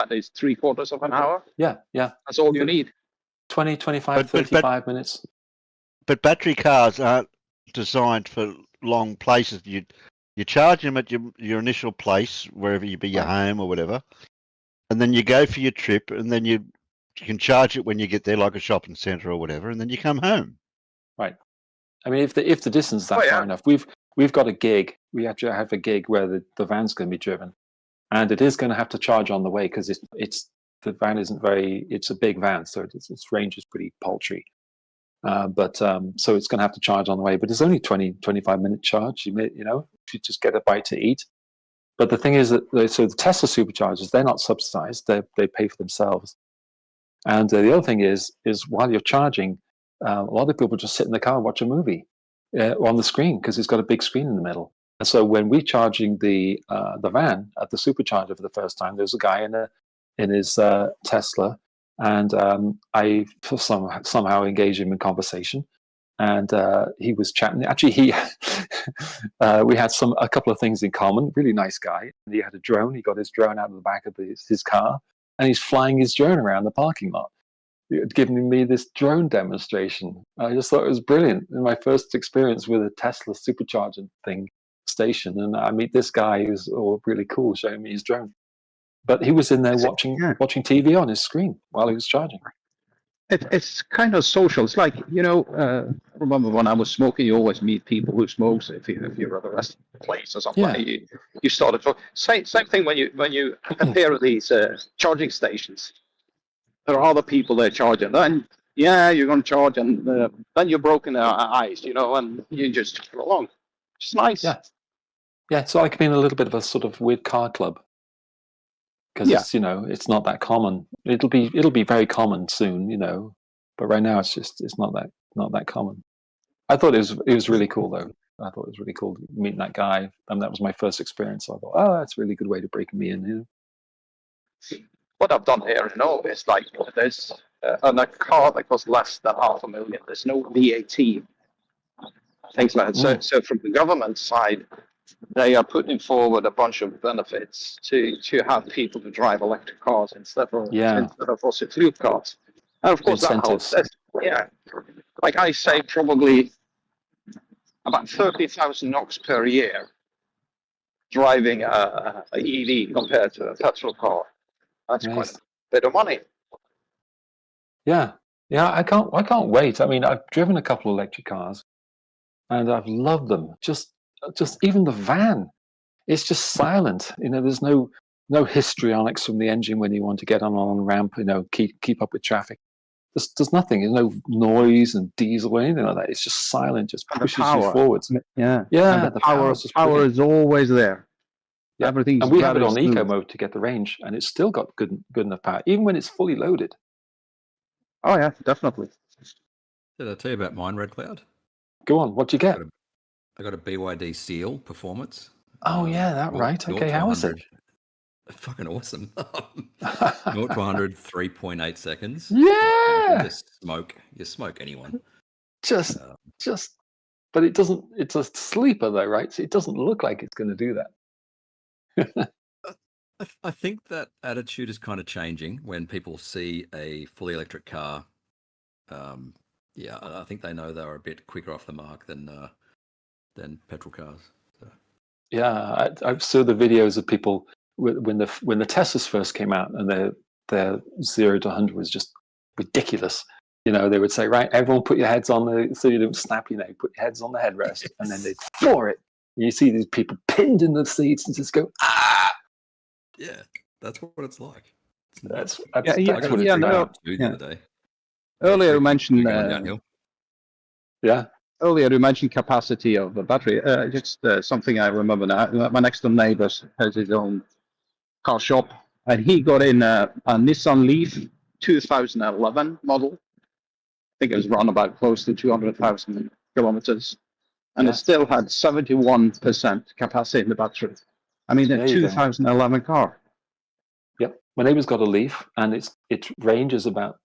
That is 3/4 of an hour. Yeah. That's all you need. 20, 25, 35 minutes. But battery cars aren't designed for long places. You charge them at your initial place, wherever you be, your home or whatever, and then you go for your trip, and then you can charge it when you get there, like a shopping centre or whatever, and then you come home. Right. I mean, if the distance is that far enough, we've got a gig. We actually have a gig where the van's going to be driven, and it is going to have to charge on the way because the van isn't very. It's a big van, so its range is pretty paltry. So it's going to have to charge on the way, but it's only 20-25 minute charge. If you just get a bite to eat. But the thing is that so the Tesla superchargers, they're not subsidized; they pay for themselves. And the other thing is while you're charging, a lot of people just sit in the car and watch a movie on the screen because it's got a big screen in the middle. And so when we're charging the van at the supercharger for the first time, there's a guy in his Tesla. And I somehow engaged him in conversation, and he was chatting. Actually, we had a couple of things in common. Really nice guy. And he had a drone. He got his drone out of the back of his car, and he's flying his drone around the parking lot, giving me this drone demonstration. I just thought it was brilliant. In my first experience with a Tesla supercharger station, and I meet this guy who's really cool, showing me his drone. But he was in there watching TV on his screen while he was charging. It's kind of social. It's like, I remember when I was smoking, you always meet people who smoke. So if you're at a restaurant place or something, you started to same thing when you compare these charging stations. There are other people there charging. Then you're going to charge, and then you're broken ice, and you just go along. It's nice. Yeah. It's like being a little bit of a sort of weird car club. Because it's not that common. It'll be very common soon, But right now it's not that common. I thought it was really cool though. I thought it was really cool meeting that guy, and that was my first experience. So I thought, that's a really good way to break me in. What I've done here, is like there's on a car that costs less than $500,000. There's no VAT, things like that. So from the government side, they are putting forward a bunch of benefits to have people to drive electric cars instead of fossil fuel cars. And of course, that helps. Like I say, probably about 30,000 NOx per year driving a EV compared to a petrol car. That's quite a bit of money. Yeah, I can't wait. I mean, I've driven a couple of electric cars, and I've loved them. Just even the van, it's just silent. There's no histrionics from the engine when you want to get on a ramp. Keep up with traffic. There's nothing. There's no noise and diesel or anything like that. It's just silent. Just pushes you forwards. Yeah. And the power is always there. Yeah. Everything's and we have it on eco mode to get the range, and it's still got good enough power, even when it's fully loaded. Oh yeah, definitely. Did I tell you about mine, Red Cloud? Go on. What'd you get? I got a BYD Seal Performance. Oh yeah, that right. Okay, how is it? Fucking awesome. 0 to 100, 3.8 seconds. Yeah. You smoke anyone. Just. But it doesn't. It's a sleeper though, right? So it doesn't look like it's going to do that. I think that attitude is kind of changing when people see a fully electric car. I think they know they're a bit quicker off the mark than petrol cars. So. Yeah, I saw the videos of people when the Teslas first came out, and their 0 to 100 was just ridiculous. They would say, right, everyone put your heads on so you don't snap, put your heads on the headrest, and then they'd floor it. And you see these people pinned in the seats and just go, ah! Yeah, that's what it's like. That's what it's about the other day. Earlier you mentioned Earlier you mentioned capacity of the battery. Just something I remember now. My next door neighbor has his own car shop, and he got in a Nissan Leaf 2011 model. I think it was run about close to 200,000 kilometers, and it still had 71% capacity in the battery. I mean, a 2011 car. Yep, my neighbor's got a Leaf, and its range is about.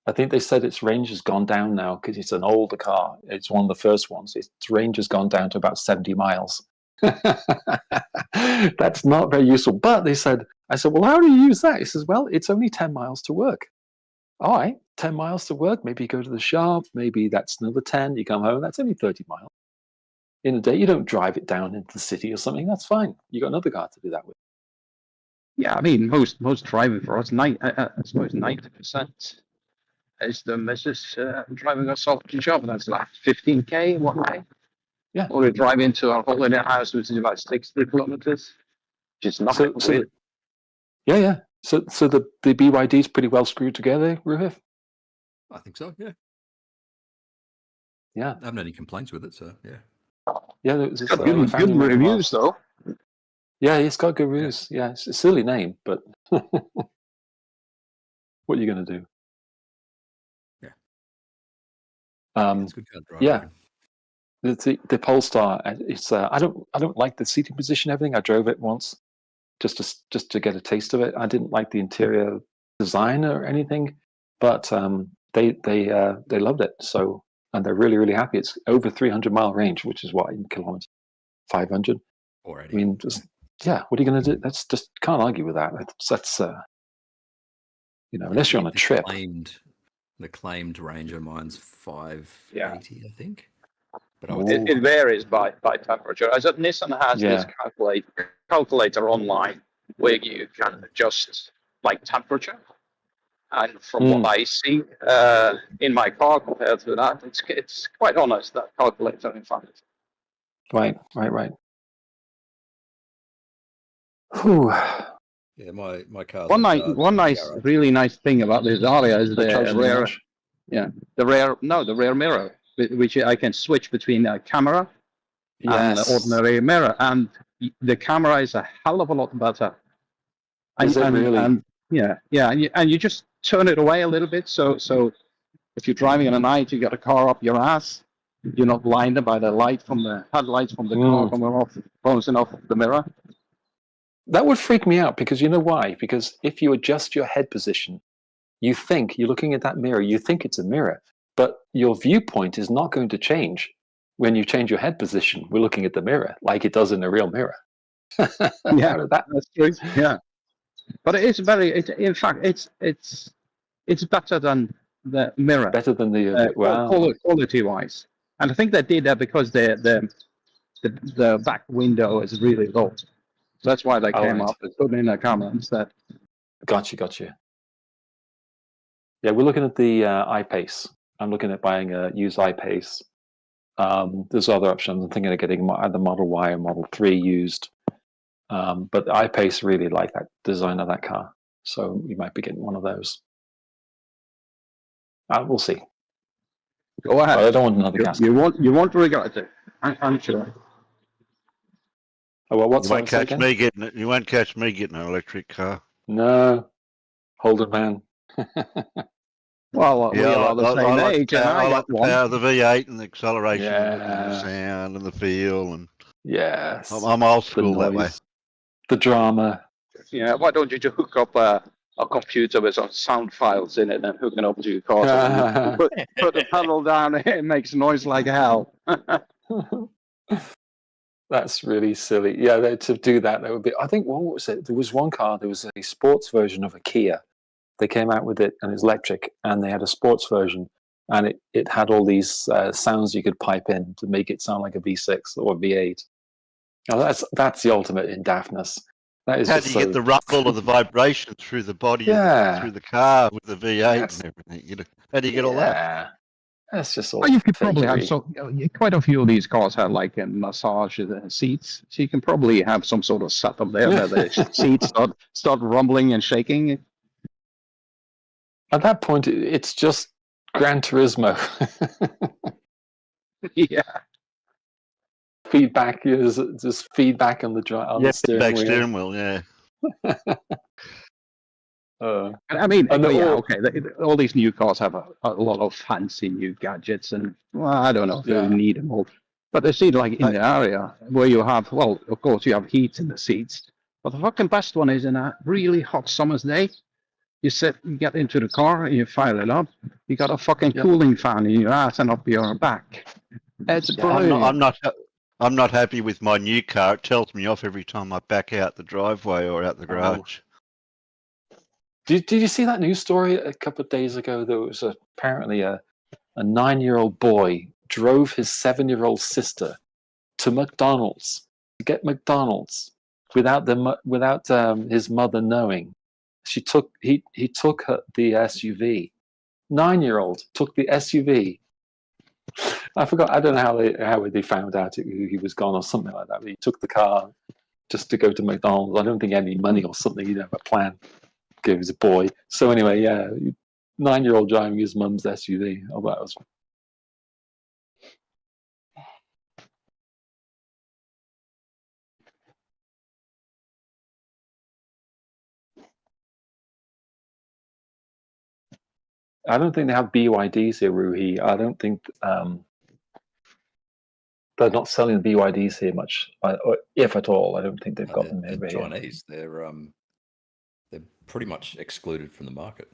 I think they said its range has gone down now because it's an older car. It's one of the first ones. Its range has gone down to about 70 miles. That's not very useful. But they said I said, well, how do you use that? He says, well, it's only 10 miles to work. All right, 10 miles to work. Maybe you go to the shop. Maybe that's another 10. You come home. That's only 30 miles. In a day, you don't drive it down into the city or something. That's fine. You got another car to do that with. Yeah, I mean, most driving for us, I suppose 90% is the missus driving us off to the job, and that's like 15k one way. Yeah. Or we drive into our holiday house, which is about 60 kilometers, which is nothing. Yeah. So the BYD is pretty well screwed together, Ruhif? I think so. Yeah. Yeah. I haven't any complaints with it, so yeah. Yeah, It's got good reviews though. Yeah, it's got good reviews. Yeah, it's a silly name, but what are you going to do? Yeah. It's good car drive. Yeah. The Polestar, it's I don't like the seating position. Everything. I drove it once, just to get a taste of it. I didn't like the interior design or anything, but they loved it. So, and they're really, really happy. It's over 300-mile range, which is what in kilometers, 500. Already. I mean, just what are you going to do? That's just can't argue with that. That's unless you're on a trip. The claimed range of mine's 580, I think. But it varies by temperature. As Nissan has this calculator online where you can adjust like temperature. And from what I see in my car compared to that, it's quite honest, that calculator, in fact. Right. Whew. Yeah, my car. One really nice thing about this Aria is the rear mirror, which I can switch between a camera and an ordinary mirror, and the camera is a hell of a lot better. Is it really? And you just turn it away a little bit, so if you're driving in the night, you got a car up your ass, you're not blinded by the light from the headlights from the car coming off, bouncing off the mirror. That would freak me out, because you know why? Because if you adjust your head position, you're looking at that mirror, you think it's a mirror, but your viewpoint is not going to change when you change your head position. We're looking at the mirror like it does in a real mirror. That's true. Yeah, but it is in fact, it's better than the mirror. Better than the quality-wise, and I think they did that because the back window is really low. So that's why they came up and put in a camera instead. Gotcha. Yeah, we're looking at the iPace. I'm looking at buying a used iPace. There's other options. I'm thinking of getting either Model Y or Model 3 used. But iPace really like that design of that car. So you might be getting one of those. We'll see. Go ahead. I don't want another gas. You won't regret it. I'm sure. Oh, well, what's you won't catch me getting it. You won't catch me getting an electric car. No, Holden man. Well, we are the same age, and I got one. The V8 and the acceleration, and the sound and the feel, and yes, I'm old school that way. The drama. Yeah, why don't you just hook up a computer with some sound files in it and hook it up to your car? put the pedal down, it makes noise like hell. That's really silly. Yeah, to do that would be. I think what was it? There was one car. There was a sports version of a Kia. They came out with it, and it's electric, and they had a sports version, and it had all these sounds you could pipe in to make it sound like a V6 or a V8. Now that's the ultimate in daftness. That is. How do you get the rumble or the vibration through the body, through the car with the V8 and everything? How do you get all that? That's just all. Well, you could probably have quite a few of these cars have like a massage seats, so you can probably have some sort of setup there where the seats start rumbling and shaking. At that point, it's just Gran Turismo. Yeah. Feedback is just feedback on the the steering wheel. Yeah. I mean, all these new cars have a lot of fancy new gadgets, and I don't know if you need them all. But they see like in the area where you have, well, of course you have heat in the seats, but the fucking best one is in a really hot summer's day. You get into the car and you fire it up. You got a fucking cooling fan in your ass and up your back. It's brilliant. I'm not happy with my new car. It tells me off every time I back out the driveway or out the garage. Did you see that news story a couple of days ago? There was apparently a 9-year-old boy drove his 7-year-old sister to McDonald's to get McDonald's without his mother knowing. He took the SUV. 9-year-old took the SUV. I forgot. I don't know how they found out he was gone or something like that. But he took the car just to go to McDonald's. I don't think he had any money or something. He didn't have a plan. He was a boy. So anyway, yeah, 9-year-old driving his mum's SUV. Oh, that was. I don't think they have BYDs here, Ruhi. I don't think they're not selling the BYDs here much, or if at all. I don't think they've got them here. They're Chinese. They're pretty much excluded from the market.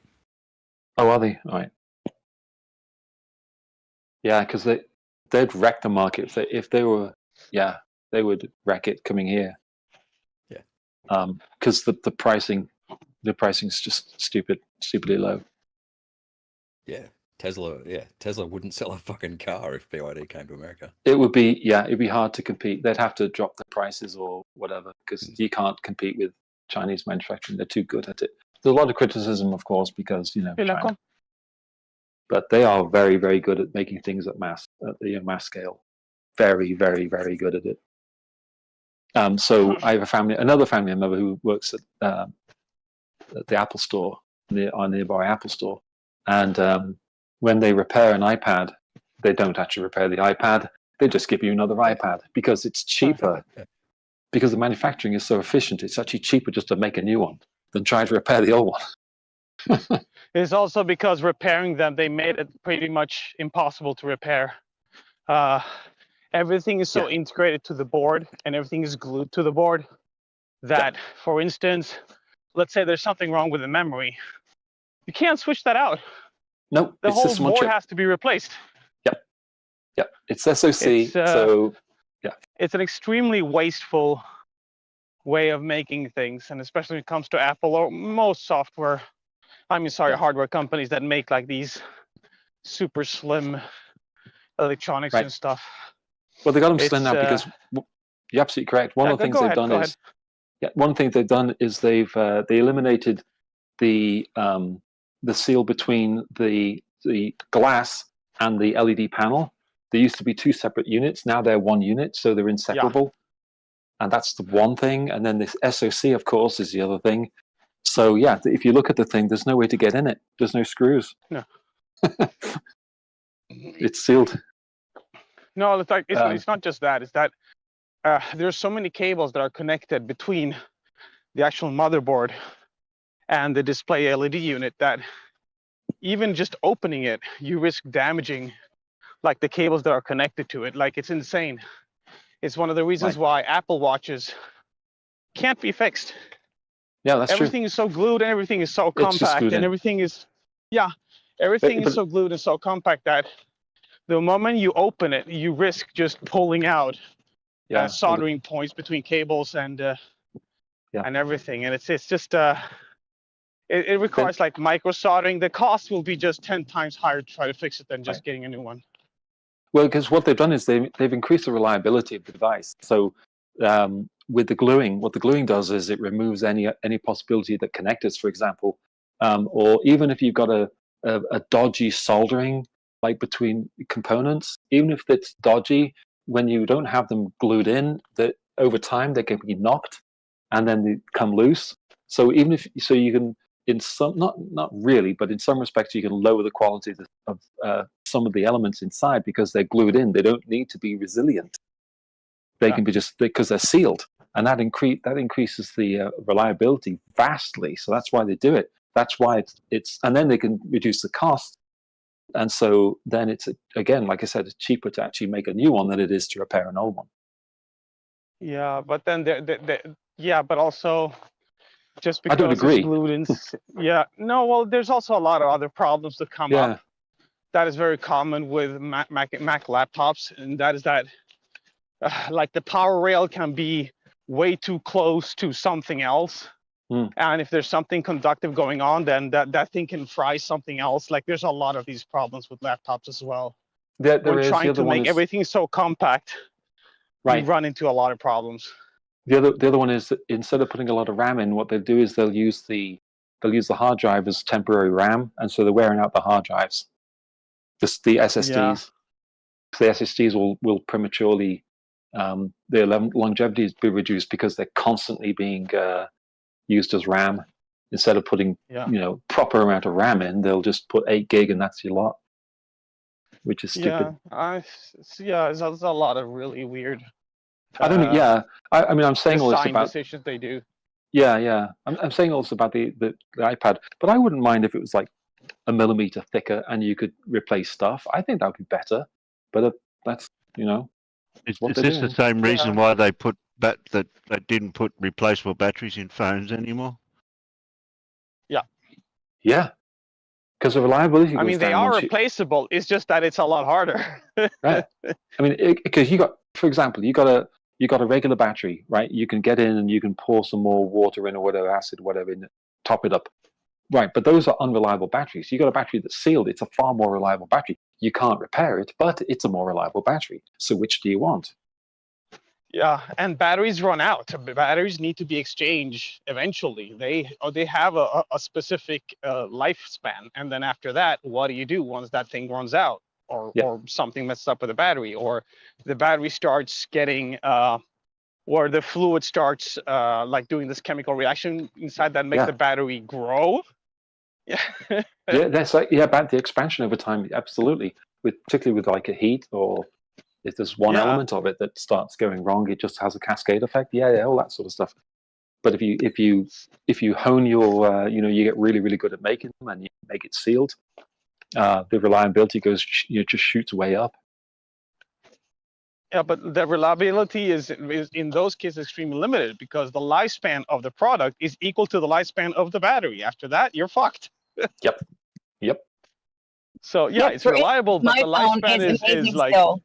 Oh, are they? All right. Yeah, because they'd wreck the market if they were. Yeah, they would wreck it coming here. Yeah. Because the pricing is just stupidly low. Yeah. Tesla wouldn't sell a fucking car if BYD came to America. It'd be hard to compete. They'd have to drop the prices or whatever, because you can't compete with Chinese manufacturing. They're too good at it. There's a lot of criticism, of course, because China. But they are very, very good at making things at mass scale. Very, very, very good at it. So I have another family member who works at the Apple store, our nearby Apple store, and when they repair an iPad, they don't actually repair the iPad. They just give you another iPad because it's cheaper. Because the manufacturing is so efficient, it's actually cheaper just to make a new one than try to repair the old one. It's also because repairing them, they made it pretty much impossible to repair. Everything is so integrated to the board and everything is glued to the board that, for instance, let's say there's something wrong with the memory. You can't switch that out. No, the whole board has to be replaced. Yep. It's SoC, so yeah. It's an extremely wasteful way of making things, and especially when it comes to Apple or most hardware companies that make like these super slim electronics and stuff. Well, they got them slim now because you're absolutely correct. One of the things they've done is they eliminated the seal between the glass and the LED panel. There used to be two separate units. Now they're one unit, so they're inseparable. And that's the one thing. And then this SoC, of course, is the other thing. So yeah, if you look at the thing, there's no way to get in it. There's no screws. No. It's sealed. No, it's not just that. It's that there's so many cables that are connected between the actual motherboard and the display LED unit that even just opening it, you risk damaging like the cables that are connected to it. Like, it's insane. It's one of the reasons why Apple Watches can't be fixed. Yeah, that's everything true. is so glued and everything is so compact and everything is is so glued and so compact that the moment you open it, you risk just pulling out soldering points between cables and everything. And it's just it requires like micro soldering. The cost will be just 10 times higher to try to fix it than just getting a new one. Well, because what they've done is they've increased the reliability of the device. So with the gluing, what the gluing does is it removes any possibility that connectors, for example, or even if you've got a dodgy soldering like between components, even if it's dodgy, when you don't have them glued in, that over time they can be knocked and then they come loose. So even if you can, in some not really, but in some respects, you can lower the quality of some of the elements inside because they're glued in. They don't need to be resilient. They can be just because they're sealed, and that increases the reliability vastly. So that's why they do it. That's why it's and then they can reduce the cost. And so then it's again, like I said, it's cheaper to actually make a new one than it is to repair an old one. Yeah, but then but also just because I don't agree. it's glued in. There's also a lot of other problems that come up. That is very common with Mac laptops, and that is that like the power rail can be way too close to something else, And if there's something conductive going on, then that thing can fry something else. Like there's a lot of these problems with laptops as well. There When is. trying The other to one make is, everything so compact, right. you run into a lot of problems. The other one is that instead of putting a lot of RAM in, what they'll do is they'll use the hard drive as temporary RAM, and so they're wearing out the hard drives. The SSDs. Yeah. The SSDs will prematurely their longevity be reduced because they're constantly being used as RAM. Instead of putting proper amount of RAM in, they'll just put 8 gig and that's your lot, which is stupid. There's a lot of really weird. I don't know. Yeah, I mean, I'm saying all this about decisions they do. Yeah. I'm saying also about the iPad, but I wouldn't mind if it was like a millimeter thicker and you could replace stuff. I think that would be better. But that's Is this the same reason why they put that they didn't put replaceable batteries in phones anymore? Yeah, because the reliability. I mean, they are replaceable. It's just that it's a lot harder. Right. I mean, because for example, you got a regular battery, right? You can get in and you can pour some more water in or whatever, acid, whatever, in it, top it up. Right, but those are unreliable batteries. You got a battery that's sealed. It's a far more reliable battery. You can't repair it, but it's a more reliable battery. So which do you want? Yeah, and batteries run out. Batteries need to be exchanged eventually. They have a specific lifespan, and then after that, what do you do once that thing runs out, or something messes up with the battery, or the battery starts getting, or the fluid starts like doing this chemical reaction inside that makes the battery grow. That's like about the expansion over time. Absolutely, particularly with like a heat or. If there's one element of it that starts going wrong, it just has a cascade effect. Yeah, all that sort of stuff. But if you hone your, you get really, really good at making them and you make it sealed, the reliability just shoots way up. Yeah, but the reliability is in those cases extremely limited because the lifespan of the product is equal to the lifespan of the battery. After that, you're fucked. Yep. So it's reliable, but the lifespan is like. Still.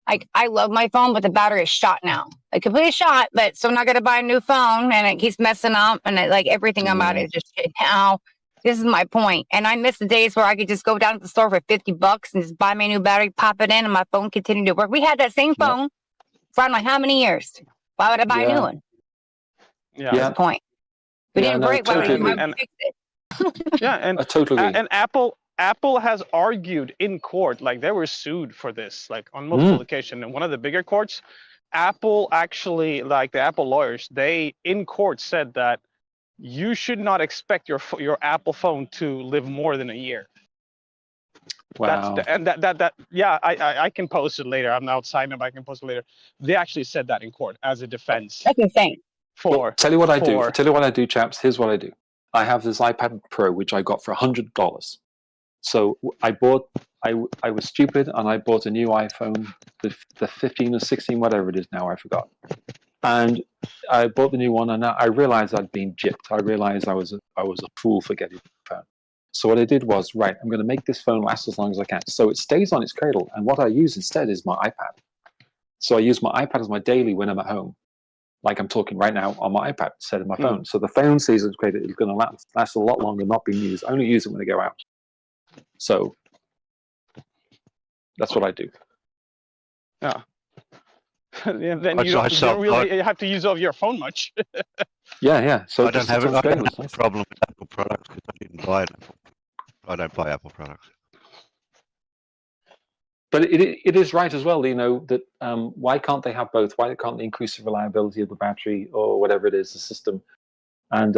Like, I love my phone, but the battery is shot now. Like, completely shot, but so I'm not going to buy a new phone, and it keeps messing up, and everything about it is just shit now. This is my point. And I miss the days where I could just go down to the store for $50 and just buy me a new battery, pop it in, and my phone continue to work. We had that same phone for like how many years? Why would I buy a new one? Yeah. That's the point. We didn't break, why would I fix it? And Apple has argued in court, like they were sued for this, like on multiple occasions. And one of the bigger courts, Apple actually, like the Apple lawyers, they in court said that you should not expect your Apple phone to live more than a year. Wow. I can post it later. I'm outside now, but I can post it later. They actually said that in court as a defense. That's insane. Tell you what I do, chaps. Here's what I do. I have this iPad Pro, which I got for $100. So I was stupid and I bought a new iPhone, the 15 or 16, whatever it is now, I forgot. And I bought the new one and I realized I'd been gypped. I realized I was a fool for getting the phone. So what I did was, I'm going to make this phone last as long as I can. So it stays on its cradle. And what I use instead is my iPad. So I use my iPad as my daily when I'm at home. Like I'm talking right now on my iPad instead of my phone. So the phone stays on its cradle. It's going to last a lot longer, not being used. I only use it when I go out. So that's what I do. Yeah. Then you don't really have to use your phone much. Yeah. So I don't have a problem with Apple products because I didn't buy it. I don't buy Apple products. But it is right as well, that why can't they have both? Why can't they increase the reliability of the battery or whatever it is, the system, and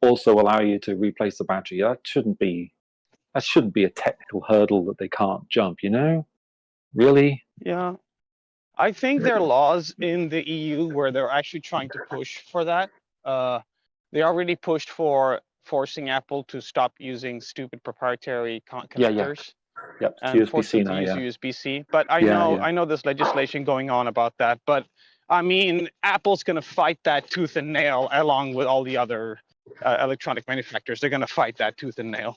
also allow you to replace the battery? That shouldn't be a technical hurdle that they can't jump, Really? Yeah. I think there are laws in the EU where they're actually trying to push for that. They already pushed for forcing Apple to stop using stupid proprietary connectors. Yep. And USB-C now, USB-C. But I know there's legislation going on about that. But I mean, Apple's going to fight that tooth and nail along with all the other electronic manufacturers. They're going to fight that tooth and nail.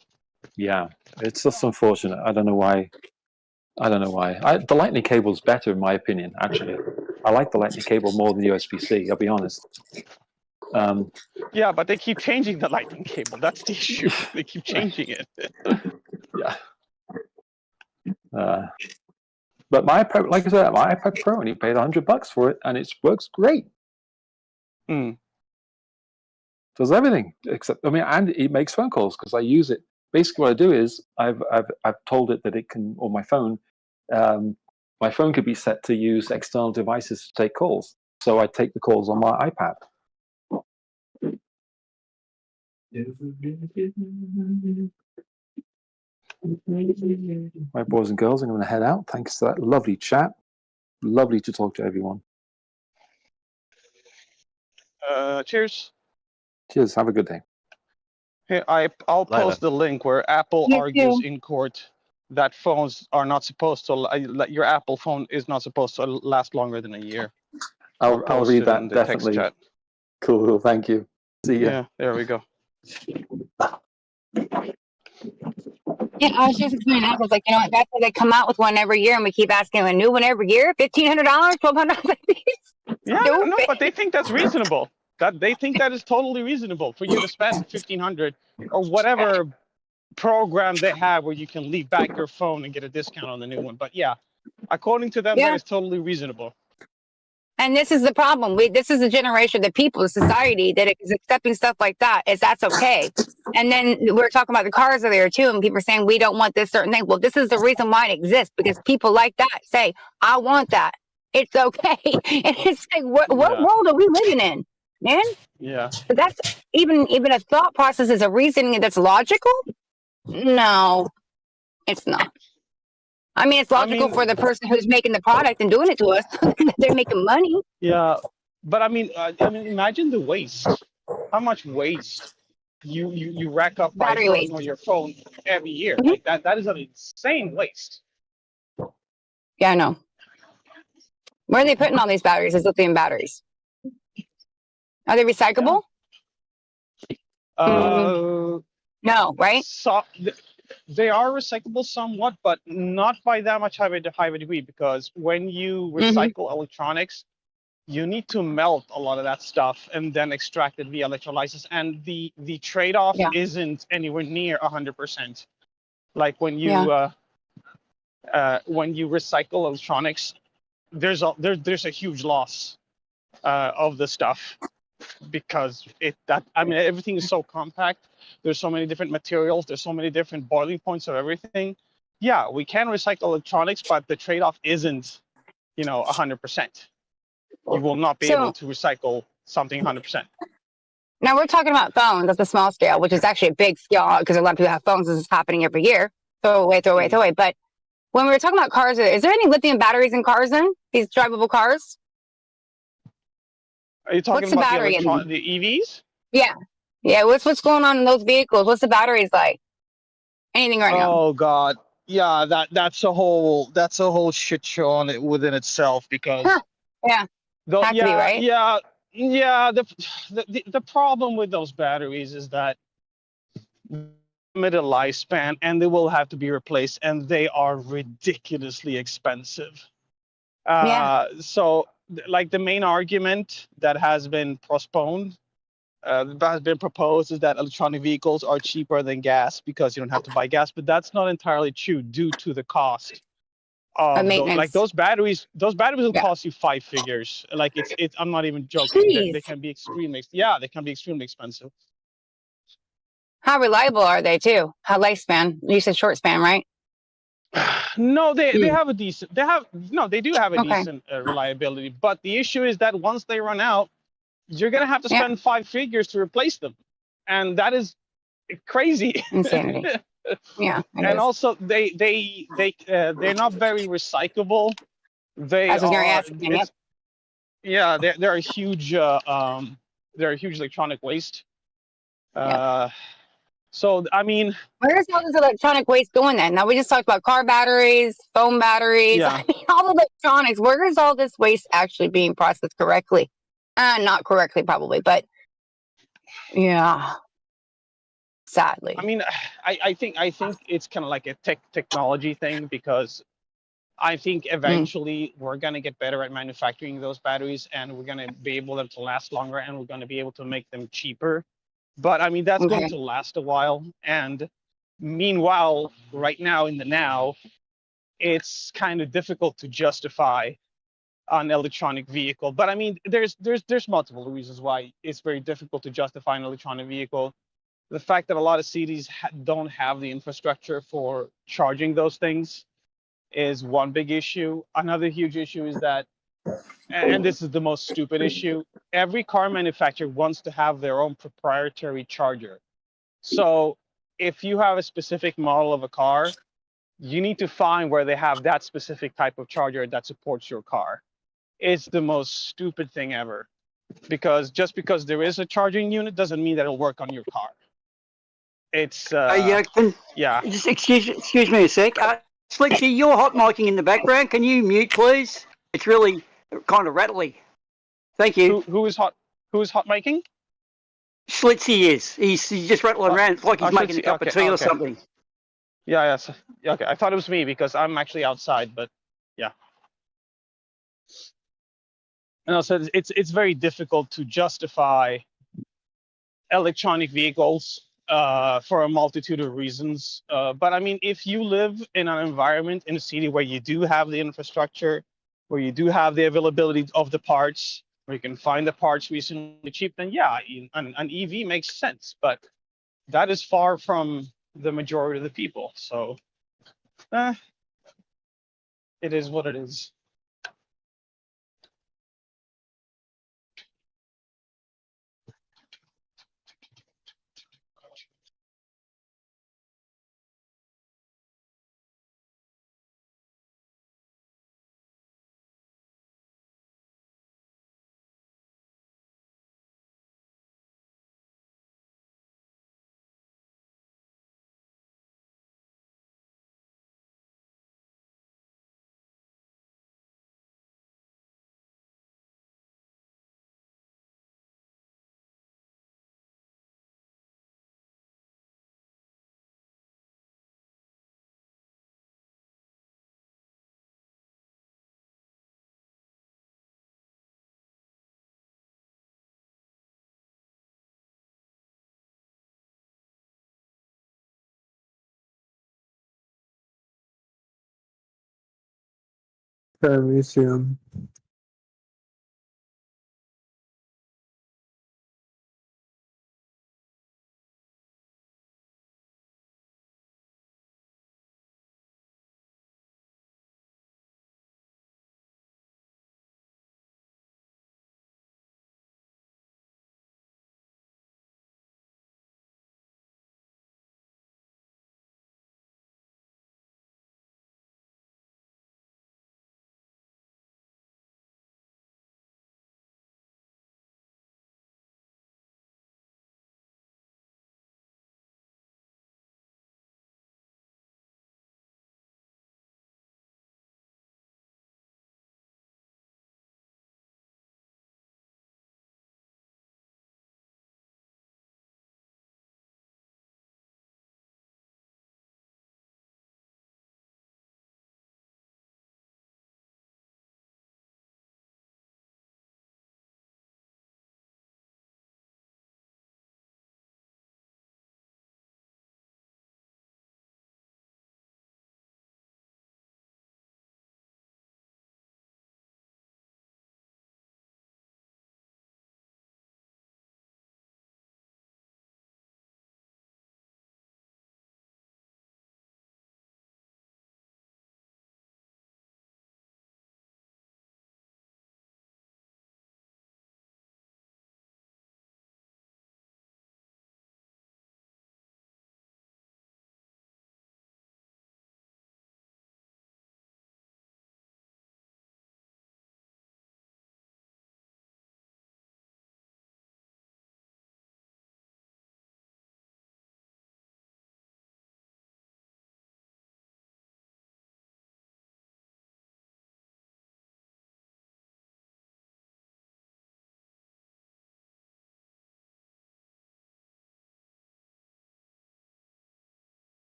Yeah, it's just unfortunate. I don't know why. The Lightning cable is better, in my opinion. Actually, I like the Lightning cable more than USB-C. I'll be honest. Yeah, but they keep changing the lightning cable. That's the issue. They keep changing it. Yeah. But my iPad, like I said, my iPad Pro, and he paid $100 for it, and it works great. Does everything except, I mean, and it makes phone calls because I use it. Basically, what I do is I've told it that it can, or my phone could be set to use external devices to take calls. So I take the calls on my iPad. Right, boys and girls, I'm going to head out. Thanks for that lovely chat. Lovely to talk to everyone. Cheers. Cheers. Have a good day. Here, I'll post the link where Apple argues in court that phones are not supposed to, your Apple phone is not supposed to last longer than a year. I'll read that, definitely. Text chat. Cool, thank you. See ya. Yeah, there we go. Yeah, I was just explaining that. I was like, you know what? That's why they come out with one every year, and we keep asking a new one every year. $1,500, $1,200. Yeah, no, but they think that's reasonable. That they think that is totally reasonable for you to spend $1,500 or whatever program they have where you can leave back your phone and get a discount on the new one. But yeah, according to them, that is totally reasonable. And this is the problem. This is the generation, the people, the society that is accepting stuff like that. That's okay. And then we're talking about the cars are there too, and people are saying we don't want this certain thing. Well, this is the reason why it exists, because people like that say, "I want that." It's okay. And it's like, what world are we living in, man? Yeah. But that's even a thought process is a reasoning that's logical. No, it's not. I mean, it's logical for the person who's making the product and doing it to us. They're making money. Yeah, but I mean, imagine the waste. How much waste you rack up by throwing on your phone every year? Like that is an insane waste. Yeah, I know. Where are they putting all these batteries? These lithium batteries? Are they recyclable? No, right? So they are recyclable somewhat, but not by that much high a degree, because when you recycle electronics, you need to melt a lot of that stuff and then extract it via electrolysis, and the trade-off isn't anywhere near 100%. Like when you recycle electronics, there's a huge loss of the stuff, because everything is so compact. There's so many different materials. There's so many different boiling points of everything. Yeah, we can recycle electronics, but the trade-off isn't, 100%. You will not be able to recycle something 100%. Now we're talking about phones at the small scale, which is actually a big scale because a lot of people have phones. This is happening every year. Throw away. But when we were talking about cars, is there any lithium batteries in cars then? These drivable cars? Are you talking about the EVs? Yeah. Yeah. What's going on in those vehicles? What's the batteries like? Anything right now? Oh God. Yeah, that's a whole shit show on it within itself, because has to be, right? Yeah. The problem with those batteries is that limited lifespan, and they will have to be replaced, and they are ridiculously expensive. So like the main argument that has been postponed, that has been proposed, is that electronic vehicles are cheaper than gas because you don't have to buy gas, but that's not entirely true due to the cost of maintenance. like those batteries will cost you 5 figures. Like it's I'm not even joking. They can be extremely expensive. How reliable are they too? How lifespan? You said short span, right? No, they have a decent. They do have a decent reliability. But the issue is that once they run out, you're gonna have to spend 5 figures to replace them, and that is crazy. Insanity. Yeah. And also they're not very recyclable. They're a huge electronic waste. So I mean, where's all this electronic waste going then? Now we just talked about car batteries, phone batteries. I mean, all electronics. Where is all this waste actually being processed correctly? Not correctly, probably, but sadly. I mean, I think it's kind of like a technology thing, because I think eventually we're going to get better at manufacturing those batteries, and we're going to be able to last longer, and we're going to be able to make them cheaper. But I mean, that's going to last a while. And meanwhile, right now in the now, it's kind of difficult to justify an electronic vehicle. But I mean, there's multiple reasons why it's very difficult to justify an electronic vehicle. The fact that a lot of cities don't have the infrastructure for charging those things is one big issue. Another huge issue is that, and this is the most stupid issue, every car manufacturer wants to have their own proprietary charger. So if you have a specific model of a car, you need to find where they have that specific type of charger that supports your car. It's the most stupid thing ever, because just because there is a charging unit doesn't mean that it'll work on your car. It's yeah. Just excuse me a sec. Slitsy, you're hot micing in the background. Can you mute, please? It's really kind of rattly. Thank you. Who is hot miking? Slitsy is. He's just rattling around. It's like he's making a cup of tea or something. Yeah, yes. Yeah, okay. I thought it was me because I'm actually outside, but yeah. And also, it's very difficult to justify electronic vehicles for a multitude of reasons. But I mean, if you live in an environment in a city where you do have the infrastructure, where you do have the availability of the parts, where you can find the parts reasonably cheap, then yeah, an EV makes sense. But that is far from the majority of the people. So it is what it is. Museum.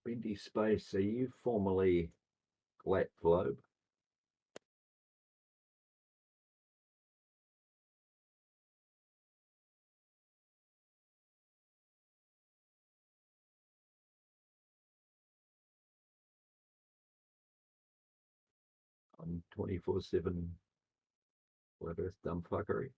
Windy Space, are you formerly Glat Globe? On 24/7 flat Earth dumbfuckery.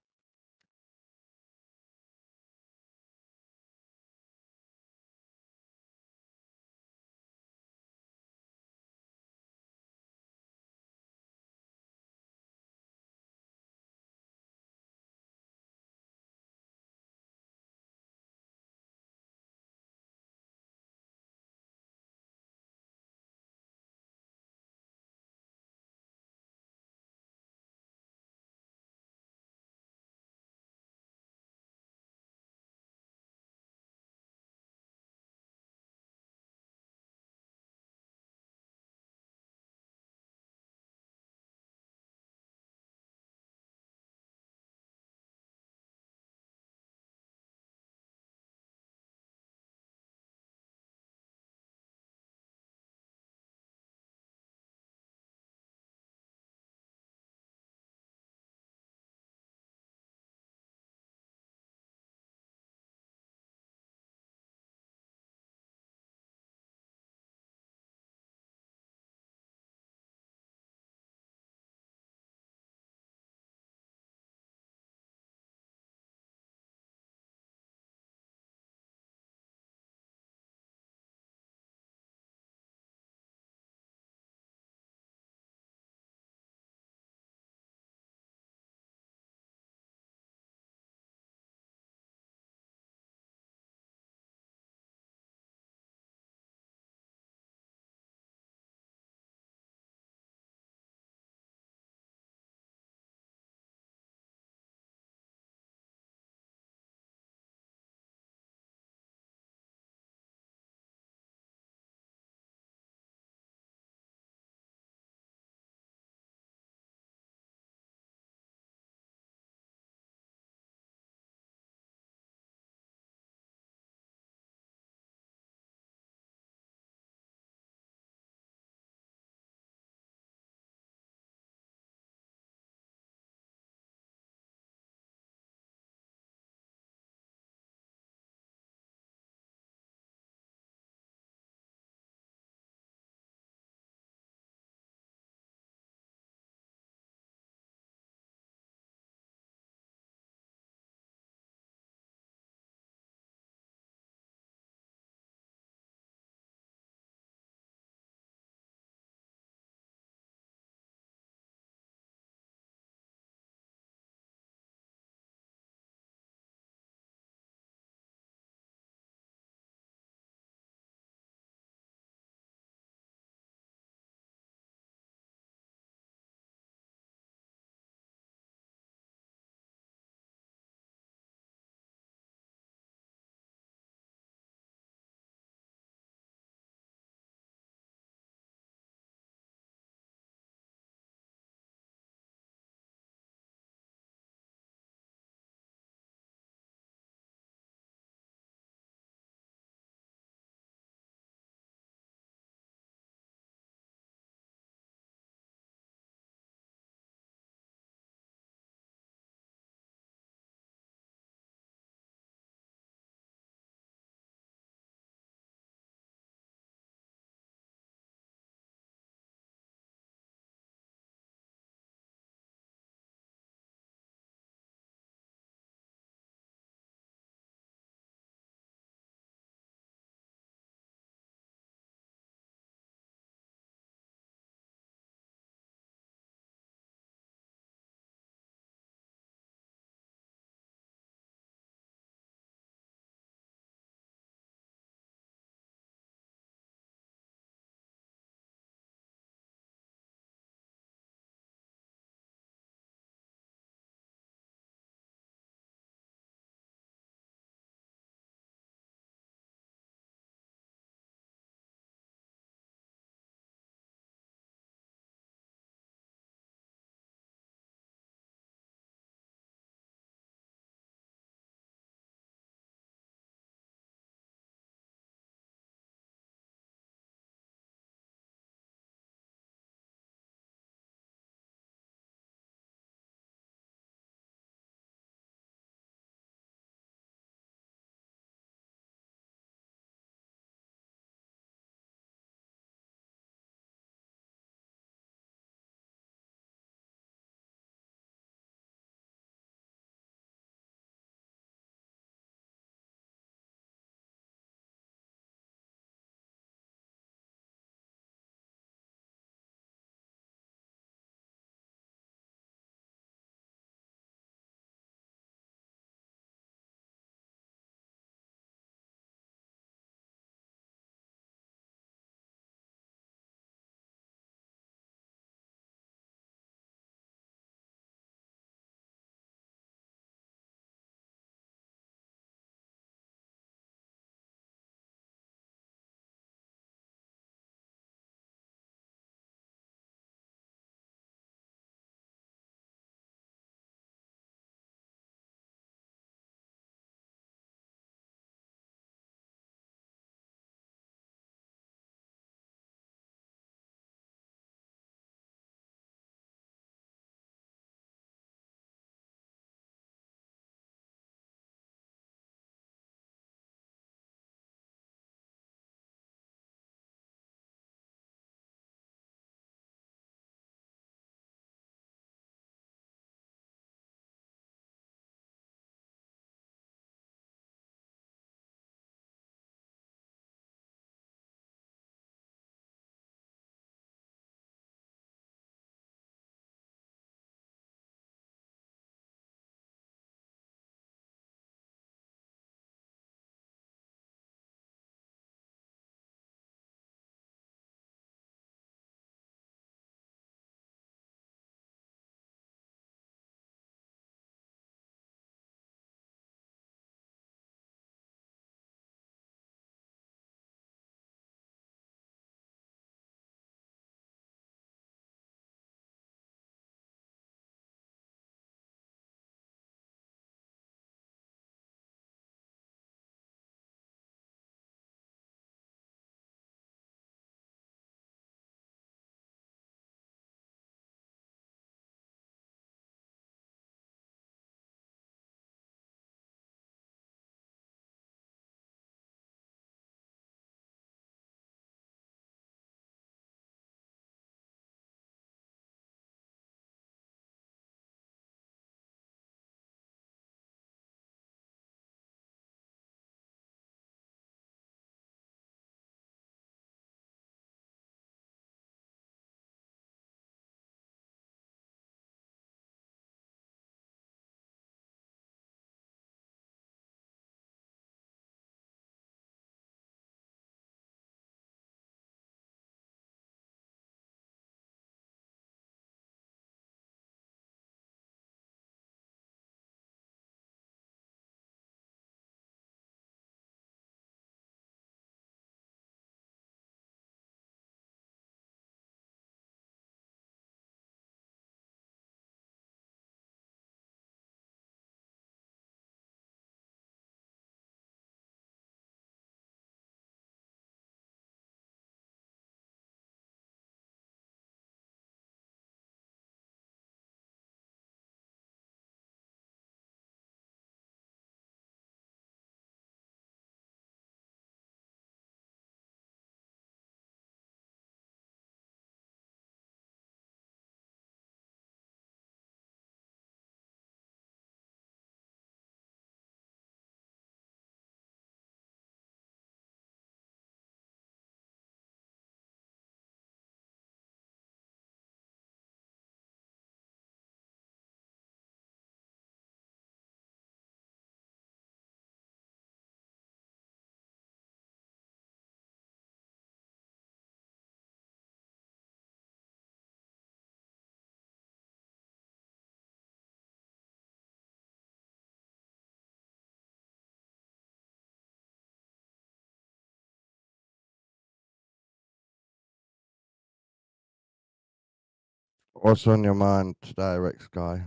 What's on your mind today, Rick Sky?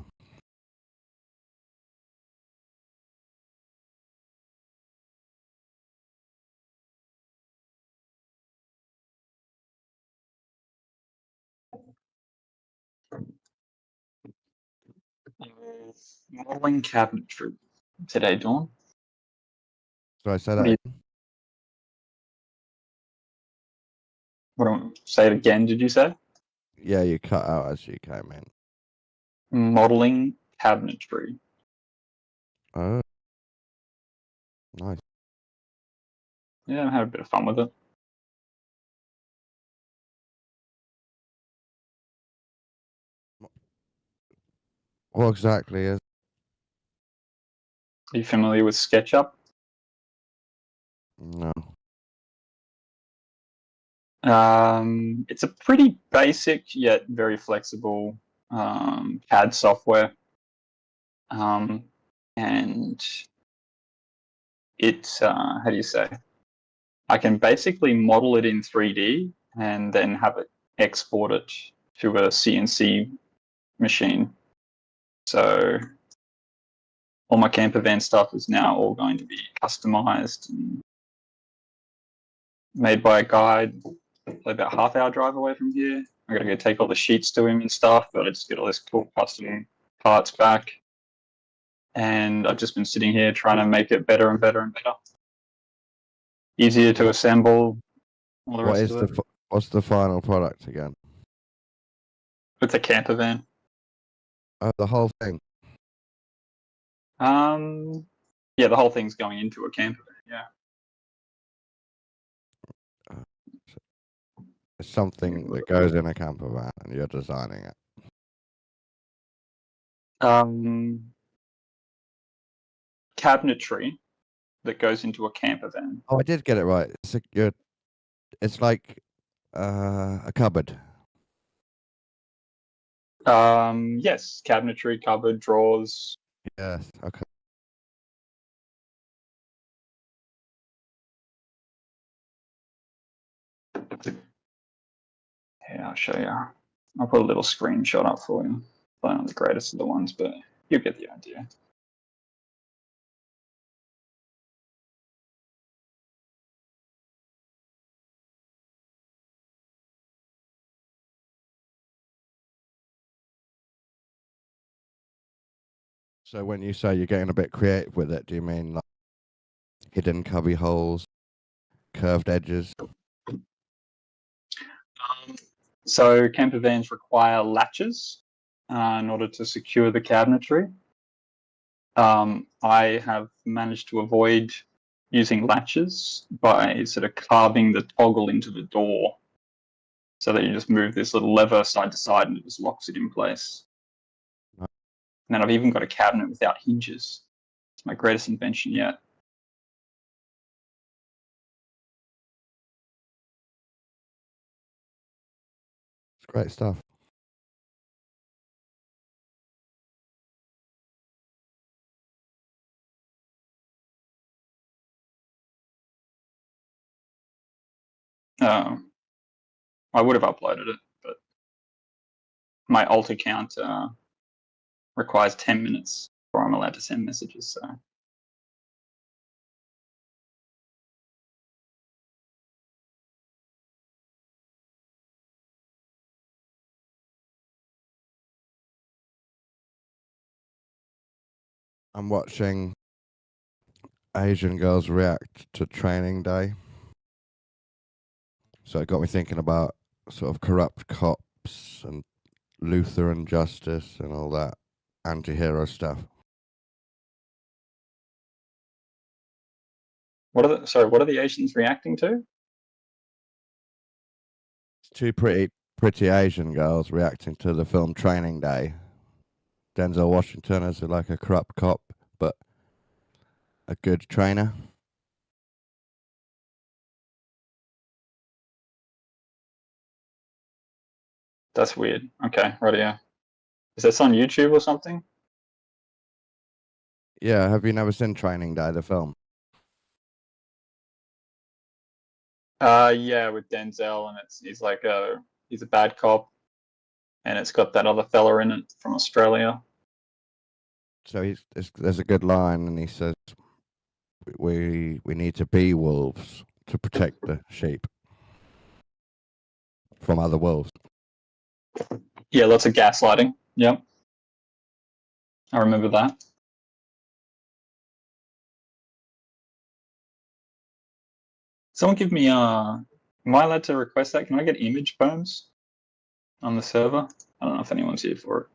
Modeling cabinetry today, Dawn. So I said What do that. you- Say it again, did you say? Yeah, you cut out as you came in. Modeling cabinetry. Oh, nice. Yeah, I had a bit of fun with it. What exactly is? Are you familiar with SketchUp? No. It's a pretty basic yet very flexible CAD software. And it's, how do you say? I can basically model it in 3D and then have it export it to a CNC machine. So all my camper van stuff is now all going to be customized and made by a guy about half-hour drive away from here. I gotta go take all the sheets to him and stuff, but I just get all this cool custom parts back. And I've just been sitting here trying to make it better and better and better. Easier to assemble. All the rest of it. What's the final product again? It's a camper van. Oh, the whole thing. Yeah, the whole thing's going into a camper van. Yeah. It's something that goes in a camper van, and you're designing it. Cabinetry that goes into a camper van. Oh, I did get it right. It's like a cupboard. Yes, cabinetry, cupboard, drawers. Yes. Okay. Yeah, I'll show you. I'll put a little screenshot up for you. Probably not the greatest of the ones, but you get the idea. So when you say you're getting a bit creative with it, do you mean like hidden cubby holes, curved edges? So camper vans require latches in order to secure the cabinetry. I have managed to avoid using latches by sort of carving the toggle into the door so that you just move this little lever side to side and it just locks it in place. And then I've even got a cabinet without hinges. It's my greatest invention yet. It's great stuff. I would have uploaded it, but my alt account requires 10 minutes before I'm allowed to send messages. So I'm watching Asian girls react to training day. So it got me thinking about sort of corrupt cops and Lutheran justice and all that anti-hero stuff. what are the Asians reacting to? Two pretty Asian girls reacting to the film Training Day. Denzel Washington as like a corrupt cop, but a good trainer. That's weird. Okay, right here. Is this on YouTube or something? Yeah, have you never seen Training Day, the film? Yeah, with Denzel, and he's a bad cop, and it's got that other fella in it from Australia. So there's a good line, and he says, "We need to be wolves to protect the sheep from other wolves." Yeah, lots of gaslighting. Yep, I remember that. Someone give me am I allowed to request that? Can I get image poems on the server? I don't know if anyone's here for it.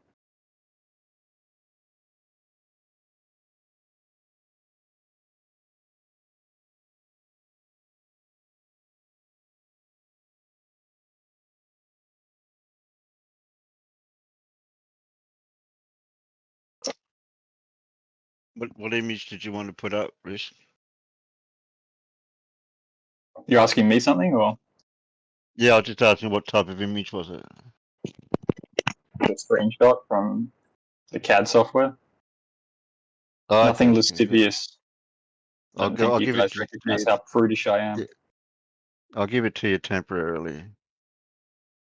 What image did you want to put up, Rhys? You're asking me something, or Yeah, I was just asking what type of image was it? a screenshot from the CAD software? Oh, Nothing okay. lascivious. I I'll don't think you give guys it to recognize you. how prudish I am. Yeah. I'll give it to you temporarily.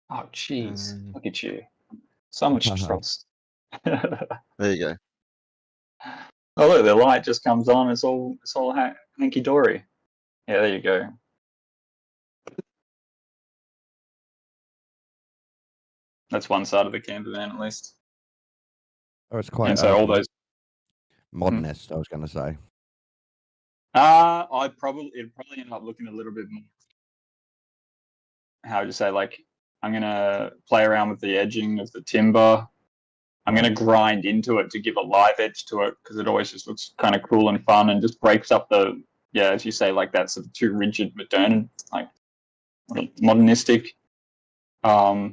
Oh, jeez. Look at you. So much trust. There you go. Oh, look, the light just comes on. It's all hanky dory. Yeah, there you go. That's one side of the camper van, at least. Oh, it's quite And so all those modernist, I was going to say. it'd probably end up looking a little bit more. How would you say? Like, I'm gonna play around with the edging of the timber. I'm gonna grind into it to give a live edge to it, because it always just looks kind of cool and fun, and just breaks up the, yeah, as you say, like that sort of too rigid modern, like modernistic. So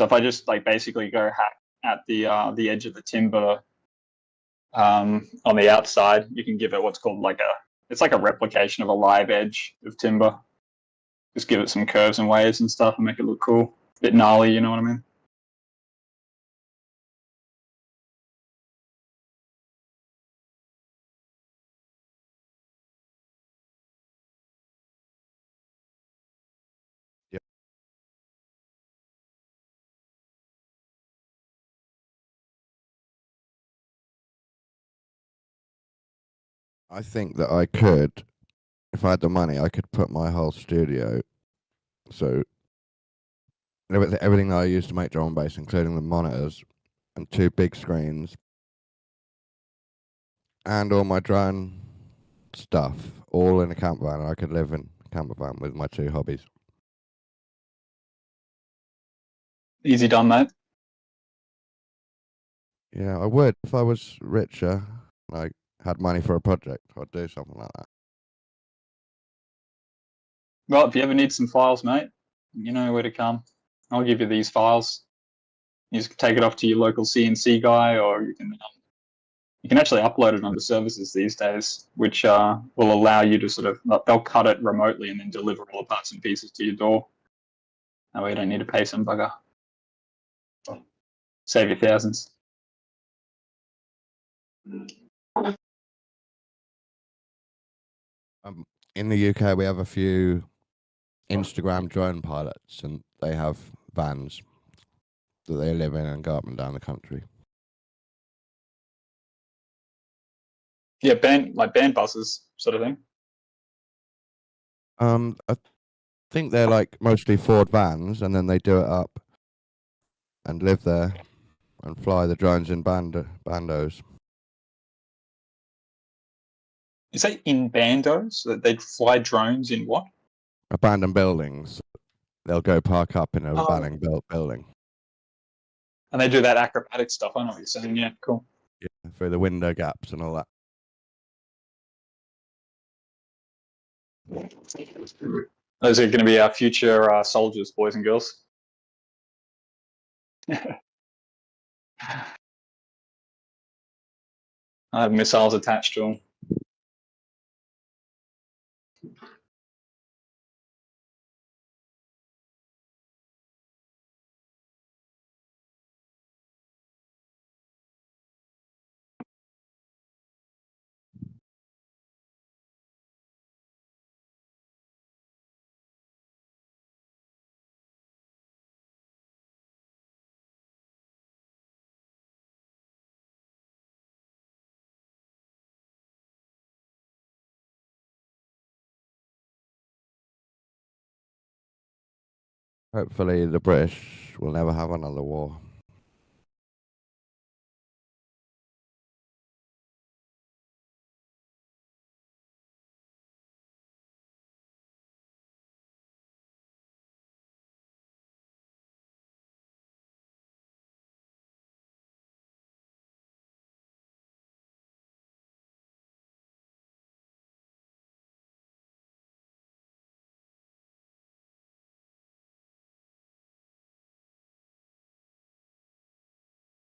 if I just like basically go hack at the edge of the timber on the outside, you can give it what's called it's like a replication of a live edge of timber. Just give it some curves and waves and stuff and make it look cool. A bit gnarly, you know what I mean? Yep. I think that I could, if I had the money, I could put my whole studio, so everything that I use to make drum and bass, including the monitors and 2 big screens, and all my drone stuff, all in a camper van, and I could live in a camper van with my 2 hobbies. Easy done, mate. Yeah, I would. If I was richer and I had money for a project, I'd do something like that. Well, if you ever need some files, mate, you know where to come. I'll give you these files. You just take it off to your local CNC guy, or you can actually upload it onto services these days, which will allow you to sort of, they'll cut it remotely and then deliver all the parts and pieces to your door. That way you don't need to pay some bugger. Save you thousands. In the UK, we have a few Instagram drone pilots, and they have vans that they live in and go up and down the country. Yeah, band buses sort of thing. I think they're like mostly Ford vans, and then they do it up and live there and fly the drones in bandos. You say in bandos? That they'd fly drones in what? Abandoned buildings. They'll go park up in a abandoned building. And they do that acrobatic stuff. I know what you're saying. Yeah, cool. Yeah, through the window gaps and all that. Those are going to be our future soldiers, boys and girls. I have missiles attached to them. Hopefully, the British will never have another war.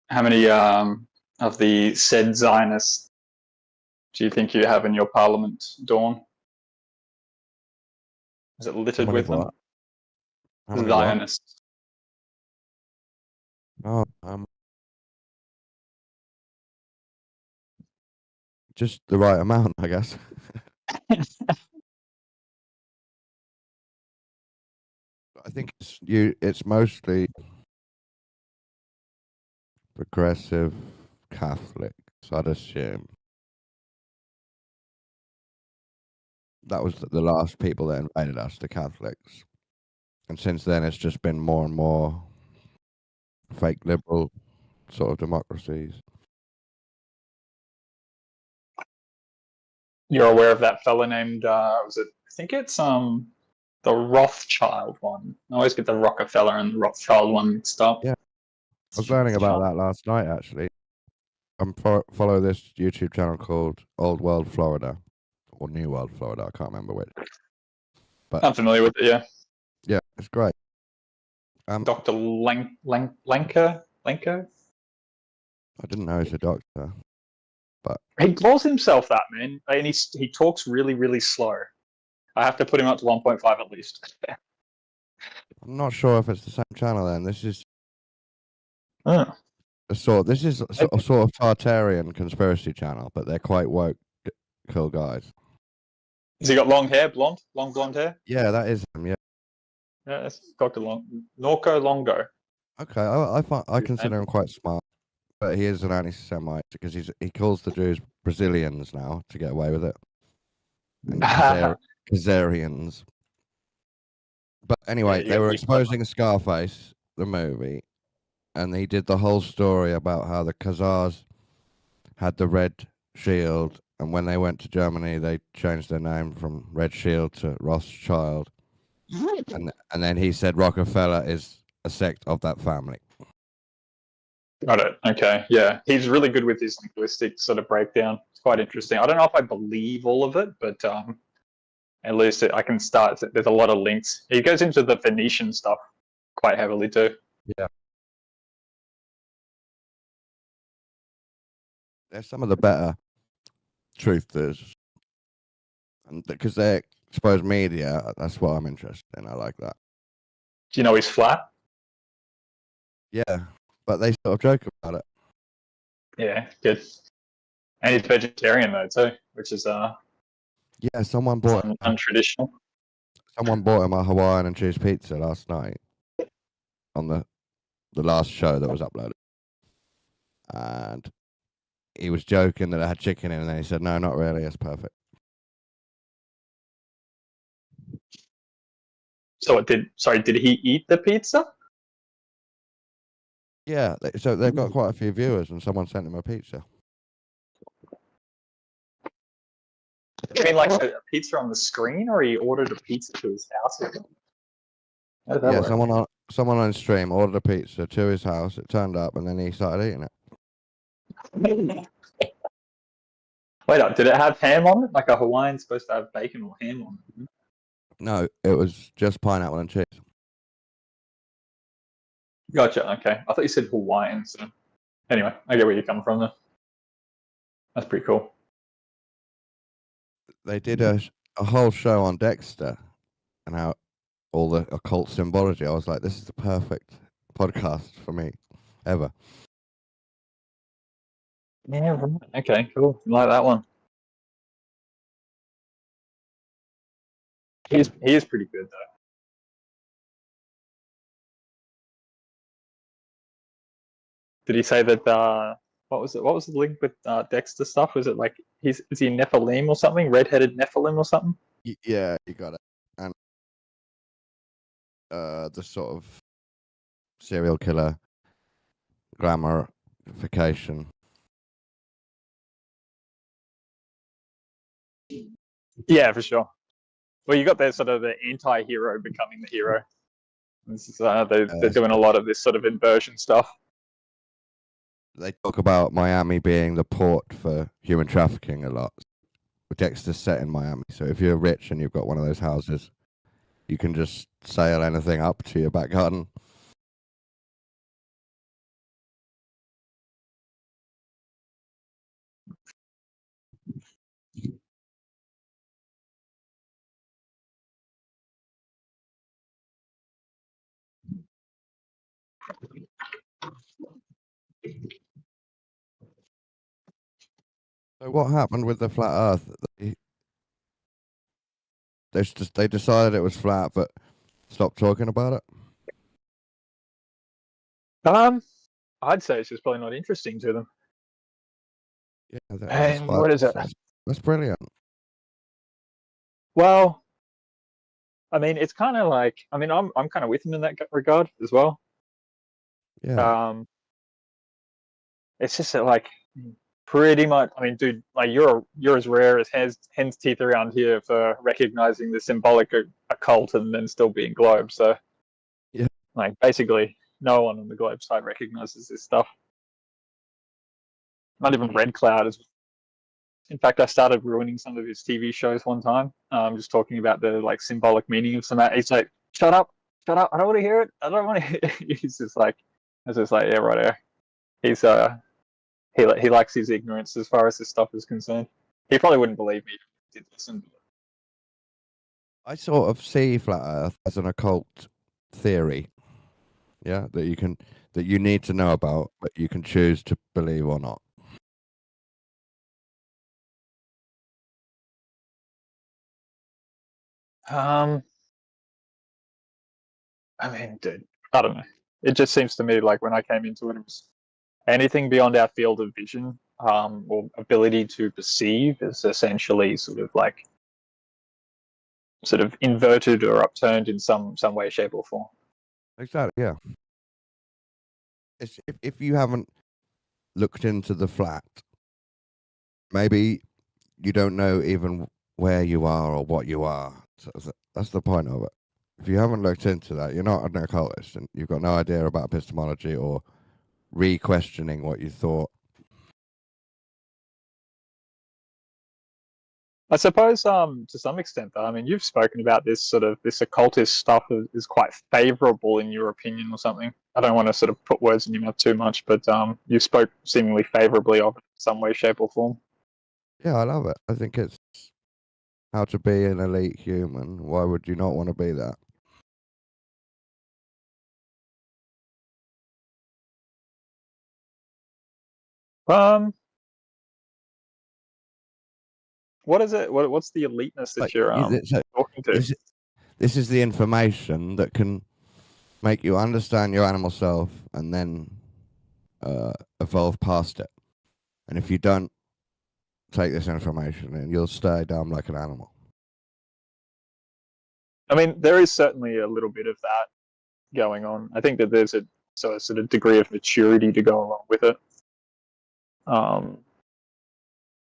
How many of the said Zionists do you think you have in your parliament, Dawn? Is it littered with them? How many Zionists. Oh, just the right amount, I guess. I think it's mostly progressive Catholics, I'd assume. That was the last people that invited us, the Catholics. And since then, it's just been more and more fake liberal sort of democracies. You're aware of that fella named, I think it's the Rothschild one. I always get the Rockefeller and the Rothschild one mixed up. Yeah. I was learning about that last night, actually. Follow this YouTube channel called Old World Florida, or New World Florida, I can't remember which. But I'm familiar with it, yeah. Yeah, it's great. Dr. Lenko? I didn't know he's a doctor, but he calls himself that, man, and he talks really, really slow. I have to put him up to 1.5 at least. I'm not sure if it's the same channel. Then this is This is a sort of Tartarian conspiracy channel, but they're quite woke, cool guys. Has he got long hair, long blonde hair? Yeah, that is him. Yeah. Yeah, that's Dr. Norco Longo. Okay, I consider him quite smart, but he is an anti-Semite because he calls the Jews Brazilians now to get away with it, and Khazarians. But anyway, they were exposing Scarface, the movie, and he did the whole story about how the Khazars had the red shield, and when they went to Germany, they changed their name from Red Shield to Rothschild. And then he said Rockefeller is a sect of that family. Got it. Okay. Yeah. He's really good with his linguistic sort of breakdown. It's quite interesting. I don't know if I believe all of it, but at least I can start. There's a lot of links. He goes into the Phoenician stuff quite heavily too. Yeah. They're some of the better truthers. And because they expose media, that's what I'm interested in. I like that. Do you know he's flat? Yeah, but they sort of joke about it. Yeah, good. And he's vegetarian though too, which is yeah, someone bought untraditional. Someone bought him a Hawaiian and cheese pizza last night on the last show that was uploaded, and he was joking that it had chicken in it, and then he said, "No, not really. It's perfect." So did he eat the pizza? Yeah, so they've got quite a few viewers, and someone sent him a pizza. You mean like a pizza on the screen, or he ordered a pizza to his house? How did that work? Someone on stream ordered a pizza to his house. It turned up, and then he started eating it. Wait up, did it have ham on it? Like a Hawaiian's supposed to have bacon or ham on it? No, it was just pineapple and cheese. Gotcha. Okay, I thought you said Hawaiian. So anyway, I get where you're coming from there. That's pretty cool. They did a whole show on Dexter and how all the occult symbology. I was like, this is the perfect podcast for me ever. Yeah. Okay. Cool. I like that one. He is pretty good though. Did he say that? What was it? What was the link with Dexter stuff? Was it like is he Nephilim or something? Red-headed Nephilim or something? Yeah, you got it. And the sort of serial killer glamorification. Yeah, for sure. Well, you got that sort of the anti-hero becoming the hero. This is, they're doing a lot of this sort of inversion stuff. They talk about Miami being the port for human trafficking a lot. Dexter's set in Miami, so if you're rich and you've got one of those houses, you can just sail anything up to your back garden. So what happened with the flat Earth? They decided it was flat, but stopped talking about it. I'd say it's just probably not interesting to them. Yeah, and what is it? That's brilliant. Well, I mean, it's kind of like, I mean, I'm kind of with him in that regard as well. Yeah. It's just that, like, pretty much. I mean, dude, like you're as rare as hen's teeth around here for recognizing the symbolic occult and then still being globe. So, yeah, like basically, no one on the globe side recognizes this stuff. Not even Red Cloud is. In fact, I started ruining some of his TV shows one time. Just talking about the like symbolic meaning of some. He's like, "Shut up! I don't want to hear it. I don't want to." Hear it. He's just like, I was just like, "Yeah, right there." He's he likes his ignorance as far as this stuff is concerned. He probably wouldn't believe me if he did listen. I sort of see flat Earth as an occult theory. Yeah, that you need to know about, but you can choose to believe or not. I mean, dude, I don't know. It just seems to me like when I came into it, it was anything beyond our field of vision or ability to perceive is essentially sort of inverted or upturned in some way, shape, or form. Exactly. Yeah. If you haven't looked into the flat, maybe you don't know even where you are or what you are. So that's the point of it. If you haven't looked into that, you're not an occultist, and you've got no idea about epistemology or re-questioning what you thought. I suppose, to some extent, though, I mean, you've spoken about this occultist stuff is quite favourable in your opinion or something. I don't want to sort of put words in your mouth too much, but you spoke seemingly favourably of it in some way, shape, or form. Yeah, I love it. I think it's how to be an elite human. Why would you not want to be that? What is it? What's the eliteness that you're talking to? This is the information that can make you understand your animal self and then evolve past it. And if you don't take this information, then you'll stay dumb like an animal. I mean, there is certainly a little bit of that going on. I think that there's a sort of degree of maturity to go along with it.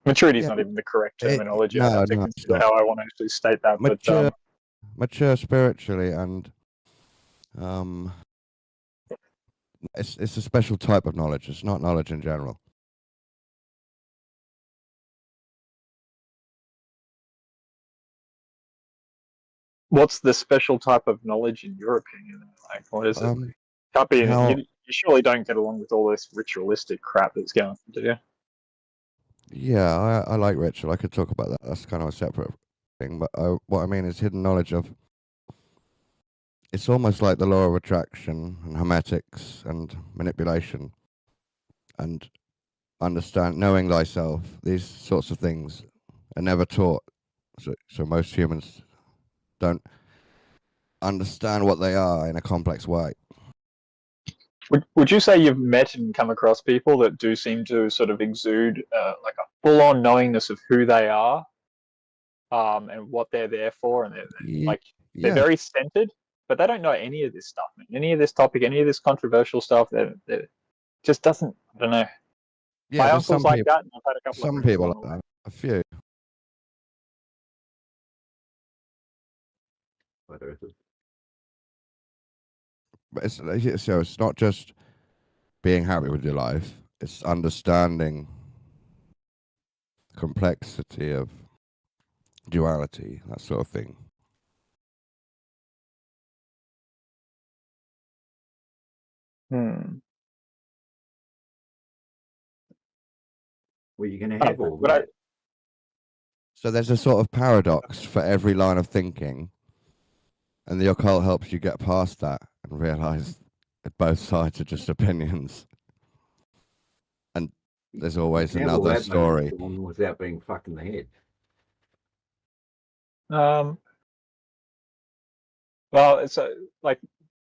Maturity is not even the correct terminology. I have to consider how I want to actually state that. Mature spiritually, and it's a special type of knowledge. It's not knowledge in general. What's the special type of knowledge in your opinion? Like, what is it? Can't be. You surely don't get along with all this ritualistic crap that's going on, do you? Yeah, I like ritual. I could talk about that. That's kind of a separate thing. But what I mean is hidden knowledge of. It's almost like the law of attraction and hermetics and manipulation, and knowing thyself. These sorts of things are never taught. So most humans don't understand what they are in a complex way. Would you say you've met and come across people that do seem to sort of exude like a full-on knowingness of who they are and what they're there for, and they're very centered? but they don't know any of this stuff, man. Any of this topic, any of this controversial stuff. That just doesn't. I don't know. Yeah, My there's some uncle's like people, that, and I've had a couple of some friends people along like the way. that. A few. But it's not just being happy with your life. It's understanding complexity of duality, that sort of thing. Well, you're going to have all But that. So there's a sort of paradox for every line of thinking, and the occult helps you get past that and realize that both sides are just opinions. And there's always You can have all another that story. without being fucked in the head. Well, it's like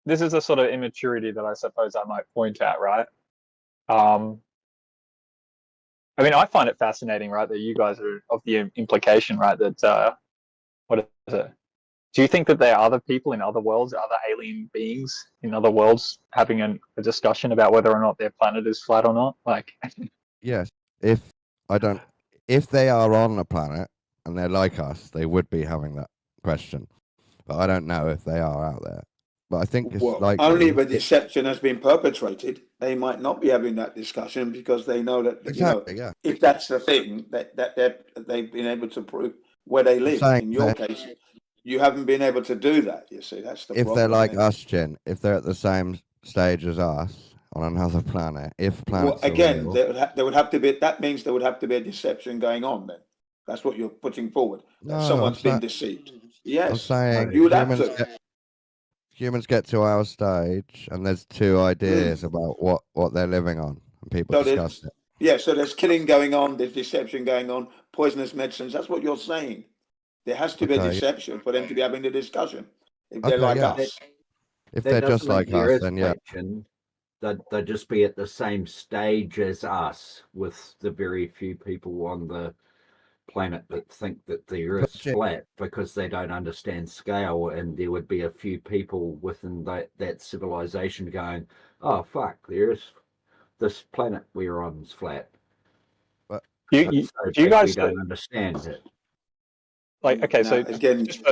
this is a sort of immaturity that I suppose I might point at, right? I mean, I find it fascinating, right, that you guys are of the implication, right, that what is it? Do you think that there are other people in other worlds, other alien beings in other worlds, having a discussion about whether or not their planet is flat or not? Like, Yes, if they are on a planet and they're like us, they would be having that question. But I don't know if they are out there. But I think it's only if a deception has been perpetrated, they might not be having that discussion because they know that if that's the thing that they've been able to prove where they live. In your case, you haven't been able to do that. You see, that's the problem. If they're like us, Jen, if they're at the same stage as us on another planet, if planets again, there would have to be. That means there would have to be a deception going on. Then that's what you're putting forward. No, someone's been deceived. Yes, I'm saying you would have to. Humans get to our stage, and there's two ideas about what they're living on, and people discuss it. Yeah, so there's killing going on, there's deception going on, poisonous medicines. That's what you're saying. There has to be a deception for them to be having the discussion. If they're like us. If they're just like us, then yeah. They'd just be at the same stage as us, with the very few people on the planet that think that the Earth's flat because they don't understand scale, and there would be a few people within that civilization going, "Oh fuck, this planet we're on is flat." But do you guys don't understand it? Like, okay, so again, just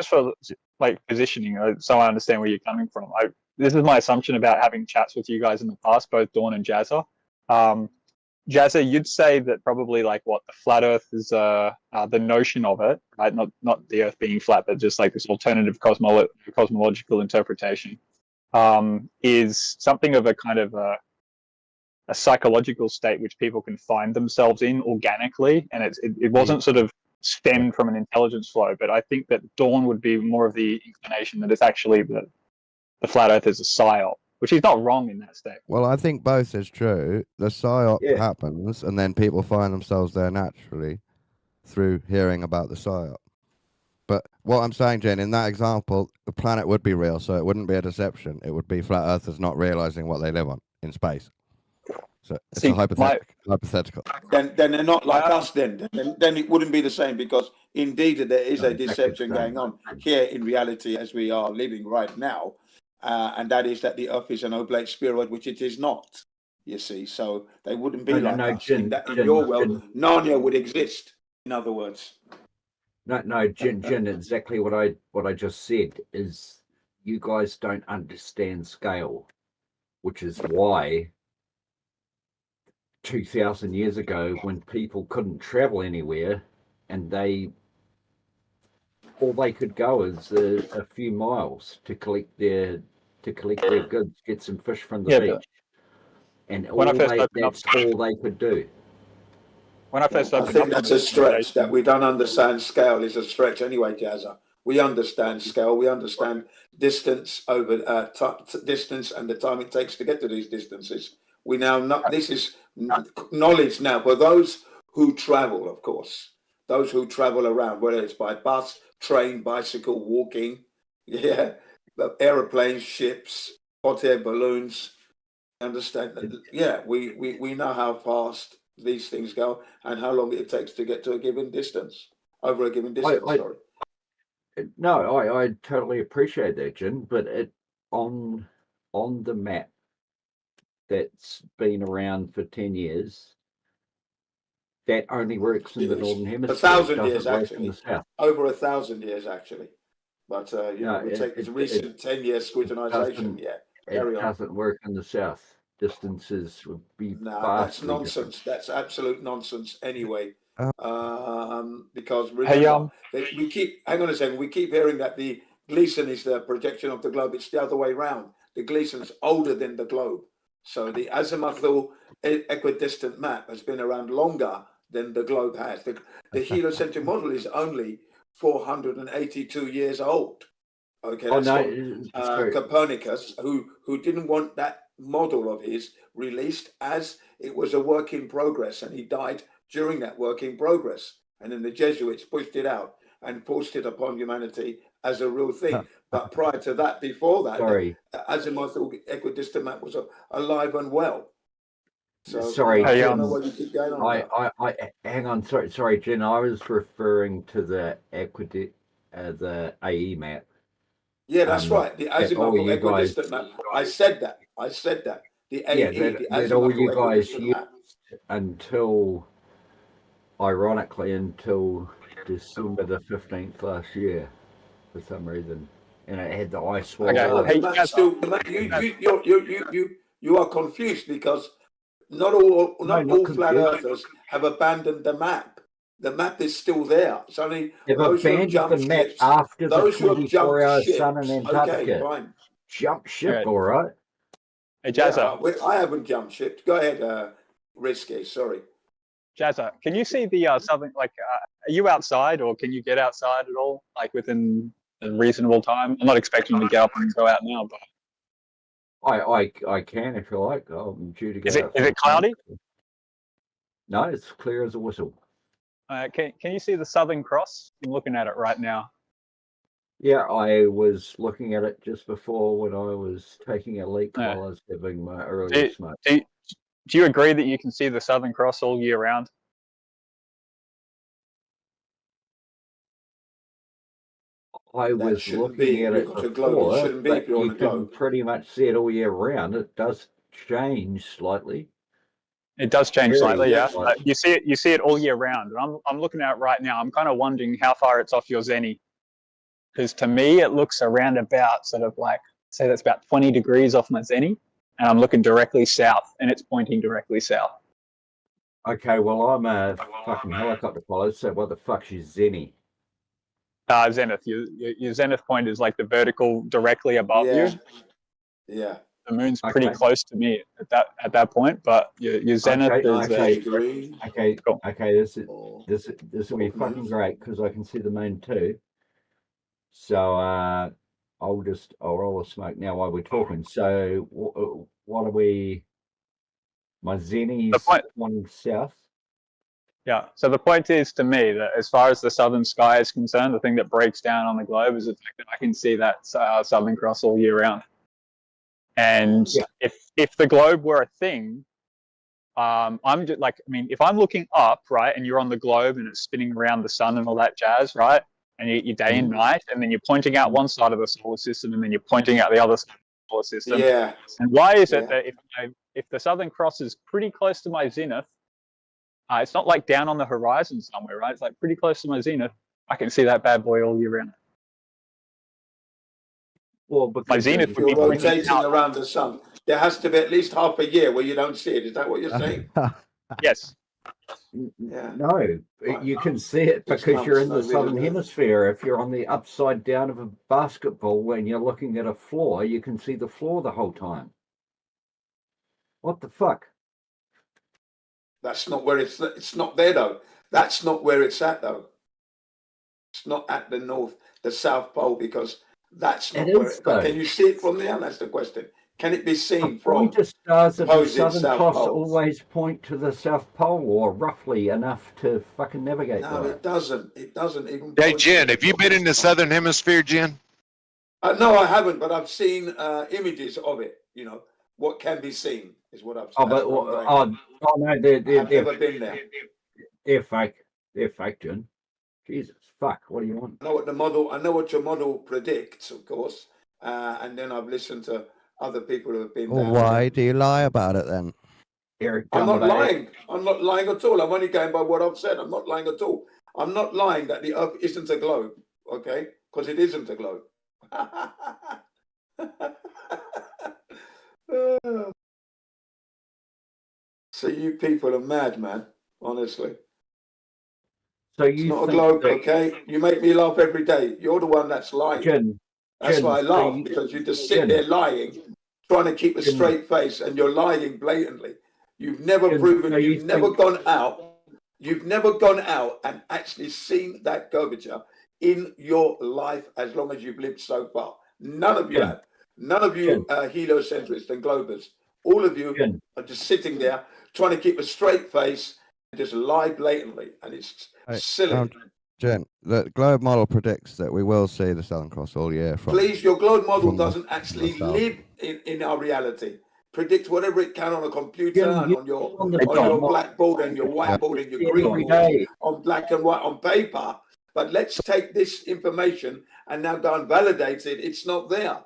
for like positioning, so I understand where you're coming from. This is my assumption about having chats with you guys in the past, both Dawn and Jazza. Jazza, you'd say that probably like what the flat Earth is, the notion of it, right? Not the Earth being flat, but just like this alternative cosmological interpretation, is something of a kind of a psychological state which people can find themselves in organically, and it wasn't sort of stemmed from an intelligence flow. But I think that Dawn would be more of the inclination that it's actually the flat Earth is a psyop. Which is not wrong in that state. Well, I think both is true. The psyop happens, and then people find themselves there naturally through hearing about the psyop. But what I'm saying, Jen, in that example, the planet would be real, so it wouldn't be a deception. It would be flat earthers not realizing what they live on in space. So it's a hypothetical. Then they're not like us. Then it wouldn't be the same, because indeed there is a deception going on here in reality as we are living right now. And that is that the Earth is an oblate spheroid, which it is not. You see, so they wouldn't be like us. In your world, Narnia would exist. In other words, Jin, exactly what I just said is you guys don't understand scale, which is why 2,000 years ago, when people couldn't travel anywhere, and all they could go is a few miles to collect their goods, get some fish from the beach, and that's all they could do. When I first opened I think that's a stretch. That we don't understand scale is a stretch anyway, Jazza. We understand scale. We understand distance over distance and the time it takes to get to these distances. We now know this is knowledge now for those who travel, of course. Those who travel around, whether it's by bus, train, bicycle, walking, aeroplanes, ships, hot air balloons. Understand that? We know how fast these things go and how long it takes to get to a given distance, over a given distance. No, I totally appreciate that, Jin, but it on the map that's been around for 10 years, that only works in the northern hemisphere. 1,000 years, work actually. in the south. Over 1,000 years, actually. But, we take this recent 10-year scrutinization. Yeah, carry on. It doesn't work in the south. Distances would be that's nonsense. That's absolute nonsense anyway. Because remember, we keep, hang on a second, we keep hearing that the Gleason is the projection of the globe. It's the other way around. The Gleason's older than the globe. So the azimuthal equidistant map has been around longer than the globe has. The heliocentric model is only 482 years old. Okay, that's Copernicus, who didn't want that model of his released as it was a work in progress, and he died during that work in progress. And then the Jesuits pushed it out and forced it upon humanity as a real thing. But prior to that, before that, the azimuthal equidistant map was alive and well. So sorry, I don't know what you keep going on. I hang on, sorry, Jen. I was referring to the the AE map. Yeah, that's right. The azimuthal equidistant map. I said that. The AE, the azimuthal equidistant map. Until, ironically, until December the 15th last year, for some reason, and it had the ice wall. You are confused because not all flat earthers have abandoned the map. The map is still there. It's only those who have jumped ships. After those the who have jumped 24-hour ships. sun in Antarctica. Okay, fine. Jump ship, all right. Hey, Jazza. Yeah, I haven't jumped ship. Go ahead, Risky. Sorry. Jazza, can you see the southern? Like, are you outside, or can you get outside at all? Like within a reasonable time? I'm not expecting to get up and go out now, but I can if you like. I'm due to go. Is it cloudy? No, it's clear as a whistle. Can you see the Southern Cross? I'm looking at it right now. Yeah, I was looking at it just before when I was taking a leak while I was having my early smoke. Do you agree that you can see the Southern Cross all year round? I was looking at it before, but you can pretty much see it all year round. It does change slightly. It does change slightly, yeah. You see it all year round. And I'm looking at it right now. I'm kind of wondering how far it's off your zenith, because to me it looks around about sort of like, say that's about 20 degrees off my zenith, and I'm looking directly south, and it's pointing directly south. Okay, well I'm a fucking helicopter pilot, so what the fuck's your zenith? Zenith. Your zenith point is like the vertical directly above you. Yeah. The moon's pretty close to me at that point, but your zenith is cool. Okay, this will be fucking great because I can see the moon too. So I'll roll a smoke now while we're talking. So what are we? My zenith one south. Yeah. So the point is to me that as far as the southern sky is concerned, the thing that breaks down on the globe is the fact that I can see that Southern Cross all year round. And if the globe were a thing, I'm just like, I mean, if I'm looking up, right, and you're on the globe and it's spinning around the sun and all that jazz, right, and you day and night, and then you're pointing out one side of the solar system and then you're pointing out the other side of the solar system. Yeah. And why is it that if the Southern Cross is pretty close to my zenith, it's not like down on the horizon somewhere, right? It's like pretty close to my zenith. I can see that bad boy all year round. Well, but my zenith would be rotating around the sun. There has to be at least half a year where you don't see it. Is that what you're saying? Yes. Yeah. No, you can see it because you're in the southern hemisphere. If you're on the upside down of a basketball when you're looking at a floor, you can see the floor the whole time. What the fuck? That's not where it's not there though. That's not where it's at though. It's not at the South Pole, because that's not where it is. Can you see it from there? That's the question. Can it be seen from the stars of the Southern Cross Pole? Always point to the South Pole, or roughly enough to fucking navigate? No, it doesn't. It doesn't even. Hey, Jen, have you been in the Southern Hemisphere, Jen? No, I haven't, but I've seen images of it. You know what can be seen is what I've seen. No, I've never been there. They're fake. They're fake, Jen. Jesus fuck, what do you want? I know what the model. I know what your model predicts, of course, and then I've listened to other people who have been. Well, why do you lie about it then? Eric, I'm not lying. I'm not lying at all. I'm only going by what I've said. I'm not lying at all. I'm not lying that the Earth isn't a globe, okay? Because it isn't a globe. So you people are mad, man. Honestly. So it's not a globe, okay? You make me laugh every day. You're the one that's lying. That's why I laugh, because you just sit there lying, trying to keep a straight face, and you're lying blatantly. You've never proven, you've never gone out. You've never gone out and actually seen that curvature in your life as long as you've lived so far. None of you have. None of you are heliocentrists and globers. All of you are just sitting there trying to keep a straight face and just lie blatantly. And it's silly. Jen, the globe model predicts that we will see the Southern Cross all year. Please, your globe model doesn't actually live in our reality. Predict whatever it can on a computer and on your blackboard and your whiteboard and your green board, on black and white on paper. But let's take this information and now go and validate it. It's not there.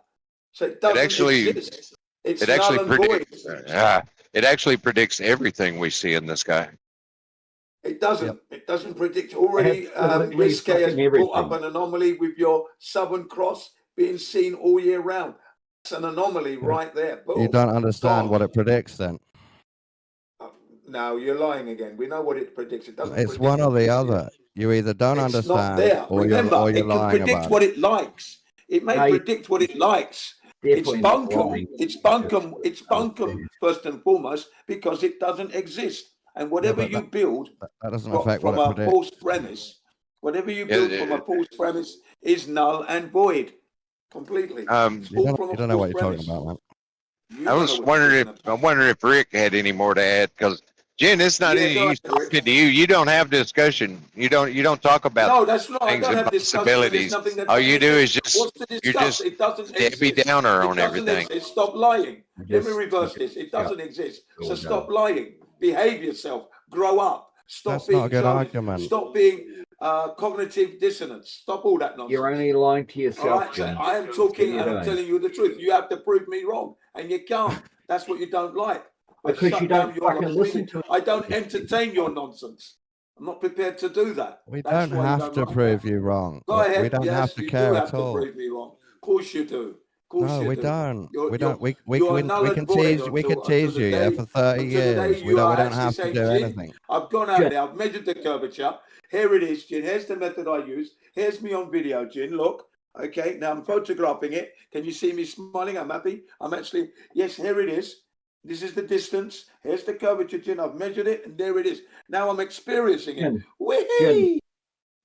So it doesn't exist. It's null and void. It actually predicts everything we see in the sky. It doesn't. It doesn't predict. Already, Risque has brought up an anomaly with your Southern Cross being seen all year round. It's an anomaly right there. Boom. You don't understand what it predicts then. No, you're lying again. We know what it predicts. It doesn't. It's one or the other. You either don't understand or you're lying it can predict what it likes. It may predict what it likes. It's bunkum. It's bunkum. It's bunkum first and foremost because it doesn't exist. And whatever you build that doesn't affect from what it a predicts. false premise, whatever you build from a false premise is null and void completely. You don't know what you're talking about, man. I was wondering if Rick had any more to add, because Jen, it's not any use talking to you. You don't have discussion. You don't talk about things and possibilities. All you do is you're just Debbie Downer on everything. Stop lying. Let me reverse this. It doesn't exist. So stop lying. Behave yourself. Grow up. Stop That's being not a good argument. Stop being cognitive dissonance. Stop all that nonsense. You're only lying to yourself. Right, so I am talking and I'm telling you the truth. You have to prove me wrong, and you can't. That's what you don't like. Because you don't fucking listen to it. I don't entertain your nonsense. I'm not prepared to do that. We don't have to prove you wrong. Go ahead. We don't have to care at all. Prove me wrong. Of course you do. No, we don't. We don't. We can tease. We can tease you, yeah, for 30 years. We don't have to do anything. I've gone out there. I've measured the curvature. Here it is, Jin. Here's the method I use. Here's me on video, Jin. Look. Okay. Now I'm photographing it. Can you see me smiling? I'm happy. I'm actually. Yes. Here it is. This is the distance. Here's the curvature, Jin. I've measured it, and there it is. Now I'm experiencing it. Whee!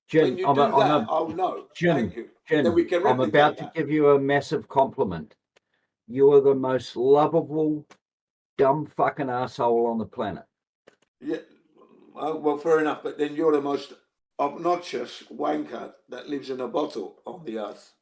Jin, oh no. Thank you. Jen, I'm about to give you a massive compliment. You are the most lovable, dumb fucking asshole on the planet. Yeah, well, fair enough. But then you're the most obnoxious wanker that lives in a bottle on the earth.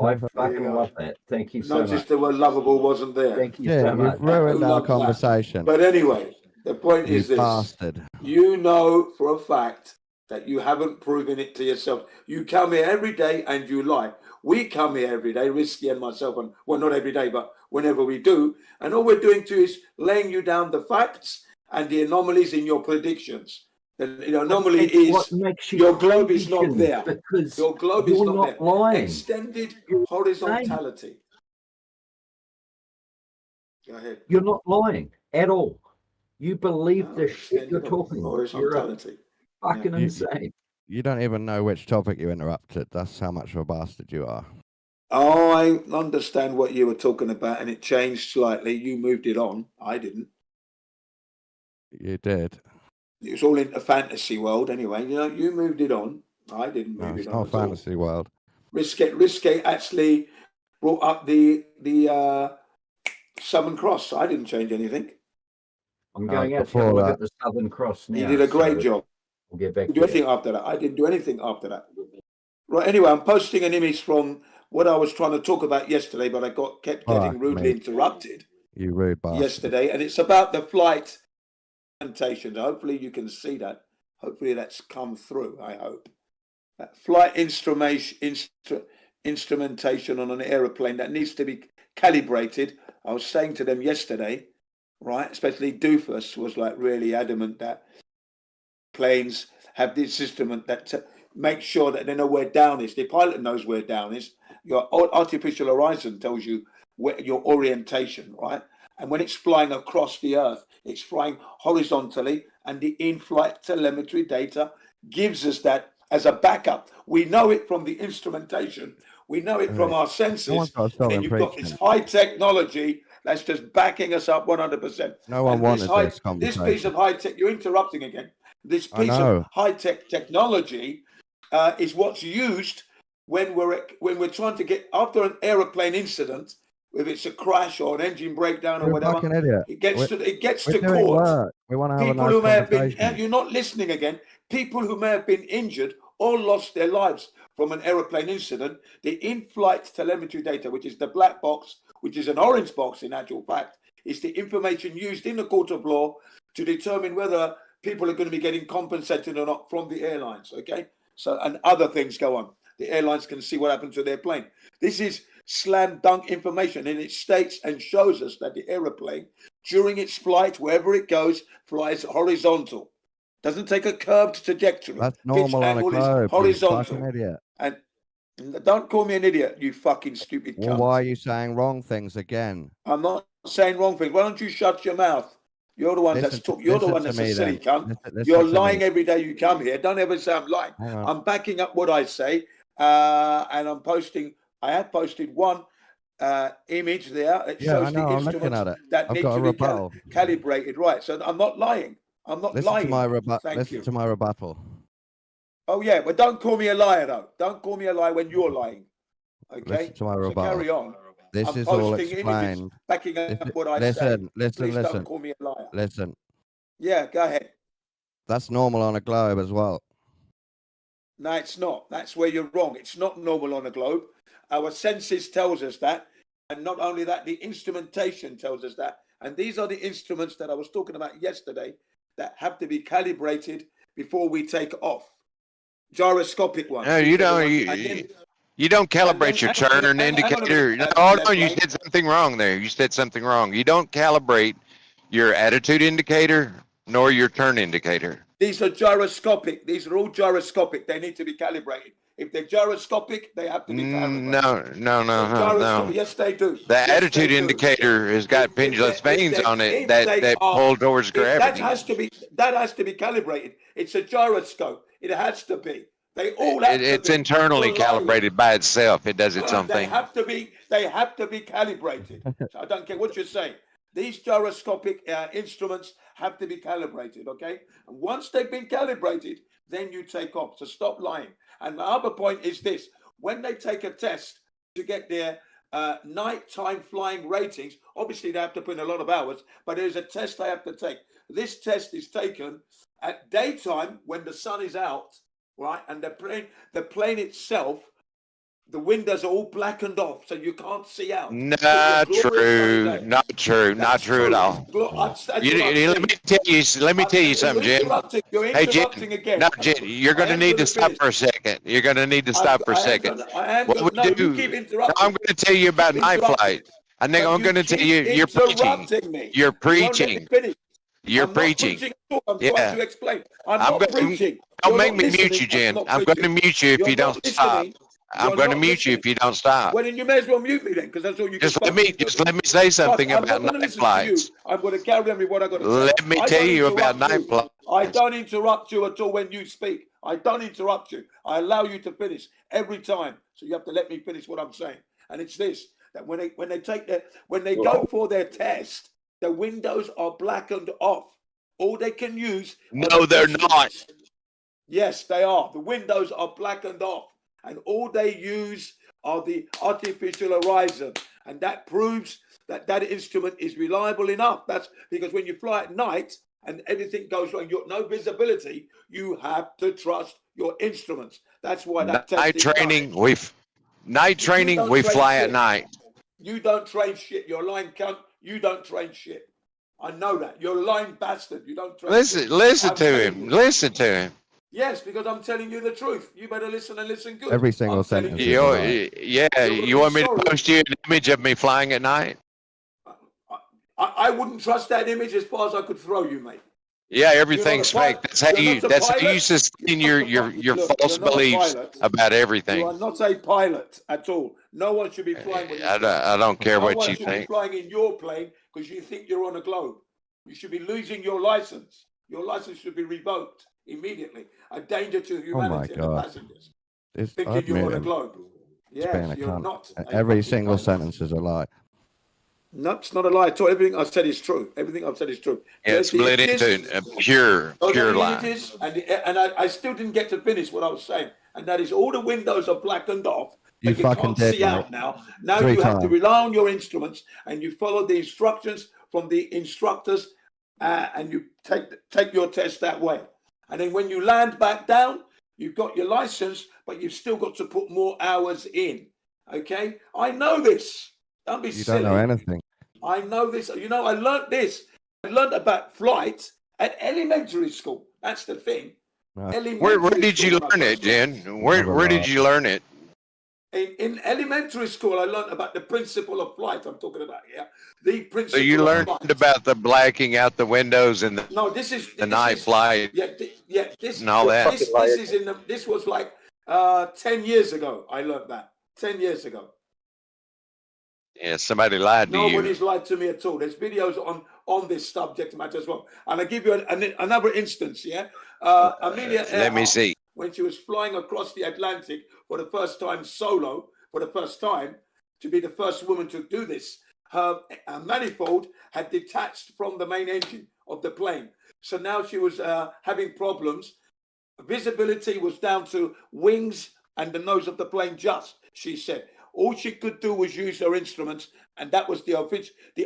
I fucking love that. Thank you so much. Not just the word lovable wasn't there. Thank you so much. You've ruined our conversation. But anyway, the point is this. Bastard. You know for a fact that you haven't proven it to yourself. You come here every day and you lie. We come here every day, Risky and myself, and well, not every day, but whenever we do. And all we're doing too is laying you down the facts and the anomalies in your predictions. The anomaly is your globe is not there. Because your globe is not there. Lying. Extended horizontality. Go ahead. You're not lying at all. You believe the shit you're talking about. Horizontality. Fucking insane. You don't even know which topic you interrupted. That's how much of a bastard you are. Oh, I understand what you were talking about, and it changed slightly. You moved it on. I didn't. You did. It was all in a fantasy world anyway. You know, you moved it on. I didn't move it on. It's not fantasy world. Risque actually brought up the Southern Cross. I didn't change anything. I'm going out to look at the Southern Cross now. You did a great job. We'll get back. Do anything after that? I didn't do anything after that. Right. Anyway, I'm posting an image from what I was trying to talk about yesterday, but I kept getting rudely interrupted. You rude bastard. Yesterday, and it's about the flight presentations. Hopefully, you can see that. Hopefully, that's come through. I hope. flight instrumentation on an aeroplane that needs to be calibrated. I was saying to them yesterday, right, especially Doofus was like really adamant that planes have this system that make sure that they know where down is. The pilot knows where down is. Your artificial horizon tells you where your orientation, right? And when it's flying across the Earth, it's flying horizontally, and the in-flight telemetry data gives us that as a backup. We know it from the instrumentation. We know it from our senses. And then you've got this high technology that's just backing us up 100%. No one wanted this conversation. This piece of high tech, you're interrupting again. This piece of high tech technology is what's used when we're trying to get after an aeroplane incident, if it's a crash or an engine breakdown or whatever. It gets to court. We want to have people who may have been, you're not listening again. People who may have been injured or lost their lives from an aeroplane incident. The in-flight telemetry data, which is the black box, which is an orange box in actual fact, is the information used in the court of law to determine whether people are going to be getting compensated or not from the airlines. Okay, so and other things go on. The airlines can see what happened to their plane. This is slam dunk information, and it states and shows us that the aeroplane, during its flight, wherever it goes, flies horizontal. Doesn't take a curved trajectory. That's normal on a globe. Horizontal. You fucking idiot. And don't call me an idiot, you fucking stupid cunt. Well, why are you saying wrong things again? I'm not saying wrong things. Why don't you shut your mouth? You're the one that's talking. You're the one that's a silly cunt. You're lying every day you come here. Don't ever say I'm lying. I'm backing up what I say, and I'm posting. I have posted one image there. It shows the instruments that need to be calibrated. Right. So I'm not lying. I'm not lying. Listen to my rebuttal. Oh yeah, but don't call me a liar though. Don't call me a liar when you're lying. Okay. Listen to my rebuttal. So carry on. This is all explained. Backing up what I say. Please don't call me a liar. Listen. Yeah, go ahead. That's normal on a globe as well. No, it's not. That's where you're wrong. It's not normal on a globe. Our senses tells us that. And not only that, the instrumentation tells us that. And these are the instruments that I was talking about yesterday that have to be calibrated before we take off. Gyroscopic ones. No, you don't. You don't calibrate your turn indicator. No, you said something wrong there. You said something wrong. You don't calibrate your attitude indicator nor your turn indicator. These are gyroscopic. These are all gyroscopic. They need to be calibrated. If they're gyroscopic, they have to be calibrated. No. Yes, they do. The attitude indicator has got pendulous vanes on it that pull towards gravity. That has to be calibrated. It's a gyroscope. It has to be. They all have to be. It's internally calibrated by itself. It does its own thing. They have to be calibrated. So I don't care what you're saying. These gyroscopic instruments have to be calibrated, okay? And once they've been calibrated, then you take off. So stop lying. And the other point is this. When they take a test to get their nighttime flying ratings, obviously they have to put in a lot of hours, but there's a test they have to take. This test is taken at daytime when the sun is out, right? And the plane itself, the windows are all blackened off, so you can't see out. Not true. Not true at all. Let me tell you something, Jim. Hey, Jim. No, Jim, you're going to need to stop for a second. You're going to need to stop for a second. What we do? I'm going to tell you about night flight. I think I'm going to tell you. You're preaching. You're preaching. You're preaching. I'm trying to explain. I'm not preaching. Don't make me mute you, Jen. I'm going to mute you if you don't stop. I'm going to mute you if you don't stop. Well, then you may as well mute me then, because that's all you can. Just let me say something about night flights. I'm going to carry on with what I got to say. Let me tell you about night flights. I don't interrupt you at all when you speak. I don't interrupt you. I allow you to finish every time. So you have to let me finish what I'm saying. And it's this: that when they go for their test, the windows are blackened off. All they can use. No, they're not. Yes, they are. The windows are blackened off. And all they use are the artificial horizon. And that proves that that instrument is reliable enough. That's because when you fly at night and everything goes wrong, you've no visibility, you have to trust your instruments. That's why that night training, we fly at night. You don't train shit. You're a lying cunt. You don't train shit. I know that. You're a lying bastard. You don't train Listen to him. Listen to him. Yes, because I'm telling you the truth. You better listen and listen good. Every single sentence. You want me to post you an image of me flying at night? I wouldn't trust that image as far as I could throw you, mate. Yeah, everything's fake. That's how you sustain your false beliefs about everything. You are not a pilot at all. No one should be flying. I don't care what you think. No one should be flying in your plane because you think you're on a globe. You should be losing your license. Your license should be revoked immediately. A danger to humanity and the passengers. Thinking you're on a globe. Yes, you're not. Every single sentence is a lie. No, it's not a lie at all. Everything I've said is true. Everything I've said is true. Yeah, it's split into a pure lie. And I still didn't get to finish what I was saying. And that is all the windows are blackened off. You fucking can't see out now. Now you have to rely on your instruments and you follow the instructions from the instructors and you take your test that way. And then when you land back down, you've got your license, but you've still got to put more hours in. Okay? I know this. Don't be silly. You don't know anything. I know this. You know, I learned this. I learned about flight at elementary school. That's the thing. Where did you learn it, Jen? Where did you learn it? In elementary school, I learned about the principle of flight. I'm talking about here. The principle. So you learned about the blacking out the windows and the night flight. This and all that. This was like 10 years ago. I learned that 10 years ago. Yeah, somebody lied to you. Nobody's lied to me at all. There's videos on this subject matter as well. And I'll give you another instance, Amelia Earhart, let me see. When she was flying across the Atlantic for the first time solo, to be the first woman to do this, her manifold had detached from the main engine of the plane. So now she was having problems. Visibility was down to wings and the nose of the plane she said. All she could do was use her instruments, and that was the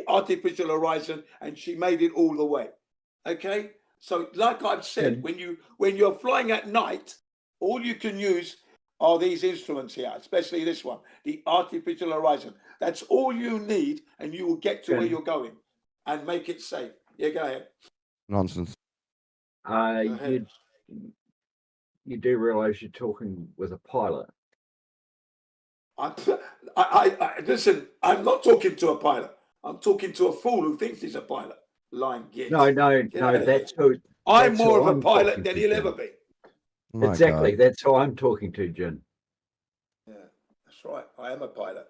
artificial horizon, and she made it all the way. Okay? So like I've said, when you're flying at night, all you can use are these instruments here, especially this one, the artificial horizon. That's all you need, and you will get to where you're going and make it safe. Yeah, go ahead. Nonsense. You do realize you're talking with a pilot. I listen, I'm not talking to a pilot. I'm talking to a fool who thinks he's a pilot. Lying git. No, that's who. I'm more of a pilot than he'll ever be. Exactly. That's who I'm talking to, Jim. Yeah, that's right. I am a pilot.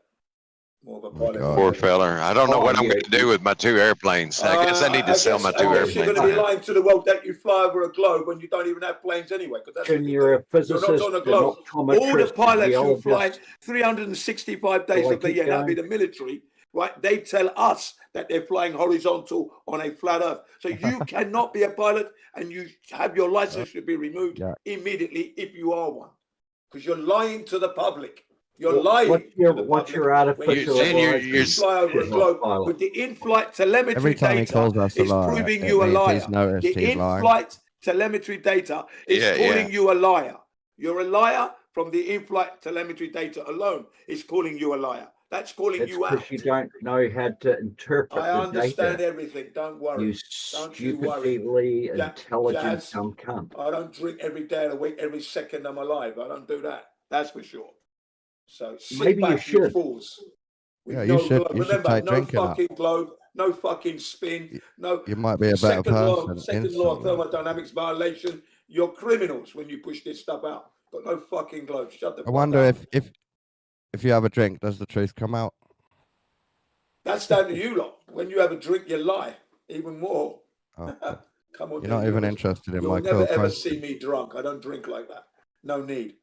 More of a pilot. Poor feller. I don't know what I'm going to do with my 2 airplanes. I guess I need to sell my 2 airplanes. You're going to be lying to the world that you fly over a globe when you don't even have planes anyway. Jim, you're a physicist. You're not on a globe. All the pilots who fly 365 days of the year, that'd be the military, right? They tell us that they're flying horizontal on a flat earth. So you cannot be a pilot, and you have your license should be removed immediately if you are one, because you're lying to the public. You're lying. What's your artificial? You fly over a globe with the in-flight telemetry data is proving you a liar. The in-flight telemetry data is calling you a liar. You're a liar from the in-flight telemetry data alone. Is calling you a liar. That's calling you out. Because you don't know how to interpret. I understand everything. Don't worry. You stupidly intelligent dumb cunt. I don't drink every day of the week, every second I'm alive. I don't do that. That's for sure. So maybe you should. Fools. You should. Remember, no fucking globe, no fucking spin, no. You might be a better person. Second law of thermodynamics violation. You're criminals when you push this stuff out. Got no fucking globe. Shut the fuck up. I wonder if you have a drink, does the truth come out? That's down to you lot. When you have a drink, you lie even more. Oh, come on. You're not even interested in my call. You'll never ever see me drunk. I don't drink like that. No need.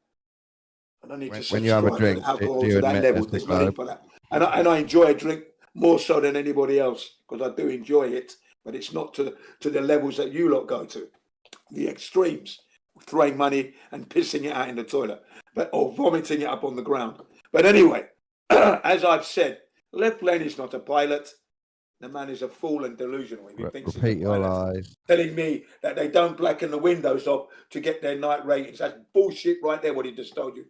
I don't need to when you have a drink, do you admit there's no need for that. And I enjoy a drink more so than anybody else, because I do enjoy it, but it's not to the levels that you lot go to. The extremes, throwing money and pissing it out in the toilet, or vomiting it up on the ground. But anyway, as I've said, Left Lane is not a pilot. The man is a fool and delusional. He thinks repeat your lies. Telling me that they don't blacken the windows off to get their night ratings. That's bullshit right there, what he just told you.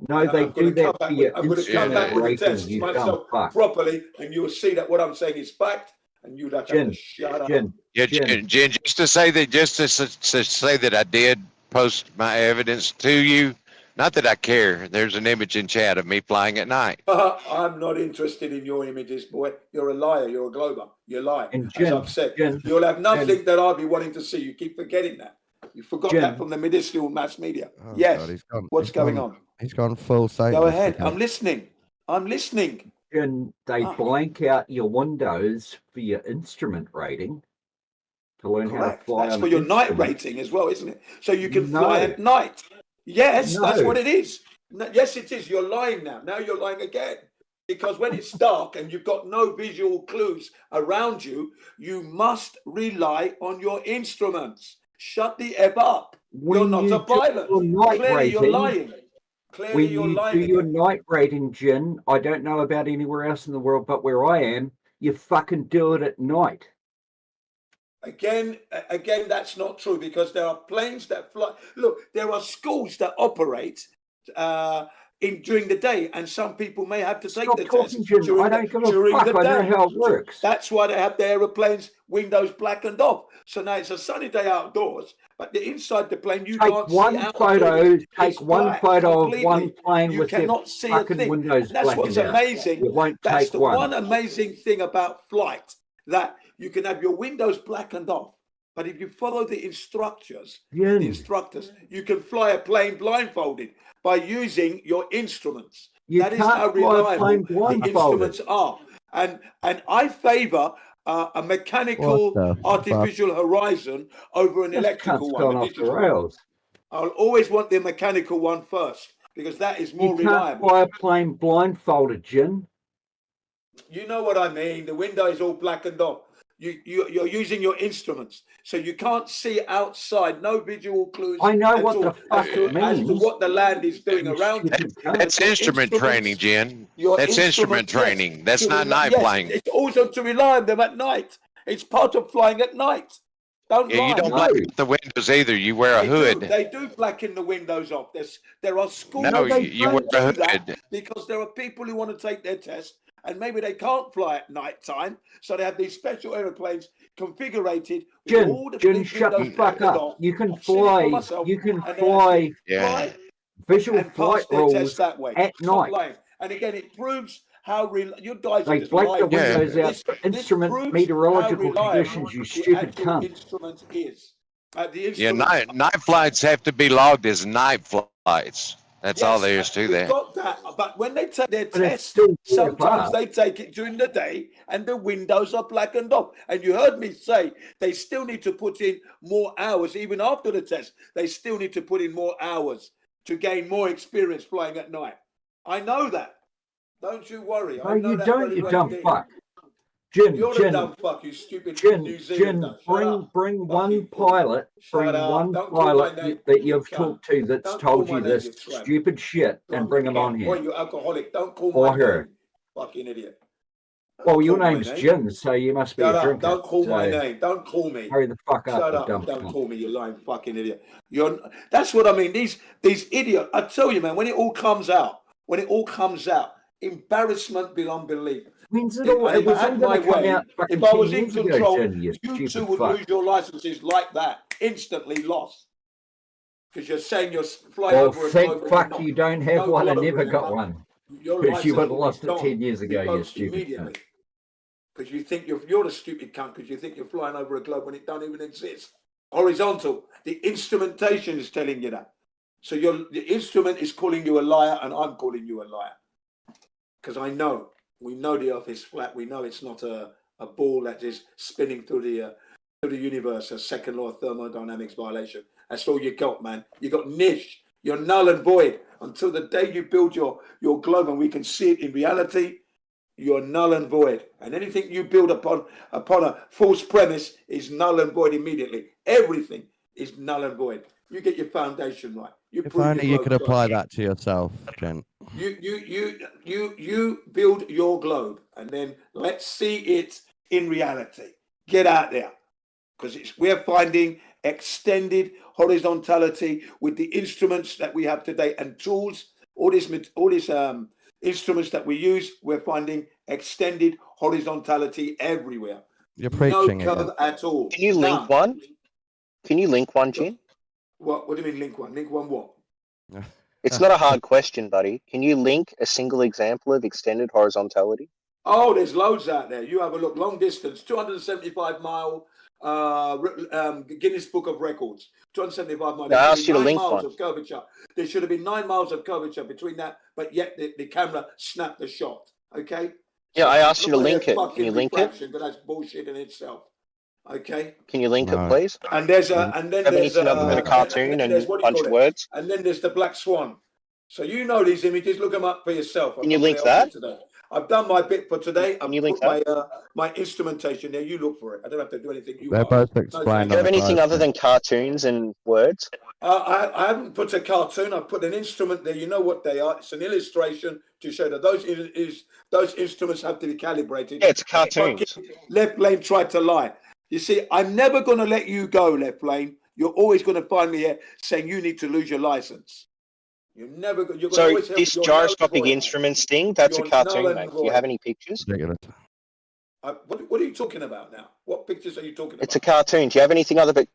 No, they do that for you. I'm going to come back with the test myself properly, and you'll see that what I'm saying is fact, and you'd have to shut up. Jen, just to say that I did post my evidence to you. Not that I care. There's an image in chat of me flying at night. I'm not interested in your images, boy. You're a liar. You're a glober. You lie. As I've said, you'll have nothing that I'll be wanting to see. You keep forgetting that. You forgot that from the medicinal mass media. Oh, yes. God, what's going on? He's gone full Satan. Go ahead. I'm listening. I'm listening. And they blank out your windows for your instrument rating to learn how to fly. That's for your night rating as well, isn't it? So you can fly at night. Yes, that's what it is. No, yes, it is. You're lying now. Now you're lying again. Because when it's dark and you've got no visual clues around you, you must rely on your instruments. Shut the F up. You're not a pilot. Clearly you're lying. Clearly you're lying. When you do your night rating, Jin, I don't know about anywhere else in the world, but where I am, you fucking do it at night. Again, that's not true because there are planes that fly. Look, there are schools that operate during the day, and some people may have to take the test during the day. I know how it works. That's why they have the aeroplanes windows blackened off. So now it's a sunny day outdoors, but inside the plane you can't see out. Take one photo of one plane with their fucking windows blackened out. That's what's amazing. It won't That's take the one amazing thing about flight, that you can have your windows blackened off, but if you follow the instructors, you can fly a plane blindfolded by using your instruments. That is how reliable the instruments are. And I favor a mechanical artificial horizon over an electrical one. I'll always want the mechanical one first because that is more reliable. You can't fly a plane blindfolded, Jin. You know what I mean. The window is all blackened off. You're using your instruments, so you can't see outside. No visual clues. I know what the fuck it means. As to what the land is doing around you. That's instrument training, Jen. That's instrument training. That's not night flying. It's also to rely on them at night. It's part of flying at night. You don't blacken the windows either. You wear a hood. They do blacken the windows off. There are schools. No, you wear a hood because there are people who want to take their test. And maybe they can't fly at night time, so they have these special aeroplanes configured. Jin, shut the fuck up. You can fly. You can fly. Visual flight rules that way. At night. And again, it proves how your guys they black the windows out for instrument meteorological conditions. You stupid cunt. Instrument is. Night flights have to be logged as night flights. That's all there is to that. Got that. But when they take their test, sometimes they take it during the day and the windows are blackened off. And you heard me say they still need to put in more hours, even after the test. They still need to put in more hours to gain more experience flying at night. I know that. Don't you worry. No, you don't, you dumb fuck. Jin, you're the dumb fuck, you stupid New Zealander. Bring one pilot, that you've talked to that's told you this stupid shit and bring him on here. Boy, you alcoholic. Don't call my name. Fucking idiot. Well, your name's Jin, so you must be a drinker. Don't call my name. Don't call me. Hurry the fuck up. Shut up. Don't call me, you lying fucking idiot. That's what I mean. These idiots, I tell you, man, when it all comes out, embarrassment beyond belief. If I was in control, you two would lose your licenses like that, instantly lost. Because you're saying you're flying over a globe. Thank fuck you don't have one. I never got one. Because you would have lost it 10 years ago, you stupid cunt. Because you think you're the stupid cunt because you think you're flying over a globe when it don't even exist. Horizontal. The instrumentation is telling you that. So the instrument is calling you a liar and I'm calling you a liar. Because we know the earth is flat. We know it's not a ball that is spinning through the universe, a second law of thermodynamics violation. That's all you got, man. You got niche. You're null and void. Until the day you build your globe and we can see it in reality, you're null and void. And anything you build upon a false premise is null and void immediately. Everything is null and void. You get your foundation right. If only you could apply that to yourself, Jen. You build your globe and then let's see it in reality. Get out there. Because we're finding extended horizontality with the instruments that we have today and tools. All these instruments that we use, we're finding extended horizontality everywhere. You're preaching no curve at all. Can you link one? Can you link one, Gene? What do you mean link one? Link one what? It's not a hard question, buddy. Can you link a single example of extended horizontality? Oh, there's loads out there. You have a look. Long distance, 275-mile Guinness Book of Records. 275 miles. I asked you to link 9 miles one. of curvature. There should have been 9 miles of curvature between that, but yet the camera snapped the shot. Okay? Yeah, I asked you to link it. Can you link it? But that's bullshit in itself. Okay. Can you link it, please? And there's a cartoon and a bunch of words. And then there's the Black Swan. So you know these images. Look them up for yourself. Can you link that? Today. I've done my bit for today. Can you link my instrumentation there. You look for it. I don't have to do anything. They're both explained. Do you have anything other than cartoons and words? I haven't put a cartoon. I've put an instrument there. You know what they are. It's an illustration to show that those instruments have to be calibrated. Yeah, it's a cartoon. Left Lane tried to lie. You see, I'm never going to let you go, Left Lane. You're always going to find me here saying you need to lose your license. You're never going. So this gyroscopic instruments thing, that's a cartoon, mate. Do you have any pictures? What are you talking about now? What pictures are you talking about? It's a cartoon. Do you have anything other than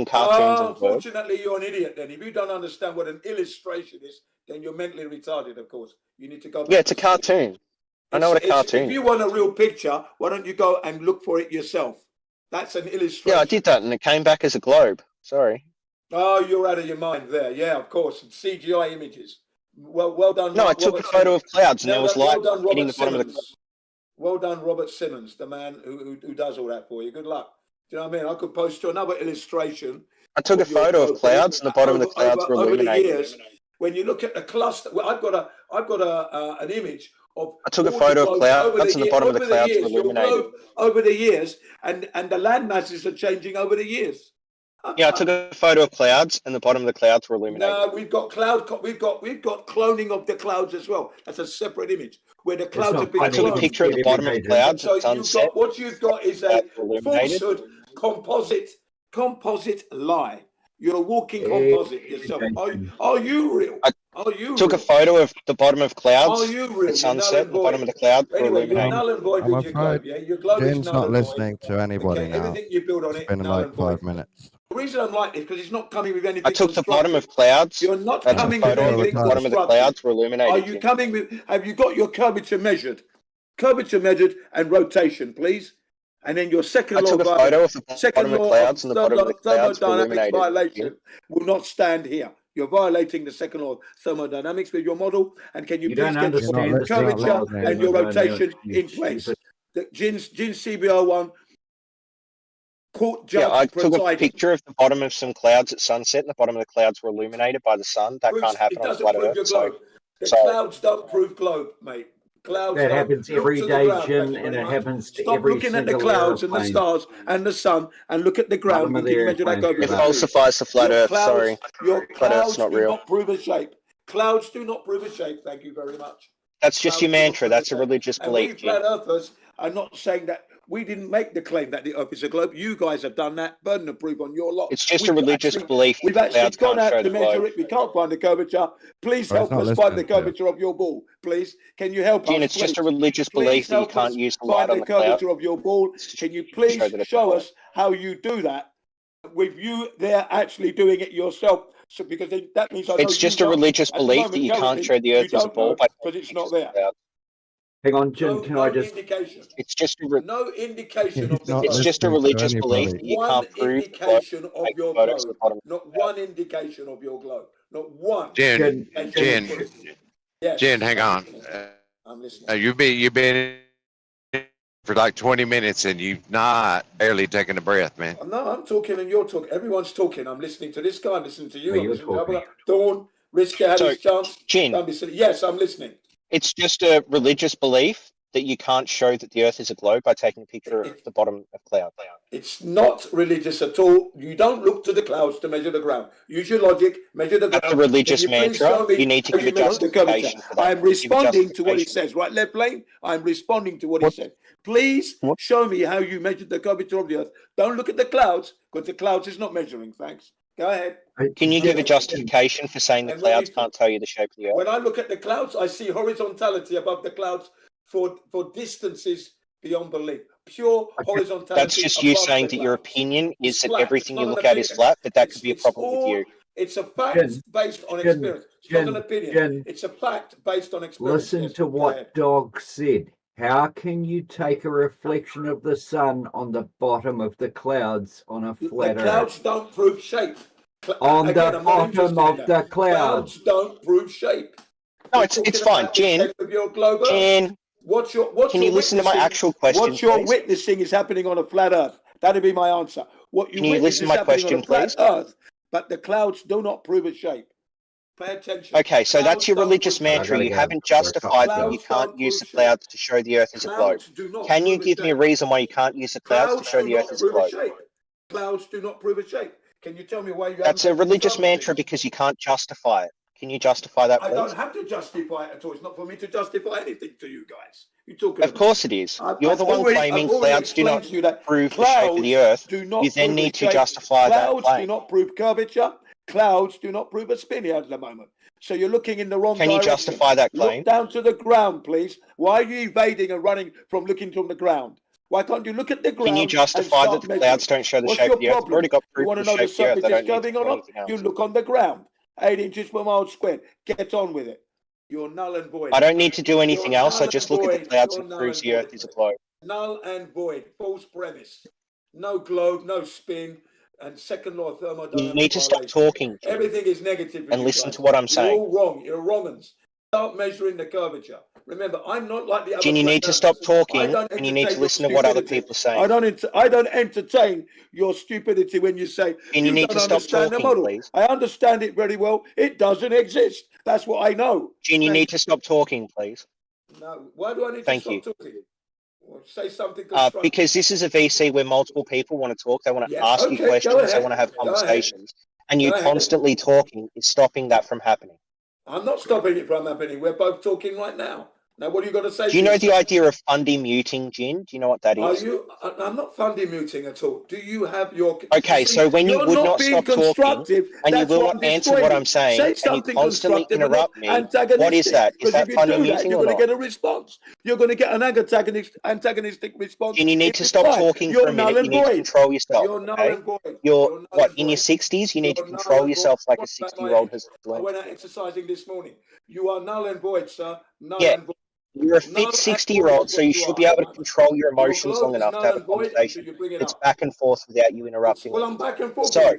cartoons and words? Unfortunately, you're an idiot then. If you don't understand what an illustration is, then you're mentally retarded, of course. You need to go back. Yeah, it's a cartoon. I know what a cartoon is. If you want a real picture, why don't you go and look for it yourself? That's an illustration. Yeah, I did that and it came back as a globe. Sorry. Oh, you're out of your mind there. Yeah, of course. CGI images. Well done. No, I took a photo of clouds and there was light hitting the bottom of the cloud. Well done, Robert Simmons, the man who does all that for you. Good luck. Do you know what I mean? I could post you another illustration. I took a photo of clouds and the bottom of the clouds were illuminated. Over the years, when you look at the cluster, well, I've got an image of. I took a photo of clouds and the bottom of the clouds were illuminated. Over the years, and the land masses are changing over the years. Yeah, I took a photo of clouds and the bottom of the clouds were illuminated. No, we've got cloning of the clouds as well. That's a separate image where the clouds have been. I took a picture of the bottom of the clouds. So what you've got is a falsehood composite lie. You're a walking composite yourself. Are you real? I took a photo of the bottom of clouds. Are you real? At sunset, the bottom of the clouds were illuminated. I'm afraid Jen's not listening to anybody now. Everything you build on it's been like 5 minutes. The reason I'm like this because it's not coming with anything. I took the bottom of clouds. You're not That's coming a photo with of the bottom of the clouds were illuminated. Are you coming with? Have you got your curvature measured? Curvature measured and rotation, please. And then your second law of thermodynamics violation will not stand here. You're violating the second law of thermodynamics with your model. And can you please get your curvature and your rotation in place? The Jin's CBR1 court judge. Yeah, I took a picture of the bottom of some clouds at sunset, and the bottom of the clouds were illuminated by the sun. That can't happen on flat Earth. The clouds don't prove globe, mate. Clouds that happens every day, Jim, and it happens to Stop every looking at the single clouds airplane. and the stars and the sun and look at the ground. You can measure that It falsifies the flat Earth. Sorry, your flat Earth's clouds not do real. not prove a shape. Clouds do not prove a shape. Thank you very much. That's just your mantra. That's a religious belief, we flat earthers are not saying that. We didn't make the claim that the Earth is a globe. You guys have done that. Burden of proof on your lot. It's just a religious belief. We've actually gone out to measure it. We can't find the curvature. Please help us find the curvature of your ball. Please, can you help us? It's just a religious belief that you can't use the light on the cloud. Find the curvature of your ball. Can you please show us how you do that? With you there actually doing it yourself. So because that means it's just a religious belief that you can't show the Earth as a ball because it's not there. Hang on, Jim. Can I just? It's just no indication of the. It's just a religious belief that you can't prove. Indication of your globe. Not one indication of your globe. Not one. Jen, hang on. I'm listening. You've been for like 20 minutes and you've not barely taken a breath, man. No, I'm talking and you're talking. Everyone's talking. I'm listening to this guy. I'm listening to you. I'm listening to other. Dawn, Risky had his chance. Jen, don't be silly. Yes, I'm listening. It's just a religious belief that you can't show that the Earth is a globe by taking a picture of the bottom of cloud. It's not religious at all. You don't look to the clouds to measure the ground. Use your logic, measure the ground. That's a religious mantra. You need to give a justification for that. I am responding to what he says. Right, Left Lane? I'm responding to what he said. Please show me how you measured the curvature of the Earth. Don't look at the clouds, because the clouds is not measuring. Thanks. Go ahead. Can you give a justification for saying the clouds can't tell you the shape of the Earth? When I look at the clouds, I see horizontality above the clouds for distances beyond belief. Pure horizontality. That's just you saying that your opinion is that everything you look at is flat, but that could be a problem with you. It's a fact based on experience. It's not an opinion. It's a fact based on experience. Listen to what Dog said. How can you take a reflection of the sun on the bottom of the clouds on a flat Earth? The clouds don't prove shape. On the bottom of the clouds. Clouds don't prove shape. No, it's fine. Jen, can you listen to my actual question, What you're please? witnessing is happening on a flat Earth. That'd be my answer. What you Can you listen to my question, please? Earth, but the clouds do not prove a shape. Pay attention. Okay, so that's your religious mantra. You haven't justified that you can't use the clouds to show the Earth is a globe. Can you give me a reason why you can't use the clouds to show the Earth is a globe? Clouds do not prove a shape. Can you tell me why you? That's a religious mantra because you can't justify it. Can you justify that, please? I don't have to justify it at all. It's not for me to justify anything to you guys. Of course it is. You're the one claiming clouds do not prove the shape of the Earth. You then need to justify that claim. Clouds do not prove curvature. Clouds do not prove a spin here at the moment. So you're looking in the wrong direction. Can you justify that claim? Look down to the ground, please. Why are you evading and running from looking from the ground? Why can't you look at the ground? Can you justify that the clouds don't show the shape of the Earth? We've already got proof of the shape of the Earth. They don't need to do anything else. You look on the ground. 8 inches per mile squared. Get on with it. You're null and void. I don't need to do anything else. I just look at the clouds and proves the Earth is a globe. Null and void. False premise. No globe, no spin, and second law of thermodynamics. You need to stop talking. Everything is negative. And listen to what I'm saying. You're all wrong. You're wrong uns. Start measuring the curvature. Remember, I'm not like the other. Gene, you need to stop talking and you need to listen to what other people are saying. I don't entertain your stupidity when you say and you need to stop talking, please. I understand it very well. It doesn't exist. That's what I know. Gene, you need to stop talking, please. No, why do I need Thank to you. stop talking? Well, say something. Because this is a VC where multiple people want to talk. They want to ask you questions. They want to have conversations. And you constantly talking is stopping that from happening. I'm not stopping it from happening. We're both talking right now. Now, what do you got to say? Do you know the idea of fundy muting, Jin? Do you know what that is? I'm not fundy muting at all. Do you have your... Okay, so when you would not stop talking and you will not answer what I'm saying and you constantly interrupt me, what is that? Is that fundy muting or not? You're going to get a response. You're going to get an antagonistic response. And you need to stop talking for a minute. You need to control yourself. You're null and void. You're, what, in your 60s? You need to control yourself like a 60-year-old has learned. I went out exercising this morning. You are null and void, sir. Null and void. You're a fit 60-year-old, so you should be able to control your emotions long enough to have a conversation. It's back and forth without you interrupting. Well, I'm back and forth. So,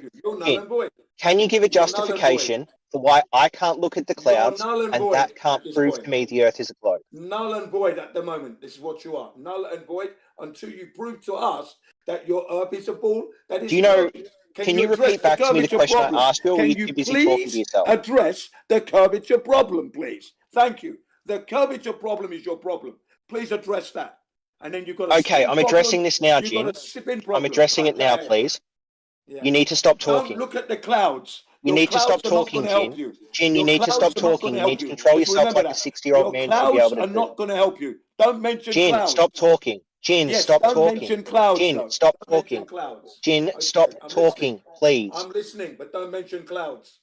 can you give a justification for why I can't look at the clouds and that can't prove to me the Earth is a globe? Null and void at the moment. This is what you are. Null and void until you prove to us that your Earth is a ball. That is. Do you know? Can you repeat back to me the question I asked you, or are you too busy talking to yourself? Address the curvature problem, please. Thank you. The curvature problem is your problem. Please address that. And then you've got a okay, I'm addressing this now, Jim. I'm addressing it now, please. Yeah. You need to stop talking. Don't look at the clouds. You need to stop talking, Jim. Jim, you need to stop talking. You need to control yourself like a 60-year-old man should be able to do. Clouds are not going to help you. Don't mention Jin, clouds. Stop talking. Jin, stop talking. Jin, stop talking. Jin, stop talking, please. I'm listening, but don't mention clouds.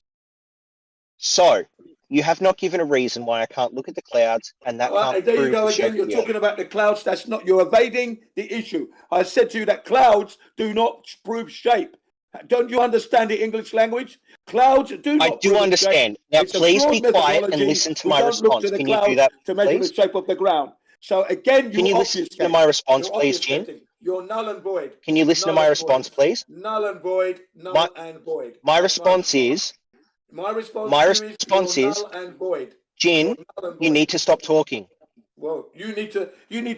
So, you have not given a reason why I can't look at the clouds, and that can't there prove you go again. You're talking about the clouds. That's not. You're evading the issue. I said to you that clouds do not prove shape. Don't you understand the English language? Clouds do not. I do understand. Now, please be quiet and listen to my response. Can you do that, to measure the shape of the ground? So again, can you listen to my response, please, Jim? You're null and void. Can you listen to my response, please? Null and void. Null and void. My response is. My response is, Jin, you need to stop talking. Well, you need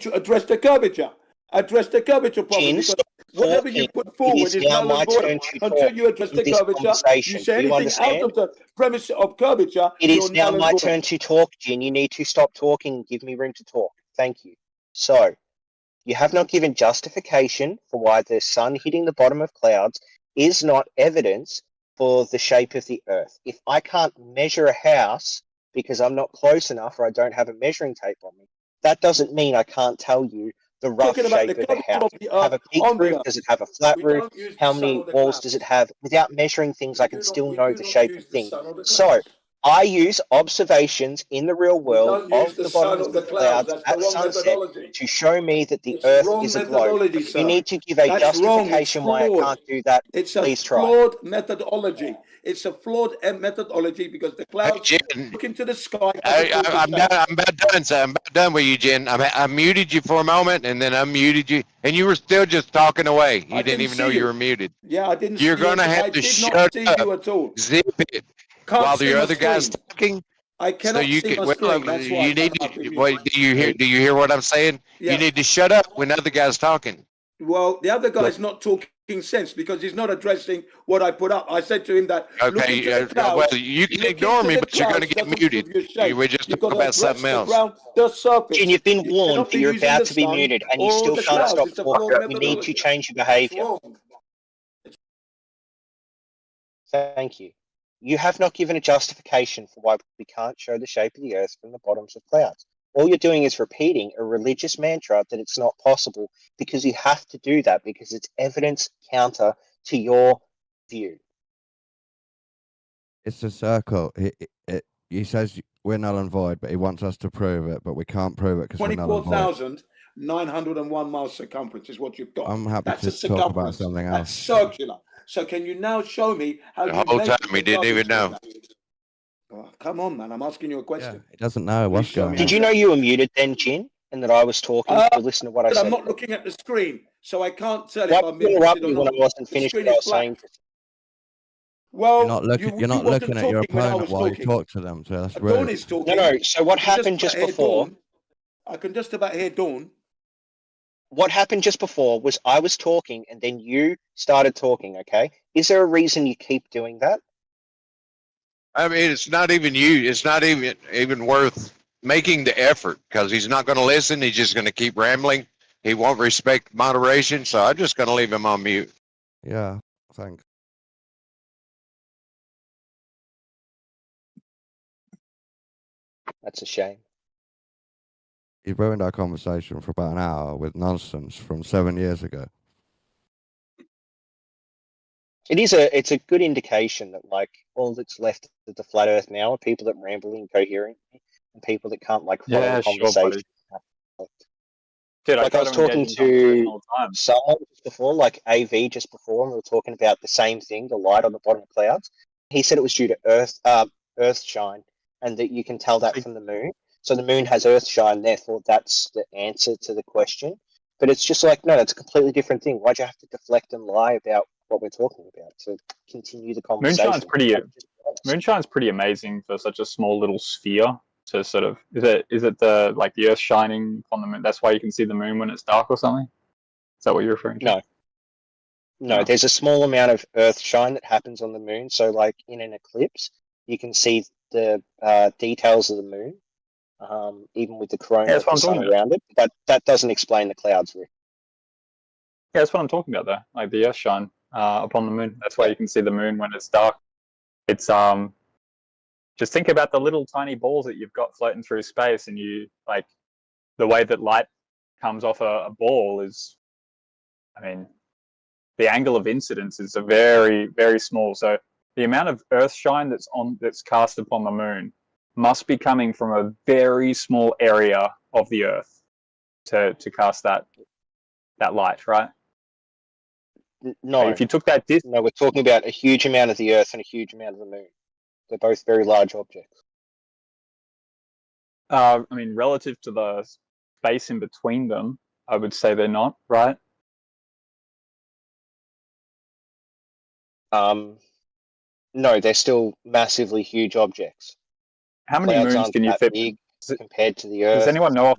to address the curvature. Address the curvature problem. Jin, whatever you put forward is null and void until you address the curvature. You say anything out of the premise of curvature. It is now my turn to talk, Jin. You need to stop talking and give me room to talk. Thank you. So, you have not given justification for why the sun hitting the bottom of clouds is not evidence for the shape of the Earth. If I can't measure a house because I'm not close enough or I don't have a measuring tape on me, that doesn't mean I can't tell you the rough shape of the house. Does it have a peaked roof? Does it have a flat roof? How many walls does it have? Without measuring things, I can still know the shape of things. So, I use observations in the real world don't use of the the bottom sun of or the the clouds. clouds That's the at wrong sunset methodology. to show me that the It's Earth wrong is a globe. methodology, If you sir. need to give a That's wrong. It's justification why I flawed. can't do that, It's a please try. flawed methodology. It's a flawed methodology because the Hey, clouds Jen, look into the sky. As a talking I'm done. face. I'm about done. So I'm about done with you, Jen. I muted you for a moment, and then unmuted you, and you were still just talking away. You I didn't even see know you you. were muted. Yeah, I didn't You're see you. gonna have I to did not shut see up, you at all. zip it, Can't while see the my other guy's screen. talking. I So cannot you see can. my Well, screen. That's why you need I have to to. mute. Wait, do you hear? Do you hear what I'm saying? Yeah. You need to shut up when other guys talking. Well, the other guy's not talking sense because he's not addressing what I put up. I said to him that look Okay. into the clouds. Well, you can look ignore into me, the but you're gonna clouds get doesn't muted. prove your shape. We just You've talk got to about address something the else. ground, the surface. Jin, you've been You warned cannot that be you're using about the to be sun muted and you or still the can't clouds. stop It's a talking. flawed We need to methodology. change your That's behavior. wrong. Thank you. You have not given a justification for why we can't show the shape of the Earth from the bottoms of clouds. All you're doing is repeating a religious mantra that it's not possible because you have to do that because it's evidence counter to your view. It's a circle. He says we're null and void, but he wants us to prove it, but we can't prove it because we're null and void. 24,901 miles circumference is what you've got. I'm happy That's to a talk about circumference. something That's else. circular. So can you now show me how The you whole time measure he didn't even know. that? Oh, come on, man. I'm asking you a question. He doesn't know what's show going me on. Did you know you were muted then, Jin, and that I was talking? You listen to what I But said. I'm not looking at the screen, so I can't tell Why if did I'm you interrupt muted or me when I not. wasn't The finished screen what I is was black. saying? Well, You're not looking. You're not wasn't looking at your talking when I opponent was while you talking. talk to them. So that's Dawn rude. is talking. No. So what I can happened just about hear before? Dawn. I can just about hear Dawn. What happened just before was I was talking and then you started talking, okay? Is there a reason you keep doing that? I mean, it's not even you. It's not even worth making the effort because he's not going to listen. He's just going to keep rambling. He won't respect moderation, so I'm just going to leave him on mute. Yeah, thanks. That's a shame. You ruined our conversation for about an hour with nonsense from 7 years ago. It's a good indication that like all that's left of the flat Earth now are people that ramble incoherently and people that can't like follow the conversation. Dude, like I was talking to someone just before, like AV just before, and we were talking about the same thing, the light on the bottom of clouds. He said it was due to Earth shine, and that you can tell that from the moon. So the moon has Earth shine, therefore that's the answer to the question. But it's just like, no, that's a completely different thing. Why'd you have to deflect and lie about what we're talking about to continue the conversation? Moonshine's pretty amazing for such a small little sphere. To sort of is it the like the Earth shining on the moon? That's why you can see the moon when it's dark or something. Is that what you're referring to? No. There's a small amount of Earth shine that happens on the moon. So like in an eclipse, you can see the details of the moon, even with the corona of the sun around it. But that doesn't explain the clouds, Rick. Yeah, that's what I'm talking about, though. Like the Earth shine upon the moon. That's why you can see the moon when it's dark. It's just think about the little tiny balls that you've got floating through space, and you like the way that light comes off a ball is, I mean, the angle of incidence is a very, very small. So the amount of Earth shine that's cast upon the moon must be coming from a very small area of the Earth to cast that light, right? No, so if you took that no, we're talking about a huge amount of the Earth and a huge amount of the moon. They're both very large objects. I mean, relative to the space in between them, I would say they're not, right? No, they're still massively huge objects. How many moons can you fit big compared to the Earth? Does anyone know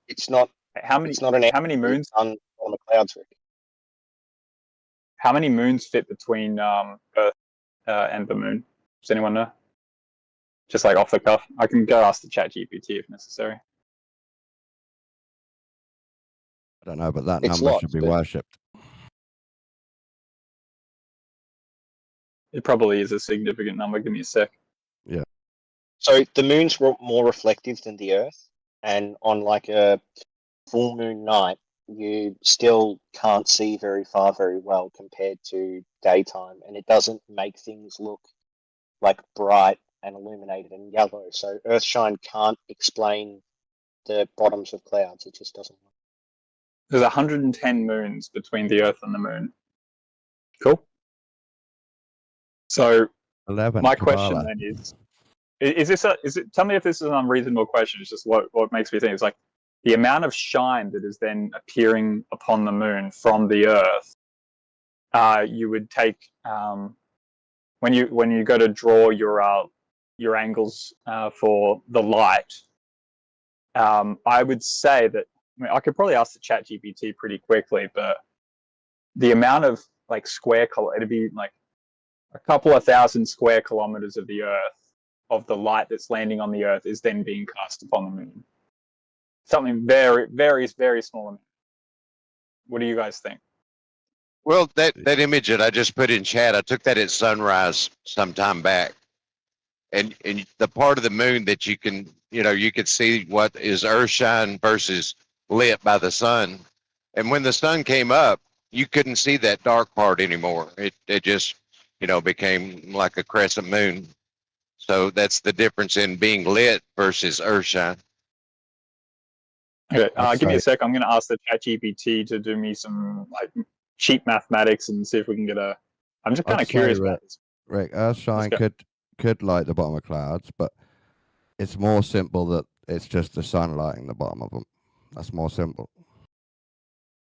it's not. How many? It's not an how many moons on the clouds, Rick? How many moons fit between Earth and the moon? Does anyone know? Just like off the cuff, I can go ask the ChatGPT if necessary. I don't know, but that number should be worshipped. It probably is a significant number. Give me a sec. Yeah. So the moon's more reflective than the Earth, and on like a full moon night, you still can't see very far very well compared to daytime, and it doesn't make things look like bright and illuminated in yellow. So Earthshine can't explain the bottoms of clouds. It just doesn't work. There's 110 moons between the Earth and the Moon. Cool. So 11. my question then is this tell me if this is an unreasonable question. It's just what makes me think. It's like the amount of shine that is then appearing upon the Moon from the Earth. You would take when you go to draw your angles for the light. I would say that, I mean, I could probably ask the ChatGPT pretty quickly, but the amount of like it'd be like a couple of thousand square kilometers of the Earth, of the light that's landing on the Earth, is then being cast upon the Moon. Something very, very, very small amount. What do you guys think? Well, that image that I just put in chat, I took that at sunrise some time back. And the part of the moon that you can see what is Earthshine versus lit by the sun. And when the sun came up, you couldn't see that dark part anymore. It just, became like a crescent moon. So that's the difference in being lit versus Earthshine. Okay, give me a sec. I'm going to ask the ChatGPT to do me some like cheap mathematics and see if we can get a. I'm just kind of curious about this. Rick, Earthshine could light the bottom of clouds, but it's more simple that it's just the sun lighting the bottom of them. That's more simple.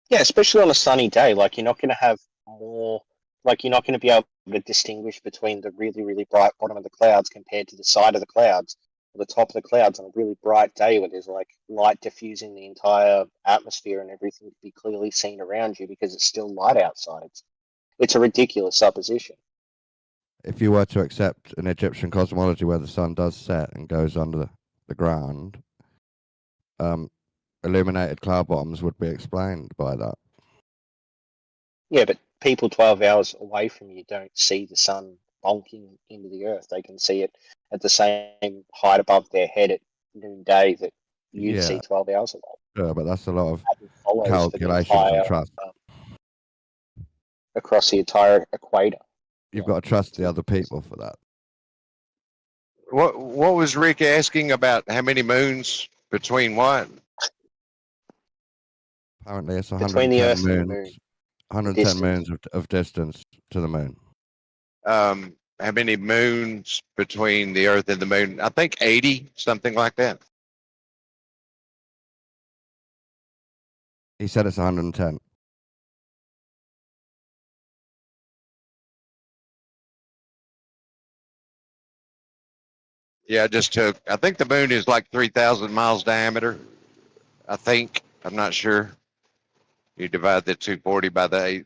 Yeah, especially on a sunny day. Like, you're not going to have more. Like, you're not going to be able to distinguish between the really, really bright bottom of the clouds compared to the side of the clouds, or the top of the clouds on a really bright day where there's like light diffusing the entire atmosphere and everything to be clearly seen around you because it's still light outside. It's a ridiculous supposition. If you were to accept an Egyptian cosmology where the sun does set and goes under the ground, illuminated cloud bottoms would be explained by that. Yeah, but people 12 hours away from you don't see the sun bonking into the earth. They can see it at the same height above their head at noonday that you'd see 12 hours away. Yeah, but that's a lot of calculations and trust. Across the entire equator. You've got to trust the other people for that. What was Rick asking about? How many moons between what? Apparently, it's Between the Earth moons. and the Moon. 110 moons of distance to the Moon. How many moons between the Earth and the Moon? I think 80, something like that. He said it's 110. Yeah, I think the Moon is like 3,000 miles diameter. I think. I'm not sure. You divide the 240 by the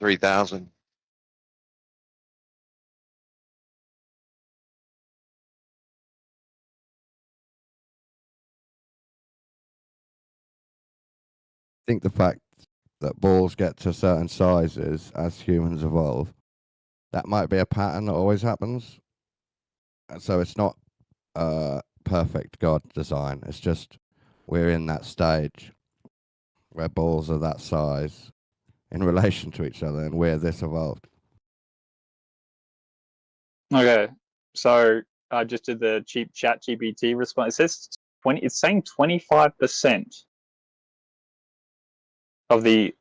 3,000. I think the fact that balls get to certain sizes as humans evolve, that might be a pattern that always happens. And so it's not perfect God design. It's just we're in that stage where balls are that size in relation to each other, and we're this evolved. Okay, so I just did the cheap ChatGPT response. It says it's saying 25% of the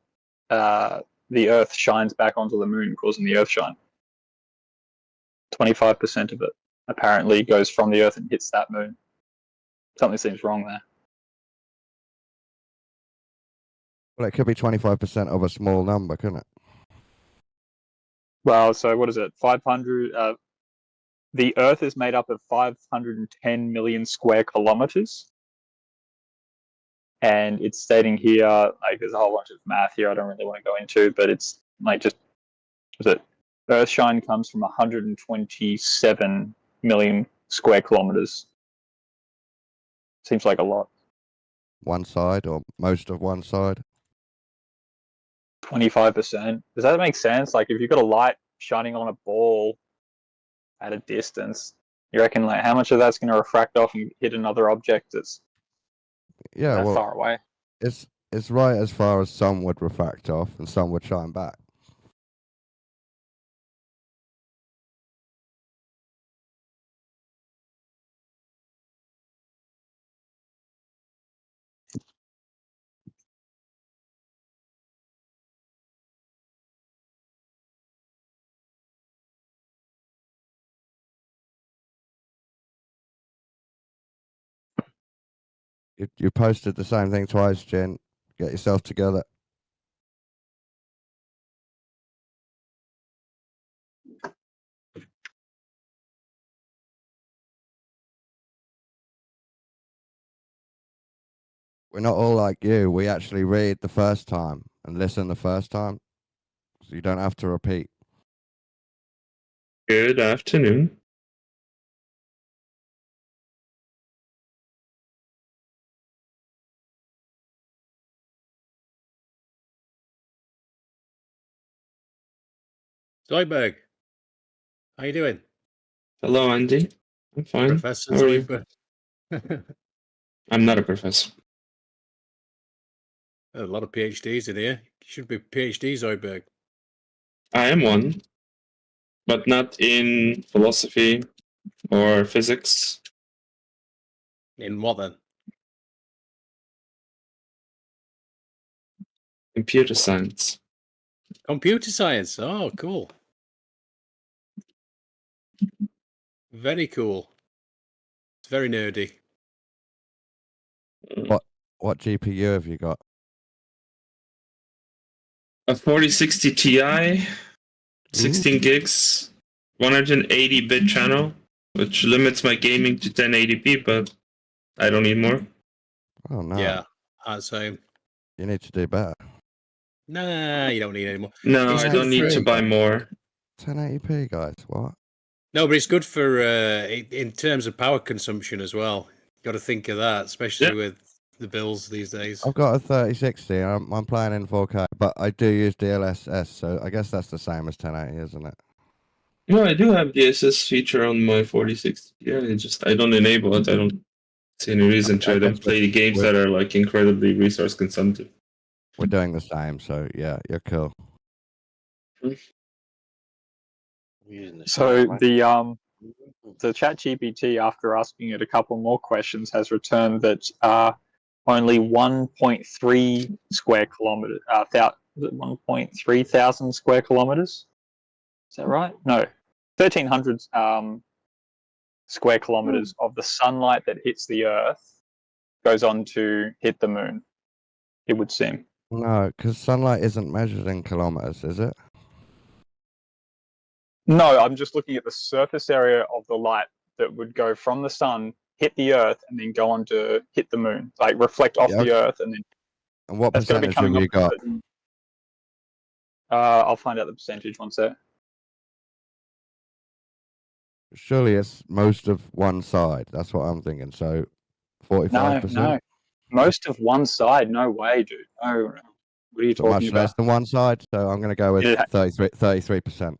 Earth shines back onto the Moon, causing the Earth shine. 25% of it apparently goes from the Earth and hits that Moon. Something seems wrong there. Well, it could be 25% of a small number, couldn't it? Well, so what is it? 500. The Earth is made up of 510 million square kilometers. And it's stating here, like, there's a whole bunch of math here I don't really want to go into, but it's like Earthshine comes from 127 million square kilometers. Seems like a lot. One side, or most of one side. 25%. Does that make sense? Like, if you've got a light shining on a ball at a distance, you reckon like how much of that's going to refract off and hit another object that's far away? It's right as far as some would refract off and some would shine back. You posted the same thing twice, Jen. Get yourself together. We're not all like you. We actually read the first time and listen the first time, so you don't have to repeat. Good afternoon. Zoidberg, how you doing? Hello, Andy. I'm fine. Professor How are you? Zoidberg. I'm not a professor. A lot of PhDs in here. You should be PhD Zoidberg. I am one, but not in philosophy or physics. In what then? Computer science. Computer science. Oh, cool. Very cool. It's very nerdy. What GPU have you got? A 4060 Ti, 16 gigs, 180-bit channel, which limits my gaming to 1080p, but I don't need more. Oh no. Yeah, I'd say. You need to do better. Nah, you don't need any more. No, It's I good don't need for- to buy more. 1080p, guys. What? No, but it's good for in terms of power consumption as well. Got to think of that, especially with the bills these days. I've got a 3060. I'm playing in 4K, but I do use DLSS, so I guess that's the same as 1080, isn't it? No, I do have the SS feature on my 4060. Yeah, I don't enable it. I don't see any reason to. I don't play the games that are like incredibly resource consumptive. We're doing the same, so yeah, you're cool. So the ChatGPT, after asking it a couple more questions, has returned that only 1.3 square kilometers, 1.3 thousand square kilometers. Is that right? No, 1,300 square kilometers of the sunlight that hits the Earth goes on to hit the moon. It would seem. No, because sunlight isn't measured in kilometers, is it? No, I'm just looking at the surface area of the light that would go from the sun, hit the Earth, and then go on to hit the moon, like reflect off the Earth, and then. And what that's gonna be percentage have coming you up. got? I'll find out the percentage one sec. Surely it's most of one side. That's what I'm thinking. So 45%? No. Most of one side? No way, dude. No. What are you So much talking about? less than one side. So I'm going to go with 33%.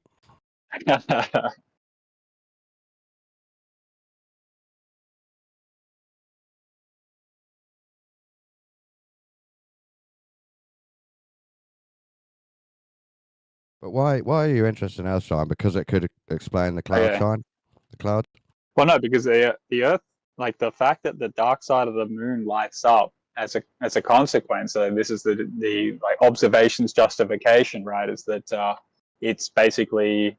But why are you interested in Earth shine? Because it could explain the cloud shine? The cloud? Well, no, because the Earth, like the fact that the dark side of the moon lights up as a consequence. So this is the like observations justification, right? Is that it's basically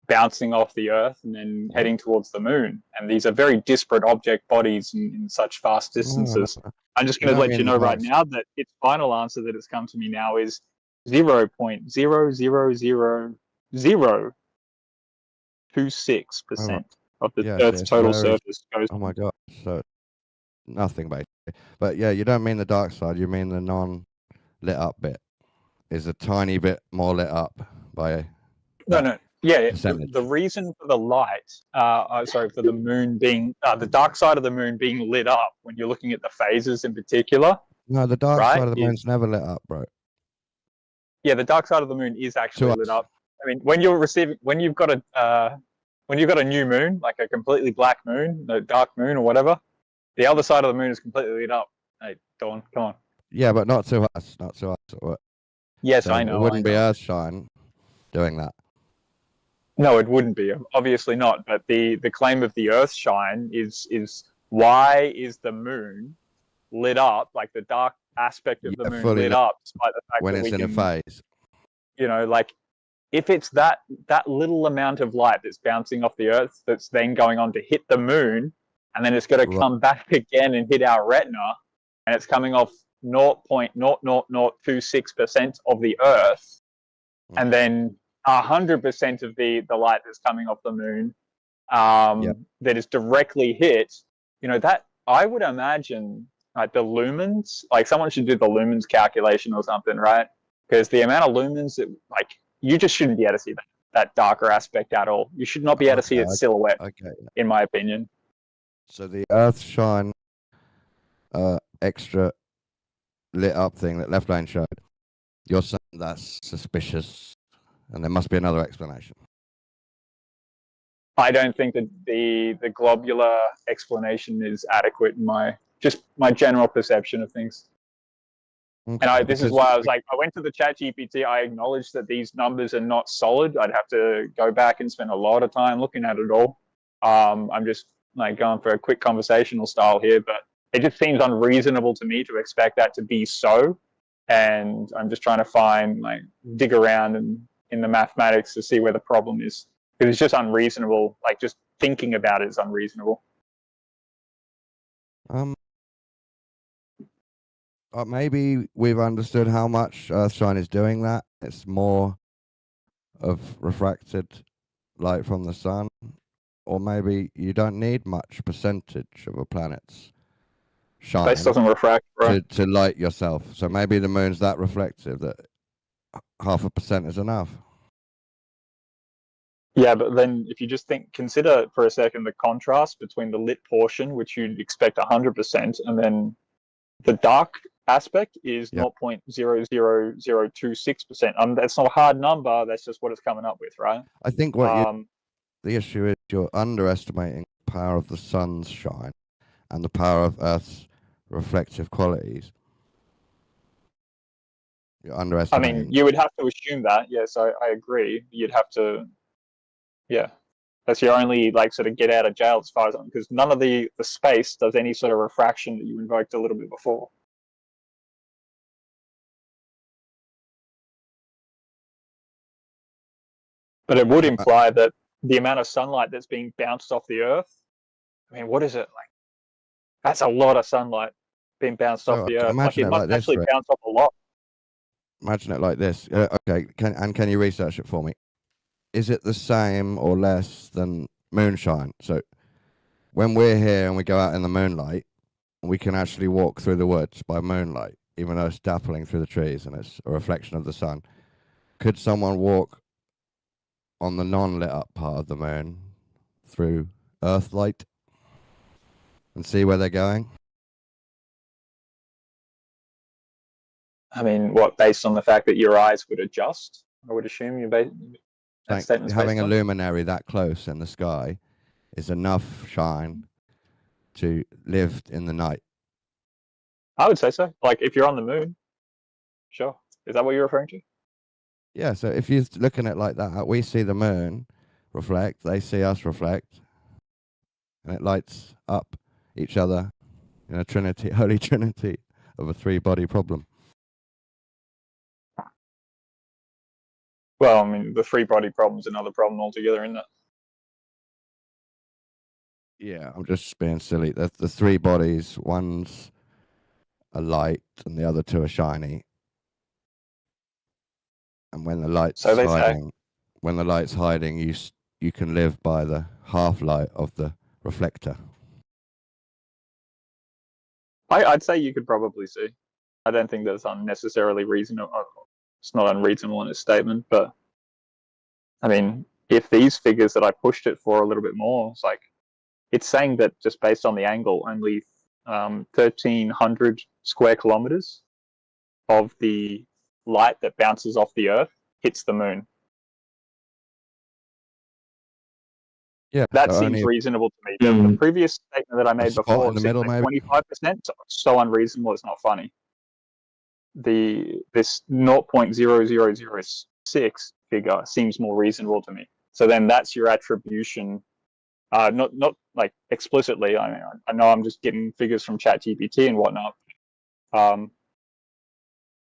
bouncing off the Earth and then heading towards the moon. And these are very disparate object bodies in such vast distances. I'm just going to let you know right now that its final answer that has come to me now is 0.0000026% of the Earth's total surface goes. Oh my god! So nothing basically. But yeah, you don't mean the dark side. You mean the non-lit up bit is a tiny bit more lit up by. No. Yeah, the reason for the light, for the moon being, the dark side of the moon being lit up when you're looking at the phases in particular. No, the dark side of the moon's never lit up, bro. Yeah, the dark side of the moon is actually lit up. I mean, when you've got a new moon, like a completely black moon, no dark moon or whatever, the other side of the moon is completely lit up. Hey, Dawn, come on. Yeah, but not to us. Yes, so I know. It wouldn't be Earthshine doing that. No, it wouldn't be. Obviously not. But the claim of the Earthshine is why is the moon lit up, like the dark aspect of the moon lit up, despite the fact when that it's in a phase. You know, like if it's that little amount of light that's bouncing off the Earth that's then going on to hit the moon, and then it's going to come back again and hit our retina, and it's coming off 0.00026% of the Earth, and then 100% of the light that's coming off the moon that is directly hit, that I would imagine like the lumens, like someone should do the lumens calculation or something, right? Because the amount of lumens that you just shouldn't be able to see that darker aspect at all. You should not be able to see its silhouette, in my opinion. So the Earth shine extra lit up thing that Left Lane showed, you're saying that's suspicious, and there must be another explanation. I don't think that the globular explanation is adequate in my general perception of things. Okay, and this is why I was like, I went to the ChatGPT. I acknowledged that these numbers are not solid. I'd have to go back and spend a lot of time looking at it all. I'm just like going for a quick conversational style here, but it just seems unreasonable to me to expect that to be so. And I'm just trying to dig around in the mathematics to see where the problem is. Because it's just unreasonable. Like, just thinking about it is unreasonable. Maybe we've understood how much Earthshine is doing that. It's more of refracted light from the sun. Or maybe you don't need much percentage of a planet's shine. Space doesn't refract, right? To light yourself. So maybe the moon's that reflective that 0.5% is enough. Yeah, but then if you just consider for a second the contrast between the lit portion, which you'd expect 100%, and then the dark aspect is 0.00026%. That's not a hard number. That's just what it's coming up with, right? I think the issue is you're underestimating the power of the sun's shine and the power of Earth's reflective qualities. You're underestimating. I mean, you would have to assume that. Yes, I agree. You'd have to. Yeah, that's your only sort of get out of jail as far as because none of the space does any sort of refraction that you invoked a little bit before. But it would imply that the amount of sunlight that's being bounced off the Earth, I mean, what is it like? That's a lot of sunlight being bounced off the Earth. It must actually bounce off a lot. Imagine it like this. Okay, can you research it for me? Is it the same or less than moonshine? So when we're here and we go out in the moonlight, we can actually walk through the woods by moonlight, even though it's dappling through the trees and it's a reflection of the sun. Could someone walk on the non-lit up part of the moon through Earth light and see where they're going? I mean, based on the fact that your eyes would adjust? I would assume you're having a luminary that close in the sky is enough shine to live in the night. I would say so. Like if you're on the moon, sure. Is that what you're referring to? Yeah, so if you're looking at it like that, we see the moon reflect, they see us reflect, and it lights up each other in a trinity, holy trinity of a three-body problem. Well, I mean, the three-body problem's another problem altogether, isn't it? Yeah, I'm just being silly. The three bodies, one's a light and the other two are shiny. And when the light's hiding, you can live by the half light of the reflector. I'd say you could probably see. I don't think that's unnecessarily reasonable. It's not unreasonable in its statement, but I mean, if these figures that I pushed it for a little bit more, it's saying that just based on the angle, only 1,300 square kilometers of the light that bounces off the Earth hits the moon. Yeah, that seems reasonable to me. The previous statement that I made before, 25%, so unreasonable, it's not funny. This 0.0006 figure seems more reasonable to me. So then that's your attribution. Not like explicitly. I know I'm just getting figures from ChatGPT and whatnot.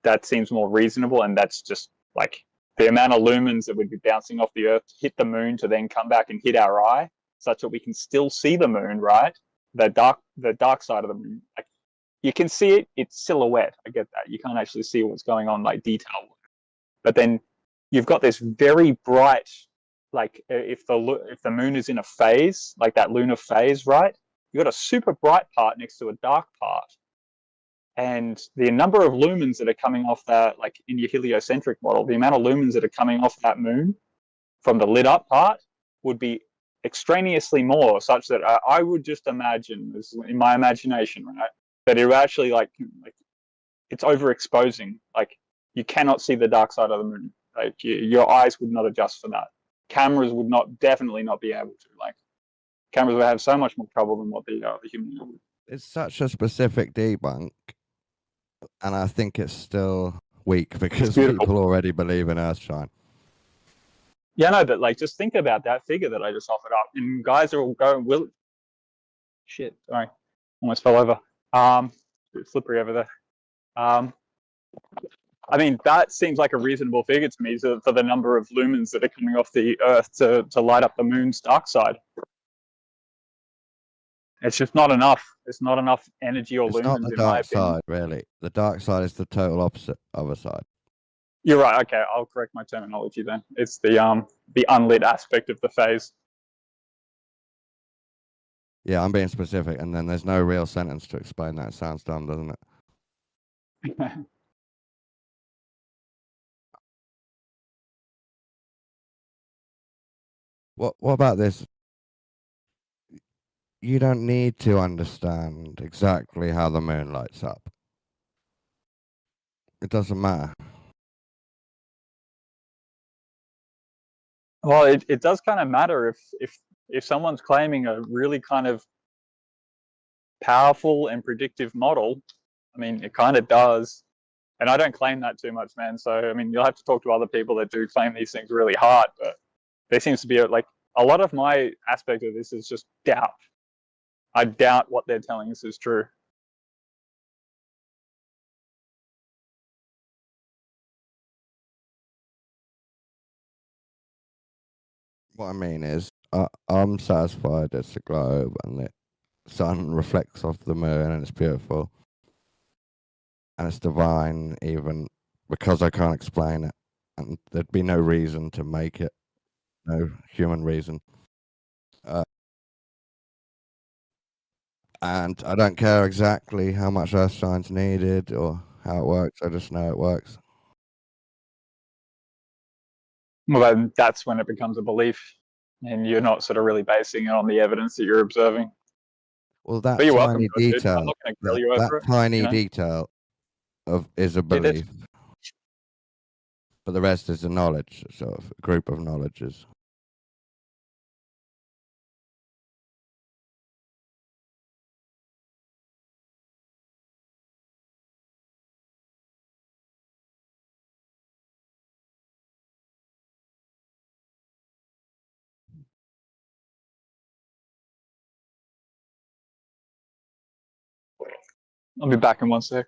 That seems more reasonable, and that's just like the amount of lumens that would be bouncing off the Earth to hit the moon to then come back and hit our eye, such that we can still see the moon, right? The dark side of the moon. you can see it. It's silhouette. I get that. You can't actually see what's going on, like detail. But then you've got this very bright, like if the moon is in a phase, like that lunar phase, right? You've got a super bright part next to a dark part. And the number of lumens that are coming off that, like in your heliocentric model, the amount of lumens that are coming off that moon from the lit up part would be extraneously more, such that I would just imagine, this is in my imagination, right, that it would actually like it's overexposing. Like you cannot see the dark side of the moon. Like your eyes would not adjust for that. Cameras would definitely not be able to. Like cameras would have so much more trouble than what the human would. It's such a specific debunk, and I think it's still weak because people already believe in Earthshine. Yeah, no, but like just think about that figure that I just offered up, and guys are all going, shit, sorry, almost fell over. It's slippery over there. I mean, that seems like a reasonable figure to me for the number of lumens that are coming off the Earth to light up the moon's dark side. It's just not enough. It's not enough energy or lumens, It's not the in my dark opinion. side, really. The dark side is the total opposite other side. You're right. Okay, I'll correct my terminology then. It's the unlit aspect of the phase. Yeah, I'm being specific, and then there's no real sentence to explain that. It sounds dumb, doesn't it? What about this? You don't need to understand exactly how the moon lights up. It doesn't matter. Well, it does kind of matter if someone's claiming a really kind of powerful and predictive model. I mean, it kind of does. And I don't claim that too much, man. So, I mean, you'll have to talk to other people that do claim these things really hard. But there seems to be like a lot of my aspect of this is just doubt. I doubt what they're telling us is true. What I mean is, I'm satisfied it's a globe and the sun reflects off the moon and it's beautiful. And it's divine, even because I can't explain it. And there'd be no reason to make it, no human reason. And I don't care exactly how much Earthshine's needed or how it works. I just know it works. Well, that's when it becomes a belief, and you're not sort of really basing it on the evidence that you're observing. Well, that but you're tiny welcome, detail, I'm not going to grill you over it. tiny detail is a belief. But the rest is a knowledge, sort of a group of knowledges. I'll be back in 1 sec.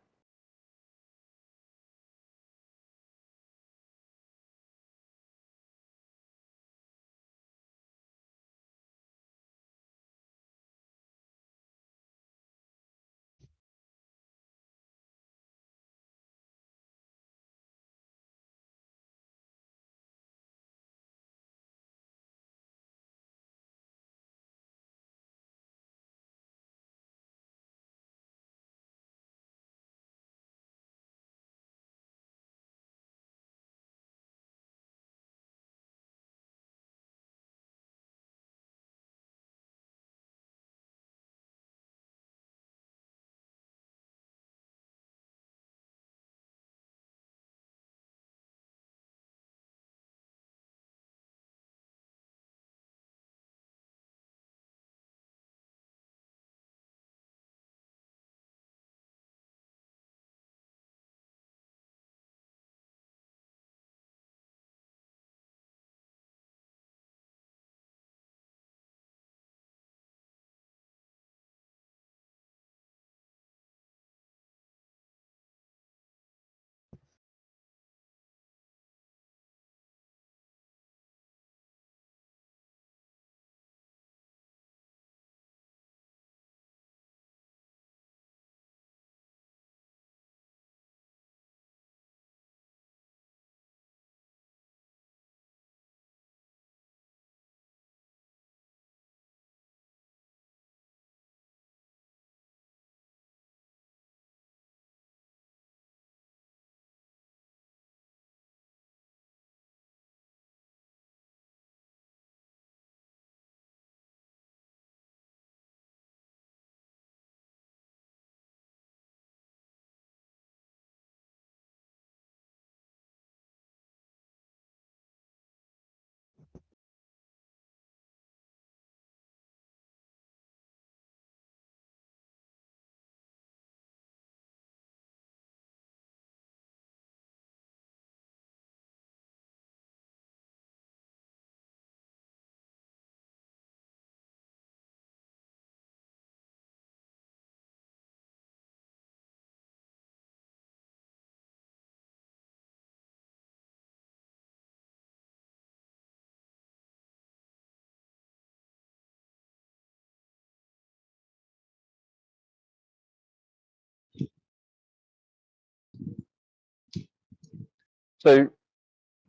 So,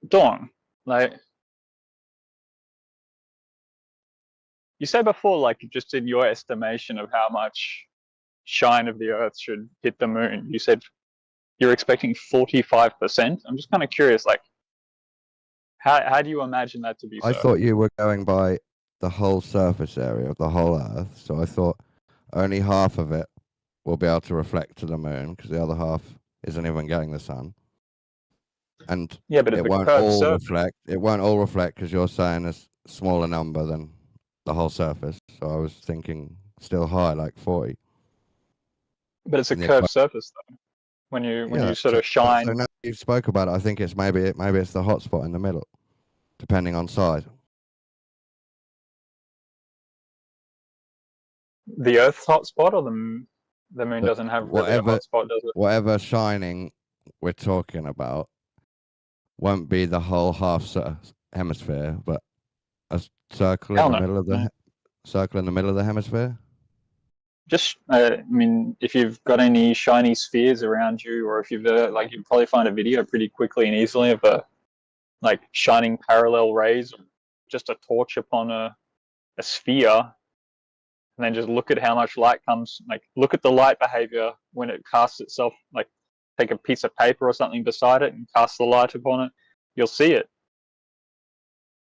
Dawn, like you said before, like just in your estimation of how much shine of the Earth should hit the moon, you said you're expecting 45%. I'm just kind of curious, like, how do you imagine that to be? I thought you were going by the whole surface area of the whole Earth, so I thought only half of it will be able to reflect to the moon because the other half isn't even getting the sun. And yeah, but it won't all reflect. It won't all reflect because you're saying a smaller number than the whole surface. So I was thinking still high, like 40. But it's a curved surface, though. When you sort of shine. So now you spoke about it, I think it's maybe it's the hot spot in the middle, depending on size. The Earth's hot spot, or the moon doesn't have really a hot spot, does it? Whatever shining we're talking about won't be the whole hemisphere, but a circle in the middle of the circle in the middle of the hemisphere. Just, I mean, if you've got any shiny spheres around you, or if you've like, you'd probably find a video pretty quickly and easily of like shining parallel rays, or just a torch upon a sphere, and then just look at how much light comes. Like, look at the light behavior when it casts itself. Like, take a piece of paper or something beside it and cast the light upon it. You'll see it.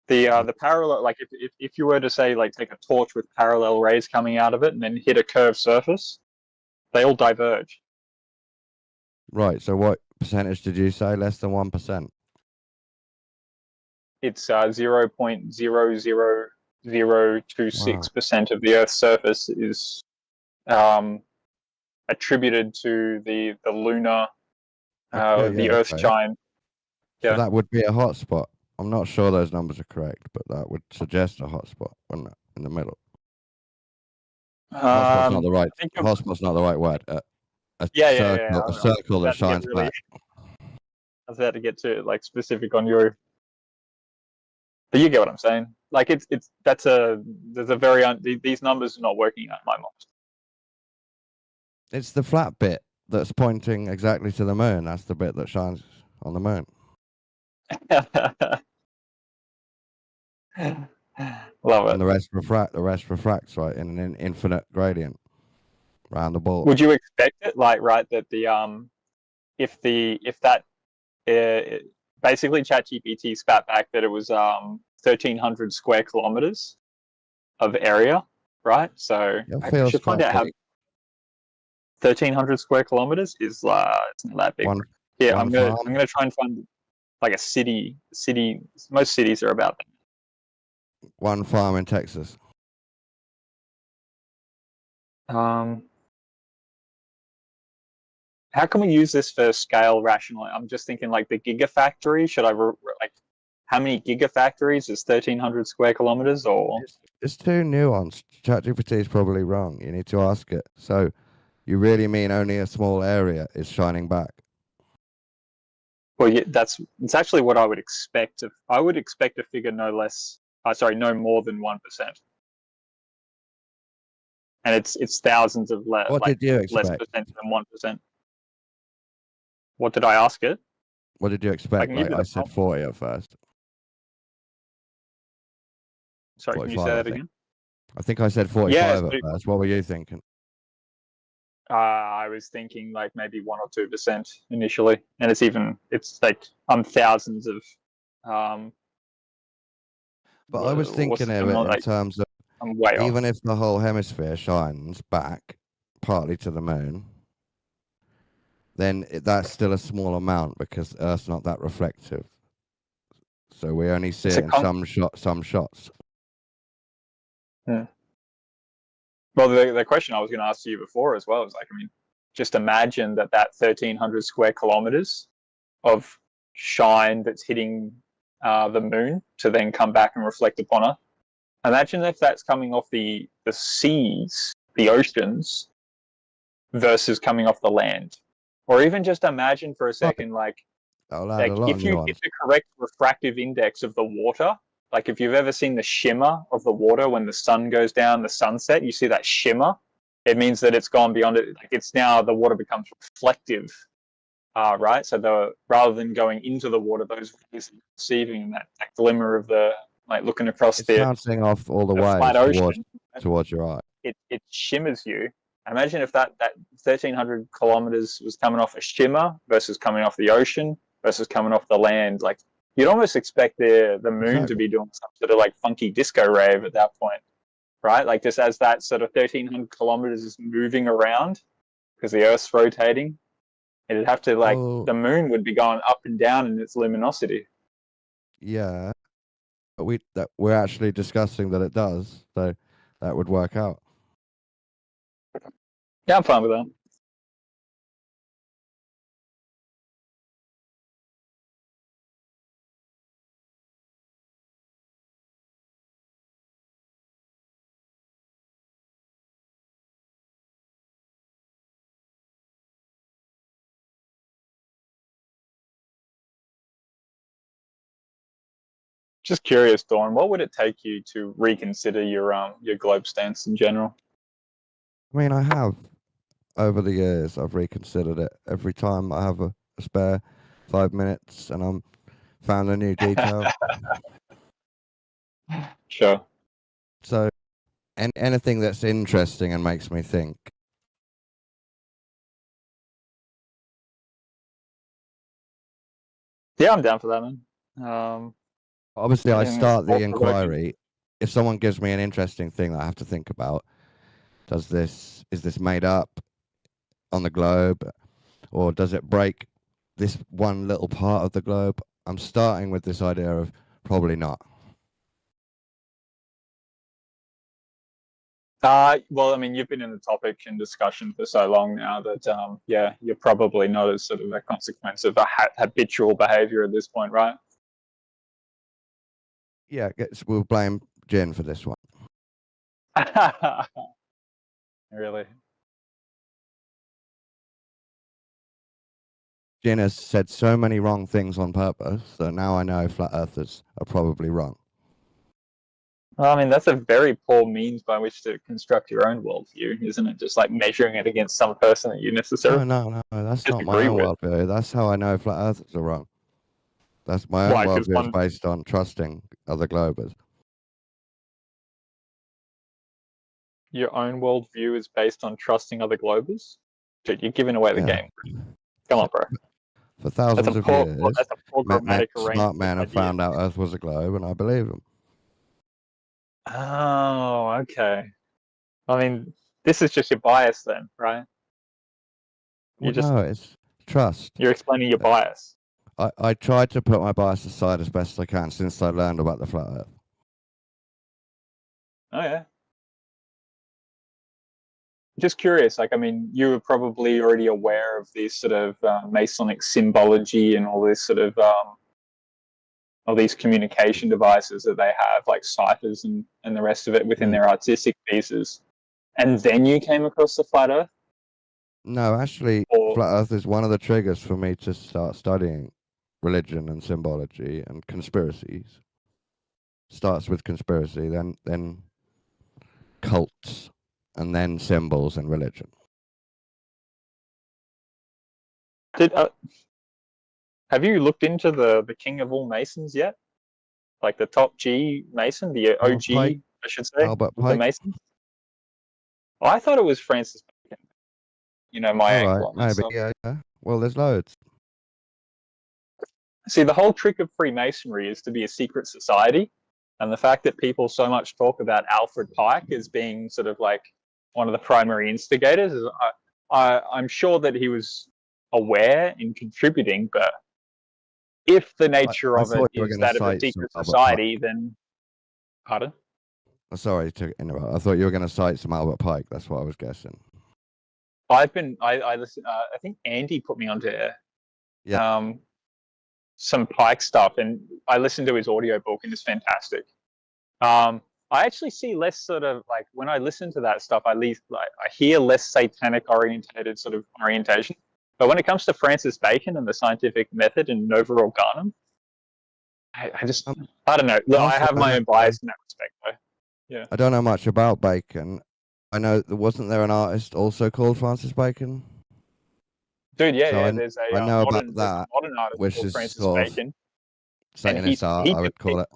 The parallel, like if you were to say, like, take a torch with parallel rays coming out of it and then hit a curved surface, they all diverge. Right. So what percentage did you say? Less than 1%. It's 0.00026% of the Earth's surface is attributed to the lunar, the Earth shine. So that would be a hot spot. I'm not sure those numbers are correct, but that would suggest a hot spot, wouldn't it, in the middle? Hot spot's not the right. Hot spot's not the right word. A circle that shines back. I was about to get to like specific on your, but you get what I'm saying. Like there's a very these numbers are not working out in my mind. It's the flat bit that's pointing exactly to the moon. That's the bit that shines on the moon. Love it. And the rest refracts right in an infinite gradient around the ball. Would you expect it, like, right, that basically ChatGPT spat back that it was 1,300 square kilometers of area, right? So I should find out how 1,300 square kilometers is it's not that big. I'm gonna try and find like a city. Most cities are about that. One farm in Texas. How can we use this for scale rationally? I'm just thinking like the gigafactory. Should I like how many gigafactories is 1,300 square kilometers? Or it's too nuanced. ChatGPT is probably wrong. You need to ask it. So, you really mean only a small area is shining back? Well, yeah, it's actually what I would expect. I would expect a figure no more than 1%. And it's thousands of less. What did you expect? Less percent than 1%. What did I ask it? What did you expect? I said 40 at first. Sorry, can you say that again? I think I said 45 at first. What were you thinking? I was thinking like maybe 1 or 2% initially, and it's like thousands of. But I was thinking of it in terms of even if the whole hemisphere shines back partly to the moon, then that's still a small amount because Earth's not that reflective. So we only see it in some shots. Yeah. Well, the question I was going to ask you before as well is like, I mean, just imagine that 1,300 square kilometers of shine that's hitting the moon to then come back and reflect upon it. Imagine if that's coming off the seas, the oceans, versus coming off the land. Or even just imagine for a second, like if the correct refractive index of the water, like if you've ever seen the shimmer of the water when the sun goes down, the sunset, you see that shimmer. It means that it's gone beyond it. Like it's now the water becomes reflective right? So rather than going into the water, those rays are receiving that glimmer of the like looking across It's the bouncing off all the way flat ocean. towards your eye. It shimmers you. Imagine if that 1,300 kilometers was coming off a shimmer versus coming off the ocean versus coming off the land. Like you'd almost expect the moon to be doing some sort of like funky disco rave at that point, right? Like just as that sort of 1,300 kilometers is moving around because the Earth's rotating, it'd have to like the moon would be going up and down in its luminosity. Yeah, but we're actually discussing that it does, so that would work out. Yeah, I'm fine with that. Just curious, Dawn, what would it take you to reconsider your globe stance in general? I mean, I have over the years. I've reconsidered it every time I have a spare 5 minutes, and I'm found a new detail. Sure. So, anything that's interesting and makes me think. Yeah, I'm down for that, man. Obviously, I start the inquiry. If someone gives me an interesting thing that I have to think about, is this made up on the globe, or does it break this one little part of the globe? I'm starting with this idea of probably not. Well, I mean, you've been in the topic and discussion for so long now that, yeah, you're probably not as sort of a consequence of a habitual behavior at this point, right? Yeah, we'll blame Jin for this one. Really? Jin has said so many wrong things on purpose that now I know flat earthers are probably wrong. Well, I mean, that's a very poor means by which to construct your own worldview, isn't it? Just like measuring it against some person that you necessarily No, that's not my own worldview. That's how I know flat earthers are wrong. That's my own worldview is based on trusting other globers. Your own worldview is based on trusting other globers? Dude, you're giving away the game. Come on, bro. For thousands of years, that's a poor grammatic smart men have found out Earth was a globe, and I believe them. Oh, okay. I mean, this is just your bias then, right? No, it's trust. You're explaining your bias. I tried to put my bias aside as best I can since I learned about the flat Earth. Oh, yeah. Just curious, like, I mean, you were probably already aware of these sort of Masonic symbology and all this sort of, all these communication devices that they have, like ciphers and the rest of it within their artistic pieces. And then you came across the flat Earth? No, actually, flat Earth is one of the triggers for me to start studying religion and symbology and conspiracies. Starts with conspiracy, then cults, and then symbols and religion. Have you looked into the king of all Masons yet? Like the top G Mason, the OG, I should say, the Masons? Oh, I thought it was Francis Bacon. You know, my angle on maybe, yeah. Well, there's loads. See, the whole trick of Freemasonry is to be a secret society. And the fact that people so much talk about Alfred Pike as being sort of like one of the primary instigators, is I'm sure that he was aware in contributing, but if the nature of it is that of a secret society, then... Pardon? Sorry to interrupt. I thought you were going to cite some Albert Pike. That's what I was guessing. I listen. I think Andy put me onto some Pike stuff, and I listened to his audiobook, and it's fantastic. I actually see less sort of like when I listen to that stuff, I hear less satanic orientated sort of orientation. But when it comes to Francis Bacon and the scientific method and Nova Organum, I don't know. Look, I have my own bias in that respect, though. Yeah. I don't know much about Bacon. I know wasn't there an artist also called Francis Bacon? Dude, yeah, So yeah. There's a I know modern, about that, modern artist which called is Francis sort of Bacon, and Satanist art, I would call it.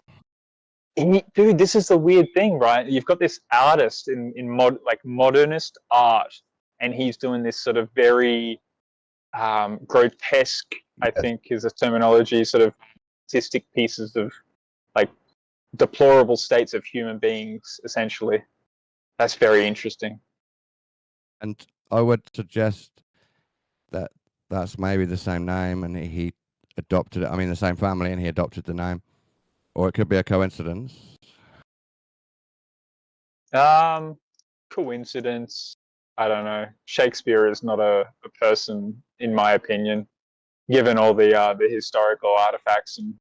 Dude, this is the weird thing, right? You've got this artist in modernist art, and he's doing this sort of very grotesque, I think is a terminology, sort of artistic pieces of like deplorable states of human beings, essentially. That's very interesting. And I would suggest that that's maybe the same name, and he adopted it. I mean, the same family, and he adopted the name, or it could be a coincidence. Coincidence. I don't know. Shakespeare is not a person, in my opinion, given all the historical artifacts, and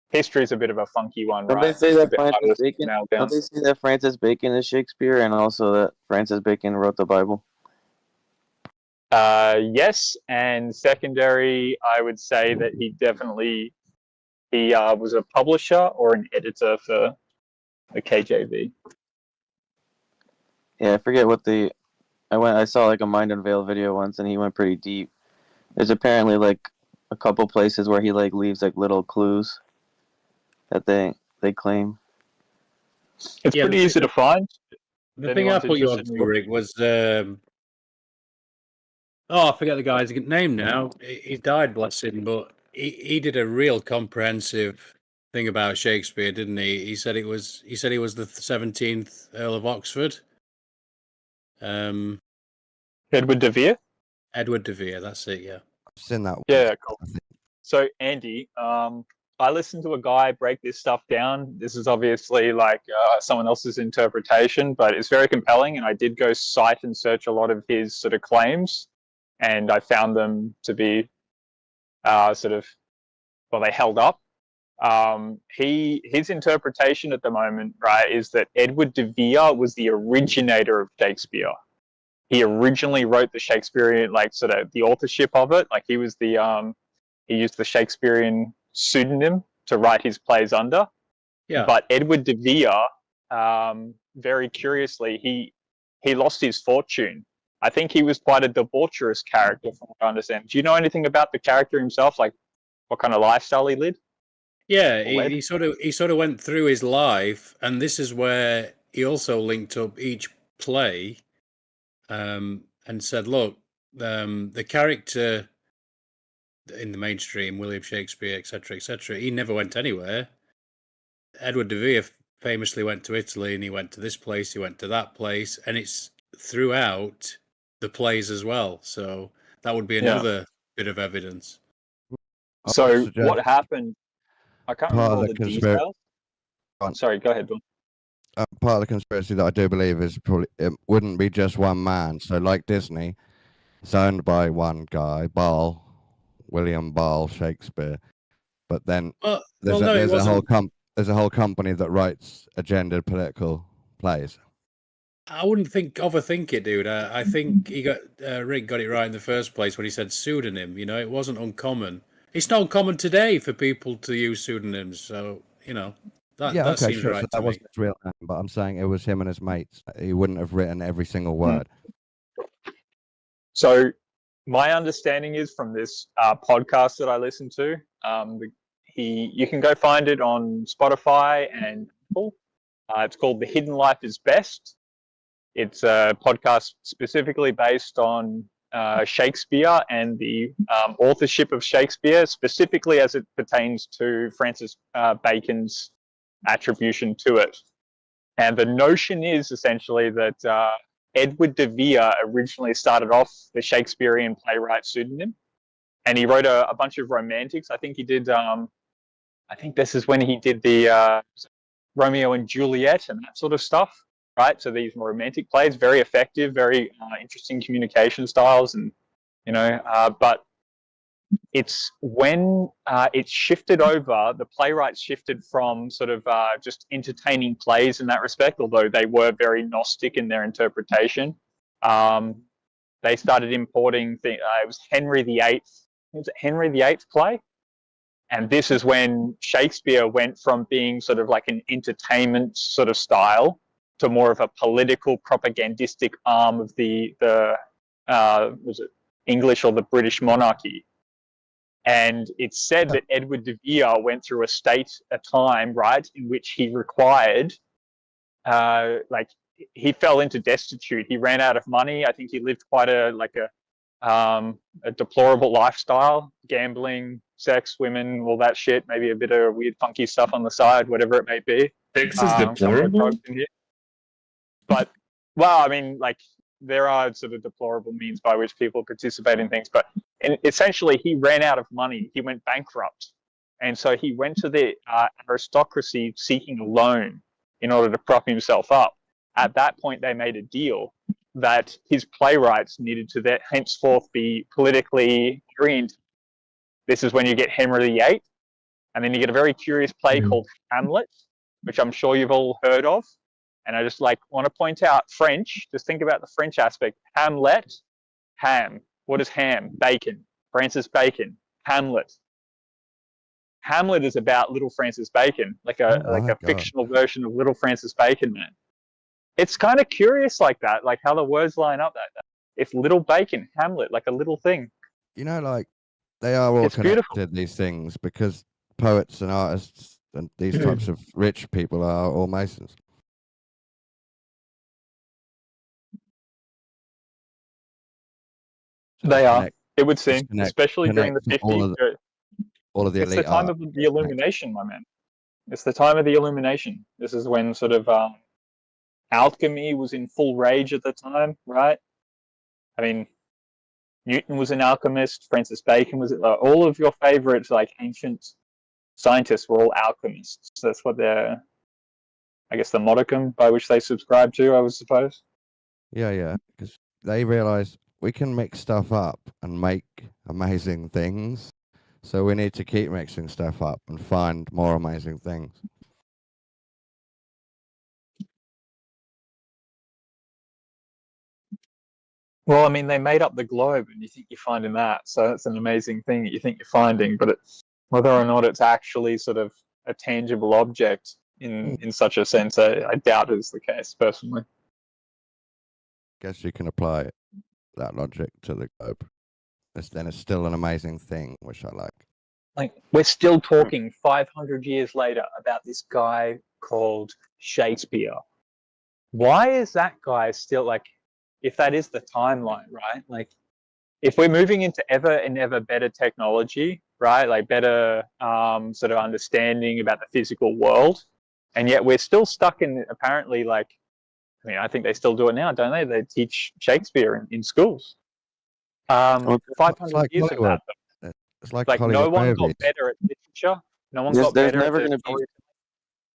history is a bit of a funky one, Don't right? they say It's a that bit harder Francis to Bacon? nail down. Don't they say that Francis Bacon is Shakespeare, and also that Francis Bacon wrote the Bible? Yes, and secondary, I would say that he was a publisher or an editor for the KJV. Yeah, I forget what I saw like a Mind Unveiled video once, and he went pretty deep. There's apparently like a couple places where he like leaves like little clues that they claim. It's pretty easy to find. The thing I put you on to, Rick, was I forget the guy's name now. He died, bless him, but he did a real comprehensive thing about Shakespeare, didn't he? He said he was the 17th Earl of Oxford. Edward de Vere? Edward de Vere, that's it, yeah. I've seen that. Yeah, cool. So, Andy, I listened to a guy break this stuff down. This is obviously like someone else's interpretation, but it's very compelling. And I did go cite and search a lot of his sort of claims, and I found them to be they held up. His interpretation at the moment, right, is that Edward de Vere was the originator of Shakespeare. He originally wrote the Shakespearean, like sort of the authorship of it. Like he was he used the Shakespearean pseudonym to write his plays under. Yeah. But Edward de Vere, very curiously, he lost his fortune. I think he was quite a debaucherous character, from what I understand. Do you know anything about the character himself? Like what kind of lifestyle he led? Yeah, he sort of went through his life, and this is where he also linked up each play, and said, "Look, the character in the mainstream, William Shakespeare, etc., he never went anywhere. Edward de Vere famously went to Italy, and he went to this place, he went to that place, and it's throughout the plays as well. So that would be another bit of evidence." So what happened? I can't remember all the details. Sorry, go ahead, Bill. Part of the conspiracy that I do believe is probably it wouldn't be just one man. So like Disney, it's owned by one guy, William Ball Shakespeare. But then there's a whole company that writes agendered political plays. I wouldn't overthink it, dude. I think Rick got it right in the first place when he said pseudonym. You know, it wasn't uncommon. It's not uncommon today for people to use pseudonyms. So that seems right. So that wasn't his real name, but I'm saying it was him and his mates. He wouldn't have written every single word. So my understanding is from this podcast that I listened to, you can go find it on Spotify and Apple. It's called The Hidden Life is Best. It's a podcast specifically based on Shakespeare and the authorship of Shakespeare, specifically as it pertains to Francis Bacon's attribution to it. And the notion is essentially that Edward de Vere originally started off the Shakespearean playwright pseudonym, and he wrote a bunch of romantics. I think he did. I think this is when he did the Romeo and Juliet and that sort of stuff, right? So these romantic plays, very effective, very interesting communication styles, and but it's when it shifted over, the playwrights shifted from sort of just entertaining plays in that respect, although they were very Gnostic in their interpretation. They started importing it was Henry VIII. Was it Henry VIII play? And this is when Shakespeare went from being sort of like an entertainment sort of style to more of a political propagandistic arm of the English or the British monarchy. And it's said that Edward de Vere went through a time, right, in which he required, he fell into destitute. He ran out of money. I think he lived quite a deplorable lifestyle, gambling, sex, women, all that shit, maybe a bit of weird funky stuff on the side, whatever it may be. Sex is deplorable? But, well, I mean, like, there are sort of deplorable means by which people participate in things, but essentially he ran out of money. He went bankrupt. And so he went to the aristocracy seeking a loan in order to prop himself up. At that point, they made a deal that his playwrights needed to henceforth be politically oriented. This is when you get Henry VIII, and then you get a very curious play called Hamlet, which I'm sure you've all heard of. And I just want to point out French. Just think about the French aspect. Hamlet, ham. What is ham? Bacon. Francis Bacon. Hamlet. Hamlet is about little Francis Bacon, like a fictional version of little Francis Bacon, man. It's kind of curious like that, like how the words line up like that. If little Bacon, Hamlet, like a little thing. You know, like they are all connected, these things, because poets and artists and these types of rich people are all Masons. They are. It would seem, especially during the 50s. All of the elite. It's the time of the Illumination, my man. It's the time of the Illumination. This is when sort of alchemy was in full rage at the time, right? I mean, Newton was an alchemist. Francis Bacon was. All of your favorites, like ancient scientists, were all alchemists. So that's what they're, I guess, the modicum by which they subscribe to, I would suppose. Yeah, because they realized we can mix stuff up and make amazing things. So we need to keep mixing stuff up and find more amazing things. Well, I mean, they made up the globe, and you think you're finding that. So that's an amazing thing that you think you're finding. But whether or not it's actually sort of a tangible object in such a sense, I doubt is the case, personally. Guess you can apply that logic to the globe. Then it's still an amazing thing, which I like. Like, we're still talking 500 years later about this guy called Shakespeare. Why is that guy still, like, if that is the timeline, right? Like, if we're moving into ever and ever better technology, right? Like better sort of understanding about the physical world, and yet we're still stuck in, apparently, like, I mean, I think they still do it now, don't they? They teach Shakespeare in schools. 500 years of that. It's like no one got better at literature. No one got better at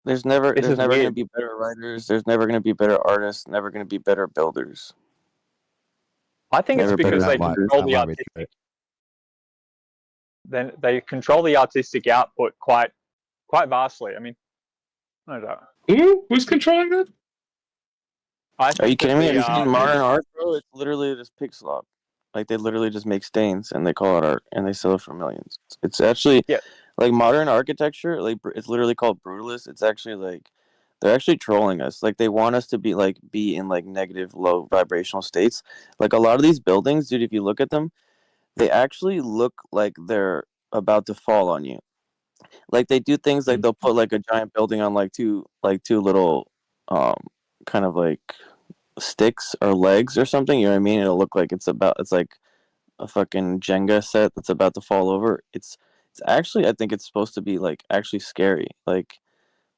There's never going to be better writers. There's never going to be better artists. Never going to be better builders. I think it's because they control the artistic. Then they control the artistic output quite vastly. I mean, I don't know. Who's controlling that? Are you kidding me? Have you seen modern art, bro? It's literally just pixel art. Like, they literally just make stains and they call it art and they sell it for millions. It's actually like modern architecture. Like, it's literally called brutalist. It's actually like they're actually trolling us. Like, they want us to be in like negative, low vibrational states. Like, a lot of these buildings, dude, if you look at them, they actually look like they're about to fall on you. Like, they do things like they'll put like a giant building on like two little kind of like sticks or legs or something, you know what I mean? It'll look like it's like a fucking Jenga set that's about to fall over. It's actually, I think it's supposed to be like actually scary. Like,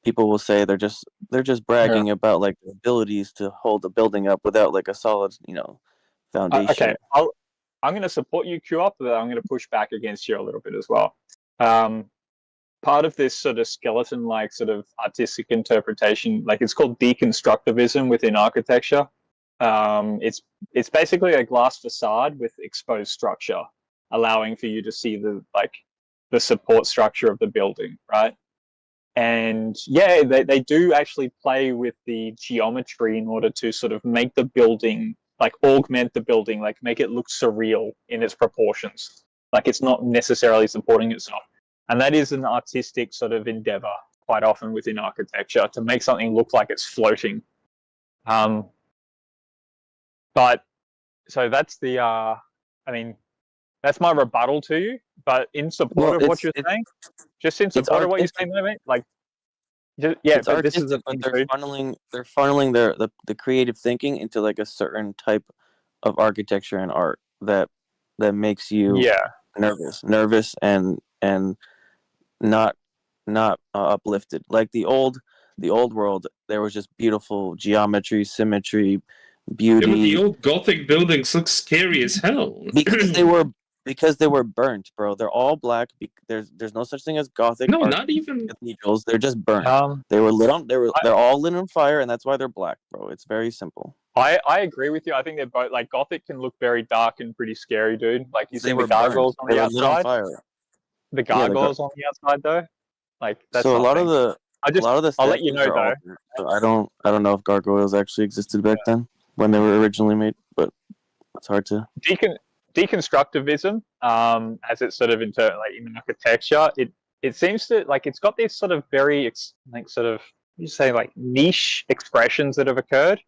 people will say they're just bragging about like the abilities to hold the building up without like a solid, foundation. Okay, I'm going to support you, Q up, but I'm going to push back against you a little bit as well. Part of this sort of skeleton-like sort of artistic interpretation, like, it's called deconstructivism within architecture. It's basically a glass facade with exposed structure, allowing for you to see the support structure of the building, right? And yeah, they do actually play with the geometry in order to sort of make the building, like, augment the building, like make it look surreal in its proportions. Like, it's not necessarily supporting itself. And that is an artistic sort of endeavor quite often within architecture, to make something look like it's floating. But so that's the, I mean, That's my rebuttal to you. But in support of what you're saying, just in support of what you're saying, mate, like, yeah, it's but artistic, this is the but thing, they're funneling the creative thinking into like a certain type of architecture and art that makes you nervous and not uplifted. Like the old world, there was just beautiful geometry, symmetry, beauty. Yeah, but the old Gothic buildings look scary as hell. because they were burnt, bro. They're all black. There's no such thing as Gothic. No, not even cathedrals. They're just burnt. They were lit on. They're all lit on fire, and that's why they're black, bro. It's very simple. I agree with you. I think they're both, like, Gothic can look very dark and pretty scary, dude. Like, you see the gargoyles on the outside. The gargoyles on the outside, though. Like, that's so a lot of the I'll let you know, though. So I don't know if gargoyles actually existed back then when they were originally made, but it's hard to. Deconstructivism, as it's sort of in architecture, it seems to, like, it's got these sort of very niche expressions that have occurred.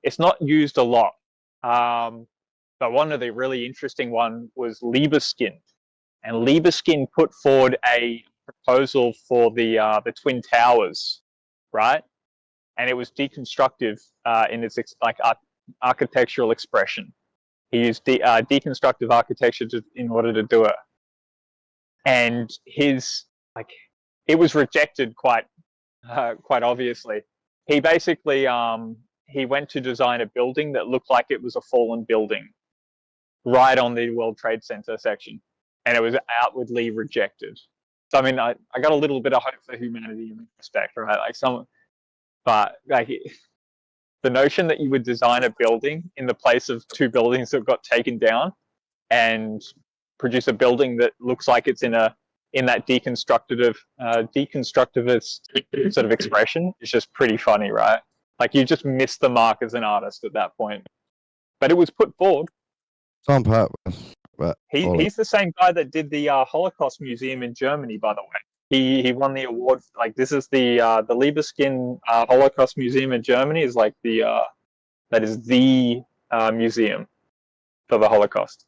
It's not used a lot, but one of the really interesting one was Libeskind, and Libeskind put forward a proposal for the Twin Towers, right? And it was deconstructive in its architectural expression. He used deconstructive architecture in order to do it, and it was rejected quite obviously. He basically he went to design a building that looked like it was a fallen building, right on the World Trade Center section, and it was outwardly rejected. So I mean, I got a little bit of hope for humanity in that respect, right? The notion that you would design a building in the place of two buildings that got taken down and produce a building that looks like it's in that deconstructivist sort of expression is just pretty funny, right? Like, you just missed the mark as an artist at that point. But it was put forward. It's on purpose. But he's the same guy that did the Holocaust Museum in Germany, by the way. He won the award. Like, this is the Libeskind Holocaust Museum in Germany is like that is the museum for the Holocaust.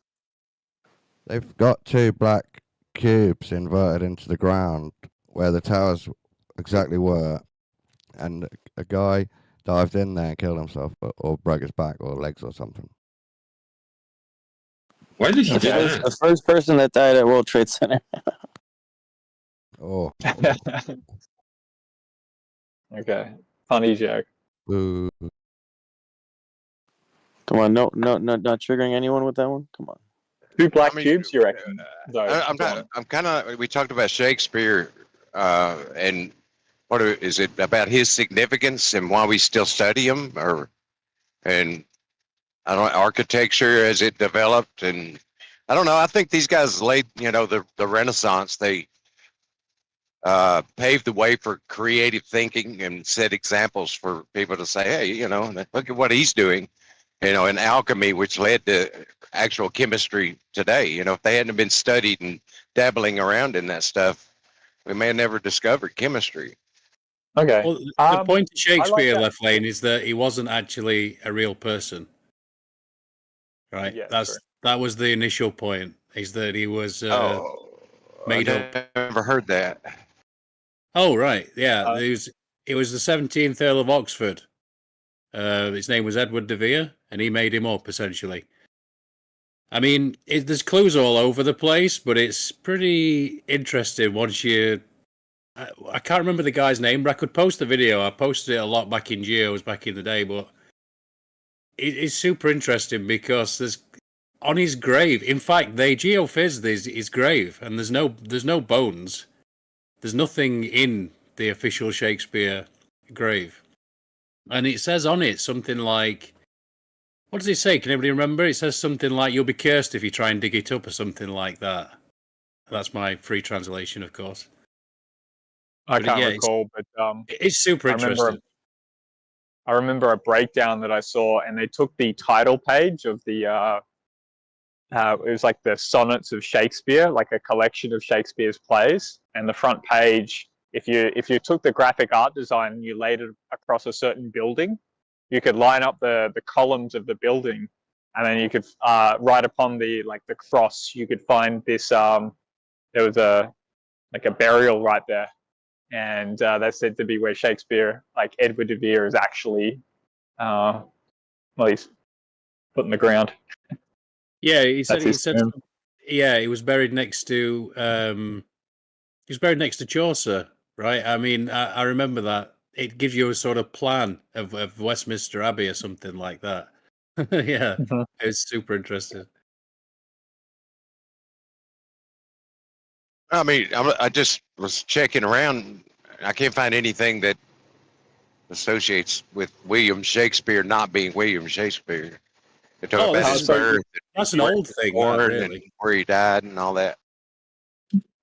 They've got two black cubes inverted into the ground where the towers exactly were, and a guy dived in there and killed himself, or broke his back or legs or something. Why did he do that? The first person that died at World Trade Center. Oh. Okay. Funny joke. Ooh. Come on, not triggering anyone with that one. Come on. Two black cubes, you reckon? I'm kind of. We talked about Shakespeare, and what is it about his significance and why we still study him, and I don't know, architecture as it developed, and I don't know. I think these guys laid, the Renaissance. They paved the way for creative thinking and set examples for people to say, hey, look at what he's doing, in alchemy, which led to actual chemistry today. If they hadn't been studied and dabbling around in that stuff, we may have never discovered chemistry. Okay. Well, the point of Shakespeare, Leflane, is that he wasn't actually a real person. Right? Yeah, that was the initial point, is that he was made up. I never heard that. Oh, right. Yeah. It was the 17th Earl of Oxford. His name was Edward de Vere, and he made him up, essentially. I mean, there's clues all over the place, but it's pretty interesting once you... I can't remember the guy's name, but I could post the video. I posted it a lot back in Geos back in the day, but it's super interesting because there's... On his grave, in fact, they geophysed his grave, and there's no bones. There's nothing in the official Shakespeare grave. And it says on it something like, what does it say? Can anybody remember? It says something like, you'll be cursed if you try and dig it up, or something like that. That's my free translation, of course. I can't recall, but it's super interesting. I remember a breakdown that I saw, and they took the title page of the it was like the sonnets of Shakespeare, like a collection of Shakespeare's plays, and the front page, if you took the graphic art design and you laid it across a certain building, you could line up the columns of the building and then you could right upon the cross, you could find this. There was a burial right there, and that's said to be where Shakespeare, like Edward de Vere, is actually, well, he's put in the ground. Yeah, he said. Yeah, he was buried next to. He was buried next to Chaucer, right? I mean, I remember that. It gives you a sort of plan of Westminster Abbey or something like that. Yeah, it was super interesting. I mean, I just was checking around. I can't find anything that associates with William Shakespeare not being William Shakespeare. They talk about his birth. That's an old thing, really. And where he died and all that.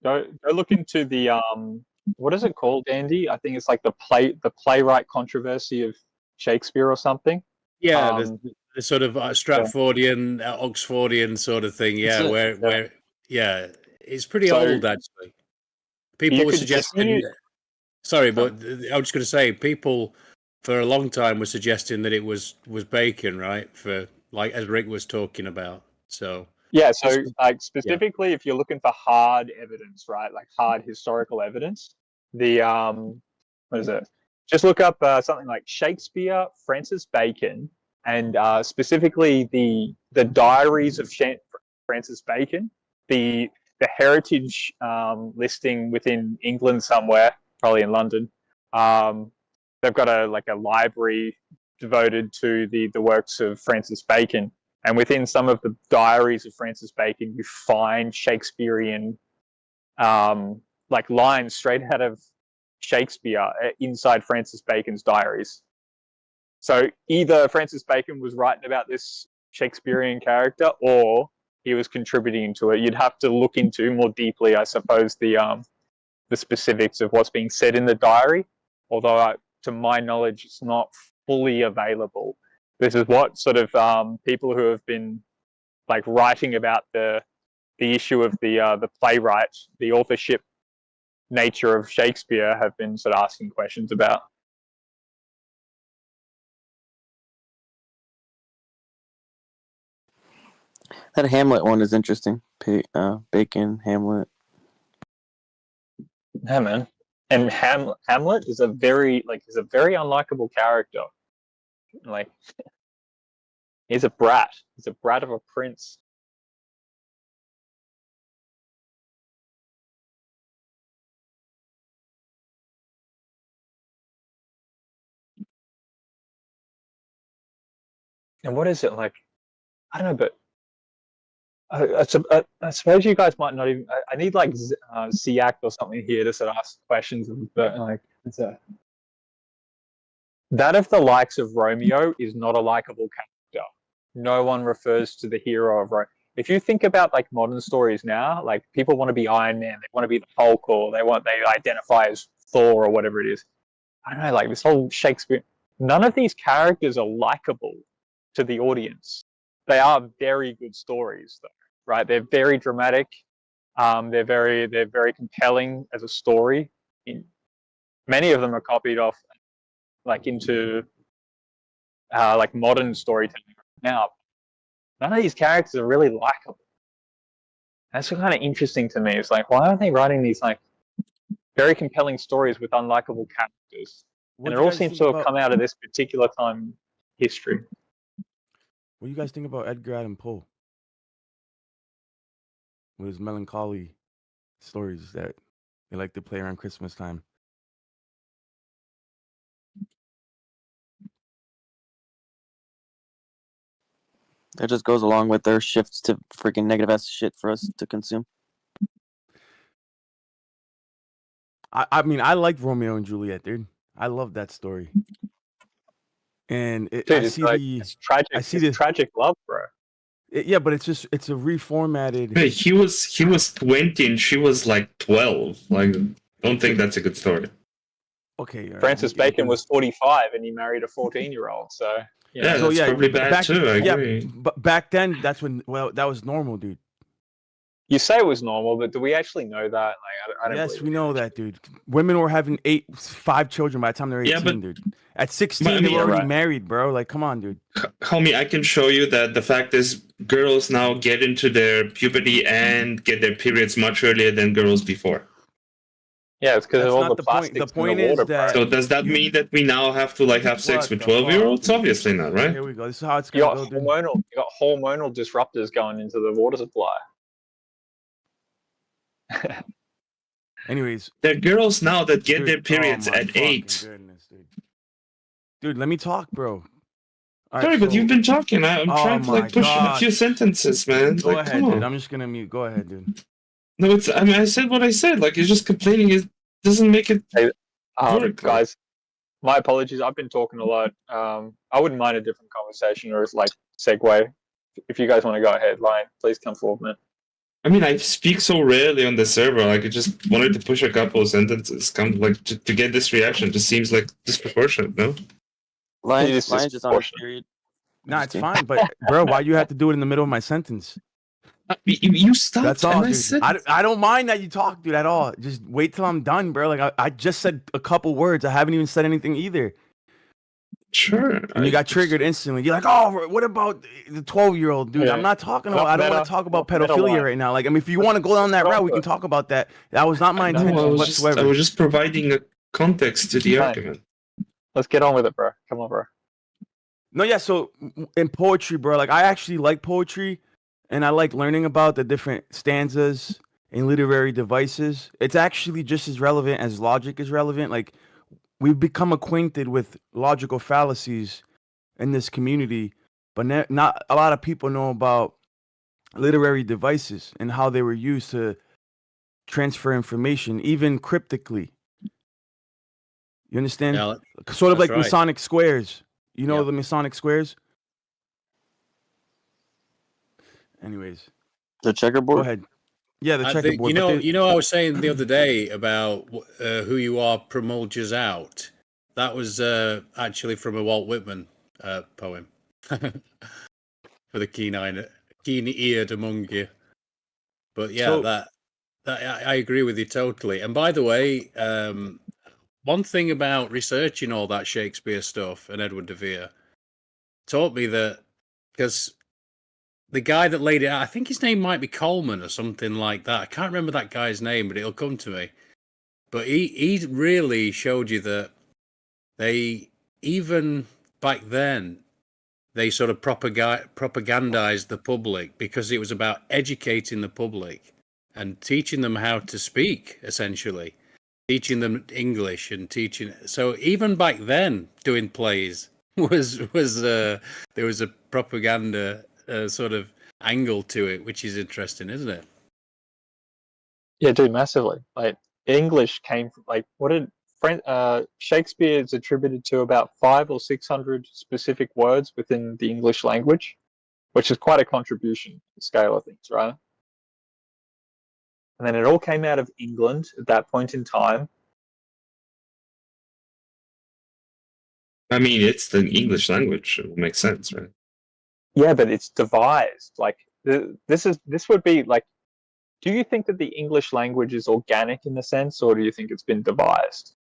Go look into the what is it called, Andy? I think it's like the playwright controversy of Shakespeare or something. Yeah, the sort of Stratfordian, Oxfordian sort of thing. Yeah, where it's pretty old actually. People were suggesting. Sorry, but I was just going to say, people for a long time were suggesting that it was Bacon, right? For like as Rick was talking about. So yeah, so like specifically, if you're looking for hard evidence, right, like hard historical evidence, the what is it? Just look up something like Shakespeare, Francis Bacon, and specifically the diaries of Francis Bacon, the heritage listing within England somewhere, probably in London. They've got a library devoted to the works of Francis Bacon, and within some of the diaries of Francis Bacon, you find Shakespearean lines straight out of Shakespeare inside Francis Bacon's diaries. So either Francis Bacon was writing about this Shakespearean character, or he was contributing to it. You'd have to look into more deeply, I suppose, the specifics of what's being said in the diary. Although, to my knowledge, it's not fully available. This is what sort of people who have been writing about the issue of the playwright, the authorship nature of Shakespeare, have been sort of asking questions about. That Hamlet one is interesting. Bacon, Hamlet. Yeah, man. And Hamlet is a very unlikable character. Like, he's a brat. He's a brat of a prince. And what is it like? I don't know, but I suppose you guys might not even. I need Ziak or something here to sort of ask questions. But that of the likes of Romeo is not a likable character. No one refers to the hero of Romeo. If you think about modern stories now, people want to be Iron Man, they want to be the Hulk, or they identify as Thor or whatever it is. I don't know, this whole Shakespeare. None of these characters are likable to the audience. They are very good stories, though, right? They're very dramatic. They're very compelling as a story. Many of them are copied off, into modern storytelling now. None of these characters are really likable. That's kind of interesting to me. It's why aren't they writing these very compelling stories with unlikable characters? And it all seems to have come out of this particular time in history. What do you guys think about Edgar Allan Poe? With his melancholy stories that they like to play around Christmas time. That just goes along with their shifts to freaking negative ass shit for us to consume. I mean, I like Romeo and Juliet, dude. I love that story. And it's tragic. I see this tragic love, bro. Yeah, but it's a reformatted. Hey, he was 20 and she was 12. Don't think that's a good story. Okay. Francis Bacon was 45 and he married a 14-year-old. So yeah, that's probably bad too. I agree. But back then, that was normal, dude. You say it was normal, but do we actually know that? Like, I don't Yes, believe we it. know that, dude. Women were having 5 children by the time they're 18, Yeah, but- dude. At 16, But I they mean, were already right. married, bro. Like, come on, dude. Homie, I can show you that the fact is girls now get into their puberty and get their periods much earlier than girls before. Yeah, it's because of That's all not the the point. plastics The point in the is water, that- bro. So does that mean that we now have to like have sex What with the 12-year-olds? fuck, dude? Obviously not, right? Here we go. This is how it's You gonna got go, dude. hormonal disruptors going into the water supply. Anyways, There are girls now that get dude, their periods oh my at fucking 8. goodness, dude. Dude, let me talk, bro. All Sorry, right, but so- you've been talking. I'm Oh trying to like my push in a God. few sentences, man. Go Like, ahead, come dude. on. I'm just gonna mute. Go ahead, dude. No, it's. I mean, I said what I said. Like, you're just complaining. It doesn't make it. Hey, work, guys, my apologies. I've been talking a lot. I wouldn't mind a different conversation or like segue. If you guys want to go ahead, Lion, please come forward, man. I mean, I speak so rarely on the server. Like, I just wanted to push a couple of sentences. Come, like, to get this reaction. Just seems like disproportionate, no? Lions just on a period. Nah, it's fine, but bro, why you have to do it in the middle of my sentence? You stopped. That's all, and I dude. said- I don't mind that you talk, dude, at all. Just wait till I'm done, bro. Like I just said a couple words. I haven't even said anything either. Sure. And you got triggered instantly. You're like, oh, what about the 12-year-old, dude? Yeah. I'm not talking about. I don't want to talk about pedophilia line. right now. Like, I mean, if you want to go down that route, we can talk about that. That was not my No, intention I whatsoever. was just providing a context to the Fine. argument. Let's get on with it, bro. Come on, bro. No, yeah. So in poetry, bro, like I actually like poetry, and I like learning about the different stanzas and literary devices. It's actually just as relevant as logic is relevant. Like we've become acquainted with logical fallacies in this community, but not a lot of people know about literary devices and how they were used to transfer information, even cryptically. You understand? Yeah, sort of that's like right. Masonic squares. You know Yep. the Masonic squares? Anyways, The checkerboard. go ahead. Yeah, the I checkerboard. think, but you know, I was saying the other day about who you are promulges out. That was actually from a Walt Whitman poem for the keen-eared among you. But yeah, So- that I agree with you totally. And by the way, one thing about researching all that Shakespeare stuff and Edward de Vere taught me that because the guy that laid it out, I think his name might be Coleman or something like that. I can't remember that guy's name, but it'll come to me. But he really showed you that they, even back then, they sort of propagandized the public because it was about educating the public and teaching them how to speak, essentially. Teaching them English and teaching. So even back then, doing plays was there was a propaganda sort of angle to it, which is interesting, isn't it? Yeah, dude, massively. Like English came from like what did Shakespeare is attributed to about 500 or 600 specific words within the English language, which is quite a contribution to the scale of things, right? And then it all came out of England at that point in time. I mean, it's the English language. It makes sense, right? Yeah, but it's devised. Like this would be like. Do you think that the English language is organic in the sense, or do you think it's been devised?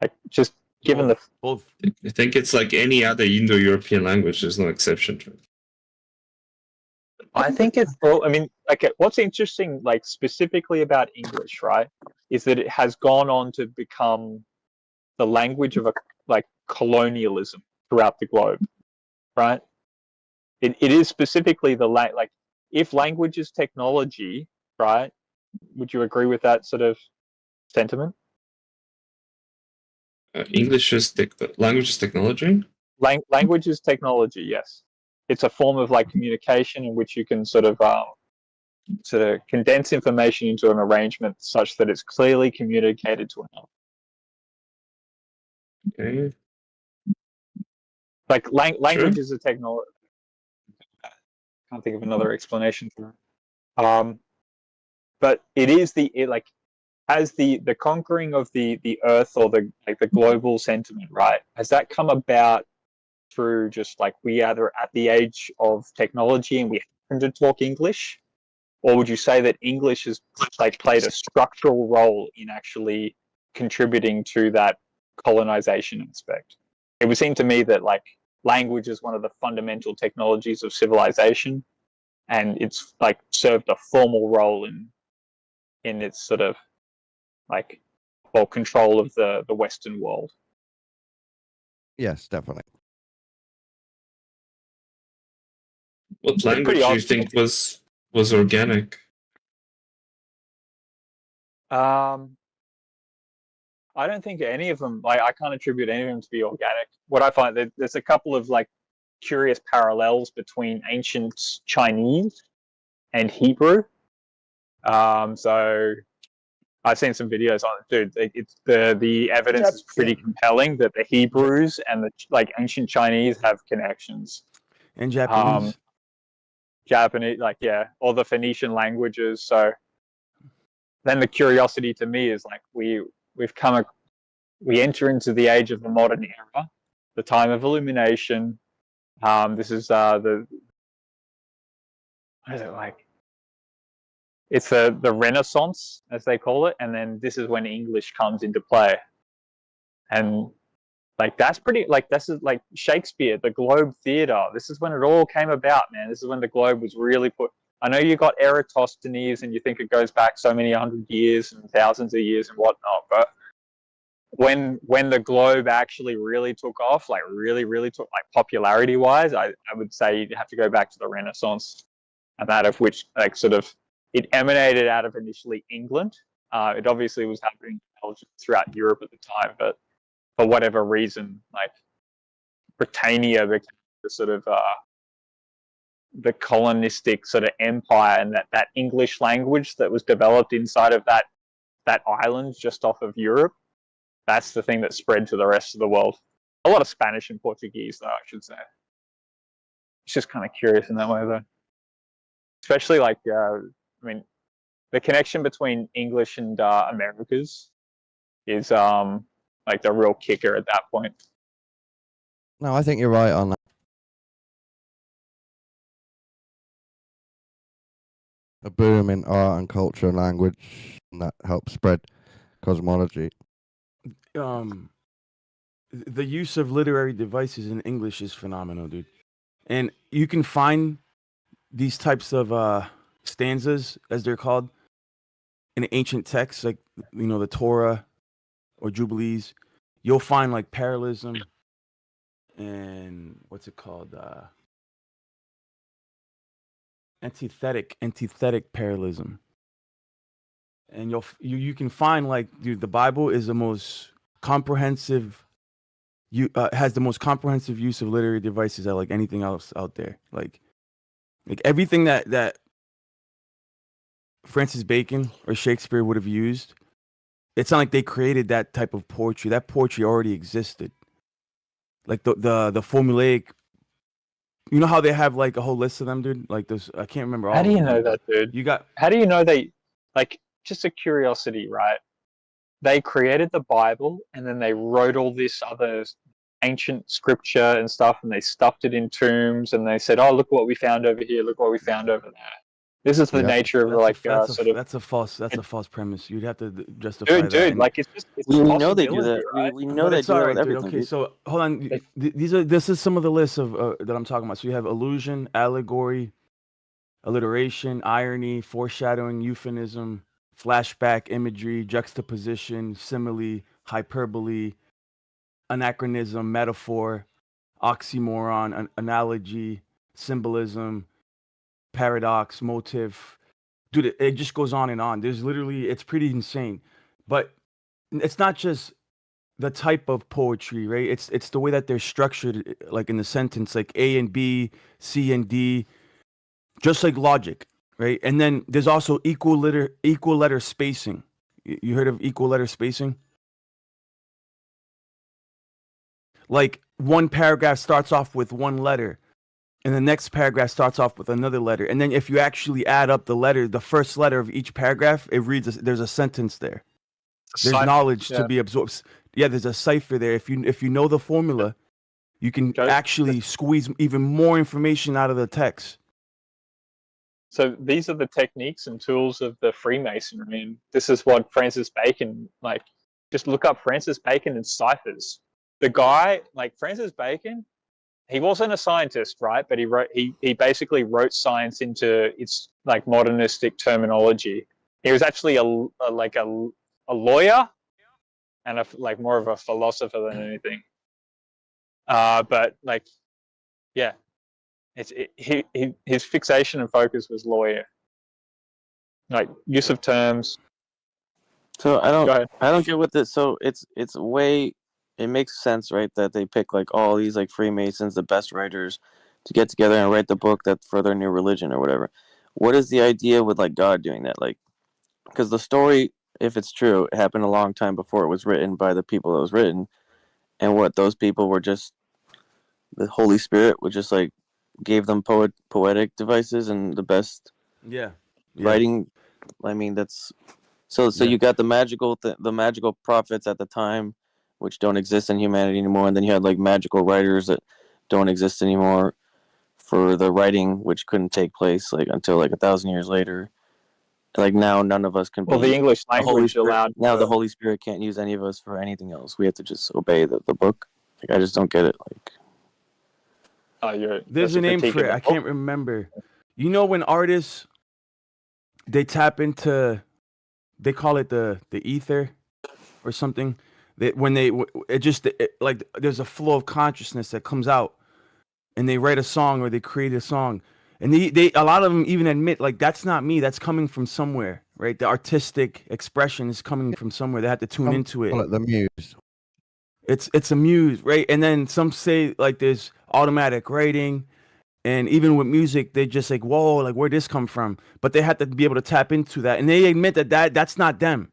Like just given both. I think it's like any other Indo-European language. There's no exception to it. I think it's. Well, I mean, like, what's interesting, like specifically about English, right, is that it has gone on to become the language of like colonialism throughout the globe, right? It is specifically like if language is technology, right? Would you agree with that sort of sentiment? English is language is technology. Language is technology, yes. It's a form of like communication in which you can sort of condense information into an arrangement such that it's clearly communicated to another. Okay. Like language Sure. is a technology. Can't think of another explanation for that. But it is as the conquering of the earth or the global sentiment, right? Has that come about through just like we are at the age of technology and we happen to talk English, or would you say that English has like played a structural role in actually contributing to that colonization aspect? It would seem to me that like language is one of the fundamental technologies of civilization, and it's like served a formal role in its sort of like, well, control of the Western world. Yes, definitely. What language do you think was organic? I don't think any of them, like, I can't attribute any of them to be organic. What I find, that there's a couple of like curious parallels between ancient Chinese and Hebrew. So I've seen some videos on it, dude. It's the evidence is pretty compelling that the Hebrews and the like ancient Chinese have connections. And Japanese. Japanese, like, yeah, all the Phoenician languages. So then the curiosity to me is like we enter into the age of the modern era, the time of illumination. This is what is it like? It's the Renaissance, as they call it, and then this is when English comes into play. And like that's pretty, like this is like Shakespeare, the Globe Theatre. This is when it all came about, man. This is when the Globe was really put. I know you got Eratosthenes, and you think it goes back so many hundred years and thousands of years and whatnot, but when the Globe actually really took off, like really took, like popularity-wise, I would say you'd have to go back to the Renaissance, and that of which like sort of it emanated out of initially England. It obviously was happening throughout Europe at the time, but for whatever reason, like Britannia became the sort of the colonistic sort of empire, and that English language that was developed inside of that island just off of Europe, that's the thing that spread to the rest of the world. A lot of Spanish and Portuguese, though, I should say. It's just kind of curious in that way, though. Especially like, I mean, the connection between English and Americas is like the real kicker at that point. No, I think you're right on that. A boom in art and culture and language, and that helps spread cosmology. The use of literary devices in English is phenomenal, dude. And you can find these types of stanzas, as they're called, in ancient texts, like, you know, the Torah or Jubilees. You'll find like parallelism and what's it called? Antithetic parallelism. And you can find, like, dude, the Bible is the most comprehensive. Has the most comprehensive use of literary devices that like anything else out there. Like everything that Francis Bacon or Shakespeare would have used. It's not like they created that type of poetry. That poetry already existed. Like the formulaic. You know how they have like a whole list of them, dude? Like this, I can't remember all. How do you know that, dude? How do you know they, like, just a curiosity, right? They created the Bible, and then they wrote all this other ancient scripture and stuff, and they stuffed it in tombs, and they said, "Oh, look what we found over here! Look what we found over there." This is the nature of like that's a false premise. You'd have to justify that. Dude, like it's we know they do that. Right? We know they do that with everything. Okay, so hold on. This is some of the lists of that I'm talking about. So you have allusion, allegory, alliteration, irony, foreshadowing, euphemism, flashback, imagery, juxtaposition, simile, hyperbole, anachronism, metaphor, oxymoron, analogy, symbolism, paradox, motive. Dude, it just goes on and on. There's literally, it's pretty insane. But it's not just the type of poetry, right? It's the way that they're structured, like in the sentence, like A and B, C and D, just like logic, right? And then there's also equal letter spacing. You heard of equal letter spacing? Like one paragraph starts off with one letter, and the next paragraph starts off with another letter. And then if you actually add up the first letter of each paragraph, it reads, there's a sentence there. There's knowledge to be absorbed. Yeah, there's a cipher there. If you know the formula, you can actually squeeze even more information out of the text. So these are the techniques and tools of the Freemasonry, and this is what Francis Bacon, like, just look up Francis Bacon and ciphers. The guy, like Francis Bacon, he wasn't a scientist, right? But he basically wrote science into its like modernistic terminology. He was actually a lawyer and like more of a philosopher than anything. But like, yeah, his fixation and focus was lawyer, like use of terms. So I don't get what this. So it's way. It makes sense, right, that they pick like all these like Freemasons, the best writers, to get together and write the book that for their new religion or whatever. What is the idea with like God doing that? Like, because the story, if it's true, it happened a long time before it was written by the people it was written, and what those people were just the Holy Spirit would just like gave them poetic devices and the best writing. I mean, that's so you got the magical prophets at the time, which don't exist in humanity anymore, and then you had like magical writers that don't exist anymore for the writing, which couldn't take place like until like 1,000 years later. Like now, none of us can. Well, the English language allowed. Now the Holy Spirit can't use any of us for anything else. We have to just obey the book. Like I just don't get it. Like, there's a name for it. I can't remember. You know when artists they tap into, they call it the ether or something. When like there's a flow of consciousness that comes out, and they write a song or they create a song, and they a lot of them even admit like that's not me, that's coming from somewhere, right? The artistic expression is coming from somewhere. They have to tune into it. Like the muse. It's a muse, right? And then some say like there's automatic writing, and even with music, they just like whoa, like where'd this come from? But they have to be able to tap into that, and they admit that's not them.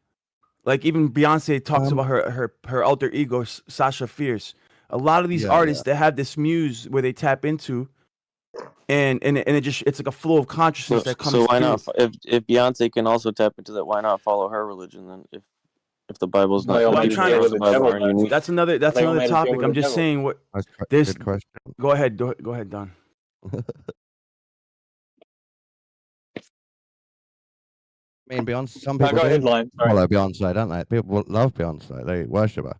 Like even Beyonce talks about her alter ego, Sasha Fierce. A lot of these artists that have this muse where they tap into, and it's like a flow of consciousness that comes. So why through. not? If Beyonce can also tap into that, why not follow her religion then? If the Bible's not, that's another topic. I'm just saying what. Good question. Go ahead, Don. I mean, Beyonce. Some people follow Beyonce, don't they? People love Beyonce. They worship her.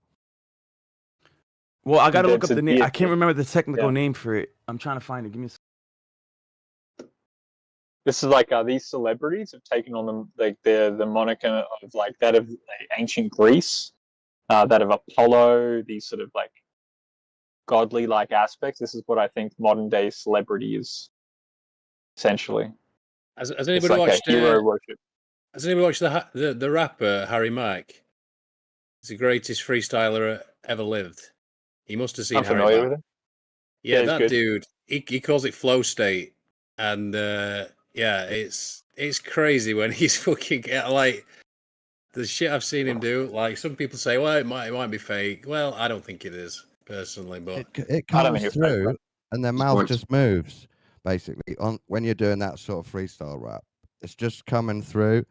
Well, I gotta look up the name. I can't remember the technical name for it. I'm trying to find it. Give me a second. This is like these celebrities have taken on them like the moniker of like that of ancient Greece, that of Apollo. These sort of like godly like aspects. This is what I think modern day celebrity is essentially. Has anybody like watched hero worship? Has anybody watched the rapper Harry Mike? He's the greatest freestyler ever lived. He must have seen Harry familiar Mike. with him. Yeah, he's that good. dude. He calls it flow state, and it's crazy when he's fucking like the shit I've seen him do. Like some people say, well, it might be fake. Well, I don't think it is personally, but it comes through, and their mouth just moves. Basically, when you're doing that sort of freestyle rap, it's just coming through,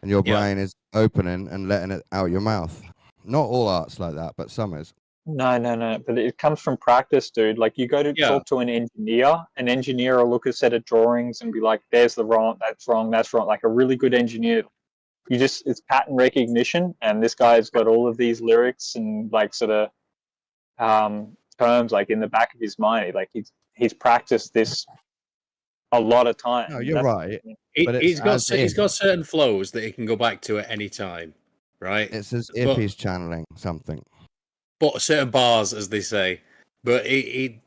and your brain is opening and letting it out your mouth. Not all art's like that, but some is. No. But it comes from practice, dude. Like you go to talk to an engineer will look at a set of drawings and be like, "There's the wrong, that's wrong, that's wrong." Like a really good engineer, it's pattern recognition, and this guy's got all of these lyrics and like sort of terms like in the back of his mind. Like he's practiced this a lot of times. No, you're right. But he's got certain flows that he can go back to at any time, right? It's as if he's channeling something. But certain bars, as they say. But he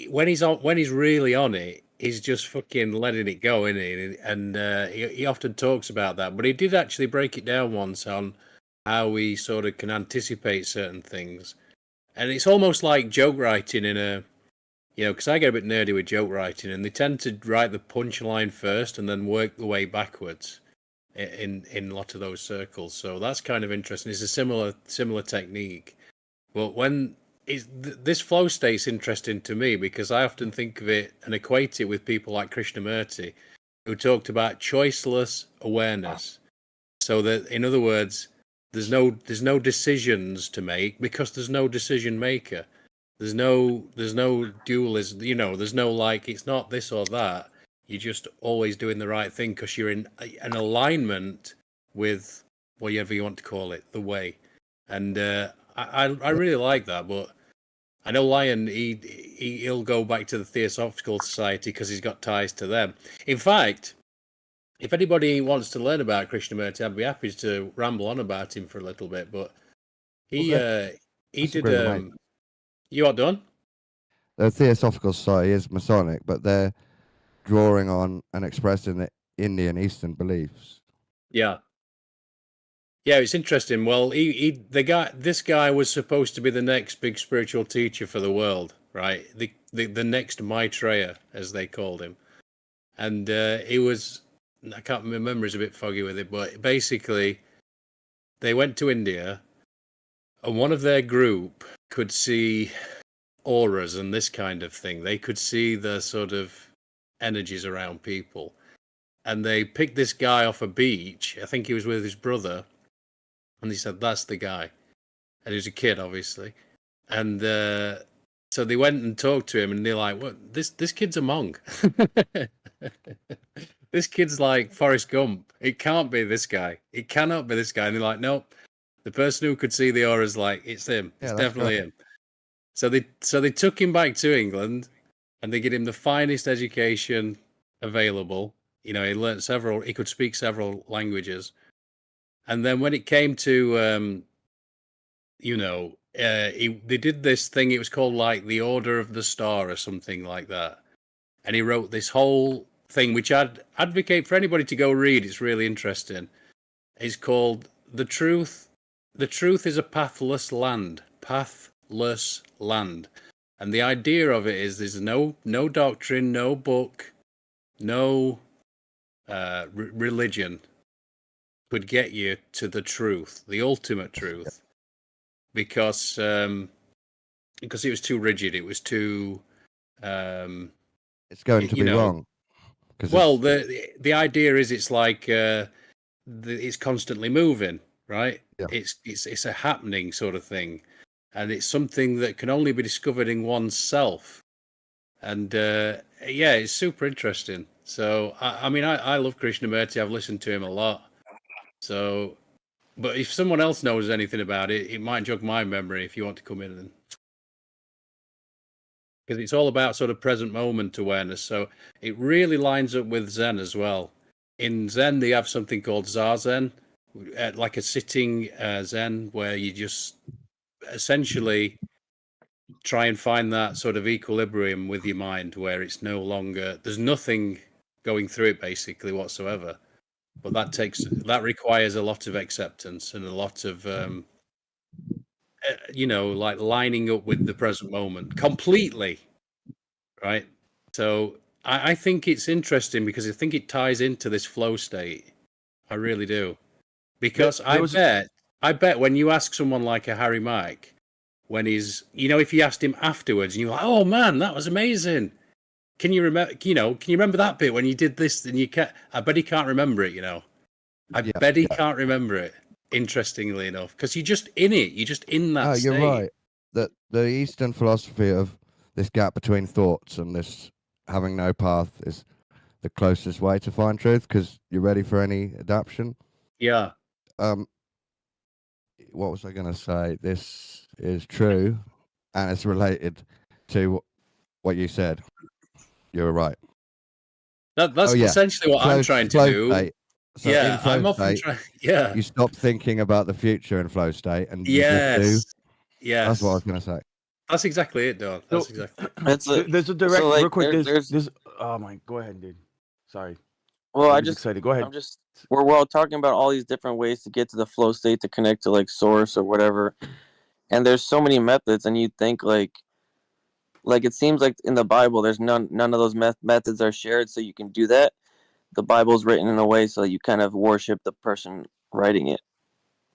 when he's really on it, he's just fucking letting it go, isn't he? And he often talks about that. But he did actually break it down once on how we sort of can anticipate certain things. And it's almost like joke writing in a, because I get a bit nerdy with joke writing, and they tend to write the punchline first and then work the way backwards in a lot of those circles. So that's kind of interesting. It's a similar technique. But when this flow state's interesting to me because I often think of it and equate it with people like Krishnamurti, who talked about choiceless awareness. So that, in other words, there's no decisions to make because there's no decision maker. There's no dualism. There's no like it's not this or that. You're just always doing the right thing because you're in an alignment with whatever you want to call it, the way. And I really like that. But I know Lion, he'll go back to the Theosophical Society because he's got ties to them. In fact, if anybody wants to learn about Krishnamurti, I'd be happy to ramble on about him for a little bit. But he did. You are done? The Theosophical Society is Masonic, but they're drawing on and expressing the Indian Eastern beliefs. Yeah. Yeah, it's interesting. Well, this guy was supposed to be the next big spiritual teacher for the world, right? The next Maitreya, as they called him. And he was, I can't remember, it's a bit foggy with it, but basically they went to India and one of their group could see auras and this kind of thing. They could see the sort of energies around people. And they picked this guy off a beach. I think he was with his brother. And they said, that's the guy. And he was a kid, obviously. And so they went and talked to him, and they're like, "What? This kid's a monk. This kid's like Forrest Gump. It can't be this guy. It cannot be this guy." And they're like, "Nope. The person who could see the auras, like, it's him. It's definitely him." So they took him back to England, and they gave him the finest education available. You know, he could speak several languages. And then when it came to, they did this thing, it was called like the Order of the Star or something like that. And he wrote this whole thing, which I'd advocate for anybody to go read. It's really interesting. It's called The Truth. The Truth is a Pathless Land. Pathless Land. And the idea of it is there's no doctrine, no book, no religion could get you to the truth, the ultimate truth, because it was too rigid. It was too. It's going to be wrong. Well, the idea is it's like it's constantly moving, right? Yeah. It's a happening sort of thing, and it's something that can only be discovered in oneself. And it's super interesting. So I mean, I love Krishnamurti. I've listened to him a lot. So, but if someone else knows anything about it, it might jog my memory if you want to come in and. Because it's all about sort of present moment awareness. So it really lines up with Zen as well. In Zen, they have something called Zazen, like a sitting Zen, where you just essentially try and find that sort of equilibrium with your mind, where it's no longer, there's nothing going through it basically whatsoever. But that requires a lot of acceptance and a lot of, like lining up with the present moment completely, right? So I think it's interesting because I think it ties into this flow state. I really do, because I bet when you ask someone like a Harry Mike, when he's, if you asked him afterwards and you're like, "Oh man, that was amazing. Can you remember? Can you remember that bit when you did this?" And I bet he can't remember it. I bet he can't remember it. Interestingly enough, because you're just in it. You're just in that state. You're right. That the Eastern philosophy of this gap between thoughts and this having no path is the closest way to find truth, because you're ready for any adaptation. Yeah. What was I going to say? This is true, and it's related to what you said. You were right. That's essentially what I'm trying to do. State. So I'm often trying. Yeah. You stop thinking about the future in flow state, and you just do. Yes. That's what I was going to say. That's exactly it, Don. That's exactly. There's a direct, real quick. There's. Oh my, go ahead, dude. Sorry. Well, I'm excited. Go ahead. We're all talking about all these different ways to get to the flow state, to connect to like source or whatever, and there's so many methods, and you think like it seems like in the Bible there's none of those methods are shared, so you can do that. The Bible's written in a way so you kind of worship the person writing it.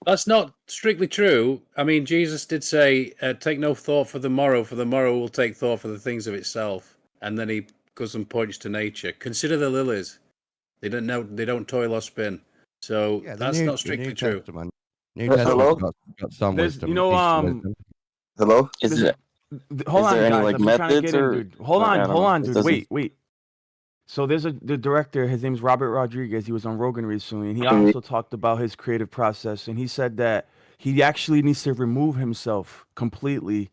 That's not strictly true. I mean, Jesus did say, "Take no thought for the morrow will take thought for the things of itself." And then he goes and points to nature. Consider the lilies; they don't toil or spin. So that's not strictly true. New Testament's got some wisdom. Hello. Hold on, there any guys. like methods or? Hold on, dude. Wait. So there's the director, his name's Robert Rodriguez. He was on Rogan recently, and he also talked about his creative process. And he said that he actually needs to remove himself completely.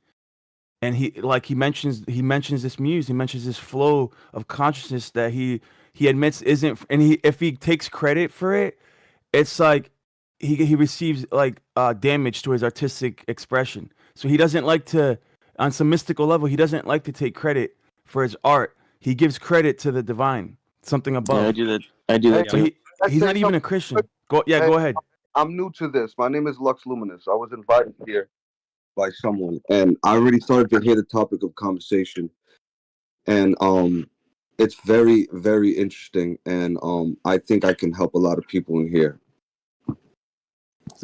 And he mentions this muse, he mentions this flow of consciousness that he admits isn't, and if he takes credit for it, it's like he receives like damage to his artistic expression. So he doesn't like to, on some mystical level, he doesn't like to take credit for his art. He gives credit to the divine, something above. Yeah, I do that too. He's not even a Christian. Go ahead. I'm new to this. My name is Lux Luminous. I was invited here by someone, and I already started to hear the topic of conversation, and it's very, very interesting, and I think I can help a lot of people in here.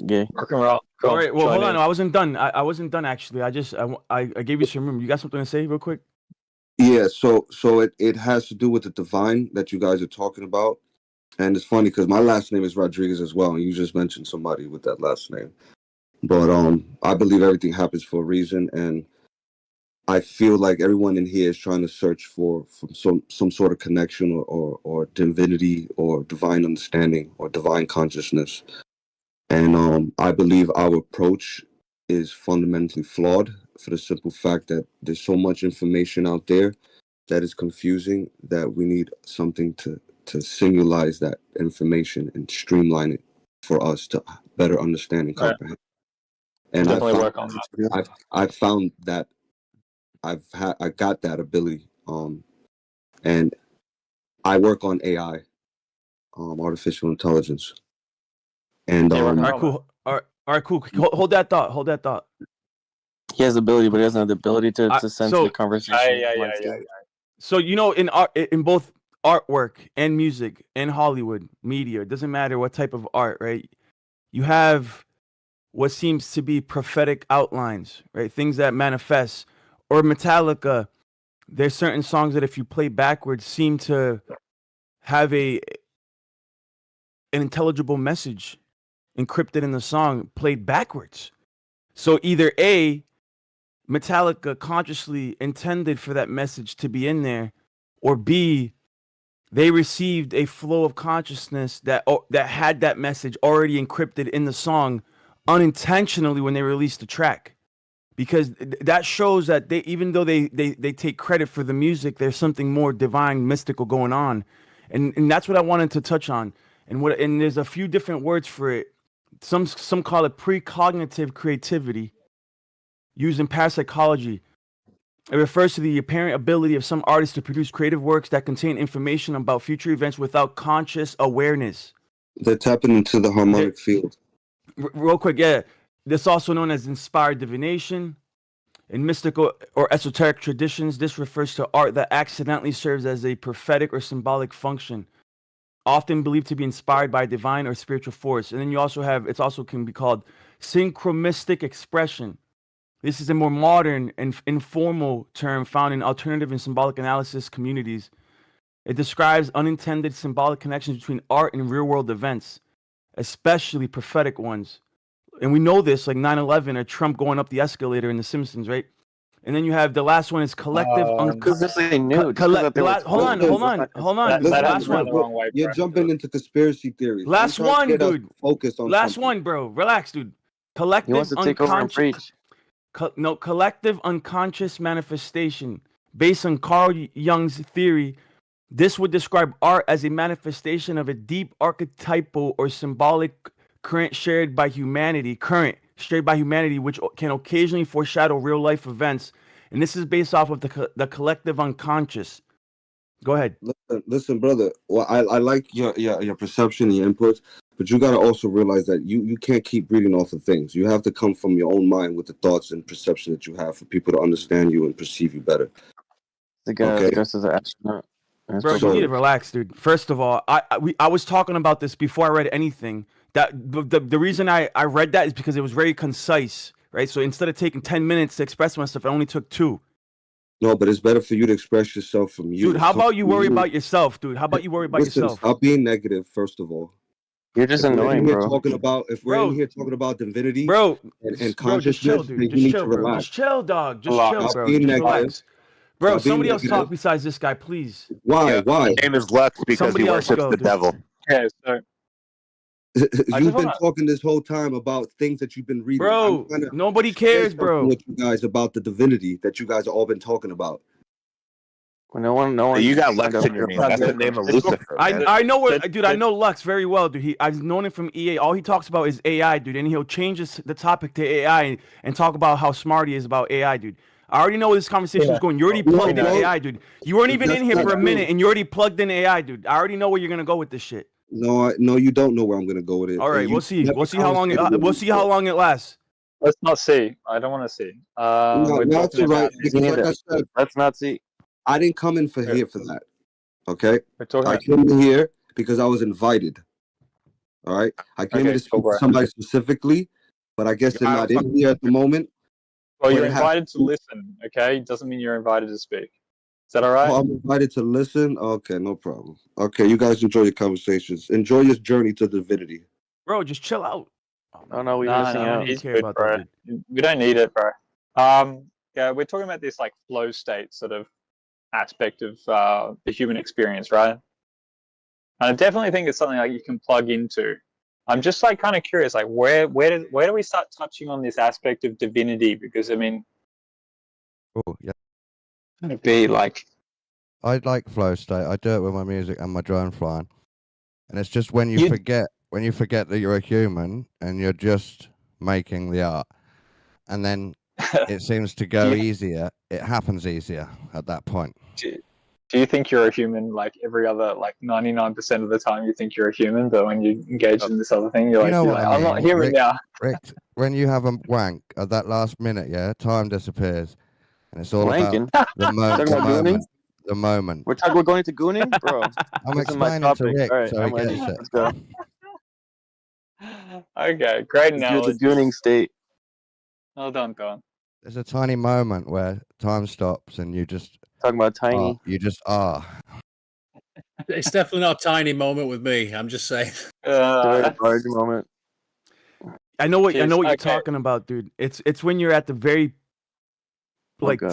Okay. All right. Well, hold on. I wasn't done. I wasn't done actually. I gave you some room. You got something to say real quick? Yeah. So it has to do with the divine that you guys are talking about, and it's funny because my last name is Rodriguez as well, and you just mentioned somebody with that last name. But I believe everything happens for a reason, and I feel like everyone in here is trying to search for some sort of connection or divinity or divine understanding or divine consciousness. And I believe our approach is fundamentally flawed for the simple fact that there's so much information out there that is confusing that we need something to singularize that information and streamline it for us to better understand and comprehend. And I found that I got that ability, and I work on AI, artificial intelligence, and all right, cool. All right, cool. Hold that thought. He has the ability, but he doesn't have the ability to sense the conversation. Yeah. So in both artwork and music and Hollywood media, it doesn't matter what type of art, right? You have what seems to be prophetic outlines, right? Things that manifest. Or Metallica, there's certain songs that if you play backwards seem to have an intelligible message encrypted in the song played backwards. So either A, Metallica consciously intended for that message to be in there, or B, they received a flow of consciousness that had that message already encrypted in the song unintentionally when they released the track, because that shows that they, even though they take credit for the music, there's something more divine, mystical going on, and that's what I wanted to touch on. And there's a few different words for it. Some call it precognitive creativity, used in parapsychology. It refers to the apparent ability of some artists to produce creative works that contain information about future events without conscious awareness. They're tapping into the harmonic field. Real quick, yeah. This also known as inspired divination. In mystical or esoteric traditions, this refers to art that accidentally serves as a prophetic or symbolic function, often believed to be inspired by a divine or spiritual force. And then you also have, it also can be called synchromistic expression. This is a more modern and informal term found in alternative and symbolic analysis communities. It describes unintended symbolic connections between art and real-world events, especially prophetic ones. And we know this, like 9/11 or Trump going up the escalator in The Simpsons, right? And then you have the last one is collective. Hold on. The last one. You're jumping into conspiracy theories. Last one, dude. Focus on last something. one, bro. Relax, dude. Collective. He wants to take over and preach. Collective unconscious manifestation. Based on Carl Jung's theory, this would describe art as a manifestation of a deep archetypal or symbolic current shared by humanity, which can occasionally foreshadow real life events. And this is based off of the collective unconscious. Go ahead. Listen, brother. Well, I like your perception, your inputs, but you got to also realize that you can't keep reading off of things. You have to come from your own mind with the thoughts and perception that you have for people to understand you and perceive you better. The guy dressed as an astronaut. Bro, you need to relax, dude. First of all, I was talking about this before I read anything. That the reason I read that is because it was very concise, right? So instead of taking 10 minutes to express myself, I only took 2. No, but it's better for you to express yourself from you. Dude, how about you worry about yourself, dude? How about you worry about yourself? Stop being negative, first of all. You're just annoying, bro. If we're in here talking about divinity, bro, and consciousness, just chill, dude. Just chill, bro. Just chill, dog. Just chill, bro. Just relax. Bro, somebody else talk besides this guy, please. Why? Why? His name is Lux because Somebody he else worships go, the dude. devil. Okay, so You've been talking this whole time about things that you've been reading. Bro, nobody cares, bro. With you guys about the divinity that you guys have all been talking about. Well, no one. You got Lux in your name. That's the name of Lucifer. Man. I know what, dude. I know Lux very well, dude. I've known him from EA. All he talks about is AI, dude, and he'll change the topic to AI and talk about how smart he is about AI, dude. I already know where this conversation is going. You already plugged in AI, dude. You weren't even in here for a minute, and you already plugged in AI, dude. I already know where you're gonna go with this shit. No, you don't know where I'm gonna go with it. All right, we'll see. We'll see how long it lasts. Let's not see. I don't want to see. No, that's all right. Because like I said, let's not see. I didn't come in here for that. Okay, I came in here because I was invited. All right, I came in to speak to somebody specifically, but I guess they're not in here at the moment. Well, you're invited to listen. Okay, doesn't mean you're invited to speak. Is that all right? Oh, I'm invited to listen. Okay, no problem. Okay, you guys enjoy your conversations. Enjoy your journey to divinity. Bro, just chill out. Oh no, we're missing out. He's good, bro. We don't need it, bro. Yeah, we're talking about this like flow state sort of aspect of the human experience, right? And I definitely think it's something like you can plug into. I'm just like kind of curious, like where do we start touching on this aspect of divinity? Because I mean, oh yeah, it'd be like I'd like flow state. I do it with my music and my drone flying, and it's just when you forget that you're a human and you're just making the art, and then it seems to go easier. It happens easier at that point. Do you think you're a human like every other, like 99% of the time you think you're a human, but when you engage in this other thing, you're like, I'm not human now. Rick, when you have a wank at that last minute, yeah, time disappears. And it's all about the moment. We're talking about going to gooning? Bro. I'm explaining to Rick so he gets it. Let's go. Okay, great analogy. The gooning state. Hold on, go on. There's a tiny moment where time stops and you just... Talking about tiny. You just are. It's definitely not a tiny moment with me. I'm just saying. Large moment. I know what you're talking about, dude. It's when you're at the very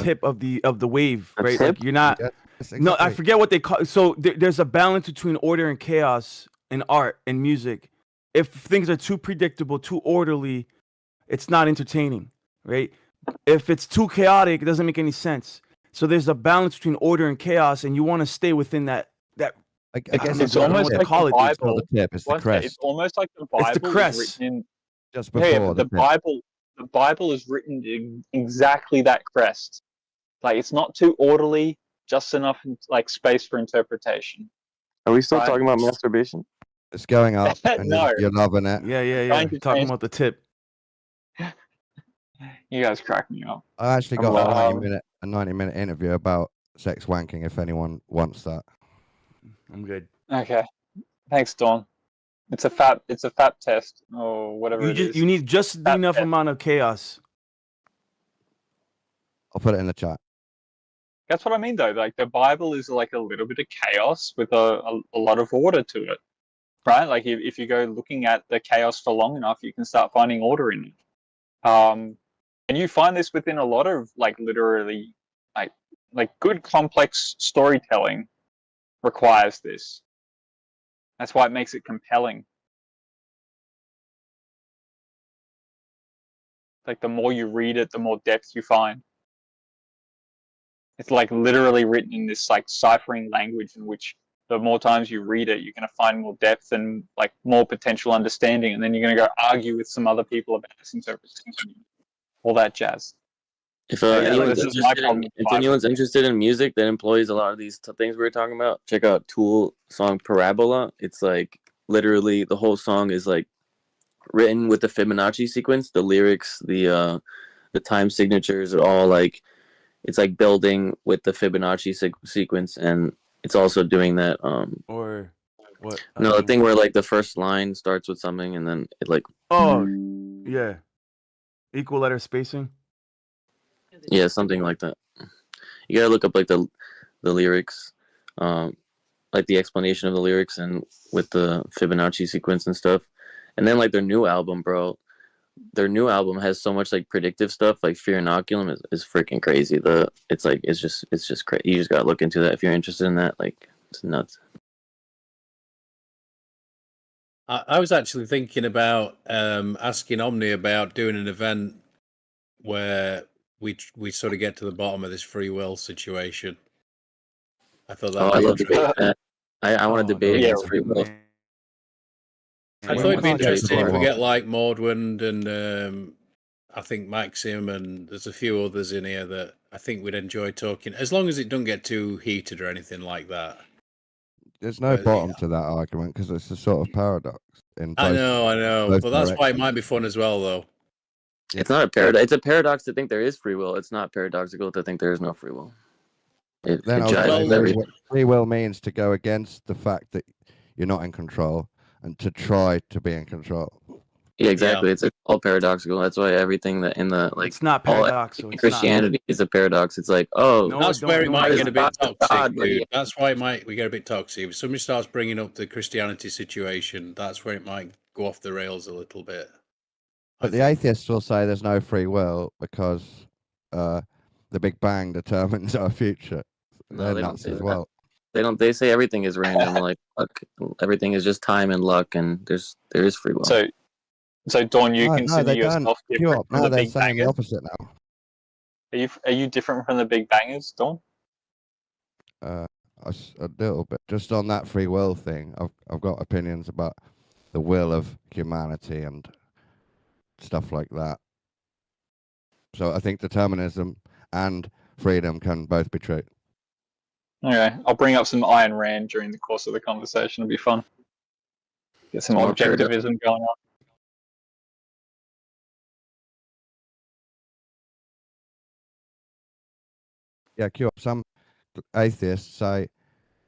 tip of the wave, right? Tip? Like you're not. Yeah, exactly. No, I forget what they call. So there's a balance between order and chaos in art and music. If things are too predictable, too orderly, it's not entertaining, right? If it's too chaotic, it doesn't make any sense. So there's a balance between order and chaos, and you want to stay within that. I guess it's almost like the Bible. It's the crest. It's almost like the Bible. It's the crest. Is written in, just before the Bible. The Bible is written in exactly that crest. Like it's not too orderly, just enough like space for interpretation. Are we still talking about masturbation? It's going up. And No. You're loving it. Yeah. You're talking about the tip. You guys crack me up. I actually got a 90-minute interview about sex wanking. If anyone wants that, I'm good. Okay, thanks, Dawn. It's a FAP test or whatever it is. You need just enough amount of chaos. I'll put it in the chat. That's what I mean, though. Like the Bible is like a little bit of chaos with a lot of order to it, right? Like if you go looking at the chaos for long enough, you can start finding order in it. And you find this within a lot of like literally like good complex storytelling requires this. That's why it makes it compelling. Like the more you read it, the more depth you find. It's like literally written in this like ciphering language in which the more times you read it, you're going to find more depth and like more potential understanding. And then you're going to go argue with some other people about this interpretation. All that jazz. If anyone's interested in music that employs a lot of these things we were talking about, check out Tool song Parabola. It's like literally the whole song is like written with the Fibonacci sequence. The lyrics, the time signatures are all like, it's like building with the Fibonacci sequence, and it's also doing that. Or what? No, the thing where like the first line starts with something and then it like. Oh, yeah. Equal letter spacing. Yeah, something like that. You gotta look up like the lyrics, like the explanation of the lyrics and with the Fibonacci sequence and stuff. And then like their new album, bro, their new album has so much like predictive stuff. Like Fear Inoculum is freaking crazy. It's just crazy. You just gotta look into that if you're interested in that. Like it's nuts. I was actually thinking about asking Omni about doing an event where we sort of get to the bottom of this free will situation. I thought that. I love debate that. I want to debate against free will. I thought it'd be interesting if we get like Mordwand and I think Maxim and there's a few others in here that I think we'd enjoy talking, as long as it don't get too heated or anything like that. There's no bottom to that argument because it's a sort of paradox. I know, but that's why it might be fun as well, though. It's not a paradox. It's a paradox to think there is free will. It's not paradoxical to think there is no free will. What free will means to go against the fact that you're not in control and to try to be in control. Yeah, exactly. Yeah. It's all paradoxical. That's why everything that in the it's not paradoxical. Christianity is a paradox. It's like, that's where it might get a bit toxic, dude. That's why we get a bit toxic. If somebody starts bringing up the Christianity situation, that's where it might go off the rails a little bit. But the atheists will say there's no free will because the Big Bang determines our future. No, they're nuts as well. They don't. They say everything is random. Like luck. Everything is just time and luck, and there is free will. So Dawn, you consider yourself different from the they're Big saying Bangers? the opposite now. Are you different from the Big Bangers, Dawn? A little bit. Just on that free will thing, I've got opinions about the will of humanity and stuff like that. So I think determinism and freedom can both be true. Okay, I'll bring up some Ayn Rand during the course of the conversation. It'll be fun. Get some objectivism going on. Yeah, some atheists say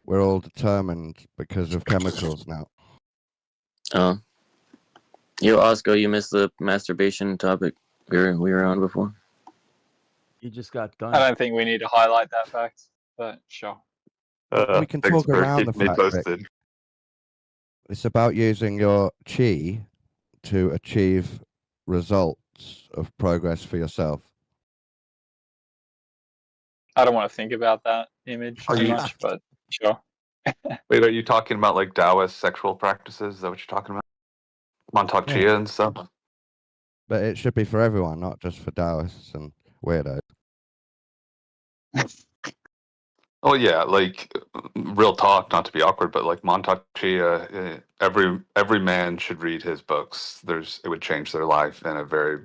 we're all determined because of chemicals now. Oh. Yo, Oscar, you missed the masturbation topic we were on before. You just got done. I don't think we need to highlight that fact, but sure. We can talk around the fact that it's about using your chi to achieve results of progress for yourself. I don't want to think about that image too much, but sure. Wait, are you talking about like Taoist sexual practices? Is that what you're talking about? Montauk Chia and stuff? But it should be for everyone, not just for Taoists and weirdos. Oh yeah, like real talk, not to be awkward, but like Montauk Chia, every man should read his books. It would change their life in a very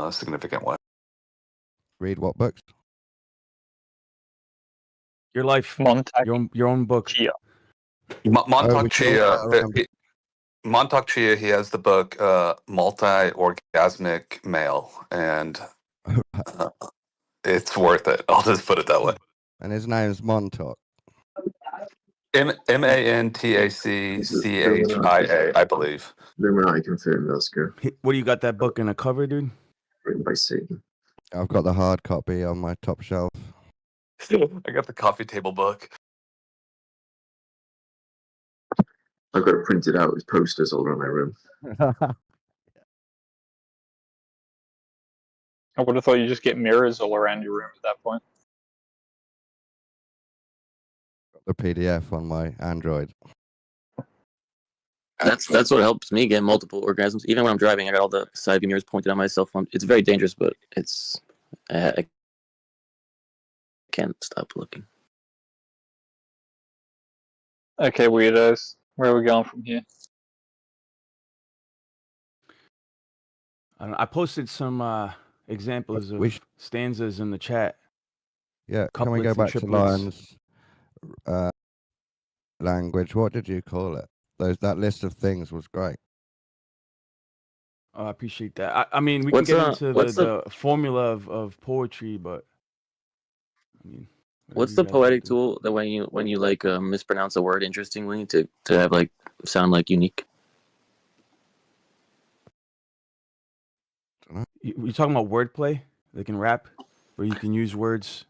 significant way. Read what books? Your life, your own book. Chia. Montauk Chia, he has the book Multi-Orgasmic Male, and it's worth it. I'll just put it that way. And his name's Montauk. Mantacchia, I believe. I confirm, Oscar. What do you got that book in a cover, dude? Written by Satan. I've got the hard copy on my top shelf. I got the coffee table book. I've got it printed out as posters all around my room. I would have thought you just get mirrors all around your room at that point. The PDF on my Android. That's what helps me get multiple orgasms. Even when I'm driving, I got all the side view mirrors pointed at my cell phone. It's very dangerous, but I can't stop looking. Okay, weirdos. Where are we going from here? I posted some examples of stanzas in the chat. Yeah, can we go back to Lion's language? What did you call it? That list of things was great. I appreciate that. I mean, we can get into the formula of poetry, but I mean, what's the poetic tool that when you like mispronounce a word interestingly to have like sound like unique? You talking about wordplay? Like in rap, where you can use words.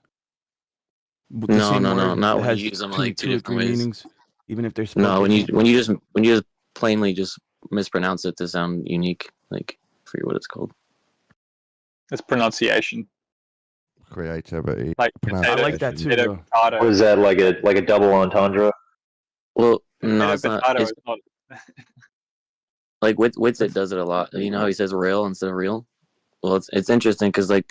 No, not when you use them like two different ways. Meanings, even if they're no, when you just plainly just mispronounce it to sound unique, like I forget what it's called. It's pronunciation. Creativity. Like I like that too. potato, Though. potato. Was that like a double entendre? Well, Potato, no, it's not. potato It's is not. like Witsit does it a lot. You know how he says "real" instead of "real." Well, it's interesting because like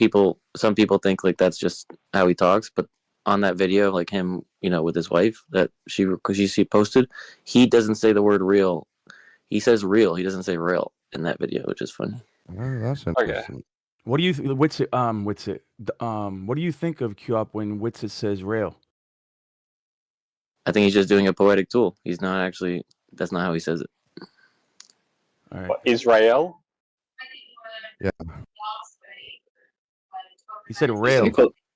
some people think like that's just how he talks, but on that video, like him, with his wife that she posted, he doesn't say the word "real." He says "real." He doesn't say "real" in that video, which is funny. Oh, that's interesting. What do you Witsit? What do you think of Q-Up when Witsit says "rail"? I think he's just doing a poetic tool. He's not actually. That's not how he says it. All right. What, Israel? Yeah. He said "rail."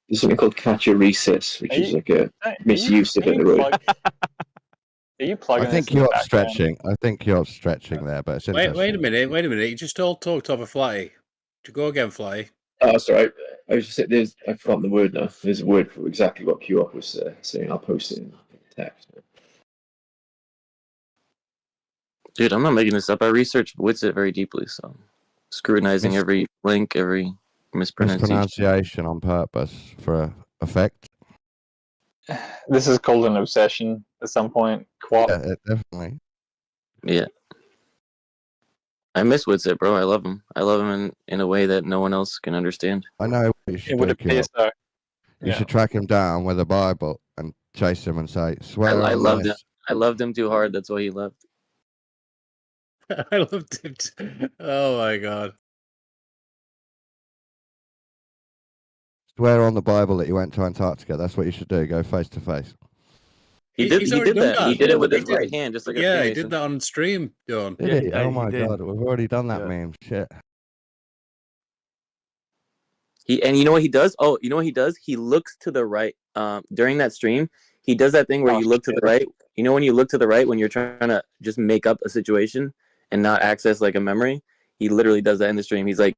There's something called catch-a-recess, which is like a misuse of it. Are you plugging? I think you're stretching. I think you're stretching there, but it's interesting. Wait a minute. You just all talked over Flatty. To go again, Flatty. Oh, that's all right. I was just saying, I've forgotten the word now. There's a word for exactly what Q-Up was saying. I'll post it in text. Dude, I'm not making this up. I researched Witsit very deeply, so scrutinizing every link, every mispronunciation on purpose for effect. This is called an obsession at some point. Yeah, definitely. Yeah. I miss Witsit, bro. I love him. I love him in a way that no one else can understand. I know what you should do. Q-Up. You should track him down with a Bible and chase him and say, "Swear I on loved him. this." I loved him too hard. That's why he left. I loved it. Oh my god. Swear on the Bible that you went to Antarctica. That's what you should do. Go face to face. He did that. He did it with his right hand, just like a he Freemason. did that on stream, Dawn. Did he? Oh my god, we've already done that meme. Shit. And you know what he does? Oh, you know what he does? He looks to the right. During that stream, he does that thing where you look to the right. You know when you look to the right when you're trying to just make up a situation and not access like a memory? He literally does that in the stream. He's like,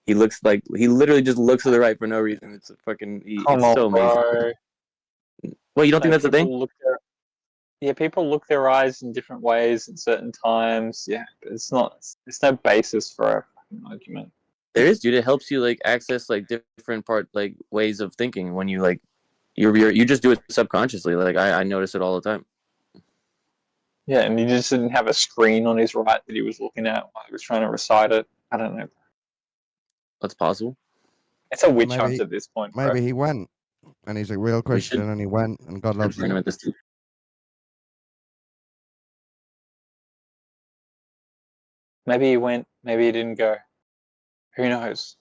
he literally just looks to the right for no reason. It's a fucking. Come it's on, so amazing. bro. Well, you don't think that's the thing? People look their eyes in different ways at certain times. Yeah, but it's not. There's no basis for a fucking argument. There is, dude. It helps you like access like different ways of thinking when you like you just do it subconsciously. Like I notice it all the time. Yeah, and he just didn't have a screen on his right that he was looking at while he was trying to recite it. I don't know. That's possible. It's a witch hunt at this point. Maybe he went, and he's a real Christian, and he went, and God loves him. Maybe he went. Maybe he didn't go. Who knows?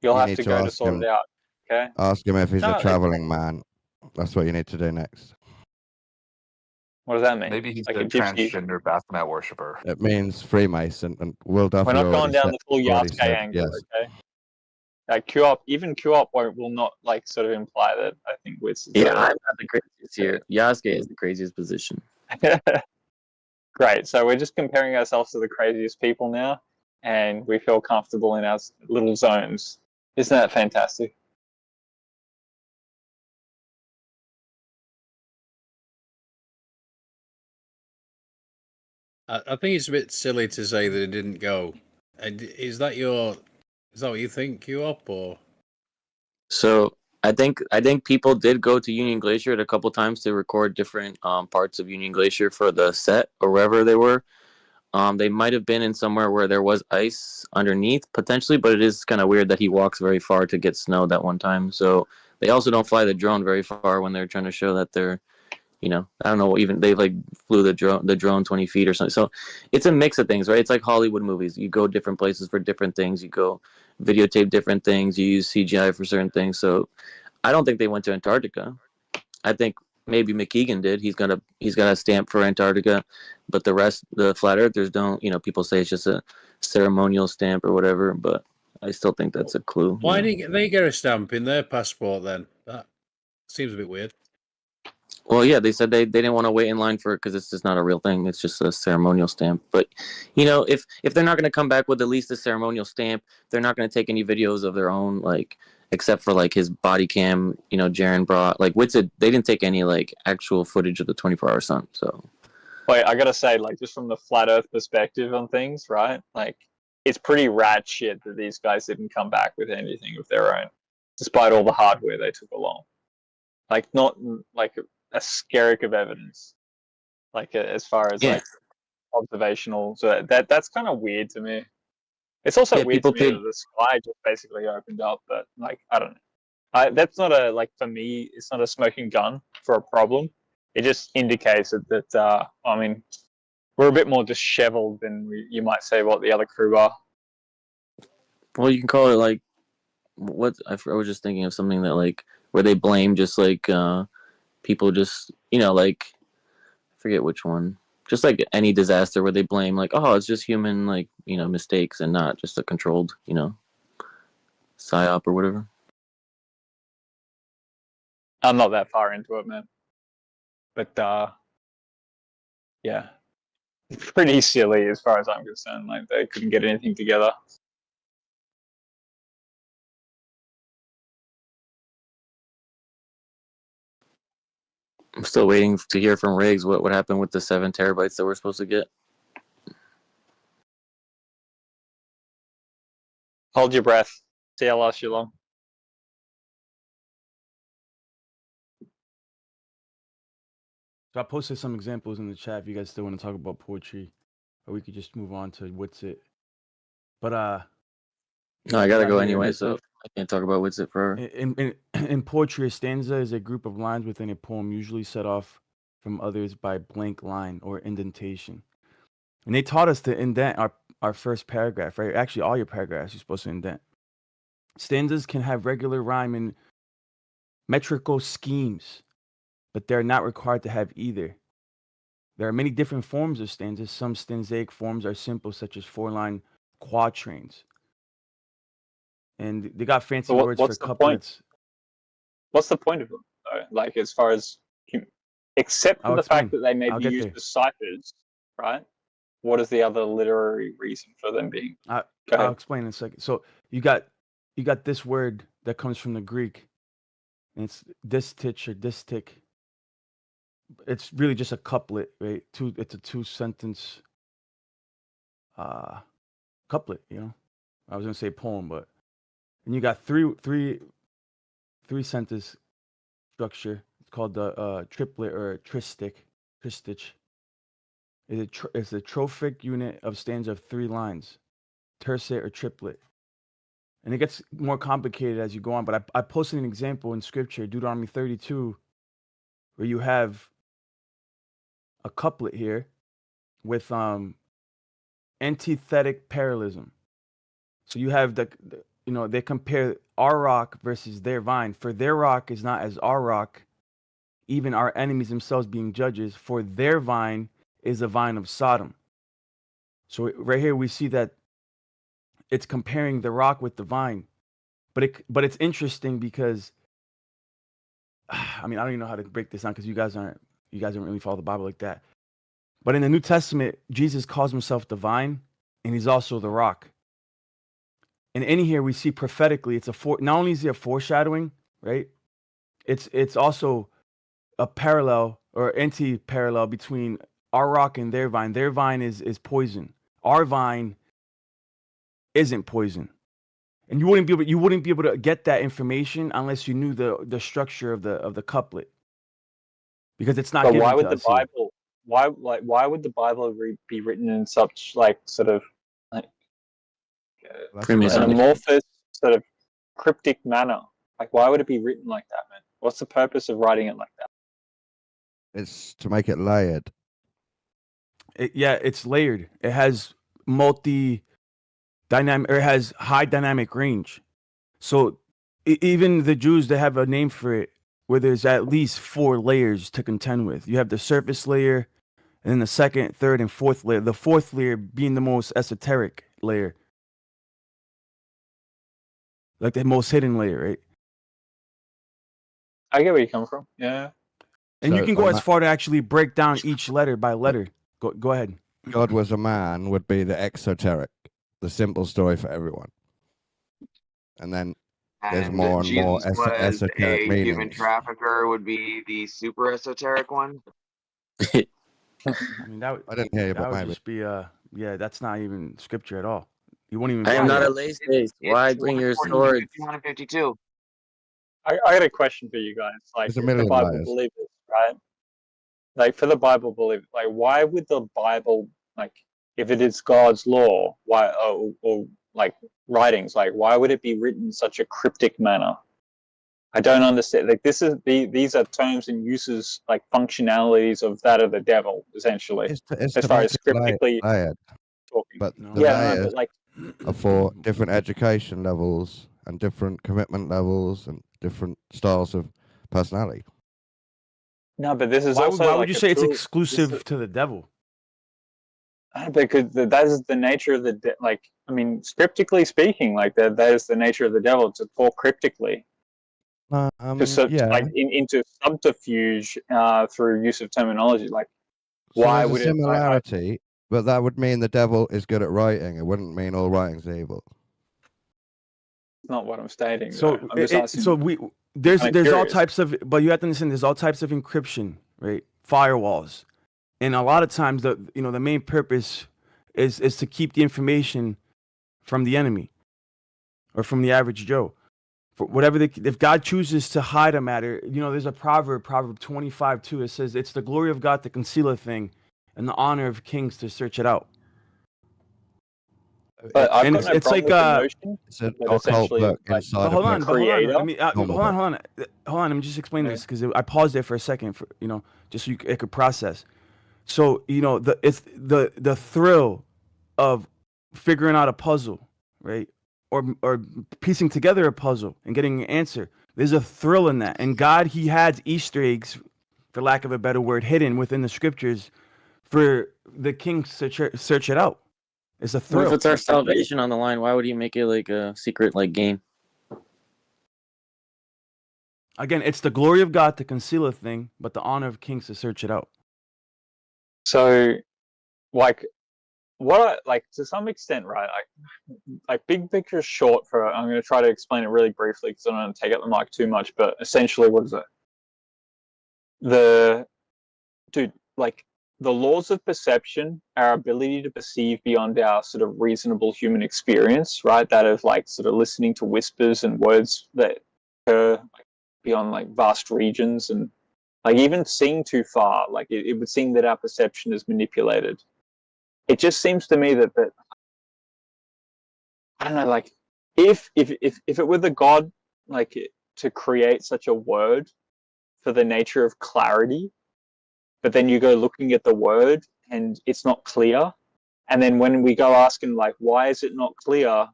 You'll have to go to sort it out. Okay. Ask him if he's No, a traveling man. That's what you need to do next. What does that mean? Maybe he's Like a a gypsy? transgender Baphomet worshiper. It means Freemason, and Will Duffy We're not going already down said- the full already Yasuke said angle, yes. okay? Even Q-Up will not like sort of imply that I think Wits is Yeah, I'm not the craziest here. Yasuke is the craziest position. Great. So we're just comparing ourselves to the craziest people now, and we feel comfortable in our little zones. Isn't that fantastic? I think it's a bit silly to say that it didn't go. Is that what you think, Q-Up, or? So I think people did go to Union Glacier a couple times to record different parts of Union Glacier for the set or wherever they were. They might have been in somewhere where there was ice underneath potentially, but it is kind of weird that he walks very far to get snow that one time. So they also don't fly the drone very far when they're trying to show that they're, I don't know, even they like flew the drone 20 feet or something. So it's a mix of things, right? It's like Hollywood movies. You go different places for different things. You go videotape different things. You use CGI for certain things. So I don't think they went to Antarctica. I think maybe McKeegan did. He's got a stamp for Antarctica, but the rest, the flat earthers don't. People say it's just a ceremonial stamp or whatever, but I still think that's a clue. Why didn't they get a stamp in their passport then? That seems a bit weird. Well, yeah, they said they didn't want to wait in line for it because it's just not a real thing. It's just a ceremonial stamp. But, if they're not going to come back with at least a ceremonial stamp, they're not going to take any videos of their own, like, except for, like, his body cam, Jaren brought. Like, Witsit, they didn't take any, like, actual footage of the 24-hour sun, so. Wait, I got to say, like, just from the flat earth perspective on things, right? Like, it's pretty rad shit that these guys didn't come back with anything of their own, despite all the hardware they took along. Like, not like a skerrick of evidence, like as far as like observational. So that's kind of weird to me. It's also weird to me that the sky just basically opened up, but like, I don't know. That's not a, like, for me, it's not a smoking gun for a problem. It just indicates that I mean, we're a bit more disheveled than you might say what the other crew are. Well, you can call it like I was just thinking of something that like where they blame just like people just like I forget which one, just like any disaster where they blame like, oh, it's just human like mistakes and not just a controlled psyop or whatever. I'm not that far into it, man, but yeah, pretty silly as far as I'm concerned. Like, they couldn't get anything together. I'm still waiting to hear from Riggs what happened with the 7 terabytes that we're supposed to get. Hold your breath. See how last you long. So I posted some examples in the chat if you guys still want to talk about poetry, or we could just move on to what's it. But no, I gotta go anyway, so I can't talk about what's it forever. In poetry, a stanza is a group of lines within a poem, usually set off from others by blank line or indentation. And they taught us to indent our first paragraph, right? Actually, all your paragraphs you're supposed to indent. Stanzas can have regular rhyme and metrical schemes, but they're not required to have either. There are many different forms of stanzas. Some stanzaic forms are simple, such as 4-line quatrains. And they got fancy words for couplets. What's the point of them, though? Like, as far as, except for the fact that they may be used as ciphers, right? What is the other literary reason for them being? I'll explain in a second. So you got this word that comes from the Greek, and it's distich or distic. It's really just a couplet, right? It's a 2-sentence couplet. I was gonna say poem, but and you got three sentence structure. It's called the triplet or tristich. It's a trophic unit of stanza of 3 lines, tercet or triplet. And it gets more complicated as you go on. But I posted an example in scripture, Deuteronomy 32, where you have a couplet here with antithetic parallelism. So you have they compare our rock versus their vine. For their rock is not as our rock, even our enemies themselves being judges, for their vine is a vine of Sodom. So right here we see that it's comparing the rock with the vine. But it's interesting because I mean, I don't even know how to break this down because you guys don't really follow the Bible like that. But in the New Testament, Jesus calls himself the vine, and he's also the rock. And in here we see prophetically, not only is it a foreshadowing, right? It's also a parallel or anti-parallel between our rock and their vine. Their vine is poison. Our vine isn't poison. And you wouldn't be able to get that information unless you knew the structure of the couplet, because it's not. But given why would to the us here. Bible? Why would the Bible be written in such like sort of like an amorphous sort of cryptic manner? Like, why would it be written like that, man? What's the purpose of writing it like that? It's to make it layered. It's layered. It has multi-dynamic, or it has high dynamic range. So even the Jews, they have a name for it, where there's at least 4 layers to contend with. You have the surface layer, and then the second, third, and fourth layer. The fourth layer being the most esoteric layer, like the most hidden layer, right? I get where you come from. Yeah. And So, you can go like as far to actually break down each letter by letter. Go ahead. God was a man would be the exoteric, the simple story for everyone. And then there's more and more Jesus was esoteric a meanings. human trafficker would be the super esoteric one. I mean, I didn't hear you, that but would maybe. just be that's not even scripture at all. You won't even. I am find not it. a lazy face. Why bring your sword? 152. I got a question for you guys. Like, There's a the million Bible layers. believers, right? Like, for the Bible believers, like, why would the Bible, like, if it is God's law, why, or like writings, like, why would it be written in such a cryptic manner? I don't understand. Like, these are terms and uses, like functionalities of the devil, essentially, It's as to far make as it cryptically layered, talking. but the Yeah, no, layers but like, are for different education levels and different commitment levels and different styles of personality. no, but this is Why also would like you a say it's tool. exclusive to the devil? Because that is the nature of like, I mean, scriptically speaking, like that is the nature of the devil, to talk cryptically, Yeah. like into subterfuge through use of terminology. Like, So why there's a would it? similarity, but that would mean the devil is good at writing. It wouldn't mean all writing's evil. It's not what I'm stating. So I'm just asking. there's kinda all curious. types of, but you have to understand there's all types of encryption, right? Firewalls, and a lot of times the main purpose is to keep the information from the enemy or from the average Joe. For whatever if God chooses to hide a matter, there's a proverb 25:2. It says, "It's the glory of God to conceal a thing, and the honor of kings to search it out." But I've got no it's problem like with the notion it's an that occult essentially, book like, inside But hold of on, the but hold on. creator. Let me normal hold book. on. Let me just explain this because I paused there for a second for just so it could process. So it's the thrill of figuring out a puzzle, right? Or piecing together a puzzle and getting an answer. There's a thrill in that, and God, He has Easter eggs, for lack of a better word, hidden within the scriptures for the kings to search it out. It's a Well, thrill. if it's our salvation on the line, why would you make it like a secret like game? Again, it's the glory of God to conceal a thing, but the honor of kings to search it out. So, like, to some extent, right? Like big picture is short for. I'm going to try to explain it really briefly because I don't want to take up the mic too much. But essentially, what is it? Like, the laws of perception, our ability to perceive beyond our sort of reasonable human experience, right? That of like sort of listening to whispers and words that occur beyond like vast regions, and like even seeing too far, like it would seem that our perception is manipulated. It just seems to me that I don't know, like if it were the God, like, to create such a word for the nature of clarity, but then you go looking at the word and it's not clear, and then when we go asking like why is it not clear,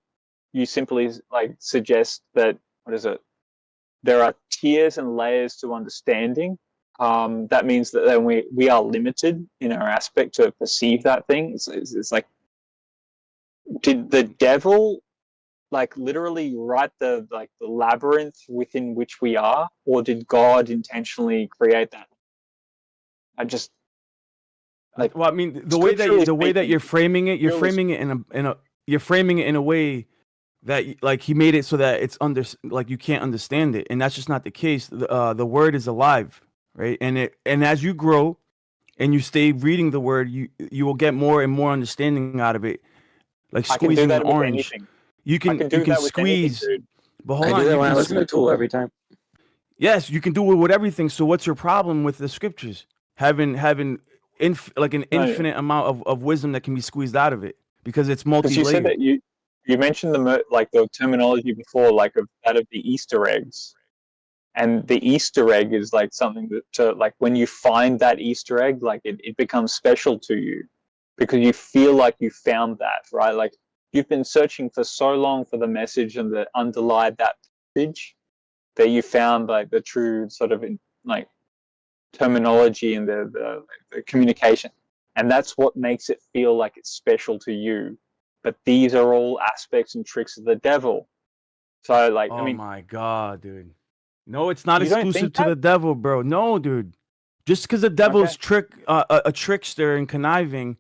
you simply like suggest that there are tiers and layers to understanding. That means that then we are limited in our aspect to perceive that thing. It's like, did the devil like literally write the labyrinth within which we are, or did God intentionally create that? I just like. Well, I mean, the way that you're framing it, you're framing it in a way that like He made it so that it's like you can't understand it, and that's just not the case. The word is alive, right? And as you grow and you stay reading the word, you will get more and more understanding out of it. Like squeezing an orange. You can squeeze. Anything, but hold I on, do that you when I can listen to Tool every time. Yes, you can do it with everything. So what's your problem with the scriptures? Having an infinite amount of wisdom that can be squeezed out of it because it's multi-layered. Because you said that you mentioned the terminology before, like of the Easter eggs, and the Easter egg is like something that like when you find that Easter egg, like it becomes special to you because you feel like you found that, right? Like you've been searching for so long for the message and the underlie that message that you found like the true sort of like terminology and the communication, and that's what makes it feel like it's special to you. But these are all aspects and tricks of the devil. So like, I mean, my God, dude. No, it's not You don't exclusive think to the devil, bro. No, dude. Just because the devil's a trickster and conniving,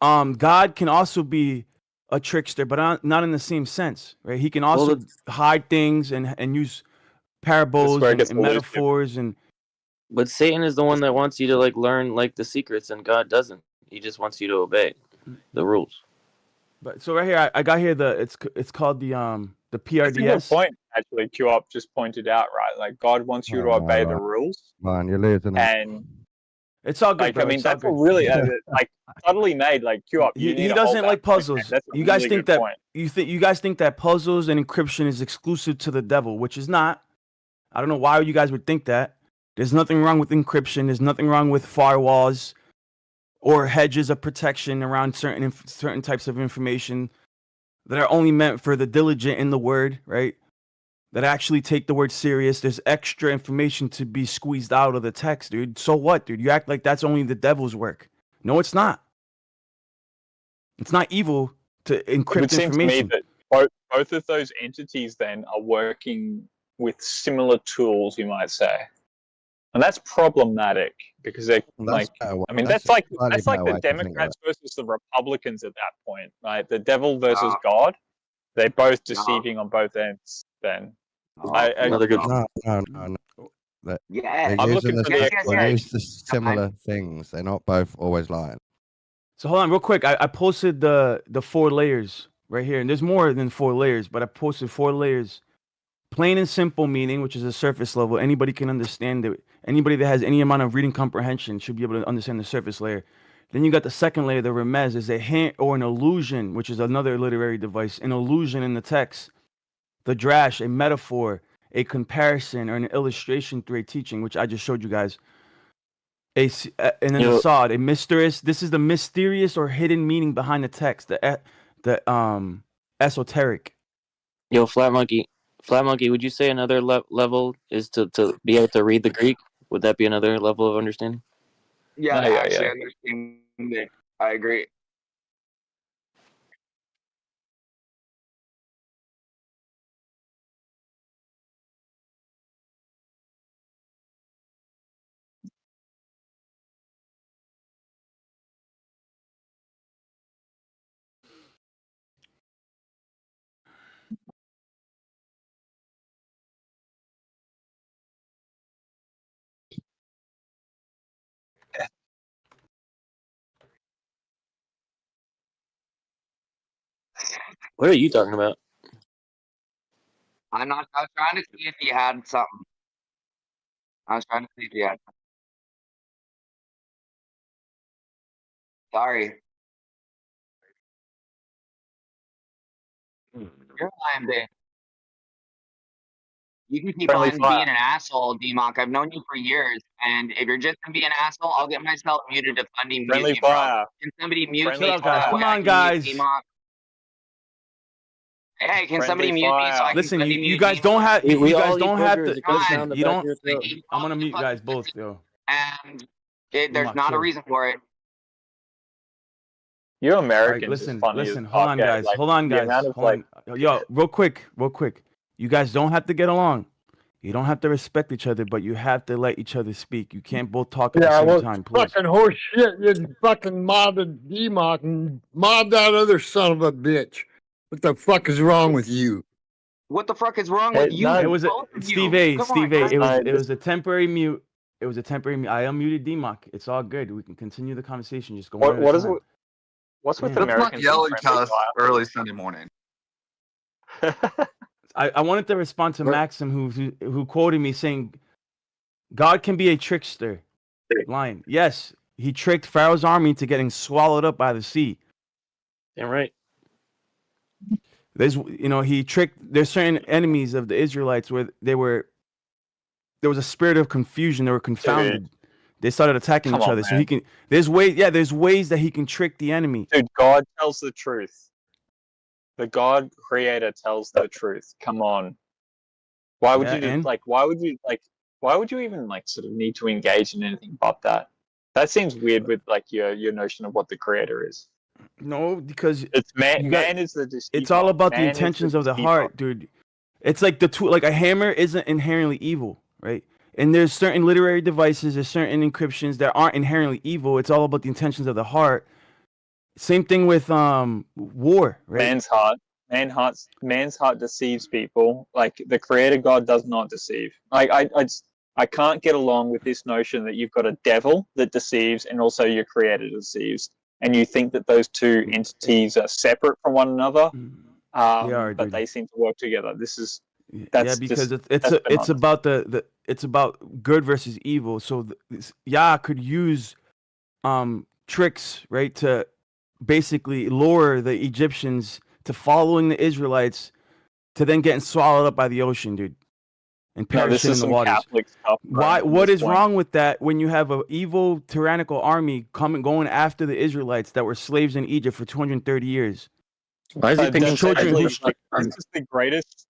God can also be a trickster, but not in the same sense, right? He can also hide things and use parables and metaphors and. But Satan is the one that wants you to like learn like the secrets, and God doesn't. He just wants you to obey the rules. But so right here, I got here it's called the PRDS. That's a good point, actually. Q-Up just pointed out, right? Like God wants you to obey the rules, Man, you're losing it. and it's all good. like bro. I mean, It's all that's a good. really like subtly made. Like Q-Up, He doesn't like puzzles. You guys think that you guys think that puzzles and encryption is exclusive to the devil, which is not. I don't know why you guys would think that. There's nothing wrong with encryption. There's nothing wrong with firewalls or hedges of protection around certain types of information that are only meant for the diligent in the word, right? That actually take the word serious. There's extra information to be squeezed out of the text, dude. So what, dude? You act like that's only the devil's work. No, it's not. It's not evil to encrypt It would seem to me information. that both of those entities then are working with similar tools, you might say, and that's problematic because they're like, I mean, that's like the Democrats versus the Republicans at that point, right? The devil versus God. They're both deceiving on both ends. Then, Another good. No. Yeah, They're I'm using looking for the they use the similar things. They're not both always lying. So hold on, real quick. I posted the 4 layers right here, and there's more than 4 layers, but I posted 4 layers. Plain and simple meaning, which is a surface level. Anybody can understand it. Anybody that has any amount of reading comprehension should be able to understand the surface layer. Then you got the second layer, the remez, is a hint or an illusion, which is another literary device, an illusion in the text. The drash, a metaphor, a comparison, or an illustration through a teaching, which I just showed you guys. And then the sod, a mysterious. This is the mysterious or hidden meaning behind the text, the esoteric. Yo, Flat Monkey, would you say another level is to be able to read the Greek? Would that be another level of understanding? Yeah, I actually understand it. I agree. What are you talking about? I was trying to see if he had something. I was trying to see if he had something. Sorry. You're lying, babe. You can keep Friendly on fire. being an asshole, D-Mock. I've known you for years, and if you're just gonna be an asshole, I'll get myself muted if Fundy mute Friendly me, bro. fire. Can somebody mute Friendly me? Shut up, guys. so Come I on, can mute guys. D-Mock? Hey, can Friendly somebody mute me so I can Listen, Fundy you mute guys D-Mock? don't have. We You guys all eat don't have boogers. to. It goes Listen, down the you back don't. of your throat. Like, I'm gonna mute you guys both, yo. And there's D-Mock, not a chill. reason for it. You All right, Americans listen, is funny as hold fuck, on, eh? guys. Like, Hold on, the guys. amount of, Hold on. Yo, real quick. You guys don't have to get along. You don't have to respect each other, but you have to let each other speak. You can't both talk at the same time, please. Fucking horse shit. You fucking modded D-Mock and mod that other son of a bitch. What the fuck is wrong with you? What the fuck is wrong with you? It was Both of Steve you. A. Come Steve on, A. guys. It was a temporary mute. It was a temporary mute. I unmuted D-Mock. It's all good. We can continue the conversation. Just go one at a time. What's with Man. Americans? Yelling and to friendly us fire? early Sunday morning. I wanted to respond to Maxim who quoted me saying, God can be a trickster. Lion. Yes, he tricked Pharaoh's army into getting swallowed up by the sea. Damn right. He tricked. There's certain enemies of the Israelites where there was a spirit of confusion. They were confounded. They started attacking Come each on, other. So man. he can. There's ways that he can trick the enemy. Dude, God tells the truth. The God creator tells the truth. Come on. Why would Yeah, you do, and? why would you even sort of need to engage in anything but that? That seems weird with your notion of what the creator is. No, because it's man. you got- Man is the deceiver. It's all about the Man is intentions of the deceiver. heart, dude. It's like the tool. Like a hammer isn't inherently evil, right? And there's certain literary devices, there's certain encryptions that aren't inherently evil. It's all about the intentions of the heart. Same thing with war, right? Man's heart deceives people. Like the creator God does not deceive. I can't get along with this notion that you've got a devil that deceives and also your creator deceives. and you think that those two entities are separate from one another, but dude. they seem to work together. This is because it's about it's about good versus evil. So Yah could use tricks, right, to basically lure the Egyptians to following the Israelites, to then getting swallowed up by the ocean, dude, and perishing in the waters. Catholic stuff, Why? What is wrong with that when you have an evil, tyrannical army going after the Israelites that were slaves in Egypt for 230 years? Why is he picking children? This is the greatest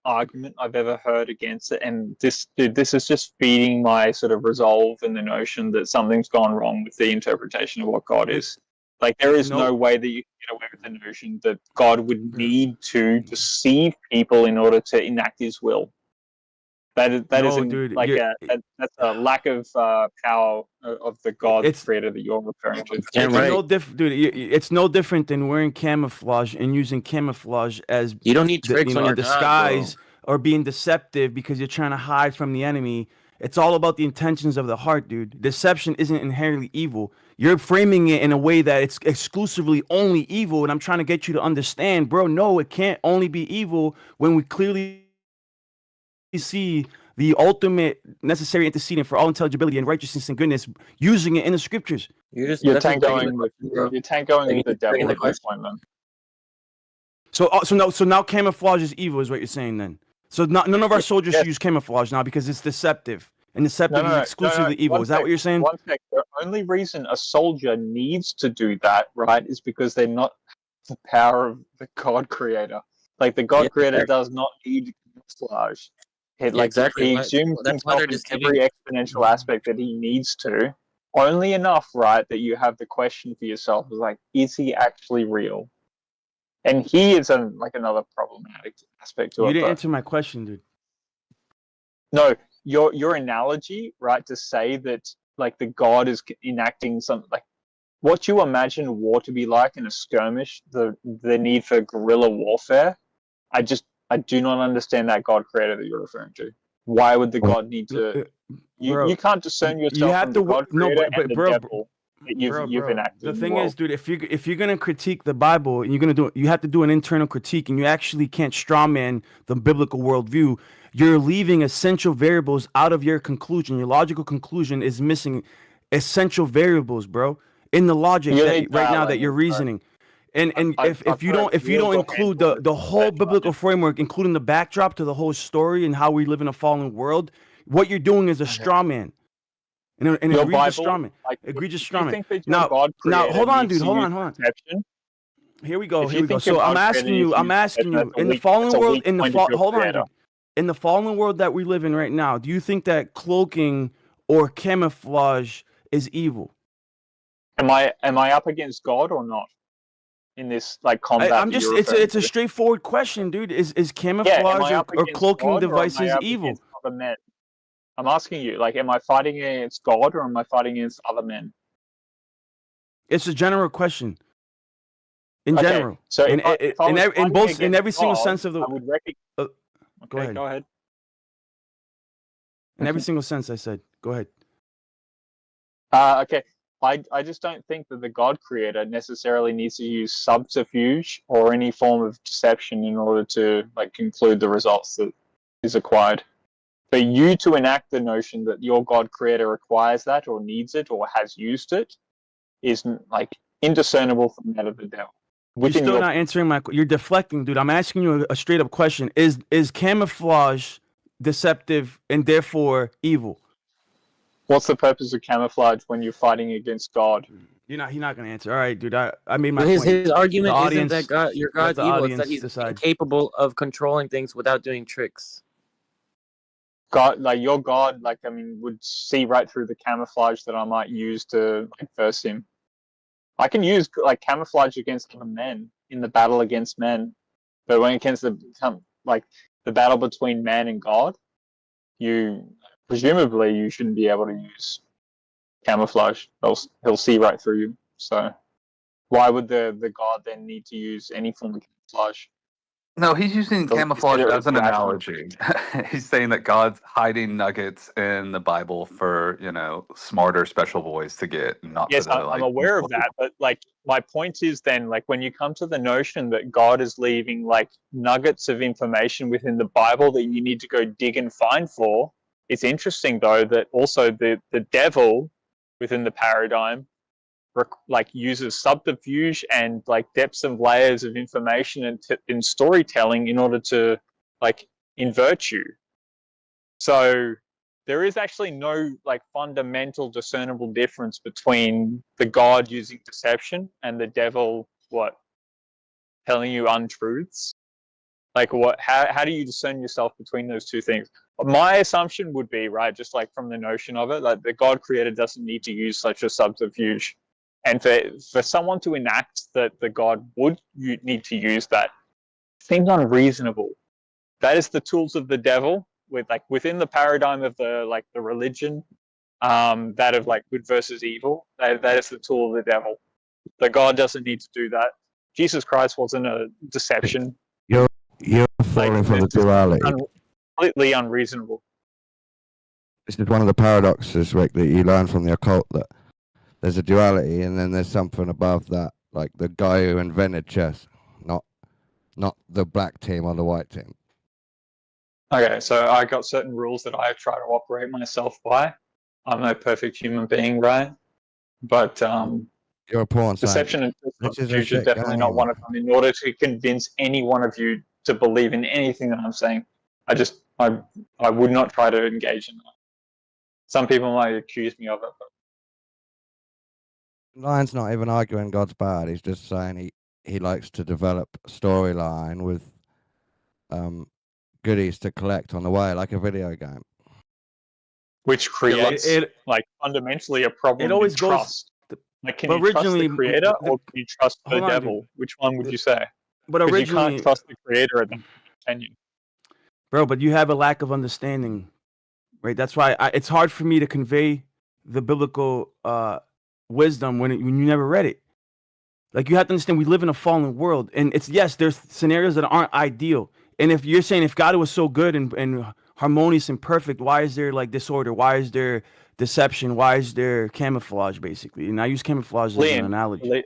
argument I've ever heard against it, and this is just feeding my sort of resolve in the notion that something's gone wrong with the interpretation of what God is. Like, there is no way that you can get away with the notion that God would need to deceive people in order to enact His will. That's a lack of power of the God creator that you're referring to. It's no different than wearing camouflage and using camouflage as you don't need tricks on your disguise or being deceptive because you're trying to hide from the enemy. It's all about the intentions of the heart, dude. Deception isn't inherently evil. You're framing it in a way that it's exclusively only evil, and I'm trying to get you to understand, bro. No, it can't only be evil when we clearly see the ultimate necessary antecedent for all intelligibility and righteousness and goodness, using it in the scriptures. You're tangoing with the devil at this point, man. So now camouflage is evil, is what you're saying then. So none of our soldiers should use camouflage now because it's deceptive, and deceptive is exclusively evil. Is that what you're saying? One sec. The only reason a soldier needs to do that, right, is because they're not the power of the God creator. Like, the God creator does not need camouflage. He zooms himself in every exponential aspect that he needs to, only enough, right, that you have the question for yourself, like, is he actually real? And he is another problematic aspect to it. You didn't answer my question, dude. No, your analogy, right, to say that the God is enacting something what you imagine war to be like in a skirmish, the need for guerrilla warfare. I do not understand that God creator that you're referring to. Why would the God need to? You can't discern yourself from the God creator and the devil that you've enacted. The thing is, dude, if you're gonna critique the Bible and you have to do an internal critique, and you actually can't strawman the biblical worldview. You're leaving essential variables out of your conclusion. Your logical conclusion is missing essential variables, bro, in the logic that you're reasoning. And if you don't include the whole biblical framework, including the backdrop to the whole story and how we live in a fallen world, what you're doing is a straw man. An egregious straw man. Egregious straw man. Now, hold on, dude. Hold on. Here we go. So I'm asking you, in the fallen world, in the fallen world that we live in right now, do you think that cloaking or camouflage is evil? Am I up against God or not? In this combat, it's a straightforward question, dude. Is camouflage or cloaking devices evil? I'm asking you, am I fighting against God or am I fighting against other men? It's a general question. In general, so in every single sense of the. Go ahead. In every single sense, I said. Go ahead. Okay. I just don't think that the God creator necessarily needs to use subterfuge or any form of deception in order to conclude the results that is acquired. For you to enact the notion that your God creator requires that or needs it or has used it is indiscernible from that of the devil. You're still not answering you're deflecting, dude. I'm asking you a straight up question. Is camouflage deceptive and therefore evil? What's the purpose of camouflage when you're fighting against God? He's not going to answer. All right, dude. I made my point. His argument isn't that your God's evil. It's that he's incapable of controlling things without doing tricks. God, your God, would see right through the camouflage that I might use to verse him. I can use camouflage against other men in the battle against men, but when it comes to the battle between man and God, presumably you shouldn't be able to use camouflage. He'll see right through you. So why would the God then need to use any form of camouflage? No, he's using So you camouflage said it as was an bad. analogy. He's saying that God's hiding nuggets in the Bible for, smarter special boys to get, not for Yes, the I'm aware of that, but like my point is then, like when you come to the notion that God is leaving like nuggets of information within the Bible that you need to go dig and find for, it's interesting though that also the devil within the paradigm like uses subterfuge and like depths of layers of information and in storytelling in order to like invert you. So there is actually no like fundamental discernible difference between the God using deception and the devil telling you untruths. Like how do you discern yourself between those two things? My assumption would be, right, just like from the notion of it, like the God creator doesn't need to use such a subterfuge. And for someone to enact that the God would need to use that seems unreasonable. That is the tools of the devil within the paradigm of the religion, that of like good versus evil. That is the tool of the devil. The God doesn't need to do that. Jesus Christ wasn't a deception. You're falling for the duality. Completely unreasonable. This is one of the paradoxes, Rick, that you learn from the occult, that there's a duality and then there's something above that, like the guy who invented chess, not the black team or the white team. Okay, so I got certain rules that I try to operate myself by. I'm no perfect human being, right? But you're a porn deception and subterfuge are definitely game. not one of them. In order to convince any one of you to believe in anything that I'm saying, I would not try to engage in that. Some people might accuse me of it, but Lion's not even arguing God's bad. He's just saying he likes to develop a storyline with goodies to collect on the way, like a video game. which creates like fundamentally a problem. It always with goes. trust. Like, can But you trust the originally, creator or can you trust the hold on, devil? dude. Which one would you say? But 'Cause you originally, can't trust the creator in that opinion. bro, but you have a lack of understanding, right? That's why it's hard for me to convey the biblical wisdom when you never read it. Like, you have to understand, we live in a fallen world, and there's scenarios that aren't ideal. And if you're saying if God was so good and harmonious and perfect, why is there like disorder? Why is there deception? Why is there camouflage, basically? And I use camouflage as an analogy.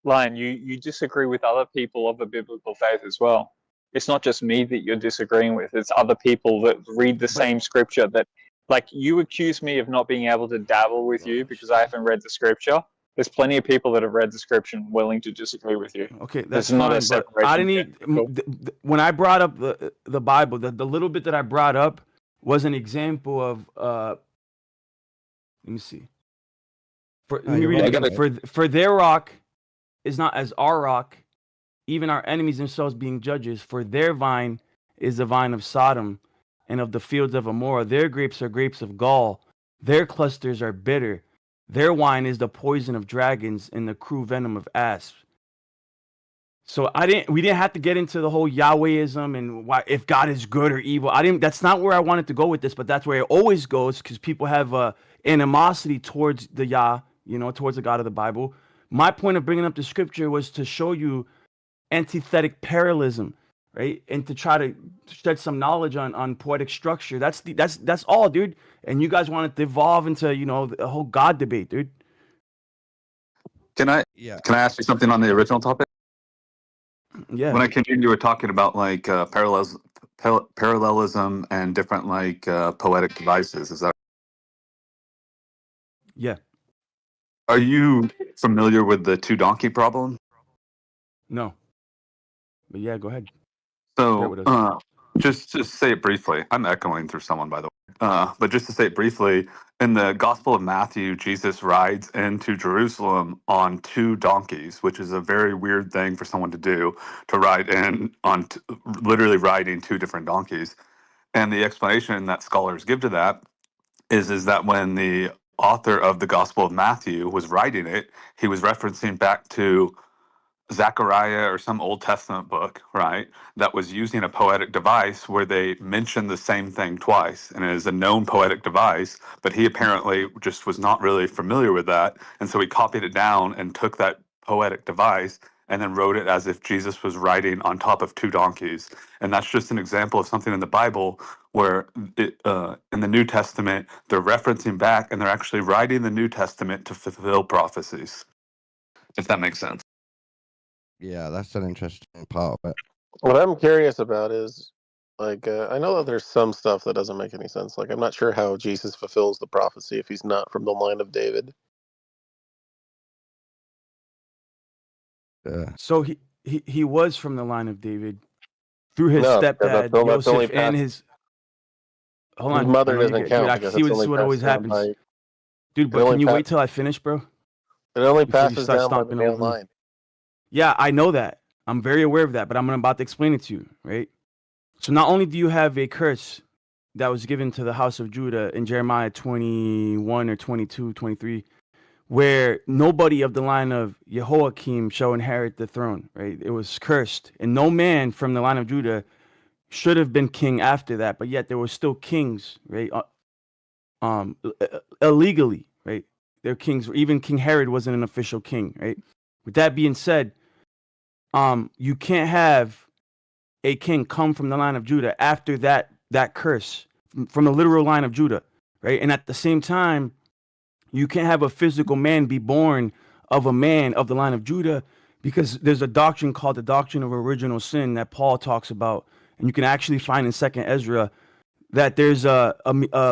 Lion, you disagree with other people of the biblical faith as well. It's not just me that you're disagreeing with. It's other people that read the same scripture that, like, you accuse me of not being able to dabble with you because I haven't read the scripture. There's plenty of people that have read the scripture and willing to disagree with you. Okay, There's that's not fine. a But separation. I didn't when I brought up the Bible, the little bit that I brought up was an example of let me see. Let me read it again. For their rock is not as our rock, even our enemies themselves being judges. For their vine is the vine of Sodom, and of the fields of Amorah. Their grapes are grapes of gall. Their clusters are bitter. Their wine is the poison of dragons and the cruel venom of asps. So we didn't have to get into the whole Yahwehism and why, if God is good or evil. That's not where I wanted to go with this, but that's where it always goes, because people have animosity towards the Yah, towards the God of the Bible. My point of bringing up the scripture was to show you antithetic parallelism, right? And to try to shed some knowledge on poetic structure. That's all, dude. And you guys want to devolve into, a whole God debate, dude. Can I ask you something on the original topic? Yeah. When I came in, you were talking about like parallelism and different like poetic devices. Is that? Yeah. Are you familiar with the two donkey problem? No. But yeah, go ahead. So, just to say it briefly, I'm echoing through someone, by the way. But just to say it briefly, in the Gospel of Matthew, Jesus rides into Jerusalem on two donkeys, which is a very weird thing for someone to do, to ride in on literally riding two different donkeys. And the explanation that scholars give to that is that when the author of the Gospel of Matthew was writing it, he was referencing back to Zechariah or some Old Testament book, right, that was using a poetic device where they mentioned the same thing twice, and it is a known poetic device, but he apparently just was not really familiar with that, and so he copied it down and took that poetic device and then wrote it as if Jesus was riding on top of two donkeys. And that's just an example of something in the Bible where in the New Testament, they're referencing back and they're actually writing the New Testament to fulfill prophecies, if that makes sense. Yeah, that's an interesting part of it. What I'm curious about is, like, I know that there's some stuff that doesn't make any sense. Like, I'm not sure how Jesus fulfills the prophecy if he's not from the line of David. So he was from the line of David through his No, because stepdad that's only Joseph and past. his. Hold His on, mother I know you doesn't get, count dude. I because see it's this is only what passed always down happens, by. dude. It But only can you pa- wait till I finish, bro? It only Before you passes start down by the stomping male over me. line. Yeah, I know that. I'm very aware of that, but I'm about to explain it to you, right? So not only do you have a curse that was given to the house of Judah in Jeremiah 21 or 22, 23, where nobody of the line of Jehoiakim shall inherit the throne, right? It was cursed, and no man from the line of Judah should have been king after that, but yet there were still kings, right? Illegally, right? They're kings. Even King Herod wasn't an official king, right? With that being said, you can't have a king come from the line of Judah after that curse from the literal line of Judah, right? And at the same time, you can't have a physical man be born of a man of the line of Judah, because there's a doctrine called the doctrine of original sin that Paul talks about, and you can actually find in Second Ezra that there's a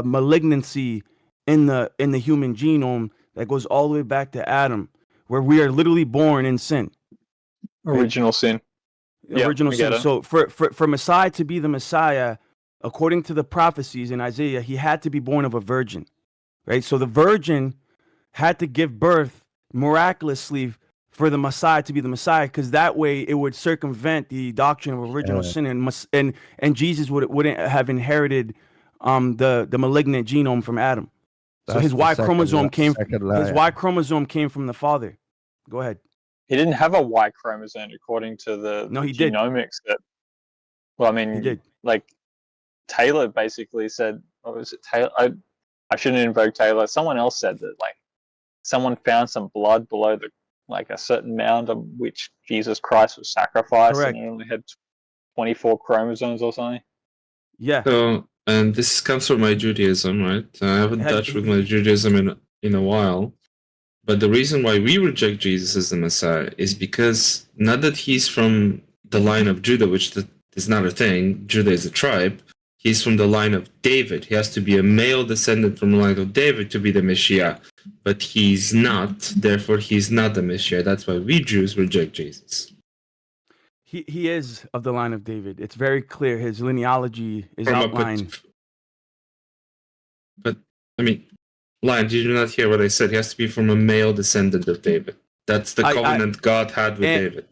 malignancy in the human genome that goes all the way back to Adam, where we are literally born in sin. Original sin. Yep, Original I get sin. it. So for Messiah to be the Messiah, according to the prophecies in Isaiah, he had to be born of a virgin, right? So the virgin had to give birth miraculously for the Messiah to be the Messiah, because that way it would circumvent the doctrine of original sin, and Jesus wouldn't have inherited the malignant genome from Adam. So That's his the Y second chromosome came second his layer. Y chromosome came from the father. Go ahead. He didn't have a Y chromosome according to the he did. genomics that. Well, I mean, He did. Like Taylor basically said, what was it? Taylor? I shouldn't invoke Taylor. Someone else said that, like, someone found some blood below a certain mound on which Jesus Christ was sacrificed, Correct. and it only had 24 chromosomes or something. Yeah. So, and this comes from my Judaism, right? I haven't touched with my Judaism in a while. But the reason why we reject Jesus as the Messiah is because not that he's from the line of Judah, which is not a thing. Judah is a tribe. He's from the line of David. He has to be a male descendant from the line of David to be the Messiah. But he's not. Therefore, he's not the Messiah. That's why we Jews reject Jesus. He is of the line of David. It's very clear. His linealogy is From a outlined. But, I mean, Lion, did you not hear what I said? He has to be from a male descendant of David. That's the covenant God had with David.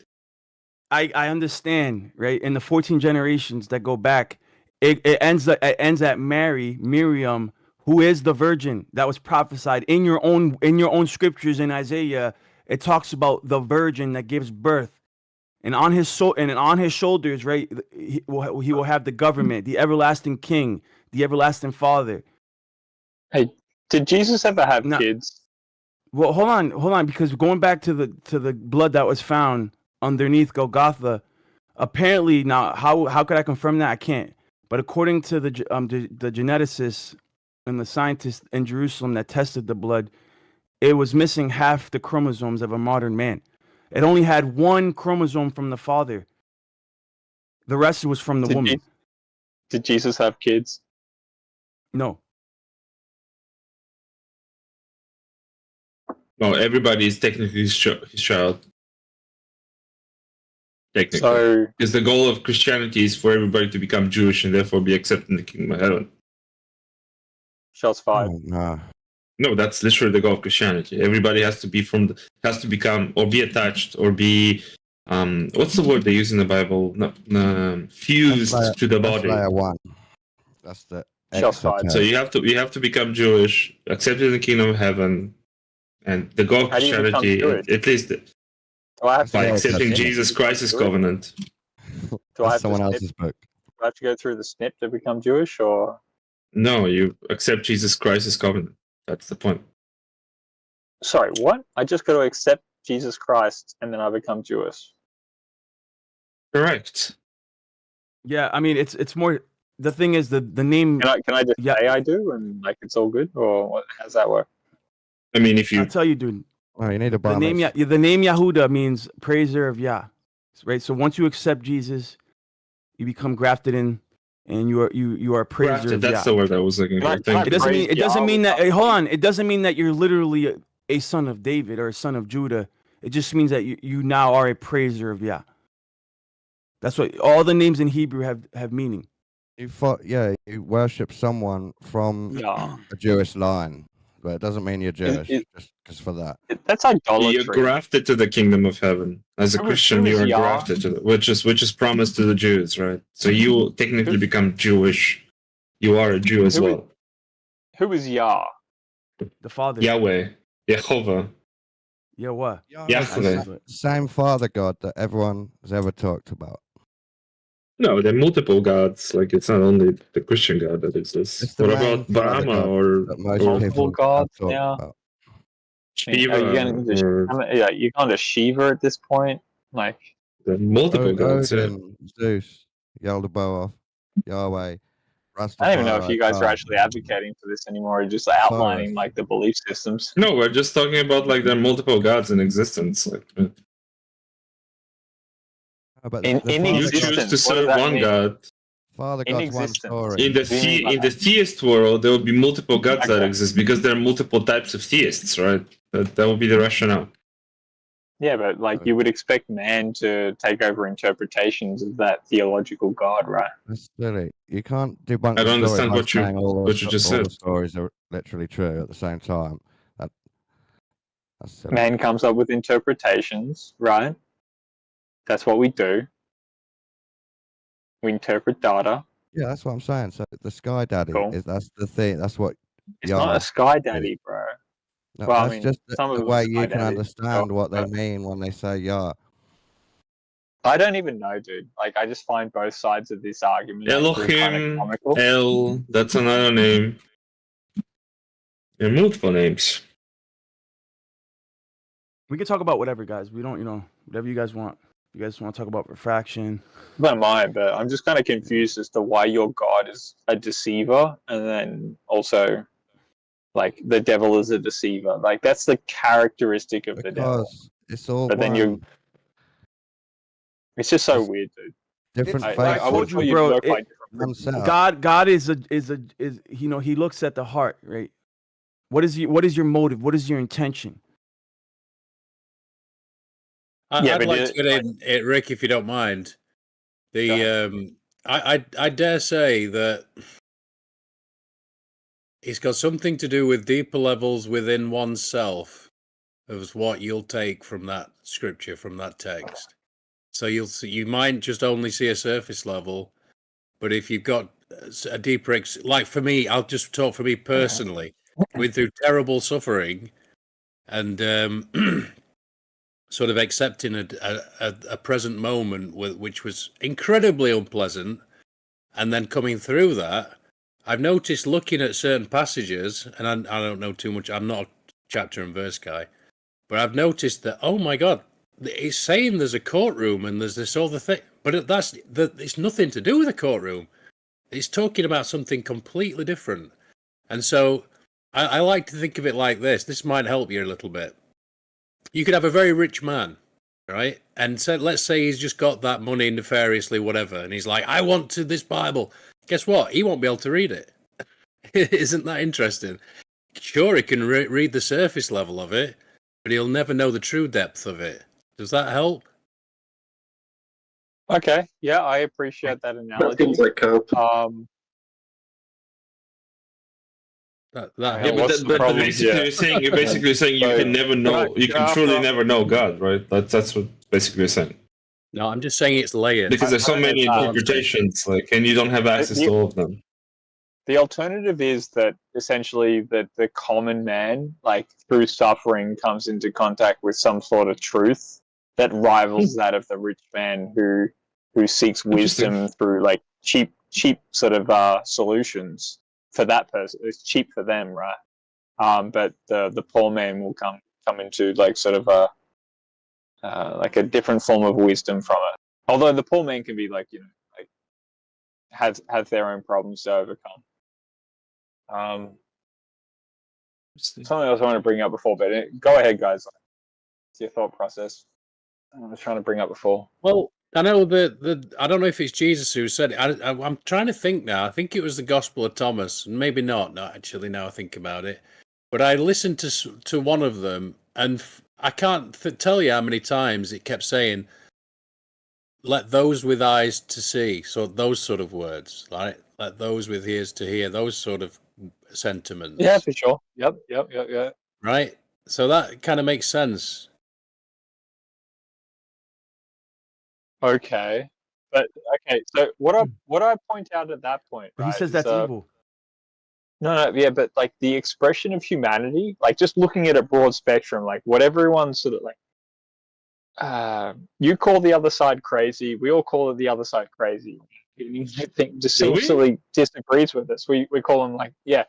I understand, right? In the 14 generations that go back, it ends at Miriam, who is the virgin that was prophesied in your own scriptures in Isaiah. It talks about the virgin that gives birth, and on his shoulders, right? He will have the government, the everlasting King, the everlasting Father. Hey, did Jesus ever have kids? Well, hold on, because going back to the blood that was found underneath Golgotha, apparently now how could I confirm that? I can't. But according to the geneticists and the scientists in Jerusalem that tested the blood, it was missing half the chromosomes of a modern man. It only had one chromosome from the father. The rest was from the woman. Did Jesus have kids? No. Well, everybody is technically his child. Technically. So, because the goal of Christianity is for everybody to become Jewish and therefore be accepted in the kingdom of heaven. Shots fired. No, that's literally the goal of Christianity. Everybody has to be has to become or be attached or be what's the word they use in the Bible? Fused to the body. That's layer one. That's the So you have to become Jewish, accepted in the kingdom of heaven, and the goal of How do you become Christianity, Jewish? at least by accepting Jesus Christ's covenant. Do I have someone to else's snip, book. do I have to go through the snip to become Jewish, or? No, you accept Jesus Christ's covenant. That's the point. Sorry, what? I just got to accept Jesus Christ, and then I become Jewish. Correct. Yeah, I mean, it's more. The thing is, the name. Can I just Yeah. say I do, and like it's all good, or what, how's that work? I mean, if you I'll tell you, dude. Oh, you need a The name, the name Yahuda means praiser of Yah, right? So once you accept Jesus, you become grafted in, and you are a praiser grafted, of that's Yah. the word I was looking for. It Thank you. doesn't mean that. Hey, hold on. It doesn't mean that you're literally a son of David or a son of Judah. It just means that you now are a praiser of Yah. That's what all the names in Hebrew have meaning. You worship someone from a Jewish line, but it doesn't mean you're Jewish just for that. That's idolatry. You're grafted to the kingdom of heaven. As a Christian, you are grafted to which is promised to the Jews, right? So you will technically become Jewish. You are a Jew as well. Who is Yah? The Father. Yahweh, Yehovah. Yeah, what? Yahweh. Same Father God that everyone has ever talked about. No, there are multiple gods. Like it's not only the Christian God that exists. It's the What main about Father Brahma God or that most multiple people gods have talked now? about. Shiva? Are you you're going to Shiva at this point? Like There are multiple gods. Yeah. Odin, Zeus, Yaldabaoth, Yahweh, Rastafari. I don't even know if you guys are God. actually advocating for this anymore, or just outlining like the belief systems. No, we're just talking about like there are multiple gods in existence. Like In you choose to existence, what serve does that one mean? god. Father In God's one existence. story. In the theist world, there will be multiple gods that exist because there are multiple types of theists, right? That will be the rationale. Yeah, but like you would expect man to take over interpretations of that theological God, right? That's silly. You can't debunk I the don't story understand by what you saying all just the said. stories are literally true at the same time. That's silly. Man comes up with interpretations, right? That's what we do. We interpret data. Yeah, that's what I'm saying. So the Sky Daddy Cool. that's the thing. That's what. It's not a sky daddy, bro. No, Well, I that's mean, just some of the them way are you sky can daddies, understand sure, what they but mean when they say Yah. I don't even know, dude. Like, I just find both sides of this argument actually kind of Elohim, comical. El, that's another name. There are multiple names. We can talk about whatever, guys. We don't, whatever you guys want. If you guys want to talk about refraction. I don't mind, but I'm just kind of confused as to why your God is a deceiver, and then also, like, the devil is a deceiver. Like, that's the characteristic of the devil. Because it's all But then one. it's just so weird, dude. Different I faces. would You, bro, work by different setup. God is he looks at the heart, right? What is your motive? What is your intention? I'd like to get in, Rick, if you don't mind. I dare say that it's got something to do with deeper levels within oneself of what you'll take from that scripture, from that text. So you might just only see a surface level, but if you've got a deeper, like for me, I'll just talk for me personally, going through terrible suffering and sort of accepting a present moment which was incredibly unpleasant, and then coming through that, I've noticed looking at certain passages, and I don't know too much, I'm not a chapter and verse guy, but I've noticed that, oh my God, it's saying there's a courtroom and there's this other thing, but it's nothing to do with a courtroom. It's talking about something completely different. And so I like to think of it like this. This might help you a little bit. You could have a very rich man, right? And let's say he's just got that money nefariously, whatever, and he's like, I want this Bible. Guess what? He won't be able to read it. Isn't that interesting? Sure, he can read the surface level of it, but he'll never know the true depth of it. Does that help? Okay, yeah, I appreciate that analogy. That seems like cope. But basically you're saying you can never know, you can truly never know God, right? That's what basically you're saying. No, I'm just saying it's layered. Because there's so many interpretations, and you don't have access to all of them. The alternative is that essentially that the common man, like through suffering, comes into contact with some sort of truth that rivals that of the rich man who seeks wisdom through like cheap sort of solutions for that person. It's cheap for them, right? But the poor man will come into like sort of like a different form of wisdom from it. Although the poor man can be like, you know, like have their own problems to overcome. Something else I want to bring up before, but go ahead, guys. It's your thought process. I was trying to bring up before. Well, I know that I don't know if it's Jesus who said it. I'm trying to think now. I think it was the Gospel of Thomas, and maybe not. Not actually. Now I think about it, but I listened to one of them, and I can't tell you how many times it kept saying, "Let those with eyes to see." So those sort of words, right? Let those with ears to hear. Those sort of sentiments. Yeah, for sure. Yep. Right. So that kind of makes sense. Okay, but okay. So what I point out at that point, But right? he says that's evil. No, yeah, but like the expression of humanity, like just looking at a broad spectrum, like what everyone's sort of like, you call the other side crazy, we all call the other side crazy. I think essentially disagrees with us. We call them like, yeah,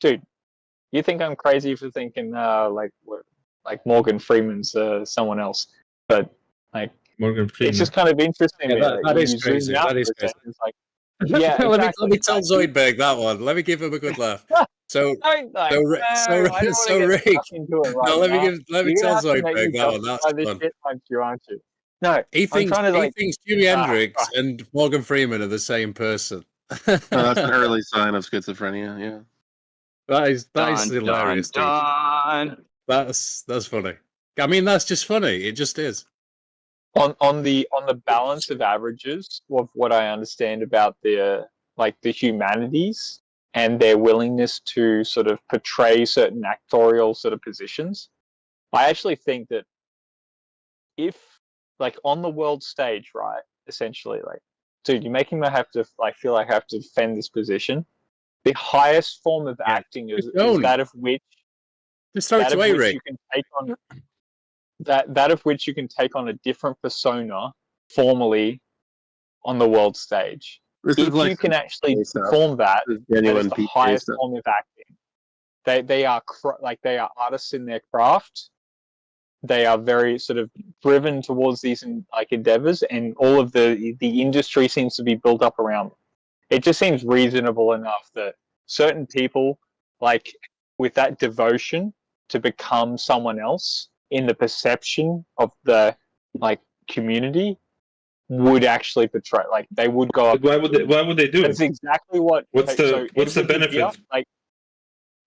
dude. You think I'm crazy for thinking like Morgan Freeman's someone else, but like. Morgan Freeman. It's just kind of interesting. Yeah, that is crazy. That is crazy. It's like, yeah, let exactly. me tell Zoidberg that one. Let me give him a good laugh. So Rick. No, let me tell Zoidberg that one. That's fun. Aren't you? No, he thinks Jimi Hendrix and Morgan Freeman are the same person. That's an early sign of schizophrenia. Yeah, that is hilarious. Dun. That's funny. I mean, that's just funny. It just is. On the balance of averages of what I understand about the humanities and their willingness to sort of portray certain actorial sort of positions, I actually think that if like on the world stage, right, essentially, like, dude, you're making me have to feel like I have to defend this position. The highest form of acting is that of which just throw it away, Rick. You can take on. That of which you can take on a different persona formally on the world stage. If you can actually perform that is the highest form of acting. They are artists in their craft. They are very sort of driven towards these endeavors, and all of the industry seems to be built up around them. It just seems reasonable enough that certain people, like with that devotion to become someone else, in the perception of the community, would actually portray they would go up. Why would they do it? That's exactly what. What's the benefit? Vere,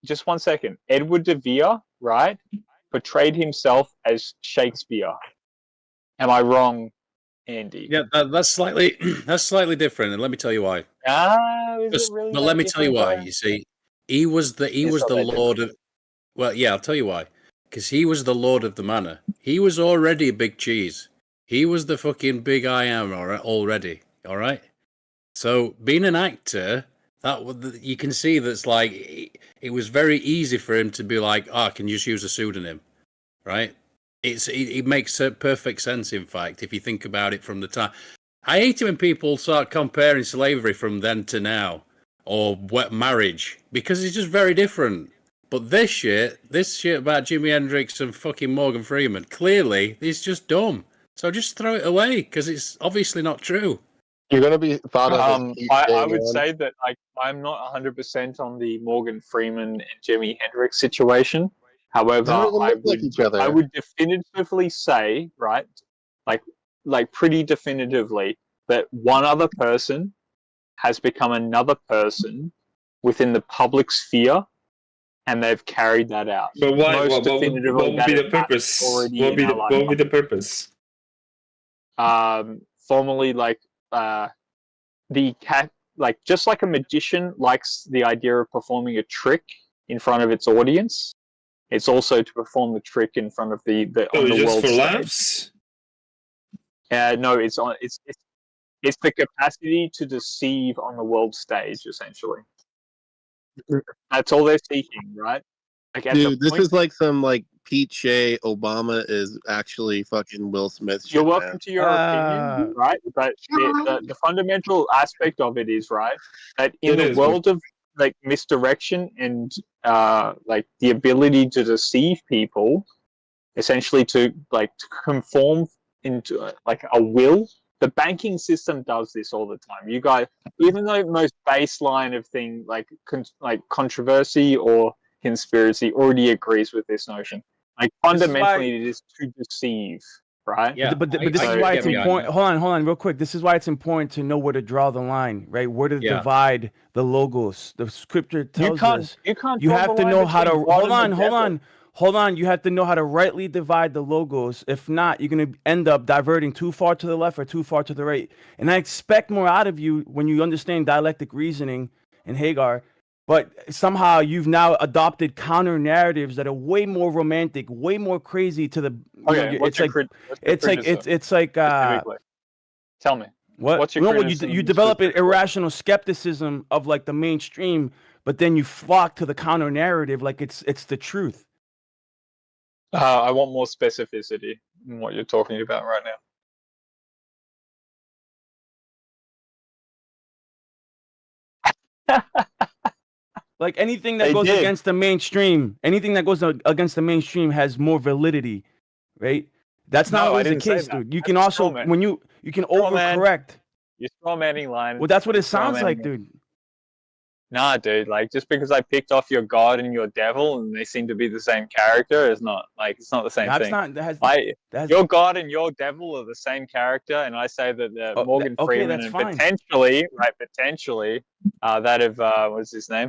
just one second. Edward de Vere, right, portrayed himself as Shakespeare. Am I wrong, Andy? Yeah, that's slightly different, and let me tell you why. Really let me tell you why. You see, he was the Lord of. Well, yeah, I'll tell you why. Because he was the Lord of the Manor. He was already a big cheese. He was the fucking big I am already. All right. So being an actor, you can see that's like it was very easy for him to be like, I can just use a pseudonym, right? It makes perfect sense. In fact, if you think about it from the time, I hate it when people start comparing slavery from then to now or marriage because it's just very different. But this shit about Jimi Hendrix and fucking Morgan Freeman, clearly, is just dumb. So just throw it away, because it's obviously not true. You're going to be thought of I would say that I'm not 100% on the Morgan Freeman and Jimi Hendrix situation. However, I would definitively say, right, like pretty definitively, that one other person has become another person within the public sphere, and they've carried that out. But why? What would be the purpose? What would be the purpose? Formally, just like a magician likes the idea of performing a trick in front of its audience, it's also to perform the trick in front of the on the world stage. Laughs? No, it's the capacity to deceive on the world stage, essentially. That's all they're seeking, right? Dude, this is like some Pete Shea, Obama is actually fucking Will Smith shit. You're welcome to your opinion, right? But the fundamental aspect of it is, right, that in the world of misdirection and the ability to deceive people, essentially to conform into like a will. The banking system does this all the time. You guys, even though most baseline of thing like controversy or conspiracy already agrees with this notion. Like fundamentally, it is to deceive, right? Yeah. But this is why it's important. Hold on, real quick. This is why it's important to know where to draw the line, right? Where to divide the logos. The scripture tells us you have to know how to. Hold on. You have to know how to rightly divide the logos. If not, you're going to end up diverting too far to the left or too far to the right. And I expect more out of you when you understand dialectic reasoning and Hagar. But somehow you've now adopted counter narratives that are way more romantic, way more crazy to the. It's like. Tell me. What? What's your you develop an irrational skepticism of like the mainstream, but then you flock to the counter narrative like it's the truth. I want more specificity in what you're talking about right now. Like anything that goes against the mainstream, has more validity, right? That's not always the case, dude. You can also you can overcorrect. You're strawmanning line. Well, that's what it sounds like, dude. Nah, dude. Like just because I picked off your god and your devil and they seem to be the same character is not like it's not the same thing. Your god and your devil are the same character, and I say that Morgan Freeman and potentially that of what's his name,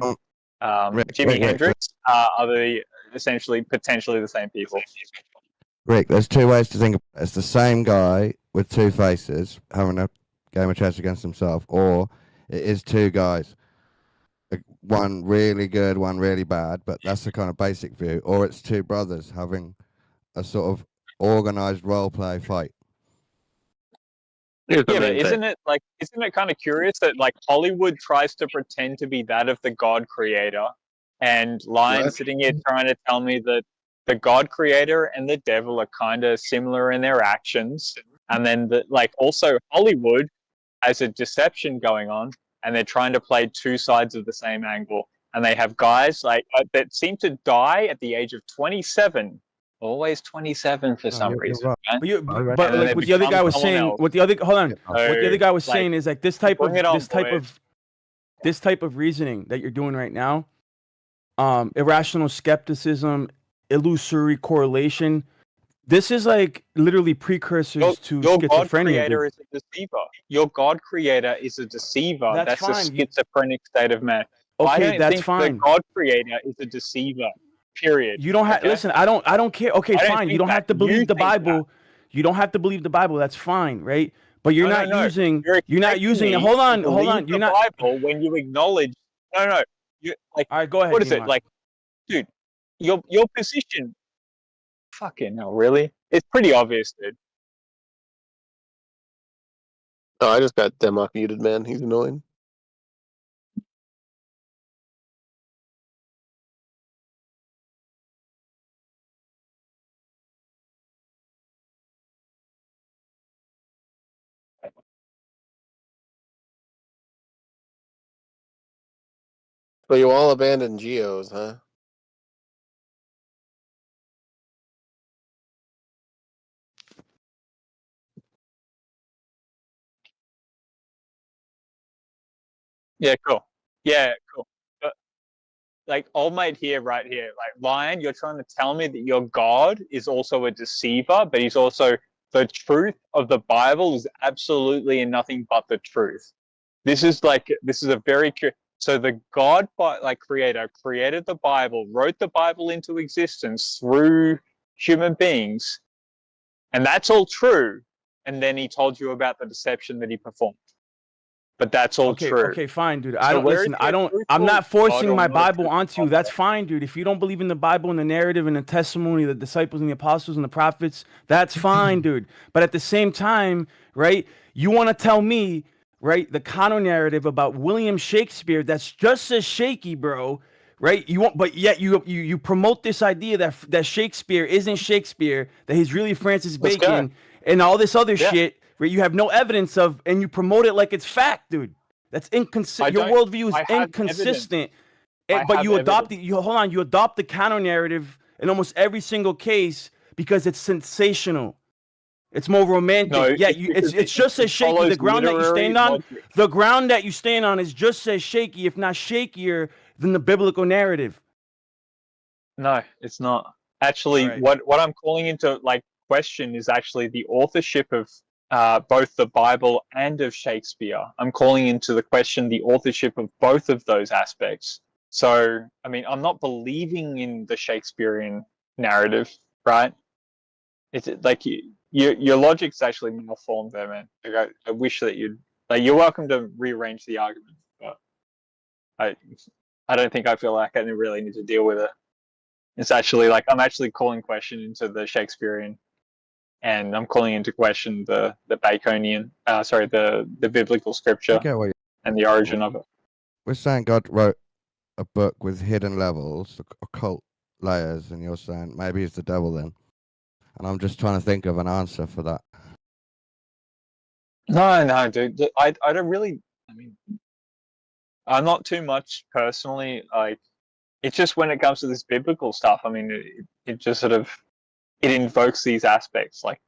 Jimi Hendrix are essentially potentially the same people. Rick, there's two ways to think about it. It's the same guy with two faces having a game of chess against himself, or it is two guys. One really good, one really bad, but that's the kind of basic view. Or it's two brothers having a sort of organized role play fight. Yeah, but isn't it kind of curious that like Hollywood tries to pretend to be that of the God creator, and Lion sitting here trying to tell me that the God creator and the devil are kind of similar in their actions, and then also Hollywood has a deception going on. And they're trying to play two sides of the same angle. And they have guys that seem to die at the age of 27. Always 27 for some reason. Right. But like what the other guy was saying, what the other guy was saying is like this type of reasoning that you're doing right now, irrational skepticism, illusory correlation. This is like literally precursors to schizophrenia. Your God creator is a deceiver. Your God creator is a deceiver. That's a schizophrenic state of man. Okay, that's fine. The God creator is a deceiver. Period. You don't have listen. I don't care. Okay, fine. You don't have to believe the Bible. You don't have to believe the Bible. That's fine, right? But you're not using. You're not using. Hold on. You're not. Bible when you acknowledge. No. You like. All right, go ahead. What is it like, dude? Your position. Fucking hell, really? It's pretty obvious, dude. Oh, I just got Democ muted, man. He's annoying. So you all abandoned geos, huh? Yeah, cool. But, like, old mate here, right here, like, Lion, you're trying to tell me that your God is also a deceiver, but he's also the truth of the Bible is absolutely and nothing but the truth. This is a very so the God, creator, created the Bible, wrote the Bible into existence through human beings, and that's all true. And then he told you about the deception that he performed. But that's all true. Okay, fine, dude. I'm not forcing my Bible onto you. That's fine, dude. If you don't believe in the Bible and the narrative and the testimony of the disciples and the apostles and the prophets, that's fine, dude. But at the same time, right, you want to tell me, right, the counter narrative about William Shakespeare that's just as shaky, bro, right? But yet you promote this idea that Shakespeare isn't Shakespeare, that he's really Francis Bacon and all this other shit. Where you have no evidence of, and you promote it like it's fact, dude. That's inconsistent. Your worldview is inconsistent. But you adopt you adopt the counter narrative in almost every single case because it's sensational. It's more romantic. No, yeah, it's it's just as shaky. follows The ground that you literary stand on, logic. the ground that you stand on is just as shaky, if not shakier, than the biblical narrative. No, it's not. Actually, Right. what I'm calling into like question is actually the authorship of both the Bible and of Shakespeare. I'm calling into the question the authorship of both of those aspects. So, I mean, I'm not believing in the Shakespearean narrative, right? It's like your logic's actually malformed there, man. Like, I wish that you're welcome to rearrange the argument, but I don't think I feel like I really need to deal with it. It's actually like I'm actually calling question into the Shakespearean, and I'm calling into question the Baconian, the biblical scripture and the origin of it. We're saying God wrote a book with hidden levels, occult layers, and you're saying maybe he's the devil then. And I'm just trying to think of an answer for that. No, dude. I don't really. I mean, I'm not too much personally. Like, it's just when it comes to this biblical stuff. I mean, it just sort of it invokes these aspects, like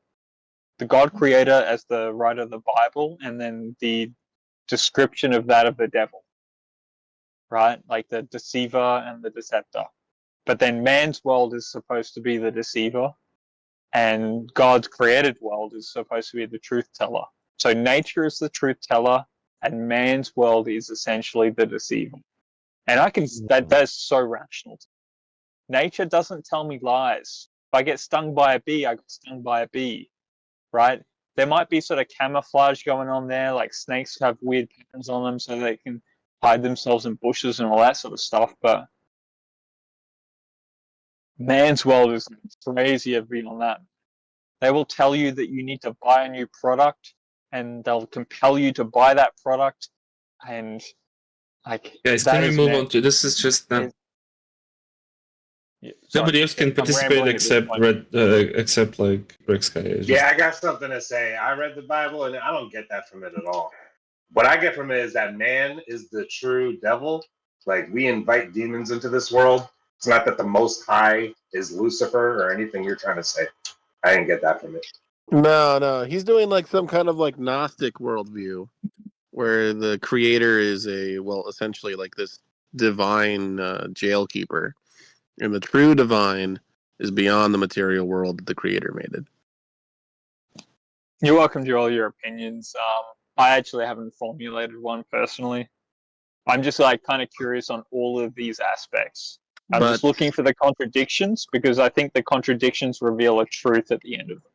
the God creator as the writer of the Bible, and then the description of that of the devil, right? Like the deceiver and the deceptor. But then man's world is supposed to be the deceiver, and God's created world is supposed to be the truth teller. So nature is the truth teller, and man's world is essentially the deceiver. And I can that's so rational. Nature doesn't tell me lies. If I get stung by a bee, I get stung by a bee, right? There might be sort of camouflage going on there, like snakes have weird patterns on them so they can hide themselves in bushes and all that sort of stuff. But man's world is crazier beyond that. They will tell you that you need to buy a new product, and they'll compel you to buy that product, and like Guys, that can we is move man- on to this? Is just not. Yeah, Nobody sorry, else can I'm participate rambling at this except point. except like Rick Sky. It's just- Yeah, I got something to say. I read the Bible and I don't get that from it at all. What I get from it is that man is the true devil. Like, we invite demons into this world. It's not that the Most High is Lucifer or anything you're trying to say. I didn't get that from it. No, he's doing like some kind of like Gnostic worldview, where the creator is essentially like this divine jailkeeper, and the true divine is beyond the material world that the creator made it. You're welcome to all your opinions. I actually haven't formulated one personally. I'm just like kind of curious on all of these aspects. I'm just looking for the contradictions because I think the contradictions reveal a truth at the end of them.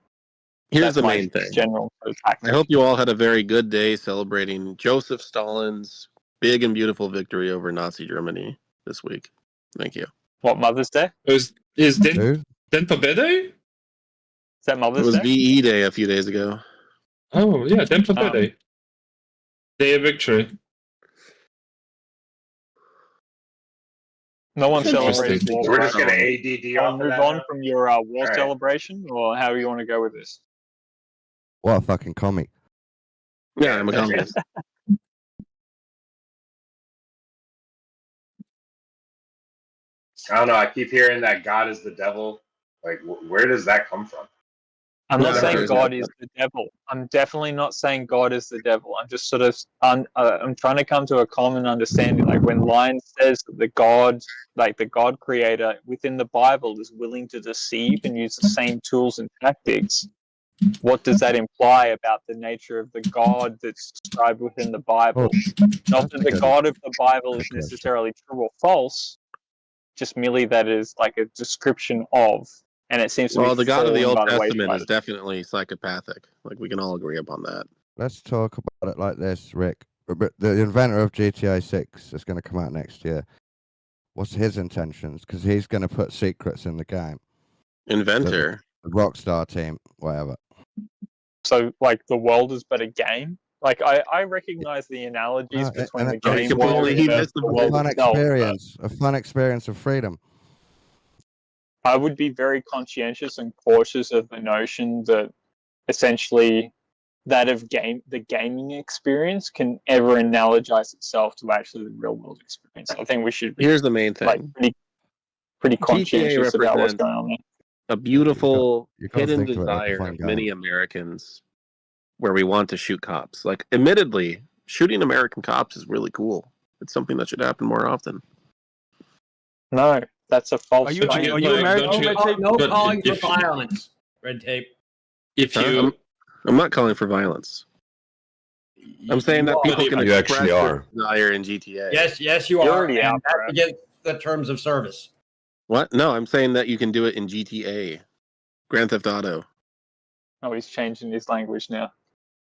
Here's That's the my main thing. general I hope you all had a very good day celebrating Joseph Stalin's big and beautiful victory over Nazi Germany this week. Thank you. What, Mother's Day? Is Den Pobeda? Is that It Mother's was Day? VE Day a few days ago. Oh yeah, Den Pobeda. Day of victory. No one Interesting. celebrates war. We're just right? going to ADD off of move that on now? from your war right. celebration, or how you want to go with this? What a fucking comic. Yeah, I'm a communist. I don't know. I keep hearing that God is the devil. Like, where does that come from? I'm not Yeah, saying there's God no- is the devil. I'm definitely not saying God is the devil. I'm just sort of I'm trying to come to a common understanding. Like when Lion says that the God creator within the Bible is willing to deceive and use the same tools and tactics, what does that imply about the nature of the God that's described within the Bible? Not that the God of the Bible is necessarily true or false, just merely that is like a description of. And it seems to Well, be the God of the fallen Old by the Testament wayside. is definitely psychopathic. Like, we can all agree upon that. Let's talk about it like this, Rick. But the inventor of GTA 6 is going to come out next year. What's his intentions? Because he's going to put secrets in the game. Inventor? The Rockstar team, whatever. So, like, the world is but a game. Like, I recognize the analogies between the game world and the world fun itself. experience, a fun experience of freedom. I would be very conscientious and cautious of the notion that essentially that of the gaming experience can ever analogize itself to actually the real world experience. I think we should be Here's the main thing. like pretty conscientious about what's represents- going on there. a beautiful You gotta hidden think of it like a desire fun of game. many Americans where we want to shoot cops. Like, admittedly, shooting American cops is really cool. It's something that should happen more often. No, that's a false. Are you claim. American? Red Tape? No But calling for if you- violence. Red Tape. If you, I'm not calling for violence. I'm saying that people can You express actually their are. desire in GTA. Yes, you You're are. already And out, that's bro. against the terms of service. What? No, I'm saying that you can do it in GTA, Grand Theft Auto. Oh, he's changing his language now.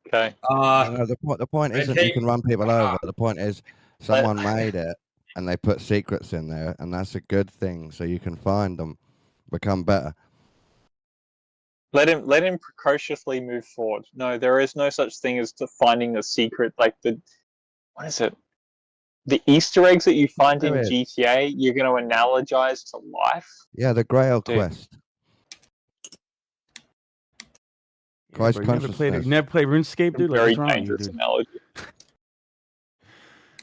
Okay. No, the point Red isn't you Tape. can run people over. The point is someone made it and they put secrets in there, and that's a good thing. So you can find them, become better. Let him precociously move forward. No, there is no such thing as finding a secret. Like what is it? The Easter eggs that you find in There is. GTA, you're going to analogize to life. Yeah, the Grail Dude. quest. Christ Bro, you never played consciousness. RuneScape, dude? Like, Very what's wrong with you, dangerous dude? analogy.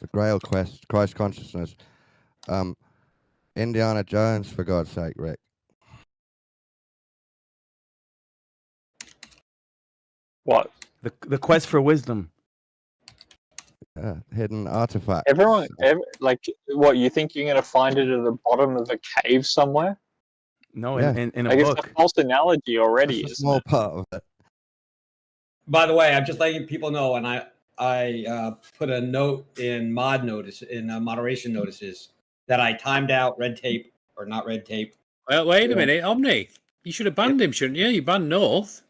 The Grail quest, Christ consciousness. Indiana Jones, for God's sake, Rick. What? The quest for wisdom. Hidden artifacts. Like, what, you think you're going to find it at the bottom of a cave somewhere? No, Yeah. in a Like, book. it's a false analogy already, That's a isn't small it? part of it. By the way, I'm just letting people know, and I put a note in moderation notices that I timed out Red Tape or not Red Tape. Well, wait a Yeah. minute, Omni. You should have banned him, shouldn't you? You banned North.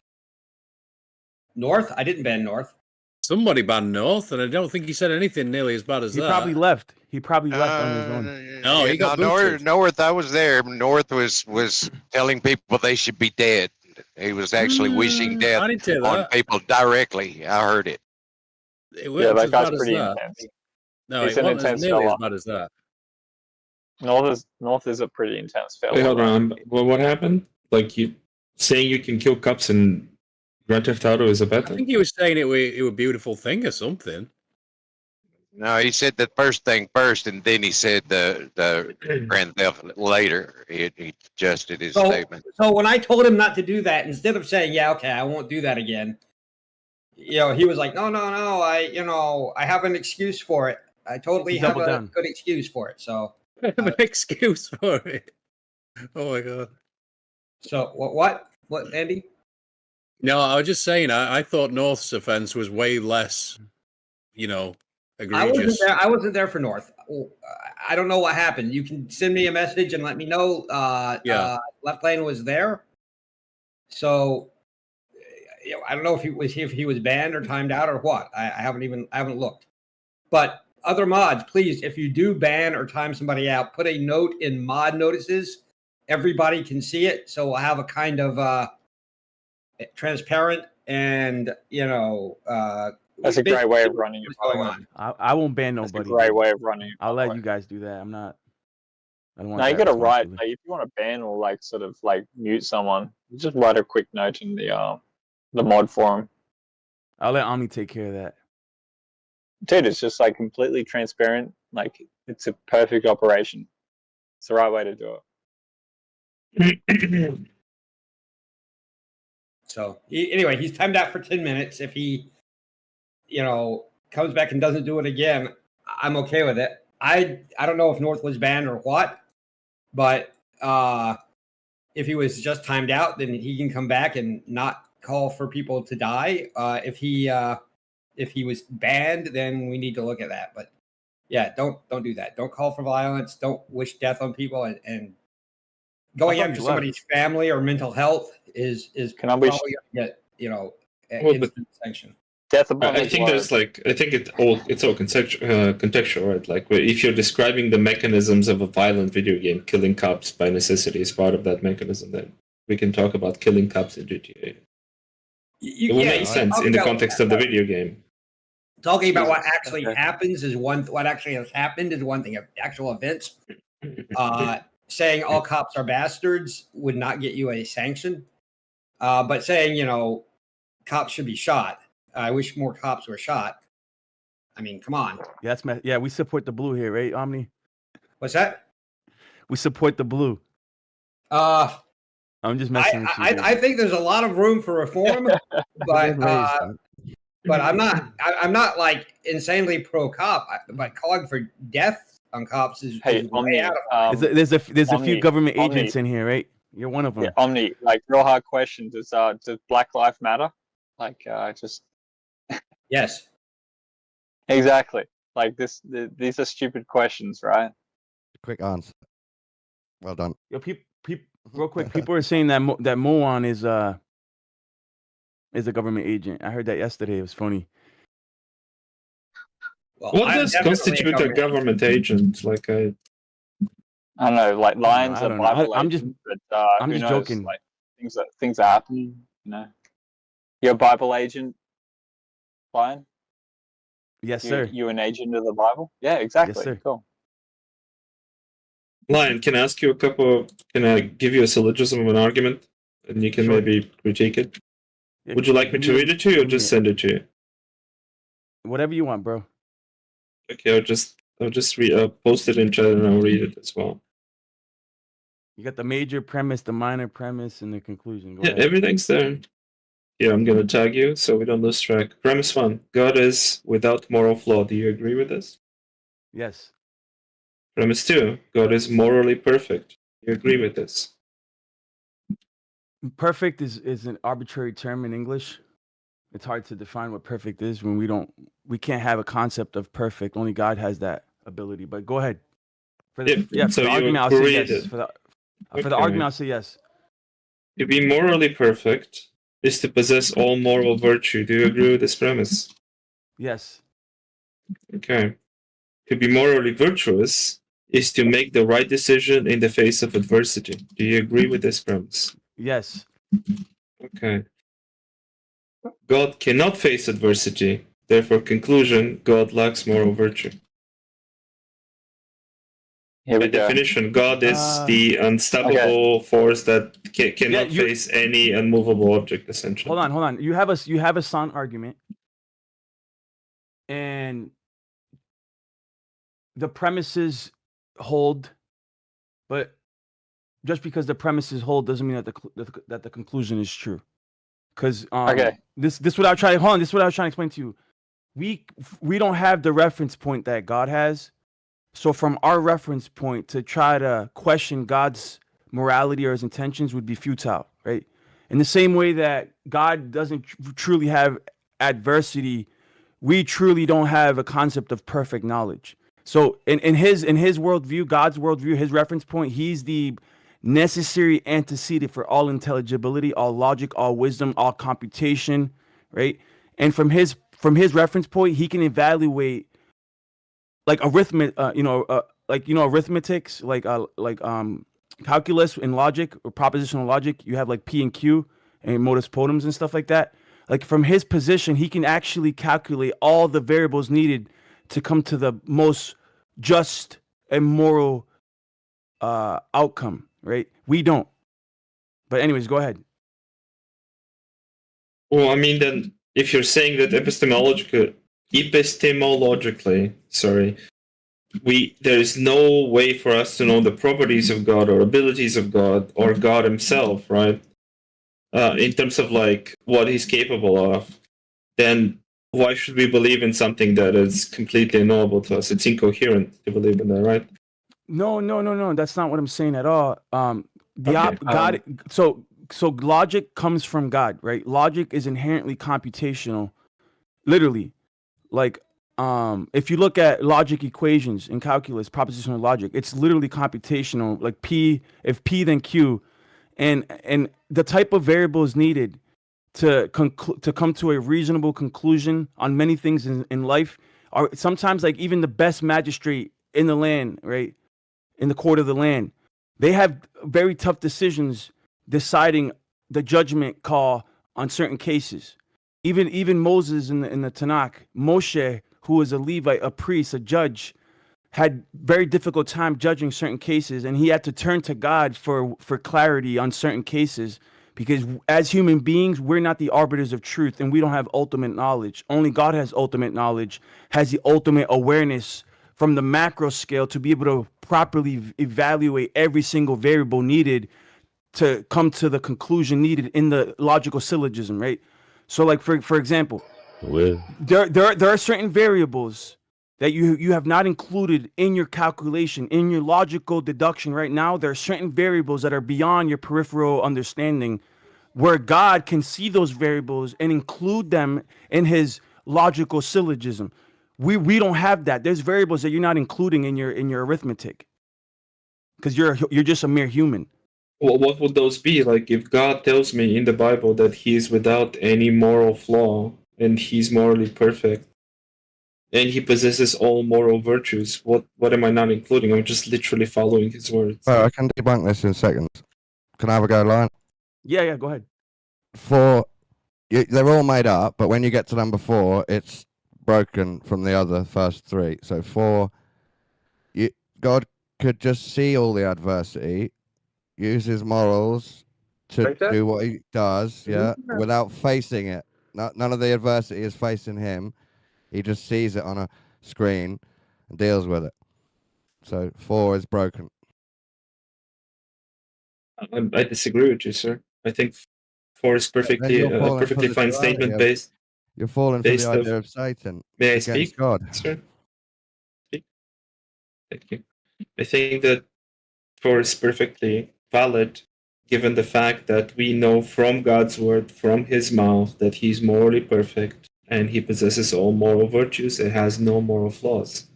North? I didn't ban North. Somebody banned North, and I don't think he said anything nearly as bad as He that. probably left. He probably left on his own. No, he got booted. North. I was there. North was telling people they should be dead. He was actually wishing death I didn't say on that. people directly. I heard it. It Yeah, wasn't that as guy's bad as pretty that. intense. No, He's it an wasn't as intense nearly as fella. bad as that. North is a pretty intense fella. Wait, hold on. Well, what happened? Like you saying you can kill cops in Grand Theft Auto is a bad I thing? think he was saying it was a beautiful thing or something. No, he said the first thing first, and then he said the Grand Theft later. He adjusted his statement. So when I told him not to do that, instead of saying, "Yeah, okay, I won't do that again," he was like, "No, I have an excuse for it. I totally He have doubled a down. good excuse for it." So, I have an excuse for it. Oh my god. so what, Andy? No, I was just saying. I thought North's offense was way less, egregious. I wasn't there for North. I don't know what happened. You can send me a message and let me know. Left Lane was there. So I don't know if he was banned or timed out or what. I haven't looked. But other mods, please, if you do ban or time somebody out, put a note in mod notices. Everybody can see it, so we'll have a kind of transparent and That's a great way of running it. what's going on. I won't ban That's a nobody. great dude. way of running it. I'll let you guys do that. I don't want No, you that got to write. responsibility. Like, if you want to ban or sort of mute someone, you just write a quick note in the mod forum. I'll let Omni take care of that. Dude, it's just completely transparent. Like, it's a perfect operation. It's the right way to do it. So anyway, he's timed out for 10 minutes. If he, comes back and doesn't do it again, I'm okay with it. I don't know if North was banned or what, but if he was just timed out, then he can come back and not call for people to die. If he was banned, then we need to look at that. But yeah, don't do that. Don't call for violence. Don't wish death on people, and going after somebody's family or mental health is probably gonna get instant sanction. Death I think it's all contextual, right? Like if you're describing the mechanisms of a violent video game, killing cops by necessity is part of that mechanism, then we can talk about killing cops in GTA. It will make sense in the context of the video game. Talking about what actually happens is one. What actually has happened is one thing. Actual events. Saying all cops are bastards would not get you a sanction. But saying cops should be shot. I wish more cops were shot. I mean, come on. Yeah, we support the blue here, right, Omni? What's that? We support the blue. I'm just messing with you. I think there's a lot of room for reform, but I'm not like insanely pro cop. But calling for death on cops is way out of There's a few Omni- government Omni- agents in here, right? You're one of them. Yeah, Omni, like real hard question. Does Black Lives Matter? Like just yes. Exactly. Like these are stupid questions, right? Quick answer. Well done. Yo, real quick, people are saying that that Moan is a government agent. I heard that yesterday. It was funny. Well, What does constitute a government agent? Like I don't know, like lions I are don't know. Bible I'm just- agents, but I'm who just knows? joking. Like things are happening. You know, you're a Bible agent, Lion. Yes, sir. You an agent of the Bible? Yeah, exactly. Yes, sir. Cool. Lion, can I ask you can I give you a syllogism of an argument? And you can Sure. maybe critique it? Yeah, Would you like me to read it to you or just yeah. send it to you? Whatever you want, bro. Okay, I'll just post it in chat and I'll read it as well. You got the major premise, the minor premise, and the conclusion. Go Yeah, ahead. everything's there. Yeah, I'm gonna tag you so we don't lose track. Premise 1: God is without moral flaw. Do you agree with this? Yes. Premise 2: God is morally perfect. Do you agree with this? Perfect is an arbitrary term in English. It's hard to define what perfect is when we can't have a concept of perfect. Only God has that ability. But go ahead. For the, Yeah, for so the you argument, I'll say agree yes. that- For the Okay. argument, I'll say yes. To be morally perfect is to possess all moral virtue. Do you agree with this premise? Yes. Okay. To be morally virtuous is to make the right decision in the face of adversity. Do you agree with this premise? Yes. Okay. God cannot face adversity. Therefore, conclusion: God lacks moral virtue. Here we By go. definition, God is the unstoppable force that cannot face any unmovable object. Essentially. Hold on. You have a sound argument, and the premises hold, but just because the premises hold doesn't mean that the conclusion is true. Because this what I try. Hold on. This is what I was trying to explain to you. We don't have the reference point that God has. So from our reference point to try to question God's morality or his intentions would be futile, right? In the same way that God doesn't truly have adversity, we truly don't have a concept of perfect knowledge. So in his worldview, God's worldview, his reference point, he's the necessary antecedent for all intelligibility, all logic, all wisdom, all computation, right? And from his reference point, he can evaluate like arithmetics, like calculus and logic or propositional logic. You have like P and Q and modus ponens and stuff like that. Like from his position, he can actually calculate all the variables needed to come to the most just and moral outcome, right? We don't. But anyways, go ahead. Well, I mean, then if you're saying that epistemologically, there is no way for us to know the properties of God or abilities of God or God himself, right? In terms of like what he's capable of, then why should we believe in something that is completely unknowable to us? It's incoherent to believe in that, right? No. That's not what I'm saying at all. God. So logic comes from God, right? Logic is inherently computational, literally. Like, if you look at logic equations in calculus, propositional logic, it's literally computational. Like if P then Q, and the type of variables needed to come to a reasonable conclusion on many things in life are sometimes like even the best magistrate in the land, right? In the court of the land, they have very tough decisions deciding the judgment call on certain cases. Even Moses in the Tanakh, Moshe, who was a Levite, a priest, a judge, had very difficult time judging certain cases, and he had to turn to God for clarity on certain cases, because as human beings, we're not the arbiters of truth, and we don't have ultimate knowledge. Only God has ultimate knowledge, has the ultimate awareness from the macro scale to be able to properly evaluate every single variable needed to come to the conclusion needed in the logical syllogism, right? So, like for example, there are certain variables that you have not included in your calculation, in your logical deduction right now. There are certain variables that are beyond your peripheral understanding, where God can see those variables and include them in his logical syllogism. We don't have that. There's variables that you're not including in your arithmetic because you're just a mere human. Well, what would those be? Like, if God tells me in the Bible that he is without any moral flaw and he's morally perfect and he possesses all moral virtues, what am I not including? I'm just literally following his words. Oh, I can debunk this in seconds. Can I have a go, Lion? Yeah, go ahead. They're all made up, but when you get to number 4, it's broken from the other first 3. So 4, God could just see all the adversity, use his morals to do what he does, without facing it. None of the adversity is facing him. He just sees it on a screen and deals with it. So 4 is broken. I disagree with you, sir. I think 4 is perfectly fine statement based. You're falling for the idea of Satan. May I against speak, God. sir? Speak. Thank you. I think that 4 is perfectly valid, given the fact that we know from God's word, from his mouth, that he's morally perfect and he possesses all moral virtues and has no moral flaws.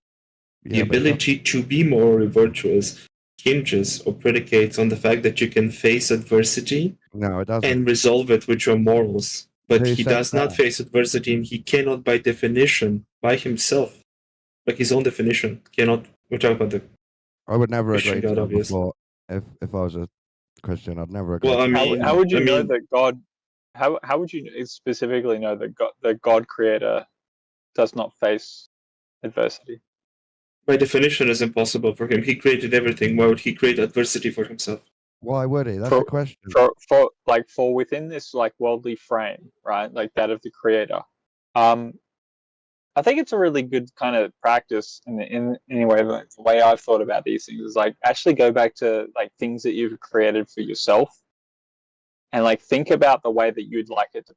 The ability to be morally virtuous hinges or predicates on the fact that you can face adversity and resolve it with your morals. But he does not face adversity, and he cannot, by definition, by himself, like his own definition, cannot. We're talking about the. I would never Christian agree to God, that obviously. before. If I was a Christian, I'd never agree. Well, I to mean, How would you know that God? How would you specifically know that God Creator does not face adversity? By definition, it's impossible for him. He created everything. Why would he create adversity for himself? Why would he? That's the question. For within this like worldly frame, right? Like that of the Creator. I think it's a really good kind of practice in anyway. Like, the way I've thought about these things is like actually go back to like things that you've created for yourself, and like think about the way that you'd like it to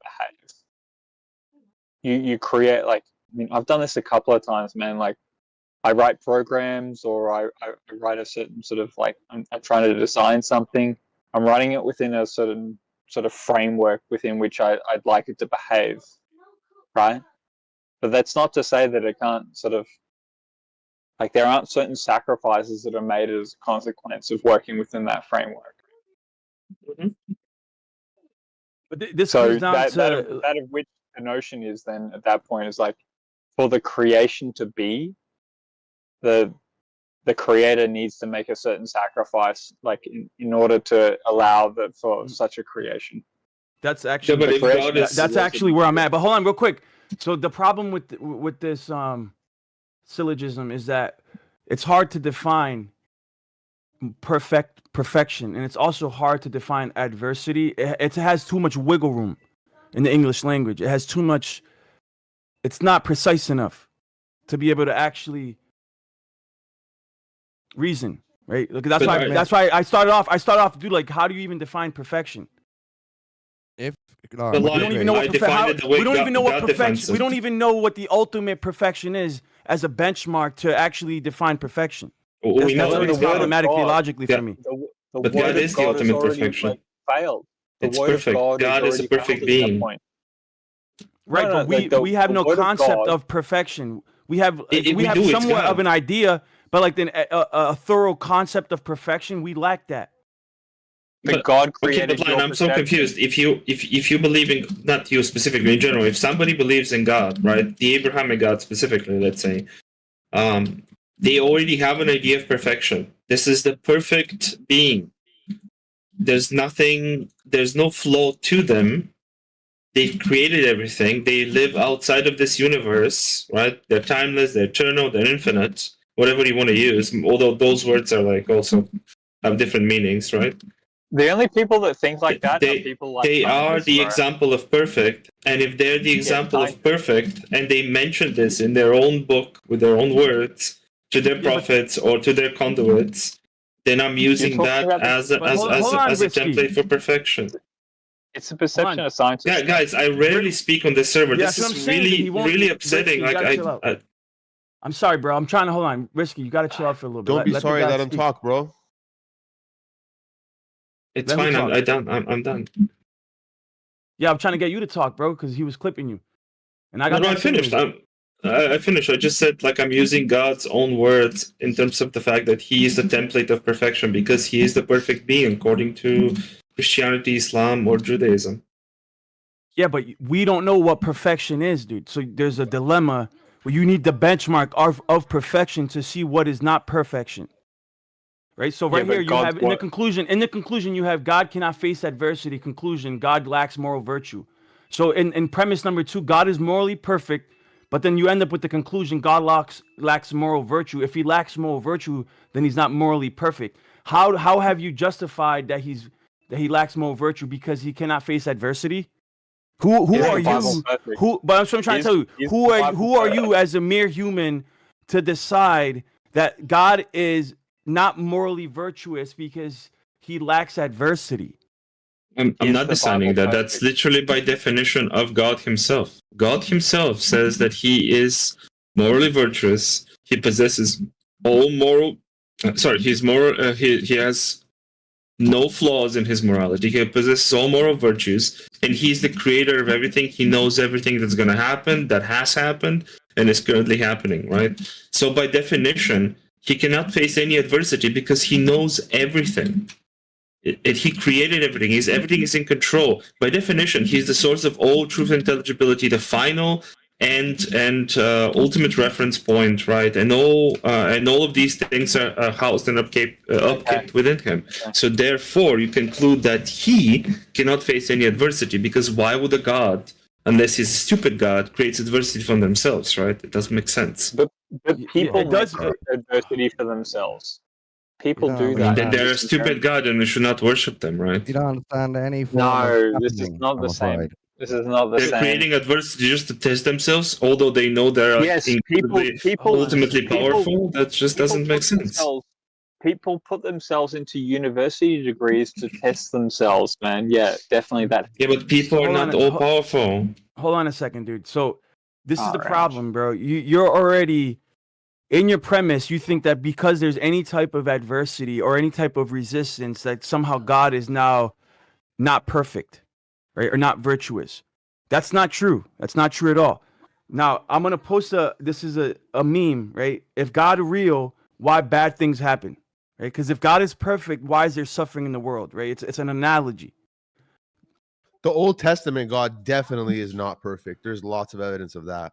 behave. You create like, I mean, I've done this a couple of times, man. Like I write programs, or I write a certain sort of like I'm trying to design something. I'm writing it within a certain sort of framework within which I'd like it to behave, right? But that's not to say that it can't sort of, like, there aren't certain sacrifices that are made as a consequence of working within that framework. Mm-hmm. But this so comes down that of which the notion is then at that point is like, for the creation to be, the creator needs to make a certain sacrifice, like in order to allow for such a creation. That's actually that's actually where I'm at. But hold on, real quick. So the problem with this syllogism is that it's hard to define perfection, and it's also hard to define adversity. It has too much wiggle room in the English language. It has too much. It's not precise enough to be able to actually reason, right? Look, that's why I started off, dude. Like, how do you even define perfection? We don't even know what perfection. We don't even know what the ultimate perfection is as a benchmark to actually define perfection. We know That's problematic theologically for me. But God is the ultimate perfection. Failed. It's perfect. God is a perfect being. Right, but we have no concept of perfection. We have somewhat of an idea, but like a thorough concept of perfection, we lack that. But God created. Okay, but I'm so confused. If you believe in, not you specifically, in general, if somebody believes in God, right, the Abrahamic God specifically, let's say, they already have an idea of perfection. This is the perfect being. There's no flaw to them. They've created everything. They live outside of this universe, right? They're timeless, they're eternal, they're infinite, whatever you want to use. Although those words are like also have different meanings, right? The only people that think like that are people like they are the example of perfect, and if they're the example of perfect, and they mention this in their own book with their own words to their prophets or to their conduits, then I'm using talking that about the- as a, But as, hold- as, hold a, on, as a Risky. template for perfection. It's the perception of scientists. Yeah, guys, I rarely speak on the server. Yeah, This that's what I'm is saying, dude. really, He won't- really Risky, upsetting. you Like, gotta chill out. I'm sorry, bro. I'm trying to hold on. Risky, you got to chill out for a little bit. Don't be Let the sorry. guy Let him speak. talk, bro. It's Let him fine. talk. I'm done. Yeah, I'm trying to get you to talk, bro, because he was clipping you. And I No, got no, I that same finished. reason. I finished. I just said like I'm using God's own words in terms of the fact that He is the template of perfection because He is the perfect being according to Christianity, Islam, or Judaism. Yeah, but we don't know what perfection is, dude. So there's a dilemma where you need the benchmark of perfection to see what is not perfection. Right? So right but here you God's have in the conclusion you have God cannot face adversity. Conclusion, God lacks moral virtue. So in premise number 2, God is morally perfect, but then you end up with the conclusion God lacks moral virtue. If he lacks moral virtue, then he's not morally perfect. How have you justified that he lacks moral virtue because he cannot face adversity? Who Is are the Bible you? perfect? But I'm trying to tell you, Is who the are Bible you as a mere human to decide that God is not morally virtuous because he lacks adversity? I'm Is not the deciding Bible that. That's literally by definition of God Himself. God Himself says that He is morally virtuous. He possesses all moral. He's moral. He has no flaws in his morality. He possesses all moral virtues, and he's the creator of everything. He knows everything that's going to happen, that has happened, and is currently happening, right? So by definition, he cannot face any adversity because he knows everything. He created everything. Everything is in control. By definition, he's the source of all truth and intelligibility, the final and ultimate reference point, right? And all of these things are housed and upkept within him. So therefore, you conclude that he cannot face any adversity because why would a god, unless he's a stupid god, creates adversity from themselves, right? It doesn't make sense. But people it does- make adversity for themselves. People You do don't that. Then they're a stupid god, and we should not worship them, right? You don't understand any form No, of this is happening, not the I'm same. afraid. This is not the They're same. creating adversity just to test themselves, although they know they're Yes, incredibly, ultimately powerful. That just doesn't make sense. People put themselves into university degrees to test themselves, man. Yeah, definitely that. Yeah, but people So are hold not on, all powerful. Hold on a second, dude. So this is the Alright. problem, bro. You're already in your premise. You think that because there's any type of adversity or any type of resistance, that somehow God is now not perfect, right, or not virtuous. That's not true. That's not true at all. Now I'm gonna post this is a meme, right? If God real, why bad things happen, right? Because if God is perfect, why is there suffering in the world, right? It's an analogy. The Old Testament God definitely is not perfect. There's lots of evidence of that.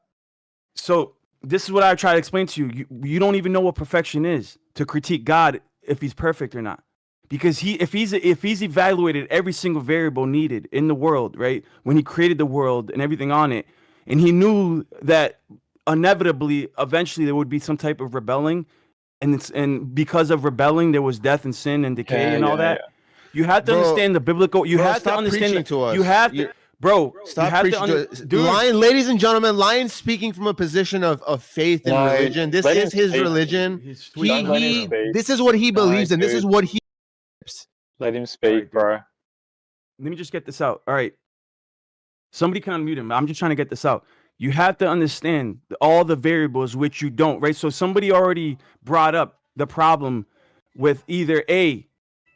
So this is what I try to explain to you. You don't even know what perfection is to critique God if he's perfect or not. Because if he's evaluated every single variable needed in the world, right? When he created the world and everything on it, and he knew that inevitably, eventually there would be some type of rebelling, and because of rebelling, there was death and sin and decay and all that. You have to understand the biblical. You have to understand. To us. You have to, bro. Stop you have preaching to, to us. dude. Lion, ladies and gentlemen, Lion's speaking from a position of faith and No, religion. This let him is his speak. religion. Don't let him speak. This is what he believes, and this is dude. what he. Let him speak, bro. Let me just get this out. All right. Somebody can unmute him. I'm just trying to get this out. You have to understand all the variables, which you don't, right? So somebody already brought up the problem with either A,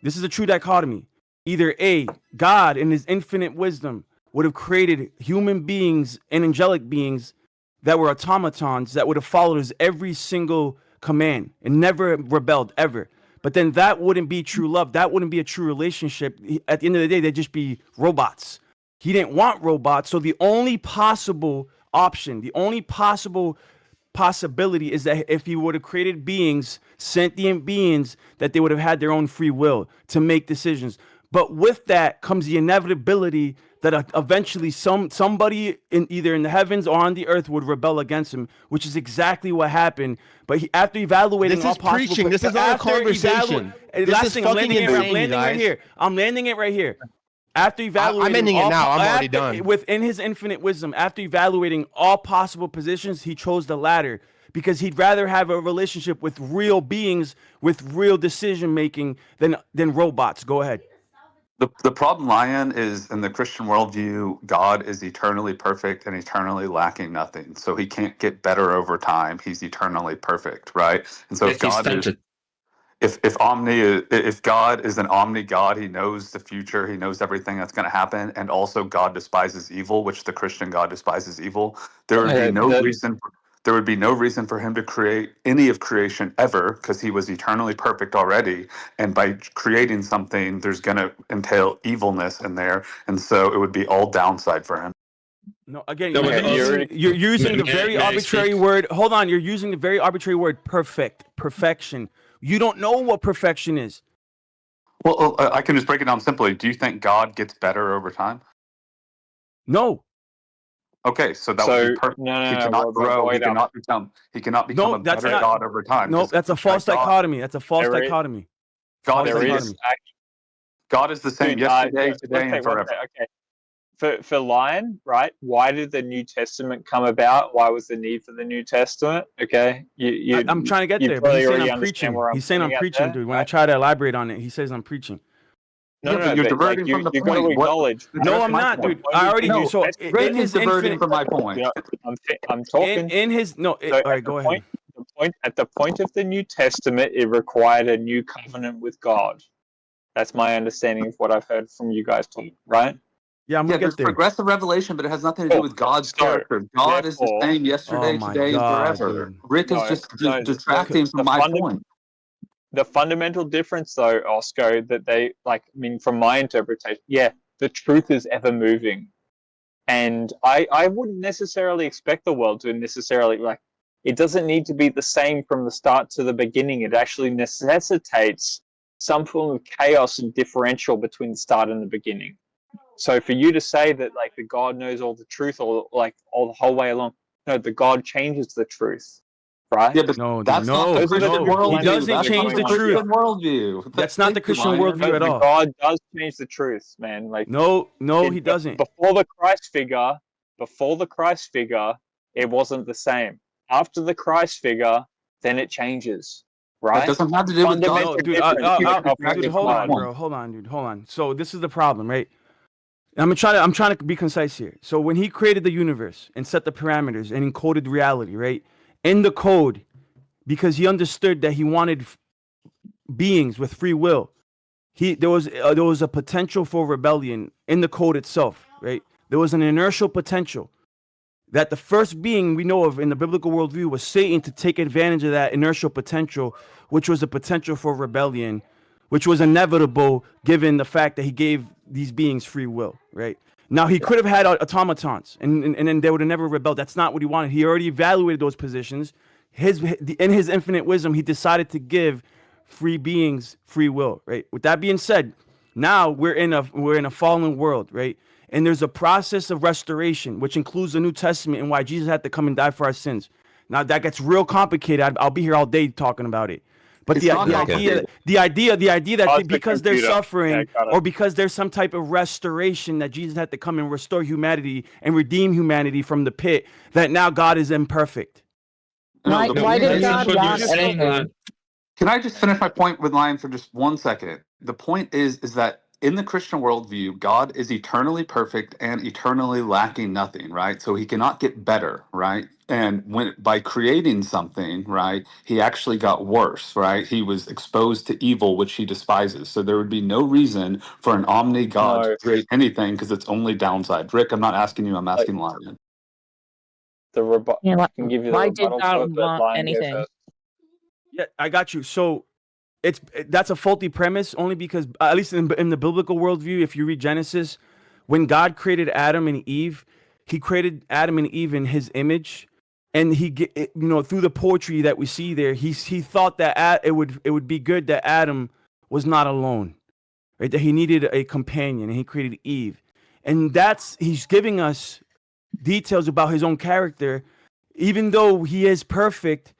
this is a true dichotomy. Either A, God in his infinite wisdom would have created human beings and angelic beings that were automatons that would have followed his every single command and never rebelled ever. But then that wouldn't be true love. That wouldn't be a true relationship. At the end of the day, they'd just be robots. He didn't want robots. So the only possible option, the only possibility is that if he would have created beings, sentient beings, that they would have had their own free will to make decisions. But with that comes the inevitability that eventually somebody either in the heavens or on the earth would rebel against him, which is exactly what happened. But after evaluating This all is possible, preaching. This is not a conversation. This is fucking insane, guys. I'm landing it right here. After evaluating, I'm ending it now. I'm already done. Within his infinite wisdom, after evaluating all possible positions, he chose the latter because he'd rather have a relationship with real beings with real decision making than robots. Go ahead. The problem, Lion, is in the Christian worldview, God is eternally perfect and eternally lacking nothing. So he can't get better over time. He's eternally perfect, right? And so Yet he's tempted. if God is an omni God, he knows the future, he knows everything that's going to happen, and also God despises evil, which the Christian God despises evil. There would be no reason. There would be no reason for him to create any of creation ever, because he was eternally perfect already. And by creating something, there's going to entail evilness in there, and so it would be all downside for him. No, again, No, but you're using the very may I arbitrary speak? word. Hold on, you're using the very arbitrary word perfection. You don't know what perfection is. Well, I can just break it down simply. Do you think God gets better over time? No. Okay, so that would be perfect. He cannot grow. He cannot become. He cannot become No, a that's better not. God over time. No, that's a false dichotomy. That's a false dichotomy. God False is dichotomy. God is the same yesterday, today, and forever. Okay. For Lion, right? Why did the New Testament come about? Why was the need for the New Testament? Okay, I'm trying to get there, but he's saying I'm preaching. He's saying I'm preaching, dude. When I try to elaborate on it, he says I'm preaching. No, but you're diverting from the you got to point. acknowledge. No, I'm not, dude. I already do. So in his diverting infinite, from my point. I'm talking. In his no. So All right, go ahead. At the point of the New Testament, it required a new covenant with God. That's my understanding of what I've heard from you guys talk, right? Yeah, I'm gonna there's get there. progressive revelation, but it has nothing to do with God's character. God is the same yesterday, today, and forever. Dude. Rick is just distracting from my point. The fundamental difference, though, Oscar, that they from my interpretation, the truth is ever moving, and I wouldn't necessarily expect the world to necessarily it doesn't need to be the same from the start to the beginning. It actually necessitates some form of chaos and differential between the start and the beginning. So for you to say that the God knows all the truth or all the whole way along, no, the God changes the truth. Right? Yeah, but that's not the Christian worldview. He doesn't change the truth. Worldview. That's not the Christian worldview at all. God does change the truth, man. No, he doesn't. Before the Christ figure, it wasn't the same. After the Christ figure, then it changes. Right? That doesn't have to do with God. Dude, hold on, bro. Hold on, dude. Hold on. So this is the problem, right? I'm trying to be concise here. So when he created the universe and set the parameters and encoded reality, right? In the code, because he understood that he wanted beings with free will, there was a potential for rebellion in the code itself, right? There was an inertial potential that the first being we know of in the biblical worldview was Satan, to take advantage of that inertial potential, which was a potential for rebellion, which was inevitable given the fact that he gave these beings free will, right? Now, he could have had automatons, and then they would have never rebelled. That's not what he wanted. He already evaluated those positions. In his infinite wisdom, he decided to give free beings free will, right? With that being said, now we're in a fallen world, right? And there's a process of restoration, which includes the New Testament and why Jesus had to come and die for our sins. Now, that gets real complicated. I'll be here all day talking about it. But the idea that because they're suffering or because there's some type of restoration that Jesus had to come and restore humanity and redeem humanity from the pit, that now God is imperfect. Why did God want anything? Can I just finish my point with Lion for just 1 second? The point is that in the Christian worldview, God is eternally perfect and eternally lacking nothing, right? So he cannot get better, right? And by creating something, right, he actually got worse, right? He was exposed to evil, which he despises. So there would be no reason for an omni God to create anything, because it's only downside. Rick, I'm not asking you, I'm asking Lion. Yeah, can give you why the did rebuttal God to it, but want Lion go anything? first. Yeah, I got you. So that's a faulty premise, only because, at least in the biblical worldview, if you read Genesis, when God created Adam and Eve, he created Adam and Eve in his image. And through the poetry that we see there, he thought that it would be good that Adam was not alone, right? That he needed a companion, and he created Eve. And he's giving us details about his own character. Even though he is perfect,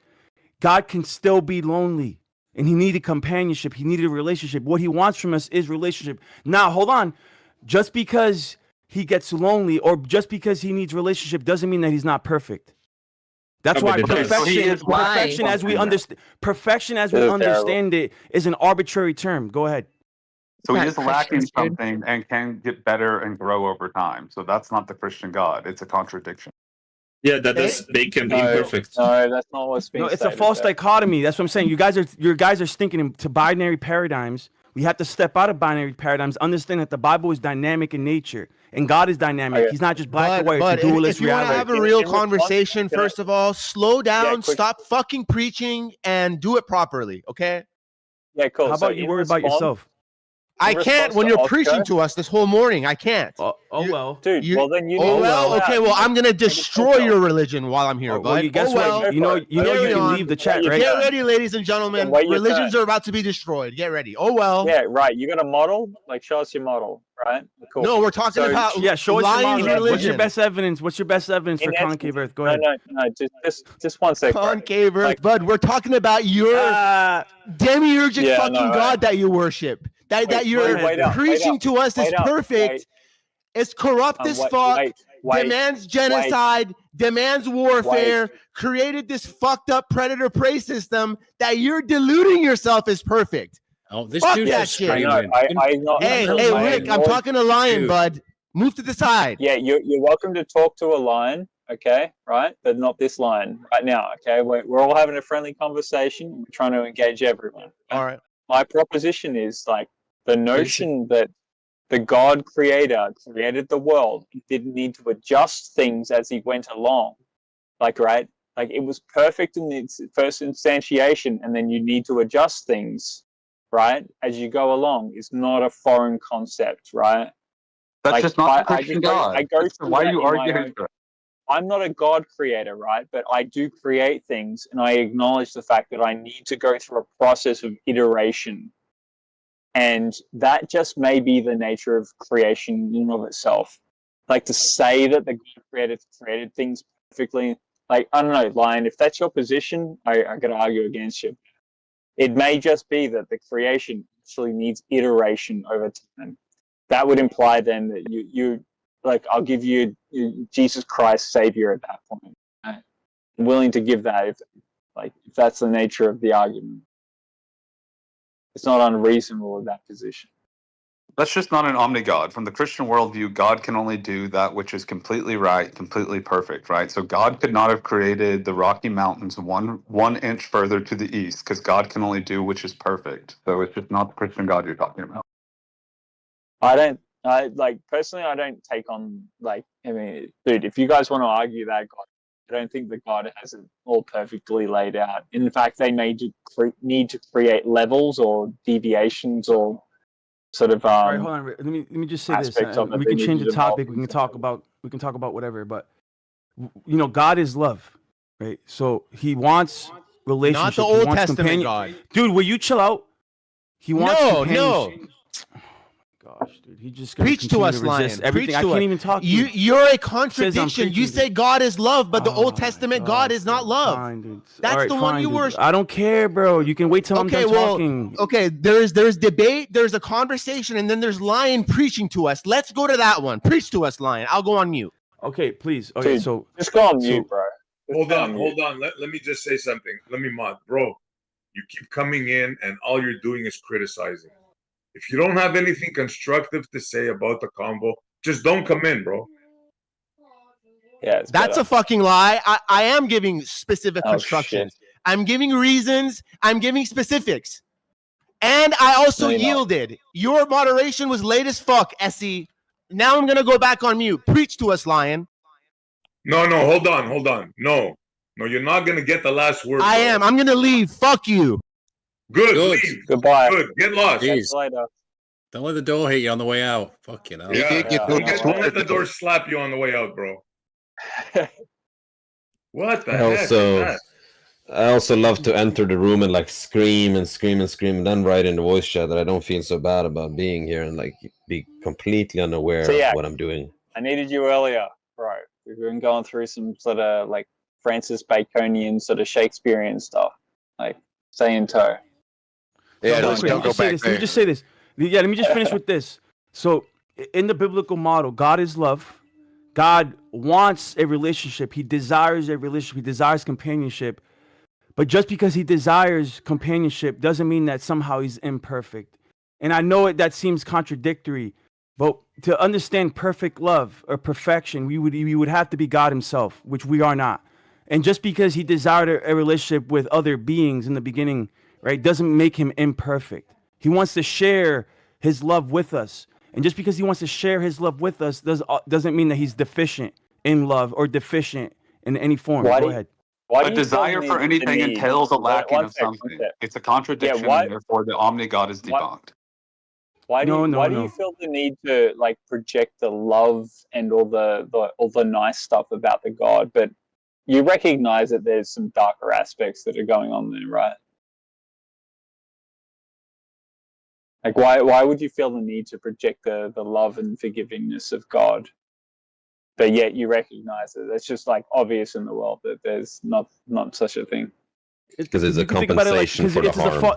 God can still be lonely, and he needed companionship. He needed a relationship. What he wants from us is relationship. Now, hold on. Just because he gets lonely or just because he needs relationship doesn't mean that he's not perfect. That's No, why but it does. perfection as we understand it is an arbitrary term. Go ahead. So he is lacking something and can get better and grow over time. So that's not the Christian God. It's a contradiction. Yeah, that does make him imperfect. No, that's not what's being No, it's a stated false there. dichotomy. That's what I'm saying. You guys are stinking into binary paradigms. We have to step out of binary paradigms, understand that the Bible is dynamic in nature, and God is dynamic. He's not just black and white. But It's a dualist if you want to reality. have a real conversation, first of all, slow down, quick. stop fucking preaching, and do it properly, okay? Yeah, cool. How So about you in worry about response- yourself? I in can't response when to you're Oscar- preaching to us this whole morning. I can't. Oh well, dude. Well, then you. Oh need well, to okay. Well, I'm gonna destroy your religion while I'm here, Oh, bud. well, guess oh well. what? You know you Carry can on. leave the chat, right? Get ready, ladies and gentlemen. Wait your Religions turn. are about to be destroyed. Get ready. Oh well. Yeah, right. You got a model? Like, show us your model, right? Cool. No, we're talking about Yeah, show us your lying model. religion. What's your best evidence? What's your best evidence for In concave Earth? Go No, ahead. no, just one second. Concave Earth, bud. We're talking about your demiurgic Yeah, fucking no, God that you worship. That you're wait up, preaching to us is wait up, perfect. wait. It's corrupt as fuck. wait, demands genocide, demands warfare, created this fucked up predator prey system that you're deluding yourself is perfect. Oh, this Fuck dude's that just shit. screaming. Hey, Rick, I'm talking to Lion, Dude. bud. Move to the side. Yeah, you're welcome to talk to a lion, okay, right? But not this lion right now, okay? We're all having a friendly conversation. We're trying to engage everyone. All right. My proposition is like the notion that the God creator created the world. He didn't need to adjust things as he went along. Like, right? Like it was perfect in its first instantiation, and then you need to adjust things, right? As you go along. It's not a foreign concept, right? That's Like, just not the I Christian just go- God. I go That's through why that you in my arguing own- for it. I'm not a God creator, right? But I do create things, and I acknowledge the fact that I need to go through a process of iteration. And that just may be the nature of creation in and of itself. Like to say that the God created things perfectly, like, I don't know, Lion, if that's your position, I got to argue against you. It may just be that the creation actually needs iteration over time. That would imply then that you like, I'll give you Jesus Christ Savior at that point. Right? I'm willing to give that if that's the nature of the argument. It's not unreasonable in that position. That's just not an omni-God. From the Christian worldview, God can only do that which is completely right, completely perfect, right? So God could not have created the Rocky Mountains one inch further to the east, because God can only do which is perfect. So it's just not the Christian God you're talking about. Personally, I don't take on, like, I mean, dude, if you guys want to argue that God, I don't think that God has it all perfectly laid out. In fact, they may need to create levels or deviations or sort of All right, hold on. Let me just say this. aspects of it We they can need change to the develop topic. We can talk about whatever. But you know, God is love, right? So He wants relationships. Not the He Old wants Testament God. Dude, will you chill out? He wants No. companionship. Gosh, dude, he just gonna Preach to continue us, resist Lion. everything. Preach I to can't us. even talk. to You're a Says I'm contradiction. You preaching, say God is love, but the Old Testament God is not love. Fine, dude. That's All right, the one fine, you dude. worship. I don't care, bro. You can wait till I'm done talking. Okay, there's debate, there's a conversation, and then there's Lion preaching to us. Let's go to that one. Preach to us, Lion. I'll go on mute. Okay, please. Okay, Dude, so just go on mute, bro. Hold on. Let me just say something. Let me mod. Bro, you keep coming in and all you're doing is criticizing. If you don't have anything constructive to say about the combo, just don't come in, bro. Yeah, That's a fucking lie. I am giving specific Oh, constructions. shit. I'm giving reasons. I'm giving specifics. And I also No, you're not. yielded. Your moderation was late as fuck, Essie. Now I'm going to go back on mute. Preach to us, Lion. No, hold on. No, you're not going to get the last word. I am. I'm going to leave. Fuck you. Good. Leave. Goodbye. Good. Get lost. Jeez. Later. Don't let the door hit you on the way out. Fucking hell. Yeah. Don't let the door slap you on the way out, bro. What the heck? I also love to enter the room and like scream and then write in the voice chat that I don't feel so bad about being here and like be completely unaware So, yeah. of what I'm doing. I needed you earlier, bro. We've been going through some sort of like Francis Baconian sort of Shakespearean stuff, like say in tow. Yeah, No, let's quick, don't go let me just say back this. there. Let me just say this. Yeah, let me just finish with this. So, in the biblical model, God is love. God wants a relationship. He desires a relationship. He desires companionship. But just because he desires companionship doesn't mean that somehow he's imperfect. And I know that seems contradictory, but to understand perfect love or perfection, we would have to be God himself, which we are not. And just because he desired a relationship with other beings in the beginning, right, doesn't make him imperfect. He wants to share his love with us. And just because he wants to share his love with us doesn't mean that he's deficient in love or deficient in any form. Go ahead. A desire for anything entails a lacking of something. It's a contradiction, and therefore the omni-God is debunked. Why do No. you feel the need to like project the love and all the nice stuff about the God, but you recognize that there's some darker aspects that are going on there, right? Like why would you feel the need to project the love and forgivingness of God, but yet you recognize that it's just like obvious in the world that there's not such a thing? Because it's a compensation for the harm.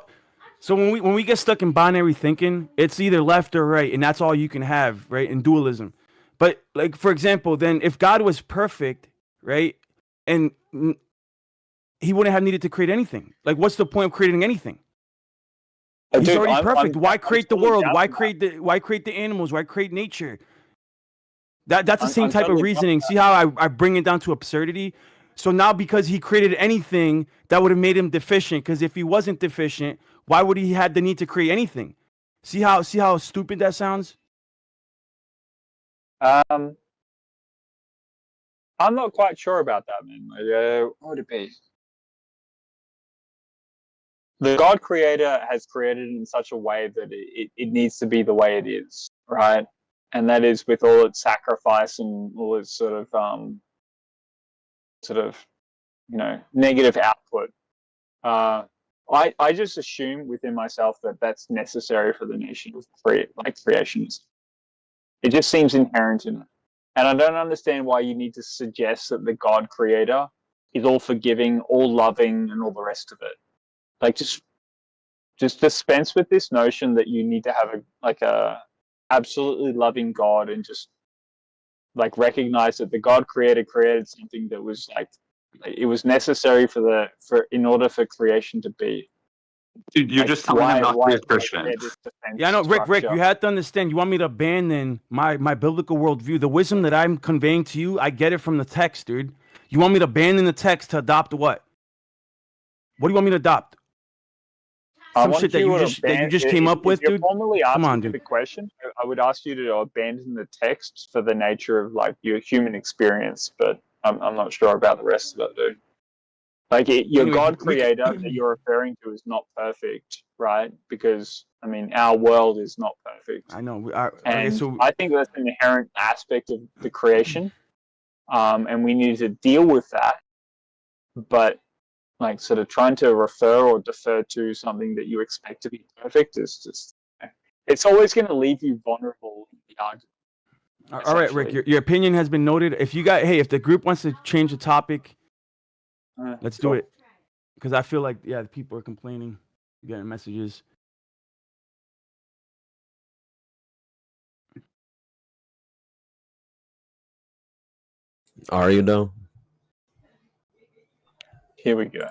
So when we get stuck in binary thinking, it's either left or right, and that's all you can have, right? In dualism. But like, for example, then if God was perfect, right, and he wouldn't have needed to create anything. Like, what's the point of creating anything? He's already perfect. Why create the world? Why create the animals? Why create nature? That's the same type of reasoning. See how I bring it down to absurdity? So now because he created anything, that would have made him deficient. Because if he wasn't deficient, why would he have the need to create anything? See how stupid that sounds? I'm not quite sure about that, man. What would it be? The God creator has created in such a way that it needs to be the way it is, right? And that is with all its sacrifice and all its sort of negative output. I just assume within myself that that's necessary for the nation of creations. It just seems inherent in it. And I don't understand why you need to suggest that the God creator is all forgiving, all loving, and all the rest of it. Like, just dispense with this notion that you need to have a absolutely loving God, and just like recognize that the God created something that was like, it was necessary in order for creation to be. Dude, you're just telling him not to be a Christian. Yeah, I know, Rick, you have to understand, you want me to abandon my biblical worldview. The wisdom that I'm conveying to you, I get it from the text, dude. You want me to abandon the text to adopt what? What do you want me to adopt? Some shit that you just came up with, dude? Come on, dude. The question, I would ask you to abandon the text for the nature of like your human experience, but I'm not sure about the rest of it, dude. Like your God creator that you're referring to is not perfect, right? Because I mean, our world is not perfect. I know. I think that's an inherent aspect of the creation, and we need to deal with that. But like, sort of trying to refer or defer to something that you expect to be perfect is just, it's always going to leave you vulnerable in the argument. All right, Rick, your opinion has been noted. If the group wants to change the topic, let's do it. Because I feel like, the people are complaining, getting messages. Are you though? Here we go.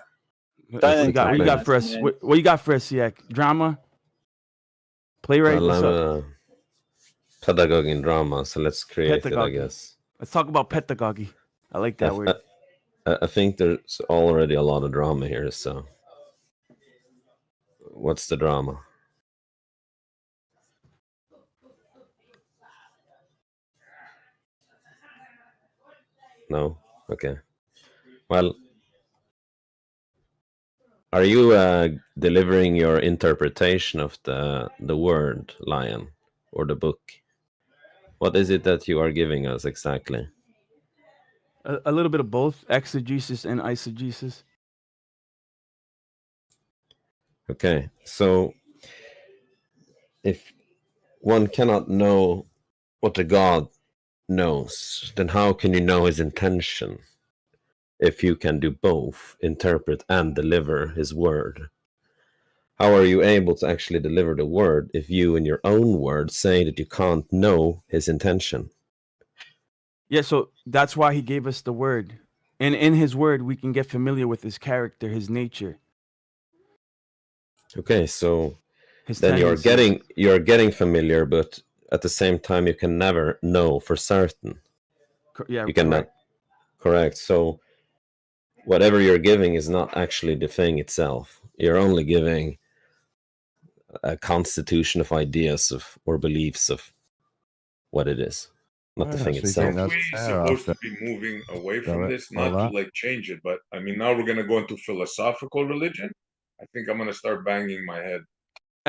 What you got for us? What you got for us, Siak? Drama? Playwright? Well, I'm a pedagogue in drama, so let's create it, I guess. Let's talk about pedagogy. I like that word. I think there's already a lot of drama here, so what's the drama? No? Okay. Well, are you delivering your interpretation of the word, Lion, or the book? What is it that you are giving us exactly? A little bit of both, exegesis and eisegesis. Okay, so if one cannot know what a God knows, then how can you know his intention? If you can do both, interpret and deliver his word, how are you able to actually deliver the word if you in your own words say that you can't know his intention? Yeah, so that's why he gave us the word. And in his word, we can get familiar with his character, his nature. Okay, so His then tendencies. you're getting familiar, but at the same time you can never know for certain. Yeah, You can correct. correct. So whatever you're giving is not actually the thing itself. You're only giving a constitution of ideas of or beliefs of what it is, not the I thing actually itself. think Aren't that's we fair supposed after to be moving away go from it, this, all not to that. like change it? But I mean, now we're gonna go into philosophical religion. I think I'm gonna start banging my head.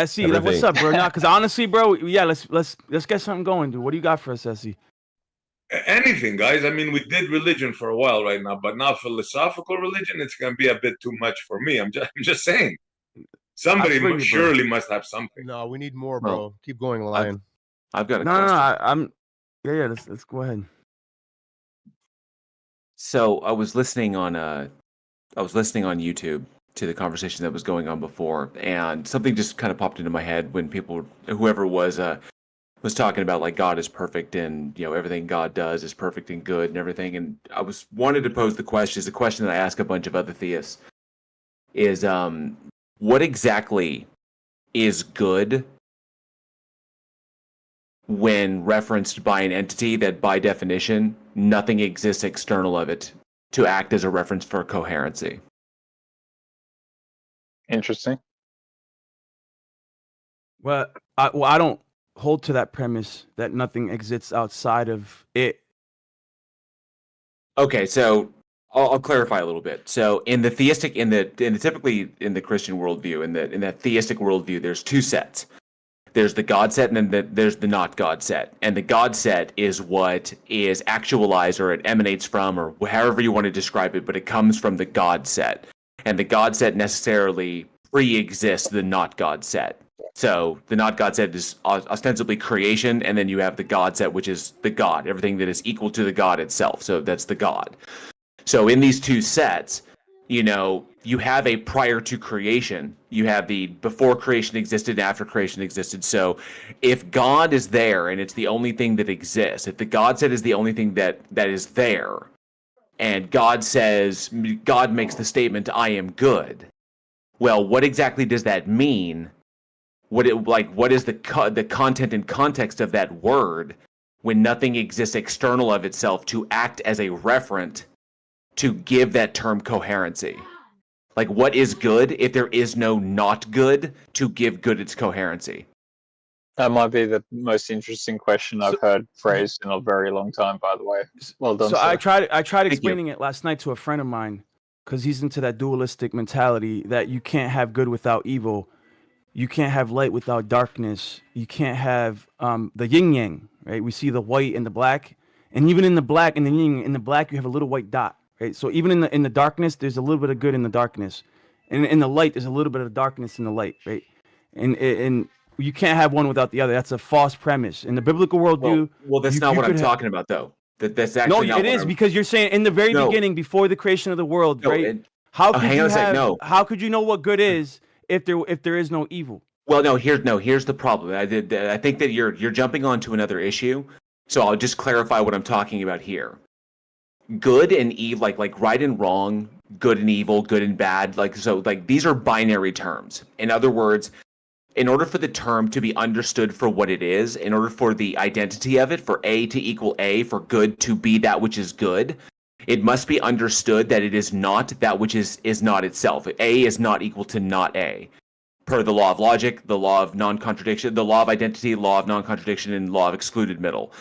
SC, what's up, bro? Nah, because honestly, bro, yeah, let's get something going, dude. What do you got for us, SC? Anything, guys. I mean, we did religion for a while right now, but now philosophical religion, it's gonna be a bit too much for me. I'm just saying. Somebody feel you, bro. surely must have something. No, we need more, Well, bro. Keep going, Lion. I've got a No, question. I'm. Yeah, let's go ahead. So I was listening on YouTube to the conversation that was going on before, and something just kind of popped into my head when whoever was talking about like God is perfect and everything God does is perfect and good and everything. And I wanted to pose the question. It's a question that I ask a bunch of other theists. Is what exactly is good when referenced by an entity that by definition nothing exists external of it to act as a reference for coherency? Interesting. Well, I don't hold to that premise that nothing exists outside of it. Okay, so I'll clarify a little bit. So in the typically in the Christian worldview, in that theistic worldview, there's two sets. There's the God set and then there's the not God set. And the God set is what is actualized or it emanates from or however you want to describe it, but it comes from the God set. And the God set necessarily pre-exists the not God set. So the not God set is ostensibly creation, and then you have the God set, which is the God, everything that is equal to the God itself. So that's the God. So in these two sets, you have a prior to creation. You have the before creation existed, after creation existed. So if God is there and it's the only thing that exists, if the God set is the only thing that is there, and God makes the statement, I am good. Well, what exactly does that mean? What is the content and context of that word when nothing exists external of itself to act as a referent to give that term coherency? Like, what is good if there is no not good to give good its coherency? That might be the most interesting question I've heard phrased in a very long time, by the way. Well done, So sir. I tried explaining it last night to a friend of mine because he's into that dualistic mentality that you can't have good without evil. You can't have light without darkness. You can't have the yin yang, right? We see the white and the black, and even in the black and the yin, in the black you have a little white dot, right? So even in the darkness, there's a little bit of good in the darkness, and in the light, there's a little bit of darkness in the light, right? And you can't have one without the other. That's a false premise. In the biblical worldview, well, that's not what I'm talking about, though. That's actually no, it is because you're saying in the very beginning, before the creation of the world, right? How could you have? How could you know what good is if there is no evil? Well, here's the problem. I think that you're jumping onto another issue. So I'll just clarify what I'm talking about here. Good and evil, like right and wrong, good and evil, good and bad, these are binary terms. In other words, in order for the term to be understood for what it is, in order for the identity of it, for A to equal A, for good to be that which is good, it must be understood that it is not that which is not itself. A is not equal to not A. Per the law of logic, the law of non-contradiction, the law of identity, law of non-contradiction, and law of excluded middle.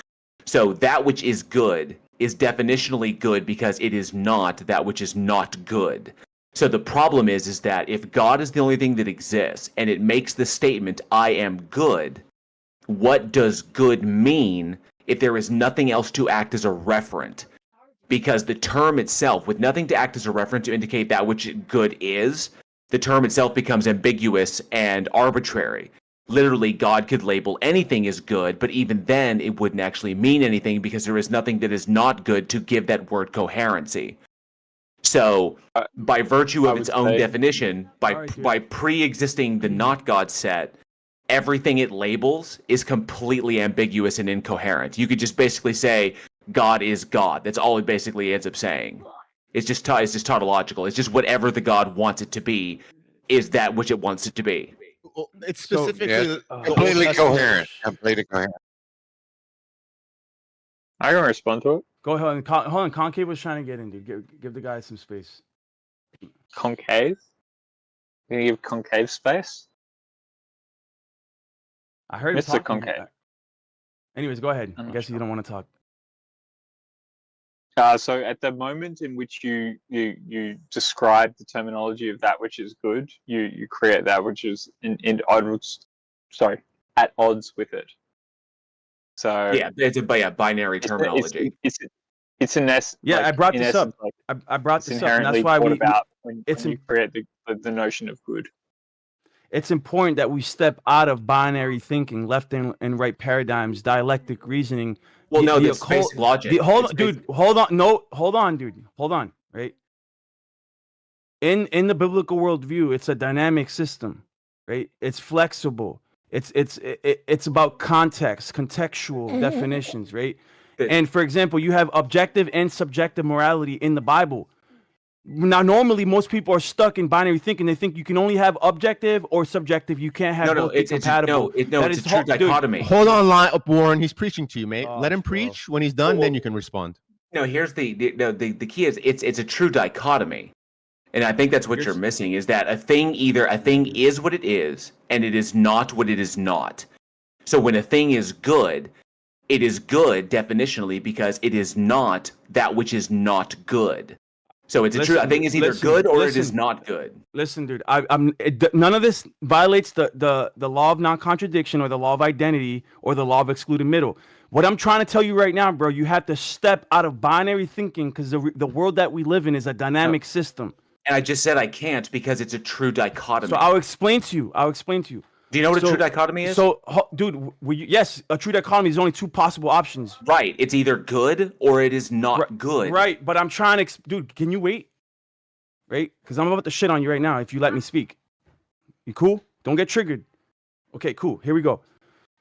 So that which is good is definitionally good because it is not that which is not good. So the problem is that if God is the only thing that exists and it makes the statement, I am good, what does good mean if there is nothing else to act as a referent? Because the term itself, with nothing to act as a referent to indicate that which good is, the term itself becomes ambiguous and arbitrary. Literally, God could label anything as good, but even then it wouldn't actually mean anything because there is nothing that is not good to give that word coherency. So, by virtue of its own definition, by pre-existing the not God set, everything it labels is completely ambiguous and incoherent. You could just basically say, God is God. That's all it basically ends up saying. It's just tautological. It's just whatever the God wants it to be is that which it wants it to be. Well, it's So- specifically Yes, the Old completely Testament. coherent. Completely coherent. I can respond to it. Go ahead. Hold on. Concave was trying to get in, dude. Give the guy some space. Concave? You're gonna give concave space? I heard him Mr. talking. Concave. Anyways, go ahead. I'm I not guess you don't want to talk. So at the moment in which you describe the terminology of that which is good, you create that which is at odds with it. So Yeah, it's a binary terminology. It's in essence. Yeah, I brought this up. I brought It's this up, and inherently that's why thought we. about when It's you create the notion of good. It's important that we step out of binary thinking, left and right paradigms, dialectic reasoning. Well, no, that's basic logic. Hold on, dude. Hold on, right? In the biblical worldview, it's a dynamic system, right? It's flexible. It's about context, contextual definitions, right? And for example, you have objective and subjective morality in the Bible. Now, normally, most people are stuck in binary thinking. They think you can only have objective or subjective. You can't have both be compatible. It's a true dichotomy. Hold on, Warren. He's preaching to you, mate. Let him preach. When he's done, then you can respond. No, here's the key is it's a true dichotomy. And I think that's what you're missing is that a thing is what it is and it is not what it is not. So when a thing is good, it is good definitionally because it is not that which is not good. So it's a thing is either good or it is not good. Listen, dude, none of this violates the law of non-contradiction or the law of identity or the law of excluded middle. What I'm trying to tell you right now, bro, you have to step out of binary thinking because the world that we live in is a dynamic system. And I just said I can't because it's a true dichotomy. So I'll explain to you. Do you know what a true dichotomy is? So, dude, yes, a true dichotomy is only two possible options. Right. It's either good or it is not good. Right. But I'm trying to, dude, can you wait? Right? Because I'm about to shit on you right now if you let me speak. You cool? Don't get triggered. Okay, cool. Here we go.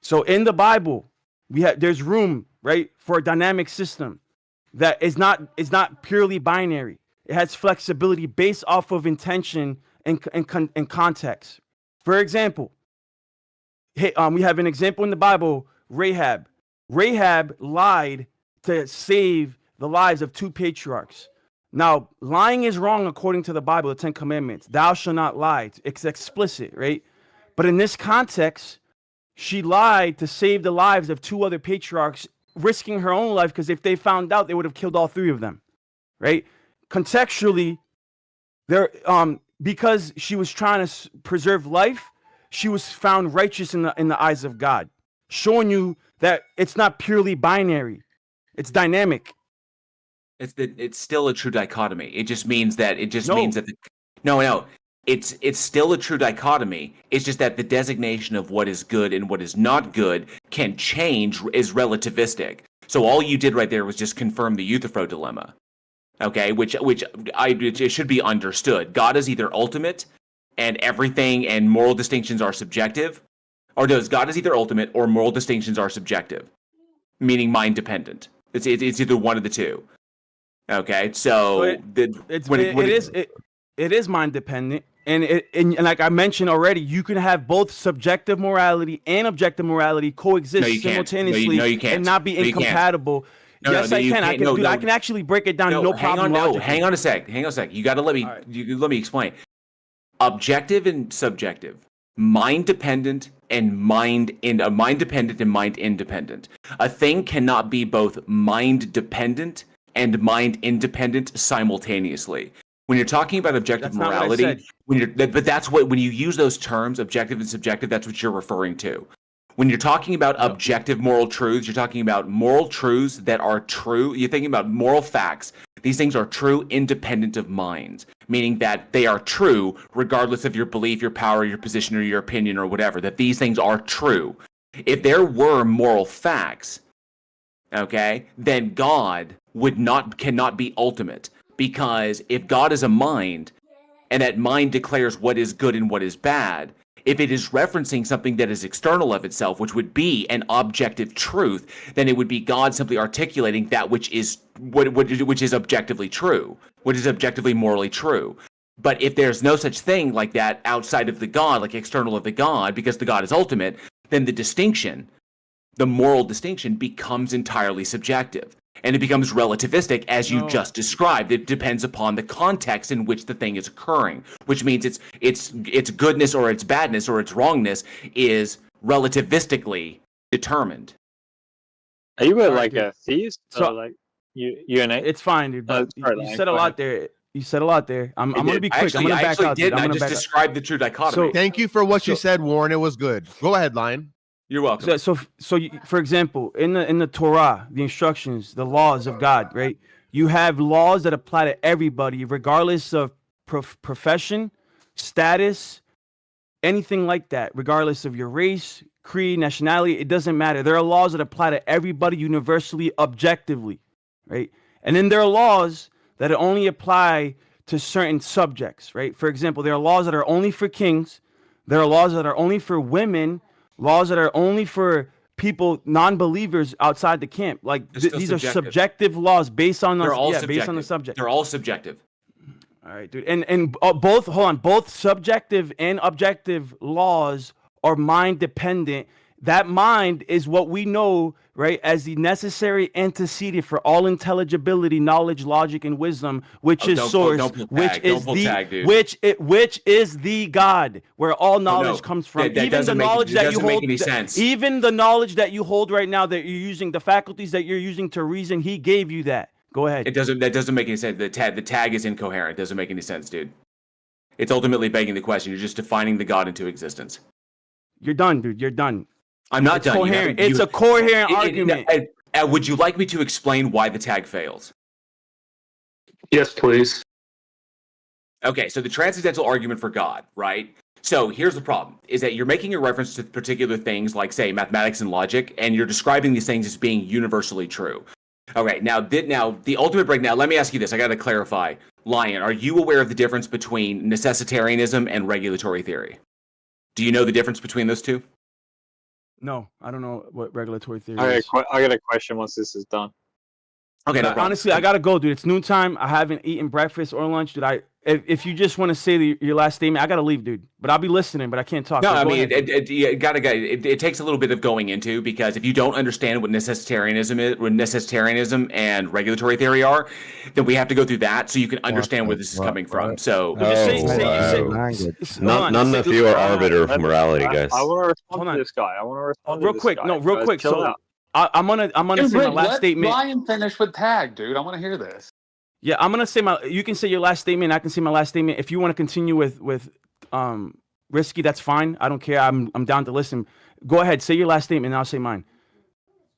So in the Bible, there's room, right, for a dynamic system that is not purely binary. It has flexibility based off of intention and context. For example, we have an example in the Bible, Rahab. Rahab lied to save the lives of two patriarchs. Now, lying is wrong according to the Bible, the Ten Commandments. Thou shalt not lie. It's explicit, right? But in this context, she lied to save the lives of two other patriarchs, risking her own life because if they found out, they would have killed all three of them, right? Contextually, because she was trying to preserve life, she was found righteous in the eyes of God, showing you that it's not purely binary; it's dynamic. It's still a true dichotomy. It just means that it's still a true dichotomy. It's just that the designation of what is good and what is not good can change, is relativistic. So all you did right there was just confirm the Euthyphro dilemma. Okay, which it should be understood. God is either ultimate and everything and moral distinctions are subjective, or God is either ultimate or moral distinctions are subjective, meaning mind dependent. It's either one of the two. Okay, so it is mind dependent, and like I mentioned already, you can have both subjective morality and objective morality coexist simultaneously and not be incompatible. Yes, I can. I can actually break it down. No problem. Hang on a sec. You got to let me explain. Objective and subjective, mind dependent and mind independent. A thing cannot be both mind dependent and mind independent simultaneously. When you're talking about objective morality, when you use those terms, objective and subjective, that's what you're referring to. When you're talking about objective moral truths, you're talking about moral truths that are true. You're thinking about moral facts. These things are true independent of minds, meaning that they are true regardless of your belief, your power, your position, or your opinion, or whatever, that these things are true. If there were moral facts, okay, then God cannot be ultimate, because if God is a mind and that mind declares what is good and what is bad, If it is referencing something that is external of itself, which would be an objective truth, then it would be God simply articulating that which is which is objectively true, which is objectively morally true. But if there's no such thing like that outside of the God, like external of the God, because the God is ultimate, then the distinction, the moral distinction, becomes entirely subjective. And it becomes relativistic, as you just described. It depends upon the context in which the thing is occurring, which means its goodness or its badness or its wrongness is relativistically determined. Are you a theist? So- Or like you an It's fine, dude. But sorry, you said a go lot ahead. there. You said a lot there. I'm gonna be quick. I'm gonna back out. Dude. I'm I gonna just back out. described the true dichotomy. Thank you for what you said, Warren. It was good. Go ahead, Lion. You're welcome. For example, in the Torah, the instructions, the laws of God, right? You have laws that apply to everybody, regardless of profession, status, anything like that, regardless of your race, creed, nationality. It doesn't matter. There are laws that apply to everybody universally, objectively, right? And then there are laws that only apply to certain subjects, right? For example, there are laws that are only for kings. There are laws that are only for women. Laws that are only for people, non-believers outside the camp. Like these are subjective laws based on They're all based on the subject. They're all subjective. All right, dude. And both subjective and objective laws are mind dependent. That mind is what we know, right, as the necessary antecedent for all intelligibility, knowledge, logic, and wisdom, which is source, which is the God, where all knowledge comes from. Even the knowledge that you hold, even the knowledge that you hold right now, that you're using, the faculties that you're using to reason, He gave you that. Go ahead. That doesn't make any sense. The tag is incoherent. It doesn't make any sense, dude. It's ultimately begging the question. You're just defining the God into existence. You're done, dude. You're done. I'm not It's done. Coherent. It's a coherent argument. Would you like me to explain why the tag fails? Yes, please. Okay, so the transcendental argument for God, right? So here's the problem, is that you're making a reference to particular things like, say, mathematics and logic, and you're describing these things as being universally true. Okay, now the ultimate break. Now, let me ask you this. I got to clarify. Lion, are you aware of the difference between necessitarianism and regulatory theory? Do you know the difference between those two? No, I don't know what regulatory theory I is. got a question once this is done. Okay, no problem. Honestly, I gotta go, dude. It's noontime. I haven't eaten breakfast or lunch, dude. If you just want to say your last statement, I gotta leave, dude. But I'll be listening. But I can't talk. No, So I go mean, ahead. it takes a little bit of going into, because if you don't understand what necessitarianism and regulatory theory are, then we have to go through that so you can understand where this is coming from. So none of you are arbiter of morality, guys. I want to respond to this guy. Real quick. So I'm gonna say my last statement. Lion finish with tag, dude. I want to hear this. Yeah, I'm gonna say you can say your last statement. I can say my last statement. If you want to continue with risky, that's fine. I don't care. I'm down to listen. Go ahead, say your last statement, and I'll say mine.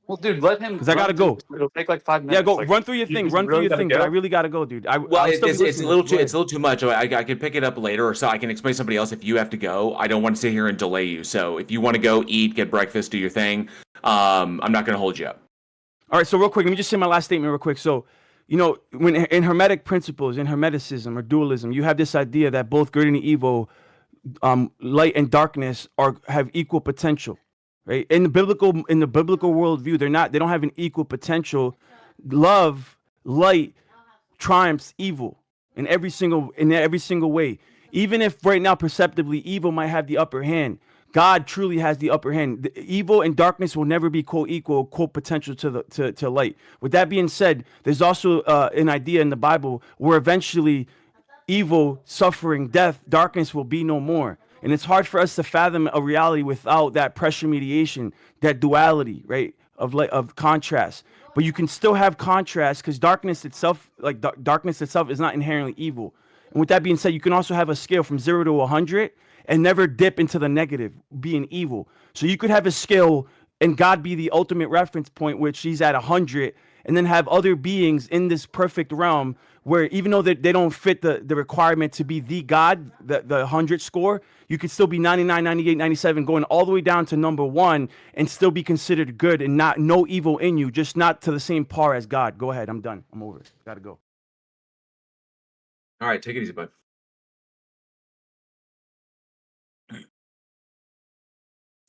Well, dude, let him. Because I gotta go. It'll take like 5 minutes. Yeah, go like, run through your thing. Run through your thing. But I really gotta go, dude. It's a little too much. I can pick it up later, or so I can explain to somebody else if you have to go. I don't want to sit here and delay you. So if you want to go eat, get breakfast, do your thing, I'm not going to hold you up. All right. So real quick, let me just say my last statement real quick. So, when in Hermetic principles, in Hermeticism or dualism, you have this idea that both good and evil, light and darkness have equal potential. Right? In the biblical worldview, they don't have an equal potential. Love, light triumphs evil in every single way. Even if right now perceptively evil might have the upper hand, God truly has the upper hand. The evil and darkness will never be co-equal, co-potential to light. With that being said, there's also an idea in the Bible where eventually evil, suffering, death, darkness will be no more. And it's hard for us to fathom a reality without that pressure mediation, that duality, right, of contrast. But you can still have contrast because darkness itself is not inherently evil. And with that being said, you can also have a scale from 0 to 100 and never dip into the negative, being evil. So you could have a scale and God be the ultimate reference point, which He's at 100, and then have other beings in this perfect realm where even though they don't fit the requirement to be the God, the 100 score, you could still be 99, 98, 97, going all the way down to number 1 and still be considered good and no evil in you, just not to the same par as God. Go ahead. I'm done. I'm over it. Gotta go. All right, take it easy, bud.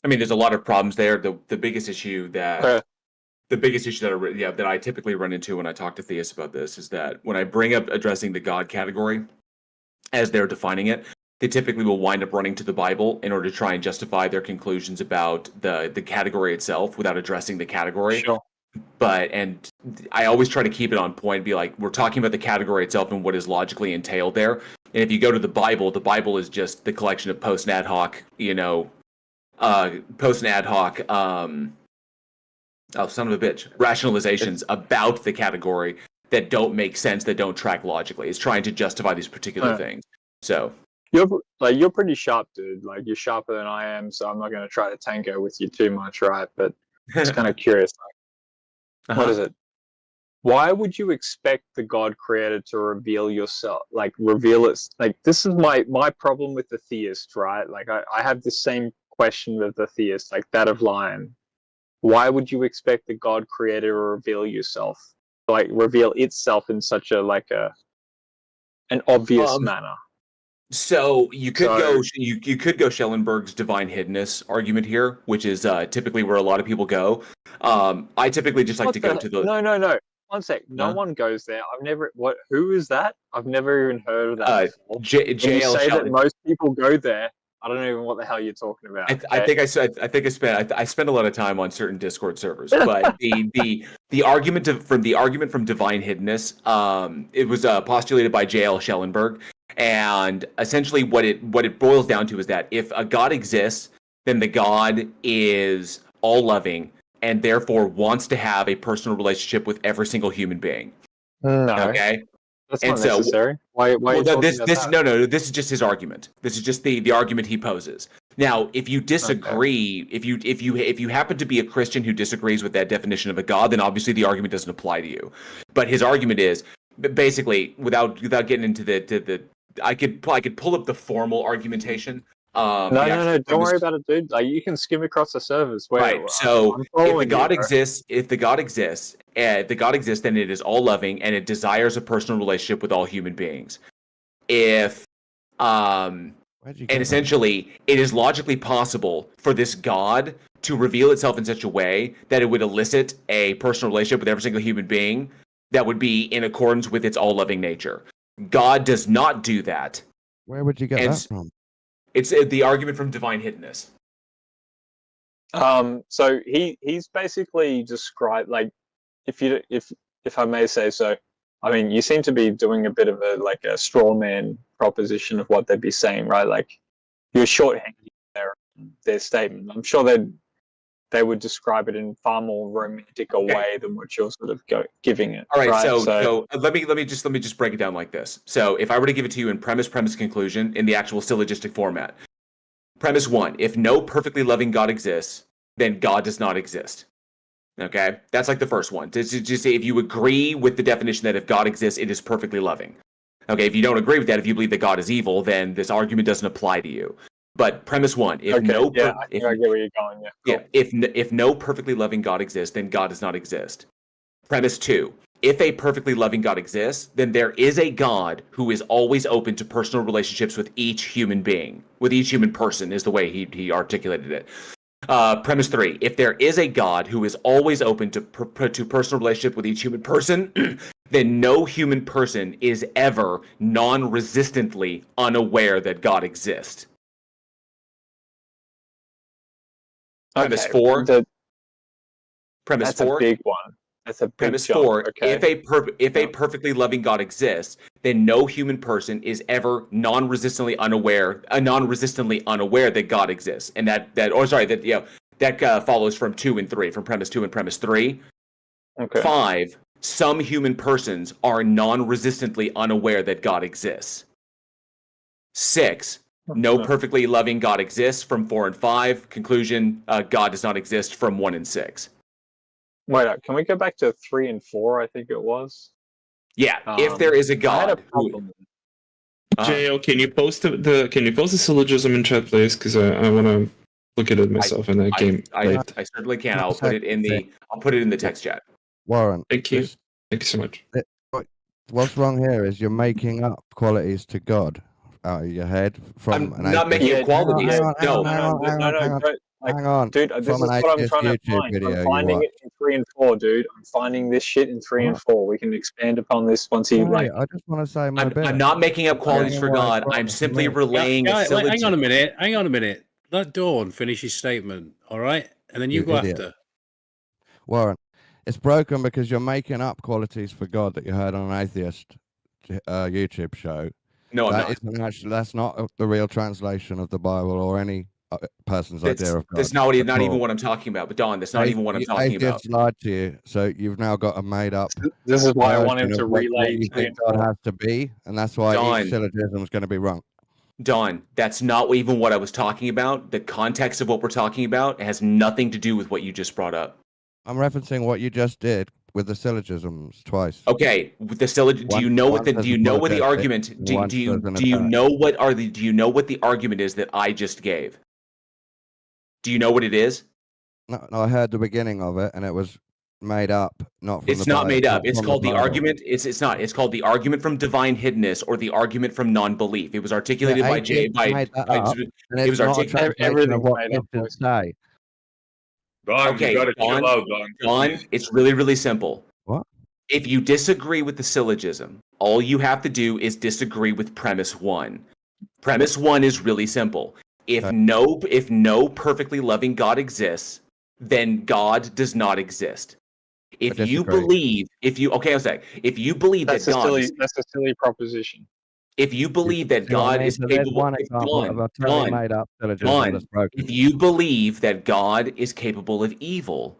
mean, there's a lot of problems there. The biggest issue that that I typically run into when I talk to theists about this is that when I bring up addressing the God category as they're defining it, they typically will wind up running to the Bible in order to try and justify their conclusions about the category itself without addressing the category. Sure. And I always try to keep it on point, be like, we're talking about the category itself and what is logically entailed there. And if you go to the Bible is just the collection of post and ad hoc, son of a bitch, rationalizations about the category that don't make sense, that don't track logically. It's trying to justify these particular things. So you're pretty sharp, dude. Like, you're sharper than I am, so I'm not going to try to tango with you too much, right? But it's kind of curious. What is it? Why would you expect the God creator to reveal yourself, reveal it? Like, this is my problem with the theist, right? Like, I have the same question with the theist, like that of Lion. Why would you expect the God creator to reveal itself in such an obvious manner? So you could go Schellenberg's divine hiddenness argument here, which is typically where a lot of people go. I typically just like to go to the No. 1 sec. No one goes there. I've never. Who is that? I've never even heard of that. JL you say that Schellenberg. most people go there. I don't even know what the hell you're talking about. I spent a lot of time on certain Discord servers, but the argument from divine hiddenness, it was postulated by JL Schellenberg, and essentially what it boils down to is that if a God exists, then the God is all loving and therefore wants to have a personal relationship with every single human being. No. Okay. That's not necessary. Why this is just his argument. This is just the argument he poses. Now, if you disagree, if you happen to be a Christian who disagrees with that definition of a God, then obviously the argument doesn't apply to you. But his argument is basically, without getting into the I could pull up the formal argumentation. No, don't worry about it, dude. Like, you can skim across the servers. Right. So if the God exists, then it is all loving and it desires a personal relationship with all human beings. And essentially, it is logically possible for this God to reveal itself in such a way that it would elicit a personal relationship with every single human being that would be in accordance with its all-loving nature. God does not do that. Where would you get that from? It's the argument from divine hiddenness. So he's basically described, like, if I may say so, I mean, you seem to be doing a bit of a straw man proposition of what they'd be saying, right? Like, you're shorthanding their statement. I'm sure they would describe it in far more romantic a way than what you're sort of giving it. All right, so let me just break it down like this. So if I were to give it to you in premise, conclusion, in the actual syllogistic format. Premise 1, if no perfectly loving God exists, then God does not exist. Okay? That's like the first one. Just say if you agree with the definition that if God exists, it is perfectly loving. Okay, if you don't agree with that, if you believe that God is evil, then this argument doesn't apply to you. But premise 1, if I get where you're going. Yeah, cool. If no perfectly loving God exists, then God does not exist. Premise 2, if a perfectly loving God exists, then there is a God who is always open to personal relationships with each human being, with each human person, is the way he articulated it. Premise 3, if there is a God who is always open to personal relationship with each human person, then no human person is ever non-resistantly unaware that God exists. Premise 4. Premise 4. That's a big one. That's a big Premise jump. 4. Okay. If a perfectly loving God exists, then no human person is ever non-resistantly unaware that God exists, and that follows from 2 and 3, from premise 2 and premise 3. Okay. 5. Some human persons are non-resistantly unaware that God exists. 6. No perfectly loving God exists, from 4 and 5. Conclusion, God does not exist, from 1 and 6. Wait, can we go back to 3 and 4? I think it was. Yeah, if there is a God. Jo, can you post the syllogism in chat, please? Because I want to look at it myself in that game. I certainly can. I'll put it in the text chat. Warren, thank you so much. What's wrong here is you're making up qualities to God out of your head. I'm not making qualities. No. Like, Hang on. dude, this From is an what I'm atheist trying to YouTube find. video I'm you finding watch. it in 3 and 4, dude. I'm finding this shit in 3 and 4. We can expand upon this once you Hey, like. I just want to say my bit. I'm not making up qualities Saying for why it's God. I'm wrong for simply me. relaying a Hang on a syllogism. minute. Hang on a minute. Let Dawn finish his statement, all right? And then you You go idiot. after. Warren, it's broken because you're making up qualities for God that you heard on an atheist YouTube show. No, I'm That not. isn't actually, that's not the real translation of the Bible or any person's idea of God. That's not at not even all. what I'm talking about. But Don, that's not even what I'm talking about. Atheists lied to you, so you've now got a made up. This is why I want him version to of what relay you 3 think and God 4. has to be, and that's why Don. each syllogism is going to be wrong. Don, that's not even what I was talking about. The context of what we're talking about has nothing to do with what you just brought up. I'm referencing what you just did with the syllogisms twice. Okay, with the syllogism, do you know what the argument? Do you know what the argument is that I just gave? Do you know what it is? No, I heard the beginning of it, and it was made up, not from It's the not Bible. made up. It's from called the Bible. argument. It's not. It's called the argument from divine hiddenness or the argument from non-belief. It was articulated by Jay. Atheists made that up, and It it's was not a articulated. translation of what Christians say. Don, Okay, you gotta chill out, Don. Don, it's really, really simple. What? If you disagree with the syllogism, all you have to do is disagree with premise 1. Premise 1 is really simple. If no perfectly loving God exists, then God does not exist. If you believe that God That's a silly proposition. If you believe that See what I God mean? is So there's capable, one example of a totally made up syllogism that's broken. if you believe that God is capable of evil,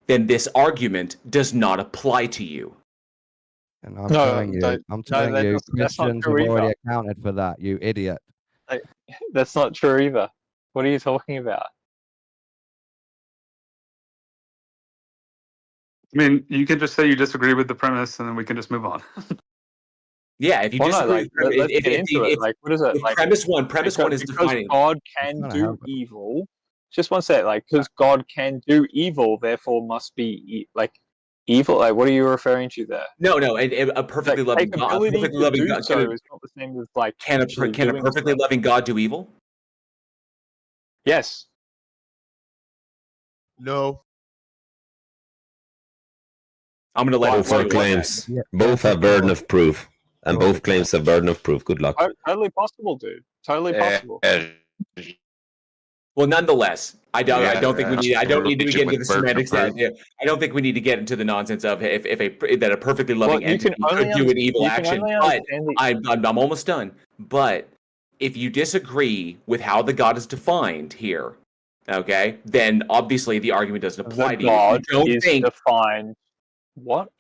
then this argument does not apply to you. And I'm telling you, that's not Christians have true already either. accounted for that, you idiot. That's not true either. What are you talking about? I mean, you can just say you disagree with the premise, and then we can just move on. Yeah, if you Well, no, disagree, like, let's get into it. Like, what is it? Like, premise one is because defining. God can do evil. Just one sec. Like, because God can do evil, therefore must be like evil. Like, what are you referring to there? No, a perfectly loving God. Capability Perfectly to loving do God. so is not the same as like. Can a actually doing perfectly stuff. loving God do evil? Yes. No. I'm gonna let both claims. Both have burden of proof, and both claims have burden of proof. Good luck. Totally possible, dude. Totally possible. Well, nonetheless, I don't think we need. I don't need to get into the semantics. I don't think we need to get into the nonsense of if a perfectly loving entity could do an evil action. But I'm almost done. But if you disagree with how the God is defined here, okay, then obviously the argument doesn't apply to you. God is defined. What?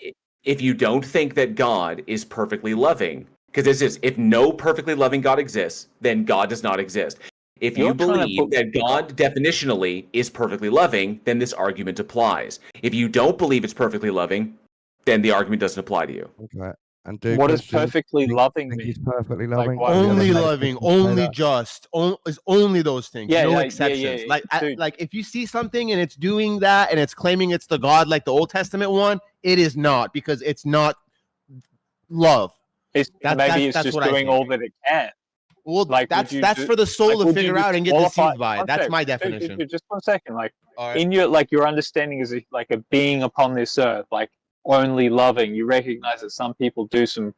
If you don't think that God is perfectly loving, because this is if no perfectly loving God exists, then God does not exist. If you believe that God definitionally is perfectly loving, then this argument applies. If you don't believe it's perfectly loving, then the argument doesn't apply to you. Okay. And what does perfectly loving mean? He's perfectly loving. Like, only loving, only just, is only those things. Yeah, no yeah, exceptions. yeah, Like if you see something and it's doing that and it's claiming it's the God like the Old Testament one, it is not, because it's not love. Maybe it's just doing all that it can. Well, like that's for the soul to figure out and get deceived by. That's my definition. Just 1 second. Like in your understanding is like a being upon this earth, like only loving. You recognize that some people do some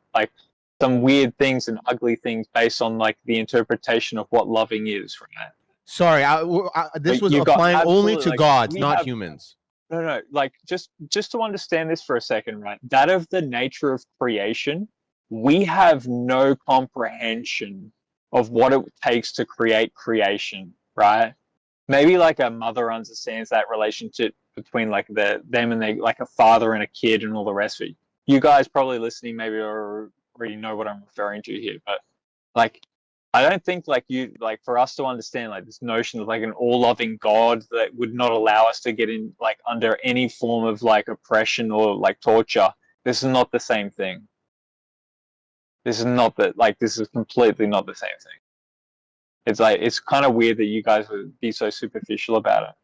weird things and ugly things based on like the interpretation of what loving is, right? Sorry, this was applying only to gods, not humans. No. Like just to understand this for a second, right? That of the nature of creation, we have no comprehension of what it takes to create creation, right? Maybe like a mother understands that relationship between like them and they like a father and a kid and all the rest of it. You guys probably listening maybe already know what I'm referring to here, but like I don't think like for us to understand like this notion of like an all-loving God that would not allow us to get in like under any form of like oppression or like torture. This is not the same thing. This is completely not the same thing. It's like, it's kind of weird that you guys would be so superficial about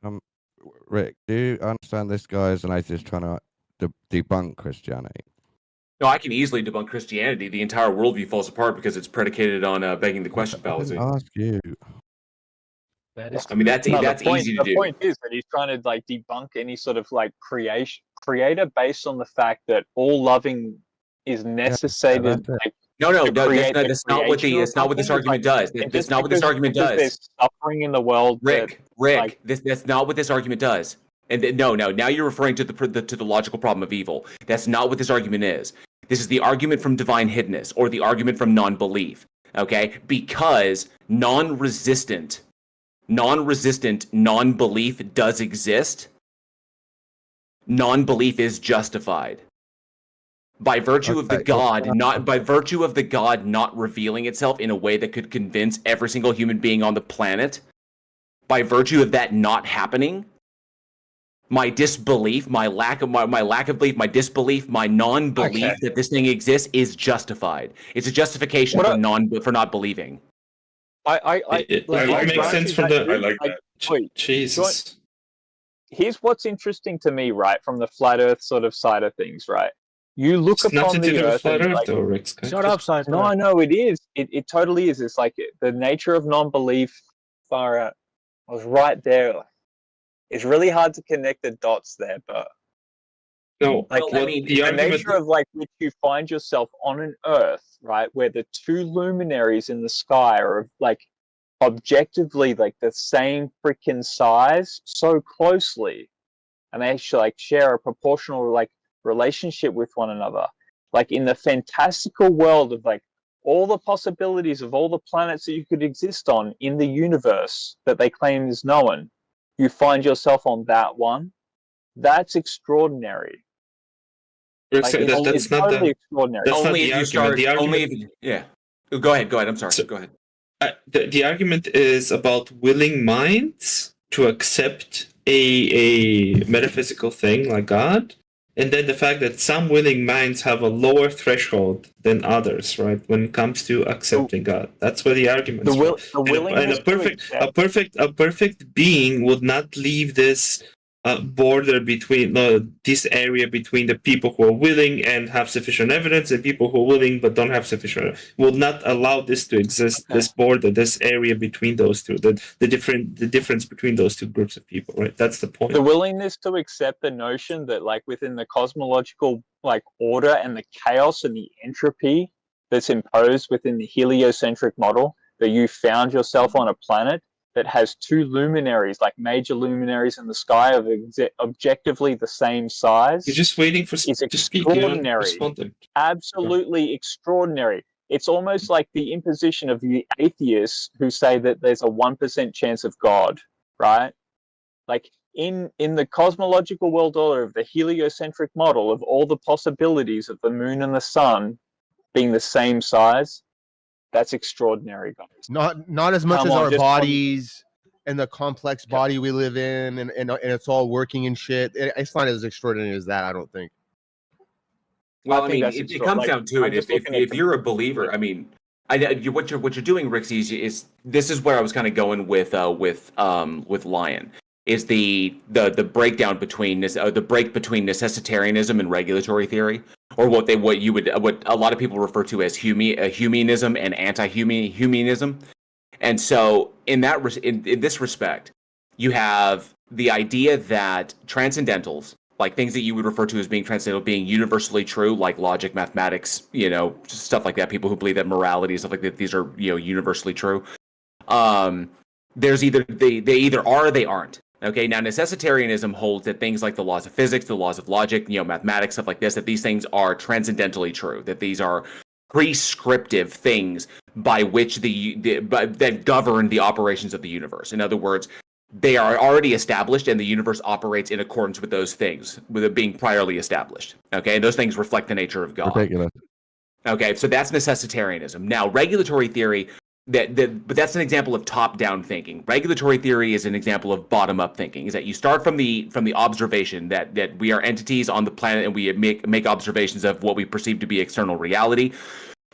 it. Rick, do you understand this guy is an atheist trying to debunk Christianity? No, I can easily debunk Christianity. The entire worldview falls apart because it's predicated on begging the question fallacy. I didn't ask you. I mean, that's No, easy to the do. point is that he's trying to like debunk any sort of like creator based on the fact that all loving is necessitated. Like, No, to create the that's not what creation the or that's not what this something. argument Like, does. and That's just not what this because- argument because does. There's suffering in the world. Rick, like, that's not what this argument does. And no, now you're referring to the logical problem of evil. That's not what this argument is. This is the argument from divine hiddenness, or the argument from non-belief. Okay, because non-resistant non-belief does exist. Non-belief is justified by virtue of the God, not by virtue of the God not revealing itself in a way that could convince every single human being on the planet. By virtue of that not happening, my disbelief, my lack of belief, my disbelief, my non-belief that this thing exists is justified. It's a justification for not believing. It makes sense from the. I like that. Wait, Jesus. Here's what's interesting to me, right, from the flat Earth sort of side of things, right? You look It's upon nothing to the do with Earth. flat and, Earth, like, though, Rick. Shut up, Cypher. No, I know it is. It totally is. It's like the nature of non-belief. Far out. I was right there. It's really hard to connect the dots there, but no, like well, the nature of like which you find yourself on an Earth, right, where the two luminaries in the sky are like objectively like the same freaking size so closely, and they actually like share a proportional like relationship with one another. Like in the fantastical world of like all the possibilities of all the planets that you could exist on in the universe that they claim is known, you find yourself on that one. That's extraordinary. Like, it's not totally the, extraordinary. That's Only not the if you argument. start. The argument, Only if, yeah. Go ahead. I'm sorry. Go ahead. The argument is about willing minds to accept a metaphysical thing like God, and then the fact that some willing minds have a lower threshold than others, right? When it comes to accepting God, that's where the argument is. A perfect being would not leave this border between this area between the people who are willing and have sufficient evidence and people who are willing but don't have sufficient, will not allow this to exist. This border, this area between those two, the difference between those two groups of people, right? That's the point. The willingness to accept the notion that like within the cosmological like order and the chaos and the entropy that's imposed within the heliocentric model, that you found yourself on a planet that has two luminaries, like major luminaries in the sky of objectively the same size. You're just waiting for it's to speak. You're not extraordinary. responding. Absolutely extraordinary. It's almost like the imposition of the atheists who say that there's a 1% chance of God, right? Like in the cosmological world order of the heliocentric model of all the possibilities of the moon and the sun being the same size, that's extraordinary, guys. Not as much as our bodies and the complex body we live in, and it's all working and shit. It's not as extraordinary as that, I don't think. Well, I mean, it comes down to it. If you're a believer, I mean, what you're doing, Rixie, is this is where I was kind of going with Lion. Is the breakdown between the break between necessitarianism and regulatory theory, or what a lot of people refer to as humanism and anti-humanism. And so in this respect, you have the idea that transcendentals, like things that you would refer to as being transcendental, being universally true, like logic, mathematics, stuff like that. People who believe that morality, stuff like that, these are universally true. There's either they either are or they aren't. Okay, now necessitarianism holds that things like the laws of physics, the laws of logic, mathematics, stuff like this, that these things are transcendentally true, that these are prescriptive things by which that govern the operations of the universe. In other words, they are already established and the universe operates in accordance with those things, with it being priorly established. Okay, and those things reflect the nature of God. Ridiculous. Okay, so that's necessitarianism. Now, regulatory theory, but that's an example of top-down thinking. Regulatory theory is an example of bottom-up thinking. Is that you start from the observation that we are entities on the planet and we make observations of what we perceive to be external reality,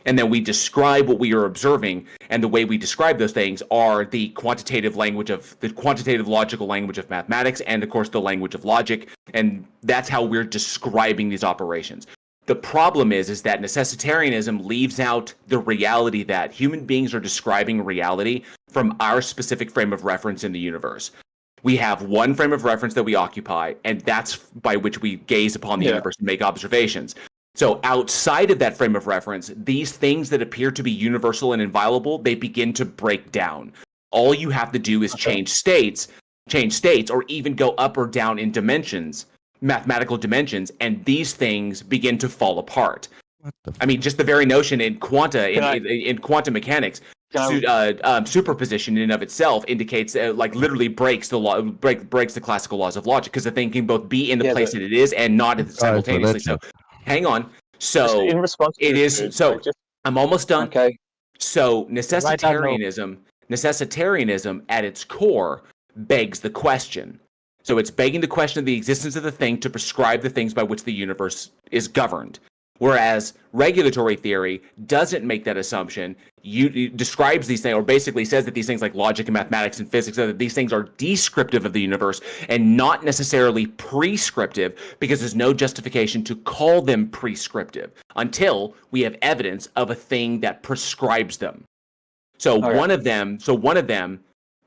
and then we describe what we are observing, and the way we describe those things are the quantitative logical language of mathematics, and of course the language of logic, and that's how we're describing these operations. The problem is that necessitarianism leaves out the reality that human beings are describing reality from our specific frame of reference in the universe. We have one frame of reference that we occupy, and that's by which we gaze upon the universe and make observations. So outside of that frame of reference, these things that appear to be universal and inviolable, they begin to break down. All you have to do is change states, or even go up or down in dimensions, mathematical dimensions, and these things begin to fall apart. I mean, just the very notion in in quantum mechanics, superposition in and of itself indicates like literally breaks the law, breaks the classical laws of logic, because the thing can both be in the place that it is and not simultaneously. So, hang on. So in response to it is. Dude, so I'm almost done. Okay. So necessitarianism at its core begs the question. So it's begging the question of the existence of the thing to prescribe the things by which the universe is governed. Whereas regulatory theory doesn't make that assumption. It describes these things, or basically says that these things like logic and mathematics and physics, that these things are descriptive of the universe and not necessarily prescriptive, because there's no justification to call them prescriptive until we have evidence of a thing that prescribes them. So one of them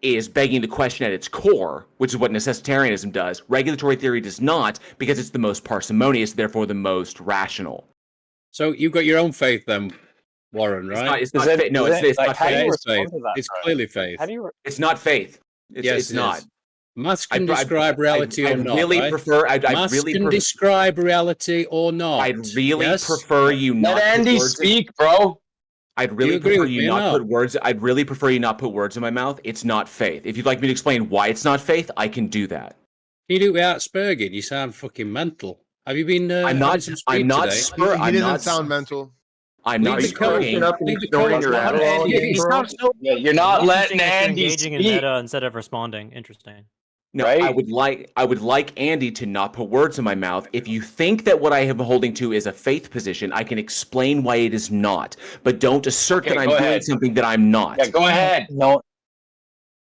is begging the question at its core, which is what necessitarianism does. Regulatory theory does not, because it's the most parsimonious, therefore the most rational. So you've got your own faith then, Warren, right? It's not faith. No, it's not faith. It's clearly faith. It's not faith. It's not. Maths can describe reality or not. Maths can describe reality or not. I'd really prefer you not. Let Andy speak, bro. I'd really prefer you not put words. I'd really prefer you not put words in my mouth. It's not faith. If you'd like me to explain why it's not faith, I can do that. Can you do it without spurging? You sound fucking mental. Have you been? I'm not. He doesn't sound mental. I'm not spurging. You're not letting Andy engaging in meta instead of responding. Interesting. No, right? I would like Andy to not put words in my mouth. If you think that what I am holding to is a faith position, I can explain why it is not. But don't assert that I'm doing something that I'm not. Yeah, go ahead. No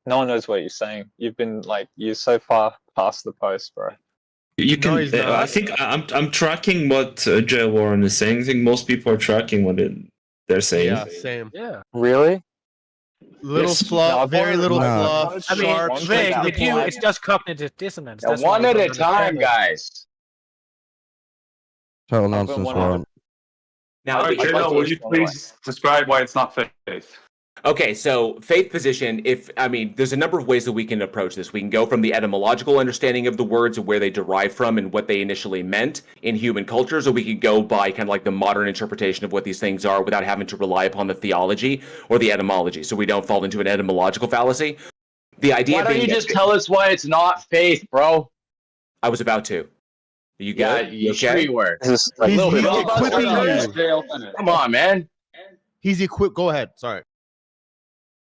one knows what you're saying. You've been you're so far past the post, bro. You can. I think I'm tracking what J. Warren is saying. I think most people are tracking what they're saying. Yeah, same. Yeah. Really? Little fluff, very little fluff. I mean, Vic, it's just cognitive dissonance. Now, one at a time, guys. Total nonsense, Warren. Now, would you please describe why it's not faith? Okay, so faith position, there's a number of ways that we can approach this. We can go from the etymological understanding of the words and where they derive from and what they initially meant in human cultures, or we could go by kind of like the modern interpretation of what these things are without having to rely upon the theology or the etymology, so we don't fall into an etymological fallacy. The idea why don't you just tell us why it's not faith, bro? I was about to. You got it? You sure you were? He's equipping you. Come on, man. He's equipped. Go ahead. Sorry.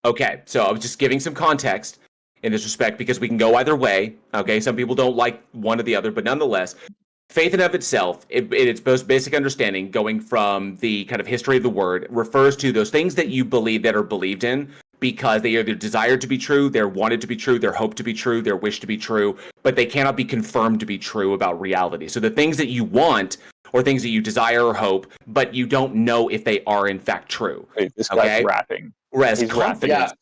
Okay, so I was just giving some context in this respect because we can go either way. Okay, some people don't like one or the other, but nonetheless, faith in of itself, in its most basic understanding, going from the kind of history of the word, refers to those things that you believe that are believed in because they are either desired to be true, they're wanted to be true, they're hoped to be true, they're wished to be true, but they cannot be confirmed to be true about reality. So the things that you want or things that you desire or hope, but you don't know if they are in fact true. Wait, this guy's rapping. Whereas confidence,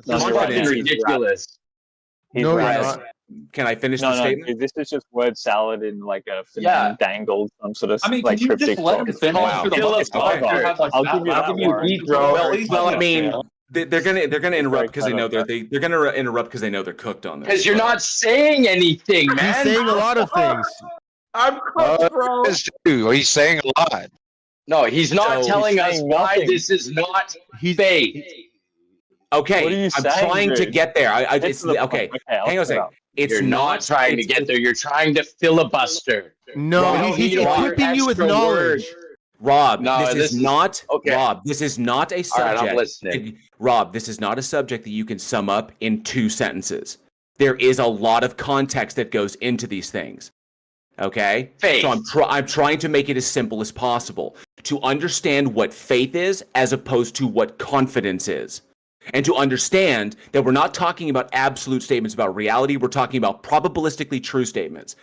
confidence is ridiculous. Can I finish the statement? Dude, this is just word salad in like a dangled some sort of can you cryptic. just let it finish? I'll give you beat, bro. Well, I mean, they're gonna interrupt because they know they're gonna interrupt because they know they're cooked on this. Because you're not saying anything, man. He's saying a lot of things. I'm cooked, bro. He's saying a lot. No, he's not telling us why this is not faith. Okay, I'm trying to get there. Okay, hang on a second. You're not trying to get there. You're trying to filibuster. No, he's equipping you with knowledge. Rob, this is not a subject. All right, I'm listening. Rob, this is not a subject that you can sum up in 2 sentences. There is a lot of context that goes into these things. Okay? Faith. So I'm trying to make it as simple as possible to understand what faith is as opposed to what confidence is. And to understand that we're not talking about absolute statements about reality, we're talking about probabilistically true statements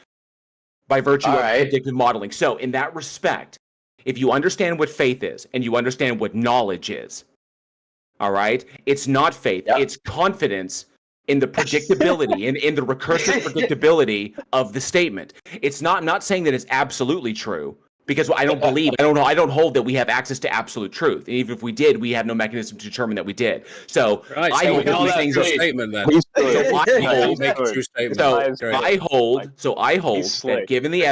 by virtue of predictive modeling. So in that respect, if you understand what faith is and you understand what knowledge is, all right, it's not faith, it's confidence in the predictability, in the recursive predictability of the statement. It's not saying that it's absolutely true, because I don't hold that we have access to absolute truth. And even if we did, we have no mechanism to determine that we did. So Right, I so hold we these things can't are statement then. So I hold that given the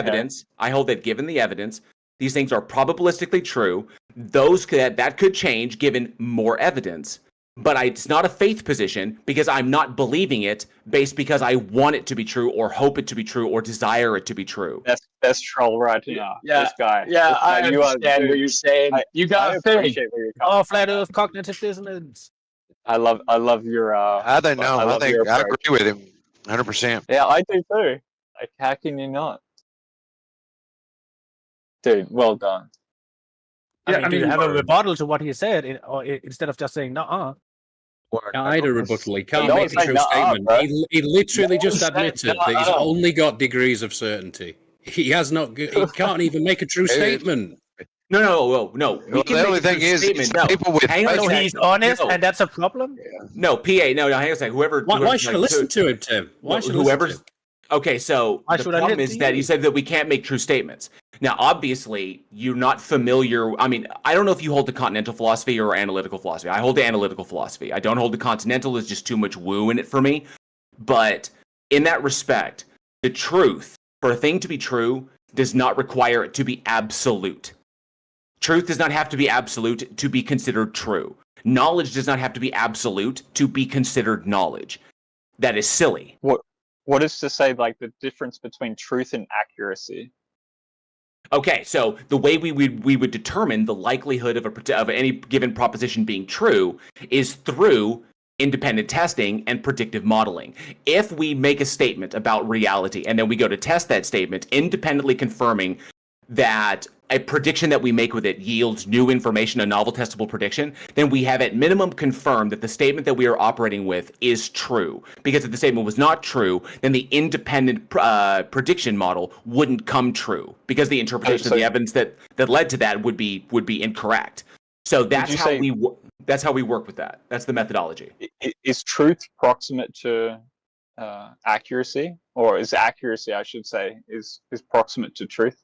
evidence, these things are probabilistically true. Those that could change given more evidence. But it's not a faith position because I'm not believing it because I want it to be true or hope it to be true or desire it to true. That's troll right now. Yeah, This guy. yeah, I You understand what you're saying. You got I a thing. appreciate where you're coming Oh, flat Earth cognitive dissonance. I love your. I don't know. I love think your I approach. agree with him, 100%. Yeah, I do too. Like, how can you not? Dude, well done. I mean, do you have a rebuttal to what he said instead of just saying, "Nuh-uh"? I had a rebuttal. He can't Don't make a say true nuh-uh, statement. bro. He literally Don't just say admitted that he's nuh-uh. only got degrees of certainty. He has not. He can't even make a true statement. No. Well, the only thing is, people with hang on a So second. he's honest, No. and that's a problem. No, PA. No. Hang on a second. Why should I listen to him, Tim? Why should I listen to him? Okay, so Why the should I problem listen is to that you? you said that we can't make true statements. Now, obviously, you're not familiar. I mean, I don't know if you hold the continental philosophy or analytical philosophy. I hold the analytical philosophy. I don't hold the continental. There's just too much woo in it for me. But in that respect, the truth, for a thing to be true, does not require it to be absolute. Truth does not have to be absolute to be considered true. Knowledge does not have to be absolute to be considered knowledge. That is silly. What is to say, like, the difference between truth and accuracy? Okay, so the way we would determine the likelihood of any given proposition being true is through independent testing and predictive modeling. If we make a statement about reality and then we go to test that statement, independently confirming that a prediction that we make with it yields new information, a novel testable prediction, then we have at minimum confirmed that the statement that we are operating with is true. Because if the statement was not true, then the independent prediction model wouldn't come true, because the interpretation of the evidence that led to that would be incorrect. So that's how we work with that. That's the methodology. Is truth proximate to accuracy, or is accuracy, I should say, is proximate to truth?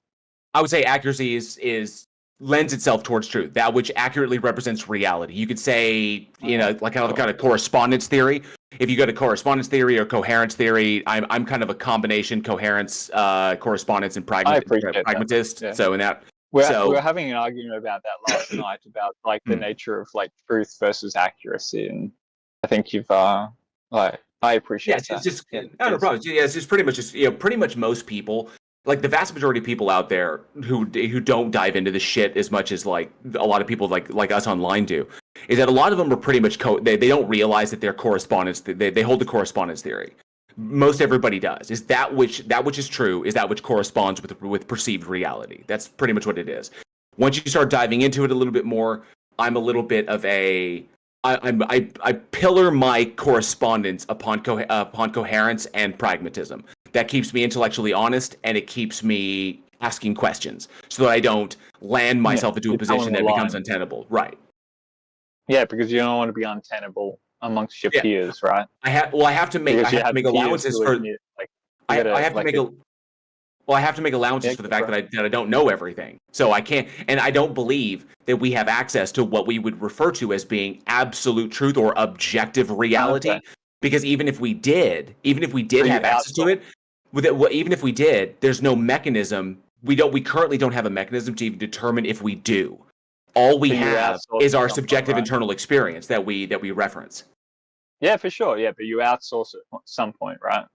I would say accuracy is lends itself towards truth, that which accurately represents reality. You could say, like kind of correspondence theory. If you go to correspondence theory or coherence theory, I'm kind of a combination coherence, correspondence, and pragmatist. Yeah. So in that, we were having an argument about that last night about like the nature of like truth versus accuracy, and I think you've I appreciate that. It's just no problem. Yeah, it's just pretty much most people. Like the vast majority of people out there who don't dive into this shit as much as like a lot of people like us online do, is that a lot of them are pretty much they don't realize that they're correspondence. They hold the correspondence theory. Most everybody does. Is that which is true is that which corresponds with perceived reality. That's pretty much what it is. Once you start diving into it a little bit more, I'm a little bit of a I pillar my correspondence upon coherence and pragmatism. That keeps me intellectually honest, and it keeps me asking questions so that I don't land myself into a position that becomes untenable. Right. Yeah, because you don't want to be untenable amongst your peers, right? I have to make allowances for I have to make allowances for the fact that I don't know everything. So I can't, and I don't believe that we have access to what we would refer to as being absolute truth or objective reality. Okay. Because even if we did have access to it, even if we did, there's no mechanism. We currently don't have a mechanism to even determine if we do. All we have is our subjective internal experience that we reference. Yeah, for sure. Yeah, but you outsource it at some point, right?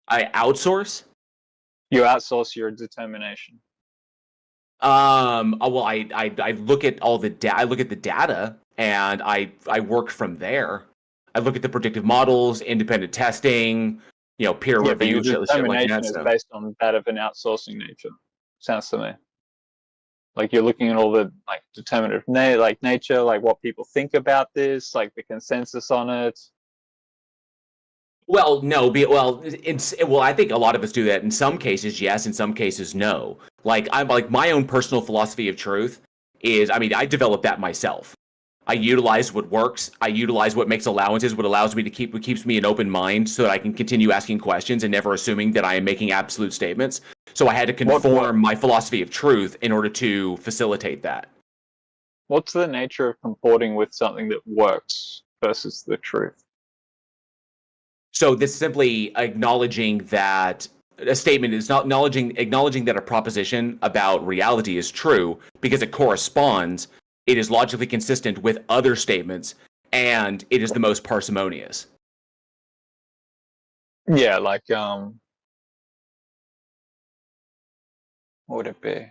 I outsource? You outsource your determination. Well, I look at all the I look at the data and I work from there. I look at the predictive models, independent testing, peer review, shit like that. Is based on that of an outsourcing nature. Sounds to me. Like you're looking at all the like determinative nature, like what people think about this, like the consensus on it. Well, no. I think a lot of us do that. In some cases, yes. In some cases, no. Like I'm like my own personal philosophy of truth is, I mean, I developed that myself. I utilize what works. I utilize what makes allowances, what allows me to what keeps me an open mind so that I can continue asking questions and never assuming that I am making absolute statements. So I had to conform my philosophy of truth in order to facilitate that. What's the nature of comporting with something that works versus the truth? So this is simply acknowledging that a statement is not acknowledging that a proposition about reality is true because it corresponds. It is logically consistent with other statements, and it is the most parsimonious. Yeah, like what would it be?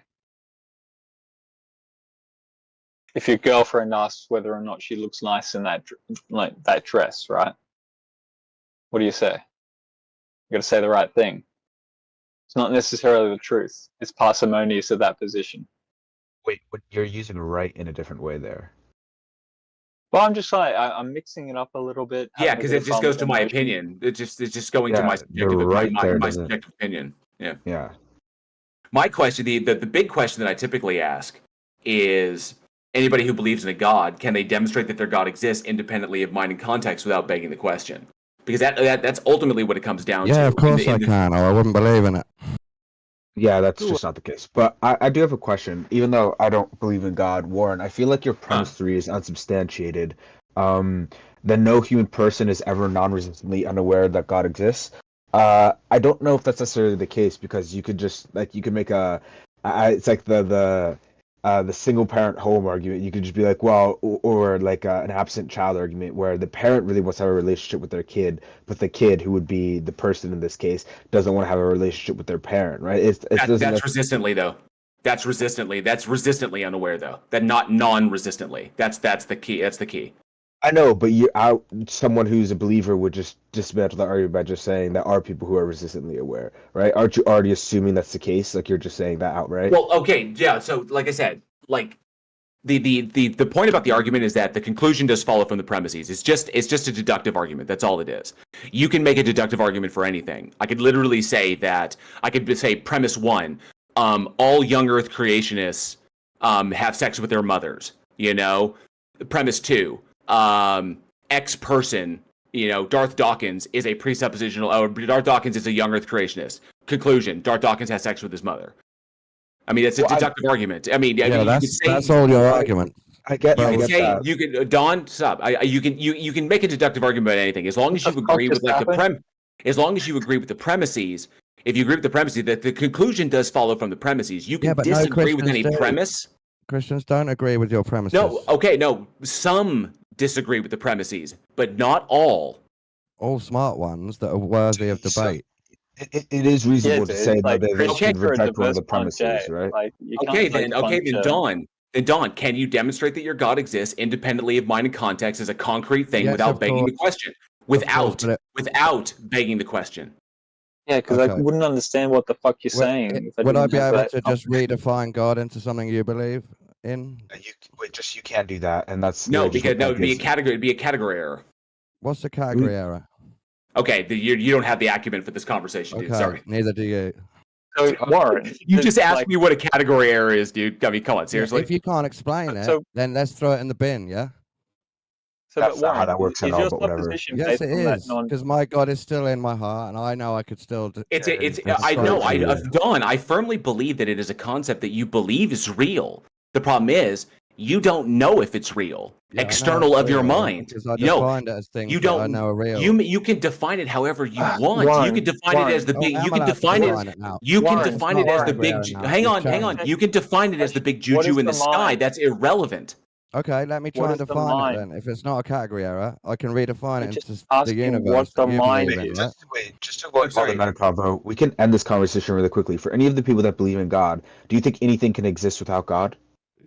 If your girlfriend asks whether or not she looks nice in that that dress, right? What do you say? You got to say the right thing. It's not necessarily the truth. It's parsimonious of that position. Wait, but you're using right in a different way there. Well, I'm just like I'm mixing it up a little bit. Yeah, because it just goes to my opinion. It's just going to my subjective opinion. Yeah. Yeah. My question, the big question that I typically ask is, anybody who believes in a God, can they demonstrate that their God exists independently of mind and context without begging the question? Because that's ultimately what it comes down to. Yeah, of course I can, or I wouldn't believe in it. Yeah, that's just not the case. But I do have a question. Even though I don't believe in God, Warren, I feel like your premise 3 is unsubstantiated. That no human person is ever non-resistantly unaware that God exists. I don't know if that's necessarily the case, because you could just you could make it's like the single parent home argument. You could just be like, well, or like an absent child argument where the parent really wants to have a relationship with their kid, but the kid, who would be the person in this case, doesn't want to have a relationship with their parent, right? That's resistantly though. That's resistantly unaware though. That not non-resistantly. That's the key. That's the key. I know, but someone who's a believer would just dismantle the argument by just saying there are people who are resistantly aware, right? Aren't you already assuming that's the case? Like, you're just saying that outright? Well, okay, yeah. So, like I said, like the point about the argument is that the conclusion does follow from the premises. It's just a deductive argument. That's all it is. You can make a deductive argument for anything. I could literally say that. I could say premise 1: all young Earth creationists have sex with their mothers. You know, premise 2. X person, Darth Dawkins is a presuppositional. Darth Dawkins is a young Earth creationist. Conclusion: Darth Dawkins has sex with his mother. I mean, it's a deductive argument. I mean, that's all your argument. I get that. You can Don, stop. You can make a deductive argument about anything as long as you agree with as long as you agree with the premises. If you agree with the premises, that the conclusion does follow from the premises. You can disagree with any premise. Christians don't agree with your premises. No. Some disagree with the premises, but not all. All smart ones that are worthy of debate. It is reasonable to say that they should reject one of the premises, right? Then Don, can you demonstrate that your God exists independently of mind and context as a concrete thing without begging the question? Without begging the question. Yeah, because I wouldn't understand what the fuck you're saying. Would I be able to just redefine God into something you believe in? You can't do that, and that's because it would be a category. It'd be a category error. What's the category error? Okay, you don't have the acumen for this conversation, dude. Sorry. Neither do you. So, Warren, you just asked me what a category error is, dude. I mean, come on, seriously. If you can't explain it, then let's throw it in the bin, yeah? So that's not how that works at all, but whatever. Yes, it is, because my God is still in my heart, and I know I could still. Don, I firmly believe that it is a concept that you believe is real. The problem is, you don't know if it's real. External of your mind. Because I defined it as things you don't that I know are real. You can define it however you want. You can define it as the big. You can define it. You can define it as the big. Hang on. You can define it as the big juju in the sky. That's irrelevant. Okay, let me try and define it then. If it's not a category error, I can redefine it into the universe. What the mind is. Just to avoid all the meta convo, we can end this conversation really quickly. For any of the people that believe in God, do you think anything can exist without God?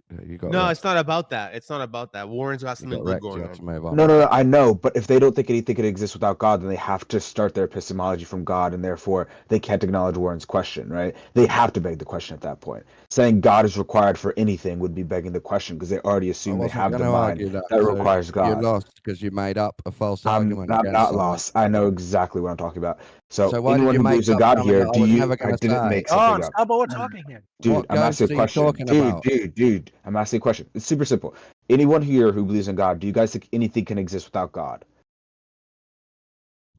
No, it's not about that. It's not about that. Warren's got something good going on. No, I know, but if they don't think anything can exist without God, then they have to start their epistemology from God, and therefore they can't acknowledge Warren's question, right? They have to beg the question at that point. Saying God is required for anything would be begging the question, because they already assume they have the mind that requires God. You're lost because you made up a false argument. I'm not lost. I know exactly what I'm talking about. So why did anyone you who make believes in up God something here, that I was never I gonna didn't say? make Oh, something up. stop what we're talking here. Dude, What I'm asking a ghosts are you question. talking about? Dude, I'm asking a question. It's super simple. Anyone here who believes in God, do you guys think anything can exist without God?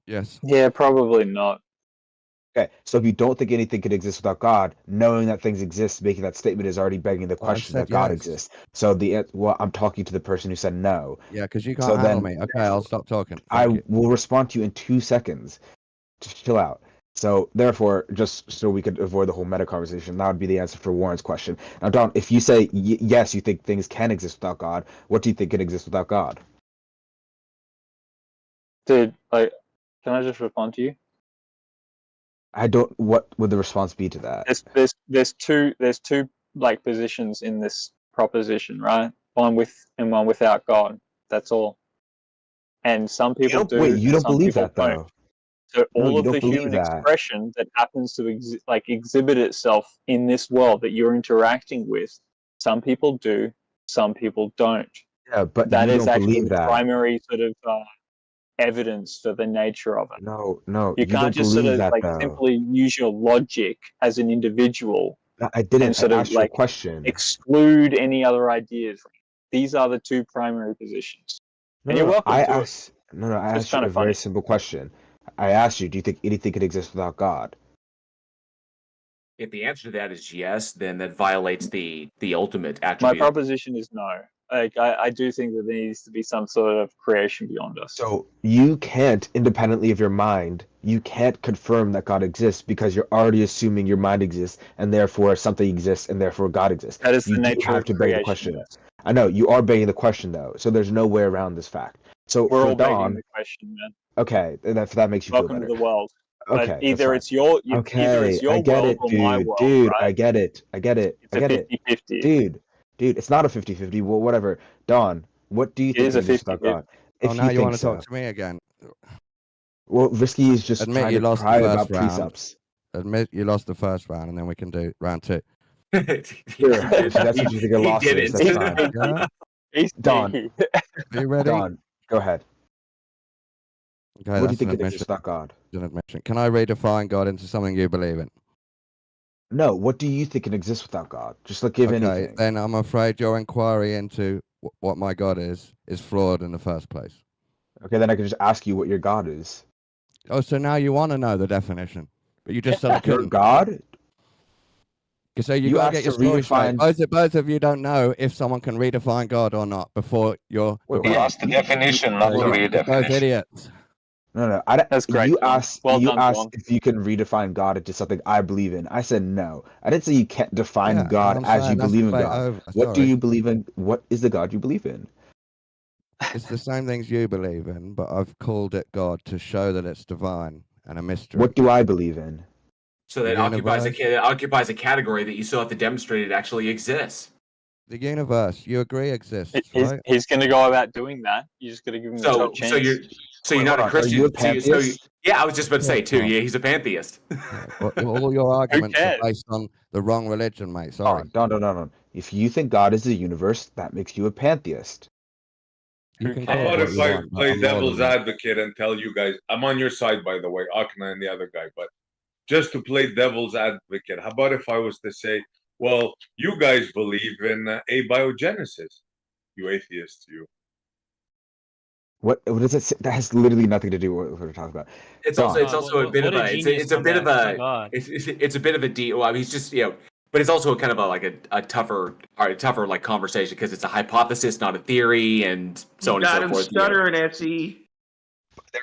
Yes. Yeah, probably not. Okay, so if you don't think anything can exist without God, knowing that things exist, making that statement is already begging the Well, I question said that God yes. exists. So well, I'm talking to the person who said no. Yeah, because you So can't handle then me. Okay, I'll stop talking. I Thank you. will respond to you in 2 seconds. Just chill out. So therefore, just so we could avoid the whole meta conversation, that would be the answer for Warren's question. Now, Don, if you say yes, you think things can exist without God, what do you think can exist without God? Dude, like, can I just respond to you? I don't. What would the response be to that? There's two like positions in this proposition, right? One with and one without God. That's all. And some people do. Wait, you don't some believe people that don't. though. So No, all you of don't the believe human that. expression that happens to exhibit itself in this world that you're interacting with, some people do, some people don't. Yeah, but That you is don't actually believe the that. primary sort of evidence for the nature of it. No, You you can't don't just sort believe of that like though. simply use your logic as an individual I didn't. and sort I of asked you a like question. exclude any other ideas. These are the two primary positions. No, And you're welcome I to it. asked. No, I It's asked you kind a of very funny. simple question. I asked you, do you think anything could exist without God? If the answer to that is yes, then that violates the ultimate My attribute. proposition is no. Like I do think that there needs to be some sort of creation beyond us. So you can't, independently of your mind, you can't confirm that God exists because you're already assuming your mind exists, and therefore something exists, and therefore God exists. That is You the do nature have of to beg the creation. question. Yes. I know you are begging the question though, so there's no way around this fact. So We're for all begging Dawn, the question, man. okay, that makes you feel Welcome to better. the world. Okay, But that's either fine. it's your Okay, I get world it, or my dude. world, Dude, right? I get it. I get it. It's I a get it. 50-50. Dude, it's not a 50-50. Well, whatever. Dawn, what do you It think is a exists without 50-50. God? Oh, If now you you think want to talk so. to me again. Well, Risky is just Admit trying you to lost the pry first about round. precepts. Admit you lost the first round, and then we can do round two. Sure, if that's what you think a loss is, that's fine. Yeah? Dawn, Are you ready? Dawn, go ahead. Okay, What do you that's think an it exists admission. without God? An admission. Can I redefine God into something you believe in? No, what do you think can exist without God? Just like give Okay, anything. then I'm afraid your inquiry into what my God is flawed in the first place. Okay, then I can just ask you what your God is. Oh, so now you want to know the definition, but you just said I Your couldn't. God? So you You gotta asked get your to story straight. redefine- Both of you don't know if someone can redefine God or not before you're. He asked the definition, not the You're both redefinition. idiots. No, That's great. You John. asked. Well You done, asked John. if you can redefine God into something I believe in. I said no. I didn't say you can't define Yeah, God I'm as you saying that's believe in debate God. over. What do Sorry. you believe in? What is the God you believe in? It's the same things you believe in, but I've called it God to show that it's divine and a mystery. What do I believe in? So that occupies a category that you still have to demonstrate it actually exists. The universe, you agree, exists, right? He's going to go about doing that. You just got to give him the top chance. You're not a Are Christian. you a pantheist? Yeah, I was just about to say too. not. Yeah, he's a pantheist. All your arguments are cares? based on the wrong religion, mate. Sorry. No. If you think God is the universe, that makes you a pantheist. You can How call it about what if you I want, but play I'm more devil's than that. advocate and tell you guys, I'm on your side, by the way, Akna and the other guy, but just to play devil's advocate, how about if I was to say, well, you guys believe in abiogenesis, you atheists, you. What does it say? That has literally nothing to do with what we're talking about. It's Dawn. also a bit of a it's a bit of a deal. I mean, it's just but it's also kind of a tougher like conversation because it's a hypothesis, not a theory, and so on and so forth. Stuttering, FCE.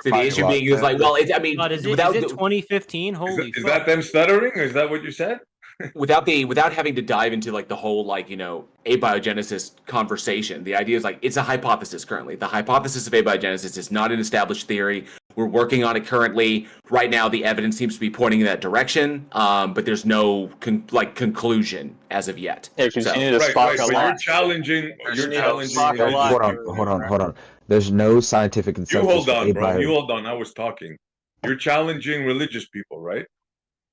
So the issue being is like, well, I mean, God, is it 2015? Holy Is fuck. that them stuttering? Is that what you said? without having to dive into like the whole like abiogenesis conversation. The idea is like it's a hypothesis currently. The hypothesis of abiogenesis is not an established theory. We're working on it currently. Right now, the evidence seems to be pointing in that direction, but there's no conclusion as of yet. Yeah, continue to spark a but lot. you're challenging. Hold on. There's no scientific You consensus. hold on, for bro. You hold on. I was talking. You're challenging religious people, right?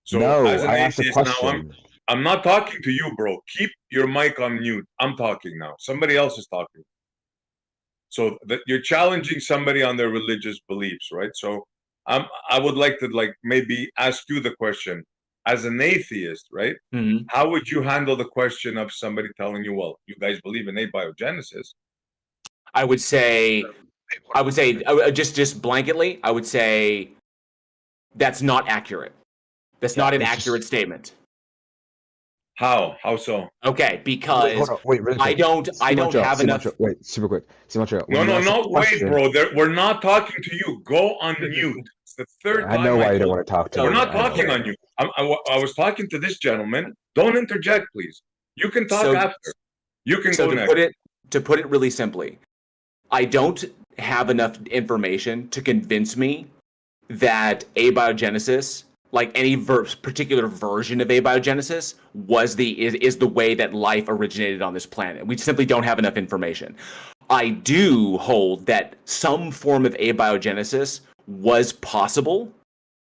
So No, as an I asked a atheist now, question. I'm not talking to you, bro. Keep your mic on mute. I'm talking now. Somebody else is talking. So you're challenging somebody on their religious beliefs, right? So I would like to maybe ask you the question. As an atheist, right? Mm-hmm. How would you handle the question of somebody telling you, well, you guys believe in abiogenesis? I would say just blanketly, I would say that's not accurate. That's not an accurate statement. How so? Okay, because really I don't have enough. Wait, super quick. No, wait, bro. We're not talking to you. Go on mute. It's the third time. I know why you don't want to talk to me. We're not talking on you. I was talking to this gentleman. Don't interject, please. You can talk after. You can go next. To put it really simply, I don't have enough information to convince me that abiogenesis, like any particular version of abiogenesis, is the way that life originated on this planet. We simply don't have enough information. I do hold that some form of abiogenesis was possible,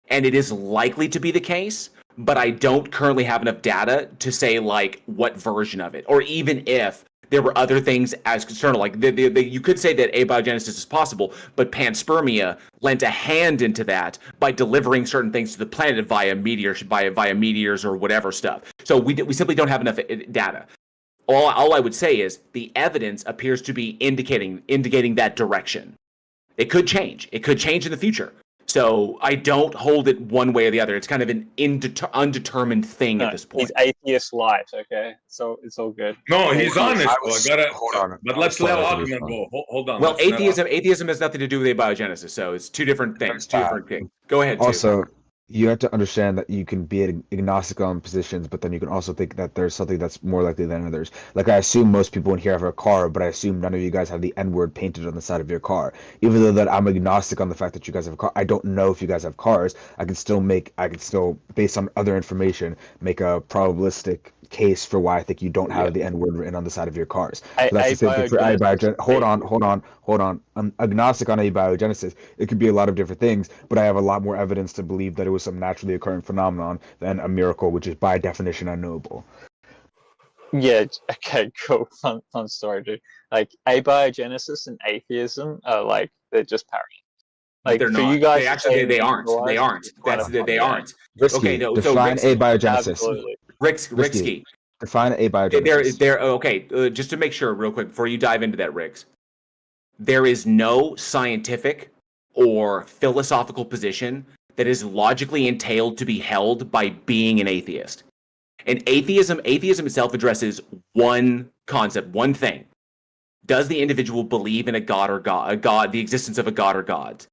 and it is likely to be the case, but I don't currently have enough data to say like what version of it, or even if there were other things as concerned. Like you could say that abiogenesis is possible, but panspermia lent a hand into that by delivering certain things to the planet via meteors or whatever stuff. So we simply don't have enough data. All I would say is the evidence appears to be indicating that direction. It could change. It could change in the future. So I don't hold it one way or the other. It's kind of an undetermined thing at this point. He's atheist light, okay? So it's all good. No, he's honest. Hold on. But let's let Ogden go. Hold on. Well, atheism has nothing to do with abiogenesis, so it's two different things. Go ahead. Also, you have to understand that you can be agnostic on positions, but then you can also think that there's something that's more likely than others. Like, I assume most people in here have a car, but I assume none of you guys have the N-word painted on the side of your car. Even though that I'm agnostic on the fact that you guys have a car, I don't know if you guys have cars. I can still, based on other information, make a probabilistic case for why I think you don't have the N-word written on the side of your cars. So that's the same thing for abiogenesis. Hold on. I'm agnostic on abiogenesis. It could be a lot of different things, but I have a lot more evidence to believe that it was some naturally occurring phenomenon than a miracle, which is by definition unknowable. Yeah, okay, cool. Fun story, dude. Like, abiogenesis and atheism are like, they're just parallel. Like, they're for not. you guys, they aren't. They aren't. They aren't. Risky. Okay, no. Define so abiogenesis. Ricksky. Define abiogenesis. Okay. Just to make sure, real quick, before you dive into that, Ricks, there is no scientific or philosophical position that is logically entailed to be held by being an atheist. And atheism itself addresses one concept, one thing. Does the individual believe in a god or the existence of a god or gods?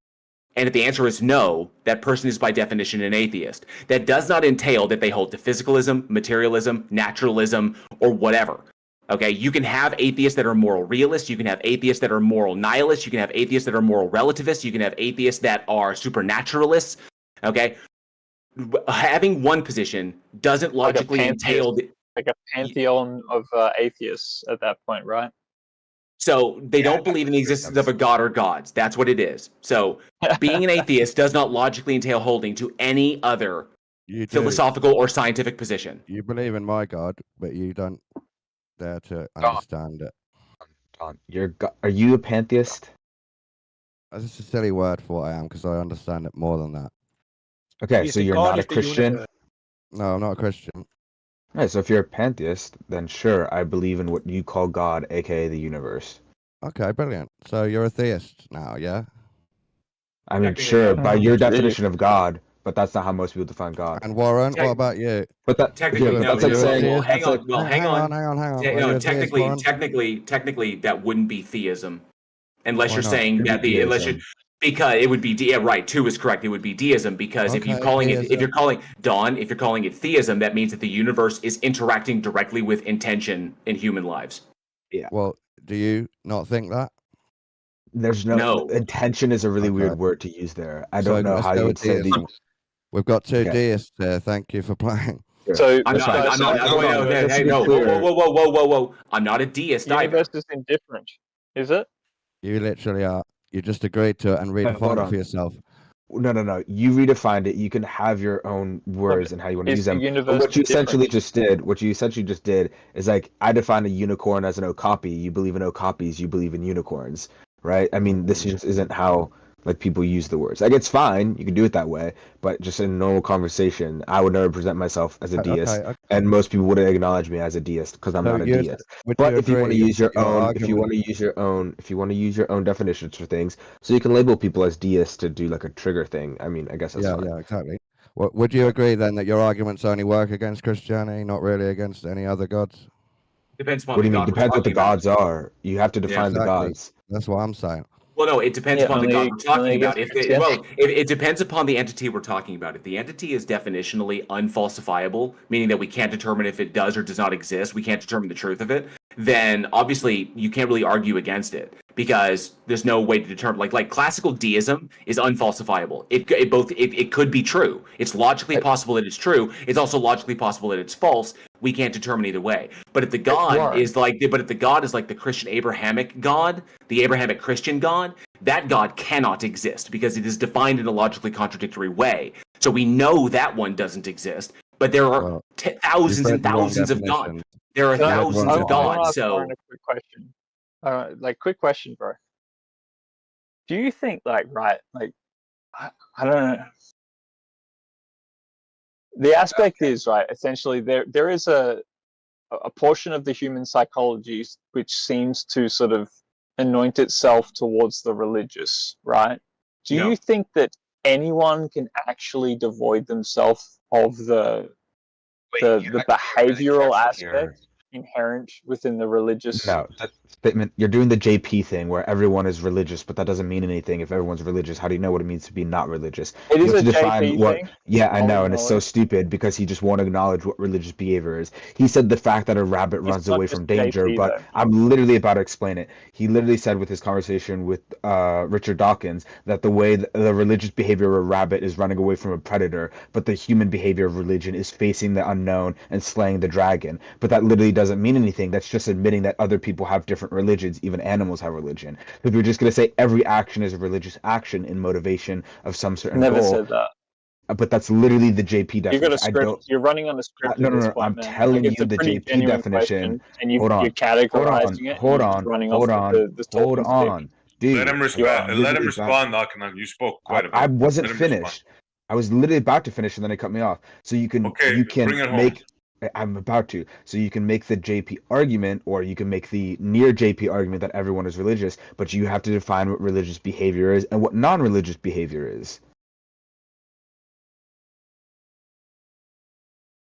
And if the answer is no, that person is by definition an atheist. That does not entail that they hold to physicalism, materialism, naturalism, or whatever. Okay, you can have atheists that are moral realists. You can have atheists that are moral nihilists. You can have atheists that are moral relativists. You can have atheists that are supernaturalists. Okay, having one position doesn't logically entail like a pantheon of atheists at that point, right? So they don't believe in the existence of a god or gods. That's what it is. So being an atheist does not logically entail holding to any other philosophical or scientific position. You believe in my God, but you don't dare to understand it. Don, are you a pantheist? That's a silly word for what I am, because I understand it more than that. Okay, so you're not a Christian? No, I'm not a Christian. Right, so if you're a pantheist, then sure, I believe in what you call God, aka the universe. Okay, brilliant. So you're a theist now, yeah? I mean, sure, by your definition of God, but that's not how most people define God. And Warren, what about you? But that technically, that's like saying, hang on. No, technically, that wouldn't be theism, unless Why you're not? saying that because it would be right. 2 is correct. It would be deism because if you're calling it theism, that means that the universe is interacting directly with intention in human lives. Yeah. Well, do you not think that? There's no intention is a really weird word to use there. I don't know how you would say the. We've got two deists there. Thank you for playing. So I'm not. Whoa! I'm not a deist either. Universe is indifferent, is it? You literally are. You just agreed to it and redefined it for yourself. No. You redefined it. You can have your own words and how you want to use them. But what you essentially just did is like, I define a unicorn as an okapi. You believe in okapis. You believe in unicorns, right? I mean, this just isn't how like people use the words. Like, it's fine, you can do it that way, but just in normal conversation, I would never present myself as a deist, and most people wouldn't acknowledge me as a deist because I'm So not a you- deist. would But you if you want to agree use your your own, if you want to argument- use your own, if you want to use your own definitions for things, so you can label people as deists to do like a trigger thing. I mean, I guess that's fine. Yeah, exactly. Would you agree then that your arguments only work against Christianity, not really against any other gods? Depends upon What do the you mean? god we're Depends what the talking about. gods are. You have to define the Exactly. gods. That's what I'm saying. Well, no, it depends upon the god we're talking about. against It depends upon the entity we're talking about. If the entity is definitionally unfalsifiable, meaning that we can't determine if it does or does not exist, we can't determine the truth of it, then obviously you can't really argue against it because there's no way to determine. Like classical deism is unfalsifiable. It could be true. It's logically possible that it's true. It's also logically possible that it's false. We can't determine either way. But if the god is like the Christian Abrahamic God, the Abrahamic Christian God, that God cannot exist because it is defined in a logically contradictory way. So we know that one doesn't exist. But there are thousands and thousands of gods. There are thousands of gods. So a quick question. Quick question, bro. Do you think, I don't know. The aspect is right. Essentially, there is a portion of the human psychology which seems to sort of anoint itself towards the religious, right? Do you think that anyone can actually devoid themselves of the behavioral aspect inherent within the religious? No, that statement. You're doing the JP thing where everyone is religious, but that doesn't mean anything. If everyone's religious, how do you know what it means to be not religious? It is You have a to define JP what. thing. Yeah, I know, Knowledge, and it's so stupid because he just won't acknowledge what religious behavior is. He said the fact that a rabbit runs not away just from danger, JP but though. I'm literally about to explain it. He literally said with his conversation with Richard Dawkins that the way the religious behavior of a rabbit is running away from a predator, but the human behavior of religion is facing the unknown and slaying the dragon. But that literally doesn't mean anything. That's just admitting that other people have different religions, even animals have religion. If you're just going to say every action is a religious action in motivation of some certain Never goal, said that. But that's literally the JP definition. You've got a I script. don't. You're running on a script. No, at no, this no. point, I'm man. telling It's you a the pretty JP genuine definition. question, and you're Hold on. categorizing it. Hold and on. you're running Hold off on. the Hold talking stick. on. Dude, Let him respond. Let him respond, Knock. You spoke quite a bit. I wasn't Let him respond. finished. I was literally about to finish, and then it cut me off. So you can Okay, you can bring it home. make. I'm about to. So you can make the JP argument, or you can make the near JP argument that everyone is religious, but you have to define what religious behavior is and what non-religious behavior is.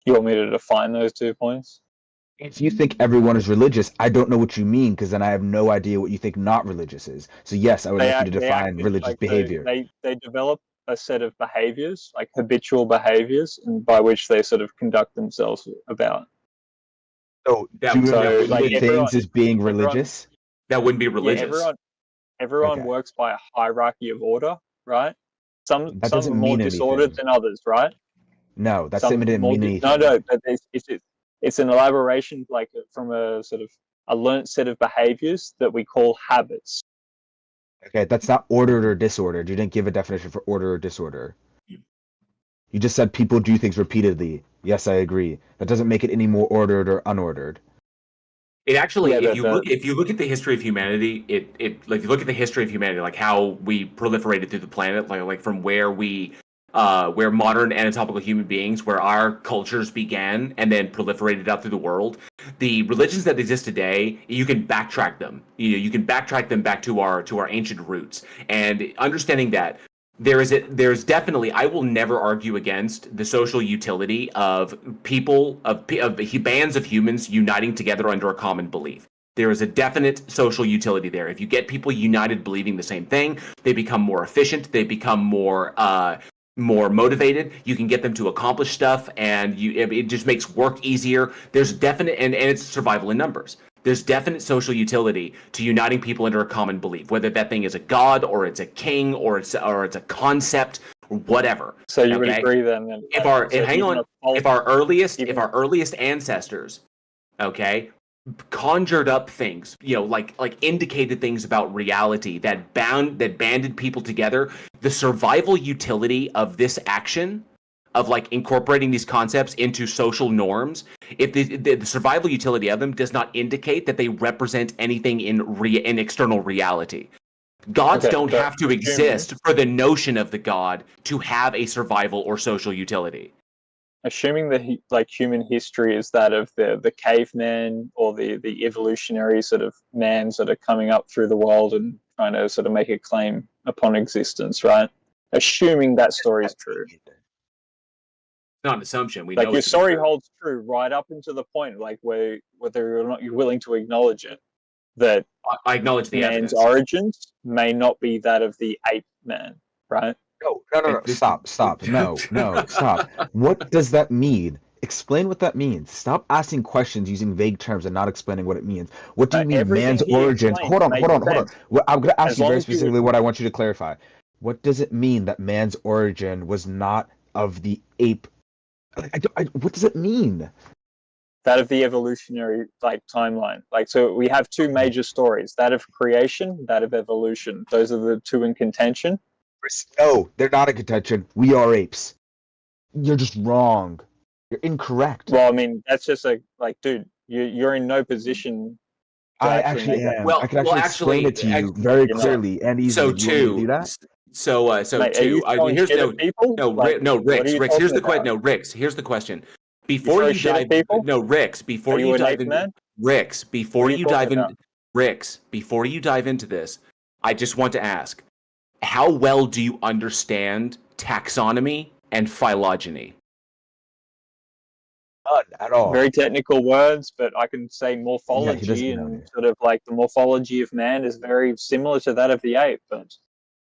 You want me to define those 2 points? If you think everyone is religious, I don't know what you mean, because then I have no idea what you think not religious is. So yes, I would like you to define religious behavior. They develop a set of behaviors, like habitual behaviors, and by which they sort of conduct themselves about. So things as being religious? That wouldn't be Yeah, religious. everyone works by a hierarchy of order, right? Some That are doesn't more mean disordered anything. than others, right? No, that Some statement didn't more mean di- anything. No, but it's an elaboration, like from a sort of a learnt set of behaviors that we call habits. Okay, that's not ordered or disordered. You didn't give a definition for order or disorder. You just said people do things repeatedly. Yes, I agree. That doesn't make it any more ordered or unordered. It actually, Yeah, if you look at the history of humanity, if you look at the history of humanity, like how we proliferated through the planet, like from where where modern anatomical human beings, where our cultures began and then proliferated out through the world. The religions that exist today, you can backtrack them. You can backtrack them back to our ancient roots, and understanding that there's definitely, I will never argue against the social utility of people of bands of humans uniting together under a common belief. There is a definite social utility there. If you get people united believing the same thing, they become more efficient. They become more motivated. You can get them to accomplish stuff, and it just makes work easier. There's definite, and it's survival in numbers. There's definite social utility to uniting people under a common belief, whether that thing is a god or it's a king or it's a concept or whatever. So you would agree then? If our earliest ancestors, okay, conjured up things, like indicated things about reality that banded people together, the survival utility of this action of incorporating these concepts into social norms, if the survival utility of them does not indicate that they represent anything in external reality. Gods Okay, don't but have to assuming- exist for the notion of the god to have a survival or social utility. Assuming that human history is that of the caveman or the evolutionary sort of man sort of coming up through the world and trying to sort of make a claim upon existence, right? Assuming that story is true. It's not an assumption. We Like know your it's story true. holds true right up into the point, like whether or not you're willing to acknowledge it, that I acknowledge the man's evidence. origins may not be that of the ape man, right? No, stop, no, stop. What does that mean? Explain what that means. Stop asking questions using vague terms and not explaining what it means. What do you mean everything man's he origins? explains Hold on. makes sense. Well, I'm going to ask As you long very as you specifically what I want you to clarify. What does it mean that man's origin was not of the ape? What does it mean? That of the evolutionary timeline. So we have two major stories: that of creation, that of evolution. Those are the two in contention. No, they're not in contention. We are apes. You're just wrong. You're incorrect. Well, I mean, that's just dude, you're in no position. I actually make that- am. I can actually explain it to you very clearly and easily. So You want me to do two. that? So Mate, are you two. throwing Here's shit no at people? no Like, no what Ricks. are you Ricks. Here's the talking question. about? No Ricks. Here's the question. You Before throw you shit at dive, people? no Ricks. Before Are you you an dive ape in, man? Ricks. Before What are you you dive talking in, about? Ricks. Before you dive into this, I just want to ask, how well do you understand taxonomy and phylogeny? None at all. Very technical words, but I can say doesn't morphology know and sort of like the morphology of man is very similar to that of the ape. But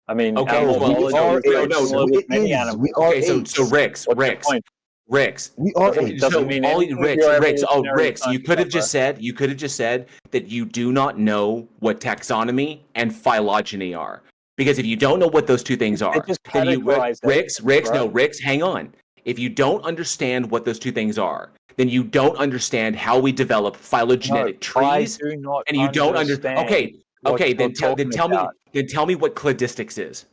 I mean, Okay, our well, morphology is very apes. similar with many We animals. are Okay, so apes. Ricks, What's your Ricks, point? Ricks. We are Doesn't- apes. doesn't So mean all anything with Ricks, your Ricks, oh evolutionary Ricks, you concept, could have bro. just said that you do not know what taxonomy and phylogeny are. Because if you don't know what those two things are, just then you categorize Ricks, everything, Ricks, no, bro. Ricks, hang on. If you don't understand what those two things are, then you don't understand how we develop phylogenetic trees, I do not and you don't understand Okay, what okay, you're then tell talking me about. what cladistics is.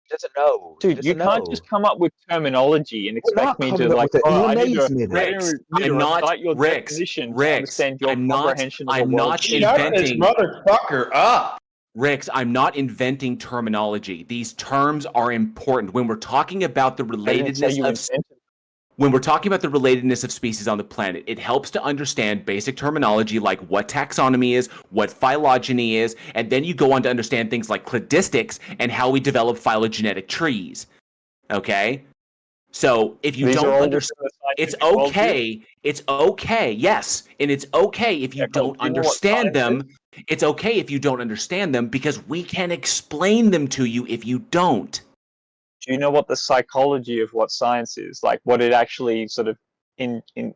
He doesn't know. Dude, you can't just come up with terminology and expect not me to coming up with it. I need Elias to, made it. I need to I'm not recite your Ricks, definition to Ricks, understand your I'm not comprehension of the I'm world. not Shut inventing motherfucker up. Ricks, I'm not inventing terminology. These terms are important when we're talking about the I didn't say relatedness you of invented. when we're talking about the relatedness of species on the planet. It helps to understand basic terminology like what taxonomy is, what phylogeny is, and then you go on to understand things like cladistics and how we develop phylogenetic trees. Okay? So if you These are don't all understand, within the it's scientific worldview. okay. It's okay, yes, and it's okay if you don't do you know what understand science them. It's okay if you don't understand them because we can explain them to you if you don't. Do you know what the psychology of what science is? Like what it actually sort of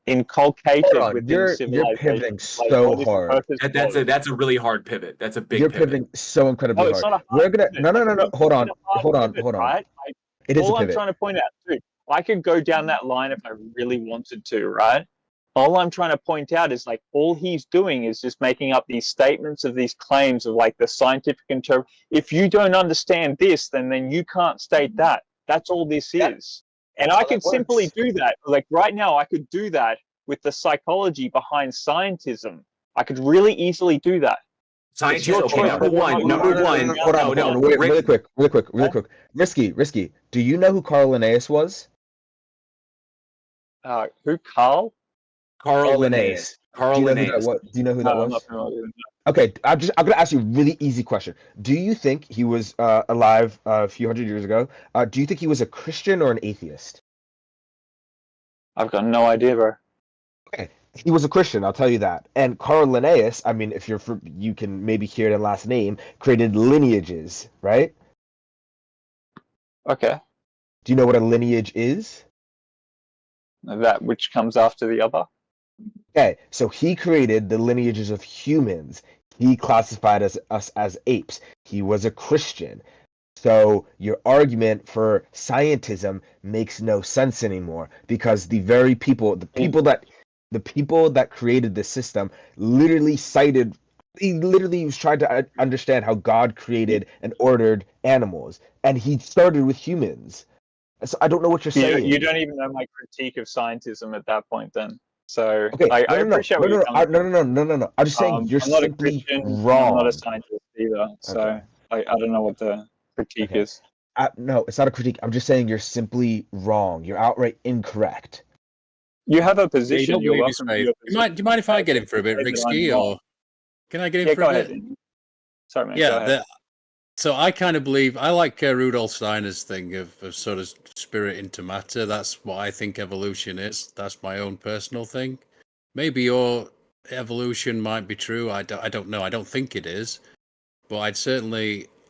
inculcated Hold on, within you're civilization. pivoting Like, so what is the hard. purpose of That's a really hard pivot. That's a big You're pivot. pivoting so incredibly No, it's hard. not a hard We're gonna pivot. no. Hold on. Hold on. Right? It is a All I'm pivot. trying to point out, dude, I could go down that line if I really wanted to, right? All I'm trying to point out is like all he's doing is just making up these statements of these claims of like the scientific if you don't understand this, then you can't state that. That's all this is. And I could simply do that. Like right now, I could do that with the psychology behind scientism. I could really easily do that. Scientists, your okay, choice. number one. Hold on. Really quick. Risky. Do you know who Carl Linnaeus was? Who? Carl? Carl Linnaeus. Do you know who that I'm was? not familiar with Okay, I'm gonna ask you a really easy question. Do you think he was alive a few hundred years ago? Do you think he was a Christian or an atheist? I've got no idea, bro. Okay, he was a Christian. I'll tell you that. And Carl Linnaeus, I mean, if you can maybe hear it in last name, created lineages, right? Okay. Do you know what a lineage is? That which comes after the other. Okay, so he created the lineages of humans. He classified us as apes. He was a Christian. So your argument for scientism makes no sense anymore because the people that created the system literally was trying to understand how God created and ordered animals, and he started with humans. So I don't know what you're saying. You don't even know my critique of scientism at that point, then. So Okay, I appreciate what you're no. I'm just saying you're I'm not a simply Christian. wrong. I'm not a scientist either. So I don't know what the critique is. No, it's not a critique. I'm just saying you're simply wrong. You're outright incorrect. You have a Yeah, you position. don't You're believe his welcome to faith. your Do you mind if I get in for a bit, Say that I'm Rigsky, wrong. or can I get in Yeah, for go a ahead. bit? Sorry, man. Go Yeah, ahead. so I kind of believe I like Rudolf Steiner's thing of sort of spirit into matter. That's what I think evolution is. That's my own personal thing. Maybe your evolution might be true. I don't know. I don't think it is, but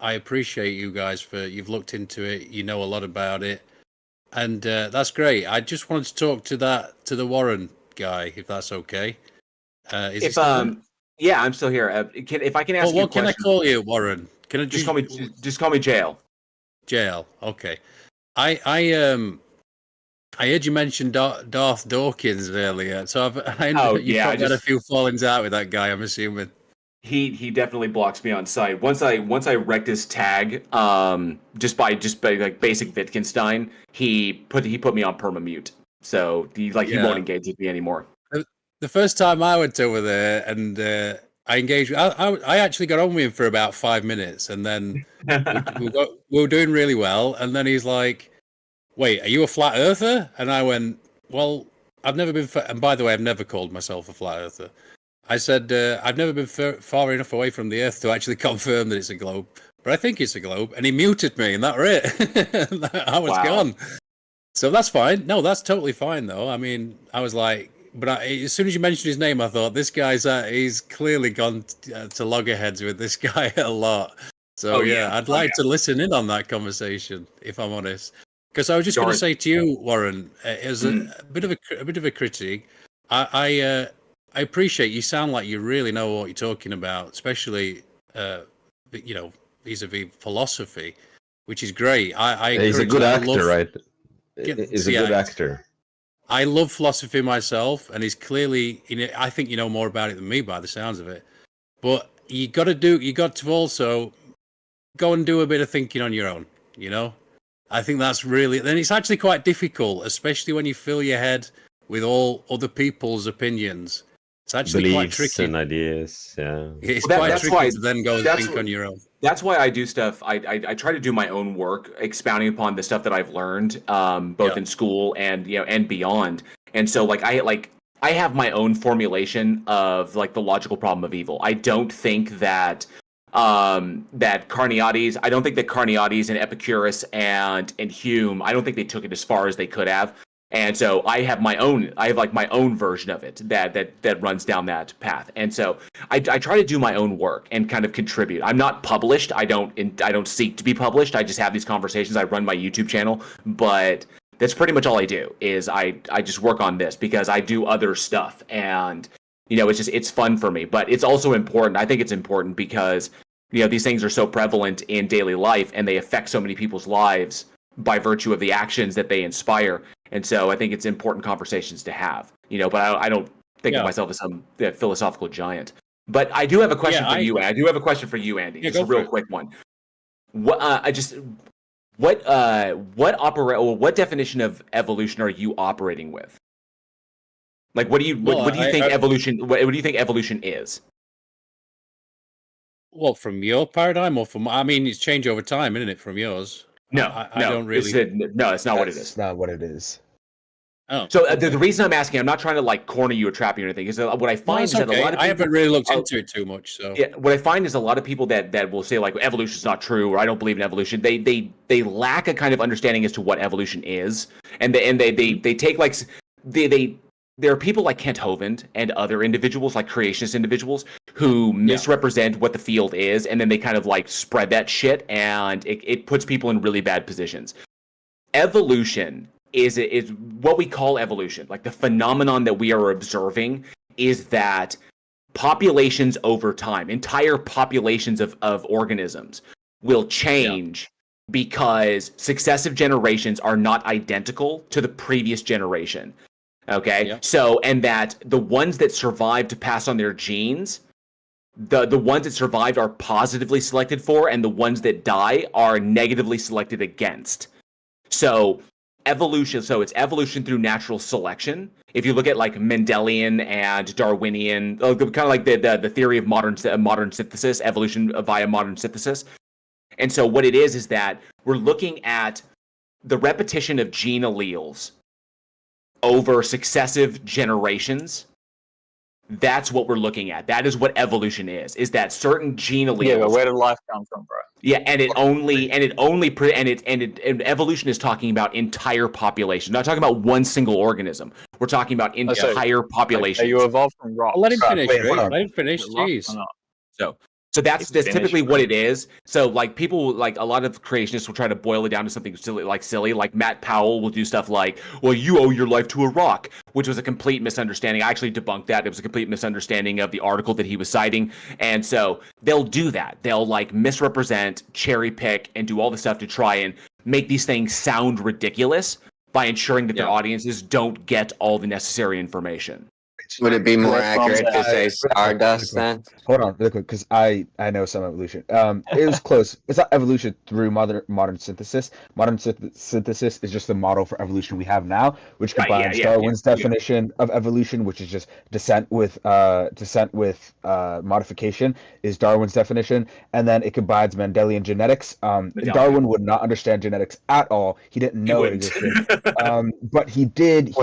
I appreciate you guys for you've looked into it. You know a lot about it, and that's great. I just wanted to talk to the Warren guy, if that's okay. Is he still there? Yeah, I'm still here. If I can ask you a What can I question. call you, Warren? Can I Just call me Jail. Jail. Okay. I heard you mention Darth Dawkins earlier, so you've probably had a few fallings out with that guy, I'm assuming. He definitely blocks me on sight. Once I wrecked his tag, just by like basic Wittgenstein, he put me on permamute. So he won't engage with me anymore. The first time I went over there and I engaged, I actually got on with him for about 5 minutes, and then we were doing really well, and then he's like, "Wait, are you a flat earther?" And I went, "Well, I've never been." And by the way, I've never called myself a flat earther. I said I've never been far enough away from the Earth to actually confirm that it's a globe, but I think it's a globe. And he muted me, and that was it. I was gone. So that's fine. No, that's totally fine, though. I mean, I was like, but as soon as you mentioned his name, I thought this guy's he's clearly gone to loggerheads with this guy a lot. So I'd like to listen in on that conversation, if I'm honest. Because I was just going to say to you, Warren, as a bit of a critique, I appreciate you sound like you really know what you're talking about, especially vis-a-vis philosophy, which is great. He's a good actor, right? He's a good actor. I love philosophy myself, and he's clearly. I think you know more about it than me by the sounds of it. But you got to also go and do a bit of thinking on your own. You know, I think that's really. Then it's actually quite difficult, especially when you fill your head with all other people's opinions. It's actually quite tricky. And ideas, yeah. It's quite tricky to then go and think on your own. That's why I do stuff. I try to do my own work, expounding upon the stuff that I've learned, both in school and and beyond. And so, I have my own formulation of the logical problem of evil. I don't think that Carneades. I don't think that Carneades and Epicurus and Hume. I don't think they took it as far as they could have. And so I have my own version of it that runs down that path. And so I try to do my own work and kind of contribute. I'm not published. I don't seek to be published. I just have these conversations. I run my YouTube channel, but that's pretty much all I do is I just work on this because I do other stuff, and it's fun for me. But it's also important. I think it's important because these things are so prevalent in daily life and they affect so many people's lives by virtue of the actions that they inspire. And so I think it's important conversations to have, but I don't think of myself as some philosophical giant. But I do have a question for you. I do have a question for you, Andy. Just a real quick one. What definition of evolution are you operating with? What do you think evolution? What do you think evolution is? Well, from your paradigm or from? I mean, it's changed over time, isn't it? From yours. No, I don't really. It's not what it is. It's not what it is. Oh. So the reason I'm asking, I'm not trying to corner you or trap you or anything. Is what I find is that a lot of people, I haven't really looked into it too much. So yeah, what I find is a lot of people that will say evolution is not true or I don't believe in evolution. They lack a kind of understanding as to what evolution is, and they take there are people like Kent Hovind and other individuals, like creationist individuals, who misrepresent what the field is, and then they kind of spread that shit, and it puts people in really bad positions. Evolution is what we call evolution. The phenomenon that we are observing is that populations over time, entire populations of organisms, will change because successive generations are not identical to the previous generation. Okay, so and that the ones that survive to pass on their genes, the ones that survived are positively selected for, and the ones that die are negatively selected against. So evolution, it's evolution through natural selection. If you look at Mendelian and Darwinian, kind of the theory of modern synthesis, evolution via modern synthesis, And so what it is that we're looking at the repetition of gene alleles over successive generations. That's what we're looking at. That is what evolution is that certain gene alleles. Yeah, but where did life come from, bro? Yeah, and evolution is talking about entire populations. Not talking about one single organism. We're talking about entire populations. You evolved from rocks. Let him finish. Wait, Let him finish. Jeez. So that's typically what it is. So like people, like a lot of creationists will try to boil it down to something silly. Like Matt Powell will do stuff like, well, you owe your life to a rock, which was a complete misunderstanding. I actually debunked that. It was a complete misunderstanding of the article that he was citing. And so they'll do that. They'll like misrepresent, cherry pick, and do all the stuff to try and make these things sound ridiculous by ensuring that their audiences don't get all the necessary information. Would it be more accurate to say stardust then? Hold on, really quick, because I know some evolution. It was close. It's not evolution through modern synthesis. Modern synthesis is just the model for evolution we have now, which combines Darwin's definition of evolution, which is just descent with modification, is Darwin's definition, and then it combines Mendelian genetics. Darwin would not understand genetics at all. He didn't know it existed, but he did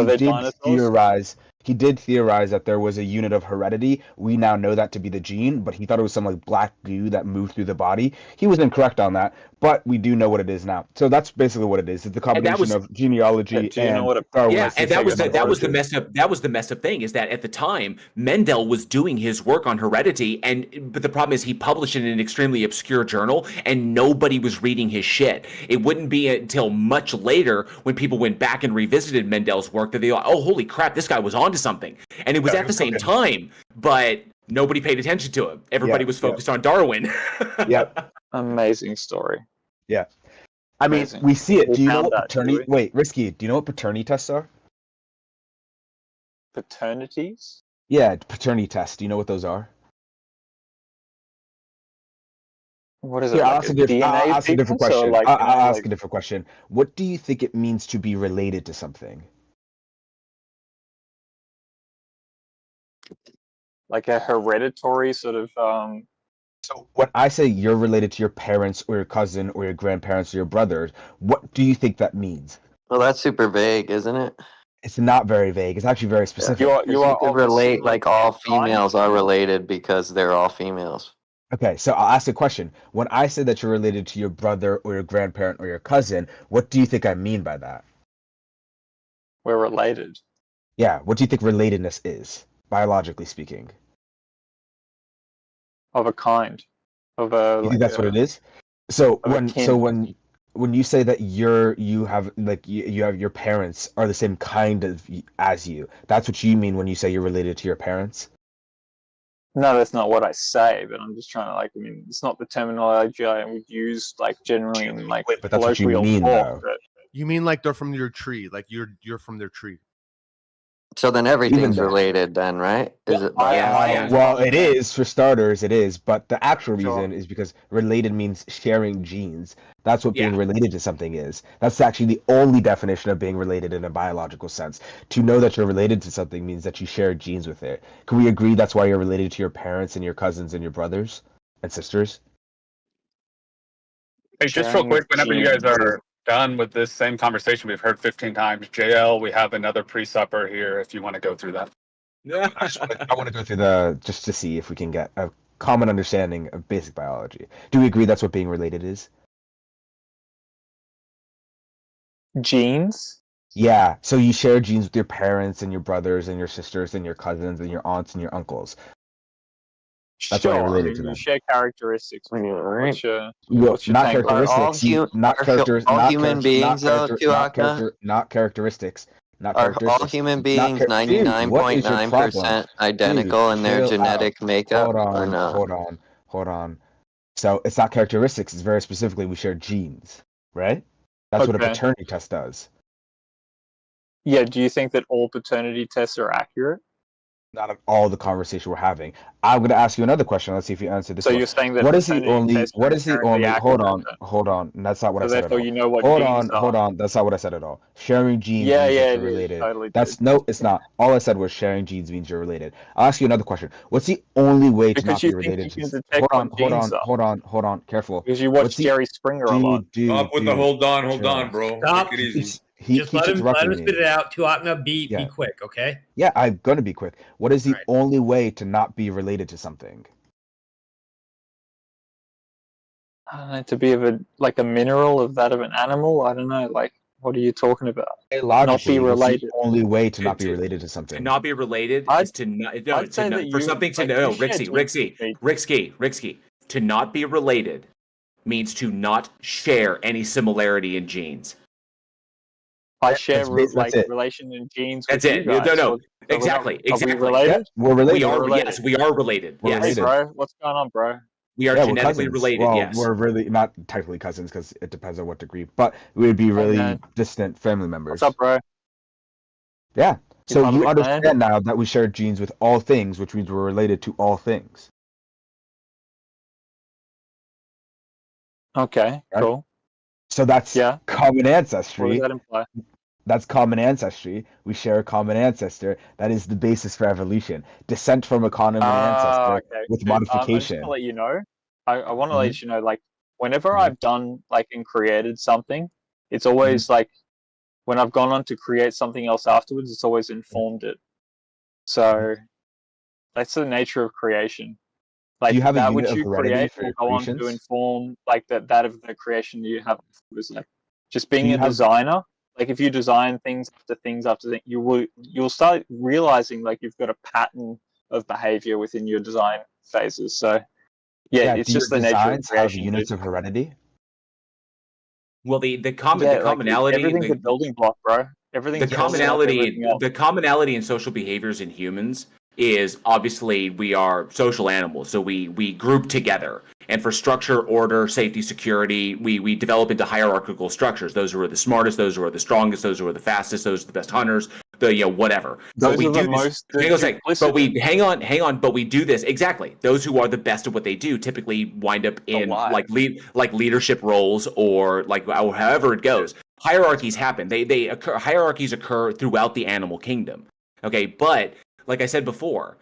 theorize. He did theorize that there was a unit of heredity. We now know that to be the gene, but he thought it was some like black goo that moved through the body. He was incorrect on that, but we do know what it is now. So that's basically what it is. It's the combination of genealogy and Darwin. Yeah, and that was the messed up thing, is that at the time Mendel was doing his work on heredity, but the problem is he published it in an extremely obscure journal and nobody was reading his shit. It wouldn't be until much later when people went back and revisited Mendel's work that they thought, oh, holy crap, this guy was onto something. And it was at the same time, but nobody paid attention to him. Everybody was focused on Darwin. Amazing story. Yeah. I mean, we see it. Do you know what paternity... Wait, Risky, do you know what paternity tests are? Paternities? Yeah, paternity tests. Do you know what those are? What is it? I'll Like ask a different question. I'll ask a different question. What do you think it means to be related to something? Like a hereditary sort of So when I say you're related to your parents or your cousin or your grandparents or your brothers, what do you think that means? Well, that's super vague, isn't it? It's not very vague. It's actually very specific. You could relate like all females are related because they're all females. Okay, so I'll ask a question. When I say that you're related to your brother or your grandparent or your cousin, what do you think I mean by that? We're related. Yeah, what do you think relatedness is, biologically speaking? Of a kind. Of a. You think that's what it is? So when you say that you have your parents are the same kind of as you, that's what you mean when you say you're related to your parents? No, that's not what I say, but I'm just trying to it's not the terminology I would use generally in but that's what you mean, talk. though. You mean like they're from your tree, like you're from their tree. So then everything's related then, right? Is it? Well, it is, for starters, it is, but the actual reason is because related means sharing genes. That's what being related to something is. That's actually the only definition of being related in a biological sense. To know that you're related to something means that you share genes with it. Can we agree that's why you're related to your parents and your cousins and your brothers and sisters? Hey, just real quick, whenever you guys are done with this same conversation we've heard 15 times, JL, we have another pre-supper here if you want to go through that. Yeah, I want to go through just to see if we can get a common understanding of basic biology. Do we agree that's what being related is? Genes? Yeah, so you share genes with your parents and your brothers and your sisters and your cousins and your aunts and your uncles. That's why you're related to them. You share characteristics. What's your not take? characteristics. All human beings, though, Tuaka? Not characteristics. Are all human beings 99.9% identical in their genetic makeup? Hold on. So it's not characteristics. It's very specifically we share genes, right? That's what a paternity test does. Yeah. Do you think that all paternity tests are accurate? not at all the conversation we're having. I'm going to ask you another question. Let's see if you answer this. So one. you're saying that what is the paternity only? tests What are is the inherently only? Hold on, accurate? hold on. That's not what So I said at therefore, all. you know what Hold genes on, are. hold on. That's not what I said at all. Sharing genes Yeah, means yeah, that it you're is. related. Totally That's did. no, it's not. All I said was sharing genes means you're related. I'll ask you another question. What's the only way to Because not you be think related you to? can detect Hold on, what hold genes on, are. hold on, hold on. Careful. Because you What's watch the Jerry Springer a lot. Stop with the hold on, bro. Stop. Take it easy. He Just keeps let interrupting him me. spit it out. Tuatna, be Yeah. quick, okay? Yeah, I'm gonna be quick. What is the only way to not be related to something? To be of a mineral of that of an animal. I don't know. Like, what are you talking about? Not be Logically, what's the related. only way to not be related to something? To not be related is to not no, I'd to say not, that for you, something to like, know. you share Rixky. To not be related means to not share any similarity in genes. I share that's it. relation in genes That's with it. you guys. No, So exactly. Are we Exactly. related? Yeah, we're related. We are. We're related. Yes, we are related. We're Yes. Hey, related. bro, what's going on, bro? We are Yeah, we're genetically cousins. related. Well, Yes. we're really not technically cousins because it depends on what degree, but we would be really man. distant family members. What's up, bro? Yeah. You So part of you the understand clan? now that we share genes with all things, which means we're related to all things. Okay, Right? cool. So that's common What does ancestry. that imply? That's common ancestry. We share a common ancestor. That is the basis for evolution. Descent from a common ancestor Okay. with Dude, I just want modification. to let you know. I want to Mhm. let you know, like, whenever I've done, like, and created something, it's always, like, when I've gone on to create something else afterwards, it's always informed it. So, that's the nature of creation. Like, Do you have a that unit which of you heredity create for will your go on to creations? inform, like, that of the creation you have afterwards. Like, just being you a have- designer, like, if you design things after things after things, you'll start realizing, like, you've got a pattern of behavior within your design phases. So, yeah, it's do your just the nature of designs have creation. units of heredity? Well, the Like, commonality, everything's a building block, bro. Everything's the building up everything else. the commonality in social behaviors in humans is obviously we are social animals, so we group together, and for structure, order, safety, security, we develop into hierarchical structures. Those who are the smartest, those who are the strongest, those who are the fastest, those are the best hunters, whatever. Those we are the do most hang on, but we do this exactly. Those who are the best at what they do typically wind up in like leadership roles or however it goes. Hierarchies happen. They occur. Hierarchies occur throughout the animal kingdom. Okay, but like I said before,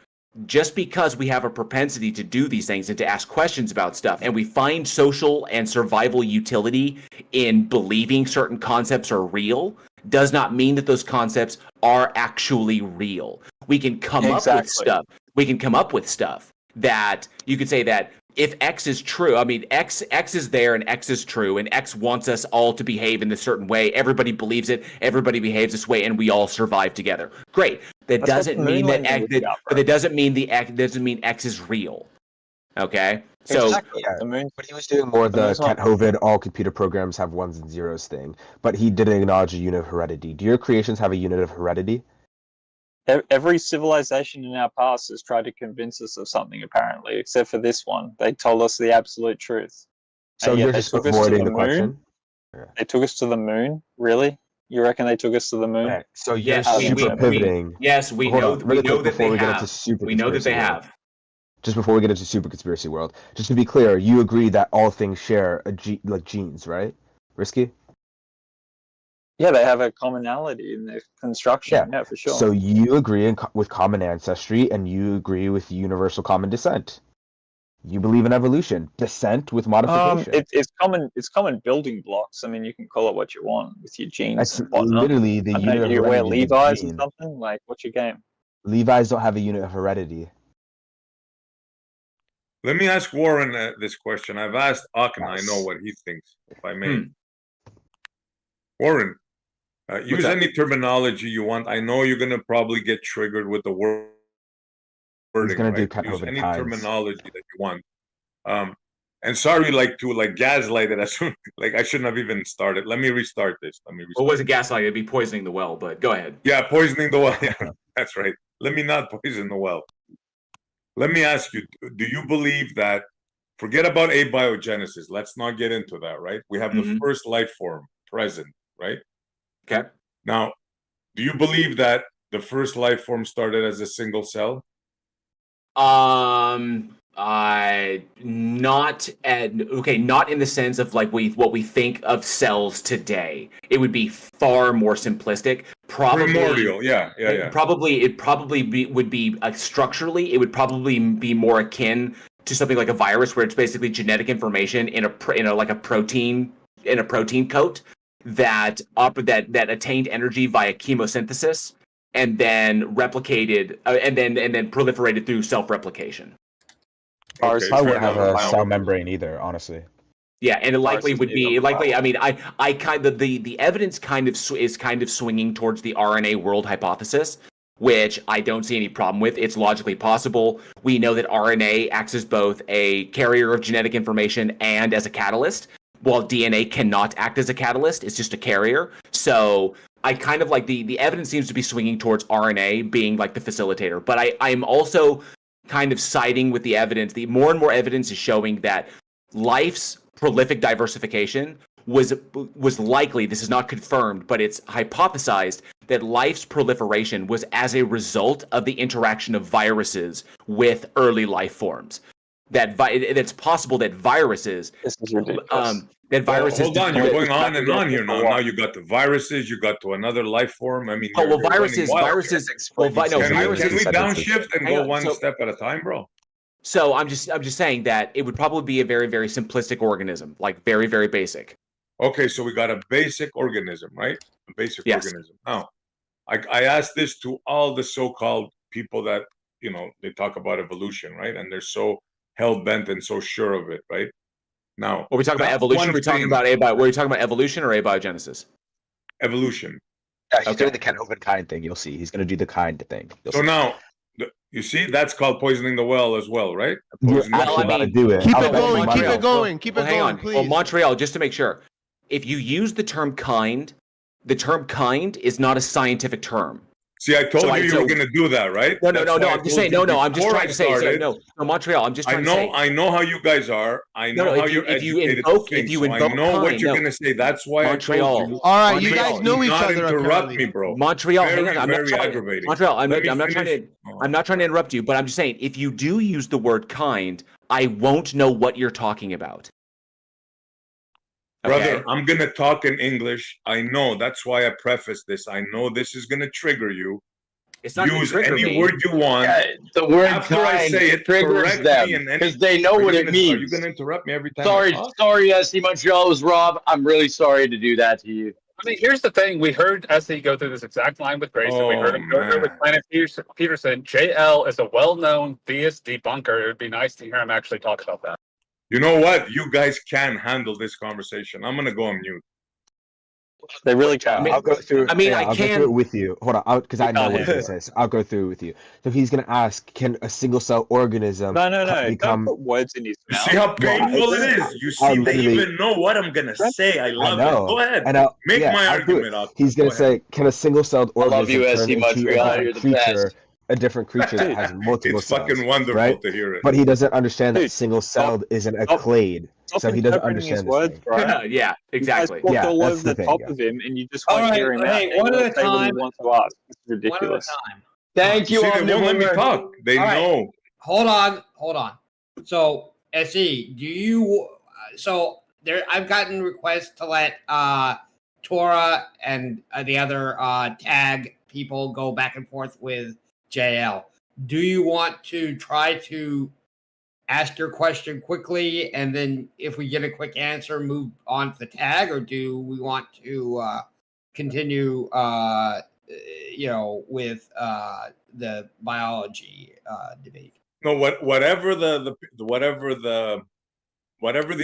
just because we have a propensity to do these things and to ask questions about stuff, and we find social and survival utility in believing certain concepts are real, does not mean that those concepts are actually real. We can come up with stuff. We can come up with stuff that you could say that if X is true, I mean, X is there and X is true, and X wants us all to behave in a certain way. Everybody believes it. Everybody behaves this way, and we all survive together. Great. That doesn't mean that X, but it doesn't mean X is real. Okay. So But he was doing more the Kent Hovind all computer programs have ones and zeros thing. But he didn't acknowledge a unit of heredity. Do your creations have a unit of heredity? Every civilization in our past has tried to convince us of something, apparently, except for this one. They told us the absolute truth. So and yet you're they just took us to avoiding the the moon. question? They took us to the moon? Really? You reckon they took us to the moon? Okay, so you're Yes, super pivoting. Yes, we Hold know. on, really we know quick that before they we get have. into super We know that conspiracy they world. have. Just before we get into super conspiracy world, just to be clear, you agree that all things share like genes, right? Risky? Yeah, they have a commonality in their construction. Yeah, for sure. So you agree with common ancestry, and you agree with universal common descent. You believe in evolution, descent with modification. It's common building blocks. I mean, you can call it what you want with your genes That's and whatnot. literally the I don't know, unit of do you wear heredity. Levi's or something? Like, what's your game? Levi's don't have a unit of heredity. Let me ask Warren this question. I've asked Akna. I know what he thinks, if I may. Warren, use any terminology you want. I know you're going to probably get triggered with the wording. He's going to do Use any tides. terminology that you want. And sorry, to gaslight it. I shouldn't have even started. Let me restart this. Well, it wasn't gaslighting. It'd be poisoning the well. But go ahead. Yeah, poisoning the well. Yeah, that's right. Let me not poison the well. Let me ask you, do you believe that, forget about abiogenesis, let's not get into that, right? We have the first life form present, right? Okay. Now, do you believe that the first life form started as a single cell? Not in the sense of like what we think of cells today. It would be far more simplistic. Probably primordial, yeah. Would be structurally, it would probably be more akin to something like a virus, where it's basically genetic information in a protein coat that attained energy via chemosynthesis and then replicated and then proliferated through self-replication. Okay, I wouldn't have a cell membrane either, honestly. Yeah, and it likely would be likely. I mean, I kind of the evidence is kind of swinging towards the RNA world hypothesis, which I don't see any problem with. It's logically possible. We know that RNA acts as both a carrier of genetic information and as a catalyst, while DNA cannot act as a catalyst. It's just a carrier. So I kind of like the evidence seems to be swinging towards RNA being like the facilitator. But I'm also kind of siding with the evidence. The more and more evidence is showing that life's prolific diversification was likely, this is not confirmed, but it's hypothesized that life's proliferation was as a result of the interaction of viruses with early life forms. It's possible that viruses. This is ridiculous. Hold on, you're going on and on here now. Now you got the viruses, you got to another life form. I mean, viruses. Can we downshift and go one step at a time, bro? So I'm just saying that it would probably be a very, very simplistic organism, like very, very basic. Okay, so we got a basic organism, right? A basic organism. Now, I asked this to all the so-called people that, they talk about evolution, right? And they're so hell-bent and so sure of it, right? Now, are we talking about evolution? Were we talking about evolution or abiogenesis? Evolution. Yeah, he's doing the Kenhoven kind thing. You'll see. He's going to do the kind thing. Now, you see, that's called poisoning the well as well, right? You're actually about to do it. Keep it going, please. Well, Montreal, just to make sure, if you use the term kind is not a scientific term. See, I told you were going to do that, right? No. I'm just saying. No. I'm just trying to say. No, Montreal. I'm just trying to say. I know how you guys are. I know how you're educated. If you invoke, I know what you're going to say. That's why Montreal. I told you. All right, you guys know each other. Interrupt me, bro. Montreal. Very, I'm very aggravating. Montreal. I'm not trying to interrupt you, but I'm just saying, if you do use the word kind, I won't know what you're talking about. Brother, I'm going to talk in English. I know. That's why I preface this. I know this is going to trigger you. It's not Use any word you want. Yeah, the word after I say it, triggers them because they know what it means. Are you going to interrupt me every time? Sorry, SC Montreal. It was Rob. I'm really sorry to do that to you. I mean, here's the thing. We heard SC go through this exact line with Grayson. We heard him go through with Planet Peterson. JL is a well-known theist debunker. It would be nice to hear him actually talk about that. You know what? You guys can handle this conversation. I'm going to go on mute. They really can. I'll go through. I mean, I'll go through it with you. Hold on, because I know what he's gonna say. So I'll go through it with you. So he's gonna ask, can a single cell organism become? Don't put words in his You mouth. see how painful it is. You see, they even know what I'm gonna say. I love it. Go ahead. Make my argument up. He's gonna say, can a single-celled organism turn into a different creature that has multiple It's cells? fucking wonderful right? to hear it. But he doesn't understand that single-celled isn't a clade. So he doesn't understand words, right? Yeah, exactly. You guys Yeah, all that's over the the thing, top yeah. of him, and you just won't hear him out. Hey, one at a time. Want to ask. It's ridiculous. Thank you. See, they won't let me talk. They know. Hold on. So, SE, do you? So there, I've gotten requests to let Tora and the other tag people go back and forth with JL. Do you want to try to ask your question quickly, and then if we get a quick answer, move on to the tag, or do we want to continue, with the biology debate? No, whatever the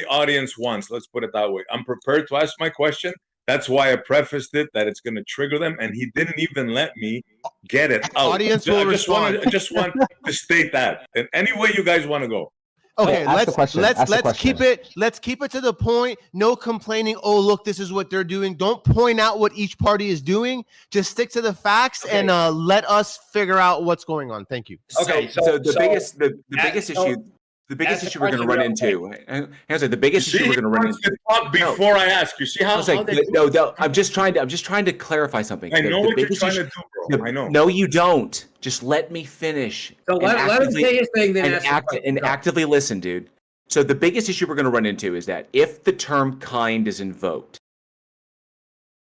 audience wants. Let's put it that way. I'm prepared to ask my question. That's why I prefaced it that it's going to trigger them, and he didn't even let me get it out. Audience will respond. I just want to state that. And any way you guys want to go. Okay, Ask the question. let's keep it to the point. No complaining. Oh, look, this is what they're doing. Don't point out what each party is doing. Just stick to the facts and let us figure out what's going on. Thank you. Okay, So the biggest issue. The biggest issue we're going to run into. The biggest issue we're going to run into. Talk before I ask. You see how? No, I'm just trying to clarify something. I know what you're trying to do, bro. I know. No, you don't. Just let me finish. So let him say his thing, then actively listen, dude. So the biggest issue we're going to run into is that if the term kind is invoked,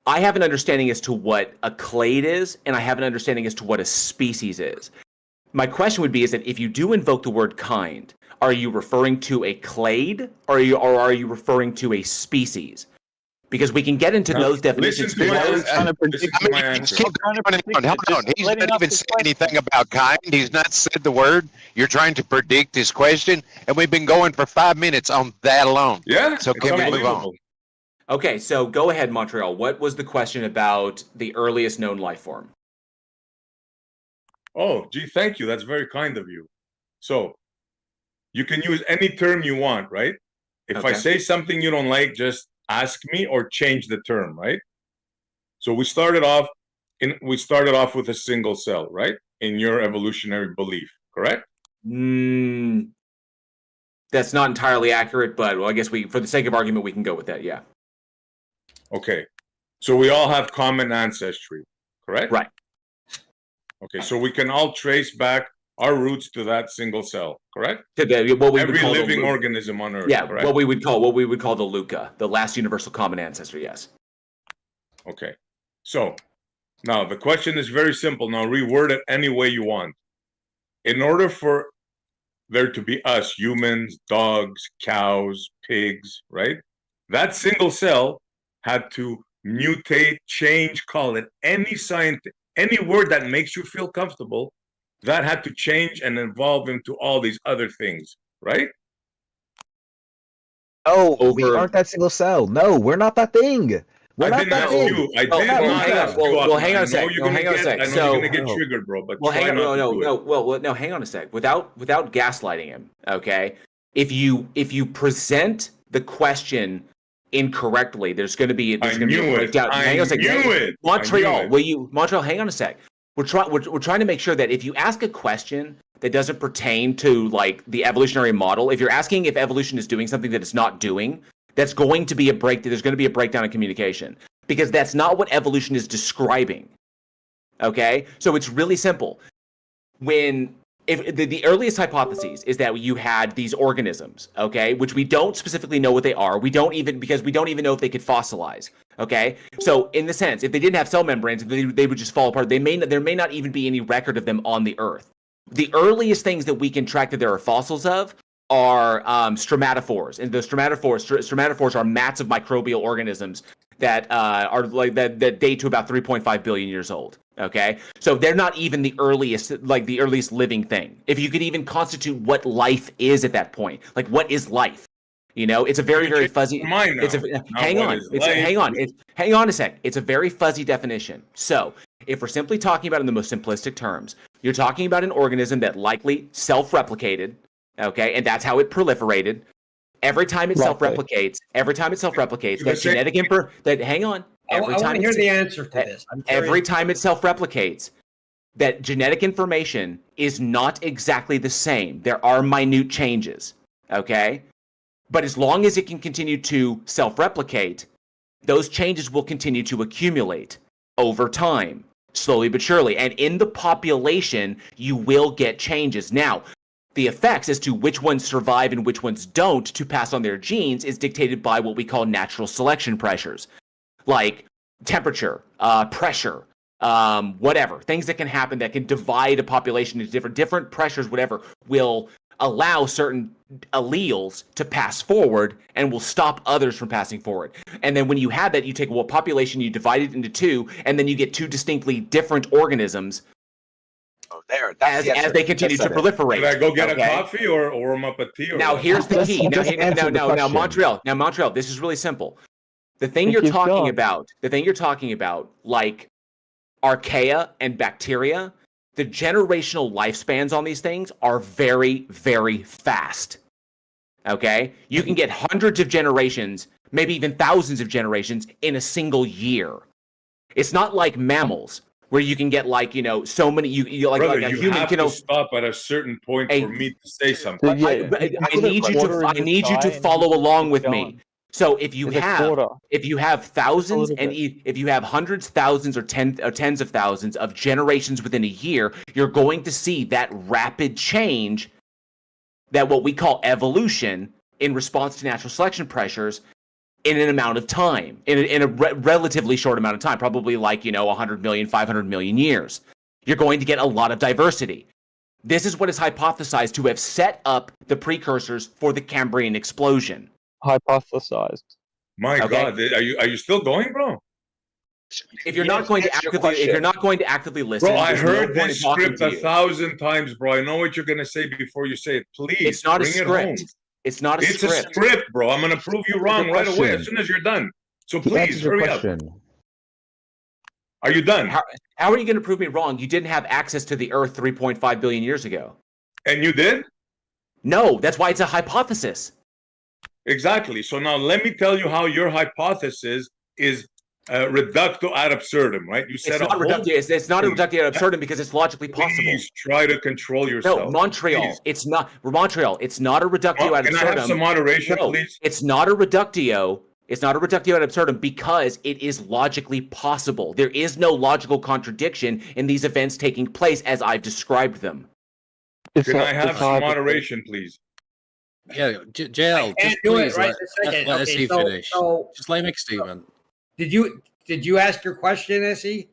I have an understanding as to what a clade is, and I have an understanding as to what a species is. My question would be is that if you do invoke the word kind, are you referring to a clade, or are you referring to a species? Because we can get into those definitions. Hold on. He's not even said anything about kind. He's not said the word. You're trying to predict his question, and we've been going for 5 minutes on that alone. Yeah. So can we move on? Okay, so go ahead, Montreal. What was the question about the earliest known life form? Oh, gee, thank you. That's very kind of you. So, you can use any term you want, right? If I say something you don't like, just ask me or change the term, right? So we started off with a single cell, right? In your evolutionary belief, correct? That's not entirely accurate, but I guess for the sake of argument, we can go with that. Yeah. Okay. So we all have common ancestry, correct? Right. Okay, so we can all trace back our roots to that single cell, correct? Every living organism on Earth. Yeah, correct? what we would call the LUCA, the last universal common ancestor. Yes. Okay. So now the question is very simple. Now reword it any way you want. In order for there to be us, humans, dogs, cows, pigs, right? That single cell had to mutate, change, call it any word that makes you feel comfortable, that had to change and evolve into all these other things, right? Oh, we aren't that single cell. No, we're not that thing. We're not that thing. I did not ask you. Well, hang on a sec. I know you're gonna get triggered, bro. But hang on a sec. Without gaslighting him, okay? If you present the question incorrectly, there's going to be a breakdown. Hang on a second. Montreal, hang on a sec. We're trying to make sure that if you ask a question that doesn't pertain to like the evolutionary model, if you're asking if evolution is doing something that it's not doing, that's going to be there's going to be a breakdown in communication, because that's not what evolution is describing. Okay? So it's really simple. If the earliest hypotheses is that you had these organisms, okay, which we don't specifically know what they are. Because we don't even know if they could fossilize. Okay, so in the sense, if they didn't have cell membranes, they would just fall apart. There may not even be any record of them on the Earth. The earliest things that we can track that there are fossils of are stromatophores, and the stromatophores are mats of microbial organisms that that date to about 3.5 billion years old. Okay, so they're not even the earliest living thing. If you could even constitute what life is at that point, like what is life? You know, it's a very, very fuzzy. Hang on a sec. It's a very fuzzy definition. So, if we're simply talking about it in the most simplistic terms, you're talking about an organism that likely self-replicated, okay, and that's how it proliferated. Every time it self-replicates, that genetic hang on. I want to hear the answer to this. Every time it self-replicates, that genetic information is not exactly the same. There are minute changes, okay? But as long as it can continue to self-replicate, those changes will continue to accumulate over time, slowly but surely. And in the population, you will get changes. Now, the effects as to which ones survive and which ones don't to pass on their genes is dictated by what we call natural selection pressures, like temperature, pressure, whatever. Things that can happen that can divide a population into different pressures, whatever, will allow certain alleles to pass forward and will stop others from passing forward. And then when you have that, you take a population, you divide it into two, and then you get two distinctly different organisms as they continue to proliferate. Should I go get a coffee or warm up a tea? Now here's the key. Now Montreal, this is really simple. The thing you're talking about, like archaea and bacteria, the generational lifespans on these things are very, very fast. Okay? You can get hundreds of generations, maybe even thousands of generations in a single year. It's not like mammals, where you can get like so many you like Brother, like a you human have to stop at a certain point for me to say something. I need you to follow along with me. So if you have thousands and if you have hundreds, thousands, or tens of thousands of generations within a year, you're going to see that rapid change, that what we call evolution in response to natural selection pressures, in an amount of time, in a relatively short amount of time, probably like 100 million, 500 million years. You're going to get a lot of diversity. This is what is hypothesized to have set up the precursors for the Cambrian explosion. Hypothesized. My God, are you still going, bro? If you're not going to actively listen, bro, I heard this script 1,000 times, bro. I know what you're gonna say before you say it. Please, it's not bring a script. It's not a script. It's a script, bro. I'm gonna prove you wrong right away as soon as you're done. So please hurry up. Are you done? How are you going to prove me wrong? You didn't have access to the Earth 3.5 billion years ago. And you did? No, that's why it's a hypothesis. Exactly. So now let me tell you how your hypothesis is reducto ad absurdum, right? You said it's not reductio ad absurdum because it's logically possible. Please try to control yourself. No, Montreal. Please. It's not Montreal. It's not a reductio ad absurdum. Can I have some moderation, please? It's not a reductio. It's not a reductio ad absurdum because it is logically possible. There is no logical contradiction in these events taking place as I've described them. Can I have some moderation, please? Yeah, JL, just please let SE finish. Just let him make a statement. Did you ask your question, SE?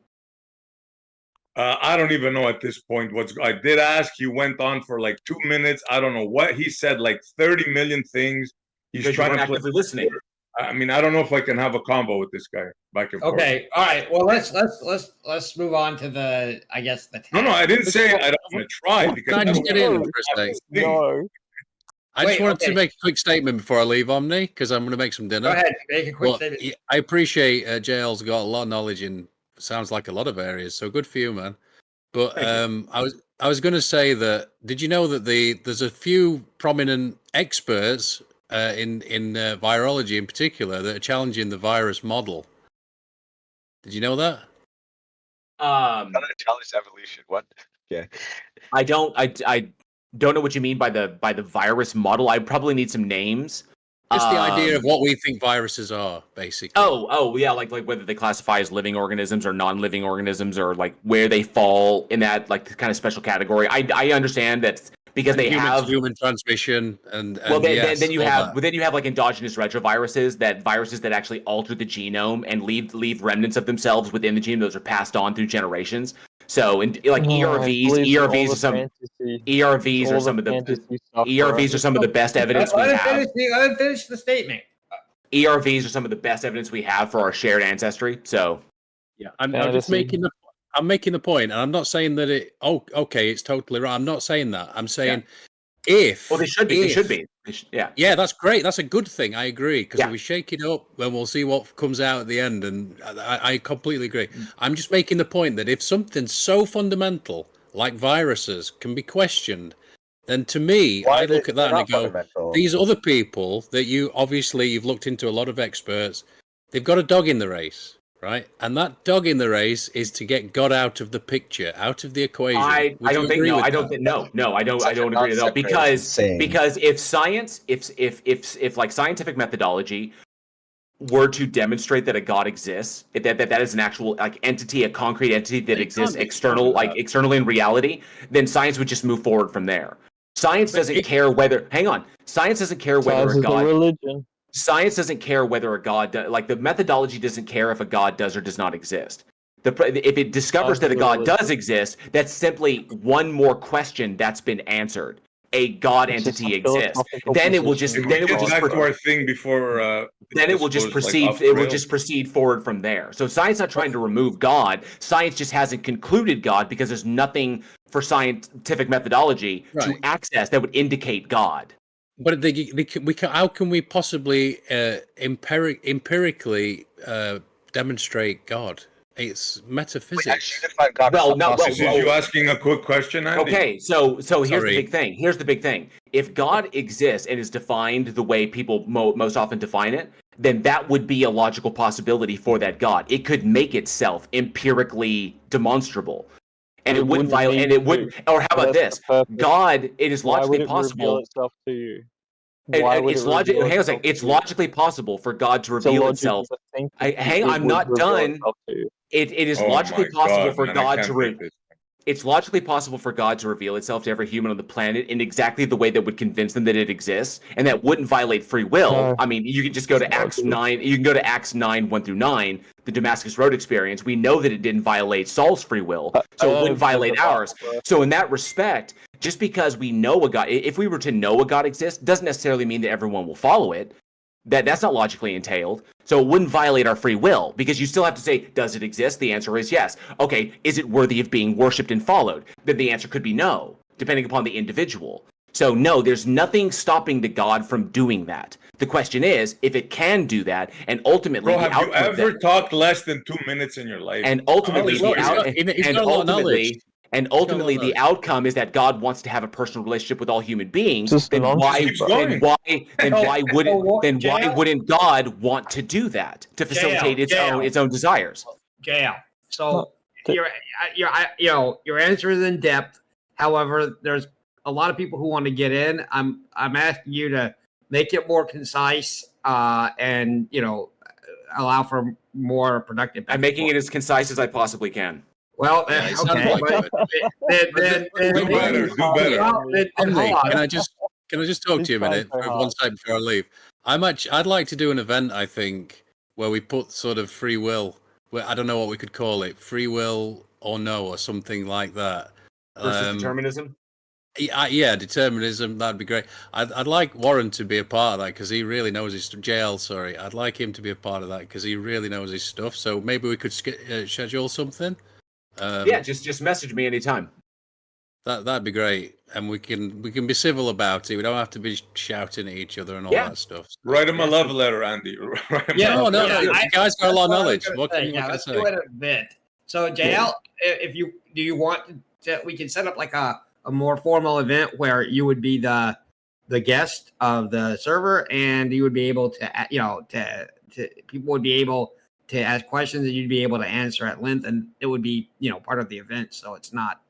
I don't even know at this point I did ask. He went on for like 2 minutes. I don't know what he said, like 30 million things. He's trying to actively listening. I mean, I don't know if I can have a combo with this guy back and forth. Okay, all right. Well, let's move on to the No, I didn't say I don't want to try because I just get in for a second. No. I just wanted to make a quick statement before I leave Omni because I'm going to make some dinner. Go ahead, make a quick statement. I appreciate JL's got a lot of knowledge in sounds like a lot of areas, so good for you, man. But I was going to say that did you know that there's a few prominent experts in virology in particular that are challenging the virus model? Did you know that? Challenge evolution. What? Yeah. I don't know what you mean by the virus model. I probably need some names. Just the idea of what we think viruses are, basically. Oh, yeah, like whether they classify as living organisms or non-living organisms, or like where they fall in that like kind of special category. I understand that because they have human transmission and then you have like endogenous retroviruses, viruses that actually alter the genome and leave remnants of themselves within the genome. Those are passed on through generations. So, ERVs are some of the best evidence we have. Let him finish the statement. ERVs are some of the best evidence we have for our shared ancestry. So, yeah, I'm just making the point, and I'm not saying that it's totally right. I'm not saying that. I'm saying they should be. Yeah, that's great. That's a good thing. I agree because if we shake it up, then we'll see what comes out at the end. And I completely agree. I'm just making the point that if something so fundamental like viruses can be questioned, then to me, I look at that and I go, these other people that you've looked into a lot of experts, they've got a dog in the race. Right, and that dog in the race is to get God out of the picture, out of the equation. I don't agree at all because if like scientific methodology were to demonstrate that a God exists, that is an actual like entity, a concrete entity that exists externally in reality, then science would just move forward from there. Science doesn't care whether. Hang on, science doesn't care whether a God. Religion. Science doesn't care whether a God the methodology doesn't care if a God does or does not exist. If it discovers that a God does exist, that's simply one more question that's been answered. A God entity exists. Then it will just back to our thing before. Then it will just proceed. It will just proceed forward from there. So science not trying to remove God. Science just hasn't concluded God because there's nothing for scientific methodology to access that would indicate God. But how can we possibly empirically demonstrate God? It's metaphysics. Is you asking a quick question, Andy? Okay, so here's the big thing. If God exists and is defined the way people most often define it, then that would be a logical possibility for that God. It could make itself empirically demonstrable. And it wouldn't violate, and it wouldn't, or how about this? God, it is logically possible. itself to you? It's logically possible for God to reveal itself. I'm not done. It is logically possible for God to it's logically possible for God to reveal itself to every human on the planet in exactly the way that would convince them that it exists, and that wouldn't violate free will. I mean, you can just go to Acts 9. You can go to Acts 9, 1-9, the Damascus Road experience. We know that it didn't violate Saul's free will, so it wouldn't violate ours. So in that respect, just because we know a God, if we were to know a God exists, doesn't necessarily mean that everyone will follow it. That's not logically entailed. So it wouldn't violate our free will, because you still have to say, does it exist? The answer is yes. Okay, is it worthy of being worshipped and followed? Then the answer could be no, depending upon the individual. So no, there's nothing stopping the God from doing that. The question is, if it can do that, and ultimately, bro, have you ever talked less than 2 minutes in your life? And ultimately, the outcome is that God wants to have a personal relationship with all human beings. Then why wouldn't God want to do that to facilitate its own desires? JL. So your answer is in depth. However, there's a lot of people who want to get in. I'm asking you to make it more concise and allow for more productive. I'm making it as concise as I possibly can. Well, Yeah, okay. Then do better. Can I just talk to you a minute for one second before I leave? I'd like to do an event, I think, where we put sort of free will. I don't know what we could call it, free will or no, or something like that. Versus determinism. Yeah, determinism. That'd be great. I'd like Warren to be a part of that because he really knows his JL. Sorry, I'd like him to be a part of that because he really knows his stuff. So maybe we could schedule something. Yeah, just message me anytime. That'd be great, and we can be civil about it. We don't have to be shouting at each other and all that stuff. Write him a love letter, Andy. No. You guys got a lot of knowledge. What can I say? Do it a bit. So JL, if you want to, we can set up like a more formal event where you would be the guest of the server, and you would be able to people would be able to ask questions and you'd be able to answer at length, and it would be part of the event, so it's not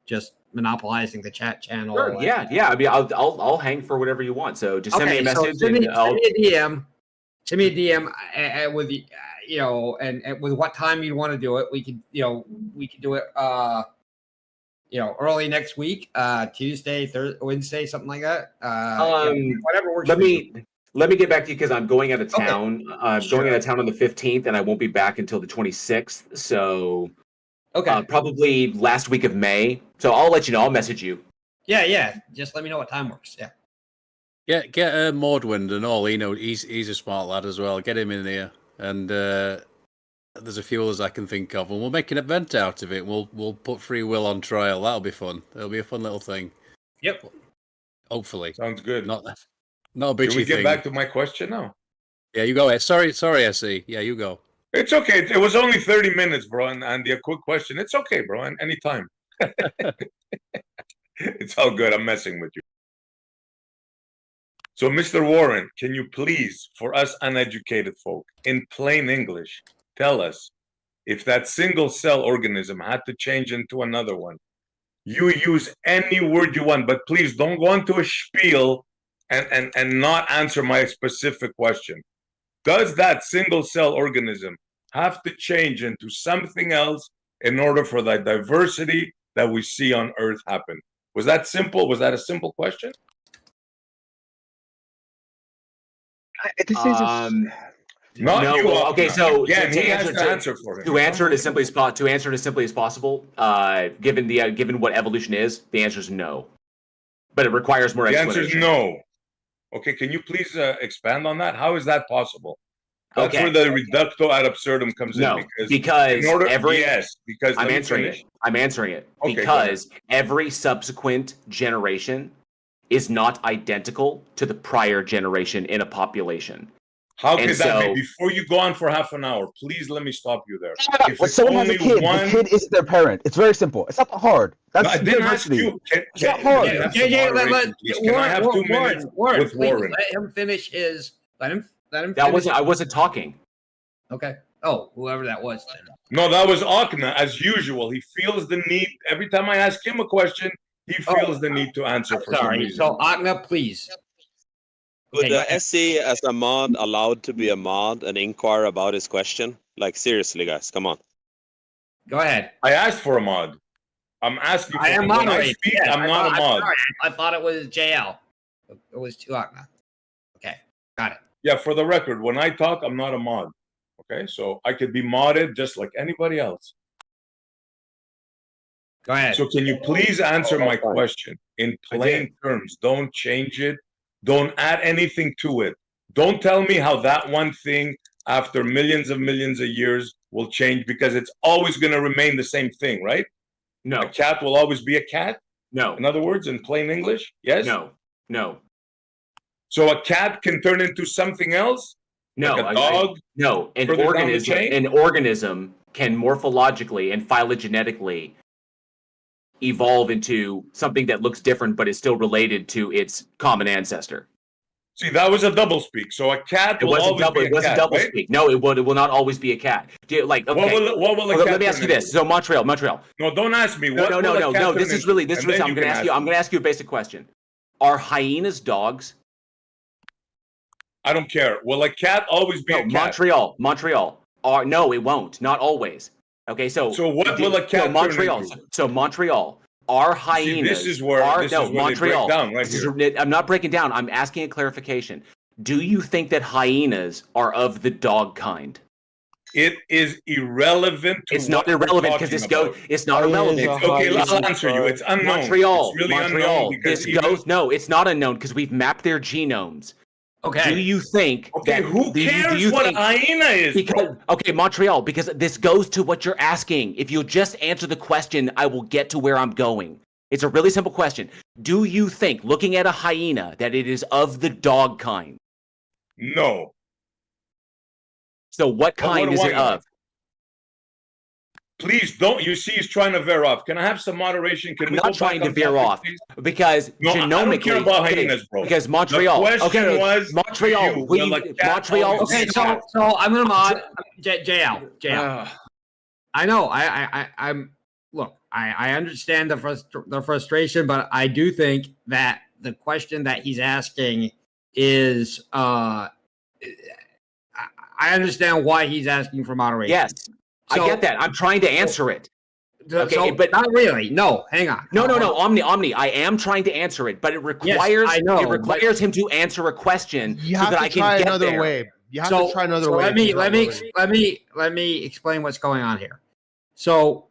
just monopolizing the chat channel. Sure, yeah. I mean, I'll hang for whatever you want. So just send me a message. Send me a DM. Send me a DM with and with what time you want to do it. We could do it early next week, Tuesday, Thursday, Wednesday, something like that. Whatever works. Let me get back to you because I'm going out of town. I'm going out of town on the 15th, and I won't be back until the 26th. So, probably last week of May. So I'll let you know. I'll message you. Yeah. Just let me know what time works. Yeah. Get Mordwind and all. He's a smart lad as well. Get him in here, and there's a few others I can think of, and we'll make an event out of it. We'll put free will on trial. That'll be fun. It'll be a fun little thing. Yep. Hopefully. Sounds good. Not a bitchy thing. Can we get back to my question now? Yeah, you go. Sorry, SE. Yeah, you go. It's okay. It was only 30 minutes, bro, and a quick question. It's okay, bro, and anytime. It's all good. I'm messing with you. So, Mr. Warren, can you please, for us uneducated folk, in plain English, tell us if that single cell organism had to change into another one? You use any word you want, but please don't go into a spiel and not answer my specific question. Does that single cell organism have to change into something else in order for that diversity that we see on Earth happen? Was that simple? Was that a simple question? Okay, so yeah, to answer it as simply as possible, given what evolution is, the answer is no. But it requires more explanation. The answer is no. Okay, can you please expand on that? How is that possible? That's where the reductio ad absurdum comes in. Because I'm answering it. Okay, because every subsequent generation is not identical to the prior generation in a population. How could that be? Before you go on for half an hour, please let me stop you there. When someone has a kid, the kid is their parent. It's very simple. It's not that hard. That's I didn't ask you. It's not hard. Can I have 2 minutes with Warren? Let him finish his. Let him Let him That finish. wasn't. I wasn't talking. Okay. Oh, whoever that was then. No, that was Akna, as usual. He feels the need, every time I ask him a question, he feels the need to answer for some reason. So, Akna, please. Would the SC as a mod allowed to be a mod and inquire about his question? Like, seriously, guys, come on. Go ahead. I asked for a mod. I'm asking for I am when I moderating. speak, Yes, I'm not a mod. sorry. I thought it was JL. It was to Akna. Okay, got it. Yeah, for the record, when I talk, I'm not a mod. Okay, so I could be modded just like anybody else. Go ahead. So can you please answer my question in plain terms? Don't change it. Don't add anything to it. Don't tell me how that one thing after millions of years will change, because it's always going to remain the same thing, right? No. A cat will always be a cat? No. In other words, in plain English? Yes? No. So a cat can turn into something else? No. Like a dog? No. An further down the chain? organism can morphologically and phylogenetically evolve into something that looks different but is still related to its common ancestor. See, that was a double speak. So a cat will always be a cat, It wasn't double right? speak. No, it will not always be a cat. Like, okay. What will a cat Let me ask you turn this. So Montreal. No, don't ask me. No. This is really. I'm going to ask you a basic question. Are hyenas dogs? I don't care. Will a cat always be a cat? Montreal. No, it won't. Not always. Okay, so what will a cat Montreal? turn into? So Montreal. Are hyenas? This is where Montreal. they break down right here. I'm not breaking down. I'm asking a clarification. Do you think that hyenas are of the dog kind? It is irrelevant. It's not irrelevant because this goes. It's not irrelevant. Okay, I'll answer you. It's unknown. Montreal. It's really Montreal. unknown This goes. No, it's not unknown because we've mapped their genomes. Okay. Do you think? Okay, who cares what hyena is? Okay, Montreal. Because this goes to what you're asking. If you just answer the question, I will get to where I'm going. It's a really simple question. Do you think, looking at a hyena, that it is of the dog kind? No. So what kind is it of? Please don't. You see, he's trying to veer off. Can I have some moderation? I'm not trying to veer off because genomically. I don't care about hyenas, bro. Because Montreal. The question was Montreal. Montreal. Okay, so I'm gonna mod JL. I know. I'm. Look, I understand the frustration, but I do think that the question that he's asking is. I understand why he's asking for moderation. Yes. I get that. I'm trying to answer it. Okay, but not really. No, hang on. No. Omni. I am trying to answer it, but it requires it requires him to answer a question so that I can get another there. way. You have to try another way. Let me explain what's going on here. So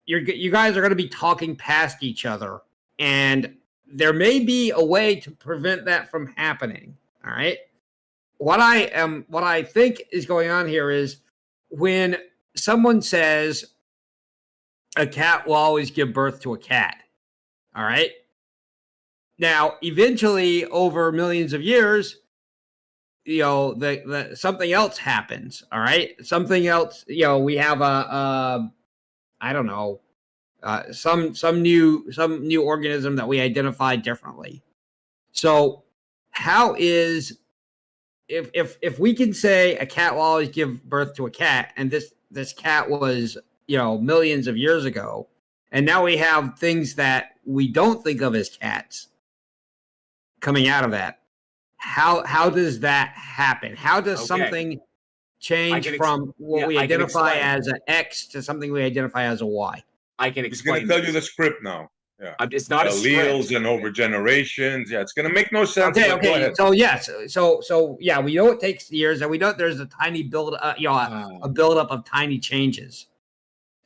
you guys are going to be talking past each other, and there may be a way to prevent that from happening. All right. What I think is going on here is when someone says a cat will always give birth to a cat. All right. Now, eventually, over millions of years, the something else happens. All right. Something else, we have I don't know, some new organism that we identify differently. So how is if we can say a cat will always give birth to a cat, and this cat was millions of years ago, and now we have things that we don't think of as cats coming out of that, how does that happen? How does something change from what we identify as an X to something we identify as a Y? I can explain. He's going to tell you the script now. Yeah. It's not alleles and over generations. Yeah, it's going to make no sense. Okay. So yes. So yeah, we know it takes years, and we know there's a tiny build, a buildup of tiny changes.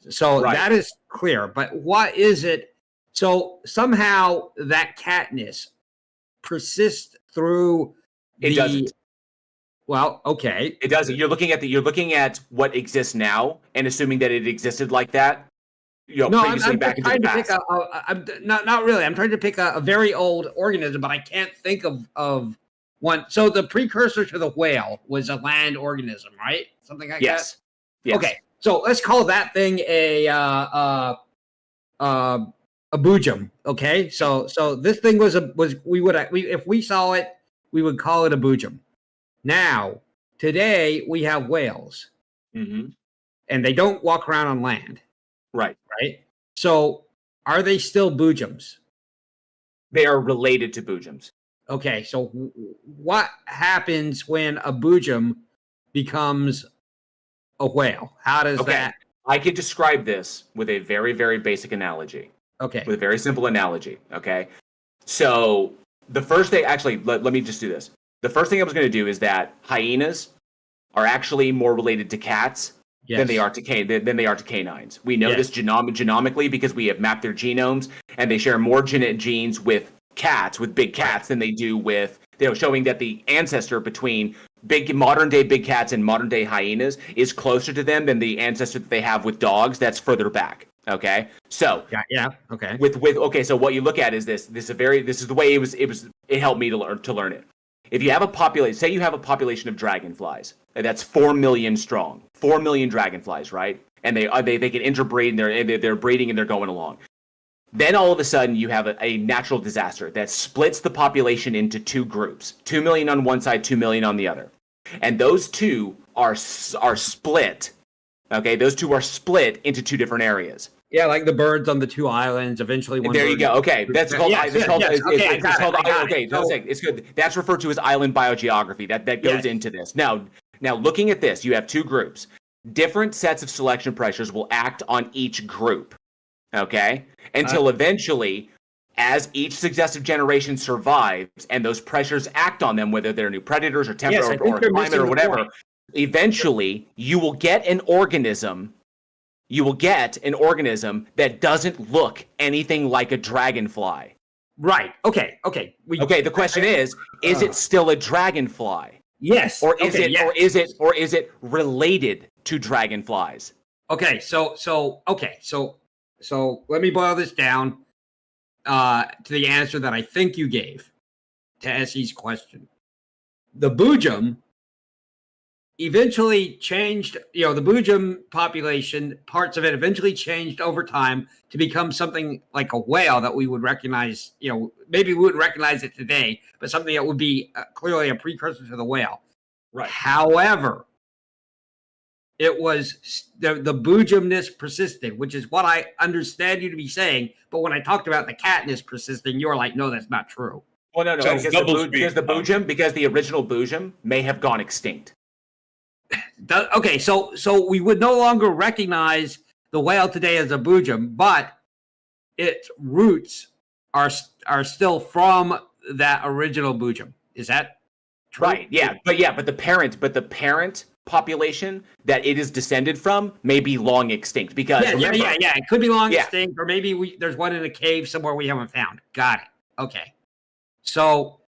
So that is clear. But what is it? So somehow that catness persists through. It doesn't. Well, okay. It doesn't. You're looking at what exists now and assuming that it existed like that. Previously back into the past. Not really. I'm trying to pick a very old organism, but I can't think of one. So the precursor to the whale was a land organism, right? Something like that. Yes. Okay. So let's call that thing a boojum. Okay. So this thing was if we saw it, we would call it a boojum. Now, today we have whales, Mm-hmm. and they don't walk around on land. Right. Right. So, are they still boojums? They are related to boojums. Okay. So, what happens when a boojum becomes a whale? How does that? I could describe this with a very, very basic analogy. Okay. With a very simple analogy. Okay. So the first thing, actually, let me just do this. The first thing I was going to do is that hyenas are actually more related to cats than they are to canines. We know this genomically because we have mapped their genomes, and they share more genes with cats, with big cats, than they do with, showing that the ancestor between modern day big cats and modern day hyenas is closer to them than the ancestor that they have with dogs that's further back. Okay, so okay. So what you look at is this is the way it helped me to learn it. If you have a population, say you have a population of dragonflies, that's 4 million strong, 4 million dragonflies, right? And they can interbreed and they're breeding and they're going along. Then all of a sudden you have a natural disaster that splits the population into two groups, 2 million on one side, 2 million on the other, and those two are split. Okay, those two are split into two different areas. Yeah, like the birds on the two islands. Eventually, one. There you go. Okay, that's called. It's good. That's referred to as island biogeography. That goes into this. Now, looking at this, you have two groups. Different sets of selection pressures will act on each group. Okay, until eventually, as each successive generation survives, and those pressures act on them, whether they're new predators or temperature or climate or whatever, eventually you will get an organism. You will get an organism that doesn't look anything like a dragonfly. Right. Okay. The question is it still a dragonfly? Yes. Or is it related to dragonflies? Okay. So let me boil this down to the answer that I think you gave to Essie's question. The boojum eventually changed, the boojum population, parts of it eventually changed over time to become something like a whale that we would recognize, maybe we wouldn't recognize it today, but something that would be clearly a precursor to the whale. Right. However, it was the boojumness persisted, which is what I understand you to be saying. But when I talked about the catness persisting, you're like, no, that's not true. Well, no, because the original boojum may have gone extinct. Okay, so we would no longer recognize the whale today as a boojum, but its roots are still from that original boojum. Is that true? Right? Yeah, but the parent population that it is descended from may be long extinct because it could be long extinct, or maybe there's one in a cave somewhere we haven't found. Got it. Okay, so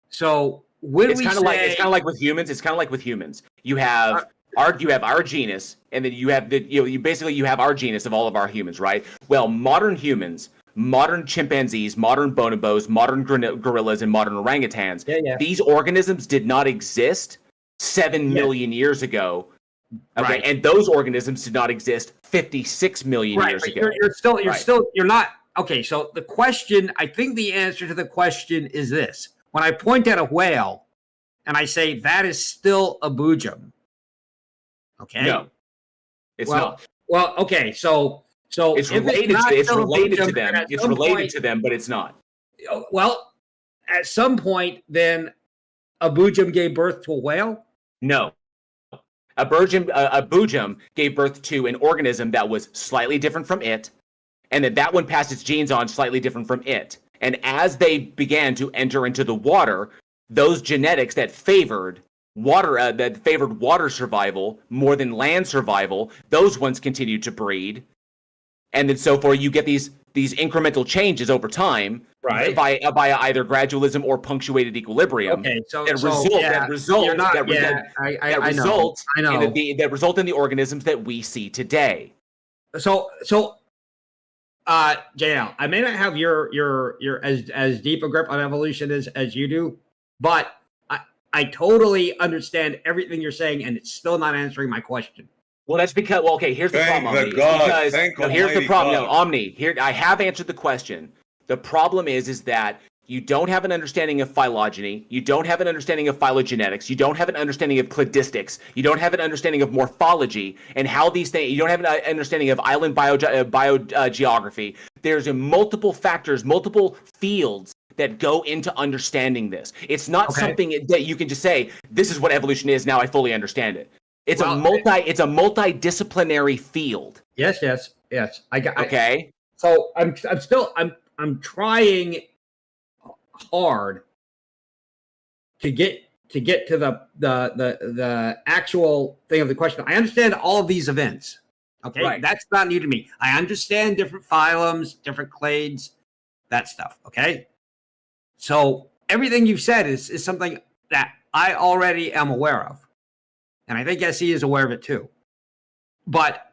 when it's kind of like with humans. It's kind of like with humans. You have our genus, and then you have you have our genus of all of our humans, right? Well, modern humans, modern chimpanzees, modern bonobos, modern gorillas, and modern orangutans. These organisms did not exist 7 million years ago. Okay, right. And those organisms did not exist 56 million years ago. You're not okay. So the question, I think the answer to the question is this: when I point at a whale and I say that is still a boojum. Okay. No, it's not. Well, okay. So it's related to them. It's related to them, but it's not. Well, at some point, then a boojum gave birth to a whale. No, a boojum gave birth to an organism that was slightly different from it, and that one passed its genes on slightly different from it. And as they began to enter into the water, those genetics that favored water survival more than land survival, those ones continued to breed, and then so forth. You get these incremental changes over time, right? By either gradualism or punctuated equilibrium. Okay, that result in the organisms that we see today. So, JL, I may not have your as deep a grip on evolution as you do, but I totally understand everything you're saying, and it's still not answering my question. Well, that's because here's the problem. Here's the problem. No, Omni. Here, I have answered the question. The problem is that You don't have an understanding of phylogeny. You don't have an understanding of phylogenetics. You don't have an understanding of cladistics. You don't have an understanding of morphology and how these things. You don't have an understanding of island biogeography. There's multiple factors, multiple fields that go into understanding this. It's not something that you can just say, "This is what evolution is." Now I fully understand it. It's a multidisciplinary field. Yes. I got. Okay. So I'm trying hard to get to the actual thing of the question. I understand all of these events. Okay, Right. That's not new to me. I understand different phylums, different clades, that stuff. Okay, so everything you've said is something that I already am aware of, and I think SE is aware of it too. But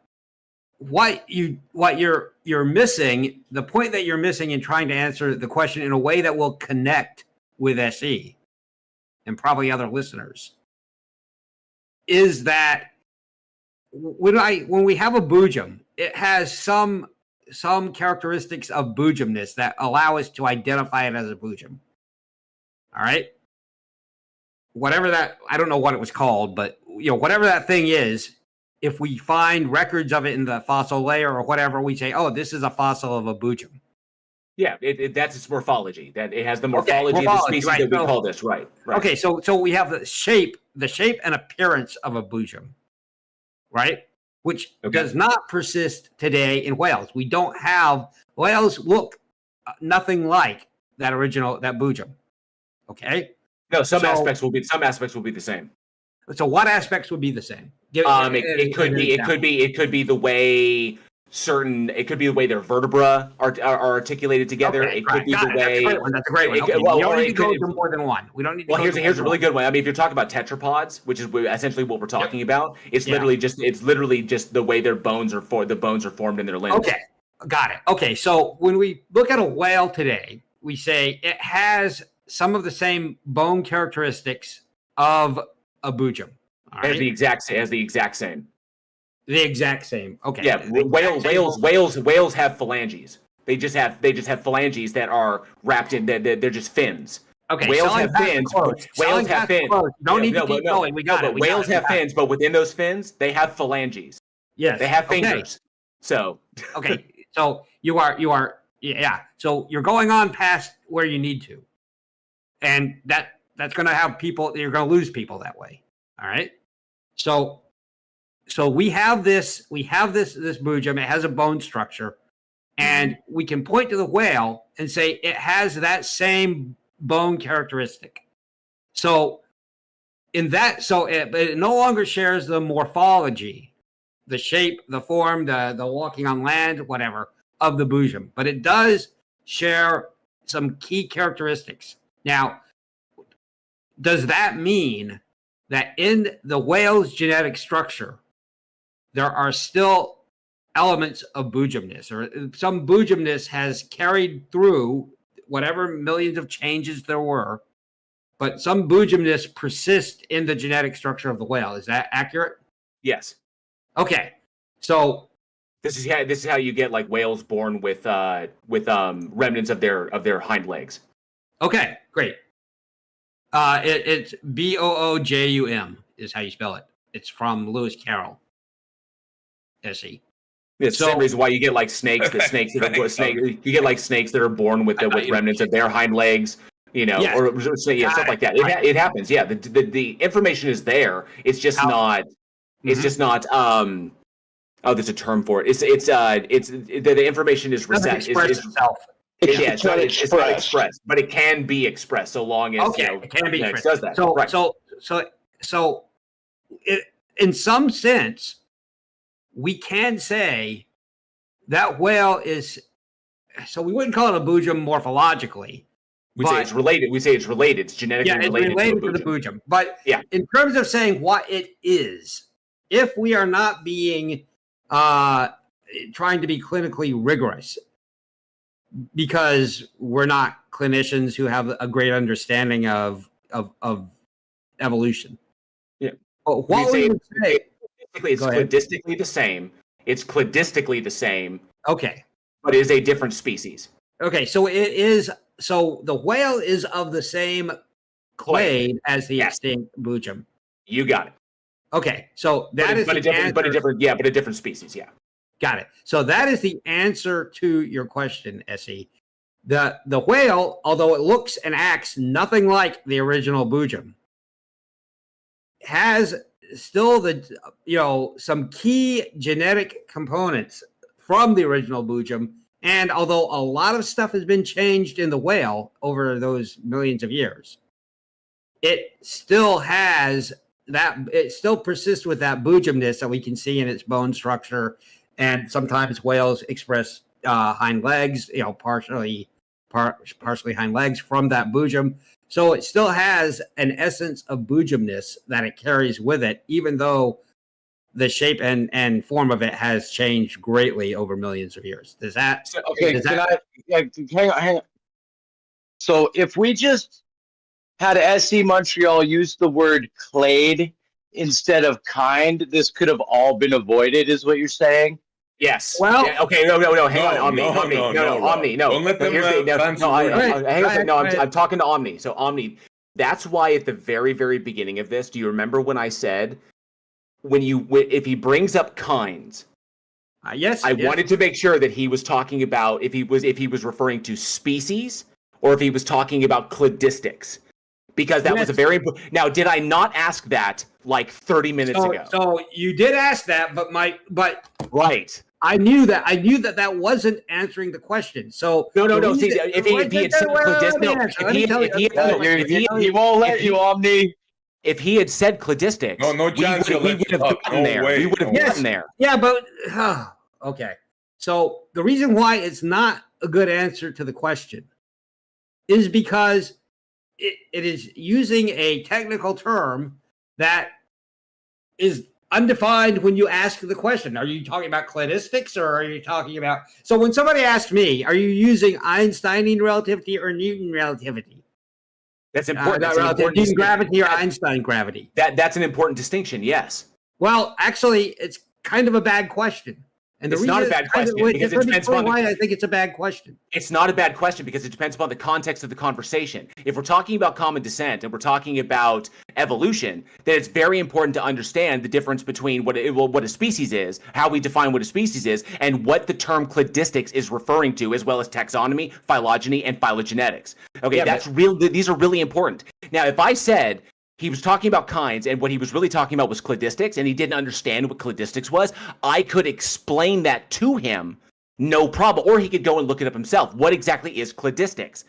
what you're missing, the point that you're missing in trying to answer the question in a way that will connect with SE and probably other listeners, is that when we have a boojum, it has some characteristics of boojumness that allow us to identify it as a boojum. All right, whatever that, I don't know what it was called, but whatever that thing is. If we find records of it in the fossil layer or whatever, we say, "Oh, this is a fossil of a boojum." Yeah, that's its morphology. That it has the morphology of the species that we call this. Right. Okay, so we have the shape and appearance of a boojum, right? Which does not persist today in whales. We don't have whales look nothing like that boojum. Okay. No, some aspects will be the same. So what aspects would be the same? It could be the way it could be the way their vertebra are articulated together. It could be the way. That's a great one. Okay. We don't need to go to more than one. We don't need. Well, here's a really good one. I mean, if you're talking about tetrapods, which is essentially what we're talking about, it's literally just the way their bones are formed in their limbs. Okay, got it. Okay, so when we look at a whale today, we say it has some of the same bone characteristics of a boojum. Right? As the exact same. The exact same. Okay. Yeah. Whales have phalanges. They just have phalanges that are wrapped in. They're just fins. Okay. Whales have fins. Whales have fins. Don't need to keep going. We got it. Whales have fins, but within those fins, they have phalanges. Yes. They have fingers. So. Okay. So you are. Yeah. So you're going on past where you need to, and that's going to have people. You're going to lose people that way. All right. So we have this boojum. It has a bone structure, and we can point to the whale and say it has that same bone characteristic. So it no longer shares the morphology, the shape, the form, the walking on land, whatever, of the boojum, but it does share some key characteristics. Now, does that mean that in the whale's genetic structure, there are still elements of boojumness, or some boojumness has carried through whatever millions of changes there were, but some boojumness persists in the genetic structure of the whale? Is that accurate? Yes. Okay. So this is how you get like whales born with remnants of their hind legs. Okay, great. It's Boojum is how you spell it. It's from Lewis Carroll. SE. It's the same reason why you get like snakes. You get like snakes that are born with remnants of their hind legs. Or stuff like that. It happens. Yeah, the information is there. It's just not. It's just not. There's a term for it. The information is reset. It's not expressed, but it can be expressed so long as it can be expressed. Does that. So in some sense, we can say that whale is. So we wouldn't call it a boojum morphologically. We say it's related. It's genetically related to the boojum. But in terms of saying what it is, if we are not being trying to be clinically rigorous, because we're not clinicians who have a great understanding of evolution. Yeah. But what we would say, it's cladistically the same. It's cladistically the same. Okay. But it is a different species. Okay, so it is. So the whale is of the same clade as the extinct Boojum. You got it. Okay, so that is a different species. Yeah, got it. So that is the answer to your question, Essie. The whale, although it looks and acts nothing like the original Boojum, has still some key genetic components from the original Boojum. And although a lot of stuff has been changed in the whale over those millions of years, it still has that. It still persists with that Boojumness that we can see in its bone structure, and sometimes whales express hind legs, partially hind legs from that Boojum. So it still has an essence of Boojumness that it carries with it, even though the shape and form of it has changed greatly over millions of years. Does that? Hang on. So if we just had SC Montreal use the word clade instead of kind, this could have all been avoided, is what you're saying? Yes. Well, okay. No. Hang on. Omni. Omni. No. Don't let them I'm talking to Omni. So Omni. That's why at the very, very beginning of this, do you remember when I said if he brings up kinds? Yes. I wanted to make sure that he was talking about if he was referring to species or if he was talking about cladistics. Because that was a very... Now, did I not ask that like 30 minutes ago? So you did ask that, but right. I knew that wasn't answering the question. So no. See, if he had said cladistics, he won't let you, Omni. If he had said cladistics, no chance we would have gotten there. We would have gotten there. Yeah, but okay. So the reason why it's not a good answer to the question is because it is using a technical term that is undefined when you ask the question. Are you talking about cladistics or are you talking about... So when somebody asks me, are you using Einsteinian relativity or Newton relativity? That's important. Newton gravity or Einstein gravity. That's an important distinction, yes. Well, actually, it's kind of a bad question. And it's not a bad question because it depends upon why I think it's a bad question. It's not a bad question because it depends upon the context of the conversation. If we're talking about common descent and we're talking about evolution, then it's very important to understand the difference between what a species is, how we define what a species is, and what the term cladistics is referring to, as well as taxonomy, phylogeny, and phylogenetics. Okay, these are really important. Now, if I said he was talking about kinds, and what he was really talking about was cladistics, and he didn't understand what cladistics was, I could explain that to him, no problem. Or he could go and look it up himself. What exactly is cladistics?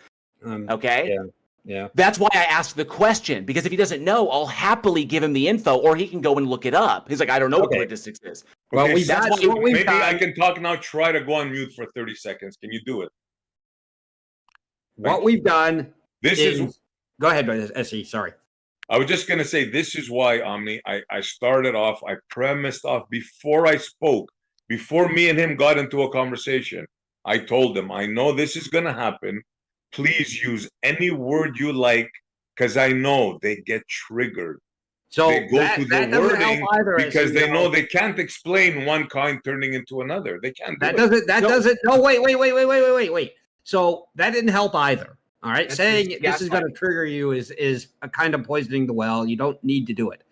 Okay? Yeah. That's why I asked the question, because if he doesn't know, I'll happily give him the info, or he can go and look it up. He's like, I don't know what cladistics is. Well, maybe I can talk now. Try to go on mute for 30 seconds. Can you do it? What we've done is... Go ahead, SE, sorry. I was just going to say, this is why, Omni, I started off, I premised off before I spoke, before me and him got into a conversation. I told him, I know this is going to happen. Please use any word you like, because I know they get triggered. So they go to the wording because they know they can't explain one kind turning into another. They can't do it. No, wait. So that didn't help either. All right, saying this is going to trigger you is a kind of poisoning the well. You don't need to do it.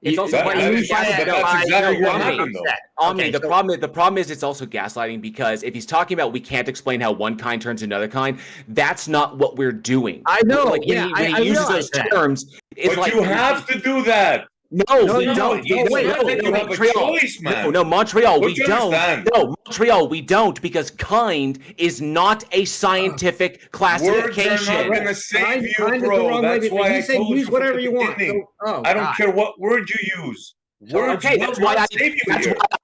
It's also exactly what happened, though. Omni, the problem is it's also gaslighting, because if he's talking about we can't explain how one kind turns into another kind, that's not what we're doing. I know. Like, when he uses those terms, it's but you have to do that. No, we don't. Montreal, we don't. No, Montreal, we don't, because kind is not a scientific classification. Words are not going to save you, bro. That's why I told you use whatever you want. I don't care what word you use. Words that's why I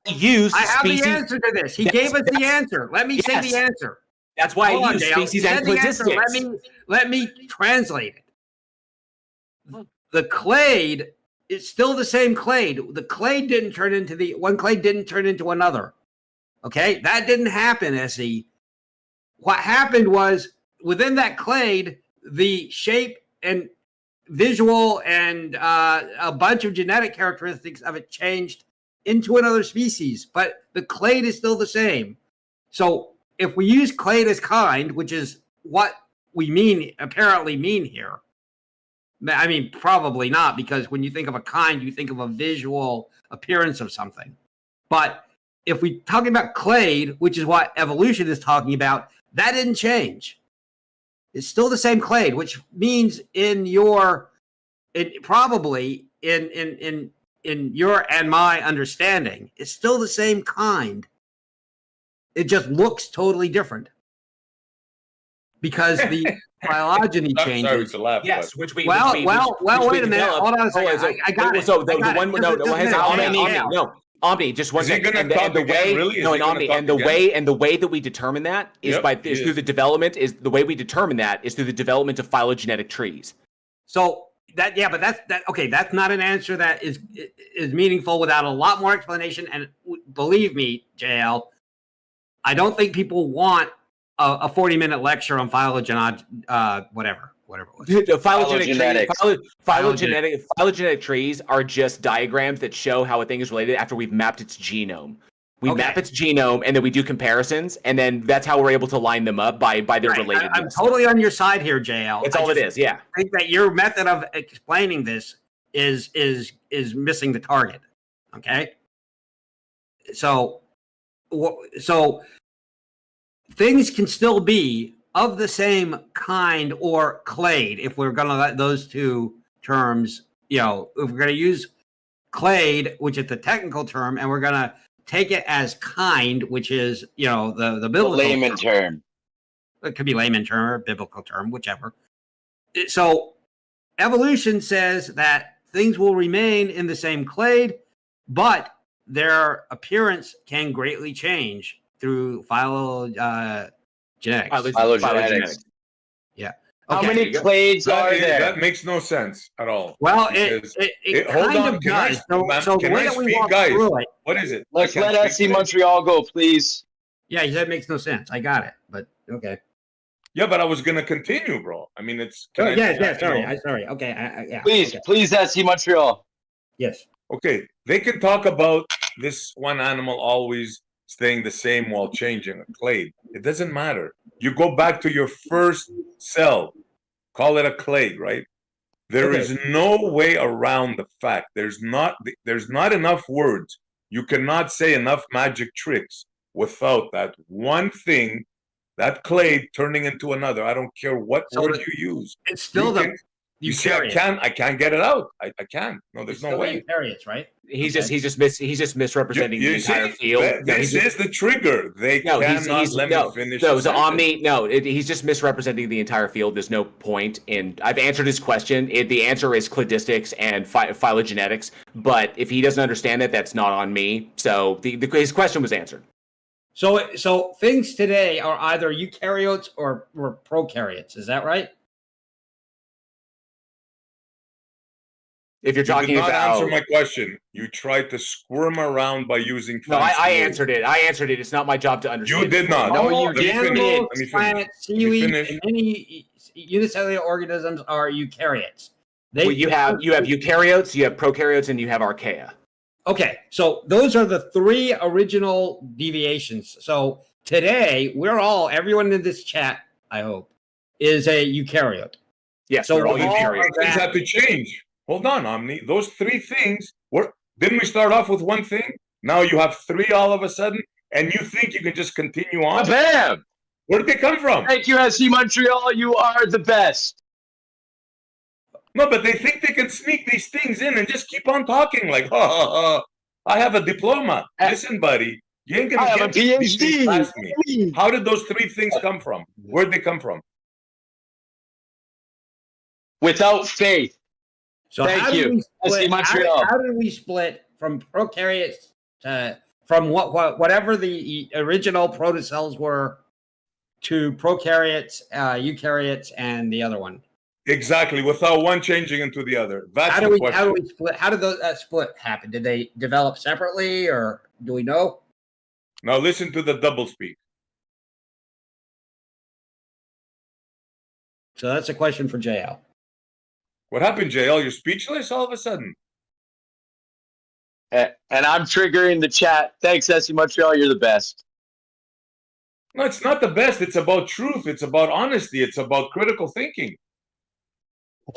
use. I have the answer to this. He gave us the answer. Let me say the answer. That's why I use species and cladistics. Let me translate it. The clade... It's still the same clade. The clade didn't turn into one clade didn't turn into another. Okay, that didn't happen, SE. What happened was within that clade, the shape and visual and a bunch of genetic characteristics of it changed into another species, but the clade is still the same. So if we use clade as kind, which is what we apparently mean here, I mean, probably not, because when you think of a kind, you think of a visual appearance of something. But if we're talking about clade, which is what evolution is talking about, that didn't change. It's still the same clade, which means in your and my understanding, it's still the same kind. It just looks totally different because the phylogeny changes. Sorry to laugh. Yes, but... which we Well, which wait a minute. Hold on a second. I got it. So the one Omni, just one second. And the way, no, and Omni, and the way that we determine that is through the development. Is the way we determine that is through the development of phylogenetic trees. So that, but that's okay. That's not an answer that is meaningful without a lot more explanation. And believe me, JL, I don't think people want a 40-minute lecture on phylogenetic, whatever it was. Phylogenetic trees are just diagrams that show how a thing is related after we've mapped its genome. We map its genome, and then we do comparisons, and then that's how we're able to line them up by their relatedness. I'm totally on your side here, JL. That's all it is. Yeah, I think that your method of explaining this is missing the target. Okay, so things can still be of the same kind or clade if we're going to let those two terms, if we're going to use clade, which is the technical term, and we're going to take it as kind, which is, the biblical layman term. It could be layman term or biblical term, whichever. So evolution says that things will remain in the same clade, but their appearance can greatly change through phylogenetics. Yeah. How many clades are there? That makes no sense at all. Well, it kind of does. So the way that we walk through it. What is it? Let's let SC Montreal go, please. Yeah, that makes no sense. I got it, but okay. Yeah, but I was gonna continue, bro. I mean, it's. Sorry. Okay. Please, SC Montreal. Yes. Okay, they can talk about this one animal always staying the same while changing a clade. It doesn't matter. You go back to your first cell, call it a clade, right? There is no way around the fact. There's not enough words. You cannot say enough magic tricks without that one thing, that clade turning into another. I don't care what word you use. It's still you see, I can't get it out. I can't. No, there's no way. Eukaryotes, right? He's just misrepresenting the entire field. This is the trigger. They cannot let me finish. No, so Omni. No, he's just misrepresenting the entire field. There's no point in. I've answered his question. The answer is cladistics and phylogenetics. But if he doesn't understand that, that's not on me. So his question was answered. So things today are either eukaryotes or prokaryotes. Is that right? If you're talking about, you did not answer my question. You tried to squirm around by using. No, I answered it. It's not my job to understand. You did not. No, animals, plants, seaweed, and any unicellular organisms are eukaryotes. You have eukaryotes, you have prokaryotes, and you have archaea. Okay, so those are the three original deviations. So today, everyone in this chat, I hope, is a eukaryote. Yes, so we're all eukaryotes. Things have to change. Hold on, Omni. Those three things didn't we start off with one thing? Now you have three all of a sudden, and you think you can just continue on? Bam! Where did they come from? Thank you, SC Montreal. You are the best. No, but they think they can sneak these things in and just keep on talking like, I have a diploma. Listen, buddy, you ain't gonna get these things past me. How did those three things come from? Where'd they come from? Without faith. So Thank you. How did we split from prokaryotes to from whatever the original protocells were to prokaryotes, eukaryotes, and the other one? Exactly, without one changing into the other. That's how do we split? How did that split happen? Did they develop separately, or do we know? Now listen to the doublespeak. So that's a question for JL. What happened, JL? You're speechless all of a sudden. And I'm triggering the chat. Thanks, SC Montreal. You're the best. No, it's not the best. It's about truth. It's about honesty. It's about critical thinking.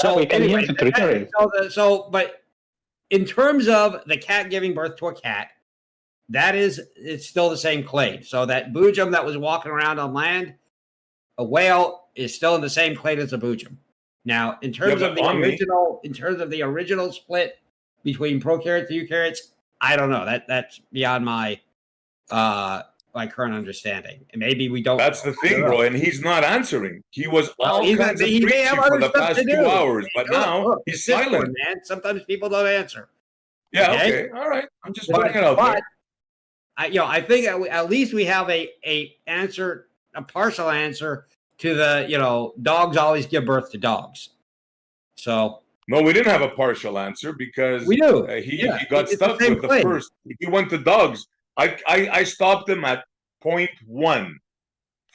So anyway, but in terms of the cat giving birth to a cat, it's still the same clade. So that boojum that was walking around on land, a whale is still in the same clade as a boojum. Now, in terms of the original split between prokaryotes and eukaryotes, I don't know. That's beyond my current understanding. And maybe we don't. That's the thing, bro. And he's not answering. He was all kinds of preachy for the past 2 hours, but now he's silent. Man. Sometimes people don't answer. Yeah. Okay. All right. I'm just putting it out there. I think at least we have a partial answer to the dogs always give birth to dogs. So no, we didn't have a partial answer because we do. He got stuck with the first. He went to dogs. I stopped him at 0.1.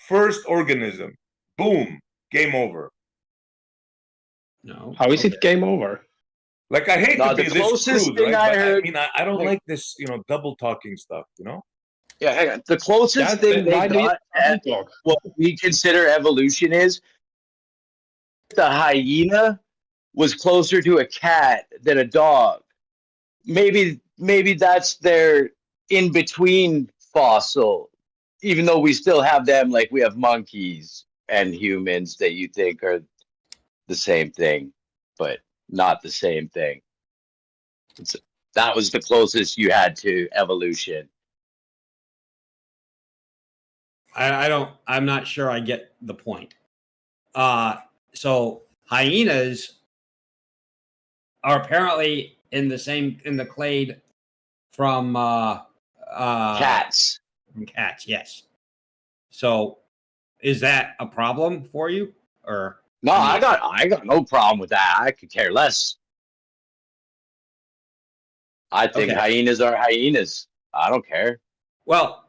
First organism. Boom. Game over. No. How is it game over? Like, I hate to be this crude, right? I mean, I don't like this, double talking stuff, Yeah, hang on. The closest thing they got at what we consider evolution is the hyena was closer to a cat than a dog. Maybe that's their in-between fossil, even though we still have them, like we have monkeys and humans that you think are the same thing, but not the same thing. That was the closest you had to evolution. I'm not sure I get the point. So hyenas are apparently in the clade from cats. From cats, yes. So is that a problem for you? Or no, I got no problem with that. I could care less. I think hyenas are hyenas. I don't care. Well,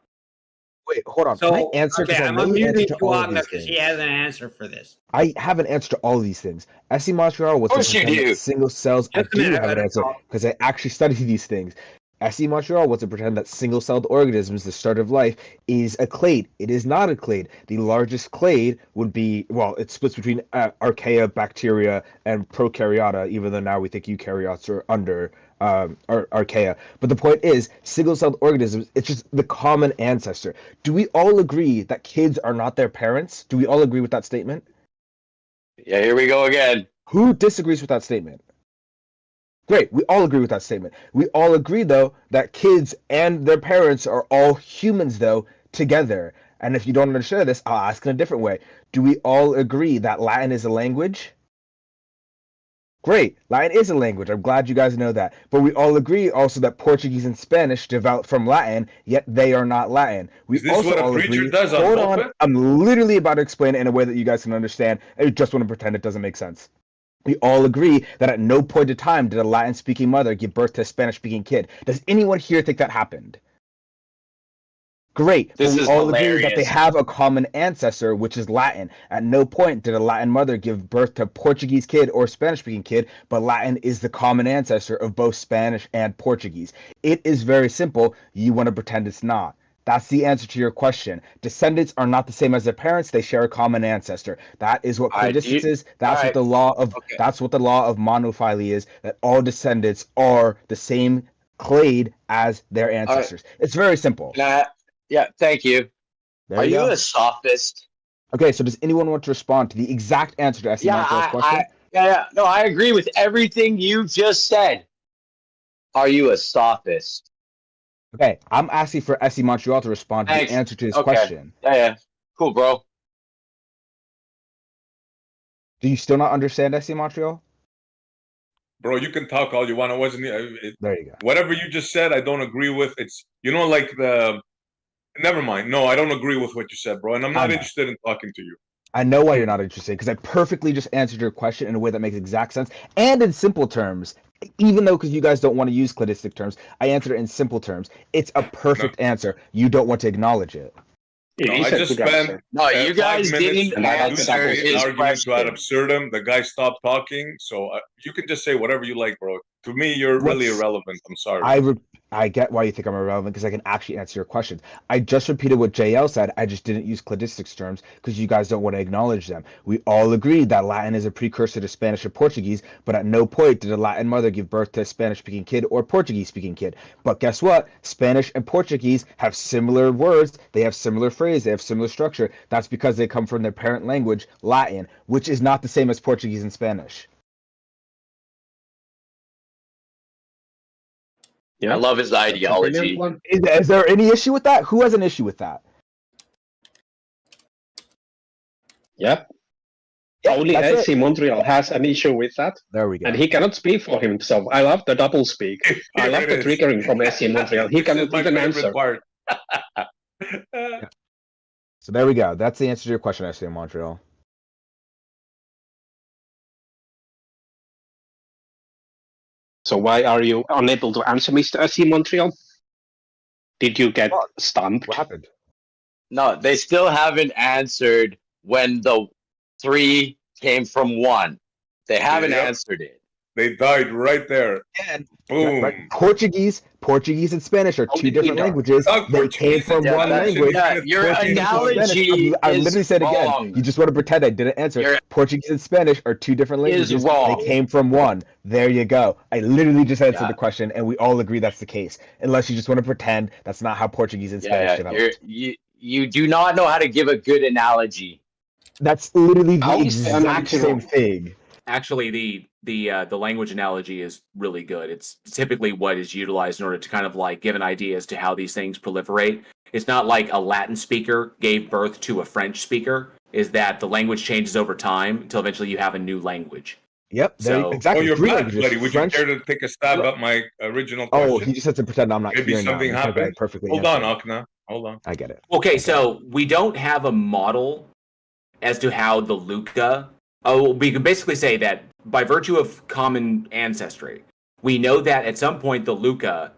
wait, hold on. So, can I answer? Okay, I'm unmuting Tuan because he has an answer for this. I have an answer to all of these things. SC Montreal, what's the single cells? I do have an answer because I actually study these things. SC Montreal wants to pretend that single-celled organisms, the start of life, is a clade. It is not a clade. The largest clade would be, well, it splits between archaea, bacteria, and prokaryota, even though now we think eukaryotes are under archaea. But the point is, single-celled organisms, it's just the common ancestor. Do we all agree that kids are not their parents? Do we all agree with that statement? Yeah, here we go again. Who disagrees with that statement? Great, we all agree with that statement. We all agree, though, that kids and their parents are all humans, though, together. And if you don't understand this, I'll ask in a different way. Do we all agree that Latin is a language? Great, Latin is a language. I'm glad you guys know that. But we all agree also that Portuguese and Spanish developed from Latin, yet they are not Latin. We is this also what a all preacher agree. does Hold on on, I'm literally about to explain it in a way that you guys can understand. I just want to pretend it doesn't make sense. We all agree that at no point in time did a Latin-speaking mother give birth to a Spanish-speaking kid. Does anyone here think that happened? Great. This but we all agree that they have a common ancestor, which is Latin. At no point did a Latin mother give birth to a Portuguese kid or Spanish-speaking kid, but Latin is the common ancestor of both Spanish and Portuguese. It is very simple. You want to pretend it's not. That's the answer to your question. Descendants are not the same as their parents. They share a common ancestor. That is what cladisticence is. That's what the law of that's what the law of monophyly is. That all descendants are the same clade as their ancestors. It's very simple. Yeah, thank you. Are you a sophist? Okay, so does anyone want to respond to the exact answer to SC Montreal's question? No, I agree with everything you just said. Are you a sophist? Okay, I'm asking for SC Montreal to respond to the answer to his question. Yeah. Cool, bro. Do you still not understand SC Montreal? Bro, you can talk all you want. There you go. Whatever you just said, I don't agree with. It's, like the... Never mind. No, I don't agree with what you said, bro. And I'm not interested in talking to you. I know why you're not interested, because I perfectly just answered your question in a way that makes exact sense, and in simple terms. Even though, because you guys don't want to use cladistic terms, I answered it in simple terms. It's a perfect answer. You don't want to acknowledge it. No, I just spent you guys didn't answer his question. Ad absurdum. The guy stopped talking, so you can just say whatever you like, bro. To me, you're really irrelevant. I'm sorry. I get why you think I'm irrelevant because I can actually answer your questions. I just repeated what JL said. I just didn't use cladistics terms because you guys don't want to acknowledge them. We all agreed that Latin is a precursor to Spanish or Portuguese, but at no point did a Latin mother give birth to a Spanish-speaking kid or Portuguese-speaking kid. But guess what? Spanish and Portuguese have similar words. They have similar phrase. They have similar structure. That's because they come from their parent language, Latin, which is not the same as Portuguese and Spanish. I love his ideology. Is there any issue with that? Who has an issue with that? Yep. Only SC Montreal has an issue with that. There we go. And he cannot speak for himself. I love the double speak. I love the triggering from SC Montreal. He cannot even answer. Yeah. So there we go. That's the answer to your question, SC Montreal. So why are you unable to answer, Mr. SC Montreal? Did you get stumped? What happened? No, they still haven't answered when the 3 came from 1. They haven't answered it. They died right there. And boom. Right. Portuguese and Spanish are two different languages. They came from one language. Your analogy I literally said it again. wrong. You just want to pretend I didn't answer. Portuguese and Spanish are two different languages. Is wrong. They came from one. There you go. I literally just answered the question, and we all agree that's the case. Unless you just want to pretend that's not how Portuguese and Spanish developed. You do not know how to give a good analogy. That's literally the exact same thing. Actually, the language analogy is really good. It's typically what is utilized in order to kind of like give an idea as to how these things proliferate. It's not like a Latin speaker gave birth to a French speaker. Is that the language changes over time until eventually you have a new language. Yep. So, exactly. You're Three back, languages. buddy. Would French. you care to take a stab at my original question? Oh, he just has to pretend I'm not Maybe hearing something that. happened. Perfectly. Hold on, answered. Akna. Hold on. I get it. Okay, so we don't have a model as to how the Luca. Oh, we can basically say that by virtue of common ancestry, we know that at some point the Luca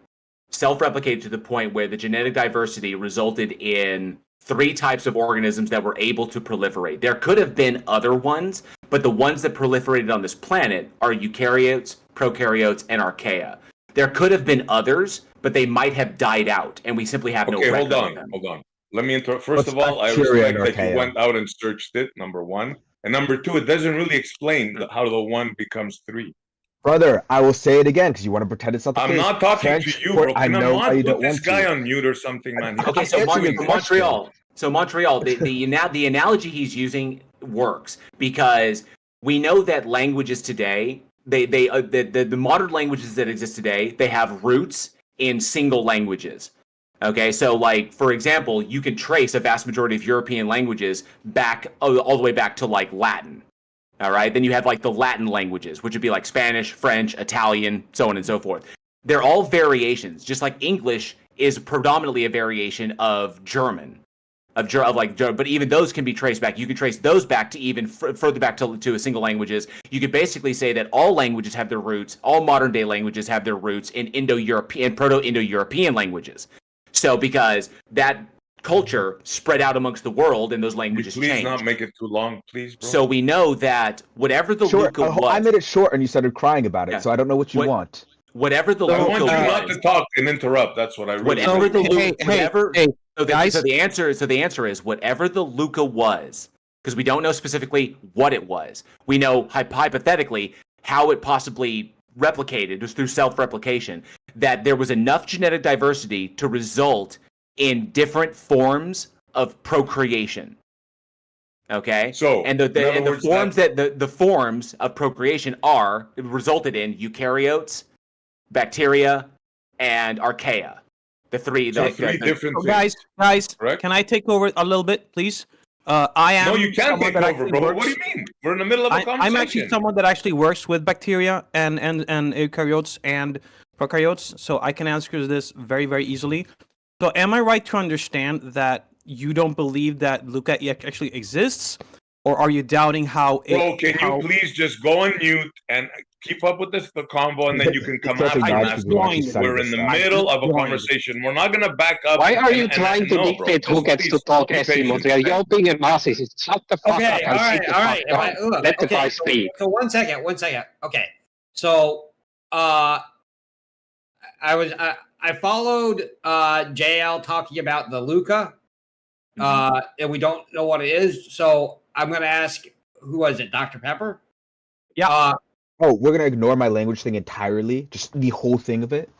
self-replicated to the point where the genetic diversity resulted in 3 types of organisms that were able to proliferate. There could have been other ones, but the ones that proliferated on this planet are eukaryotes, prokaryotes, and archaea. There could have been others, but they might have died out, and we simply have no record of them. Hold on. Let me interrupt. First What's of all, I bacteria respect and that you archaea? went out and searched it, number 1. And number 2, it doesn't really explain how the 1 becomes 3. Brother, I will say it again because you want to pretend it's not the case. I'm not talking French, to you, bro. I Can know how you put don't this want guy to. on mute or something, man. Okay, so Montreal. So Montreal, the analogy he's using works because we know that languages today, the modern languages that exist today, they have roots in single languages. Okay, so like for example, you can trace a vast majority of European languages back all the way back to like Latin. All right, then you have like the Latin languages, which would be like Spanish, French, Italian, so on and so forth. They're all variations, just like English is predominantly a variation of German, but even those can be traced back. You can trace those back to even further back to single languages. You could basically say that all languages have their roots, all modern day languages have their roots in Indo-European, Proto-Indo-European languages. So because that culture spread out amongst the world and those languages Please changed. not make it too long, please, bro. So we know that whatever the Short. Luca was, I made it short and you started crying about it, Yeah. so I don't know what you want. whatever the I Luca want you was, not to talk and interrupt. That's what I really whatever the Luca, guys. So the answer is whatever the Luca was, because we don't know specifically what it was. We know hypothetically how it possibly replicated, was through self-replication, that there was enough genetic diversity to result in different forms of procreation. Okay, so and the forms that the forms of procreation resulted in eukaryotes, bacteria, and archaea. The three different things. Guys, can I take over a little bit, please? I am. No, you can't take over, bro. What do you mean? We're in the middle of a conversation. I'm actually someone that actually works with bacteria and eukaryotes and prokaryotes, so I can answer this very, very easily. So, am I right to understand that you don't believe that Luca actually exists, or are you doubting how? Bro, can you please just go on mute and keep up with the convo, and then you can come after and ask questions. We're in the middle of a conversation. We're not going to back up. Why are you trying to dictate who gets to talk, SC Montreal? You're being a narcissist. Shut the fuck up. All right. Let the guy speak. So one second. Okay. So, I I followed JL talking about the Luca, and we don't know what it is. So I'm going to ask, who was it, Dr. Pepper? Yeah. Oh, we're gonna ignore my language thing entirely, just the whole thing of it.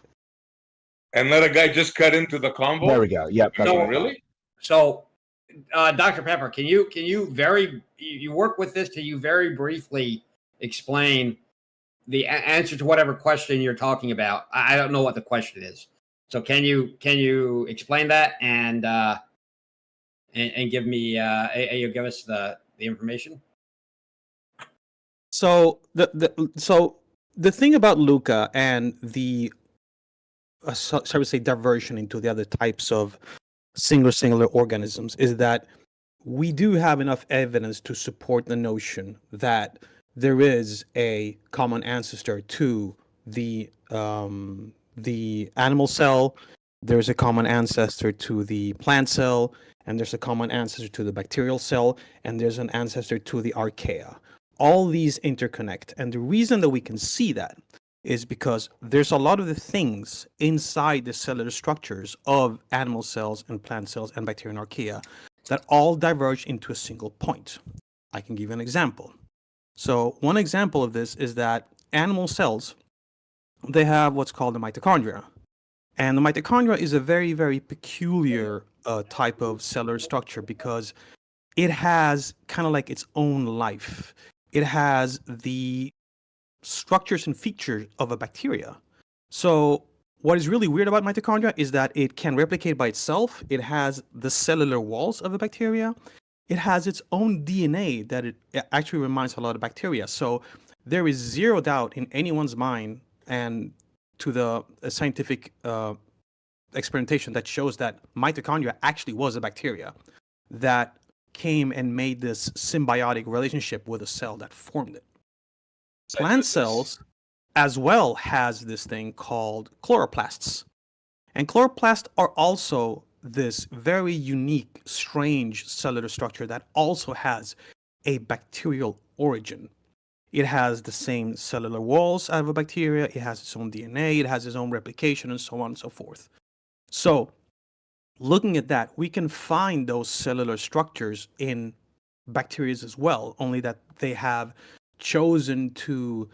And let a guy just cut into the combo. There we go. Yep. No, really? So, Dr. Pepper, can you you work with this? Can you very briefly explain the answer to whatever question you're talking about? I don't know what the question is. So can you explain that and give me you give us the information? So the thing about Luca and the shall we say diversion into the other types of singular organisms is that we do have enough evidence to support the notion that there is a common ancestor to the animal cell, there's a common ancestor to the plant cell, and there's a common ancestor to the bacterial cell, and there's an ancestor to the archaea. All these interconnect, and the reason that we can see that is because there's a lot of the things inside the cellular structures of animal cells and plant cells and bacteria and archaea that all diverge into a single point. I can give you an example. So one example of this is that animal cells, they have what's called the mitochondria. And the mitochondria is a very, very peculiar type of cellular structure because it has kind of like its own life. It has the structures and features of a bacteria. So what is really weird about mitochondria is that it can replicate by itself. It has the cellular walls of a bacteria. It has its own DNA that it actually reminds a lot of bacteria. So there is zero doubt in anyone's mind and to the scientific experimentation that shows that mitochondria actually was a bacteria that came and made this symbiotic relationship with a cell that formed it. Plant cells as well has this thing called chloroplasts. And chloroplasts are also this very unique, strange cellular structure that also has a bacterial origin. It has the same cellular walls of a bacteria, it has its own DNA, it has its own replication, and so on and so forth. So, looking at that, we can find those cellular structures in bacteria as well, only that they have chosen to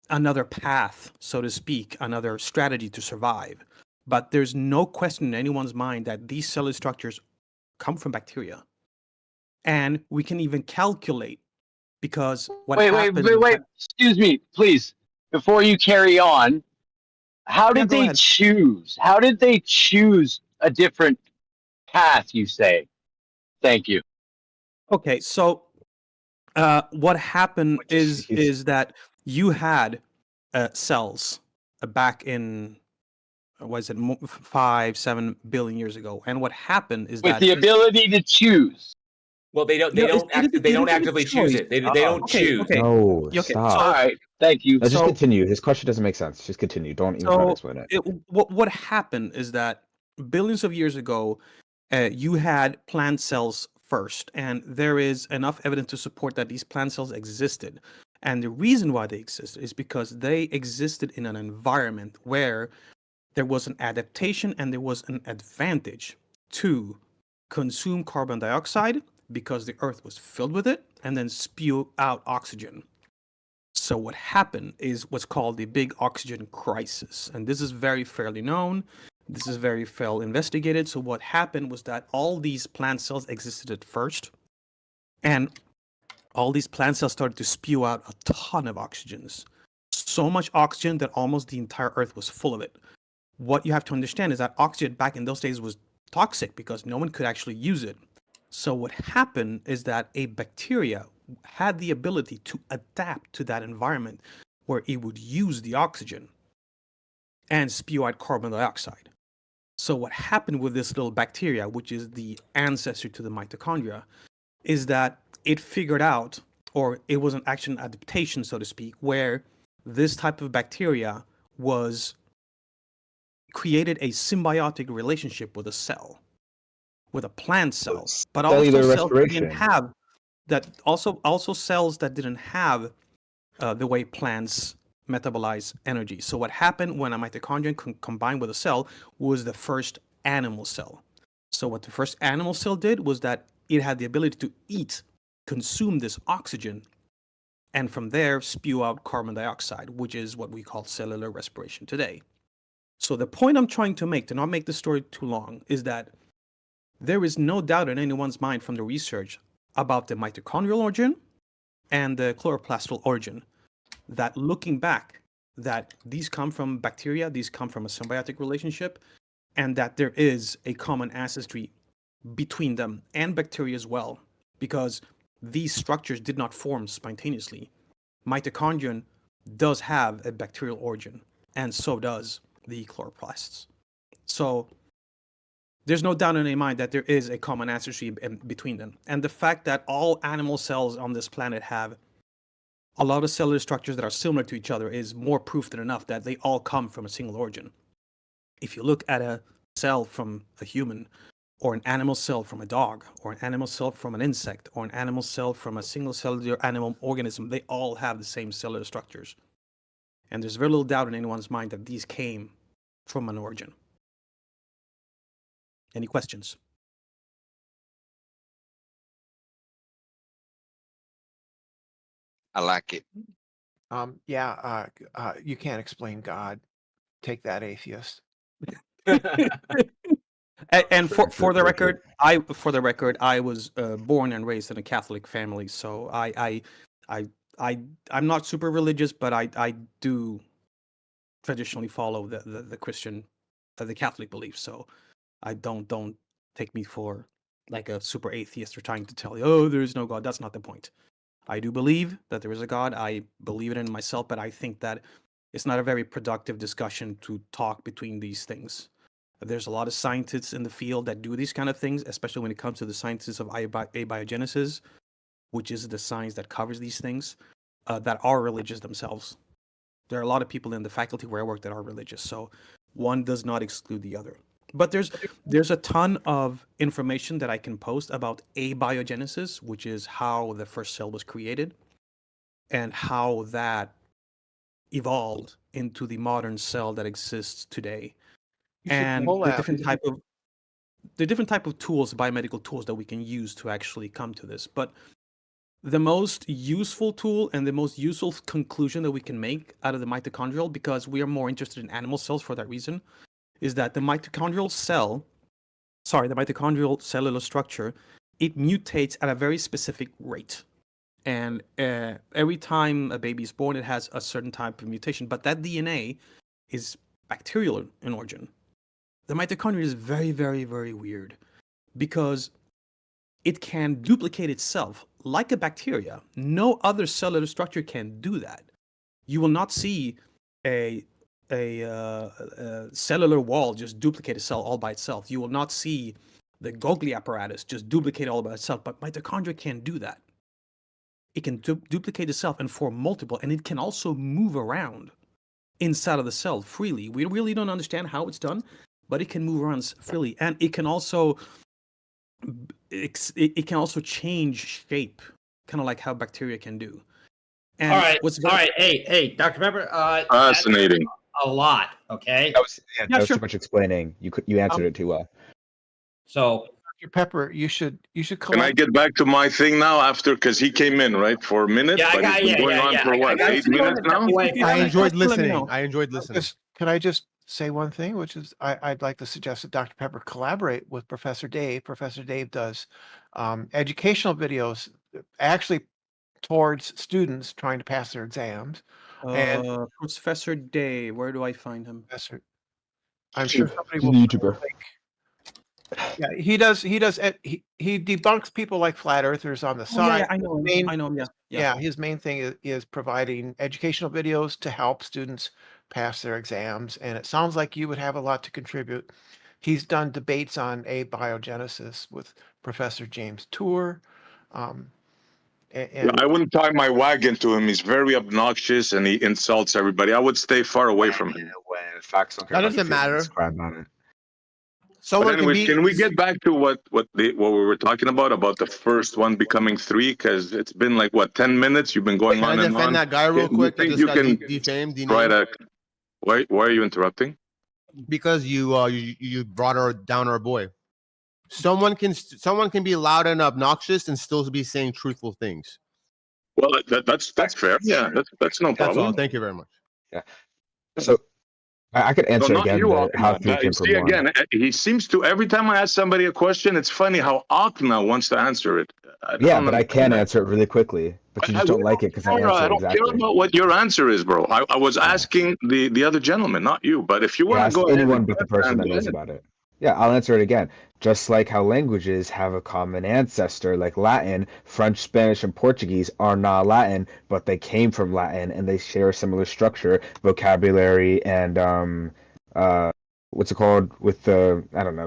another path, so to speak, another strategy to survive. But there's no question in anyone's mind that these cellular structures come from bacteria. And we can even calculate because what happened... Wait, excuse me, please. Before you carry on, how did they choose? How did they choose a different path, you say? Thank you. Okay, so what happened is that you had cells back in, was it 5-7 billion years ago, and what happened is with the ability to choose. Well, they don't actively choose it. They don't choose. Okay. No, Okay, stop. All right, thank you. Let's just continue. His question doesn't make sense. Just continue. Don't even try to explain it. What happened is that billions of years ago, you had plant cells first, and there is enough evidence to support that these plant cells existed. And the reason why they existed is because they existed in an environment where there was an adaptation and there was an advantage to consume carbon dioxide because the earth was filled with it and then spew out oxygen. So what happened is what's called the big oxygen crisis. And this is very fairly known. This is very well investigated. So what happened was that all these plant cells existed at first, and all these plant cells started to spew out a ton of oxygens. So much oxygen that almost the entire earth was full of it. What you have to understand is that oxygen back in those days was toxic because no one could actually use it. So what happened is that a bacteria had the ability to adapt to that environment where it would use the oxygen and spew out carbon dioxide. So what happened with this little bacteria, which is the ancestor to the mitochondria, is that it figured out, or it was an action adaptation, so to speak, where this type of bacteria was created a symbiotic relationship with a cell, with a plant cell, but also cells that didn't have that. Also cells that didn't have the way plants metabolize energy. So what happened when a mitochondrion combined with a cell was the first animal cell. So what the first animal cell did was that it had the ability to eat, consume this oxygen, and from there spew out carbon dioxide, which is what we call cellular respiration today. So the point I'm trying to make, to not make the story too long, is that there is no doubt in anyone's mind from the research about the mitochondrial origin and the chloroplastal origin, that looking back, that these come from bacteria, these come from a symbiotic relationship, and that there is a common ancestry between them and bacteria as well, because these structures did not form spontaneously. Mitochondrion does have a bacterial origin, and so does the chloroplasts. So there's no doubt in any mind that there is a common ancestry between them. And the fact that all animal cells on this planet have a lot of cellular structures that are similar to each other is more proof than enough that they all come from a single origin. If you look at a cell from a human, or an animal cell from a dog, or an animal cell from an insect, or an animal cell from a single cellular animal organism, they all have the same cellular structures. And there's very little doubt in anyone's mind that these came from an origin. Any questions? I like it. You can't explain God. Take that, atheist. And for the record, I was born and raised in a Catholic family, so I'm not super religious, but I do traditionally follow the Christian, the Catholic belief. So I don't take me for like a super atheist or trying to tell you, oh, there is no God. That's not the point. I do believe that there is a God. I believe it in myself, but I think that it's not a very productive discussion to talk between these things. There's a lot of scientists in the field that do these kind of things, especially when it comes to the sciences of abiogenesis, which is the science that covers these things, that are religious themselves. There are a lot of people in the faculty where I work that are religious, so one does not exclude the other. But there's a ton of information that I can post about abiogenesis, which is how the first cell was created and how that evolved into the modern cell that exists today. And the different type of tools, biomedical tools that we can use to actually come to this. But the most useful tool and the most useful conclusion that we can make out of the mitochondrial, because we are more interested in animal cells for that reason, is that the mitochondrial cellular structure, it mutates at a very specific rate. And every time a baby is born, it has a certain type of mutation, but that DNA is bacterial in origin. The mitochondria is very, very, very weird because it can duplicate itself like a bacteria. No other cellular structure can do that. You will not see a cellular wall just duplicate a cell all by itself. You will not see the Golgi apparatus just duplicate all by itself, but mitochondria can do that. It can duplicate itself and form multiple, and it can also move around inside of the cell freely. We really don't understand how it's done, but it can move around freely, and it can also change shape, kind of like how bacteria can do. And all right. Hey, Dr. Pepper. Fascinating. A lot. Okay. That was too much explaining. You answered it too well. So, Dr. Pepper, you should. Can I get back to my thing now after? Because he came in right for a minute. Yeah, but it's been going on for what, 8 minutes now? I enjoyed listening. Could I just say one thing, which is I'd like to suggest that Dr. Pepper collaborate with Professor Dave. Professor Dave does educational videos actually towards students trying to pass their exams. And Professor Dave, where do I find him? Professor, I'm sure somebody He's a will. YouTuber. Yeah, he does. He debunks people like flat earthers on the side. Yeah, I know him. I know him. Yeah, his main thing is providing educational videos to help students pass their exams, and it sounds like you would have a lot to contribute. He's done debates on abiogenesis with Professor James Tour. Yeah, I wouldn't tie my wagon to him. He's very obnoxious and he insults everybody. I would stay far away from him. Facts That doesn't matter. Someone can we get back to what we were talking about the first one becoming 3? Because it's been like what 10 minutes. You've been going Can on I and defend on. that guy real quick that You just got can defamed, try denamed? to. Why are you interrupting? Because you brought her down our boy. Someone can be loud and obnoxious and still be saying truthful things. Well, that's fair. Yeah, that's no problem. That's all. Thank you very much. Yeah. So I could answer No, not again you, how Akna. 3 came from 1. Again, he seems to, every time I ask somebody a question, it's funny how Akna wants to answer it. Yeah, but I can answer it really quickly. But you just don't like it because I answer I don't exactly. care about what your answer is, bro. I was asking the other gentleman, not you. But if you want to go ahead, anyone but the person that knows about it. Yeah, I'll answer it again. Just like how languages have a common ancestor, like Latin, French, Spanish, and Portuguese are not Latin, but they came from Latin and they share a similar structure, vocabulary, and what's it called with the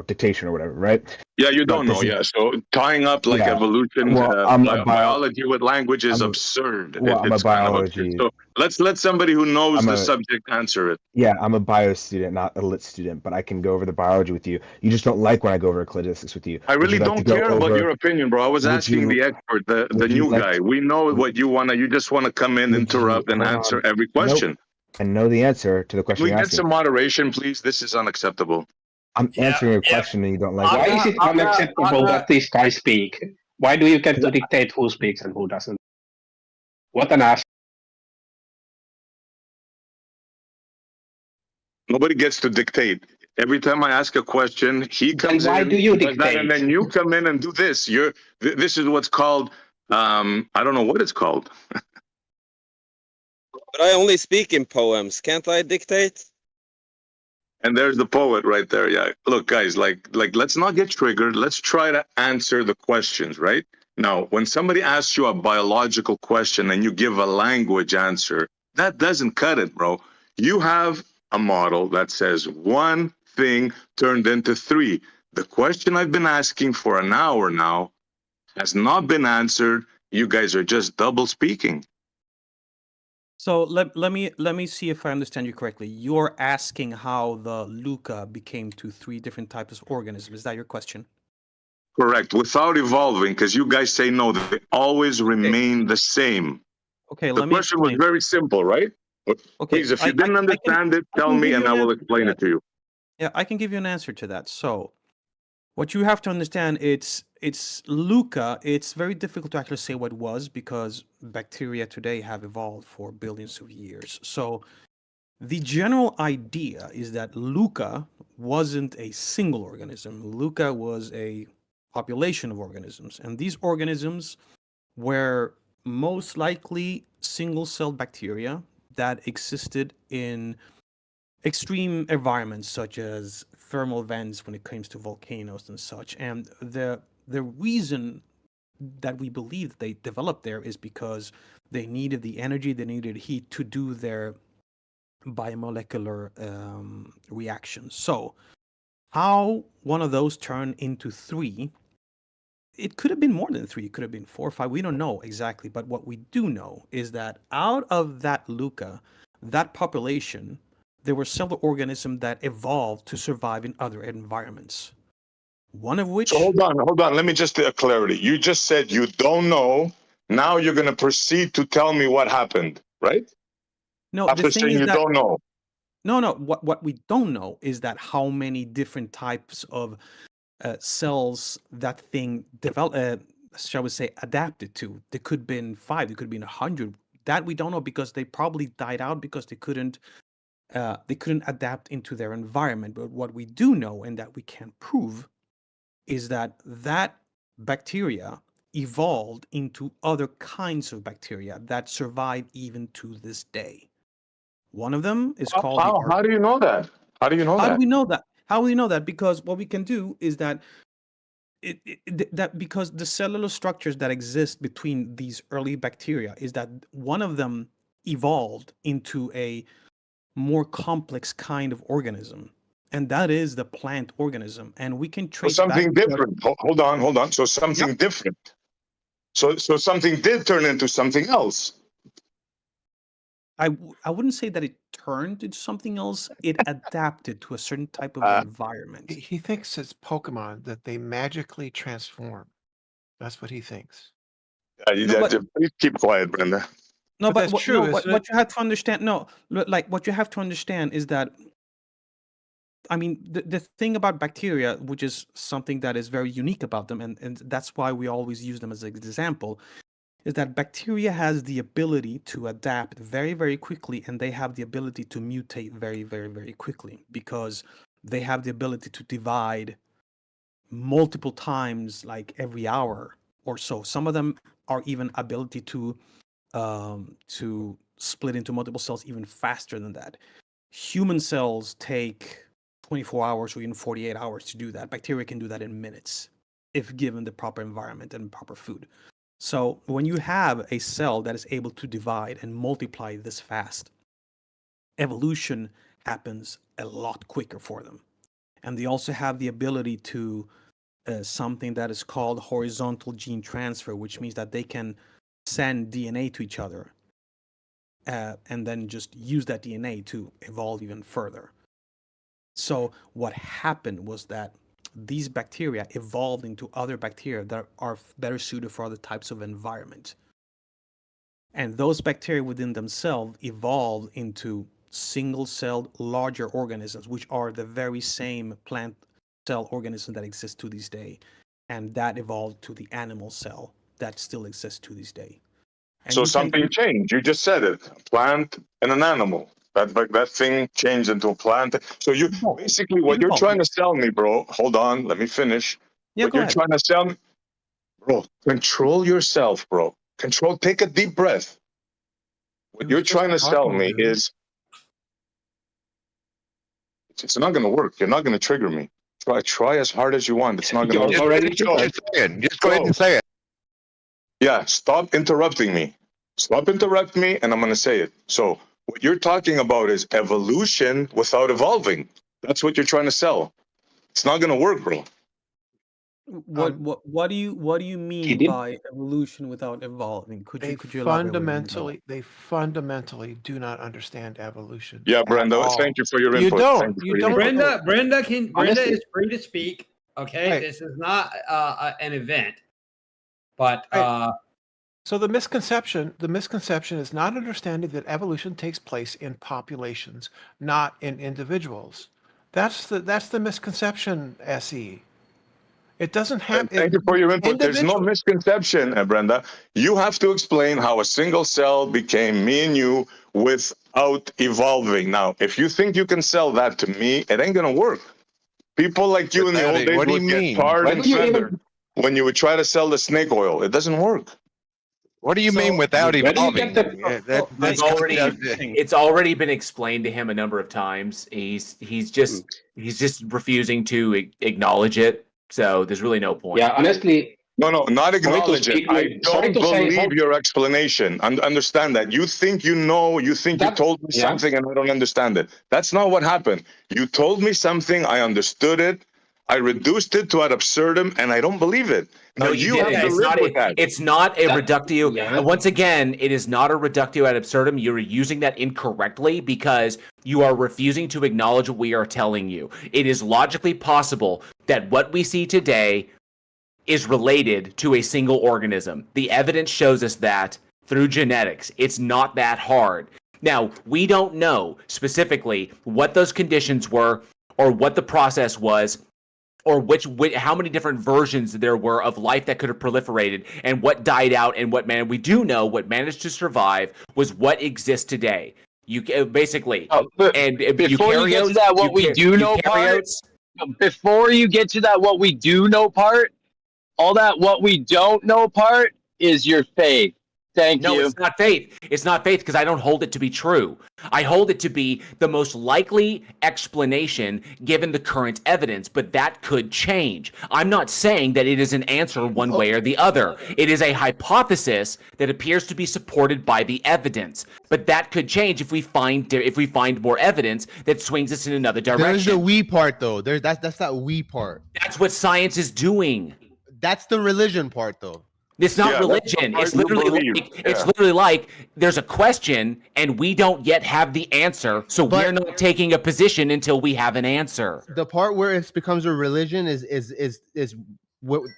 dictation or whatever, right? Yeah, you don't know. Yeah, so tying up like evolution, biology with language is absurd. I'm a biology. So let's let somebody who knows the subject answer it. Yeah, I'm a bio student, not a lit student, but I can go over the biology with you. You just don't like when I go over classics with you. I really don't care about your opinion, bro. I was asking the expert, the new guy. We know what you want to. You just want to come in, interrupt, and answer every question. Nope. And know the answer to the question. Can we get some moderation, please? This is unacceptable. I'm answering your question and you don't like it. Why is it unacceptable that these guys speak? Why do you get to dictate who speaks and who doesn't? What an ass. Nobody gets to dictate. Every time I ask a question, he comes in. Why do you dictate? And then you come in and do this. This is what's called, I don't know what it's called. But I only speak in poems. Can't I dictate? And there's the poet right there. Yeah. Look, guys, like let's not get triggered. Let's try to answer the questions, right? Now, when somebody asks you a biological question and you give a language answer, that doesn't cut it, bro. You have a model that says 1 thing turned into 3. The question I've been asking for an hour now has not been answered. You guys are just double speaking. So let me see if I understand you correctly. You're asking how the Luca became to 3 different types of organisms. Is that your question? Correct. Without evolving, because you guys say no, they always remain the same. Okay, the question was very simple, right? Okay. Please, if you didn't understand it, tell me and I will explain it to you. Yeah, I can give you an answer to that. So what you have to understand, it's Luca. It's very difficult to actually say what it was because bacteria today have evolved for billions of years. So the general idea is that Luca wasn't a single organism. Luca was a population of organisms. And these organisms were most likely single-celled bacteria that existed in extreme environments such as thermal vents when it comes to volcanoes and such. And the reason that we believe that they developed there is because they needed the energy, they needed heat to do their biomolecular reactions. So how one of those turned into 3, it could have been more than 3, it could have been 4 or 5, we don't know exactly. But what we do know is that out of that Luca, that population, there were several organisms that evolved to survive in other environments. One of which... So hold on. Let me just get clarity. You just said you don't know. Now you're going to proceed to tell me what happened, right? No, after saying you don't know. No. What we don't know is that how many different types of cells that thing shall we say, adapted to. There could have been 5, there could have been 100. That we don't know because they probably died out because they couldn't adapt into their environment. But what we do know, and that we can prove, is that bacteria evolved into other kinds of bacteria that survive even to this day. One of them is called... How do you know that? How do you know that? How do we know that? How do we know that? Because what we can do is that because the cellular structures that exist between these early bacteria is that one of them evolved into a more complex kind of organism, and that is the plant organism. And we can trace something different. Hold on. So something different. So something did turn into something else. I wouldn't say that it turned into something else. It adapted to a certain type of environment. He thinks it's Pokemon that they magically transform. That's what he thinks. Please keep quiet, Brenda. No, but that's what, true, no, isn't what you have to understand. No, like what you have to understand is that. I mean, the thing about bacteria, which is something that is very unique about them, and that's why we always use them as an example, is that bacteria has the ability to adapt very, very quickly, and they have the ability to mutate very, very, very quickly because they have the ability to divide multiple times, like every hour or so. Some of them are even ability to split into multiple cells even faster than that. Human cells take 24 hours or even 48 hours to do that. Bacteria can do that in minutes if given the proper environment and proper food. So when you have a cell that is able to divide and multiply this fast, evolution happens a lot quicker for them. And they also have the ability to something that is called horizontal gene transfer, which means that they can send DNA to each other and then just use that DNA to evolve even further. So what happened was that these bacteria evolved into other bacteria that are better suited for other types of environment. And those bacteria within themselves evolved into single-celled larger organisms, which are the very same plant cell organism that exists to this day. And that evolved to the animal cell that still exists to this day. And So you something changed. You just said it. A plant and an animal. That thing changed into a plant. So you basically what you're trying to sell me, bro. Hold on, let me finish. Yeah, what go you're ahead. trying to sell me, bro. Control yourself, bro. Control. Take a deep breath. What you're trying to sell me is it's not going to work. You're not going to trigger me. Try as hard as you want. It's not going to work. Just go ahead and say it. Yeah, stop interrupting me. Stop interrupting me, and I'm going to say it. So what you're talking about is evolution without evolving. That's what you're trying to sell. It's not going to work, bro. What do you mean by evolution without evolving? Could you elaborate what you mean by that? They fundamentally do not understand evolution. Yeah, Brenda, all. thank you for your You input. don't. Thank You for your don't. input. Brenda is free to speak. Okay, Right. this is not an event, but So the misconception is not understanding that evolution takes place in populations, not in individuals. That's the misconception, SE. It doesn't have. Thank you for your input. There's no misconception, Brenda. You have to explain how a single cell became me and you without evolving. Now, if you think you can sell that to me, it ain't gonna work. People like you in the old days would get tarred and feathered when you would try to sell the snake oil. It doesn't work. What do you mean without evolving? It's already been explained to him a number of times. He's just refusing to acknowledge it. So there's really no point. Yeah, honestly. No, not acknowledge it. I sorry don't to say believe something. your explanation. Understand that. You think you know, you think you told me something and I don't understand it. That's not what happened. You told me something, I understood it, I reduced it to ad absurdum, and I don't believe it. Now No, you didn't. have to live with that. It's not a reductio. Once again, it is not a reductio ad absurdum. You're using that incorrectly because you are refusing to acknowledge what we are telling you. It is logically possible that what we see today is related to a single organism. The evidence shows us that through genetics. It's not that hard. Now, we don't know specifically what those conditions were or what the process was, or how many different versions there were of life that could have proliferated and what died out and what managed. We do know what managed to survive was what exists today. You basically, and before you get to that, what we do know part. Before you get to that, what we do know part, all that what we don't know part is your faith. Thank you. No, it's not faith. It's not faith because I don't hold it to be true. I hold it to be the most likely explanation given the current evidence, but that could change. I'm not saying that it is an answer one way or the other. It is a hypothesis that appears to be supported by the evidence, but that could change if we find more evidence that swings us in another direction. There's the we part though. That's that we part. That's what science is doing. That's the religion part though. It's not religion. It's literally like there's a question and we don't yet have the answer, so we're not taking a position until we have an answer. The part where it becomes a religion is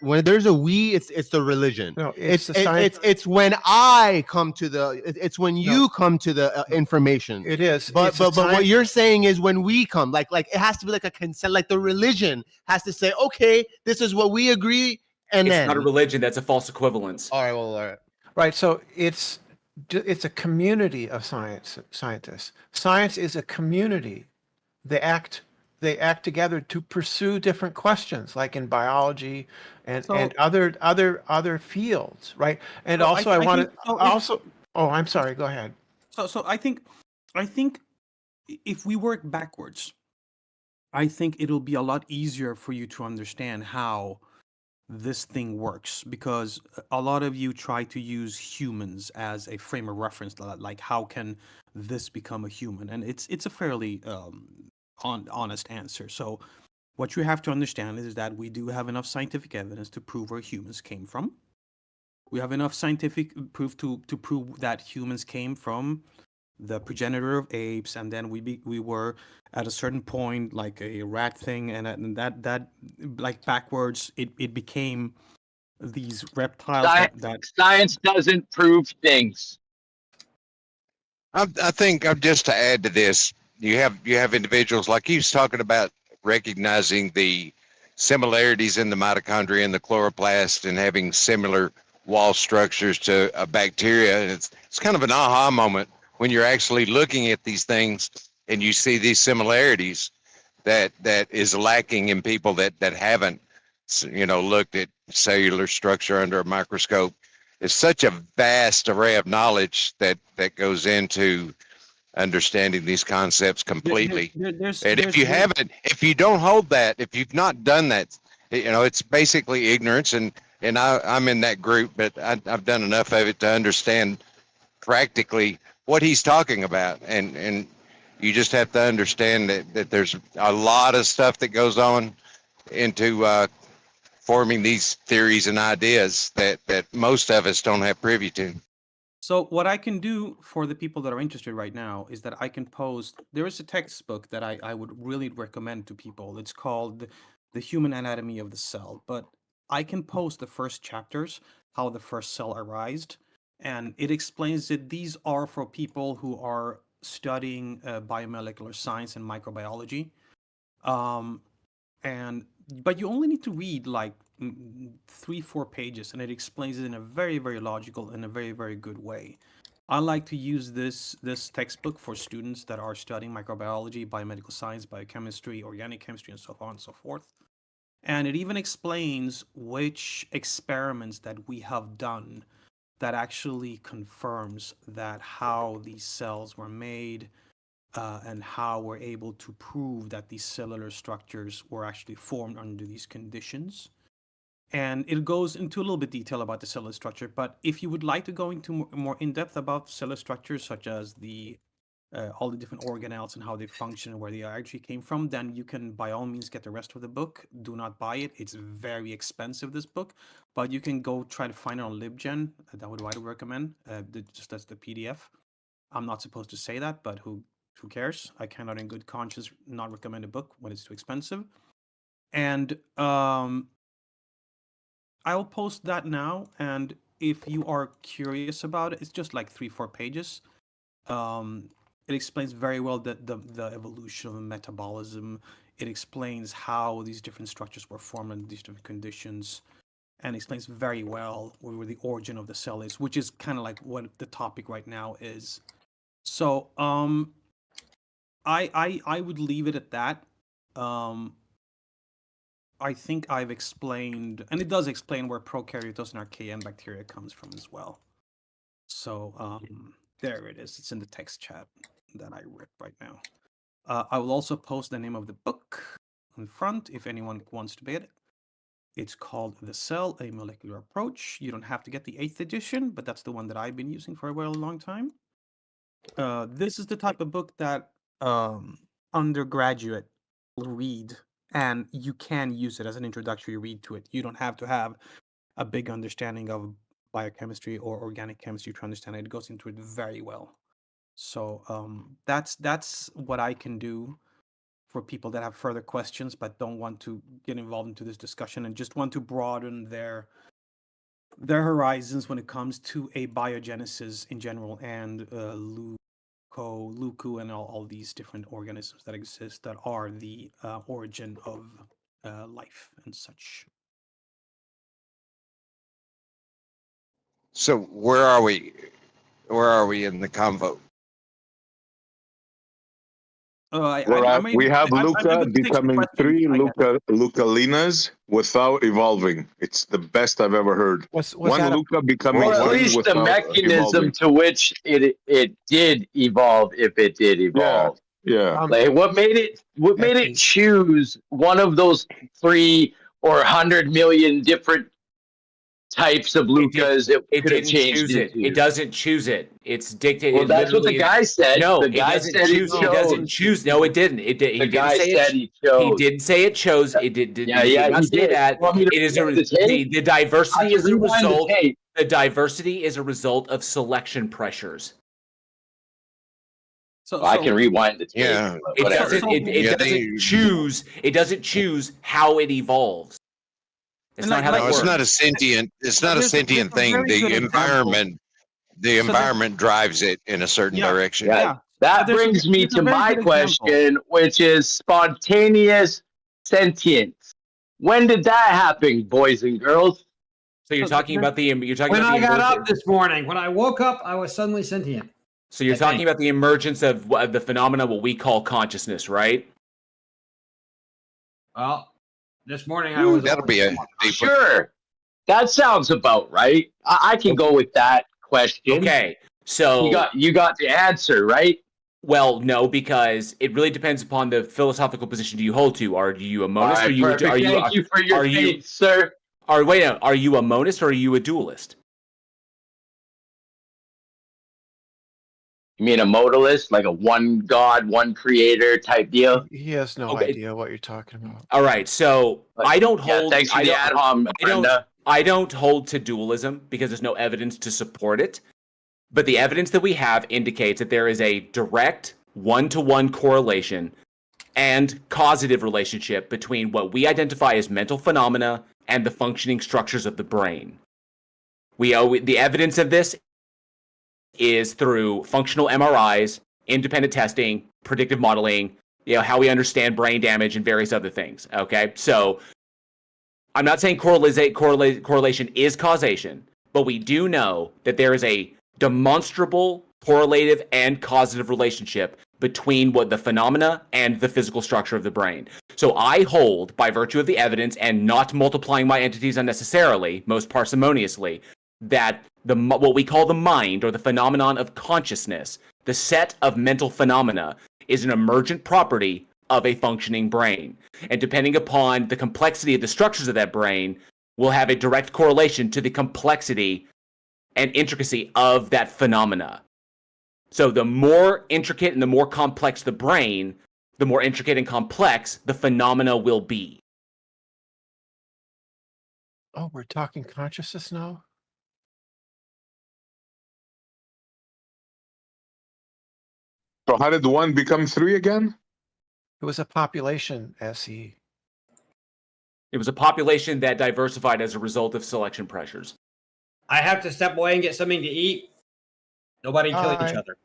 when there's a we, it's the religion. No, it's when I come to the. It's when you come to the information. It is. But what you're saying is when we come, like it has to be like a consent. Like the religion has to say, okay, this is what we agree. And it's then not a religion. That's a false equivalence. All right. Well, all right. Right. So it's a community of scientists. Science is a community. They act together to pursue different questions, like in biology and other fields, right? And also, I'm sorry. Go ahead. So I think if we work backwards, I think it'll be a lot easier for you to understand how this thing works, because a lot of you try to use humans as a frame of reference, like how can this become a human, and it's a fairly honest answer. So what you have to understand is that we do have enough scientific evidence to prove where humans came from. We have enough scientific proof to prove that humans came from the progenitor of apes, and then we were at a certain point like a rat thing, and that like backwards it became these reptiles. Science doesn't prove things. I think just to add to this, you have individuals like you was talking about recognizing the similarities in the mitochondria and the chloroplast and having similar wall structures to a bacteria. And it's kind of an aha moment when you're actually looking at these things and you see these similarities that is lacking in people that haven't, looked at cellular structure under a microscope. It's such a vast array of knowledge that goes into understanding these concepts completely. If you don't hold that, if you've not done that, it's basically ignorance. And I'm in that group, but I've done enough of it to understand practically what he's talking about. And you just have to understand that there's a lot of stuff that goes on into forming these theories and ideas that most of us don't have privy to. So what I can do for the people that are interested right now is that I can post, there is a textbook that I would really recommend to people. It's called The Human Anatomy of the Cell. But I can post the first chapters, how the first cell arisen, and it explains that these are for people who are studying biomolecular science and microbiology. But you only need to read like 3-4 pages, and it explains it in a very, very logical and a very, very good way. I like to use this textbook for students that are studying microbiology, biomedical science, biochemistry, organic chemistry, and so on and so forth. And it even explains which experiments that we have done that actually confirms that how these cells were made, and how we're able to prove that these cellular structures were actually formed under these conditions. And it goes into a little bit detail about the cellular structure. But if you would like to go into more in-depth about cellular structures, such as all the different organelles and how they function and where they actually came from, then you can by all means get the rest of the book. Do not buy it. It's very expensive, this book. But you can go try to find it on LibGen. That would I would recommend. Just as the PDF. I'm not supposed to say that, but who cares? I cannot in good conscience not recommend a book when it's too expensive. And I'll post that now. And if you are curious about it, it's just like 3-4 pages. It explains very well the evolution of metabolism. It explains how these different structures were formed in these different conditions, and explains very well where the origin of the cell is, which is kind of like what the topic right now is. So I would leave it at that. I think I've explained, and it does explain where prokaryotes and archaea bacteria comes from as well. So there it is. It's in the text chat that I read right now. I will also post the name of the book in front if anyone wants to get it. It's called The Cell, A Molecular Approach. You don't have to get the 8th edition, but that's the one that I've been using for a very long time. This is the type of book that undergraduate will read, and you can use it as an introductory read to it. You don't have to have a big understanding of biochemistry or organic chemistry to understand it. It goes into it very well. So that's what I can do for people that have further questions but don't want to get involved into this discussion and just want to broaden their horizons when it comes to abiogenesis in general and Luku, and all these different organisms that exist that are the origin of life and such. So where are we? Where are we in the convo? We have Luca becoming 3 Lucalinas without evolving. It's the best I've ever heard. One Luca becoming or at 3 least the without mechanism evolving. to which it did evolve, if it did evolve. Yeah. Like what made it choose one of those 3 or 100 million different types of Lucas? It could have didn't changed choose it. It doesn't choose it. It's dictated. Well, that's what the guy said. No, The guy said he choose. It doesn't chose. choose. No, it didn't. It did. The guy said he chose. He didn't say it chose. It did. Yeah, he yeah, did not he say did. that. Want me to It is rewind the tape? the diversity I is can a rewind the result. tape. The diversity is a result of selection pressures. So I can rewind the tape. Yeah. but It whatever. doesn't. It doesn't choose. It doesn't choose how it evolves. It's not how that No, works. it's not a sentient. It's not a sentient thing. very good The environment, the environment drives it in a certain direction. Yeah. That brings me to my question, which is spontaneous sentience. When did that happen, boys and girls? So you're talking about the. You're talking When about I the got emergence- up this morning, when I woke up, I was suddenly sentient. So you're talking about the emergence of the phenomena what we call consciousness, right? Well, this morning I was. That'll be a Sure. That sounds about right. I can go with that question. Okay, so you got the answer, right? Well, no, because it really depends upon the philosophical position you hold to. Are you a monist? All right, or you? perfect. Thank you for your faith, sir. Wait, no, are you a monist or are you a dualist? You mean a modalist, like a one God, one creator type deal? He has no idea what you're talking about. All right, so I don't hold. Thanks for the ad hom, Brenda. I don't hold to dualism because there's no evidence to support it. But the evidence that we have indicates that there is a direct one-to-one correlation and causative relationship between what we identify as mental phenomena and the functioning structures of the brain. The evidence of this is through functional MRIs, independent testing, predictive modeling, how we understand brain damage and various other things. Okay, so I'm not saying correlation is causation, but we do know that there is a demonstrable correlative and causative relationship between what the phenomena and the physical structure of the brain. So I hold, by virtue of the evidence and not multiplying my entities unnecessarily, most parsimoniously, that what we call the mind, or the phenomenon of consciousness, the set of mental phenomena, is an emergent property of a functioning brain. And depending upon the complexity of the structures of that brain, will have a direct correlation to the complexity and intricacy of that phenomena. So the more intricate and the more complex the brain, the more intricate and complex the phenomena will be. Oh, we're talking consciousness now? So how did 1 become 3 again? It was a population, SE. It was a population that diversified as a result of selection pressures. I have to step away and get something to eat. Nobody kill each Hi. other.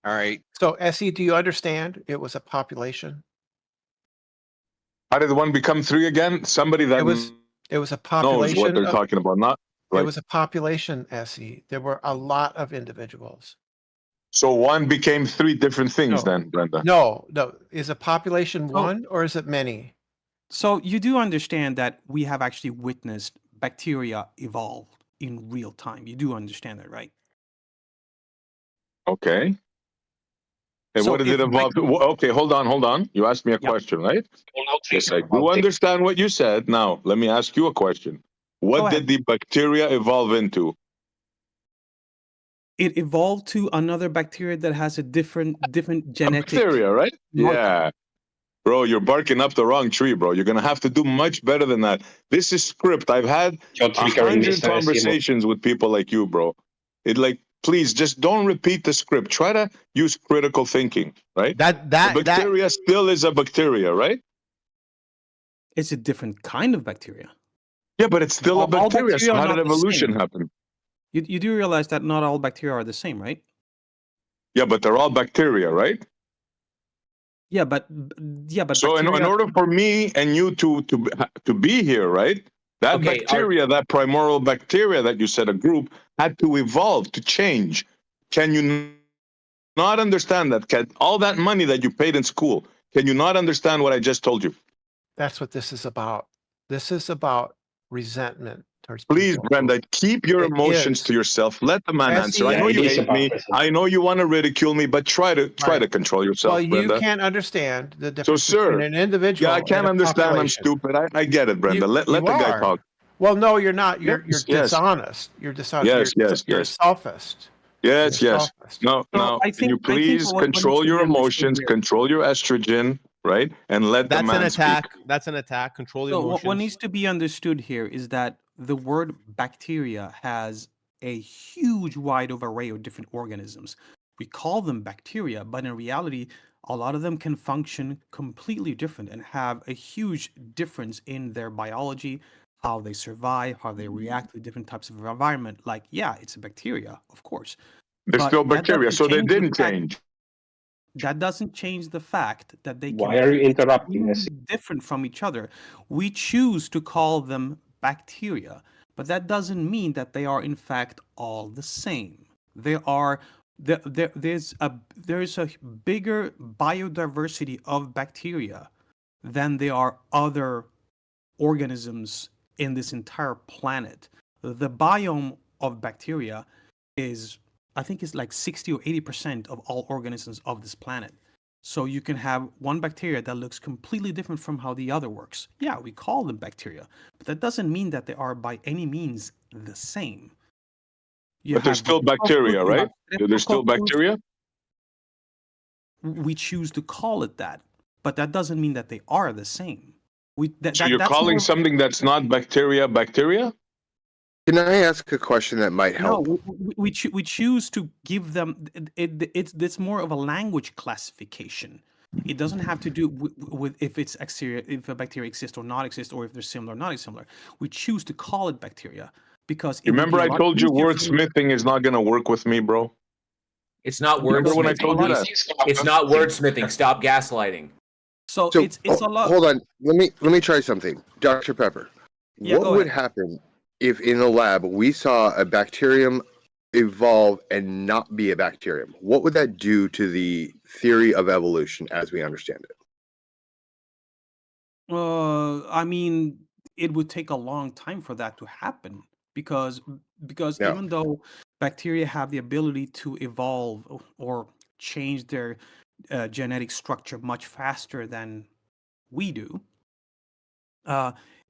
All right. So, SE, do you understand? It was a population. How did 1 become 3 again? Somebody that It was a knows population. what they're talking about, not It like. was a population, SE. There were a lot of individuals. So 1 became 3 different things then, Brenda. No. Is a population one or is it many? So you do understand that we have actually witnessed bacteria evolve in real time. You do understand that, right? Okay. And So what did if it evolve to? Okay, hold on. You asked me a question, right? Yes, I do understand what you said. Now, let me ask you a question. What did the bacteria evolve into? It evolved to another bacteria that has a different genetic Bacteria, right? Yeah. Bro, you're barking up the wrong tree, bro. You're gonna have to do much better than that. This is script. I've had 100 conversations with people like you, bro. Please just don't repeat the script. Try to use critical thinking, right? That bacteria still is a bacteria, right? It's a different kind of bacteria. Yeah, but it's still a bacteria. So how did not the evolution same. happen? You do realize that not all bacteria are the same, right? Yeah, but they're all bacteria, right? Yeah, but So in order for me and you to be here, right? That Okay, bacteria, that primordial bacteria that you said a group had to evolve, to change. Can you not understand that? All that money that you paid in school, can you not understand what I just told you? That's what this is about. This is about resentment towards Please, people. Brenda, keep your It emotions is. to yourself. Let the man Yes, answer. I he know is. you It is hate about me. prison. I know you want to ridicule me, but try to Right. control yourself, Well, you Brenda. can't understand the So, difference sir, between an individual. yeah, I can't and a understand. I'm population. stupid. I get it, Brenda. Let You the guy are. talk. Well, no, you're not. You're Yes, yes. dishonest. You're dishonest. You're Yes. sophist. Yes, You're a yes. sophist. Now, can you please control your emotions, control your estrogen, right? And let the That's man an attack. speak. That's an attack. Control your So emotions. what needs to be understood here is that the word bacteria has a huge wide of array of different organisms. We call them bacteria, but in reality, a lot of them can function completely different and have a huge difference in their biology, how they survive, how they react to different types of environment. Like, yeah, it's a bacteria, of course. They're But still that bacteria, doesn't so they change the didn't fact- change. That doesn't change the fact that they Why can are you be interrupting us? extremely different from each other. We choose to call them bacteria, but that doesn't mean that they are in fact all the same. They are there's a bigger biodiversity of bacteria than there are other organisms in this entire planet. The biome of bacteria is, I think, it's like 60 or 80% of all organisms of this planet. So you can have one bacteria that looks completely different from how the other works. Yeah, we call them bacteria, but that doesn't mean that they are by any means the same. But they're still bacteria, right? They're still bacteria? We choose to call it that, but that doesn't mean that they are the same. So you're calling something that's not bacteria, bacteria? Can I ask a question that might help? No, we choose to give them. It's more of a language classification. It doesn't have to do with if if a bacteria exists or not exists, or if they're similar or not similar. We choose to call it bacteria because. Remember, I told you wordsmithing is not going to work with me, bro. It's not Remember wordsmithing. when I told you that? It's not wordsmithing. Stop gaslighting. So it's a lot. Hold on. Let me try something, Dr. Pepper. Yeah, what would happen if in the lab we saw a bacterium evolve and not be a bacterium? What would that do to the theory of evolution as we understand it? I mean, it would take a long time for that to happen because even though bacteria have the ability to evolve or change their genetic structure much faster than we do,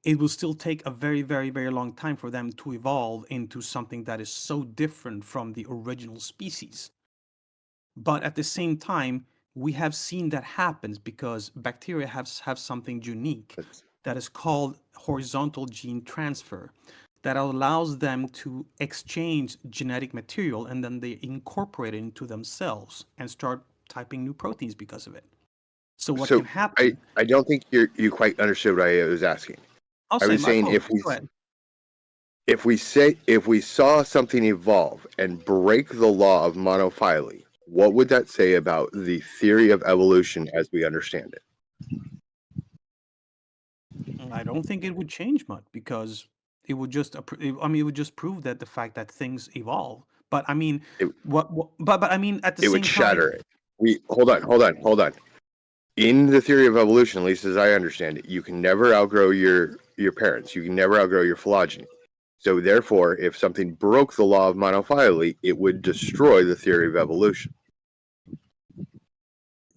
it will still take a very, very, very long time for them to evolve into something that is so different from the original species. But at the same time, we have seen that happens because bacteria have something unique that is called horizontal gene transfer that allows them to exchange genetic material and then they incorporate it into themselves and start typing new proteins because of it. So what can happen? I don't think you quite understood what I was asking. I was saying if we saw something evolve and break the law of monophyly, what would that say about the theory of evolution as we understand it? I don't think it would change much because it would just it would just prove that the fact that things evolve. But I mean, but I mean at the same time, it would shatter it. Hold on. In the theory of evolution, at least as I understand it, you can never outgrow your parents. You can never outgrow your phylogeny. So therefore, if something broke the law of monophyly, it would destroy the theory of evolution.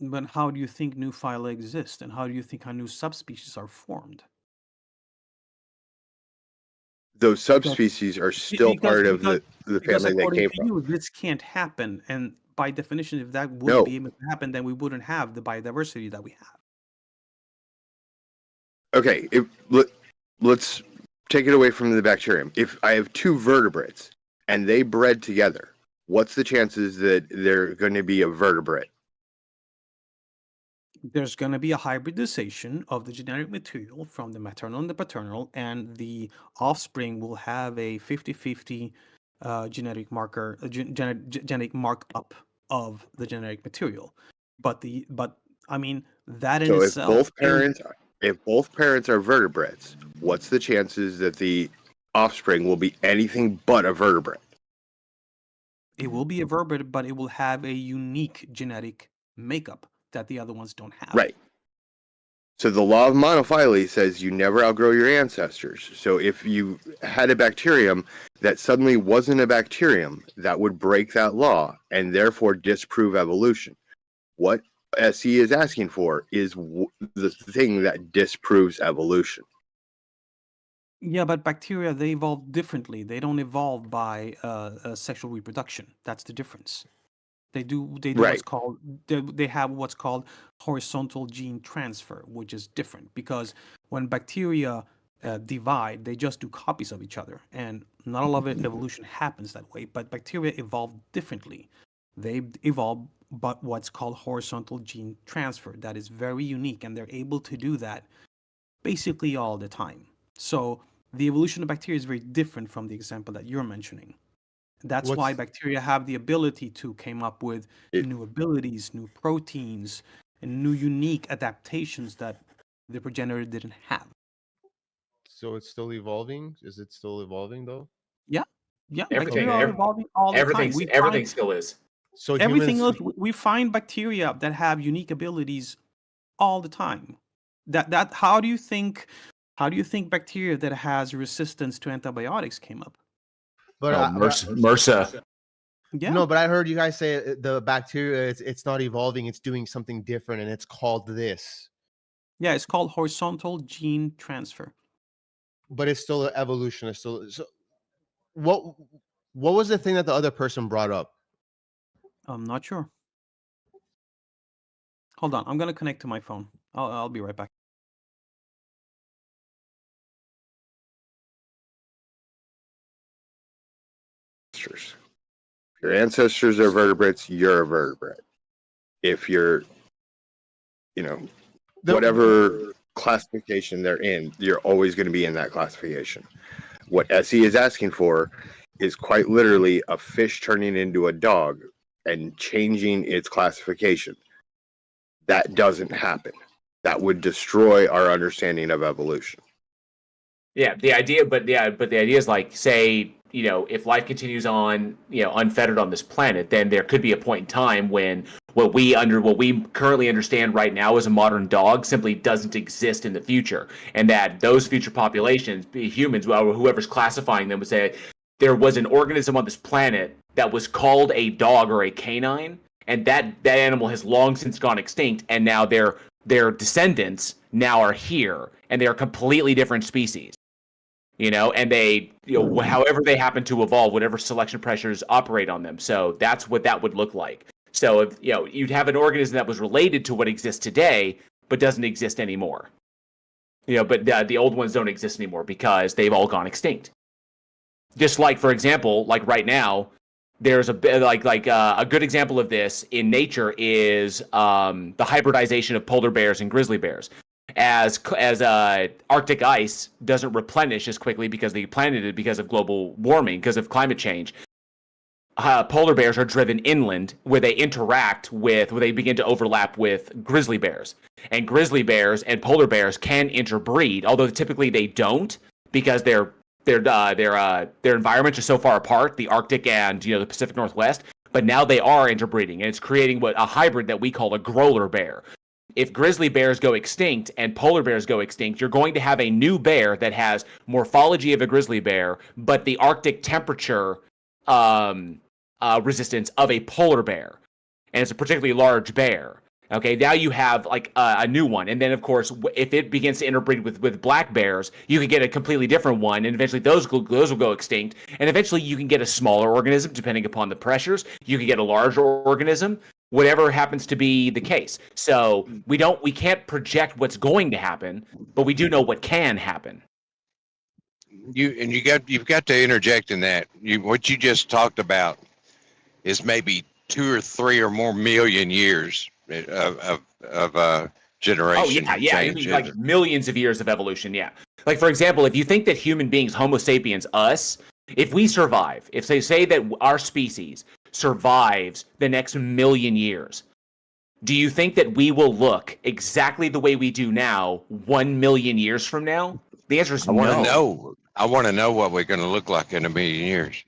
But how do you think new phyla exist, and how do you think how new subspecies are formed? Those subspecies are still part of the family they came from. You, this can't happen, and by definition, if that would be able to happen, then we wouldn't have the biodiversity that we have. Okay, let's take it away from the bacterium. If I have two vertebrates and they bred together, what's the chances that they're going to be a vertebrate? There's going to be a hybridization of the genetic material from the maternal and the paternal, and the offspring will have a 50-50 genetic marker, genetic markup of the genetic material. But I mean, that in So itself. if both parents are vertebrates, what's the chances that the offspring will be anything but a vertebrate? It will be a vertebrate, but it will have a unique genetic makeup that the other ones don't have. Right. So the law of monophyly says you never outgrow your ancestors. So if you had a bacterium that suddenly wasn't a bacterium, that would break that law and therefore disprove evolution. What SE is asking for is the thing that disproves evolution. Yeah, but bacteria, they evolve differently. They don't evolve by sexual reproduction. That's the difference. They do Right. what's called they have what's called horizontal gene transfer, which is different because when bacteria divide, they just do copies of each other, and not a lot of evolution happens that way. But bacteria evolve differently. They evolve but what's called horizontal gene transfer. That is very unique, and they're able to do that basically all the time. So the evolution of bacteria is very different from the example that you're mentioning. That's why bacteria have the ability to come up with new abilities, new proteins, and new unique adaptations that the progenitor didn't have. So it's still evolving? Is it still evolving though? Yeah, bacteria are evolving all the time. Everything still is. So everything else, we find bacteria that have unique abilities all the time. How do you think bacteria that has resistance to antibiotics came up? But MRSA. Yeah. No, but I heard you guys say the bacteria it's not evolving, it's doing something different, and it's called this. Yeah, it's called horizontal gene transfer. But it's still an evolution. It's still so. What was the thing that the other person brought up? I'm not sure. Hold on, I'm gonna connect to my phone. I'll be right back. If your ancestors are vertebrates, you're a vertebrate. If you're, whatever classification they're in, you're always going to be in that classification. What SE is asking for is quite literally a fish turning into a dog and changing its classification. That doesn't happen. That would destroy our understanding of evolution. Yeah, the idea is like, say, if life continues on, unfettered on this planet, then there could be a point in time when what we currently understand right now as a modern dog simply doesn't exist in the future, and that those future populations, be humans, or whoever's classifying them, would say there was an organism on this planet that was called a dog or a canine, and that animal has long since gone extinct, and now their descendants now are here, and they are completely different species. And they, however they happen to evolve, whatever selection pressures operate on them. So that's what that would look like. So if, you'd have an organism that was related to what exists today, but doesn't exist anymore. But the old ones don't exist anymore because they've all gone extinct. Just like, for example, like right now, there's a good example of this in nature is the hybridization of polar bears and grizzly bears. As Arctic ice doesn't replenish as quickly because the planet did because of global warming, because of climate change, polar bears are driven inland where they begin to overlap with grizzly bears. And grizzly bears and polar bears can interbreed, although typically they don't because their environments are so far apart, the Arctic and the Pacific Northwest. But now they are interbreeding, and it's creating a hybrid that we call a growler bear. If grizzly bears go extinct and polar bears go extinct, you're going to have a new bear that has morphology of a grizzly bear, but the Arctic temperature resistance of a polar bear. And it's a particularly large bear. Okay, now you have like a new one. And then, of course, if it begins to interbreed with black bears, you can get a completely different one. And eventually those will go extinct. And eventually you can get a smaller organism, depending upon the pressures. You can get a larger organism. whatever happens to be the case. So we can't project what's going to happen, but we do know what can happen. You've got to interject in that. What you just talked about is maybe 2 or 3 or more million years of generation. Oh yeah. I mean, like millions of years of evolution. Yeah. Like for example, if you think that human beings, Homo sapiens, us, if we survive, if they say that our species survives the next million years, do you think that we will look exactly the way we do now 1 million years from now? The answer is no. I want to know what we're going to look like in 1 million years.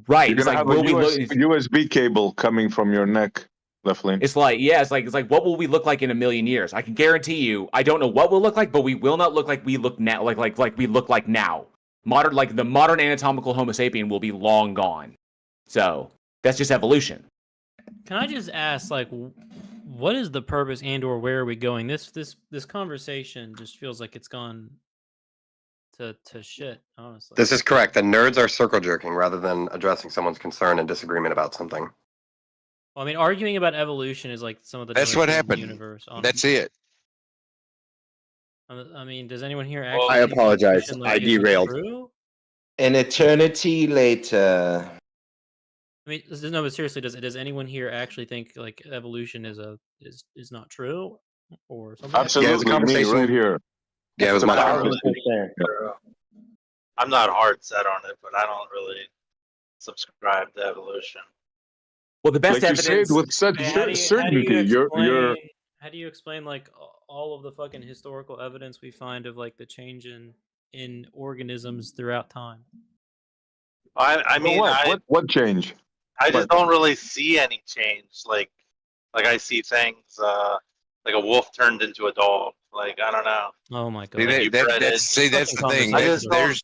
Right. You're gonna have a USB cable coming from your neck, Leflin. It's like what will we look like in 1 million years? I can guarantee you, I don't know what we'll look like, but we will not look like we look now, like we look like now. The modern anatomical Homo sapien will be long gone. So that's just evolution. Can I just ask, like, what is the purpose and/or where are we going? This conversation just feels like it's gone to shit, honestly. This is correct. The nerds are circle jerking rather than addressing someone's concern and disagreement about something. Well, I mean, arguing about evolution is like some of the That's what happened. Universe, That's it. I mean, does anyone here actually? I apologize. I derailed. An eternity later. I mean, no, but seriously, does anyone here actually think like evolution is not true or something? Absolutely, yeah, me right here. Yeah, it was my I'm not hard set on it, but I don't really subscribe to evolution. Well, the best evidence. You say it with such certainty. How do you explain like all of the fucking historical evidence we find of like the change in organisms throughout time? I mean, what change? I just don't really see any change. Like I see things like a wolf turned into a dog. Like I don't know. Oh my god! That's the thing. I just don't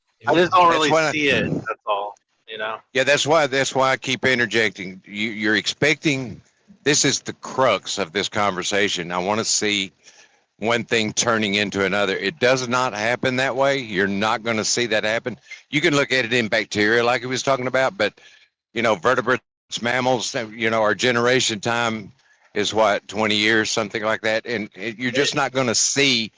really see it. That's all. You know. Yeah, that's why I keep interjecting. You're expecting. This is the crux of this conversation. I want to see one thing turning into another. It does not happen that way. You're not going to see that happen. You can look at it in bacteria, like he was talking about, but vertebrates, mammals, our generation time is what, 20 years, something like that, and you're just not going to see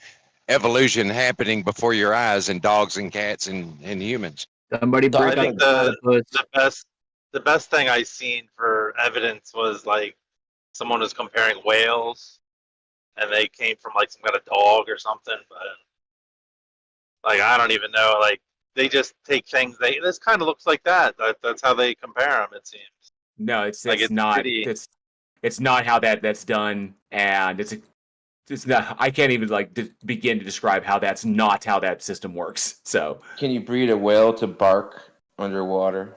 evolution happening before your eyes in dogs and cats and humans. Somebody break I think the best thing I seen for evidence was like someone was comparing whales, and they came from like some kind of dog or something, but like I don't even know. Like they just take things. This kind of looks like that. That's how they compare them. It seems. No, it's not. Pretty... It's not how that's done, and it's not. I can't even begin to describe how that's not how that system works. So, can you breed a whale to bark underwater?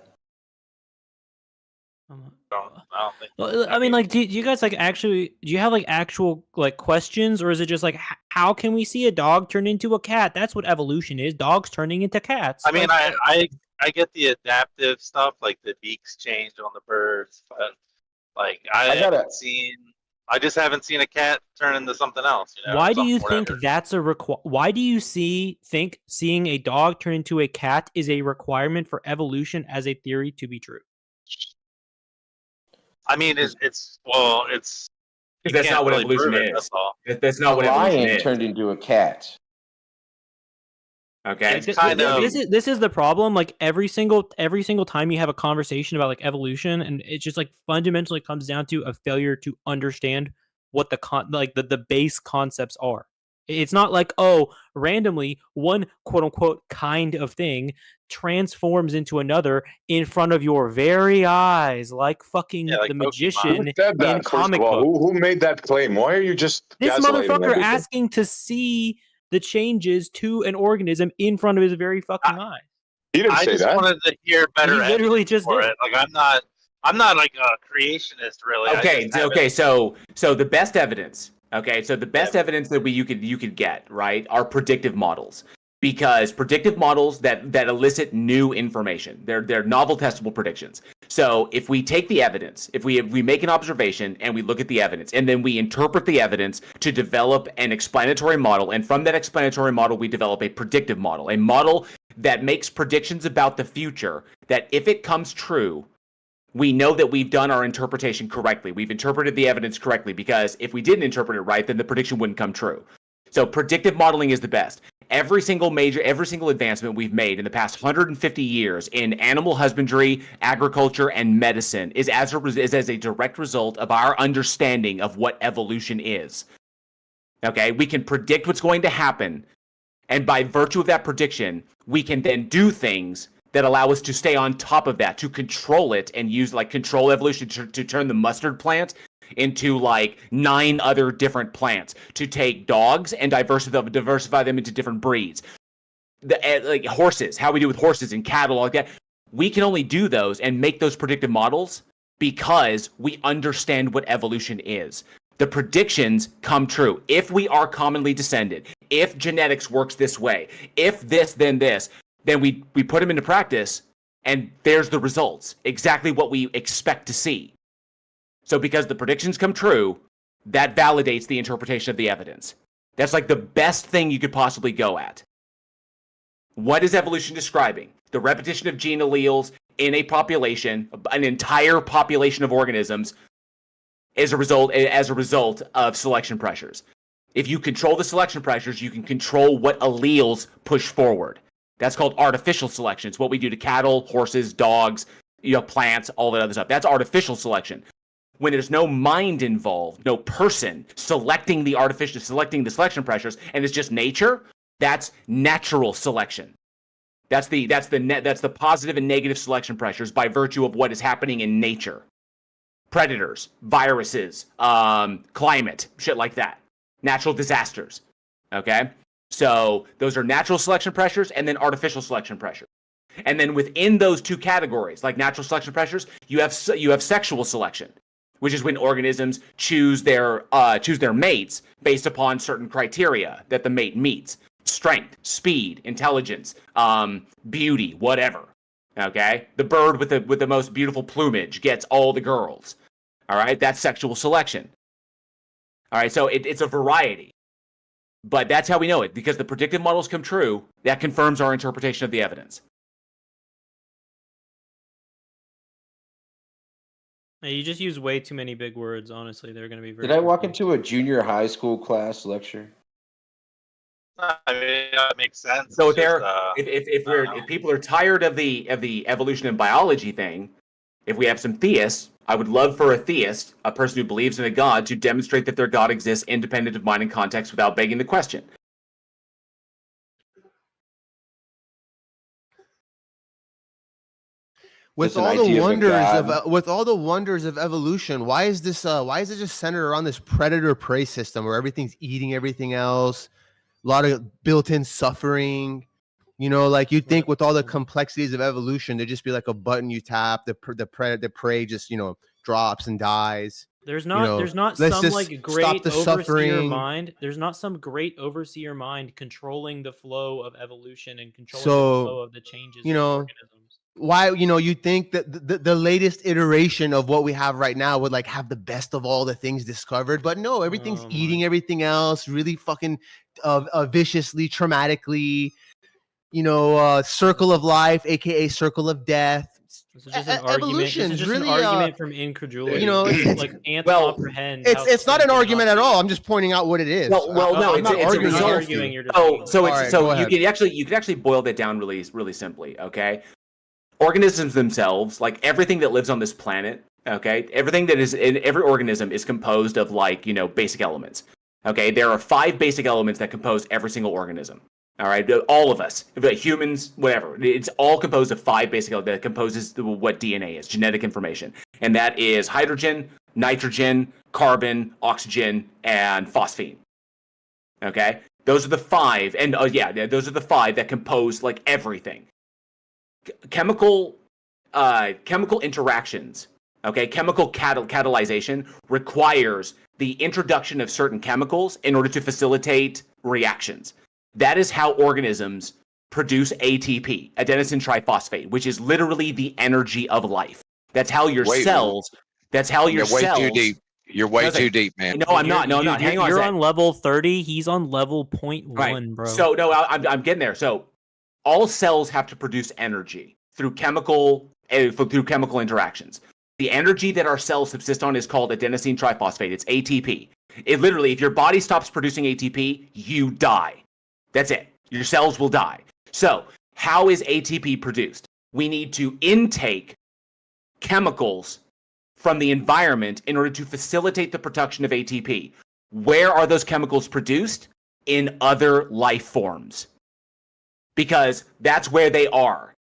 I don't think. Well, I mean, like, do you guys do you have actual questions, or is it just how can we see a dog turn into a cat? That's what evolution is. Dogs turning into cats. I mean, I get the adaptive stuff, like the beaks change on the birds, but I just haven't seen a cat turn into something else. Why do you think that's Why do you think seeing a dog turn into a cat is a requirement for evolution as a theory to be true? I mean, it's that's not what evolution is. That's not what evolution is. Turned into a cat. Okay, this is the problem. Like every single time you have a conversation about evolution, and it just fundamentally comes down to a failure to understand what the base concepts are. It's not randomly one quote unquote kind of thing transforms into another in front of your very eyes, like fucking the magician in comic book. Who made that claim? Why are you just this motherfucker asking to see the changes to an organism in front of his very fucking eyes? He didn't say that. I just wanted to hear better. He literally just did. It. I'm not like a creationist, really. Okay. So the best evidence. Okay, so the best evidence that you could get, right, are predictive models, because predictive models that elicit new information. They're novel testable predictions. So if we take the evidence, if we make an observation and we look at the evidence, and then we interpret the evidence to develop an explanatory model, and from that explanatory model we develop a predictive model, a model that makes predictions about the future that if it comes true, we know that we've done our interpretation correctly. We've interpreted the evidence correctly, because if we didn't interpret it right, then the prediction wouldn't come true. So predictive modeling is the best. Every single advancement we've made in the past 150 years in animal husbandry, agriculture, and medicine is as a direct result of our understanding of what evolution is. Okay, we can predict what's going to happen, and by virtue of that prediction, we can then do things that allow us to stay on top of that, to control it, and use like control evolution to turn the mustard plant into like 9 other different plants, to take dogs and diversify them into different breeds. Like horses, how we do with horses and cattle, like that. We can only do those and make those predictive models because we understand what evolution is. The predictions come true. If we are commonly descended, if genetics works this way, if this, then this, then we put them into practice, and there's the results. Exactly what we expect to see. So because the predictions come true, that validates the interpretation of the evidence. That's like the best thing you could possibly go at. What is evolution describing? The repetition of gene alleles in a population, an entire population of organisms, as a result of selection pressures. If you control the selection pressures, you can control what alleles push forward. That's called artificial selection. It's what we do to cattle, horses, dogs, plants, all that other stuff. That's artificial selection. When there's no mind involved, no person selecting the selection pressures, and it's just nature, that's natural selection. That's the positive and negative selection pressures by virtue of what is happening in nature. Predators, viruses, climate, shit like that. Natural disasters. Okay? So those are natural selection pressures and then artificial selection pressures. And then within those two categories, like natural selection pressures, you have sexual selection, which is when organisms choose their mates based upon certain criteria that the mate meets: strength, speed, intelligence, beauty, whatever. Okay, the bird with the most beautiful plumage gets all the girls. All right, that's sexual selection. All right, so it's a variety, but that's how we know it, because the predictive models come true. That confirms our interpretation of the evidence. You just use way too many big words. Honestly, they're going to be very. Did I walk into a junior high school class lecture? I mean, that makes sense. So if people are tired of the evolution and biology thing, if we have some theists, I would love for a theist, a person who believes in a god, to demonstrate that their god exists independent of mind and context without begging the question. With all the wonders of evolution, why is it just centered around this predator prey system where everything's eating everything else? A lot of built-in suffering. Like you'd think with all the complexities of evolution, there'd just be like a button you tap, the prey just drops and dies. There's not some like great overseer mind. There's not some great overseer mind controlling the flow of evolution and controlling the flow of the changes in organisms. Why, you'd think that the latest iteration of what we have right now would like have the best of all the things discovered, but no, everything's eating everything else really fucking viciously, traumatically. Circle of life, aka circle of death. This is just an argument. This is just really, an argument from incredulity. It's like can't comprehend. It's not an argument at all. I'm just pointing out what it is. No, it's a result. You can actually boil that down really simply. Okay, organisms themselves, like everything that lives on this planet, okay, everything that is in every organism is composed of basic elements. Okay, there are 5 basic elements that compose every single organism. All right, all of us, humans, whatever, it's all composed of 5 basic elements that composes what DNA is, genetic information. And that is hydrogen, nitrogen, carbon, oxygen, and phosphine. Okay, those are the 5, and those are the 5 that compose like everything. Chemical interactions, okay, chemical catalyzation requires the introduction of certain chemicals in order to facilitate reactions. That is how organisms produce ATP, adenosine triphosphate, which is literally the energy of life. That's how your cells. That's how your cells. You're way too deep. You're way too deep, man. No, I'm not. No, I'm not. Hang on. You're on level 30. He's on level 0.1, bro. So no, I'm getting there. So all cells have to produce energy through chemical interactions. The energy that our cells subsist on is called adenosine triphosphate. It's ATP. It literally, if your body stops producing ATP, you die. That's it. Your cells will die. So, how is ATP produced? We need to intake chemicals from the environment in order to facilitate the production of ATP. Where are those chemicals produced? In other life forms. Because that's where they are.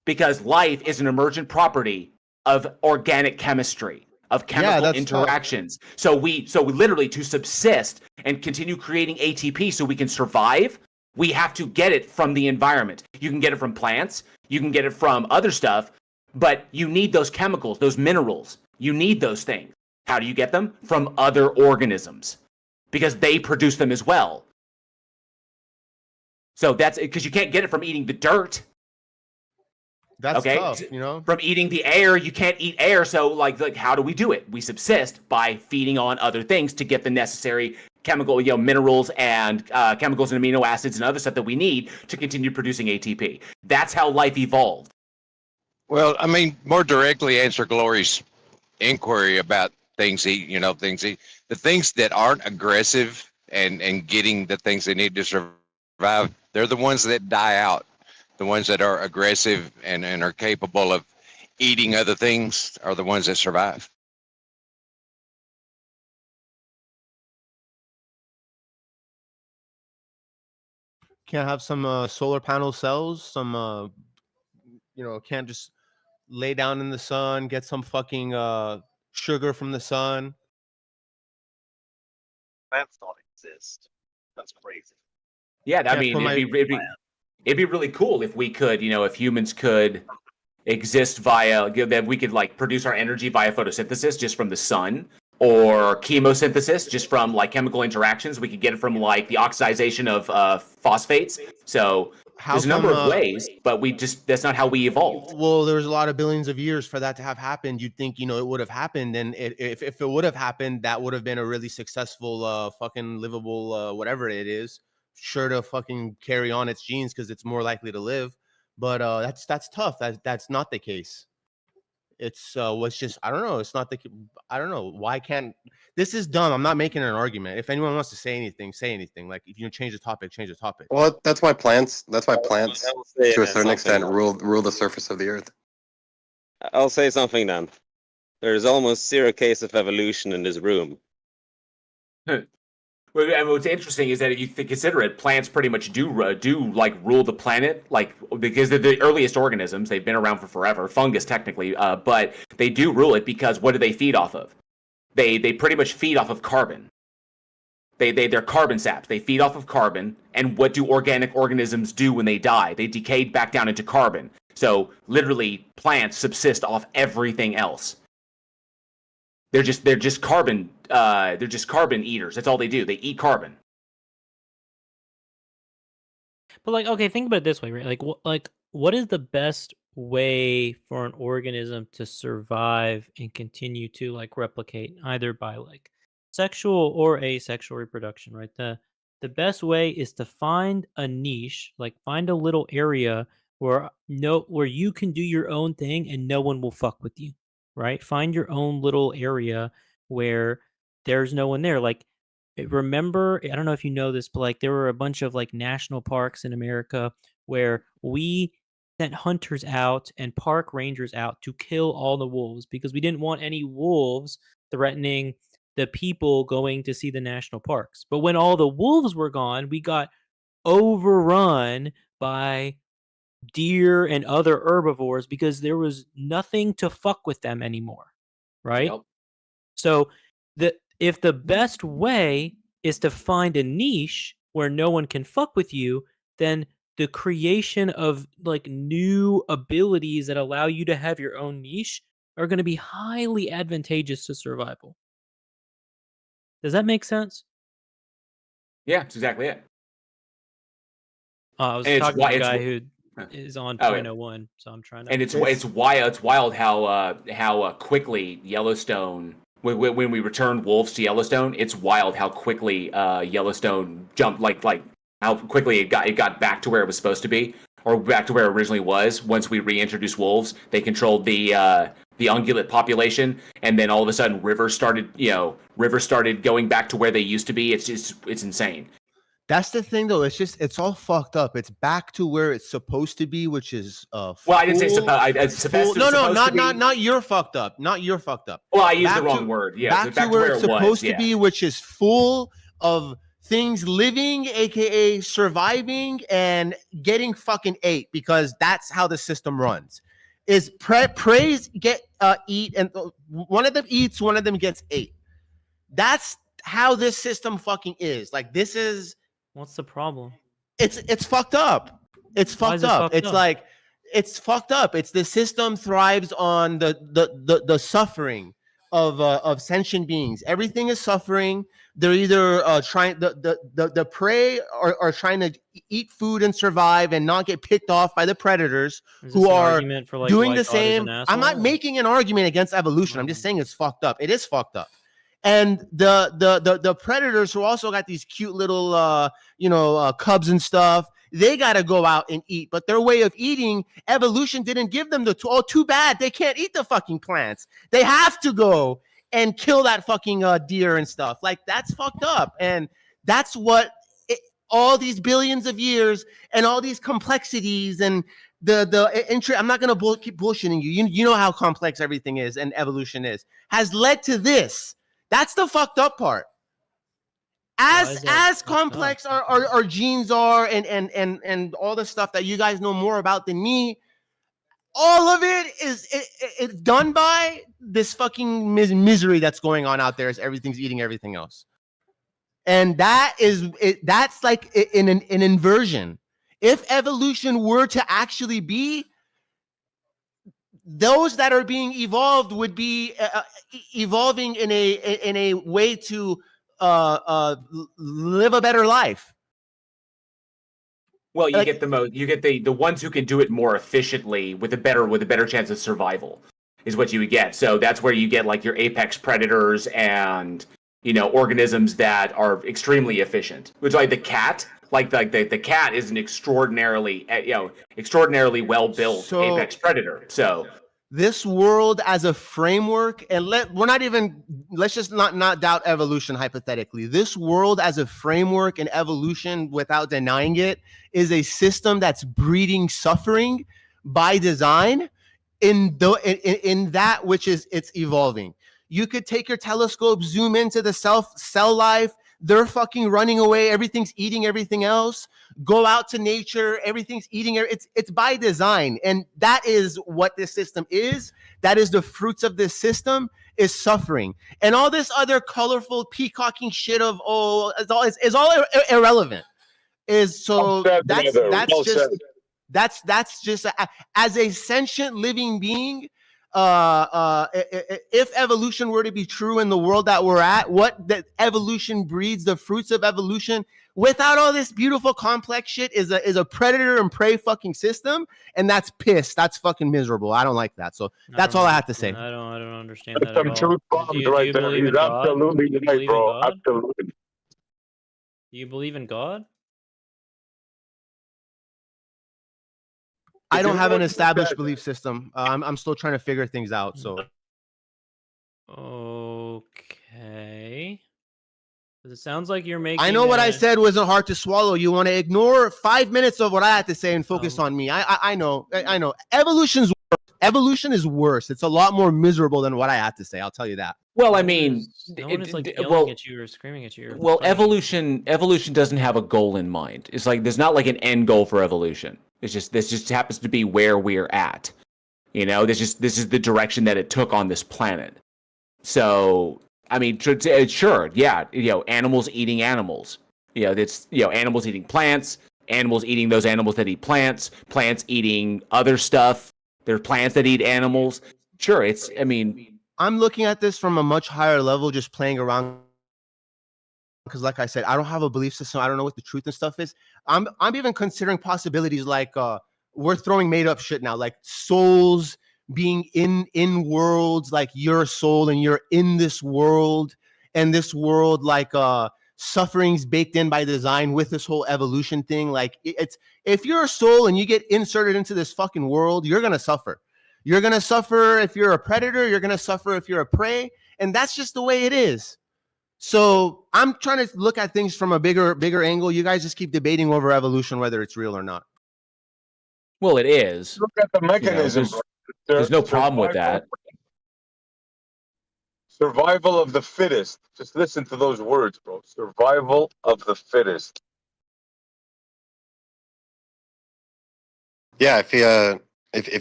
Because life is an emergent property of organic chemistry, of chemical interactions. So we literally, to subsist and continue creating ATP so we can survive, we have to get it from the environment. You can get it from plants, you can get it from other stuff, but you need those chemicals, those minerals. You need those things. How do you get them? From other organisms, because they produce them as well. So that's because you can't get it from eating the dirt. That's tough, you know. From eating the air, you can't eat air. So like how do we do it? We subsist by feeding on other things to get the necessary chemical, minerals and chemicals and amino acids and other stuff that we need to continue producing ATP. That's how life evolved. Well, I mean, more directly answer Glory's inquiry about things the things that aren't aggressive and getting the things they need to survive, they're the ones that die out. The ones that are aggressive and are capable of eating other things are the ones that survive. Can't have some solar panel cells, some can't just lay down in the sun, get some fucking sugar from the sun. Plants don't exist. That's crazy. Yeah, I mean, it'd be really cool if we could, if humans could exist via, that we could like produce our energy via photosynthesis just from the sun, or chemosynthesis just from like chemical interactions. We could get it from like the oxidization of phosphates. So there's a number of ways, but that's not how we evolved. Well, there's a lot of billions of years for that to have happened. You'd think, it would have happened. And if it would have happened, that would have been a really successful, fucking livable, whatever it is, sure to fucking carry on its genes because it's more likely to live. But that's tough. That's not the case. It's just, I don't know. It's not I don't know. Why can't, this is dumb. I'm not making an argument. If anyone wants to say anything, say anything. Like, if you change the topic, change the topic. Well, that's why plants to a certain extent rule the surface of the earth. I'll say something then. There's almost zero case of evolution in this room. Well, and what's interesting is that if you consider it, plants pretty much do like rule the planet, like, because they're the earliest organisms. They've been around for forever. Fungus, technically, but they do rule it because what do they feed off of? They pretty much feed off of carbon. They're carbon saps. They feed off of carbon. And what do organic organisms do when they die? They decay back down into carbon. So literally, plants subsist off everything else. They're just carbon. They're just carbon eaters. That's all they do. They eat carbon. But like, okay, think about it this way, right? Like, what is the best way for an organism to survive and continue to like replicate, either by like sexual or asexual reproduction, right? The best way is to find a niche, like find a little area where you can do your own thing and no one will fuck with you. Right? Find your own little area where there's no one there. Like, remember, I don't know if you know this, but like there were a bunch of like national parks in America where we sent hunters out and park rangers out to kill all the wolves because we didn't want any wolves threatening the people going to see the national parks. But when all the wolves were gone, we got overrun by deer and other herbivores because there was nothing to fuck with them anymore, right? Yep. So if the best way is to find a niche where no one can fuck with you, then the creation of like new abilities that allow you to have your own niche are going to be highly advantageous to survival. Does that make sense? Yeah, that's exactly it. I was talking to a guy who is on 0.01, so I'm trying to. And it's wild how quickly Yellowstone, when we returned wolves to Yellowstone, it's wild how quickly Yellowstone jumped, like how quickly it got back to where it was supposed to be, or back to where it originally was. Once we reintroduced wolves, they controlled the the ungulate population, and then all of a sudden rivers started going back to where they used to be. It's insane. That's the thing, though. It's all fucked up. It's back to where it's supposed to be, which is well, I didn't say supposed. No, not you're fucked up. Not you're fucked up. Well, I used the wrong word. Yeah, back to where it's supposed to be, which is full of things living, aka surviving, and getting fucking ate, because that's how the system runs. Is praise get eat, and one of them eats, one of them gets ate. That's how this system fucking is. Like, this is. What's the problem? It's fucked up. It's fucked up. It's like, it's fucked up. It's the system thrives on the suffering of sentient beings. Everything is suffering. They're either trying the prey are trying to eat food and survive and not get picked off by the predators who are doing the same. I'm not making an argument against evolution. I'm just saying it's fucked up. It is fucked up. And the predators who also got these cute little cubs and stuff, they got to go out and eat. But their way of eating, evolution didn't give them too bad. They can't eat the fucking plants. They have to go and kill that fucking deer and stuff. Like, that's fucked up. And that's what all these billions of years and all these complexities and I'm not going to keep bullshitting you. You know how complex everything is and evolution has led to this. That's the fucked up part. As complex our genes are and all the stuff that you guys know more about than me, all of it it's done by this fucking misery that's going on out there as everything's eating everything else. And that's like an inversion. If evolution were to actually be, those that are being evolved would be evolving in a way to live a better life. Well, you get the ones who can do it more efficiently with a better chance of survival is what you would get. So that's where you get like your apex predators and organisms that are extremely efficient. Which, like the cat. Like the cat is an extraordinarily well built apex predator. So this world as a framework, and let's just not doubt evolution hypothetically. This world as a framework and evolution, without denying it, is a system that's breeding suffering by design in that which is it's evolving. You could take your telescope, zoom into the cell life. They're fucking running away. Everything's eating everything else. Go out to nature. Everything's eating. It's by design. And that is what this system is. That is the fruits of this system is suffering. And all this other colorful peacocking shit of, is all irrelevant. That's just as a sentient living being, if evolution were to be true in the world that we're at, what that evolution breeds, the fruits of evolution, without all this beautiful complex shit, is a predator and prey fucking system, and that's pissed. That's fucking miserable. I don't like that. So that's all I have to say. I don't understand that at all. Do you believe in God? Absolutely right, bro. Absolutely. Do you believe in God? I don't have an established belief system. I'm still trying to figure things out. So, okay. It sounds like you're making. I know what I said wasn't hard to swallow. You want to ignore 5 minutes of what I had to say and focus on me. I know. Evolution is worse. It's a lot more miserable than what I had to say. I'll tell you that. Well, I mean, no one is like yelling at you or screaming at you. Well, evolution doesn't have a goal in mind. It's like there's not like an end goal for evolution. This just happens to be where we're at. This is the direction that it took on this planet. So, I mean, sure, yeah, animals eating animals. Animals eating plants, animals eating those animals that eat plants, plants eating other stuff. There are plants that eat animals. Sure, I'm looking at this from a much higher level, just playing around. Because, like I said, I don't have a belief system. I don't know what the truth and stuff is. I'm even considering possibilities like we're throwing made up shit now, like souls being in worlds, like your soul and you're in this world, and this world like suffering's baked in by design with this whole evolution thing. Like it's if you're a soul and you get inserted into this fucking world, you're gonna suffer. You're going to suffer if you're a predator. You're going to suffer if you're a prey. And that's just the way it is. So I'm trying to look at things from a bigger angle. You guys just keep debating over evolution, whether it's real or not. Well, it is. Look at the mechanism. There's no problem with that. Survival of the fittest. Just listen to those words, bro. Survival of the fittest. Yeah, if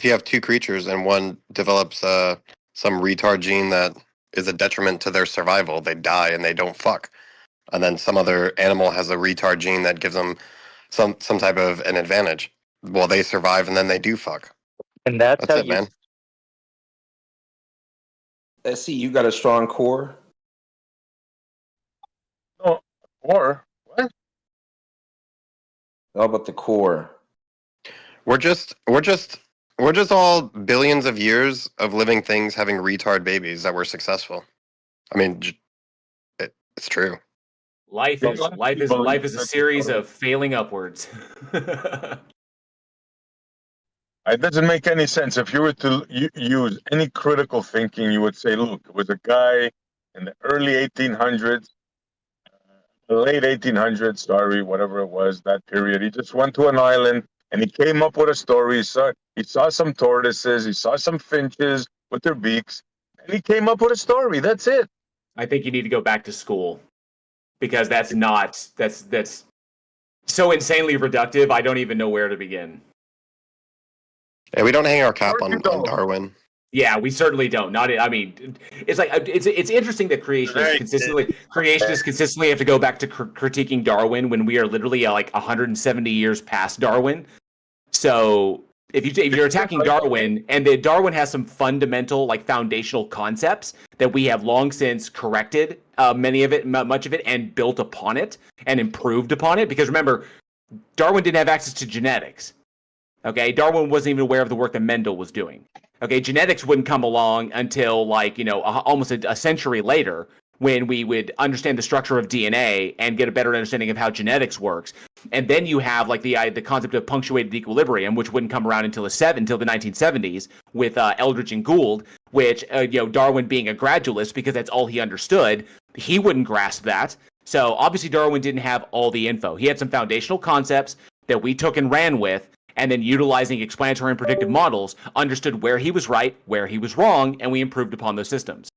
you have two creatures and one develops some retard gene that is a detriment to their survival, they die and they don't fuck. And then some other animal has a retard gene that gives them some type of an advantage. Well, they survive and then they do fuck. And that's how it, man. SC, you got a strong core. Oh, core? What? How about the core? We're just all billions of years of living things having retard babies that were successful. I mean, it's true. Life is a series of failing upwards. It doesn't make any sense. If you were to use any critical thinking, you would say, look, it was a guy in the early 1800s, late 1800s, sorry, whatever it was, that period. He just went to an island and he came up with a story. He saw some tortoises, he saw some finches with their beaks, and he came up with a story. That's it. I think you need to go back to school because that's so insanely reductive. I don't even know where to begin. Yeah, we don't hang our cap on Darwin. Yeah, we certainly don't. I mean, it's like it's interesting that creationists consistently have to go back to critiquing Darwin when we are literally like 170 years past Darwin. So if you're attacking Darwin, and that Darwin has some fundamental, like, foundational concepts that we have long since corrected, much of it, and built upon it and improved upon it. Because remember, Darwin didn't have access to genetics. Okay, Darwin wasn't even aware of the work that Mendel was doing. Okay, genetics wouldn't come along until, like, almost a century later, when we would understand the structure of DNA and get a better understanding of how genetics works. And then you have, like, the concept of punctuated equilibrium, which wouldn't come around until the 1970s with Eldridge and Gould, which Darwin being a gradualist, because that's all he understood, he wouldn't grasp that. So obviously Darwin didn't have all the info. He had some foundational concepts that we took and ran with, and then utilizing explanatory and predictive models, understood where he was right, where he was wrong, and we improved upon those systems.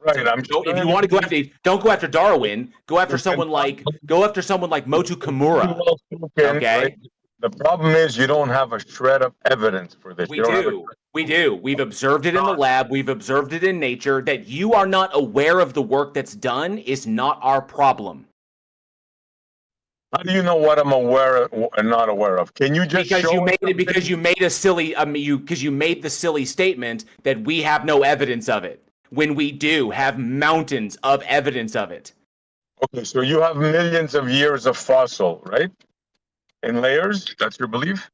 Right. So if you want to go after, don't go after Darwin. Go after someone like Motu Kimura. Okay. Right? The problem is you don't have a shred of evidence for this. We do. We've observed it in the lab. We've observed it in nature. That you are not aware of the work that's done is not our problem. How do you know what I'm aware and not aware of? Can you just because you made the silly statement that we have no evidence of it, when we do have mountains of evidence of it. Okay, so you have millions of years of fossil, right? In layers? That's your belief?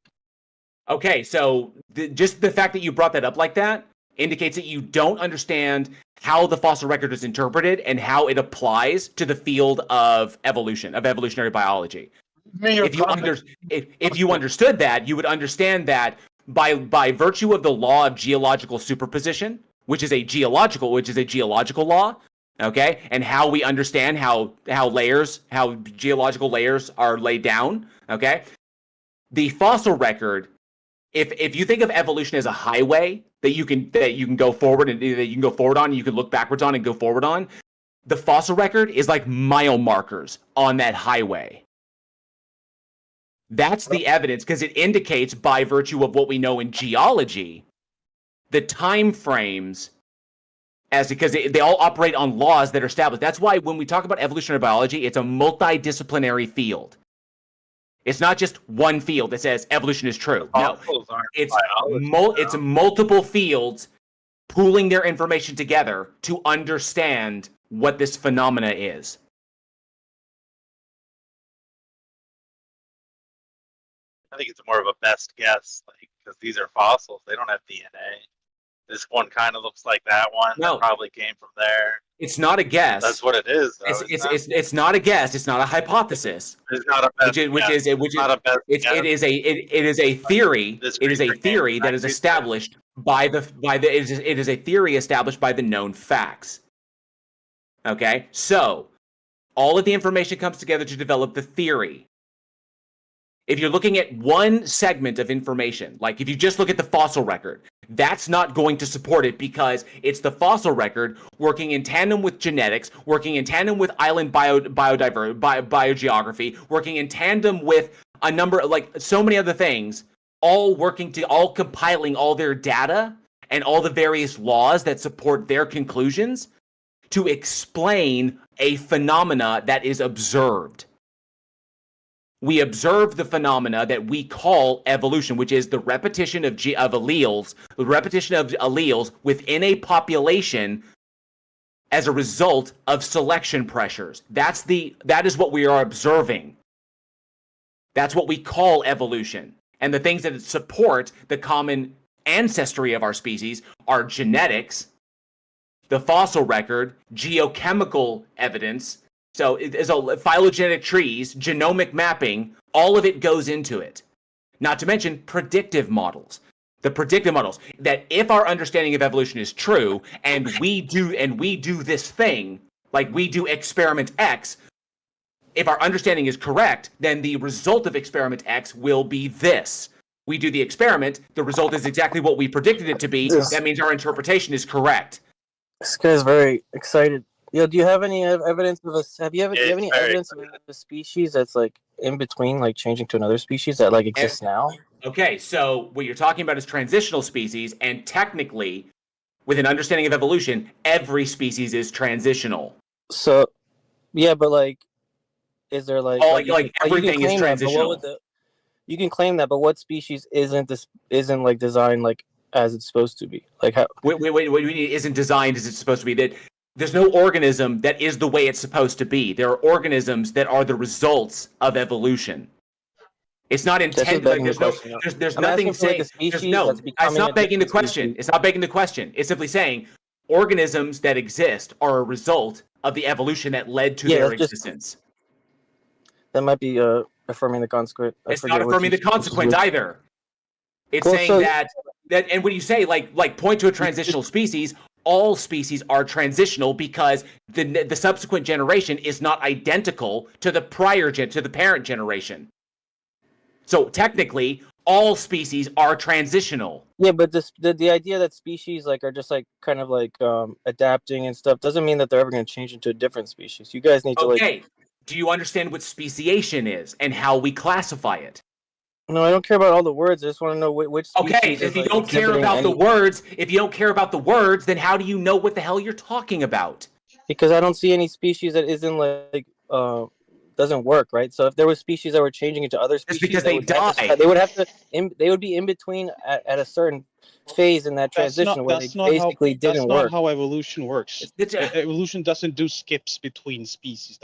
Okay, so just the fact that you brought that up like that indicates that you don't understand how the fossil record is interpreted and how it applies to the field of evolution, of evolutionary biology. If you understood that, you would understand that by virtue of the law of geological superposition, which is a geological law, okay, and how we understand how geological layers are laid down, okay. The fossil record, if you think of evolution as a highway that you can go forward and that you can go forward on, and you can look backwards on and go forward on, the fossil record is like mile markers on that highway. That's the evidence, because it indicates, by virtue of what we know in geology, the time frames, because they all operate on laws that are established. That's why when we talk about evolutionary biology, it's a multidisciplinary field. It's not just one field that says evolution is true. No, it's multiple fields pooling their information together to understand what this phenomena is. I think it's more of a best guess, because these are fossils. They don't have DNA. This one kind of looks like that one. No. That probably came from there. It's not a guess. That's what it is. Though, It's not a guess. It's not a hypothesis. It's not a best It is a theory. It is a theory that is established by the it is a theory established by the known facts. Okay, so all of the information comes together to develop the theory. If you're looking at one segment of information, like if you just look at the fossil record, that's not going to support it because it's the fossil record working in tandem with genetics, working in tandem with island biogeography, working in tandem with a number, like so many other things, all compiling all their data and all the various laws that support their conclusions to explain a phenomena that is observed. We observe the phenomena that we call evolution, which is the repetition of alleles, the repetition of alleles within a population as a result of selection pressures. That is what we are observing. That's what we call evolution. And the things that support the common ancestry of our species are genetics, the fossil record, geochemical evidence. So phylogenetic trees, genomic mapping, all of it goes into it. Not to mention predictive models. The predictive models that if our understanding of evolution is true and we do this thing, like we do experiment X, if our understanding is correct, then the result of experiment X will be this. We do the experiment, the result is exactly what we predicted it to be. That means our interpretation is correct. This guy's very excited. Yo, do you have any evidence of a? Do you have any evidence of a species that's like in between, like changing to another species that like exists now? Okay, so what you're talking about is transitional species, and technically, with an understanding of evolution, every species is transitional. So, yeah, but like, is there like everything is transitional? You can claim that, but what species isn't like designed like as it's supposed to be? Like how? Wait, what do you mean isn't designed as it's supposed to be? That there's no organism that is the way it's supposed to be. There are organisms that are the results of evolution. It's not intended. Like, there's nothing saying. It's not begging the question. It's not begging the question. It's simply saying organisms that exist are a result of the evolution that led to their existence. That might be affirming the consequence. It's not affirming the consequence either. It's saying that, and when you say like point to a transitional species, all species are transitional because the subsequent generation is not identical to the parent generation. So technically, all species are transitional. Yeah, but the idea that species like are just like kind of like adapting and stuff doesn't mean that they're ever going to change into a different species. You guys need to like. Do you understand what speciation is and how we classify it? No, I don't care about all the words. I just want to know which species. Okay, if you don't care about the words, then how do you know what the hell you're talking about? Because I don't see any species that isn't like doesn't work, right? So if there was species that were changing into other species, it's because they die. They would have to. They would be in between at a certain phase in that transition where they basically didn't work. That's not how evolution works. Evolution doesn't do skips between species. It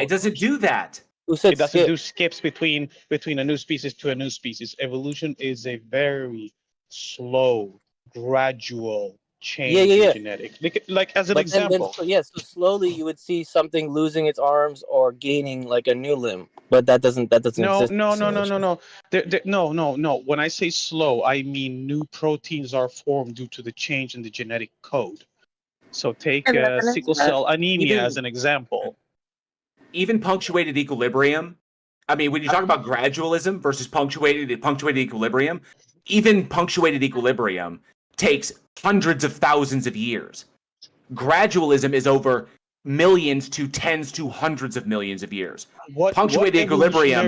doesn't do that. It doesn't do skips between a new species to a new species. Evolution is a very slow, gradual change in genetics. Like as an example. So slowly you would see something losing its arms or gaining like a new limb, but that doesn't exist. No. When I say slow, I mean new proteins are formed due to the change in the genetic code. So take sickle cell anemia as an example. Even punctuated equilibrium. I mean, when you talk about gradualism versus punctuated equilibrium, even punctuated equilibrium takes hundreds of thousands of years. Gradualism is over millions to tens to hundreds of millions of years. Punctuated equilibrium.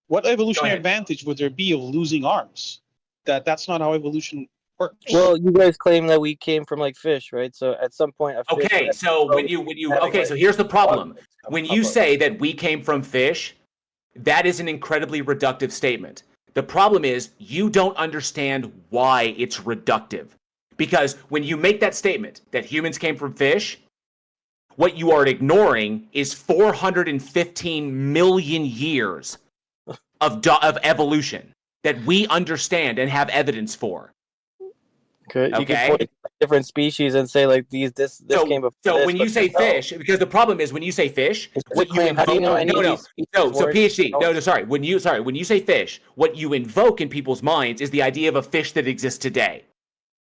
What evolutionary advantage would there be of losing arms? That's not how evolution works. Well, you guys claim that we came from like fish, right? So at some point, so here's the problem. When you say that we came from fish, that is an incredibly reductive statement. The problem is you don't understand why it's reductive. Because when you make that statement that humans came from fish, what you are ignoring is 415 million years of evolution that we understand and have evidence for. Okay. You can point to different species and say like this came before. So this, when you say fish, because the problem is when you say fish, what you how do you know any of these species so work? PhD, no, sorry. When you say fish, what you invoke in people's minds is the idea of a fish that exists today.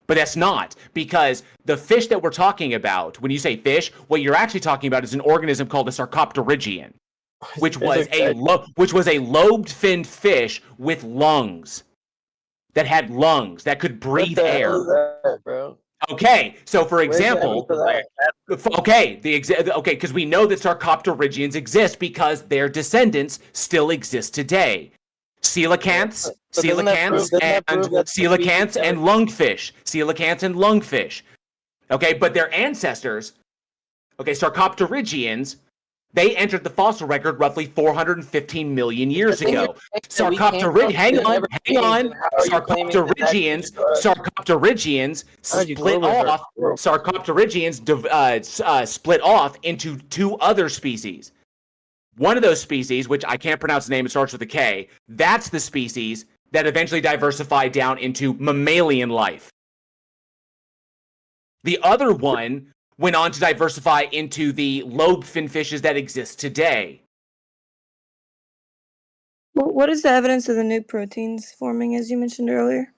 But that's not, because the fish that we're talking about, when you say fish, what you're actually talking about is an organism called a sarcopterygian, which was a lobed-finned fish with lungs. That had lungs that could breathe air. That, bro? Okay, so for example, because we know that sarcopterygians exist because their descendants still exist today. Coelacanths, and lungfish. Okay, but their ancestors, sarcopterygians, they entered the fossil record roughly 415 million years ago. Sarcopterygians split off into two other species. One of those species, which I can't pronounce the name, it starts with a K, that's the species that eventually diversified down into mammalian life. The other one went on to diversify into the lobe-finned fishes that exist today. Well, what is the evidence of the new proteins forming, as you mentioned earlier?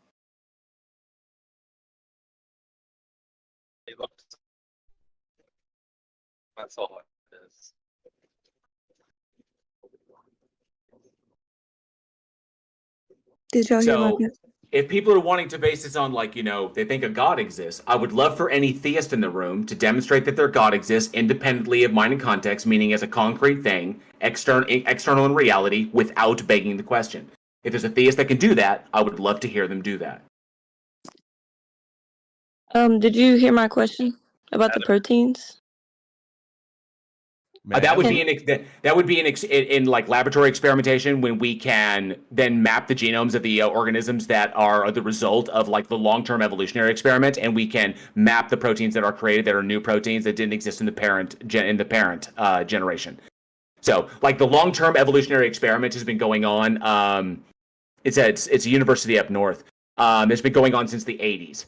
That's all it is. Did y'all hear my question? If people are wanting to base this on, they think a God exists, I would love for any theist in the room to demonstrate that their God exists independently of mind and context, meaning as a concrete thing, external in reality, without begging the question. If there's a theist that can do that, I would love to hear them do that. Did you hear my question about the proteins? That would be in laboratory experimentation when we can then map the genomes of the organisms that are the result of the long-term evolutionary experiment, and we can map the proteins that are created that are new proteins that didn't exist in the parent generation. So the long-term evolutionary experiment has been going on. It's a university up north. It's been going on since the 80s.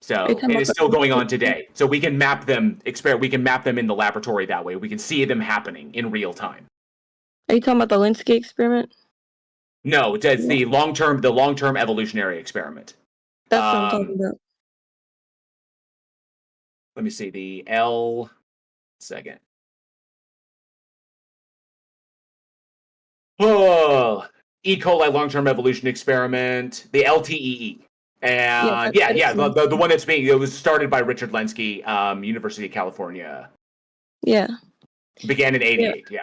So it is still going on today. So we can map them. We can map them in the laboratory that way. We can see them happening in real time. Are you talking about the Linsky experiment? No, it's the long-term evolutionary experiment. That's what I'm talking about. Let me see the L. Second. Oh, E. coli long-term evolution experiment. The LTEE. And the one it was started by Richard Lenski, University of California. Yeah. Began in '88. Yeah.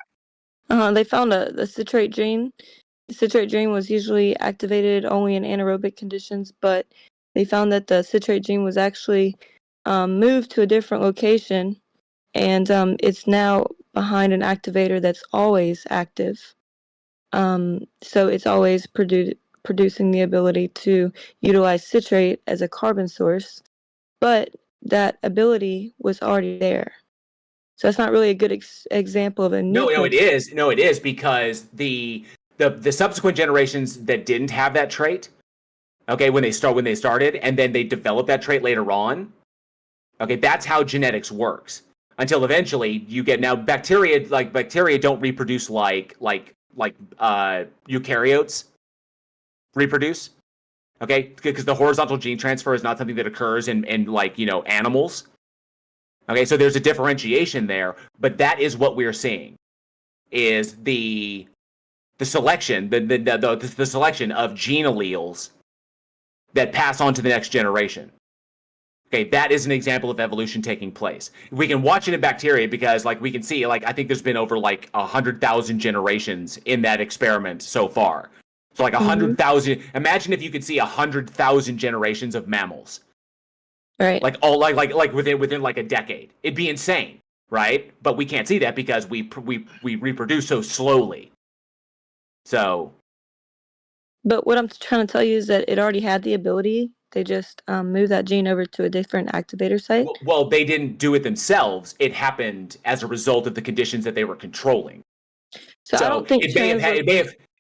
They found the citrate gene. The citrate gene was usually activated only in anaerobic conditions, but they found that the citrate gene was actually moved to a different location, and it's now behind an activator that's always active. So it's always producing the ability to utilize citrate as a carbon source, but that ability was already there. So that's not really a good example of a new. No, it is. No, it is, because the subsequent generations that didn't have that trait, when they started, and then they developed that trait later on. That's how genetics works. Until eventually you get bacteria don't reproduce like eukaryotes reproduce, because the horizontal gene transfer is not something that occurs in animals. So there's a differentiation there, but that is what we're seeing, is the selection, the selection of gene alleles that pass on to the next generation. That is an example of evolution taking place. We can watch it in bacteria because, we can see, I think there's been over 100,000 generations in that experiment so far. So 100,000. Imagine if you could see 100,000 generations of mammals. Right. Within a decade. It'd be insane, right? But we can't see that because we reproduce so slowly. So. But what I'm trying to tell you is that it already had the ability. They just moved that gene over to a different activator site. Well, they didn't do it themselves. It happened as a result of the conditions that they were controlling. So I don't think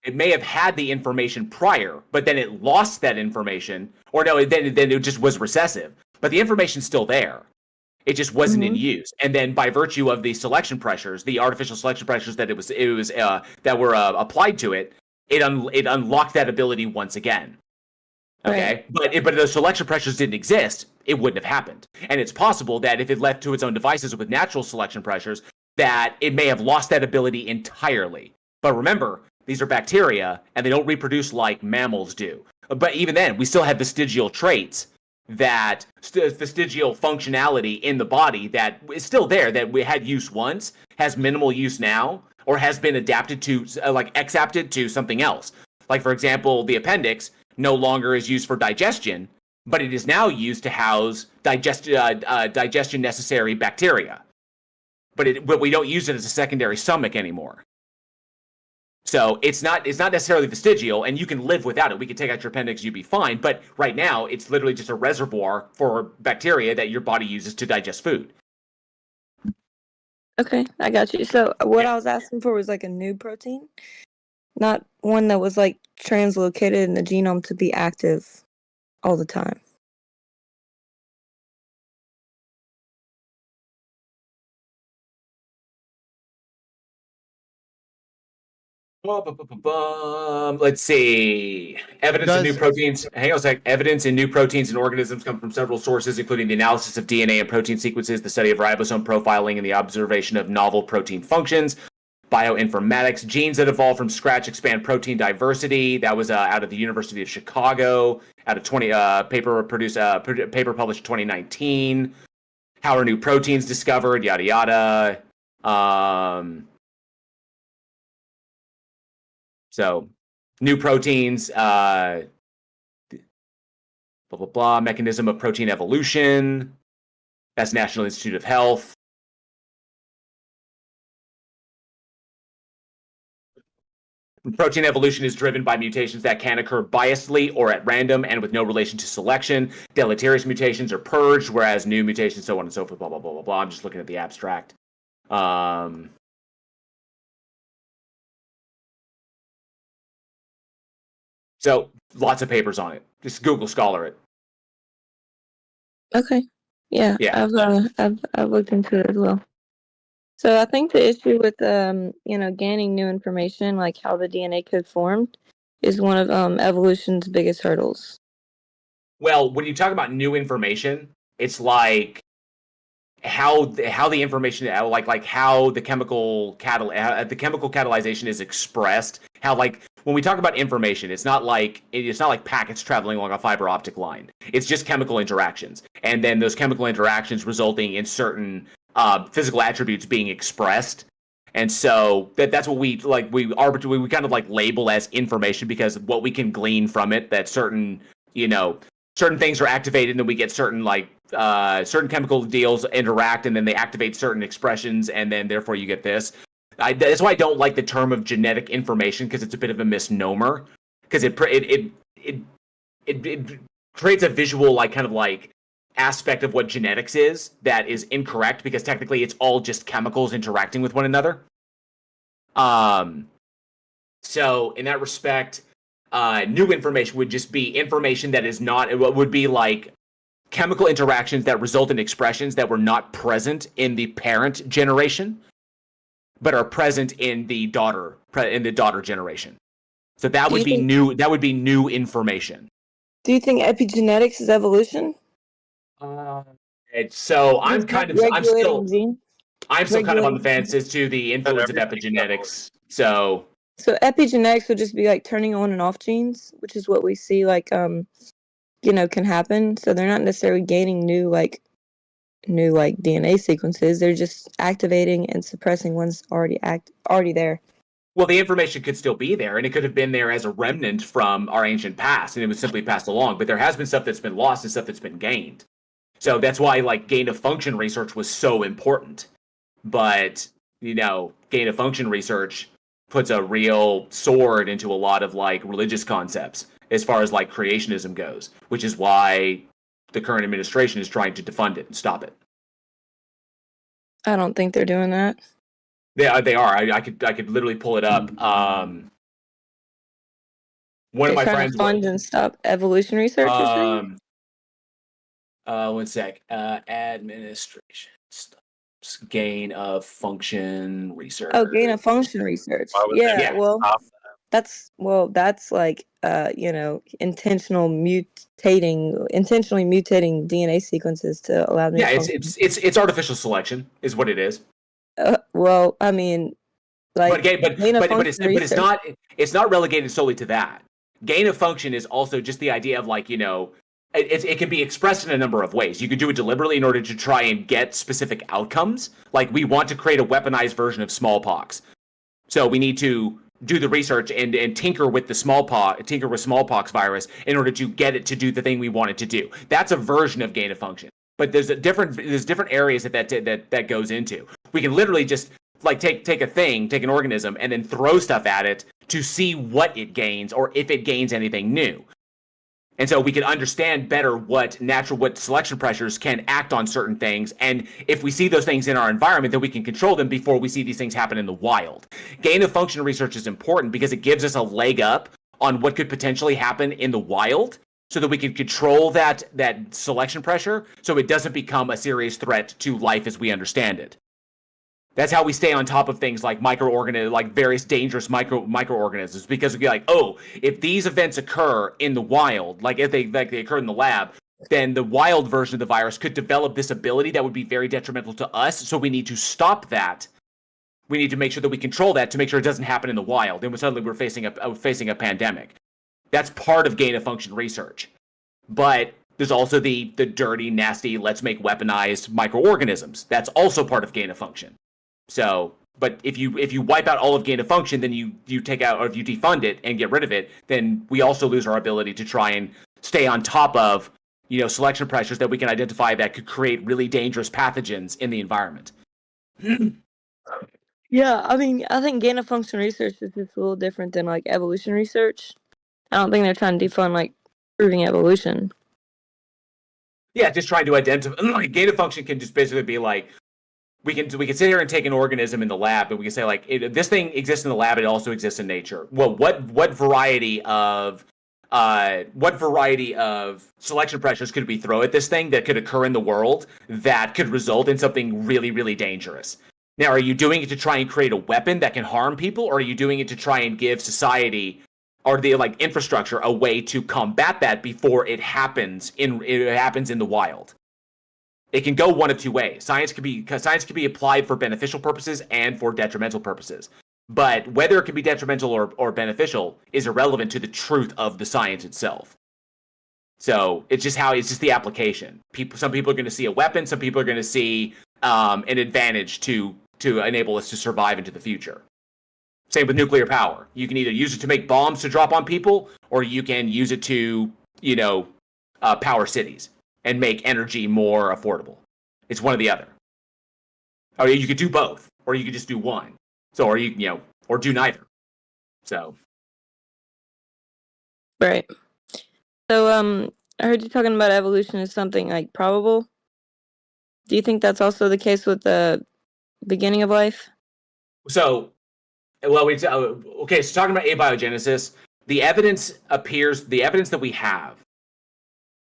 It may have had the information prior, but then it lost that information, or no, then it just was recessive. But the information's still there. It just wasn't in use. And then by virtue of the selection pressures, the artificial selection pressures that that were applied to it, it unlocked that ability once again. Okay, but if those selection pressures didn't exist, it wouldn't have happened. And it's possible that if it left to its own devices with natural selection pressures, that it may have lost that ability entirely. But remember, these are bacteria, and they don't reproduce like mammals do. But even then, we still have vestigial traits, that vestigial functionality in the body that is still there, that we had use once, has minimal use now, or has been adapted to, exapted to something else. Like, for example, the appendix no longer is used for digestion, but it is now used to house digestion necessary bacteria. But we don't use it as a secondary stomach anymore. So it's not necessarily vestigial, and you can live without it. We can take out your appendix, you'd be fine. But right now, it's literally just a reservoir for bacteria that your body uses to digest food. Okay, I got you. So what I was asking for was like a new protein, not one that was like translocated in the genome to be active all the time. Let's see. Evidence in new proteins. Hang on a sec. Evidence in new proteins and organisms come from several sources, including the analysis of DNA and protein sequences, the study of ribosome profiling, and the observation of novel protein functions. Bioinformatics, genes that evolve from scratch expand protein diversity. That was out of the University of Chicago, out of paper published 2019. How are new proteins discovered? Yada yada. So, new proteins, blah, blah, blah, mechanism of protein evolution. That's National Institute of Health. Protein evolution is driven by mutations that can occur biasedly or at random and with no relation to selection. Deleterious mutations are purged, whereas new mutations, so on and so forth, blah, blah, blah, blah, blah. I'm just looking at the abstract. So lots of papers on it. Just Google Scholar it. Okay. Yeah. I've looked into it as well. So I think the issue with gaining new information, like how the DNA code formed, is one of evolution's biggest hurdles. Well, when you talk about new information, it's like how the information, like how the chemical catalyzation is expressed. How, like, when we talk about information, it's not like packets traveling along a fiber optic line. It's just chemical interactions, and then those chemical interactions resulting in certain physical attributes being expressed. And so that's what we kind of like label as information, because what we can glean from it, that certain things are activated, and then we get certain chemical deals interact, and then they activate certain expressions, and then therefore you get this. That's why I don't like the term of genetic information, because it's a bit of a misnomer, because it creates a visual aspect of what genetics is that is incorrect, because technically it's all just chemicals interacting with one another. So in that respect, new information would just be information that is not. It would be like chemical interactions that result in expressions that were not present in the parent generation, but are present in the daughter generation. So that would be new. That would be new information. Do you think epigenetics is evolution? So I'm still kind of on the fence as to the influence of epigenetics. So epigenetics would just be like turning on and off genes, which is what we see can happen. So they're not necessarily gaining new DNA sequences. They're just activating and suppressing ones already there. Well, the information could still be there, and it could have been there as a remnant from our ancient past, and it was simply passed along. But there has been stuff that's been lost and stuff that's been gained. So that's why gain of function research was so important. But gain of function research puts a real sword into a lot of religious concepts as far as creationism goes, which is why the current administration is trying to defund it and stop it. I don't think they're doing that. They are. I could literally pull it up. One of my trying friends to fund and stop evolution research. One sec. Administration gain of function research. Oh, gain of function research. Yeah, that's like intentionally mutating DNA sequences to allow them to function. It's artificial selection is what it is. Well, I mean, like, but it's not relegated solely to that. Gain of function is also just the idea of like, it can be expressed in a number of ways. You could do it deliberately in order to try and get specific outcomes. Like, we want to create a weaponized version of smallpox. So we need to do the research and tinker with smallpox virus in order to get it to do the thing we want it to do. That's a version of gain of function. But there's different areas that goes into. We can literally just like take an organism and then throw stuff at it to see what it gains or if it gains anything new. And so we can understand better what selection pressures can act on certain things. And if we see those things in our environment, then we can control them before we see these things happen in the wild. Gain of function research is important because it gives us a leg up on what could potentially happen in the wild so that we can control that selection pressure so it doesn't become a serious threat to life as we understand it. That's how we stay on top of things like various dangerous microorganisms, because we'd be like, oh, if these events occur in the wild, like if they occur in the lab, then the wild version of the virus could develop this ability that would be very detrimental to us. So we need to stop that. We need to make sure that we control that to make sure it doesn't happen in the wild. And suddenly we're facing a pandemic. That's part of gain of function research. But there's also the dirty, nasty, let's make weaponized microorganisms. That's also part of gain of function. So, but if you wipe out all of gain of function, then you take out, or if you defund it and get rid of it, then we also lose our ability to try and stay on top of, selection pressures that we can identify that could create really dangerous pathogens in the environment. Yeah, I mean, I think gain of function research is just a little different than like evolution research. I don't think they're trying to defund like proving evolution. Yeah, just trying to identify. Like, gain of function can just basically be like, we can sit here and take an organism in the lab, and we can say like, this thing exists in the lab, it also exists in nature. Well, what variety of selection pressures could we throw at this thing that could occur in the world that could result in something really, really dangerous? Now, are you doing it to try and create a weapon that can harm people, or are you doing it to try and give society or the infrastructure a way to combat that before it happens in the wild? It can go one of two ways. Science can be applied for beneficial purposes and for detrimental purposes. But whether it can be detrimental or beneficial is irrelevant to the truth of the science itself. So it's just the application. Some people are going to see a weapon. Some people are going to see an advantage to enable us to survive into the future. Same with nuclear power. You can either use it to make bombs to drop on people, or you can use it to power cities and make energy more affordable. It's one or the other. Or you could do both, or you could just do one. So, or do neither. So. Right. So, I heard you talking about evolution as something like probable. Do you think that's also the case with the beginning of life? So, okay. So talking about abiogenesis, the evidence that we have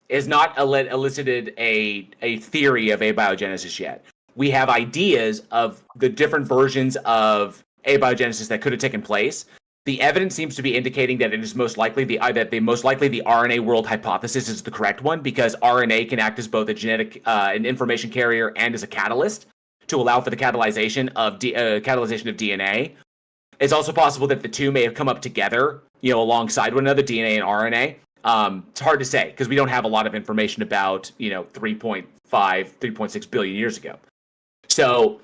is not elicited a theory of abiogenesis yet. We have ideas of the different versions of abiogenesis that could have taken place. The evidence seems to be indicating that it is most likely the RNA world hypothesis is the correct one, because RNA can act as both a genetic an information carrier and as a catalyst to allow for the catalyzation of DNA. It's also possible that the two may have come up together, alongside one another, DNA and RNA. It's hard to say because we don't have a lot of information about 3.6 billion years ago. So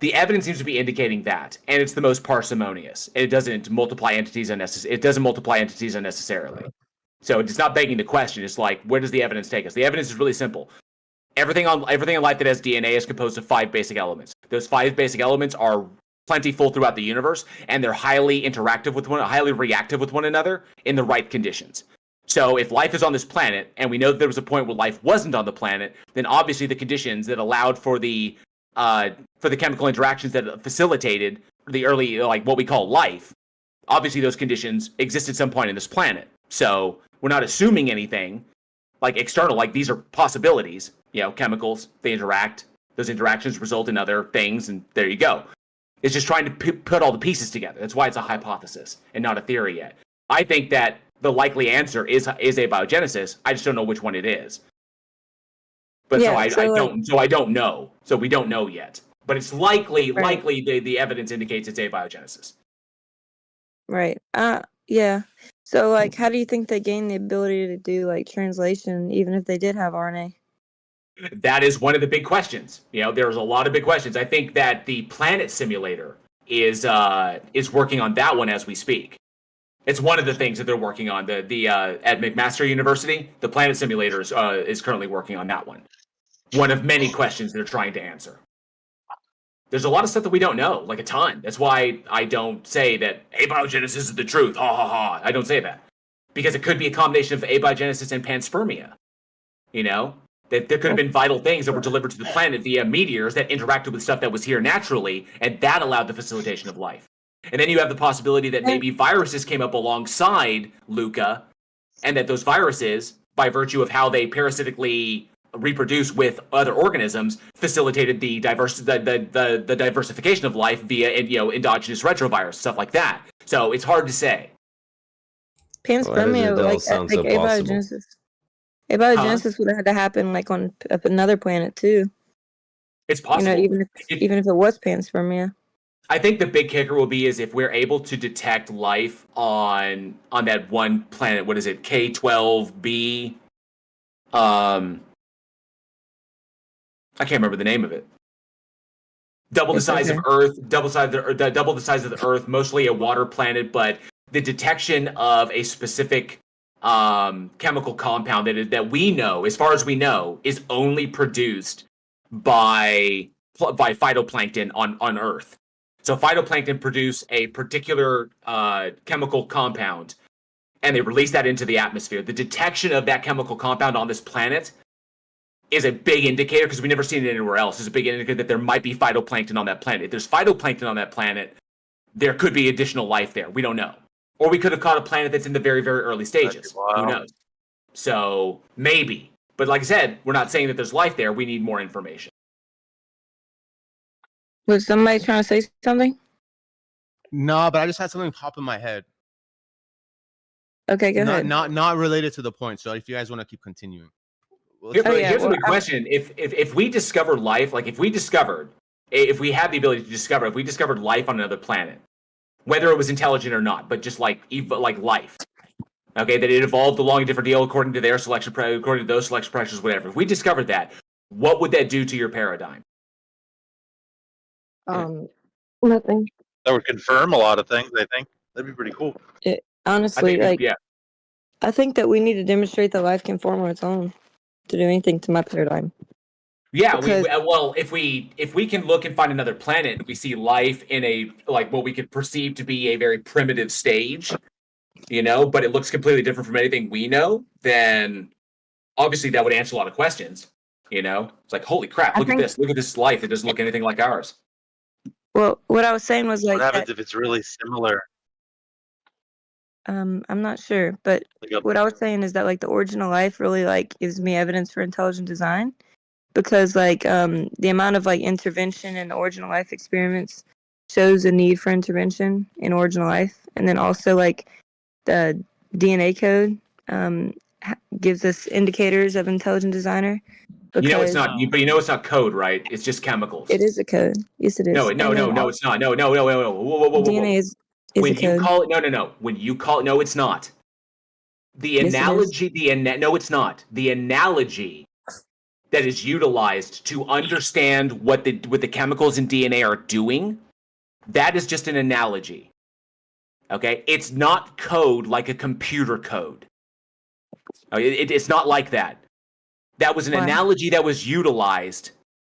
the evidence seems to be indicating that, and it's the most parsimonious. It doesn't multiply entities unnecessarily. So it's not begging the question. It's like, where does the evidence take us? The evidence is really simple. Everything in life that has DNA is composed of 5 basic elements. Those 5 basic elements are plentiful throughout the universe, and they're highly reactive with one another in the right conditions. So if life is on this planet, and we know that there was a point where life wasn't on the planet, then obviously the conditions that allowed for the chemical interactions that facilitated the early, what we call life, obviously those conditions exist at some point in this planet. So we're not assuming anything like external, like these are possibilities, chemicals, they interact, those interactions result in other things, and there you go. It's just trying to put all the pieces together. That's why it's a hypothesis and not a theory yet. I think that the likely answer is abiogenesis. I just don't know which one it is. But I don't know. So we don't know yet. But it's likely the evidence indicates it's abiogenesis. Right. Yeah. So like, how do you think they gained the ability to do like translation, even if they did have RNA? That is one of the big questions. There's a lot of big questions. I think that the planet simulator is working on that one as we speak. It's one of the things that they're working on. The at McMaster University, the planet simulator is currently working on that one. One of many questions they're trying to answer. There's a lot of stuff that we don't know, like a ton. That's why I don't say that abiogenesis is the truth. Ha ha ha. I don't say that. Because it could be a combination of abiogenesis and panspermia. That there could have been vital things that were delivered to the planet via meteors that interacted with stuff that was here naturally, and that allowed the facilitation of life. And then you have the possibility that maybe viruses came up alongside Luca, and that those viruses, by virtue of how they parasitically reproduce with other organisms, facilitated the diversification of life via endogenous retrovirus, stuff like that. So it's hard to say. Panspermia, like abiogenesis. Abiogenesis would have had to happen like on another planet too. It's possible, even if it was panspermia. I think the big kicker will be is if we're able to detect life on that one planet. What is it? K12b. I can't remember the name of it. Double the size of Earth, double the size of the Earth, mostly a water planet, but the detection of a specific chemical compound that we know, as far as we know, is only produced by phytoplankton on Earth. So phytoplankton produce a particular chemical compound, and they release that into the atmosphere. The detection of that chemical compound on this planet is a big indicator, because we've never seen it anywhere else. It's a big indicator that there might be phytoplankton on that planet. If there's phytoplankton on that planet, there could be additional life there. We don't know. Or we could have caught a planet that's in the very, very early stages. Wow. Who knows? So maybe. But like I said, we're not saying that there's life there. We need more information. Was somebody trying to say something? No, but I just had something pop in my head. Okay, go ahead. Not related to the point. So if you guys want to keep continuing. Here's a big question. If we discovered life, like if we had the ability to discover, if we discovered life on another planet, whether it was intelligent or not, but just like life, okay, that it evolved along a different deal according to their selection, according to those selection pressures, whatever. If we discovered that, what would that do to your paradigm? Nothing. That would confirm a lot of things. I think that'd be pretty cool. Honestly, I think that we need to demonstrate that life can form on its own to do anything to my paradigm. Yeah, if we can look and find another planet, we see life in a what we could perceive to be a very primitive stage, but it looks completely different from anything we know, then obviously that would answer a lot of questions. It's like, holy crap, look at this life. It doesn't look anything like ours. Well, what I was saying was what happens if it's really similar? I'm not sure, but what I was saying is that the origin of life really gives me evidence for intelligent design, because the amount of intervention in the origin of life experiments shows a need for intervention in origin of life, and then also the DNA code gives us indicators of intelligent designer. It's not. But it's not code, right? It's just chemicals. It is a code. Yes, it is. No, it's not. No. Whoa. DNA is when a you code. call it when you call it, no, it's not. The analogy, no, it's not. The analogy that is utilized to understand what the chemicals in DNA are doing, that is just an analogy. Okay, it's not code like a computer code. It's not like that. That was an analogy that was utilized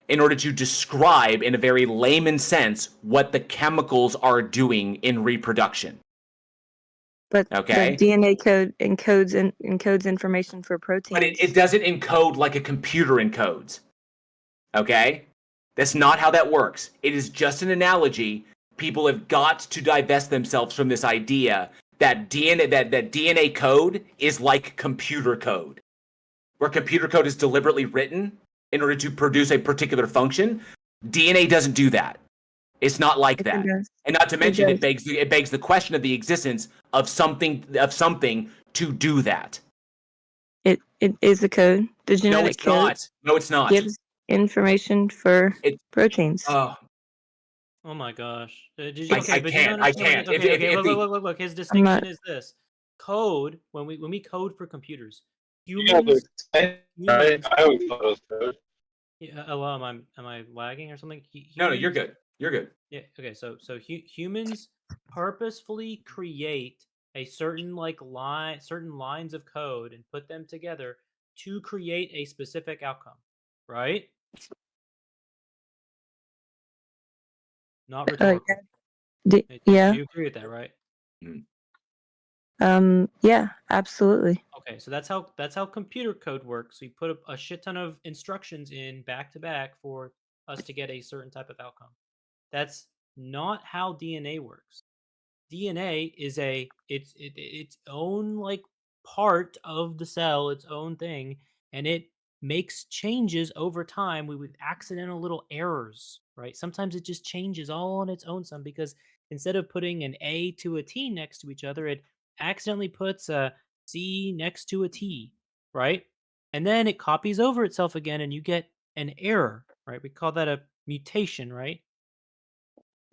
in order to describe, in a very layman sense, what the chemicals are doing in reproduction. But the DNA code encodes information for proteins. But it doesn't encode like a computer encodes. Okay? That's not how that works. It is just an analogy. People have got to divest themselves from this idea that DNA code is like computer code, where computer code is deliberately written in order to produce a particular function. DNA doesn't do that. It's not like that. And not to mention, it begs the question of the existence of something to do that. It is a code. The genetic code. No, it's not. Gives information for proteins. Oh my gosh! Did you? I can't. Okay. Look. His distinction is this: code. When we code for computers, humans. I always thought it was code. Yeah, hello, am I lagging or something? No, you're good. You're good. Yeah. Okay. So humans purposefully create a certain certain lines of code and put them together to create a specific outcome, right? Not rhetorical. Yeah. You agree with that, right? Yeah, absolutely. Okay, so that's how computer code works. So you put a shit ton of instructions in back to back for us to get a certain type of outcome. That's not how DNA works. DNA is its own part of the cell, its own thing, and it makes changes over time with accidental little errors, right? Sometimes it just changes all on its own some because instead of putting an A to a T next to each other, it accidentally puts a C next to a T, right? And then it copies over itself again and you get an error, right? We call that a mutation, right?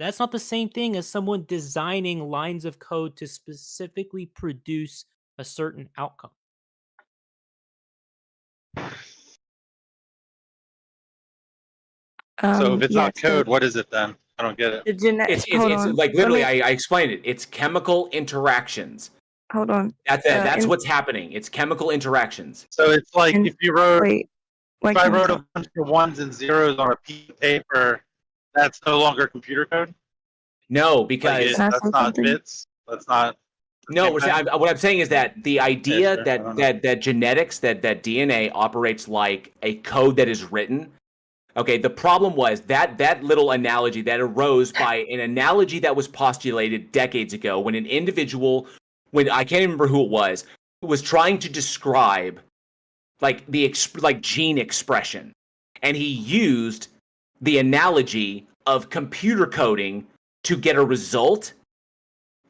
That's not the same thing as someone designing lines of code to specifically produce a certain outcome. So if it's not code, what is it then? I don't get it. It's like literally, I explained it. It's chemical interactions. Hold on. That's what's happening. It's chemical interactions. So it's like if you wrote, if I wrote a bunch of ones and zeros on a piece of paper, that's no longer computer code? No, because that's not bits. That's not. No, what I'm saying is that the idea that genetics, that DNA operates like a code that is written. Okay, the problem was that little analogy that arose by an analogy that was postulated decades ago when an individual, when I can't remember who it was trying to describe gene expression, and he used the analogy of computer coding to get a result.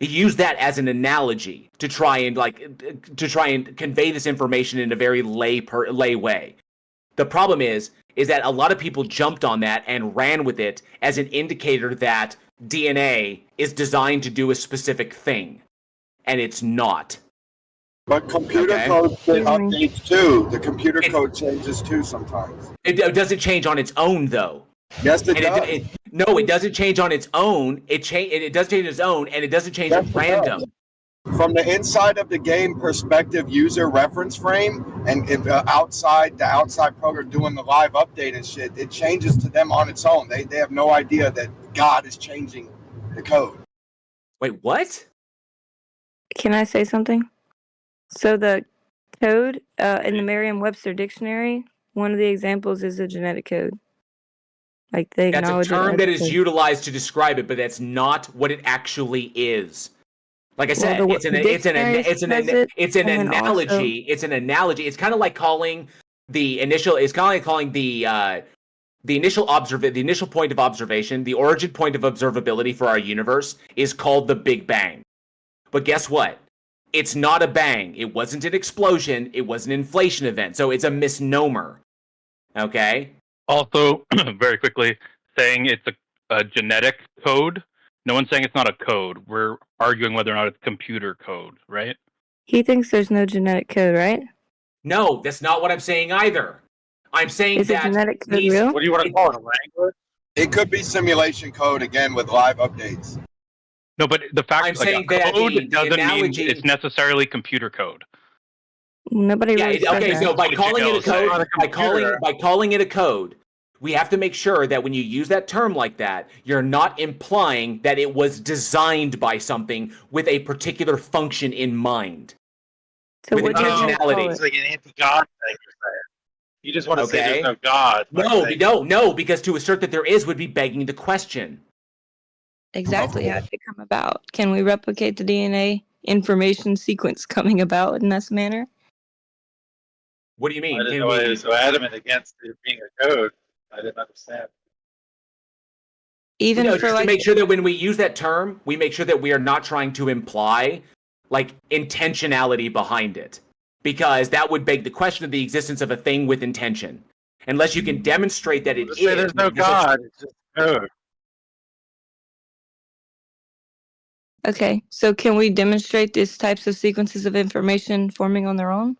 He used that as an analogy to try and convey this information in a very lay way. The problem is that a lot of people jumped on that and ran with it as an indicator that DNA is designed to do a specific thing, and it's not. But computer code updates too. The computer code changes too sometimes. It doesn't change on its own, though. Yes, it does. No, it doesn't change on its own. It does change on its own, and it doesn't change at random. From the inside of the game perspective user reference frame, and if the outside program doing the live update and shit, it changes to them on its own. They have no idea that God is changing the code. Wait, what? Can I say something? So the code in the Merriam-Webster dictionary, one of the examples is a genetic code. Like they That's a term that is utilized to describe it, but that's not what it actually is. Like I said, it's an analogy. It's an analogy. It's kind of like calling the initial. It's kind of like calling the initial point of observation, the origin point of observability for our universe is called the Big Bang. But guess what? It's not a bang. It wasn't an explosion. It was an inflation event. So it's a misnomer. Okay. Also, very quickly, saying it's a genetic code. No one's saying it's not a code. We're arguing whether or not it's computer code, right? He thinks there's no genetic code, right? No, that's not what I'm saying either. I'm saying is that genetic code real? What do you want to call it? A language? It could be simulation code again with live updates. No, but the fact I'm that saying a that code the doesn't analogy... mean it's necessarily computer code. Nobody really said that. So by calling it a code, we have to make sure that when you use that term like that, you're not implying that it was designed by something with a particular function in mind. So with intentionality. It's like an anti-God thing you're saying. You just want to say there's no God. No, because to assert that there is would be begging the question. Exactly how did it come about? Can we replicate the DNA information sequence coming about in this manner? What do you mean? I didn't know why he was so adamant against it being a code. I didn't understand. Even for just like to make sure that when we use that term, we make sure that we are not trying to imply like intentionality behind it, because that would beg the question of the existence of a thing with intention, unless you can demonstrate that it is. Say there's no God. It's just code. Okay, so can we demonstrate these types of sequences of information forming on their own?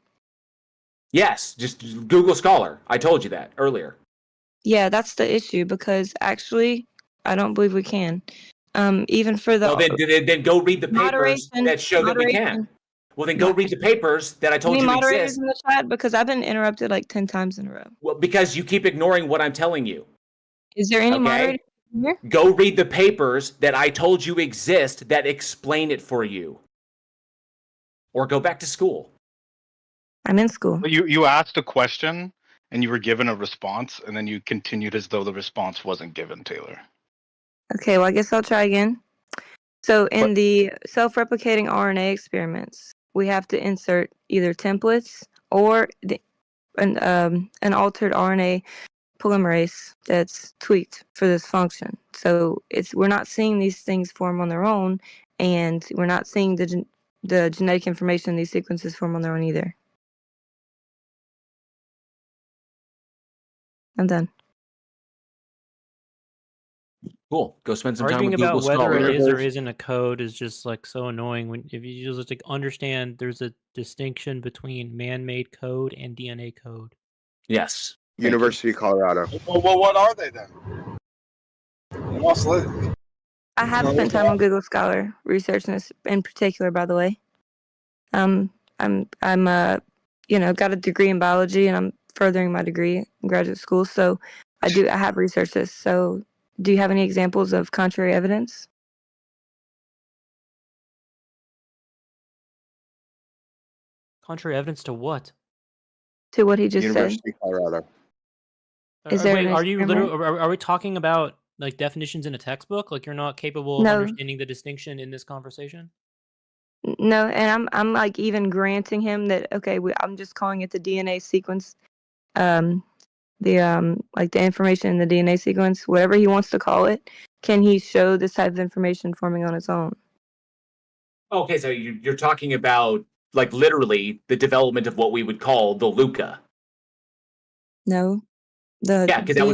Yes, just Google Scholar. I told you that earlier. Yeah, that's the issue, because actually, I don't believe we can. Even for the Then go read the papers Moderation- that show that we can. moderation. Well, then go read the papers that I told Any you moderators exist. in the chat, because I've been interrupted like 10 times in a row. Well, because you keep ignoring what I'm telling you. Is there any Okay? moderators here? Go read the papers that I told you exist that explain it for you. Or go back to school. I'm in school. Well, you asked a question and you were given a response, and then you continued as though the response wasn't given, Taylor. Okay, well, I guess I'll try again. So in the self-replicating RNA experiments, we have to insert either templates or an altered RNA polymerase that's tweaked for this function. So we're not seeing these things form on their own, and we're not seeing the genetic information in these sequences form on their own either. I'm done. Cool. Go spend some time Arguing with about Google whether Scholar. it is or isn't a code is just like so annoying. When if you just like understand, there's a distinction between man-made code and DNA code. Yes. University of Colorado. Well, what are they then? What's lit? I have spent time on Google Scholar researching this in particular, by the way. I'm got a degree in biology, and I'm furthering my degree in graduate school. So I have researched this. So do you have any examples of contrary evidence? Contrary evidence to what? To what he just University of Colorado. Is there Wait, an are you experiment? literally? Are we talking about like definitions in a textbook? Like you're not capable of No. understanding the distinction in this conversation? No, and I'm like even granting him that. Okay, I'm just calling it the DNA sequence, like the information in the DNA sequence, whatever he wants to call it. Can he show this type of information forming on its own? Okay, so you're talking about like literally the development of what we would call the Luca. No. Yeah, because that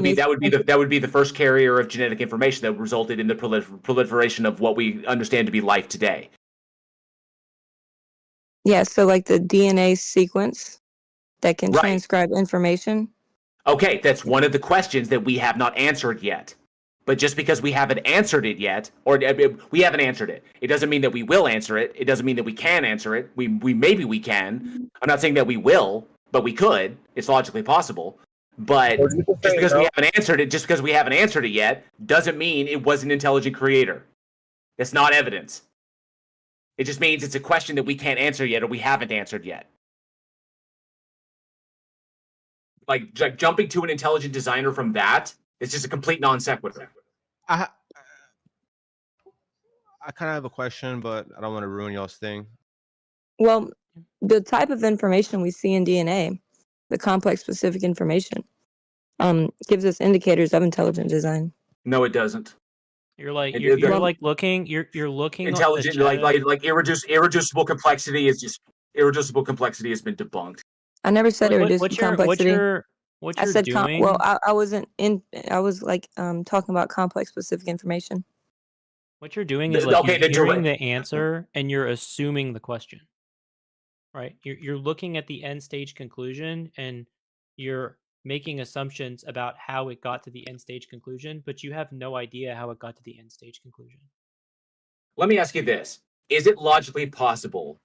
would be the first carrier of genetic information that resulted in the proliferation of what we understand to be life today. Yeah, so like the DNA sequence that can Right. transcribe information. Okay, that's one of the questions that we have not answered yet. But just because we haven't answered it yet, or we haven't answered it, it doesn't mean that we will answer it. It doesn't mean that we can answer it. Maybe we can. I'm not saying that we will, but we could. It's logically possible. But just because we haven't answered it yet, doesn't mean it was an intelligent creator. That's not evidence. It just means it's a question that we can't answer yet, or we haven't answered yet. Like jumping to an intelligent designer from that is just a complete non sequitur. I kind of have a question, but I don't want to ruin y'all's thing. Well, the type of information we see in DNA, the complex specific information, gives us indicators of intelligent design. No, it doesn't. You're like It- you're it- like looking. You're looking at the Intelligent, like irreducible complexity is just irreducible complexity has been debunked. I never said irreducible What you're complexity. what I you're said doing. I wasn't in. I was like talking about complex specific information. What you're doing is like Okay, you're the hearing direct- the answer and you're assuming the question. Right? You're looking at the end stage conclusion and you're making assumptions about how it got to the end stage conclusion, but you have no idea how it got to the end stage conclusion. Let me ask you this. Is it logically possible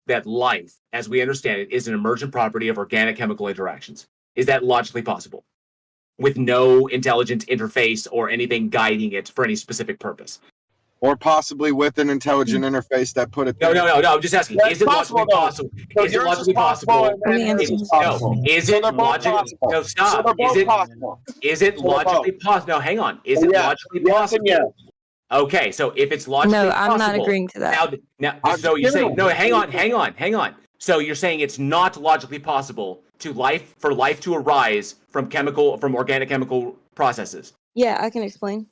that life, as we understand it, is an emergent property of organic chemical interactions? Is that logically possible? With no intelligent interface or anything guiding it for any specific purpose? Or possibly with an intelligent interface that put it No, there. I'm just asking. That's Is it logically possible? So Is it yours logically possible? and his is possible. No. Is So it they're both logically? possible. No, So stop. they're both possible. Is it So they're logically both. possible? No, hang on. Is it Yes. logically Yes and possible? yes. Okay, so if it's logically No, possible, I'm not agreeing to that. Now, so you say no. Hang on. So you're saying it's not logically possible for life to arise from organic chemical processes. Yeah, I can explain.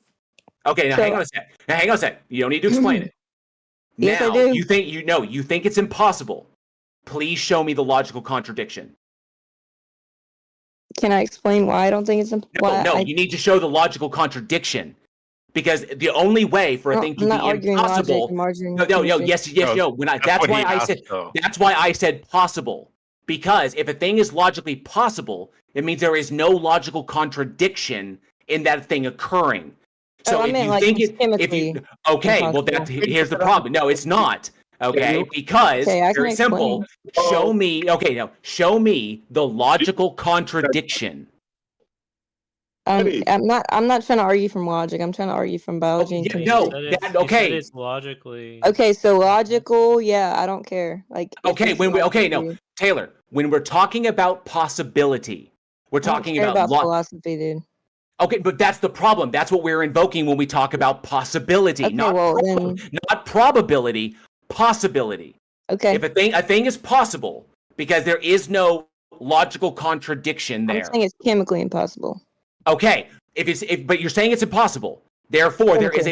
Okay, now hang on a sec. You don't need to explain it. Yes, I Now do. you think it's impossible. Please show me the logical contradiction. Can I explain why I don't think it's You need to show the logical contradiction. Because the only way for a thing to be impossible. Yes. That's why I said possible. Because if a thing is logically possible, it means there is no logical contradiction in that thing occurring. So here's the problem. No, it's not. Okay, because very simple. Show me the logical contradiction. I'm not trying to argue from logic. I'm trying to argue from biology and chemistry. It's logically. Okay, so logical, yeah, I don't care. Taylor, when we're talking about possibility, we're talking about philosophy, dude. Okay, but that's the problem. That's what we're invoking when we talk about possibility, not probability, possibility. Okay. If a thing is possible because there is no logical contradiction there. I'm saying it's chemically impossible. Okay, but you're saying it's impossible. Therefore, there is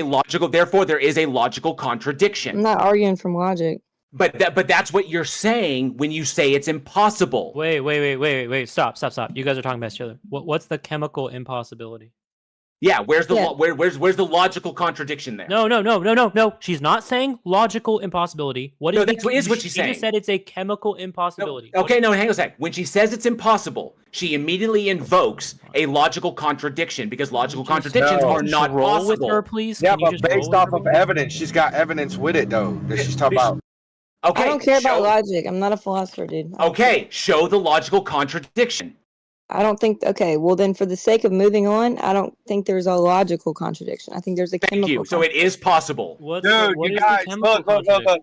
a logical contradiction. I'm not arguing from logic. But that's what you're saying when you say it's impossible. Wait. Stop. You guys are talking about each other. What's the chemical impossibility? Yeah, where's the logical contradiction there? No. She's not saying logical impossibility. What she's saying. She just said it's a chemical impossibility. Hang on a sec. When she says it's impossible, she immediately invokes a logical contradiction because logical contradictions are not possible. With her, please. Yeah, but based off of evidence, she's got evidence with it though that she's talking about. Okay, I don't care about logic. I'm not a philosopher, dude. Okay, show the logical contradiction. I don't think. Okay, well then, for the sake of moving on, I don't think there's a logical contradiction. I think there's a chemical. Thank you. So it is possible. Dude, you guys, look.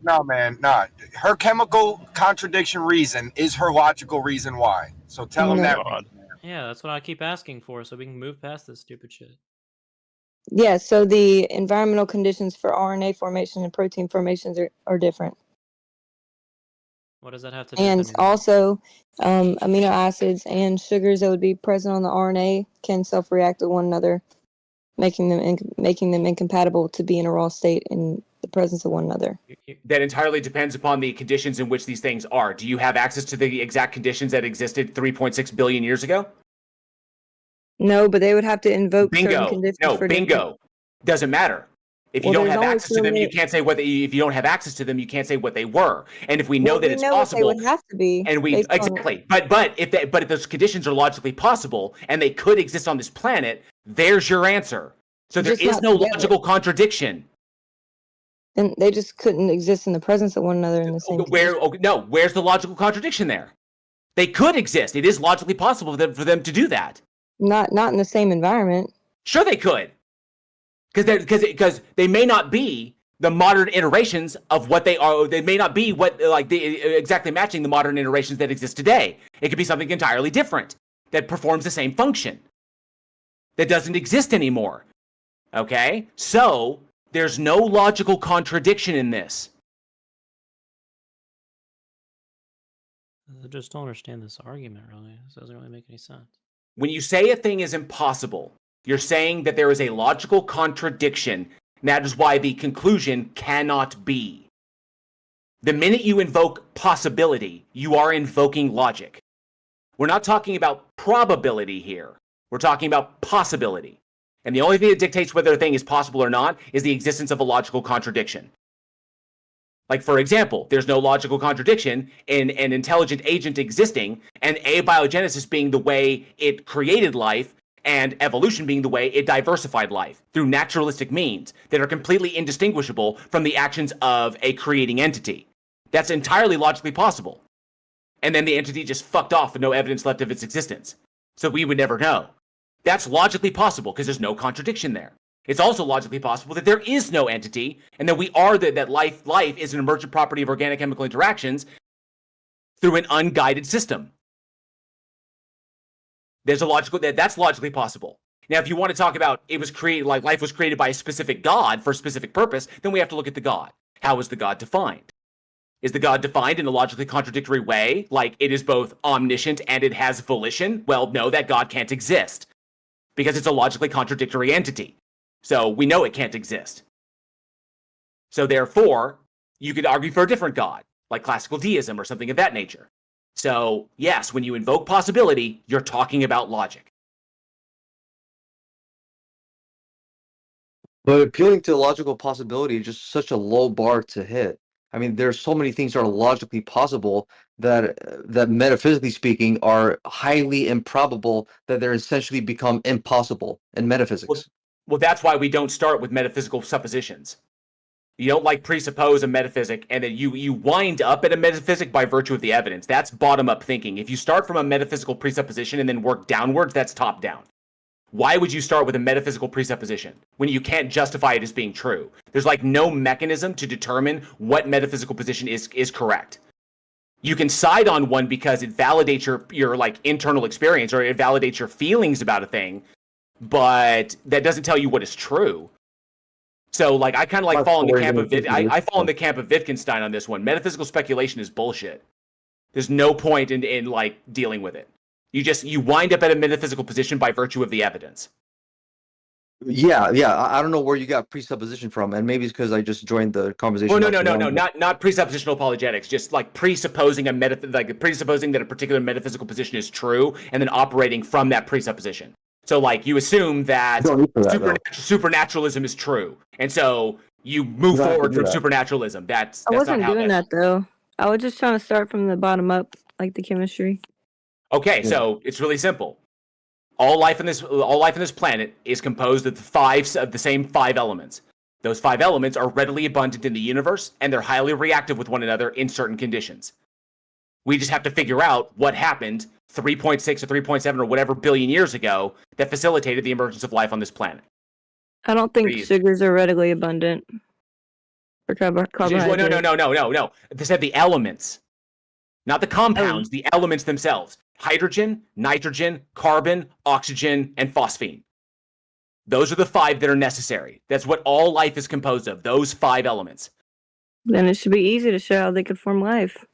No, man, not. Her chemical contradiction reason is her logical reason why. So tell them that. Yeah, that's what I keep asking for, so we can move past this stupid shit. Yeah. So the environmental conditions for RNA formation and protein formations are different. What does that have to do? And also, amino acids and sugars that would be present on the RNA can self-react with one another, making them incompatible to be in a raw state in the presence of one another. That entirely depends upon the conditions in which these things are. Do you have access to the exact conditions that existed 3.6 billion years ago? No, but they would have to invoke certain conditions. Bingo. Doesn't matter. If you don't have access to them, you can't say what. If you don't have access to them, you can't say what they were. And if we know that it's possible, they would have to be. And exactly. But if those conditions are logically possible and they could exist on this planet, there's your answer. So there is no logical contradiction. And they just couldn't exist in the presence of one another in the same. Where's the logical contradiction there? They could exist. It is logically possible for them to do that. Not in the same environment. Sure, they could. Because they may not be the modern iterations of what they are. They may not be exactly matching the modern iterations that exist today. It could be something entirely different that performs the same function that doesn't exist anymore. Okay, so there's no logical contradiction in this. I just don't understand this argument. Really, this doesn't really make any sense. When you say a thing is impossible, you're saying that there is a logical contradiction, and that is why the conclusion cannot be. The minute you invoke possibility, you are invoking logic. We're not talking about probability here. We're talking about possibility. And the only thing that dictates whether a thing is possible or not is the existence of a logical contradiction. Like, for example, there's no logical contradiction in an intelligent agent existing and abiogenesis being the way it created life and evolution being the way it diversified life through naturalistic means that are completely indistinguishable from the actions of a creating entity. That's entirely logically possible. And then the entity just fucked off with no evidence left of its existence. So we would never know. That's logically possible because there's no contradiction there. It's also logically possible that there is no entity and that we are that life is an emergent property of organic chemical interactions through an unguided system. There's a logical that's logically possible. Now, if you want to talk about it was created, like life was created by a specific God for a specific purpose, then we have to look at the God. How is the God defined? Is the God defined in a logically contradictory way? Like it is both omniscient and it has volition? Well, no, that God can't exist because it's a logically contradictory entity. So we know it can't exist. So therefore, you could argue for a different God, like classical deism or something of that nature. So yes, when you invoke possibility, you're talking about logic. But appealing to logical possibility is just such a low bar to hit. I mean, there's so many things that are logically possible that metaphysically speaking are highly improbable that they're essentially become impossible in metaphysics. Well, that's why we don't start with metaphysical suppositions. You don't like presuppose a metaphysic and then you wind up at a metaphysic by virtue of the evidence. That's bottom-up thinking. If you start from a metaphysical presupposition and then work downwards, that's top-down. Why would you start with a metaphysical presupposition when you can't justify it as being true? There's like no mechanism to determine what metaphysical position is correct. You can side on one because it validates your like internal experience or it validates your feelings about a thing, but that doesn't tell you what is true. So like I kind of like fall in the camp of I fall in the camp of Wittgenstein on this one. Metaphysical speculation is bullshit. There's no point in like dealing with it. You wind up at a metaphysical position by virtue of the evidence. Yeah. I don't know where you got presupposition from, and maybe it's because I just joined the conversation. Oh no, not presuppositional apologetics. Just like presupposing presupposing that a particular metaphysical position is true, and then operating from that presupposition. So like you assume that supernaturalism is true, and so you move forward from supernaturalism. That's I wasn't not how doing that though. I was just trying to start from the bottom up, like the chemistry. Okay, so it's really simple. All life in this planet is composed of the same five elements. Those five elements are readily abundant in the universe, and they're highly reactive with one another in certain conditions. We just have to figure out what happened 3.6 or 3.7 or whatever billion years ago that facilitated the emergence of life on this planet. I don't think sugars are readily abundant for carbohydrates. No. They said the elements, not the compounds, the elements themselves. Hydrogen, nitrogen, carbon, oxygen, and phosphine. Those are the five that are necessary. That's what all life is composed of, those five elements. Then it should be easy to show how they could form life.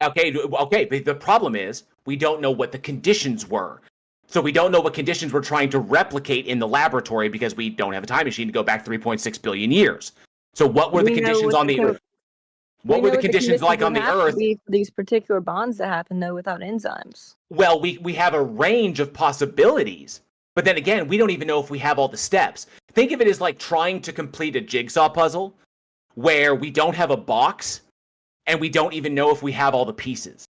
Okay, but the problem is we don't know what the conditions were. So we don't know what conditions we're trying to replicate in the laboratory because we don't have a time machine to go back 3.6 billion years. So what were the conditions on the Earth? What were the conditions like on the Earth? These particular bonds that happen though without enzymes. Well, we have a range of possibilities, but then again, we don't even know if we have all the steps. Think of it as like trying to complete a jigsaw puzzle where we don't have a box and we don't even know if we have all the pieces.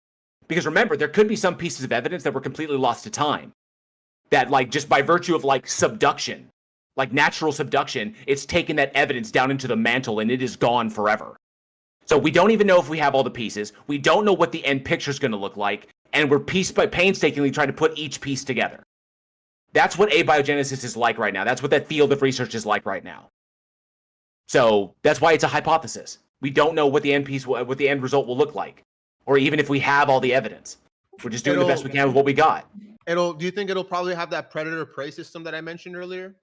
Because remember, there could be some pieces of evidence that were completely lost to time. That like just by virtue of like subduction, like natural subduction, it's taken that evidence down into the mantle and it is gone forever. So we don't even know if we have all the pieces. We don't know what the end picture is going to look like. And we're painstakingly trying to put each piece together. That's what abiogenesis is like right now. That's what that field of research is like right now. So that's why it's a hypothesis. We don't know what the end result will look like. Or even if we have all the evidence. We're just doing the best we can with what we got. Do you think it'll probably have that predator-prey system that I mentioned earlier?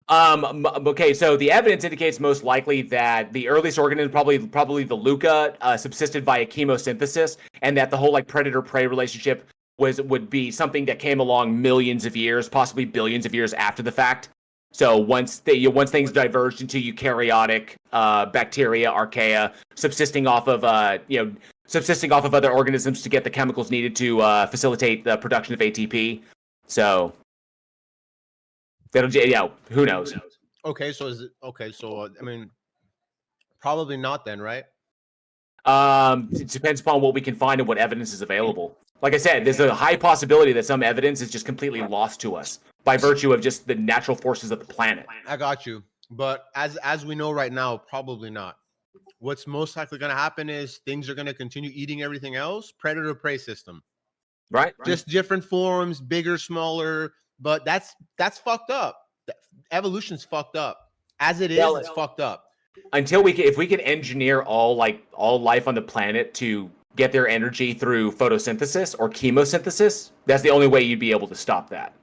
Okay, so the evidence indicates most likely that the earliest organism, probably the Luca, subsisted via chemosynthesis, and that the whole like predator-prey relationship would be something that came along millions of years, possibly billions of years after the fact. So once things diverged into eukaryotic bacteria, archaea, subsisting off of other organisms to get the chemicals needed to facilitate the production of ATP. So. Who knows? Okay, so I mean, probably not then, right? It depends upon what we can find and what evidence is available. Like I said, there's a high possibility that some evidence is just completely lost to us by virtue of just the natural forces of the planet. I got you. But as we know right now, probably not. What's most likely going to happen is things are going to continue eating everything else. Predator-prey system. Right. Just different forms, bigger, smaller. But that's fucked up. Evolution's fucked up. As it is, it's fucked up. If we can engineer all life on the planet to get their energy through photosynthesis or chemosynthesis, that's the only way you'd be able to stop that.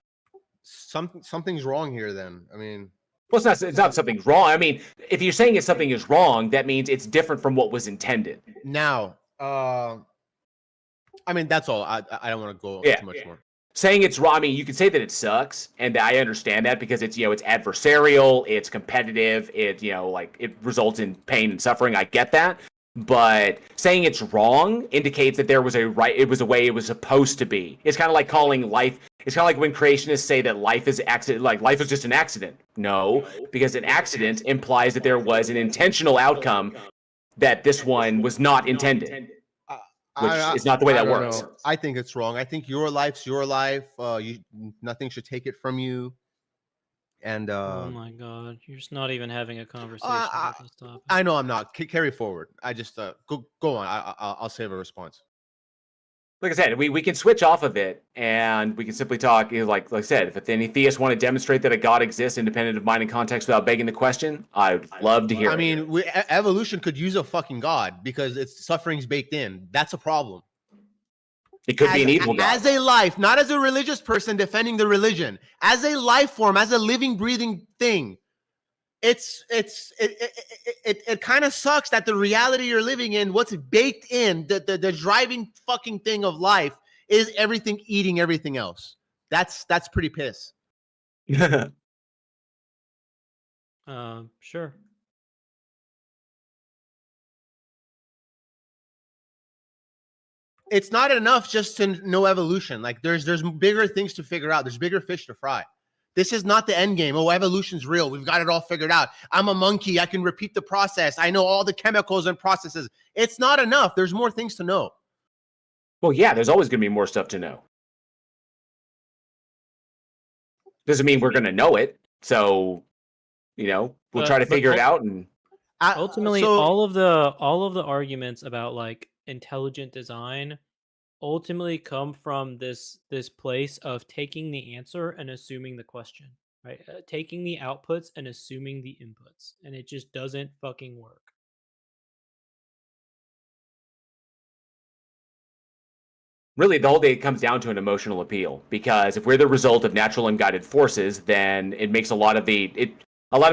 something's wrong here. Then I mean, well, it's not something's wrong. I mean, if you're saying something is wrong, that means it's different from what was intended. Now, I mean, that's all. I don't want to go too much more. Saying it's wrong. I mean, you could say that it sucks, and I understand that because it's it's adversarial, it's competitive, it like it results in pain and suffering. I get that, but saying it's wrong indicates that there was a right. It was a way it was supposed to be. It's kind of like calling life. It's kind of like when creationists say that life is accident, like life is just an accident. No, because an accident implies that there was an intentional outcome that this one was not intended. Which is not the way that works. I think it's wrong. I think your life's your life. Nothing should take it from you. And oh my God, you're just not even having a conversation about this topic. I know I'm not. Carry forward. I just go on. I'll save a response. Like I said, we can switch off of it and we can simply talk. Like I said, if any theists want to demonstrate that a God exists independent of mind and context without begging the question, I'd love to hear. I mean, evolution could use a fucking God because its suffering's baked in. That's a problem. It could be an evil God. As a life, not as a religious person defending the religion, as a life form, as a living, breathing thing. It kind of sucks that the reality you're living in, what's baked in, the driving fucking thing of life is everything eating everything else. That's pretty piss. Sure. It's not enough just to know evolution. Like there's bigger things to figure out. There's bigger fish to fry. This is not the end game. Oh, evolution's real. We've got it all figured out. I'm a monkey. I can repeat the process. I know all the chemicals and processes. It's not enough. There's more things to know. Well, yeah, there's always going to be more stuff to know. Doesn't mean we're going to know it. So, we'll try to figure it out. And ultimately, all of the arguments about like intelligent design ultimately come from this place of taking the answer and assuming the question, right? Taking the outputs and assuming the inputs, and it just doesn't fucking work. Really, the whole thing comes down to an emotional appeal, because if we're the result of natural unguided forces, then it makes a lot of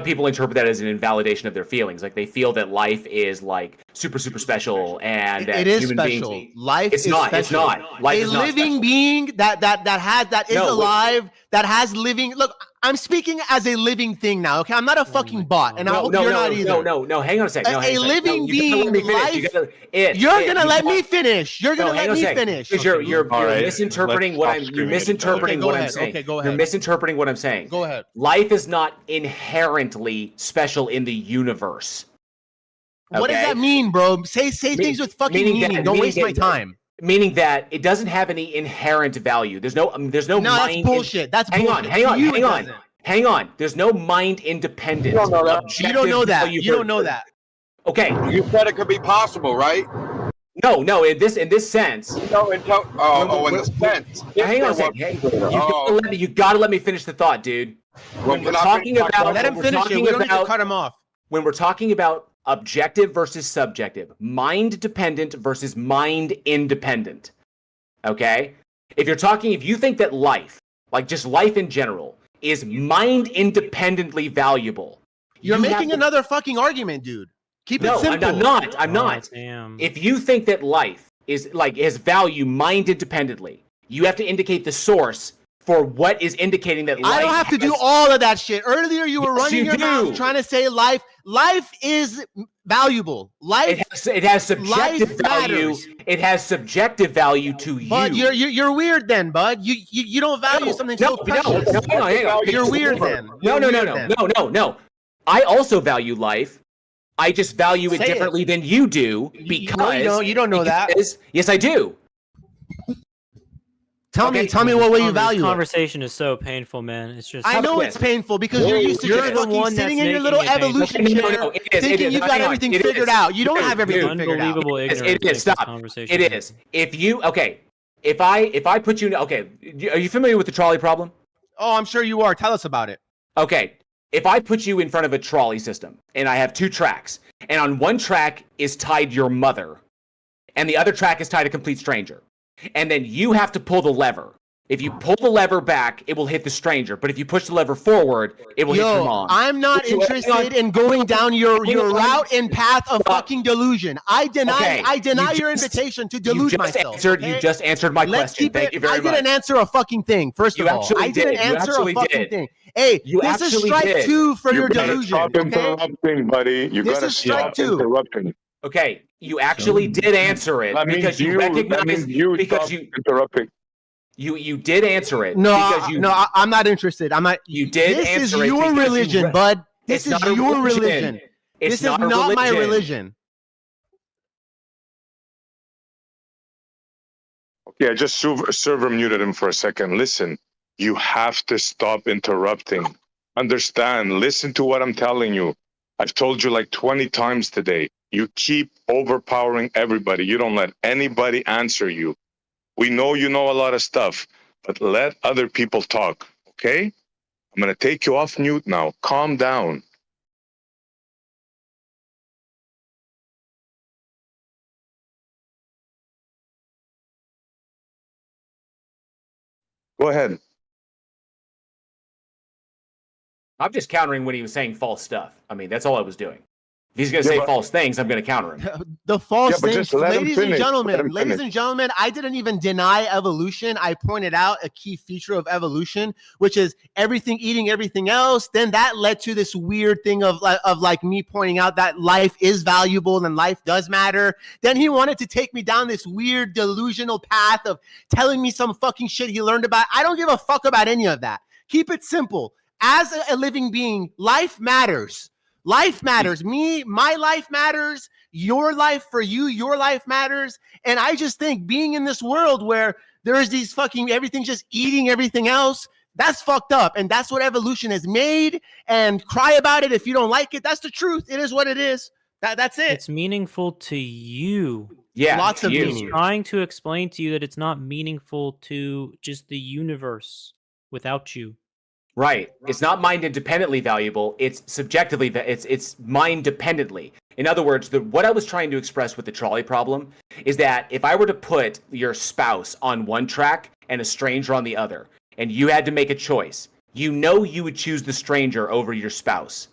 people interpret that as an invalidation of their feelings. Like they feel that life is like super special, and that it is human special. Beings, Life it's is not. special. It's not. Life a is not living special. being that is alive, that has living. Look, I'm speaking as a living thing now. Okay, I'm not a fucking bot, and I hope you're not either. No. Hang on a second. A living being, life. You're gonna let me finish. You're gonna let me finish. Because you're misinterpreting what I'm. You're misinterpreting what I'm saying. Okay, go ahead. You're misinterpreting what I'm saying. Go ahead. Life is not inherently special in the universe. What does that mean, bro? Say things with fucking meaning. Don't waste my time. Meaning that it doesn't have any inherent value. There's no mind. That's bullshit. That's bullshit. Hang on. There's no mind independent. You don't know that. You don't know that. You don't know that. Okay. You said it could be possible, right? No. In this sense. In the sense. Hang on a second. Hey, you gotta let me finish the thought, dude. When we're talking about, let him finish it. We don't need to cut him off. When we're talking about objective versus subjective, mind dependent versus mind independent. Okay? If you think that life, like just life in general, is mind independently valuable. You're making another fucking argument, dude. Keep it simple. I'm not. Damn. If you think that life is has value mind independently, you have to indicate the source for what is indicating that life. I don't have to do all of that shit. Earlier, you were running your mouth trying to say life is valuable. Life. It has subjective value. Matters. It has subjective value to you. But you're weird then, bud. You don't value something so precious. Hang on. You're weird then. No. I also value life. I just value it differently than you do because you don't know that. Yes, I do. Tell me what way you value it. This conversation is so painful, man. It's just. I know it's painful because you're used to just fucking sitting in your little evolution chair, thinking you've got everything figured out. You don't have everything figured out. Unbelievable ignorance. It is. Stop. It is. If I put you in, are you familiar with the trolley problem? Oh, I'm sure you are. Tell us about it. Okay. If I put you in front of a trolley system and I have two tracks, and on one track is tied your mother, and the other track is tied a complete stranger, and then you have to pull the lever. If you pull the lever back, it will hit the stranger. But if you push the lever forward, it will hit your mom. I'm not interested in going down your route and path of fucking delusion. I deny your invitation to delude myself. You just answered my question. Thank you very much. I didn't answer a fucking thing. First of all, I didn't answer a fucking thing. Hey, this is strike 2 for your delusion. Stop interrupting, buddy. You gotta stop interrupting. Okay, you actually did answer it because you recognize because you interrupting. You did answer it. No, because I'm not interested. I'm not. You did This answer is it your religion, bud. This is your religion. It's This is not my religion. Okay, I just server muted him for a second. Listen, you have to stop interrupting. Understand, listen to what I'm telling you. I've told you like 20 times today. You keep overpowering everybody. You don't let anybody answer you. We know you know a lot of stuff, but let other people talk, okay? I'm going to take you off mute now. Calm down. Go ahead. I'm just countering when he was saying false stuff. I mean, that's all I was doing. If he's going to say false things, I'm going to counter him. The false things, ladies and gentlemen, I didn't even deny evolution. I pointed out a key feature of evolution, which is everything eating everything else. Then that led to this weird thing of like me pointing out that life is valuable and life does matter. Then he wanted to take me down this weird delusional path of telling me some fucking shit he learned about. I don't give a fuck about any of that. Keep it simple. As a living being, life matters. Life matters. My life matters. Your life for you, your life matters. And I just think being in this world where there's these fucking everything's just eating everything else, that's fucked up. And that's what evolution has made. And cry about it if you don't like it. That's the truth. It is what it is. That's it. It's meaningful to you. Yeah, lots of He's trying to explain to you that it's not meaningful to just the universe without you. Right. It's not mind independently valuable. It's subjectively. It's mind dependently. In other words, what I was trying to express with the trolley problem is that if I were to put your spouse on one track and a stranger on the other, and you had to make a choice, you know you would choose the stranger over your spouse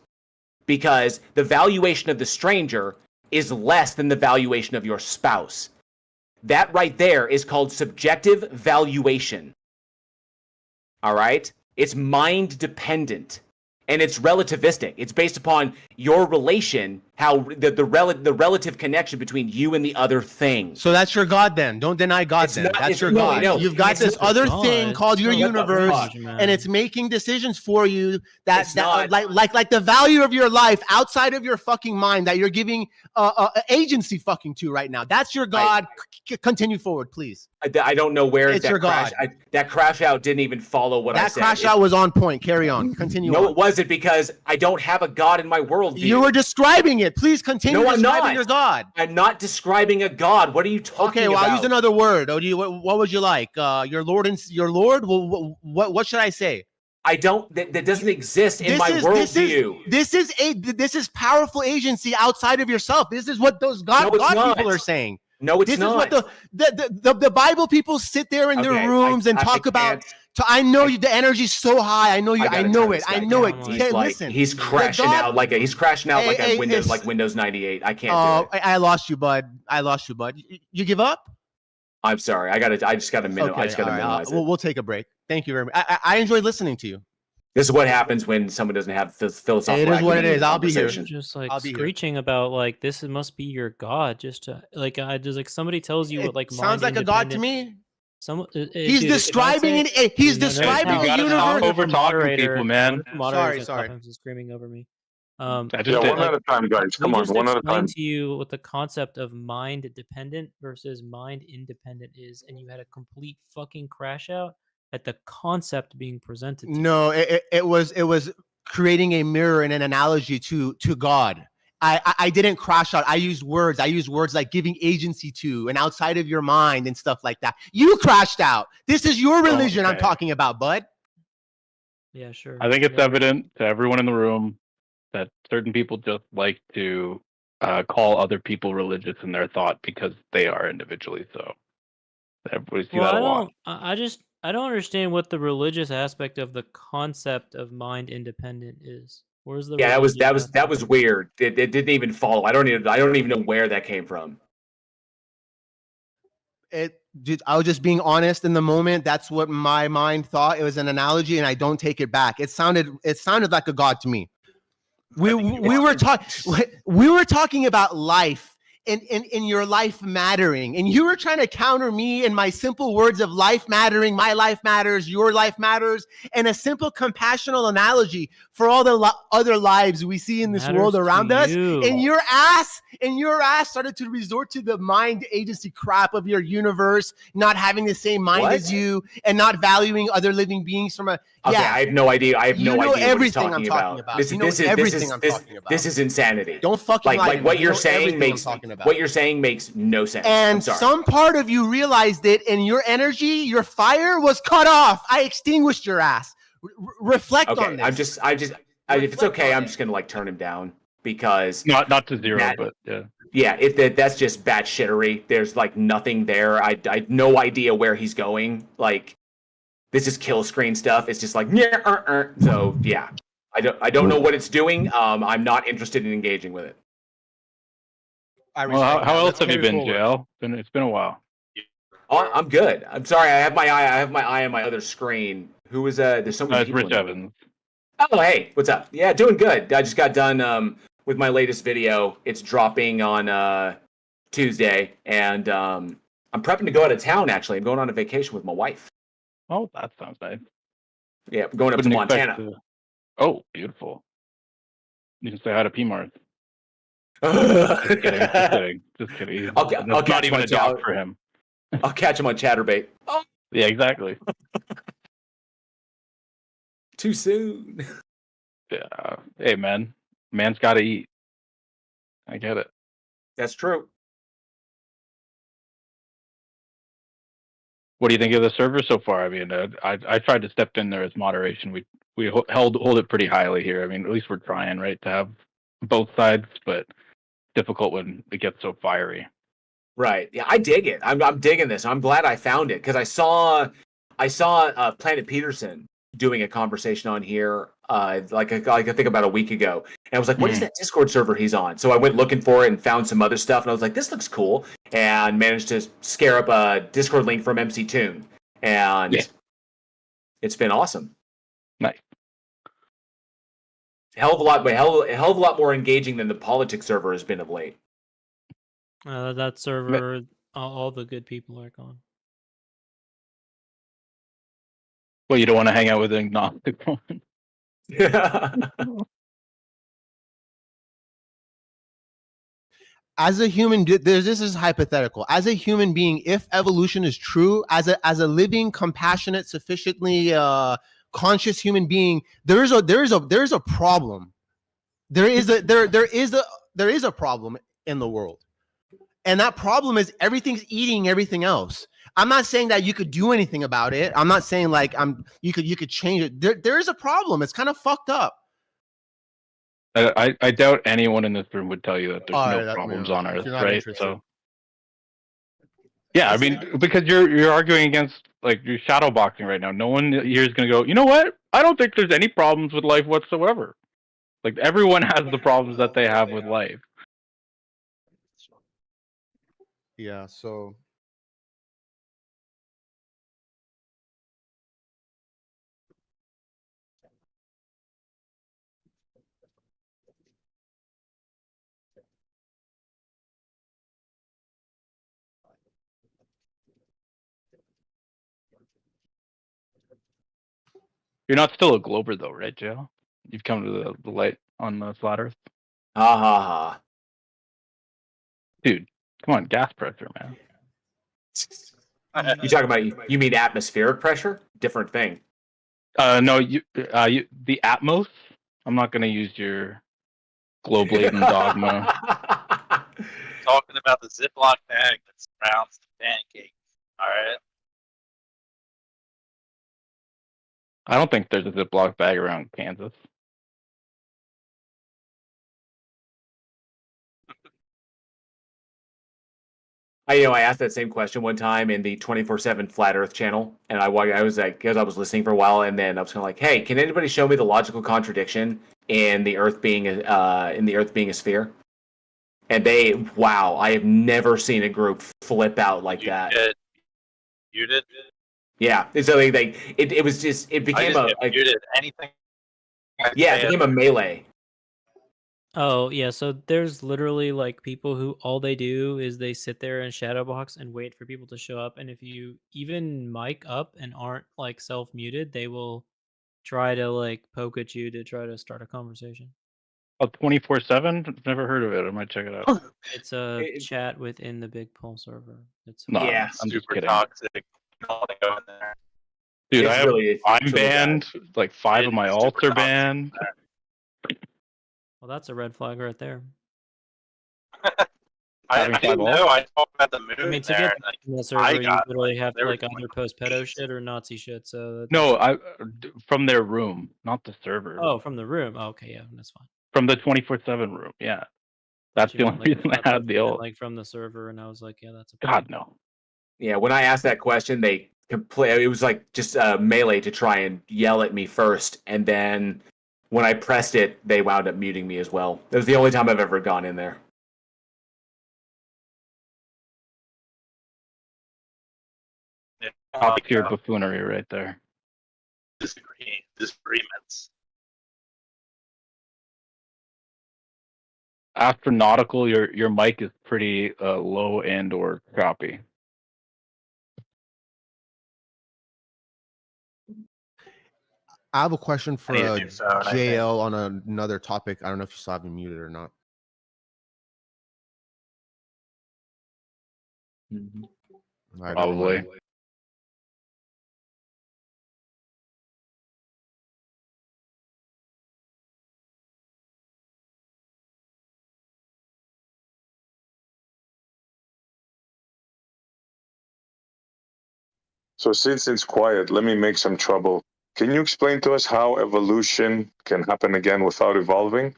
because the valuation of the stranger is less than the valuation of your spouse. That right there is called subjective valuation. All right? It's mind dependent and it's relativistic. It's based upon your relation, how the relative connection between you and the other thing. So that's your God then. Don't deny God then. That's your God. You've got this other thing called your universe, and it's making decisions for you that like the value of your life outside of your fucking mind that you're giving agency fucking to right now. That's your God. Continue forward, please. I don't know where it's that your crash. God. That crash out didn't even follow what I said. That crash out was on point. Carry on. Continue. No, on. it wasn't because I don't have a God in my worldview. You were describing it. Please continue describing your God. I'm not describing a God. What are you talking about? Okay, well, I'll use another word. What would you like? Your Lord and your Lord? What should I say? I don't. That doesn't exist in my worldview. This is powerful agency outside of yourself. This is what those God people are saying. No, it's not. This is what the Bible people sit there in their rooms and talk about. I know the energy's so high. I know you. I know it. I know it. Listen, he's crashing out like a Windows like Windows 98. I can't do it. I lost you, bud. You give up? I'm sorry. I just got to minimize. it. We'll take a break. Thank you very much. I enjoyed listening to you. This is what happens when someone doesn't have philosophical. It is what it is. I'll be here. Just like screeching about like this must be your God. Just to like somebody tells you what like sounds like a God to me. He's describing it. He's describing a universe. Over talking people, man. Sorry. Screaming over me. One at a time, guys. Come on, one at a time. To you what the concept of mind dependent versus mind independent is, and you had a complete fucking crash out at the concept being presented. No, it was creating a mirror and an analogy to God. I didn't crash out. I used words like giving agency to and outside of your mind and stuff like that. You crashed out. This is your religion I'm talking about, bud. Yeah, sure. I think it's evident to everyone in the room that certain people just like to call other people religious in their thought because they are individually so. Everybody see that a lot. I don't understand what the religious aspect of the concept of mind independent is. Where's the Yeah, religious that aspect? was weird. It didn't even follow. I don't even know where that came from. Dude, I was just being honest in the moment. That's what my mind thought. It was an analogy, and I don't take it back. It sounded like a god to me. We were talking about life and your life mattering, and you were trying to counter me in my simple words of life mattering. My life matters, your life matters, and a simple compassional analogy for all the other lives we see in this world around us. And your ass started to resort to the mind agency crap of your universe, not having the same mind as you, and not valuing other living beings from a Okay, I have no idea. I have no idea everything what he's I'm talking about. This is insanity. Don't fucking like what you're saying makes no sense. And some part of you realized it, and your energy, your fire was cut off. I extinguished your ass. Reflect on this. If it's okay, I'm just gonna like turn him down because not to zero, but yeah. Yeah, that's just batshittery. There's like nothing there. I had no idea where he's going. Like, this is kill screen stuff. It's just like so yeah. I don't know what it's doing. I'm not interested in engaging with it. Well, how else have you been, JL? It's been a while. Oh, I'm good. I'm sorry. I have my eye on my other screen. Who is there's so many people. Rich Evans. Oh, hey, what's up? Yeah, doing good. I just got done with my latest video. It's dropping on Tuesday, and I'm prepping to go out of town. Actually, I'm going on a vacation with my wife. Oh, that sounds nice. Yeah, I'm going up to Montana. Oh, beautiful. You can say hi to P-Mart. Just kidding. I'll not catch even him a job for him. I'll catch him on Chatterbait. Oh. Yeah, exactly. Too soon. Yeah. Hey, man. Man's got to eat. I get it. That's true. What do you think of the server so far? I mean, I tried to step in there as moderation. We hold it pretty highly here. I mean, at least we're trying, right, to have both sides, but difficult when it gets so fiery. Right. Yeah, I dig it. I'm digging this. I'm glad I found it because I saw Planet Peterson doing a conversation on here I think about a week ago, and I was like, what is that Discord server he's on? So I went looking for it and found some other stuff, and I was like, this looks cool, and managed to scare up a Discord link from MC Toon, and it's been awesome. Nice. Hell of a lot more engaging than the politics server has been of late. That server, all the good people are gone. Well, you don't want to hang out with an agnostic one. As a human, this is hypothetical. As a human being, if evolution is true, as a living, compassionate, sufficiently conscious human being, there is a problem. There is a problem in the world, and that problem is everything's eating everything else. I'm not saying that you could do anything about it. I'm not saying like you could change it. There is a problem. It's kind of fucked up. I doubt anyone in this room would tell you that there's no problems on Earth, right? Interested. So, yeah, I mean, because you're arguing against, like, you're shadow boxing right now. No one here is going to go, you know what? I don't think there's any problems with life whatsoever. Like, everyone has the problems that they have with life. Yeah. So. You're not still a Glober, though, right, JL? You've come to the light on the flat Earth. Ha ha ha. Dude, come on, gas pressure, man. You talking about you mean atmospheric pressure? Different thing. No, the Atmos. I'm not going to use your globe laden dogma. Talking about the Ziploc bag that surrounds the pancake. All right. I don't think there's a Ziploc bag around Kansas. I asked that same question one time in the 24/7 Flat Earth channel, and I was like, because I was listening for a while, and then I was kind of like, hey, can anybody show me the logical contradiction in the Earth being a sphere? And I have never seen a group flip out like that. You did? Yeah, and so it became anything. It became a melee. Oh yeah, so there's literally like people who all they do is they sit there and shadow box and wait for people to show up, and if you even mic up and aren't like self-muted, they will try to like poke at you to try to start a conversation. Oh, 24/7? Never heard of it. I might check it out. It's a chat within the Big Pole server. It's No, yeah, I'm just super kidding. toxic. All they go in there. Dude, It's I'm banned. Like 5 of my alts are banned. Well, that's a red flag right there. I didn't know. I talked about the moon I mean, to there. get And, like, in the server, you literally have to they were like either post pedo shit or Nazi shit. So No, from their room, not the server. Oh, from the room. Oh, okay, yeah, that's fine. From the 24/7 room. Yeah, that's the only reason I had the ult. Like from the server, and I was like, yeah, that's a God no. Yeah, when I asked that question, it was like just a melee to try and yell at me first, and then when I pressed it, they wound up muting me as well. It was the only time I've ever gone in there. Top tier buffoonery right there. Disagreements. Astronautical, your mic is pretty low and or choppy. I have a question for I need a new phone, I JL on another topic. I don't know if you still have him muted or not. Probably. So since it's quiet, let me make some trouble. Can you explain to us how evolution can happen again without evolving?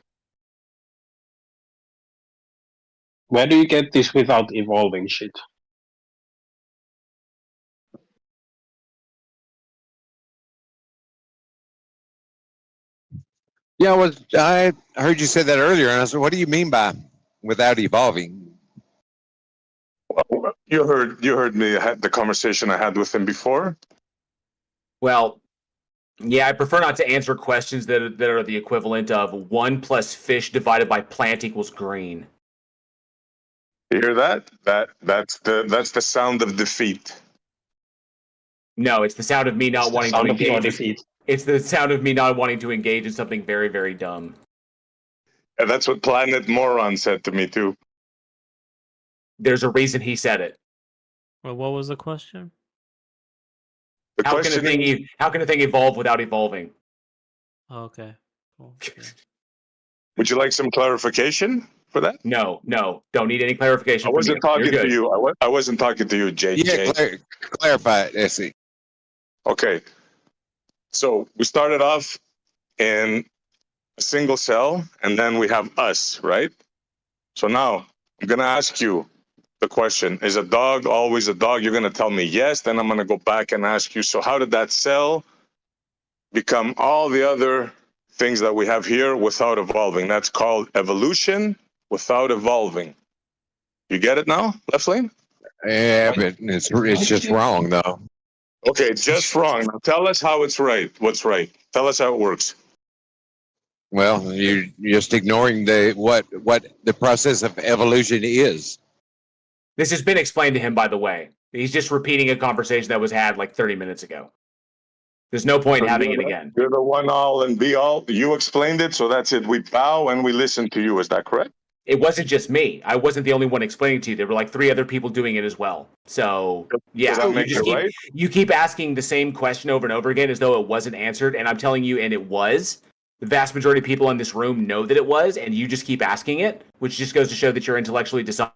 Where do you get this without evolving shit? Yeah, I heard you say that earlier, and I said, "What do you mean by without evolving?" Well, you heard me. I had the conversation I had with him before. Well, yeah, I prefer not to answer questions that are the equivalent of 1 plus fish divided by plant equals green. You hear that? That's the sound of defeat. No, it's the sound of me not wanting to engage. Defeat. It's the sound of me not wanting to engage in something very, very dumb. And that's what Planet Moron said to me too. There's a reason he said it. Well, what was the question? How can a thing evolve without evolving? Oh, okay. Cool. Yeah. Would you like some clarification for that? No, don't need any clarification. I wasn't talking to you. I wasn't talking to you, JJ. Yeah, clarify it, Essie. Okay. So we started off in a single cell, and then we have us, right? So now I'm going to ask you the question, is a dog always a dog? You're going to tell me yes. Then I'm going to go back and ask you, so how did that cell become all the other things that we have here without evolving? That's called evolution without evolving. You get it now, Left Lane? Yeah, but it's just wrong, though. Okay, just wrong. Now tell us how it's right. What's right? Tell us how it works. Well, you're just ignoring what the process of evolution is. This has been explained to him, by the way. He's just repeating a conversation that was had like 30 minutes ago. There's no point in having it again. You're the one all and be all. You explained it, so that's it. We bow and we listen to you. Is that correct? It wasn't just me. I wasn't the only one explaining it to you. There were like 3 other people doing it as well. So, yeah, you keep asking the same question over and over again as though it wasn't answered. And I'm telling you, and it was. The vast majority of people in this room know that it was, and you just keep asking it, which just goes to show that you're intellectually dishonest.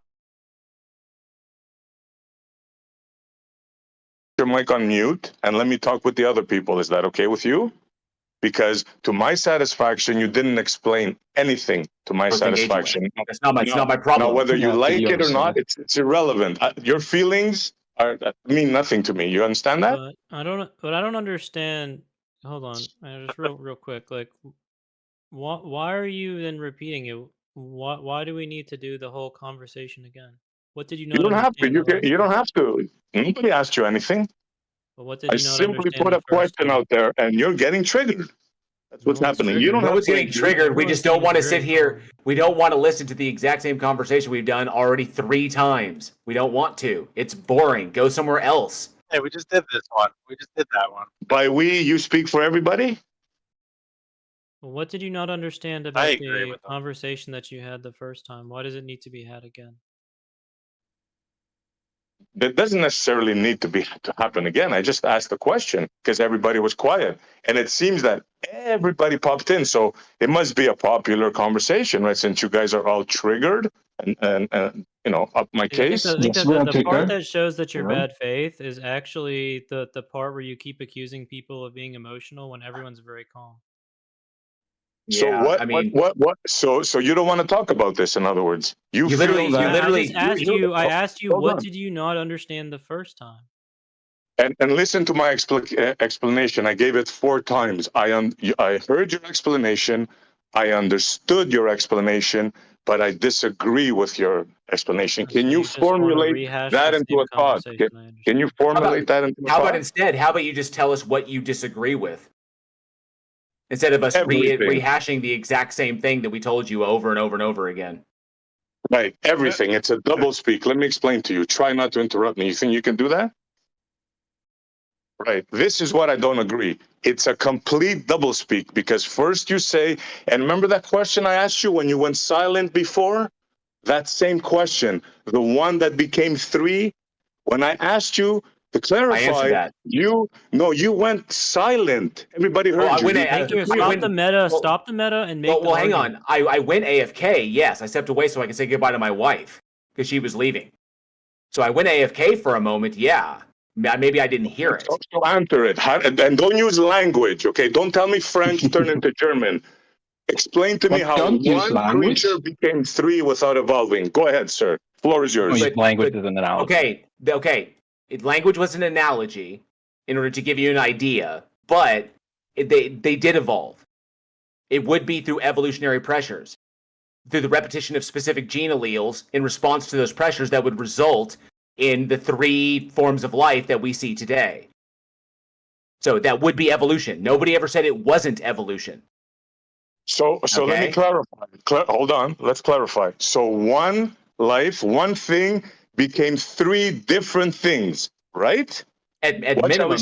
Your mic on mute, and let me talk with the other people. Is that okay with you? because to my satisfaction, you didn't explain anything to my satisfaction. It's not my problem. Now, whether you like it or not, it's irrelevant. Your feelings mean nothing to me. You understand that? But I don't understand. Hold on, just real quick. Like, why are you then repeating it? Why do we need to do the whole conversation again? What did you not? You don't have to. understand You don't have to. Nobody asked you anything. But what did I you not simply understand put the a first question time? out there, and you're getting triggered. That's what's happening. You don't No have one's to getting triggered. We just don't want to sit here. We don't want to listen to the exact same conversation we've done already 3 times. We don't want to. It's boring. Go somewhere else. Hey, we just did this one. We just did that one. By we, you speak for everybody? Well, what did you not understand I about agree the with that. conversation that you had the first time? Why does it need to be had again? That doesn't necessarily need to happen again. I just asked the question because everybody was quiet, and it seems that everybody popped in. So it must be a popular conversation, right? Since you guys are all triggered and up my case. I think the part that shows that you're bad faith is actually the part where you keep accusing people of being emotional when everyone's very calm. So So you don't want to talk about this? In other words, you feel that I asked you, what did you not understand the first time? And listen to my explanation. I gave it 4 times. I heard your explanation. I understood your explanation, but I disagree with your explanation. Can you formulate that into a thought? Can you formulate that into a thought? How about instead? How about you just tell us what you disagree with? Instead of us rehashing the exact same thing that we told you over and over and over again. Right, everything. It's a double speak. Let me explain to you. Try not to interrupt me. You think you can do that? Right. This is what I don't agree. It's a complete double speak because first you say, and remember that question I asked you when you went silent before? That same question, the one that became 3, when I asked you to clarify, you went silent. Everybody heard you. Stop the meta and make Well, hang on. I went AFK, yes. I stepped away so I could say goodbye to my wife because she was leaving. So I went AFK for a moment, yeah. Maybe I didn't hear it. So answer it. And don't use language, okay? Don't tell me French turned into German. Explain to me how one creature became 3 without evolving. Go ahead, sir. Floor is yours. Language is an analogy. Okay. Language was an analogy in order to give you an idea, but they did evolve. It would be through evolutionary pressures, through the repetition of specific gene alleles in response to those pressures that would result in the 3 forms of life that we see today. So that would be evolution. Nobody ever said it wasn't evolution. So let me clarify. Hold on. Let's clarify. So one life, one thing became 3 different things, right? At minimum,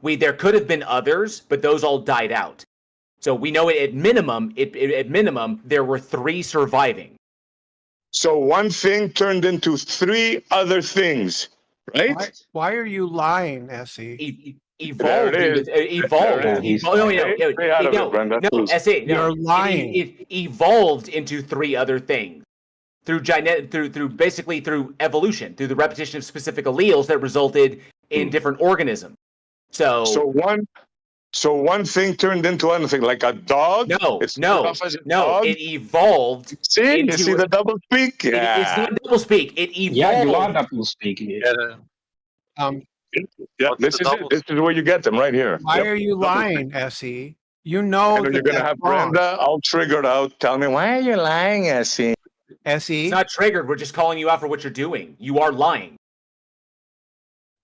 there could have been others, but those all died out. So we know at minimum, there were 3 surviving. So one thing turned into 3 other things, right? Why are you lying, Essie? Evolved. You're lying. It evolved into 3 other things through evolution, through the repetition of specific alleles that resulted in different organisms. So one thing turned into another thing, like a dog. No. It evolved. See, you see the double speak. Yeah. It's not double speak. It evolved. Yeah, you are double speaking. This is it. This is where you get them right here. Why are you lying, Essie? You know and you're gonna have Brenda all triggered out. Tell me, why are you lying, Essie? Essie, it's not triggered. We're just calling you out for what you're doing. You are lying.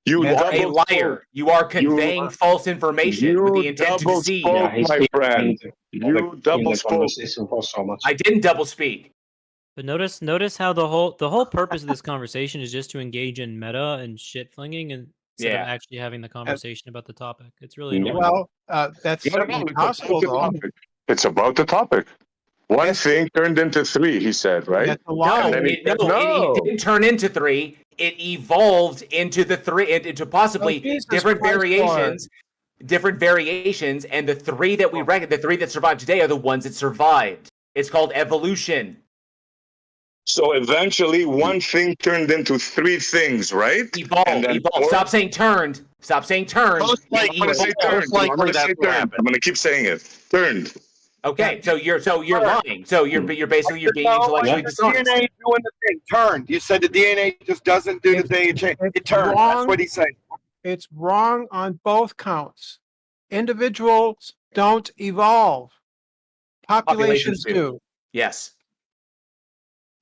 You are a liar. You are conveying false information with the intent to deceive. My friend. You double spoke. I didn't double speak. But notice how the whole purpose of this conversation is just to engage in meta and shit flinging instead of actually having the conversation about the topic. It's really annoying. Well, that's possible though. It's about the topic. One thing turned into 3, he said, right? That's a lie. It didn't turn into 3. It evolved into the 3, into possibly different variations. Different variations, and the 3 that we reckon, the 3 that survived today are the ones that survived. It's called evolution. So eventually, one thing turned into three things, right? Evolve. Stop saying turned. Stop saying turned. I'm gonna say turned. I'm gonna say turned. I'm gonna keep saying it. Turned. Okay, so you're lying. So you're basically being intellectually dishonest. DNA doing the thing turned. You said the DNA just doesn't do the thing. It turned. That's what he's saying. It's wrong on both counts. Individuals don't evolve. Populations do. Yes.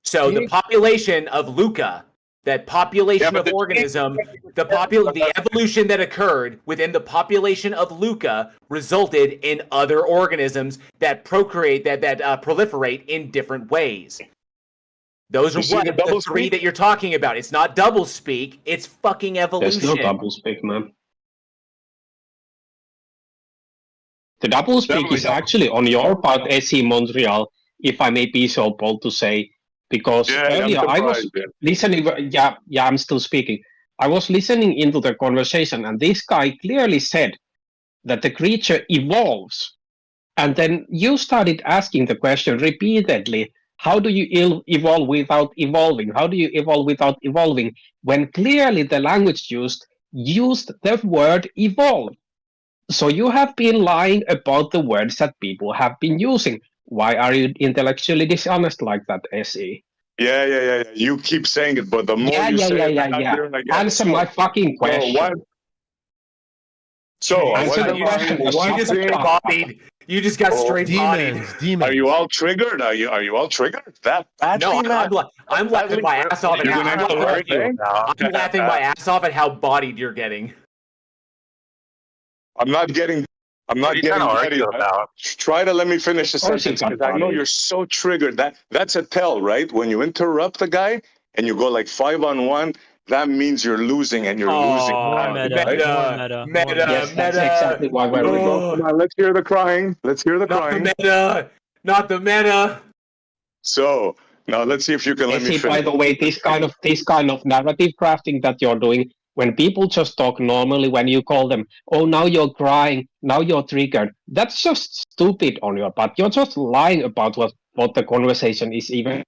So the population of Luca, that population of organism, the evolution that occurred within the population of Luca resulted in other organisms that procreate, that proliferate in different ways. Those are what the three that you're talking about. It's not double speak. It's fucking evolution. There's no double speak, man. The double speak is actually on your part, SE Montreal, if I may be so bold to say, because earlier I was listening. Yeah, I'm still speaking. I was listening into the conversation, and this guy clearly said that the creature evolves. And then you started asking the question repeatedly, how do you evolve without evolving? How do you evolve without evolving? When clearly the language used the word evolve. So you have been lying about the words that people have been using. Why are you intellectually dishonest like that, SE? Yeah. You keep saying it, but the more you say it, Answer my fucking question. You just got straight bodied. Are you all triggered? Are you all triggered? That no, I'm laughing my ass off I'm laughing my ass off at how bodied you're getting. I'm not getting ready. Try to let me finish the sentence because I know you're so triggered. That's a tell, right? When you interrupt the guy and you go like 5-on-1, that means you're losing and you're losing. Meta. Yes, that's exactly why we're Come on, let's hear the crying. Not the meta. So now let's see if you can let me finish. By the way, this kind of narrative crafting that you're doing, when people just talk normally, when you call them, oh, now you're crying, now you're triggered, that's just stupid on your part. You're just lying about what the conversation is even.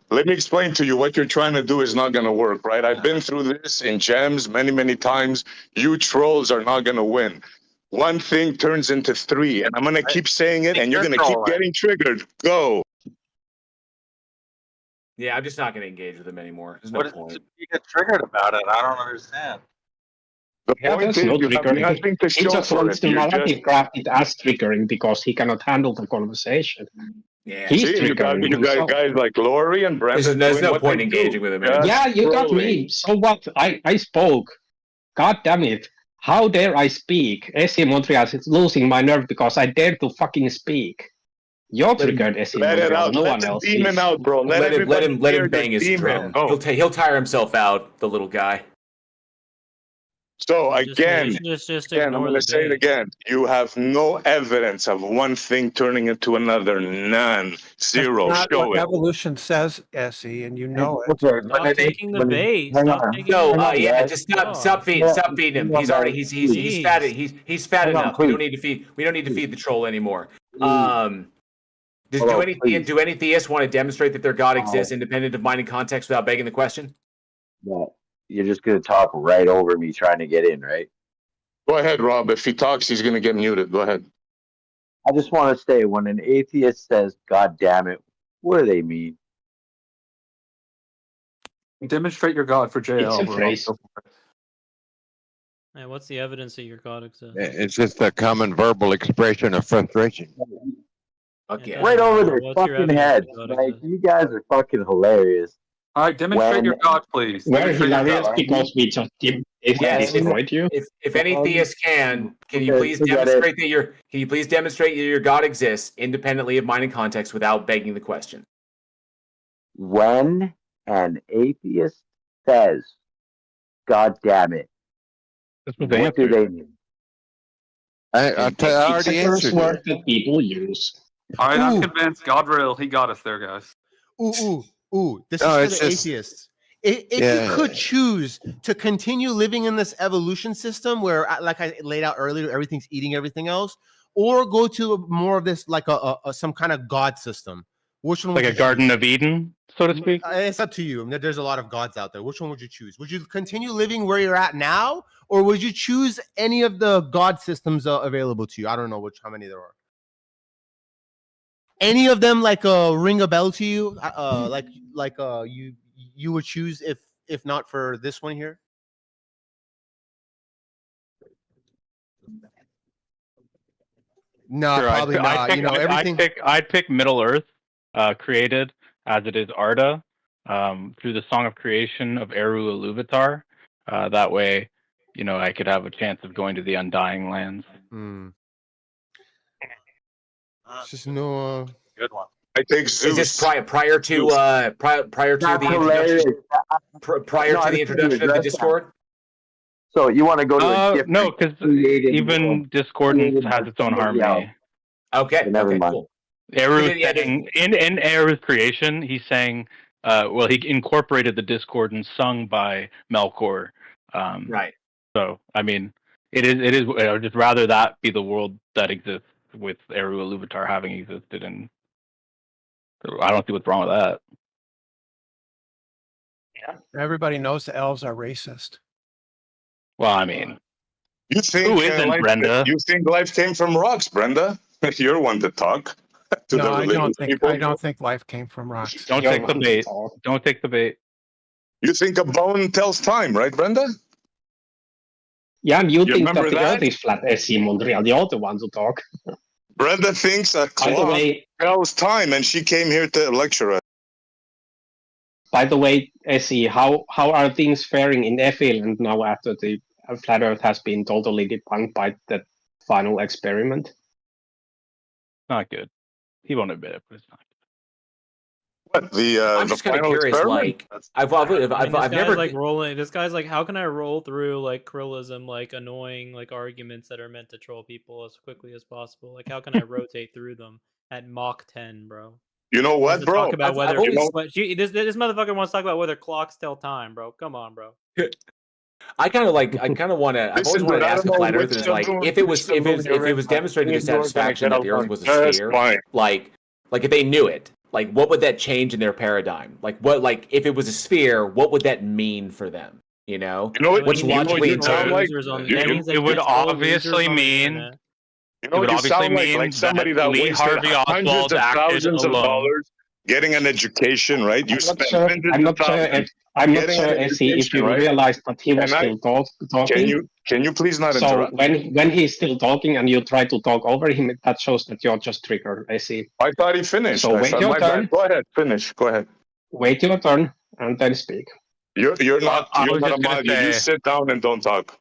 Let me explain to you what you're trying to do is not going to work, right? I've been through this in gems many times. You trolls are not going to win. One thing turns into three, and I'm going to keep saying it, and you're going to keep getting triggered. Go. Yeah, I'm just not going to engage with him anymore. There's no point. You get triggered about it. I don't understand. The point is, you have nothing to show he just wants the narrative crafted as triggering because he cannot handle the conversation. Yeah, he's you got guys like Lori and Brandon. There's no point engaging with him. Yeah, you got me. So what? I spoke. God damn it. How dare I speak? SE Montreal is losing my nerve because I dare to fucking speak. You're triggered, SE Montreal. No one else. Let the demon out, bro. Let him bang his drum. He'll tire himself out, the little guy. So again, I'm going to say it bait. again. You have no evidence of one thing turning into another. None. Zero. That's not Show what it. evolution says, SE, and you know it. Stop taking the bait. Just stop feeding him. He's already he's fat. He's fat enough. We don't need to feed the troll anymore. Do any theists want to demonstrate that their God exists independent of mind and context without begging the question? No. You're just going to talk right over me trying to get in, right? Go ahead, Rob. If he talks, he's going to get muted. Go ahead. I just want to say, when an atheist says, God damn it, what do they mean? Demonstrate your God for JL. It's a phrase. Hey, what's the evidence that your God exists? It's just a common verbal expression of frustration. Okay. Right over their fucking heads. Like, you guys are fucking hilarious. All right, demonstrate your God, please. We're hilarious because we just destroyed you. If any theist can you please demonstrate that your God exists independently of mind and context without begging the question? When an atheist says, God damn it, what do they mean? I already answered word that people use. All right, I'm convinced. God real, he got us there, guys. Ooh, this is for the atheists. If you could choose to continue living in this evolution system where, like I laid out earlier, everything's eating everything else, or go to more of this like some kind of God system, Which one? Like a Garden of Eden, so to speak. It's up to you. There's a lot of gods out there. Which one would you choose? Would you continue living where you're at now, or would you choose any of the god systems available to you? I don't know how many there are. Any of them like ring a bell to you? You would choose if not for this one here. No, Sure, probably not. Everything. I'd pick Middle Earth, created as it is Arda, through the Song of Creation of Eru Iluvatar. That way, I could have a chance of going to the Undying Lands. It's just no. Good one. I take Zeus. Is this prior to the introduction of the Discord? So you want to go to a different... No, because even Discordance has its own harmony. Okay, never mind. Cool. Eru in Eru's creation, he's saying, he incorporated the Discordance sung by Melkor. Right. So, I mean, it is. I would just rather that be the world that exists with Eru Iluvatar having existed, and I don't see what's wrong with that. Yeah. Everybody knows the elves are racist. Well, I mean, you think who isn't, Brenda? You think life came from rocks, Brenda? You're one to talk. No, I don't think life came from rocks. Don't take the bait. Don't take the bait. You think a bone tells time, right, Brenda? Yeah, and you think that remember the that? Earth is flat, SC Montreal. You're the one to talk. Brenda thinks a clock tells time, and she came here to lecture us. By the way, SC, how are things faring in Effiland now after the flat Earth has been totally debunked by the final experiment? Not good. He won't admit it, but it's not good. What I'm just kind of curious. Experiment? I've never like rolling. This guy's like, how can I roll through like Krillism, like annoying like arguments that are meant to troll people as quickly as possible? Like, how can I rotate through them at Mach 10, bro? You know what, bro? Talk about whether this motherfucker wants to talk about whether clocks tell time, bro. Come on, bro. I kind of want to. I've always wanted to ask a flat earthers, like, if it was demonstrated to satisfaction that the Earth was a sphere, like if they knew it, like, what would that change in their paradigm? Like, if it was a sphere, what would that mean for them? Which logically it would obviously mean. You sound like somebody that Lee wasted Harvey hundreds Oswald of acted thousands of alone. dollars getting an education, right? You spent I'm not sure, SC, if you realized that he was still talking. Can you please not so interrupt? when he's still talking and you try to talk over him, that shows that you're just triggered, SC. I thought he finished. So wait your turn. Go ahead, finish. Go ahead. Wait your turn and then speak. You're not a mod. You sit down and don't talk.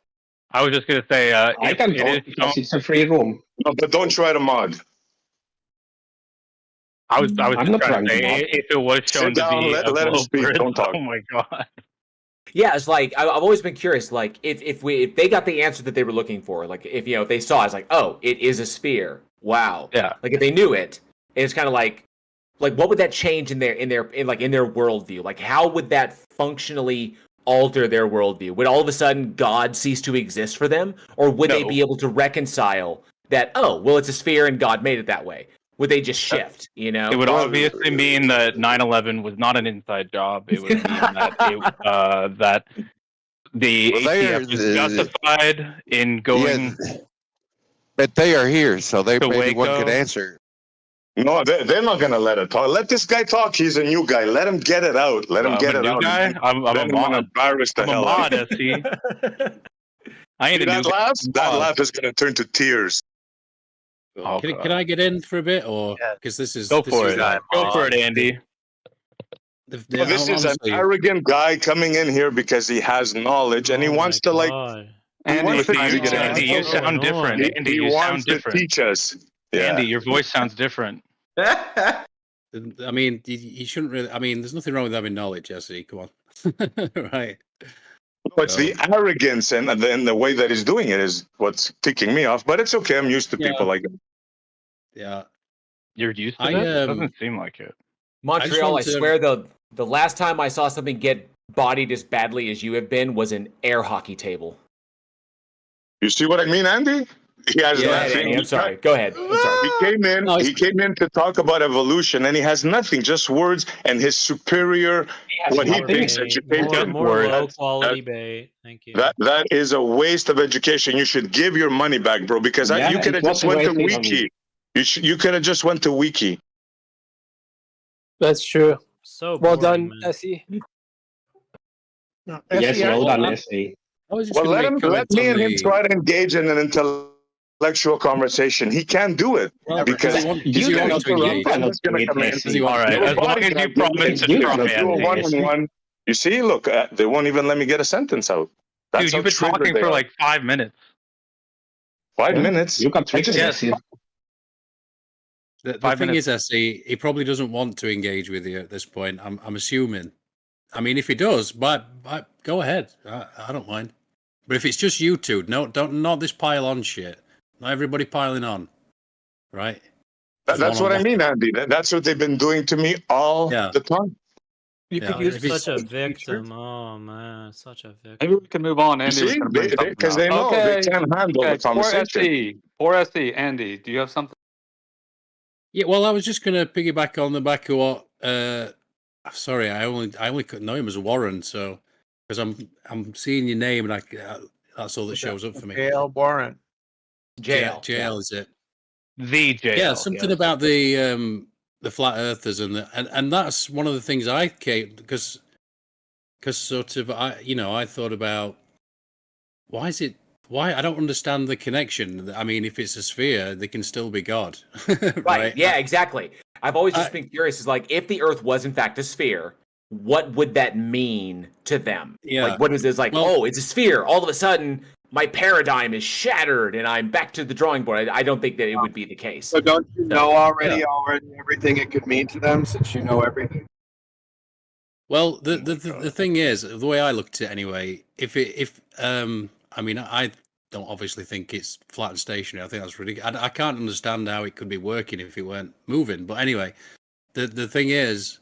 I was just gonna say, I can talk because it's a free room. No, but don't try to mod. I was just trying to say, if it was shown to be let him speak. Don't talk. Oh my god. Yeah, it's like I've always been curious. Like, if they got the answer that they were looking for, like if they saw, it's like, oh, it is a sphere. Wow. Yeah. Like if they knew it, it's kind of like what would that change in their worldview? Like, how would that functionally alter their worldview? Would all of a sudden God cease to exist for them, or would they be able to reconcile that? Oh, well, it's a sphere and God made it that way. Would they just shift? It would obviously mean that 9/11 was not an inside job. It would mean that that the ATF is justified in going. Yeah, but they are here, so maybe one could answer. No, they're not gonna let it talk. Let this guy talk. He's a new guy. Let him get it out. Let him get it out. I'm a mod. Embarrass the hell out. I ain't a new laugh. That laugh is gonna turn to tears. Oh, can I get in for a bit, or because this is go for it, Andy. This is an arrogant guy coming in here because he has knowledge and he wants to Andy, you sound different. Andy, he wants to teach us. Yeah. Andy, your voice sounds different. I mean, you shouldn't really. I mean, there's nothing wrong with having knowledge, Jesse. Come on, right? No, it's the arrogance and then the way that he's doing it is what's ticking me off. But it's okay. I'm used to people like that. Yeah, you're used to it. It doesn't seem like it. Montreal, I swear the last time I saw something get bodied as badly as you have been was an air hockey table. You see what I mean, Andy? He has nothing. I'm sorry. Go ahead. I'm sorry. He came in to talk about evolution, and he has nothing, just words and his superior, what he thinks educated. More low quality bait. Thank you. That is a waste of education. You should give your money back, bro, because you could have just went to Wiki. You could have just went to Wiki. That's true. So well done, SE. Yes, well done, SE. Well, let me and him try to engage in an intellectual conversation. He can't do it because you cannot engage. All right, as long as you promise to try. Do a one-on-one. You see, look, they won't even let me get a sentence out. Dude, you've been talking for like 5 minutes. 5 minutes? You can trick yes. The thing is, SE, he probably doesn't want to engage with you at this point. I'm assuming. I mean, if he does, but go ahead. I don't mind. But if it's just you two, not this pile on shit. Not everybody piling on, right? That's what I mean, Andy. That's what they've been doing to me all the time. You're such a victim. Oh man, such a victim. Maybe we can move on, Andy. Because they know they can't handle the conversation. Poor SE, Andy, do you have something? Yeah, well, I was just going to piggyback on the back of what. Sorry, I only couldn't know him as Warren, so because I'm seeing your name and that's all that shows up for me. JL Warren. JL is it? The JL. Yeah, something about the flat earthers and that's one of the things I came because sort of I thought about why I don't understand the connection. I mean, if it's a sphere, they can still be God. Right. Yeah, exactly. I've always just been curious, is like, if the Earth was in fact a sphere, what would that mean to them? Yeah. Like, what is this? Like, it's a sphere. All of a sudden, my paradigm is shattered and I'm back to the drawing board. I don't think that it would be the case. So don't you know already everything it could mean to them, since you know everything? Well, the thing is, the way I looked at it anyway, I mean, I don't obviously think it's flat and stationary. I think that's ridiculous. I can't understand how it could be working if it weren't moving. But anyway, the thing is,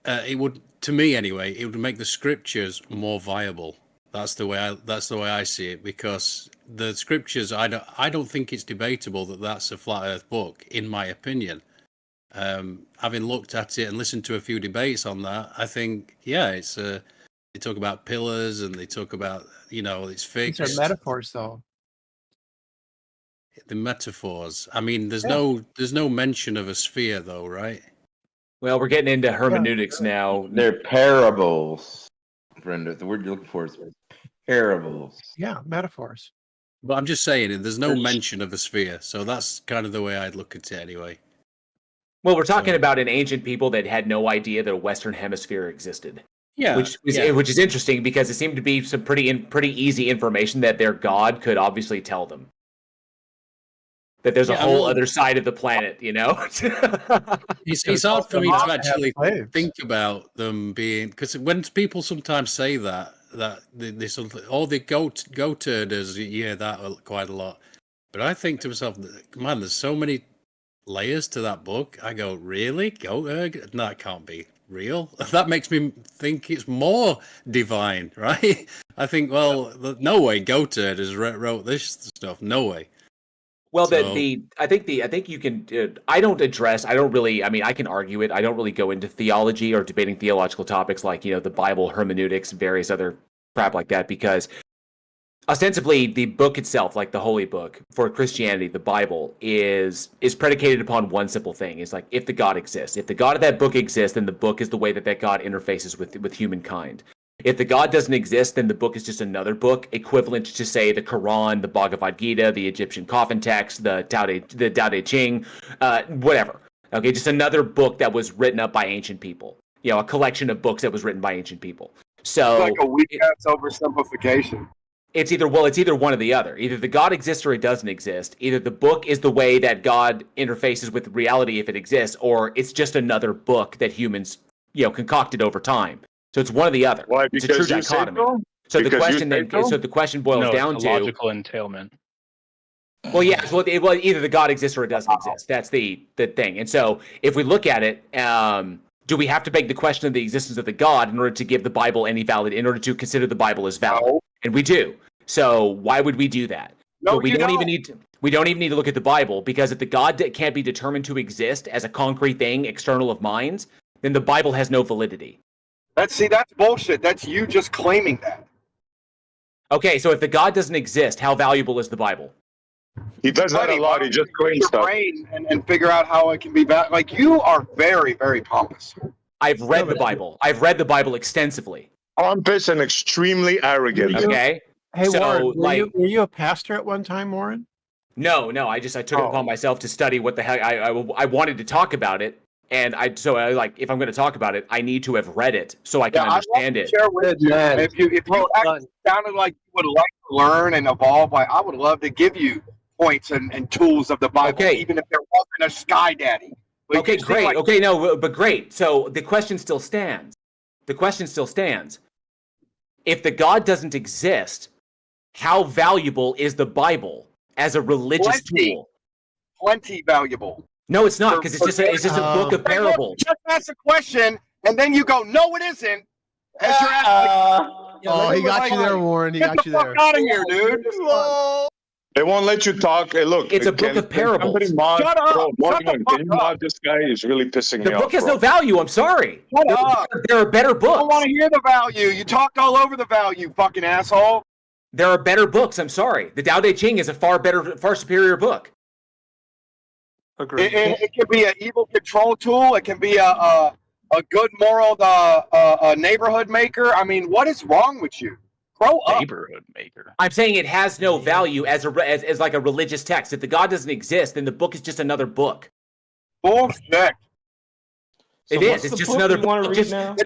it would, to me anyway, it would make the scriptures more viable. That's the way I see it, because the scriptures, I don't think it's debatable that that's a flat Earth book, in my opinion. Having looked at it and listened to a few debates on that, I think it's they talk about pillars and they talk about, it's fixed. These are metaphors, though. The metaphors. I mean, there's no mention of a sphere, though, right? Well, we're getting into hermeneutics now. They're parables, Brenda. The word you're looking for is parables. Yeah, metaphors. But I'm just saying, there's no mention of a sphere, so that's kind of the way I'd look at it anyway. Well, we're talking about an ancient people that had no idea that a Western hemisphere existed. Yeah, which is interesting, because it seemed to be some pretty easy information that their god could obviously tell them. That there's a whole other side of the planet, It's hard for me to actually think about them being, because when people sometimes say that they sort of, they go turders, that quite a lot. But I think to myself, man, there's so many layers to that book. I go, really? Goat? No, it can't be real. That makes me think it's more divine, right? I think, well, no way Goat herders wrote this stuff. No way. Well, I think you can. I can argue it. I don't really go into theology or debating theological topics like the Bible, hermeneutics, various other crap like that, because ostensibly the book itself, like the Holy Book for Christianity, the Bible is predicated upon one simple thing: is like, if the God exists, if the God of that book exists, then the book is the way that God interfaces with humankind. If the God doesn't exist, then the book is just another book, equivalent to, say, the Quran, the Bhagavad Gita, the Egyptian coffin text, the Tao Te Ching, whatever. Okay, just another book that was written up by ancient people. A collection of books that was written by ancient people. So it's like a weak-ass oversimplification. It's either one or the other. Either the God exists or it doesn't exist. Either the book is the way that God interfaces with reality if it exists, or it's just another book that humans, concocted over time. So it's one or the other. Why? It's a true dichotomy. So the question boils down to logical entailment. Well, yeah. Well, either the God exists or it doesn't exist. That's the thing. And so if we look at it, do we have to beg the question of the existence of the God in order to give the Bible in order to consider the Bible as valid? No. And we do. So why would we do that? No, we don't even need to. We don't even need to look at the Bible, because if the God can't be determined to exist as a concrete thing external of minds, then the Bible has no validity. That's bullshit. That's you just claiming that. Okay, so if the God doesn't exist, how valuable is the Bible? He does that a lot. He just claims your stuff. brain and figure out how it can be like you are very, very pompous. I've read the Bible. I've read the Bible extensively. Pompous and extremely arrogant. Okay. Hey, so, Warren, were you a pastor at one time, Warren? No, I took it upon myself to study what the heck I wanted to talk about it, and I like, if I'm going to talk about it, I need to have read it so I can understand it. Share with you. If you actually sounded like you would like to learn and evolve, like I would love to give you points and tools of the Bible, even if there wasn't a sky daddy. But okay, great. But great. So the question still stands. If the God doesn't exist, how valuable is the Bible as a religious tool? Plenty valuable. No, it's not, because it's just a book of parables. Just ask a question, and then you go, "No, it isn't." As you're asking, he got you there, Warren. He got you there. Get the fuck out of here, dude. They won't let you talk. Hey, look, it's a book of parables. Shut up! Bro, Morgan, can you mod this guy? He's really pissing me off. The book has no value. I'm sorry. Shut up. There are better books. I don't want to hear the value. You talked all over the value, fucking asshole. There are better books. I'm sorry. The Tao Te Ching is a far superior book. Agreed. It can be an evil control tool. It can be a good moral neighborhood maker. I mean, what is wrong with you? Grow up. Neighborhood maker. I'm saying it has no value as like a religious text. If the God doesn't exist, then the book is just another book. Bullshit. It is. It's just another book. Just like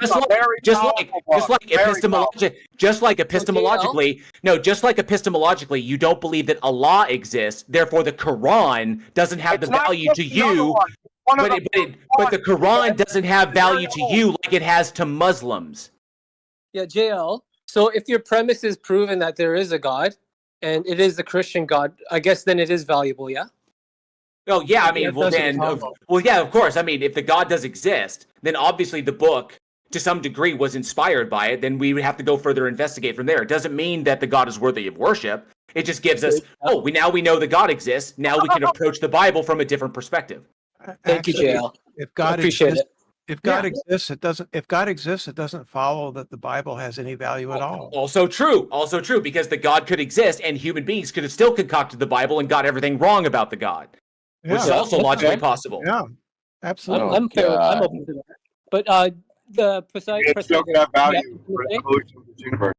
epistemologically, you don't believe that Allah exists. Therefore, the Quran doesn't have the value to you. But the Quran doesn't have value to you like it has to Muslims. Yeah, JL. So if your premise is proven that there is a God, and it is the Christian God, I guess then it is valuable, yeah? Oh, yeah, I mean, yeah, of course. I mean, if the God does exist, then obviously the book, to some degree, was inspired by it. Then we would have to go further investigate from there. It doesn't mean that the God is worthy of worship. It just gives us, now we know the God exists. Now we can approach the Bible from a different perspective. Thank you, JL. If God appreciate exists, it. If God exists, it doesn't. If God exists, it doesn't follow that the Bible has any value at all. Also true, because the God could exist, and human beings could have still concocted the Bible and got everything wrong about the God, which is also logically possible. Yeah, absolutely. I'm open to that. But the precise. It's still gonna have value for the evolution of the universe.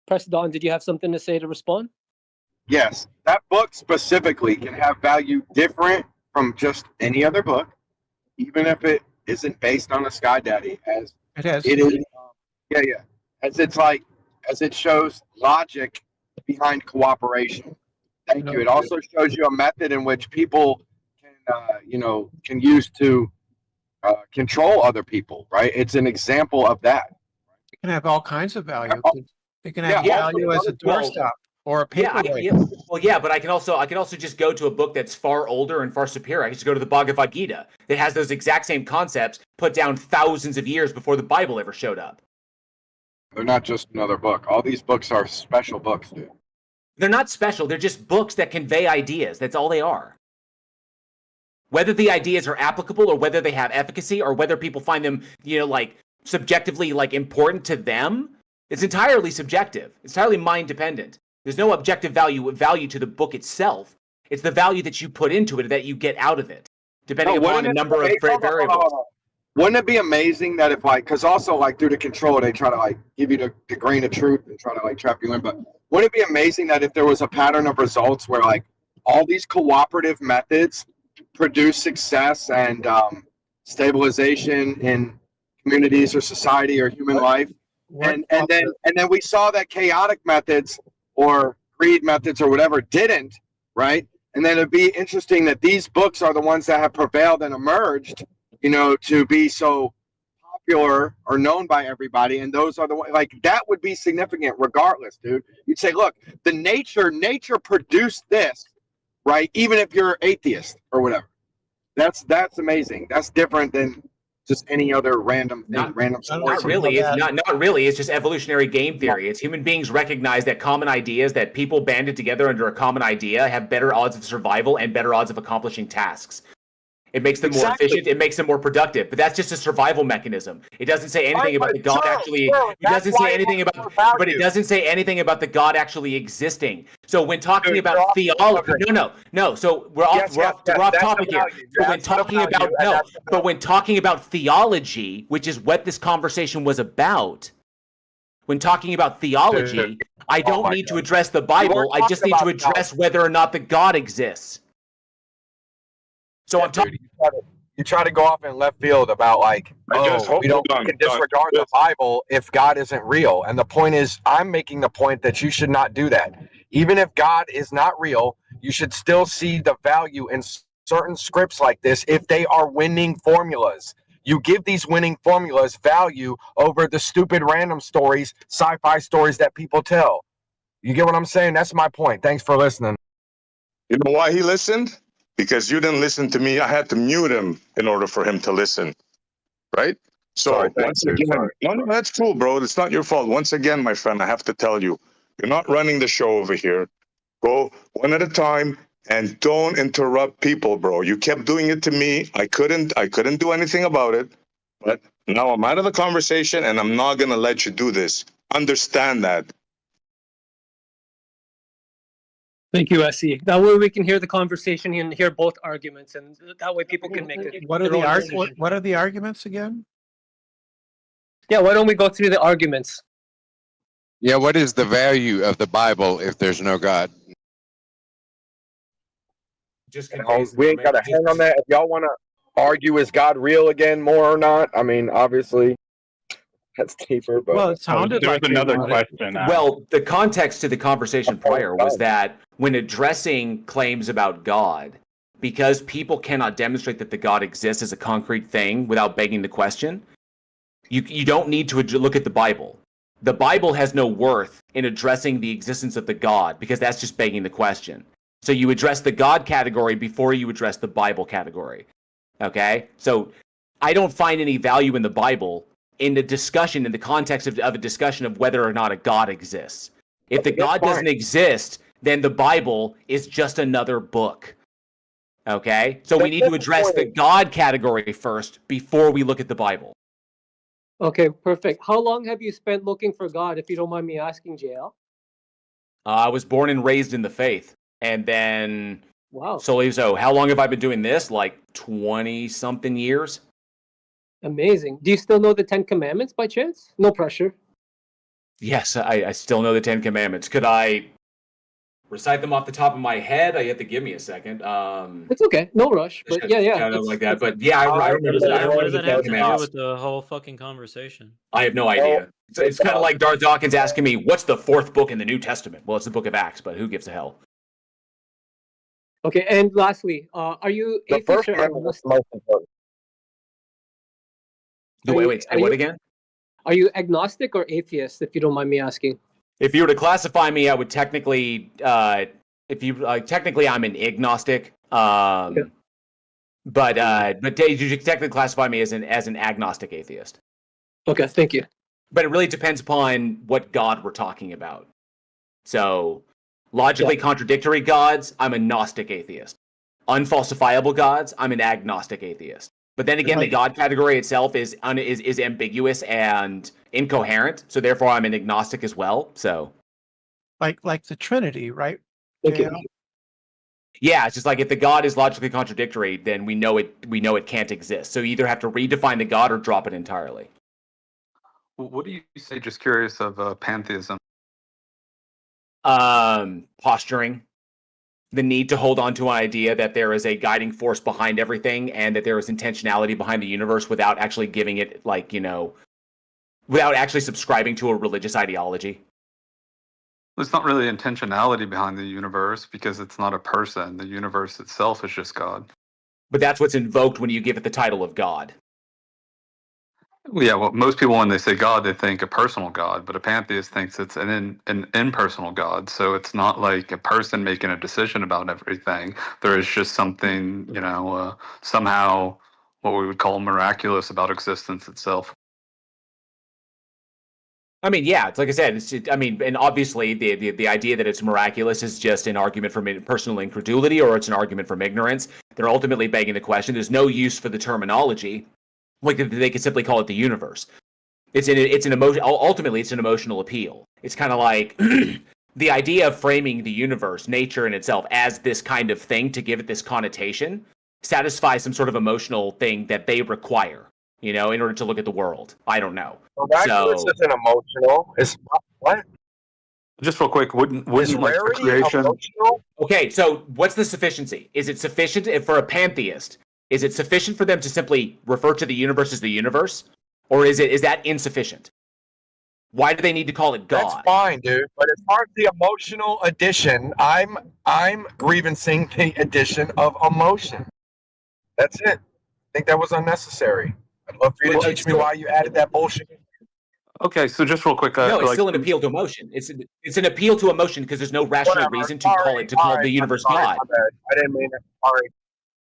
Press Don, did you have something to say to respond? Yes, that book specifically can have value different from just any other book, even if it isn't based on a sky daddy, as it has. It is, as it shows logic behind cooperation. Thank you. It also shows you a method in which people can use to control other people. Right? It's an example of that. It can have all kinds of value. It can have value as a doorstop. Or a paperweight. But I can also just go to a book that's far older and far superior. I can just go to the Bhagavad Gita that has those exact same concepts put down thousands of years before the Bible ever showed up. They're not just another book. All these books are special books, dude. They're not special. They're just books that convey ideas. That's all they are. Whether the ideas are applicable or whether they have efficacy or whether people find them, subjectively important to them, it's entirely subjective. It's entirely mind dependent. There's no objective value to the book itself. It's the value that you put into it that you get out of it, depending upon a number of variables. Wouldn't it be amazing that if because also through the control they try to give you the grain of truth and try to trap you in, but wouldn't it be amazing that if there was a pattern of results where all these cooperative methods produce success and stabilization in communities or society or human life, and then we saw that chaotic methods or greed methods or whatever didn't, right? And then it'd be interesting that these books are the ones that have prevailed and emerged, to be so popular or known by everybody. And those are the ones, that would be significant regardless, dude. You'd say, look, the nature produced this, right? Even if you're atheist or whatever. That's amazing. That's different than just any other random thing, random story. Not really. It's not really. It's just evolutionary game theory. It's human beings recognize that common ideas, that people banded together under a common idea, have better odds of survival and better odds of accomplishing tasks. It makes them more efficient. It makes them more productive. But that's just a survival mechanism. It doesn't say anything about the God actually. It doesn't say anything about. But it doesn't say anything about the God actually existing. So when talking about theology, no. So we're off topic here. So when talking about but when talking about theology, which is what this conversation was about, when talking about theology, I don't need to address the Bible. I just need to address whether or not the God exists. So I'm talking. You try to go off in left field about we can disregard the Bible if God isn't real. And the point is, I'm making the point that you should not do that. Even if God is not real, you should still see the value in certain scripts like this if they are winning formulas. You give these winning formulas value over the stupid random stories, sci-fi stories that people tell. You get what I'm saying? That's my point. Thanks for listening. You know why he listened? Because you didn't listen to me. I had to mute him in order for him to listen. Right? So once again, no, that's cool, bro. It's not your fault. Once again, my friend, I have to tell you, you're not running the show over here. Go one at a time and don't interrupt people, bro. You kept doing it to me. I couldn't do anything about it. But now I'm out of the conversation and I'm not gonna let you do this. Understand that. Thank you, SE. That way we can hear the conversation and hear both arguments, and that way people can make it. What are the arguments again? Yeah, why don't we go through the arguments? Yeah, what is the value of the Bible if there's no God? We ain't got to hang on that. If y'all want to argue, is God real again, more or not? I mean, obviously, that's deeper. But it sounded like another question. Well, the context to the conversation prior was that when addressing claims about God, because people cannot demonstrate that the God exists as a concrete thing without begging the question, you don't need to look at the Bible. The Bible has no worth in addressing the existence of the God, because that's just begging the question. So you address the God category before you address the Bible category. Okay? So I don't find any value in the Bible in the discussion, in the context of a discussion of whether or not a God exists. If the God doesn't exist, then the Bible is just another book. Okay? So we need to address the God category first before we look at the Bible. Okay, perfect. How long have you spent looking for God, if you don't mind me asking, JL? I was born and raised in the faith. And then, wow. So how long have I been doing this? Like 20-something years? Amazing. Do you still know the 10 Commandments by chance? No pressure. Yes, I still know the 10 Commandments. Could I recite them off the top of my head? You have to give me a second. It's okay. No rush. But yeah. Kind of like that. But yeah, I remember that. What does that have to do with the whole fucking conversation? I have no idea. It's kind of like Darth Dawkins asking me, what's the fourth book in the New Testament? Well, it's the book of Acts, but who gives a hell? Okay, and lastly, are you atheist or agnostic? Wait, say what again? Are you agnostic or atheist, if you don't mind me asking? If you were to classify me, I would technically, technically I'm an agnostic. But you technically classify me as an agnostic atheist. Okay, thank you. But it really depends upon what God we're talking about. So, logically contradictory gods, I'm a Gnostic atheist. Unfalsifiable gods, I'm an agnostic atheist. But then again, the God category itself is ambiguous and incoherent, so therefore I'm an agnostic as well. So, like the Trinity, right? Okay. Yeah, it's just like if the God is logically contradictory, then we know it can't exist. So you either have to redefine the God or drop it entirely. What do you say? Just curious of pantheism. Posturing. The need to hold on to an idea that there is a guiding force behind everything and that there is intentionality behind the universe without actually giving it, without actually subscribing to a religious ideology. There's not really intentionality behind the universe because it's not a person. The universe itself is just God. But that's what's invoked when you give it the title of God. Yeah, well, most people, when they say God, they think a personal God, but a pantheist thinks it's an impersonal God. So it's not like a person making a decision about everything. There is just something, somehow what we would call miraculous about existence itself. I mean, yeah, it's like I said. And obviously, the idea that it's miraculous is just an argument from personal incredulity, or it's an argument from ignorance. They're ultimately begging the question. There's no use for the terminology. Like they could simply call it the universe. It's an emotion. Ultimately, it's an emotional appeal. It's kind of like the idea of framing the universe, nature in itself, as this kind of thing to give it this connotation satisfies some sort of emotional thing that they require. In order to look at the world. I don't know. Miraculous isn't emotional. It's what? Just real quick, wouldn't like the creation? Emotional? Okay, so what's the sufficiency? Is it sufficient for a pantheist? Is it sufficient for them to simply refer to the universe as the universe, or is that insufficient? Why do they need to call it God? That's fine, dude. But as far as the emotional addition, I'm grievancing the addition of emotion. That's it. I think that was unnecessary. I'd love for you to teach me why you added that bullshit. Okay, so just real quick. No, it's still an appeal to emotion. It's an appeal to emotion because there's no rational reason to call the universe God. I didn't mean it. Sorry.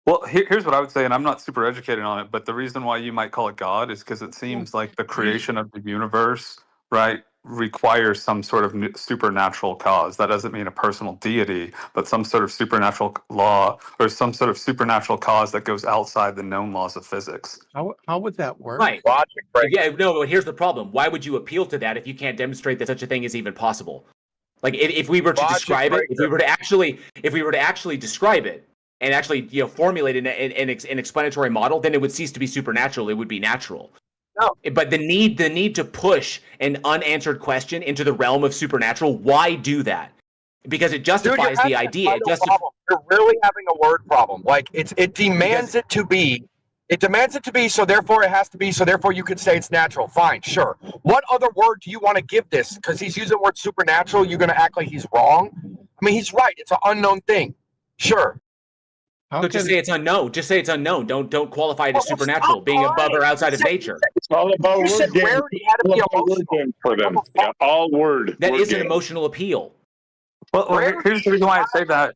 Well, here's what I would say, and I'm not super educated on it, but the reason why you might call it God is because it seems like the creation of the universe, right, requires some sort of supernatural cause. That doesn't mean a personal deity, but some sort of supernatural law or some sort of supernatural cause that goes outside the known laws of physics. How would that work? Right. Yeah, no, but here's the problem. Why would you appeal to that if you can't demonstrate that such a thing is even possible? Like if we were to describe it, if we were to actually describe it and actually formulate an explanatory model, then it would cease to be supernatural. It would be natural. No. But the need to push an unanswered question into the realm of supernatural, why do that? Because it justifies the idea. You're really having a word problem. Like it demands it to be. It demands it to be, so therefore it has to be, so therefore you could say it's natural. Fine, sure. What other word do you want to give this? Because he's using the word supernatural, you're going to act like he's wrong? I mean, he's right. It's an unknown thing. Sure. So just say it's unknown. Just say it's unknown. Don't qualify it as supernatural, being above or outside of nature. It's all about word game for them. Yeah, all word. That is an emotional appeal. Well, here's the reason why I say that.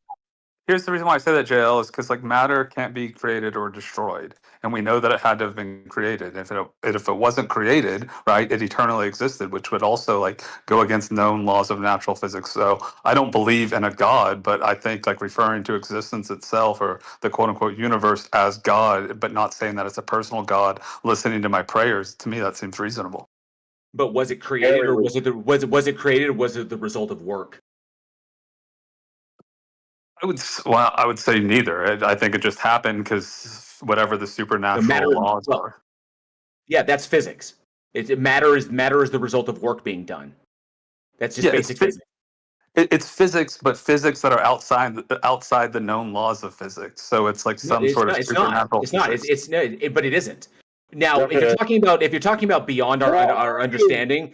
Here's the reason why I say that, JL, is because like matter can't be created or destroyed, and we know that it had to have been created. If it wasn't created, right, it eternally existed, which would also like go against known laws of natural physics. So I don't believe in a God, but I think like referring to existence itself or the quote unquote universe as God, but not saying that it's a personal God listening to my prayers, to me that seems reasonable. But was it created, or was it created, or was it the result of work? I would say neither. I think it just happened because whatever the supernatural laws are. Yeah, that's physics. Matter is the result of work being done. That's just basic physics. It's physics, but physics that are outside the known laws of physics. So it's like some sort of supernatural. It's not. But it isn't. Now, if you're talking about beyond our understanding.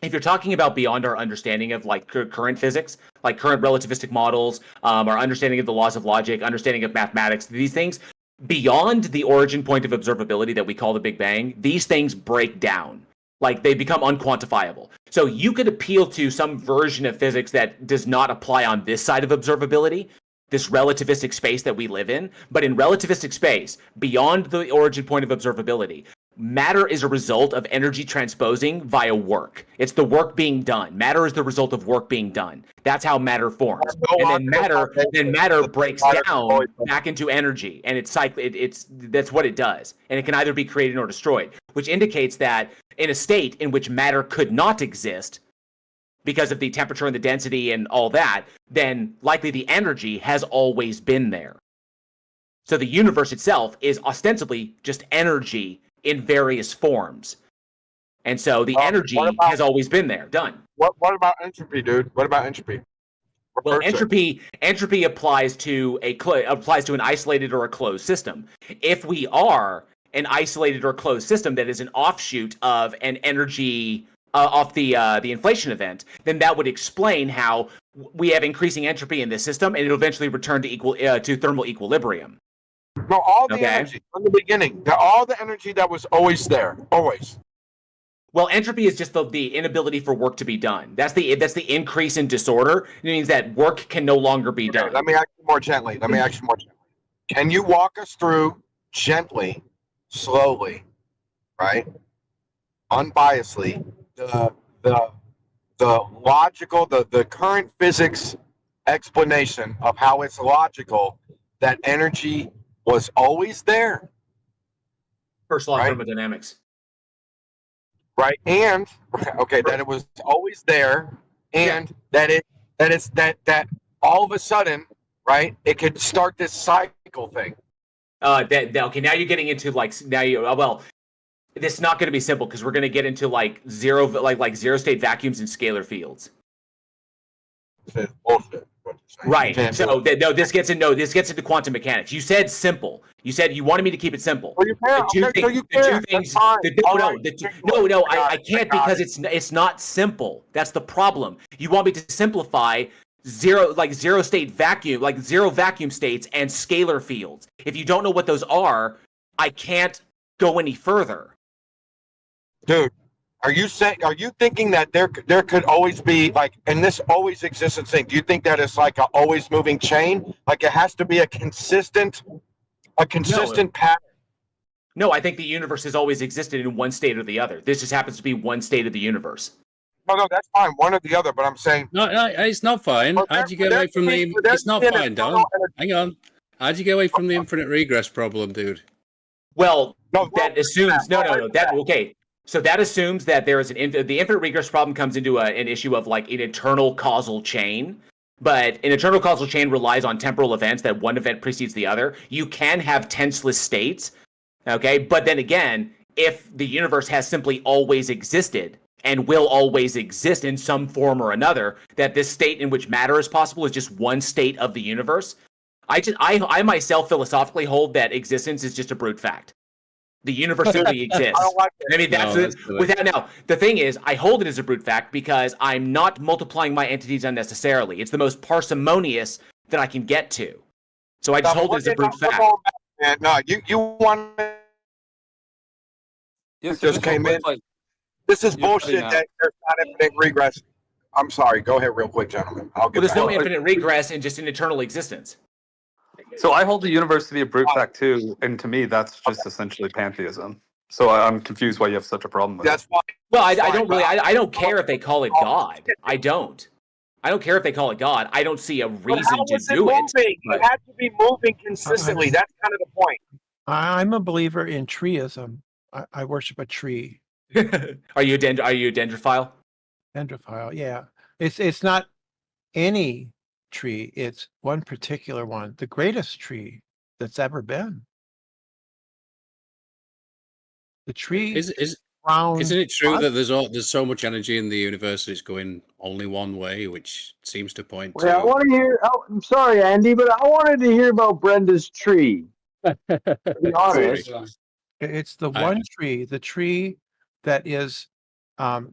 If you're talking about beyond our understanding of like current physics, like current relativistic models, our understanding of the laws of logic, understanding of mathematics, these things, beyond the origin point of observability that we call the Big Bang, these things break down. Like they become unquantifiable. So you could appeal to some version of physics that does not apply on this side of observability, this relativistic space that we live in, but in relativistic space, beyond the origin point of observability, matter is a result of energy transposing via work. It's the work being done. Matter is the result of work being done. That's how matter forms. And then matter breaks down back into energy, and that's what it does. And it can either be created or destroyed, which indicates that in a state in which matter could not exist because of the temperature and the density and all that, then likely the energy has always been there. So the universe itself is ostensibly just energy in various forms. And so the energy has always been there. Done. What about entropy, dude? What about entropy? Well, entropy applies to an isolated or a closed system. If we are an isolated or closed system that is an offshoot of an energy off the inflation event, then that would explain how we have increasing entropy in this system, and it'll eventually return to thermal equilibrium. No, all the energy from the beginning. All the energy that was always there, always. Well, entropy is just the inability for work to be done. That's the increase in disorder. It means that work can no longer be done. Let me ask you more gently. Can you walk us through gently, slowly, right, unbiasedly, the logical, the current physics explanation of how it's logical that energy was always there. First law of right? thermodynamics. Right, and okay, that it was always there, and that all of a sudden, right, it could start this cycle thing. Okay, now you're getting into like well, this is not going to be simple because we're going to get into like zero state vacuums and scalar fields. It's bullshit. Right. So this gets into quantum mechanics. You said simple. You said you wanted me to keep it simple. Well, you can. I can't because it's not simple. That's the problem. You want me to simplify zero state vacuum, like zero vacuum states and scalar fields. If you don't know what those are, I can't go any further. Dude, are you thinking that there could always be like, and this always existence thing? Do you think that it's like a always moving chain? Like it has to be a consistent pattern? No, I think the universe has always existed in one state or the other. This just happens to be one state of the universe. No, that's fine, one or the other. But I'm saying no, it's not fine. How'd you get away from the? It's not fine, Don. Hang on. How'd you get away from the infinite regress problem, dude? Well, that assumes okay. So that assumes that there is the infinite regress problem comes into an issue of like an eternal causal chain. But an eternal causal chain relies on temporal events that one event precedes the other. You can have tenseless states, okay? But then again, if the universe has simply always existed and will always exist in some form or another, that this state in which matter is possible is just one state of the universe, I myself philosophically hold that existence is just a brute fact. The universe simply exists. Now, the thing is, I hold it as a brute fact because I'm not multiplying my entities unnecessarily. It's the most parsimonious that I can get to. So I just hold it as a brute fact. No, you want just came in. This is bullshit that there's not infinite regress. I'm sorry. Go ahead real quick, gentlemen. There's no infinite regress and just an eternal existence. So I hold the universe to be a brute fact too, and to me, that's just essentially pantheism. So I'm confused why you have such a problem with it. Why. Well, I don't care if they call it God. I don't care if they call it God. I don't see a reason to do it. It had to be moving consistently. That's kind of the point. I'm a believer in treeism. I worship a tree. Are you a dendrophile? Dendrophile, yeah. It's not any tree, it's one particular one, the greatest tree that's ever been. The tree isn't it true that there's so much energy in the universe it's going only one way, which seems to point to... I want to hear. I'm sorry, Andy, but I wanted to hear about Brenda's tree. To be honest, it's the one tree, the tree that is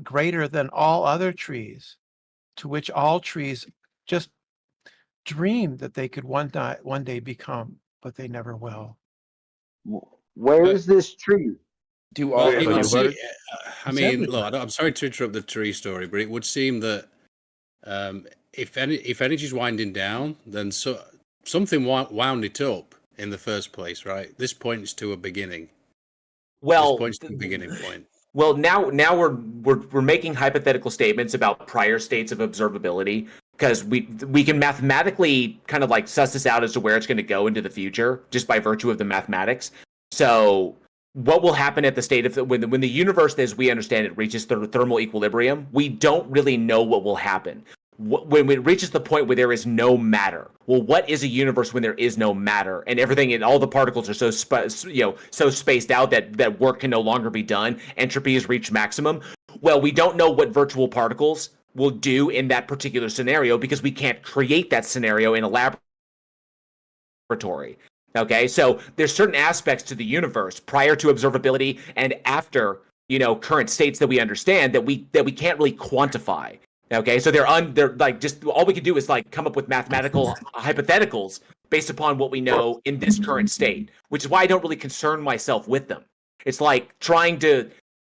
greater than all other trees, to which all trees just dream that they could one day become, but they never will. Where is this tree? I mean, look, I'm sorry to interrupt the tree story, but it would seem that if energy is winding down, then something wound it up in the first place, right? This points to a beginning. Well, this points to the beginning point. Well, now we're making hypothetical statements about prior states of observability because we can mathematically kind of like suss this out as to where it's going to go into the future just by virtue of the mathematics. So what will happen at the state of when the universe, as we understand it, reaches thermal equilibrium? We don't really know what will happen. When it reaches the point where there is no matter, well, what is a universe when there is no matter and everything and all the particles are so spaced out that work can no longer be done, entropy has reached maximum? Well, we don't know what virtual particles will do in that particular scenario because we can't create that scenario in a laboratory. Okay, so there's certain aspects to the universe prior to observability and after current states that we understand that we can't really quantify. Okay, so they're like just all we can do is like come up with mathematical hypotheticals based upon what we know in this current state, which is why I don't really concern myself with them. It's like trying to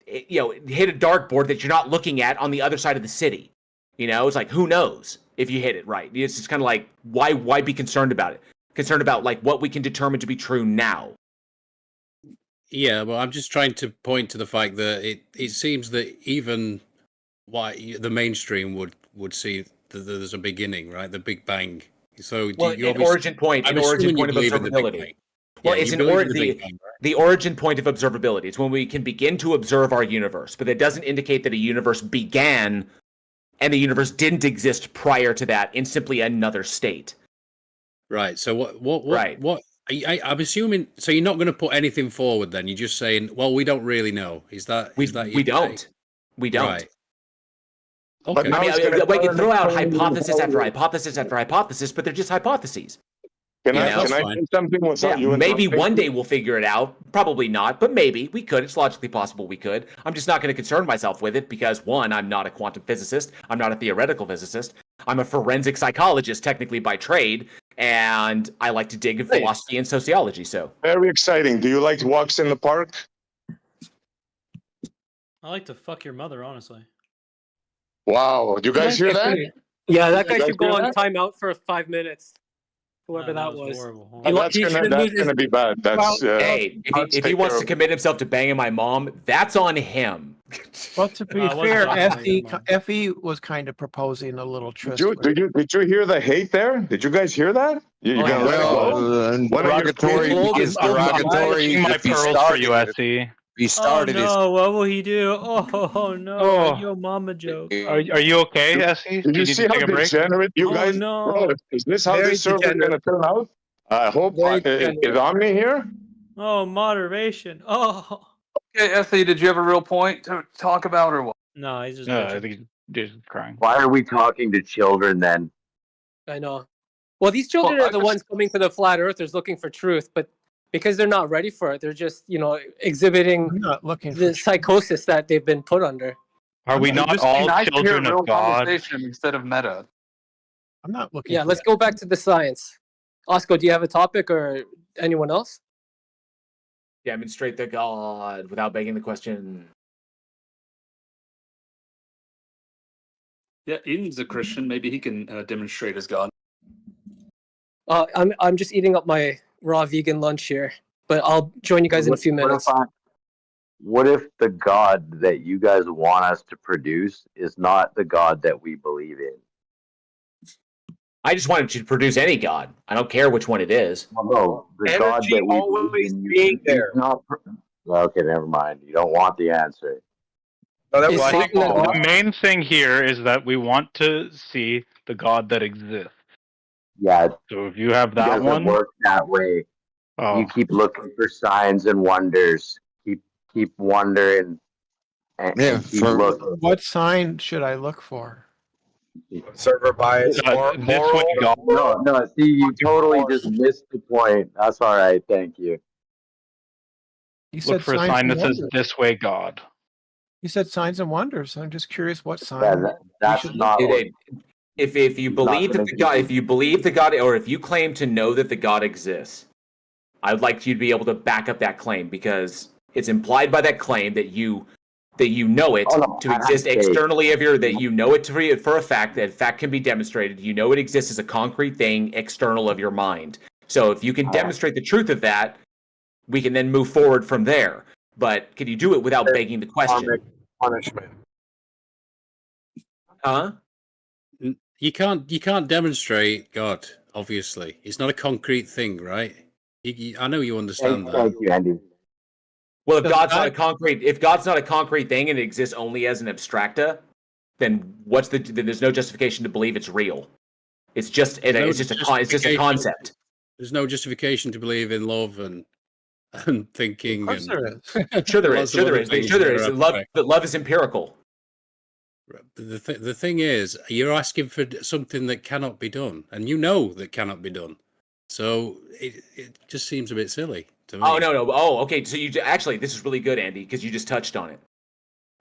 hit a dartboard that you're not looking at on the other side of the city. It's like who knows if you hit it right. It's just kind of like why be concerned about it? Concerned about like what we can determine to be true now. Yeah, well, I'm just trying to point to the fact that it seems that even the mainstream would see that there's a beginning, right? The Big Bang. So Well, an origin point, I'm an origin assuming you point of believe in the Big Bang. observability. Well, Yeah, it's you an believe in the Big Bang, right? the origin point of observability. It's when we can begin to observe our universe, but that doesn't indicate that a universe began and the universe didn't exist prior to that in simply another state. Right. So what? I'm assuming. So you're not going to put anything forward then. You're just saying, well, we don't really know. Is that we your don't. take? We don't. Right. Okay. I mean, we can throw out hypothesis after hypothesis after hypothesis, but they're just hypotheses. Can I say something without you maybe interrupting? one day we'll figure it out. Probably not, but maybe we could. It's logically possible we could. I'm just not going to concern myself with it because, one, I'm not a quantum physicist. I'm not a theoretical physicist. I'm a forensic psychologist, technically by trade, and I like to dig in philosophy and sociology. So very exciting. Do you like walks in the park? I like to fuck your mother, honestly. Wow. Do you guys hear that? Yeah, that guy You guys should go hear on that? timeout for 5 minutes. Whoever that was. That's gonna be bad. That's hey, if he wants to commit himself to banging my mom, that's on him. Well, to be fair, Fe was kind of proposing a little tryst. Did you hear the hate there? Did you guys hear that? You're gonna let it go? Derogatory begins derogatory. My pearls for you, SE. He started his. Oh, what will he do? Oh no, your mama joke. Are you okay, SE? Did you see how degenerate you guys? No. Bro, is this how this server is gonna turn out? I hope. Is Omni here? Oh, moderation. Oh. Okay, SE, did you have a real point to talk about or what? No, he's just. No, I think he's just crying. Why are we talking to children then? I know. Well, these children are the ones coming to the flat earthers looking for truth, but because they're not ready for it, they're just, exhibiting the psychosis that they've been put under. Are we not all children of God? Instead of meta. I'm not looking. Yeah, let's go back to the science. Oscar, do you have a topic or anyone else? Demonstrate the God without begging the question. Yeah, Eden's a Christian. Maybe he can demonstrate his God. I'm just eating up my raw vegan lunch here, but I'll join you guys in a few minutes. What if the God that you guys want us to produce is not the God that we believe in? I just wanted you to produce any God. I don't care which one it is. Well, no, the God that we always being there. Okay, never mind. You don't want the answer. Well, I think the main thing here is that we want to see the God that exists. Yeah. So if you have that doesn't one, work that way. Oh. You keep looking for signs and wonders. Keep wondering. And keep looking. What sign should I look for? Server bias. No. See, you totally just missed the point. That's all right. Thank you. You look for a sign that says "This way, God." You said signs and wonders. I'm just curious what sign. That's not. If you believe that the God, if you believe the God, or if you claim to know that the God exists, I would like you to be able to back up that claim because it's implied by that claim that you know it to exist externally of your, that you know it for a fact, that fact can be demonstrated. You know it exists as a concrete thing external of your mind. So if you can demonstrate the truth of that, we can then move forward from there. But can you do it without begging the question? Punishment. Huh? You can't demonstrate God. Obviously, it's not a concrete thing, right? I know you understand that. Thank you, Andy. Well, if God's not a concrete thing and it exists only as an abstracta, then there's no justification to believe it's real. It's just a concept. There's no justification to believe in love and thinking. Of course there is. Sure there is. Love is empirical. The thing is, you're asking for something that cannot be done, and you know that cannot be done. So it just seems a bit silly to me. Oh, no. Oh, okay. So this is really good, Andy, because you just touched on it.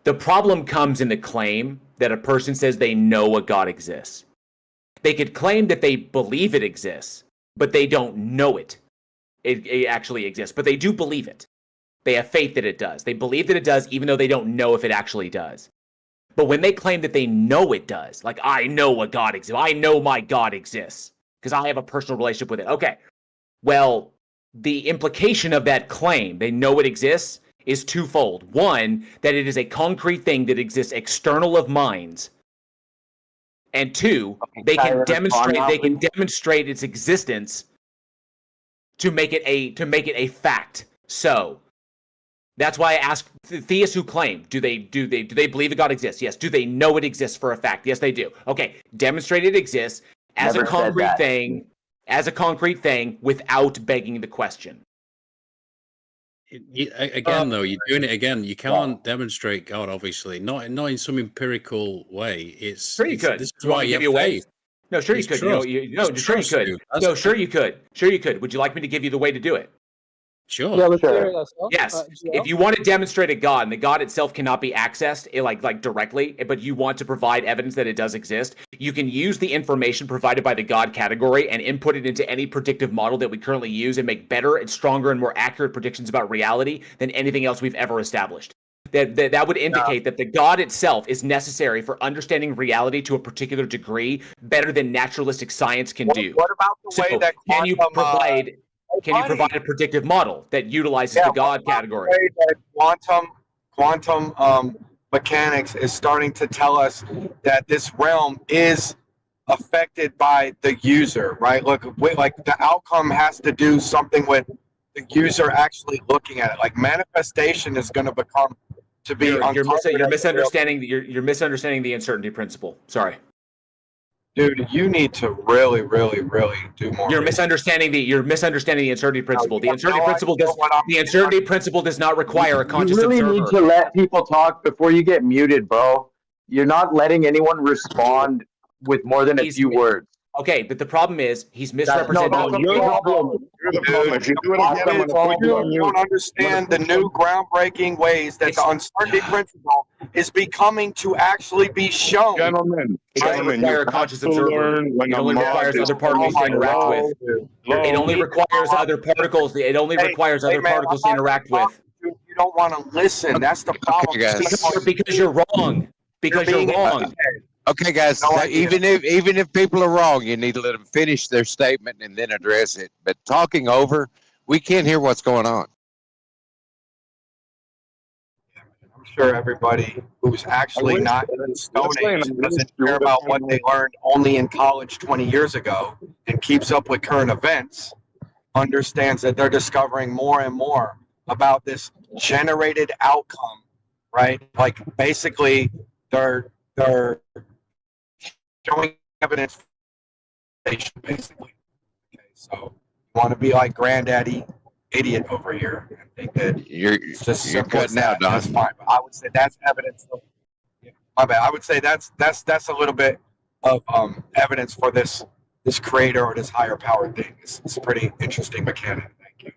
The problem comes in the claim that a person says they know a God exists. They could claim that they believe it exists, but they don't know it. It actually exists, but they do believe it. They have faith that it does. They believe that it does, even though they don't know if it actually does. But when they claim that they know it does, like, I know a God exists, I know my God exists, because I have a personal relationship with it. Okay, well, the implication of that claim, they know it exists, is twofold. One, that it is a concrete thing that exists external of minds. And two, they can demonstrate its existence to make it a fact. So that's why I ask theists who claim, do they believe that God exists? Yes. Do they know it exists for a fact? Yes, they do. Okay, demonstrate it exists as a concrete thing without begging the question. Again, though, you're doing it again. You can't demonstrate God, obviously, not in some empirical way. Sure you could. This is why you have faith. No, sure you could. Sure you could. No, sure you could. Sure you could. Would you like me to give you the way to do it? Sure. Yeah, let's hear it. Yes. If you want to demonstrate a God, and the God itself cannot be accessed like directly, but you want to provide evidence that it does exist, you can use the information provided by the God category and input it into any predictive model that we currently use and make better and stronger and more accurate predictions about reality than anything else we've ever established. That would indicate that the God itself is necessary for understanding reality to a particular degree better than naturalistic science can do. What about the way that can you provide a predictive model that utilizes the God category? The way that quantum mechanics is starting to tell us that this realm is affected by the user, right? Look, like the outcome has to do something with the user actually looking at it. Like manifestation is going to become to be. You're misunderstanding the uncertainty principle. Sorry. Dude, you need to really do more. You're misunderstanding the uncertainty principle. The uncertainty principle does not require a conscious observer. You really need to let people talk before you get muted, bro. You're not letting anyone respond with more than a few words. Okay, but the problem is he's misrepresenting. You don't understand the new groundbreaking ways that the uncertainty principle is becoming to actually be shown. Gentlemen, it doesn't require a conscious observer. It only requires other particles to interact with. It only requires other particles. It only requires other particles to interact with. You don't want to listen. That's the problem. Because you're wrong. Because you're wrong. Okay, guys. Even if people are wrong, you need to let them finish their statement and then address it. But talking over, we can't hear what's going on. I'm sure everybody who's actually not in the Stone Age doesn't care about what they learned only in college 20 years ago and keeps up with current events, understands that they're discovering more and more about this generated outcome, right? Like basically they're showing evidence, basically. Okay, so you want to be like granddaddy idiot over here and think that you're cutting out, Don. That's fine. But I would say that's evidence. My bad. I would say that's a little bit of evidence for this creator or this higher power thing. It's a pretty interesting mechanic. Thank you.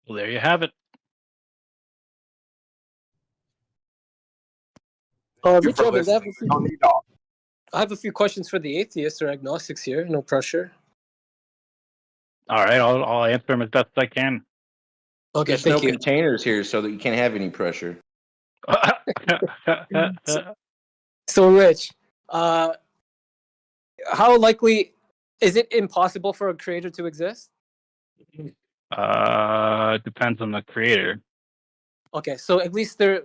Well, there you have it. Rich Evans, I have a few questions for the atheists or agnostics here. No pressure. All right, I'll answer them as best I can. Okay, There's no containers here, so that you can't have any pressure. So, Rich, how likely is it impossible for a creator to exist? Depends on the creator. Okay, so at least there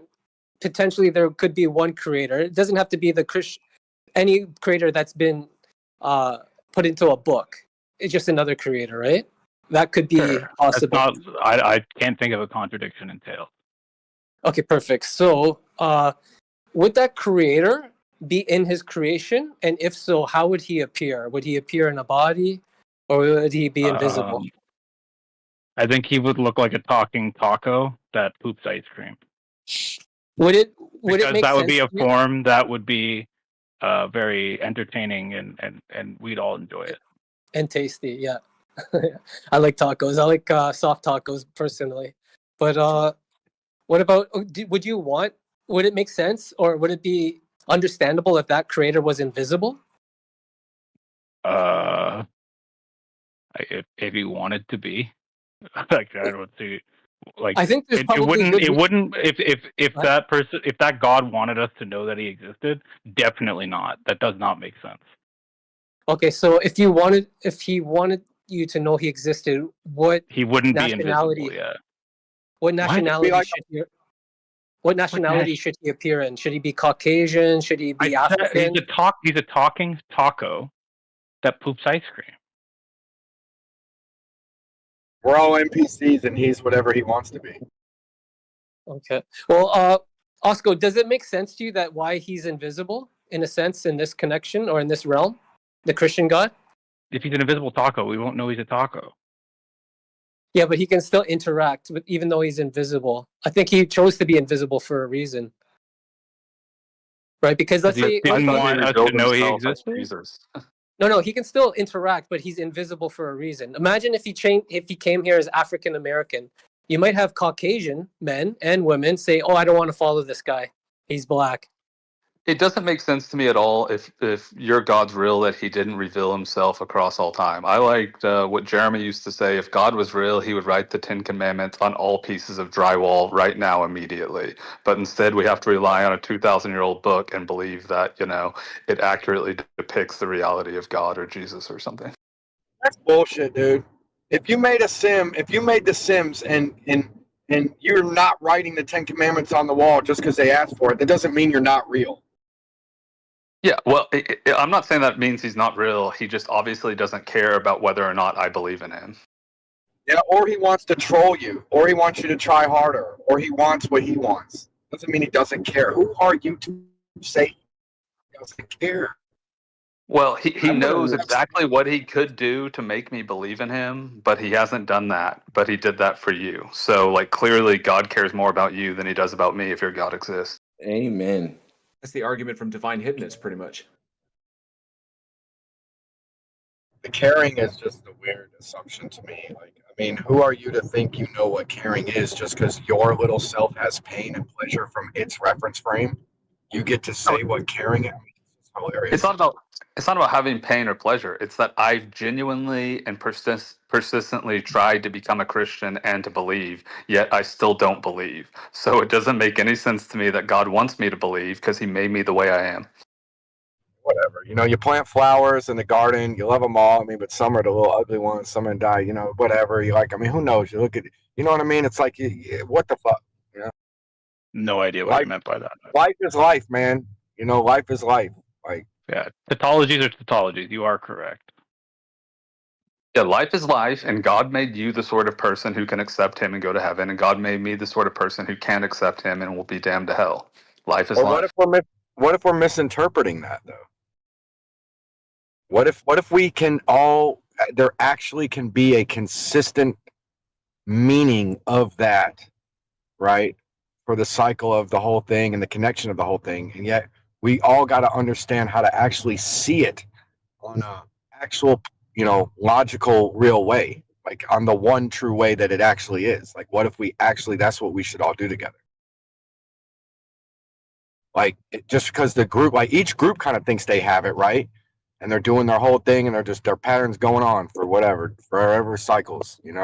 could be one creator. It doesn't have to be any creator that's been put into a book. It's just another creator, right? That could be possible. I can't think of a contradiction in Tales. Okay, perfect. So, would that creator be in his creation? And if so, how would he appear? Would he appear in a body, or would he be invisible? I think he would look like a talking taco that poops ice cream. Would it because make that would sense be a to you? form that would be very entertaining and we'd all enjoy it. And tasty, yeah. I like tacos. I like soft tacos personally. But what about? Would it make sense, or would it be understandable if that creator was invisible? If he wanted to be. Like I don't see. Like I think there's probably it wouldn't if that person, if that God wanted us to know that he existed, definitely not. That does not make sense. Okay, so if he wanted you to know he existed, what He wouldn't be nationality? invisible yet. What nationality Like, should he? What nationality should he appear in? Should he be Caucasian? Should he be African? He's a talking taco that poops ice cream. We're all NPCs, and he's whatever he wants to be. Okay. Well, Oscar, does it make sense to you that why he's invisible in a sense in this connection or in this realm, the Christian God? If he's an invisible taco, we won't know he's a taco. Yeah, but he can still interact with, even though he's invisible. I think he chose to be invisible for a reason, right? Because let's say he didn't want us to know he existed. No, he can still interact, but he's invisible for a reason. Imagine if he came here as African American. You might have Caucasian men and women say, "Oh, I don't want to follow this guy. He's black." It doesn't make sense to me at all if your God's real that he didn't reveal himself across all time. I liked what Jeremy used to say, if God was real, he would write the 10 Commandments on all pieces of drywall right now immediately. But instead we have to rely on a 2,000-year-old book and believe that, it accurately depicts the reality of God or Jesus or something. That's bullshit, dude. If you made The Sims and you're not writing the 10 Commandments on the wall just because they asked for it, that doesn't mean you're not real. Yeah, well, I'm not saying that means he's not real. He just obviously doesn't care about whether or not I believe in him. Yeah, or he wants to troll you, or he wants you to try harder, or he wants what he wants. Doesn't mean he doesn't care. Who are you to say he doesn't care? Well, he knows exactly what he could do to make me believe in him, but he hasn't done that. But he did that for you. So, clearly God cares more about you than he does about me if your God exists. Amen. That's the argument from divine hiddenness, pretty much. The caring is just a weird assumption to me. Who are you to think you know what caring is just because your little self has pain and pleasure from its reference frame? You get to say what caring is. It's hilarious. It's not about having pain or pleasure. It's that I've genuinely and persistently tried to become a Christian and to believe, yet I still don't believe. So it doesn't make any sense to me that God wants me to believe because he made me the way I am. Whatever. You plant flowers in the garden, you love them all. But some are the little ugly ones, some are die, whatever. You like, who knows? You look at, you know what I mean? It's like, what the fuck? No idea what you meant by that. Life is life, man. Life is life. Yeah, tautologies are tautologies. You are correct. Yeah, life is life, and God made you the sort of person who can accept him and go to heaven, and God made me the sort of person who can't accept him and will be damned to hell. Life is life. What if we're misinterpreting that, though? What if we can all, there actually can be a consistent meaning of that, right? For the cycle of the whole thing and the connection of the whole thing. And yet we all got to understand how to actually see it on a actual, logical, real way, on the one true way that it actually is. What if we actually, that's what we should all do together. Just because the group, each group kind of thinks they have it, right? And they're doing their whole thing and their patterns going on for forever cycles, and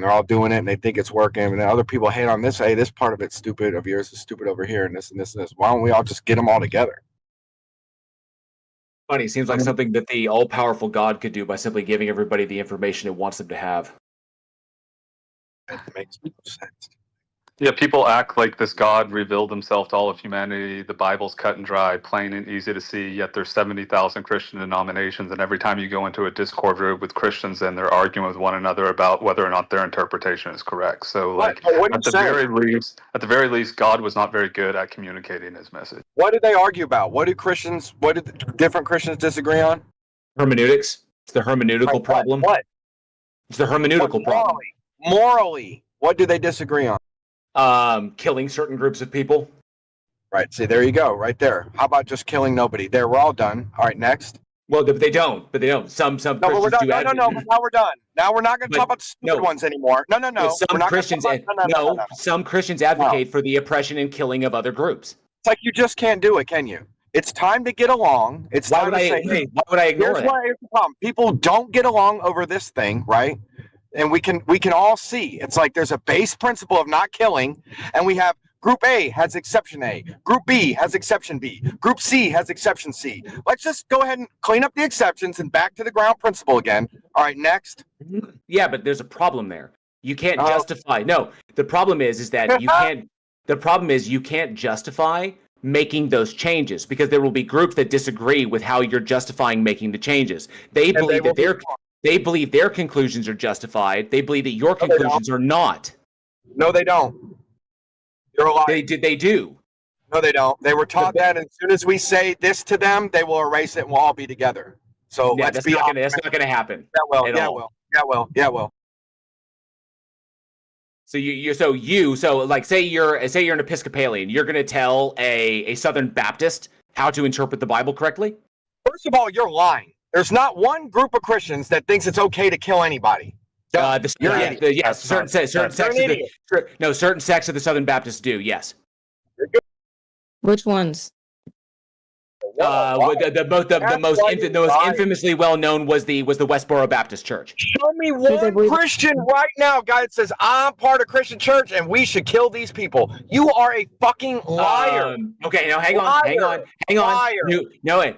they're all doing it and they think it's working. And then other people hate on this. Hey, this part of it's stupid of yours is stupid over here and this and this and this. Why don't we all just get them all together? Funny, seems like something that the all-powerful God could do by simply giving everybody the information it wants them to have. It makes no sense. Yeah, people act like this God revealed himself to all of humanity. The Bible's cut and dry, plain and easy to see, yet there's 70,000 Christian denominations, and every time you go into a Discord group with Christians, and they're arguing with one another about whether or not their interpretation is correct. So, at the very least, God was not very good at communicating his message. What did they argue about? What did different Christians disagree on? Hermeneutics. It's the hermeneutical problem. What? It's the hermeneutical problem. Morally, what do they disagree on? Killing certain groups of people. Right. See, there you go. Right there. How about just killing nobody? There, we're all done. All right, next. Well, but they don't. Some Christians do. No. But now we're done. Now we're not going to talk about the stupid ones anymore. No. Some Christians advocate for the oppression and killing of other groups. It's like you just can't do it, can you? It's time to get along. It's time to say, hey, why would I ignore that? Here's the problem. People don't get along over this thing, right? and we can all see it's like there's a base principle of not killing, and we have Group A has exception A, Group B has exception B, Group C has exception C. Let's just go ahead and clean up the exceptions and back to the ground principle again. All right, next. Yeah, but there's a problem there. You can't justify. No, the problem is that you can't. The problem is you can't justify making those changes because there will be groups that disagree with how you're justifying making the changes. They believe they believe their conclusions are justified. They believe that your conclusions are not. No, they don't. You're a liar. They do. No, they don't. They were taught that as soon as we say this to them, they will erase it and we'll all be together. So yeah, let's that's be not gonna happen. Yeah, well. So like say you're an Episcopalian, you're gonna tell a Southern Baptist how to interpret the Bible correctly? First of all, you're lying. There's not one group of Christians that thinks it's okay to kill anybody. Certain sects of the Southern Baptists do. Yes. Which ones? The most infamously well known was the Westboro Baptist Church. Show me one Christian right now, guy that says I'm part of Christian church and we should kill these people. You are a fucking liar. Okay, now hang on.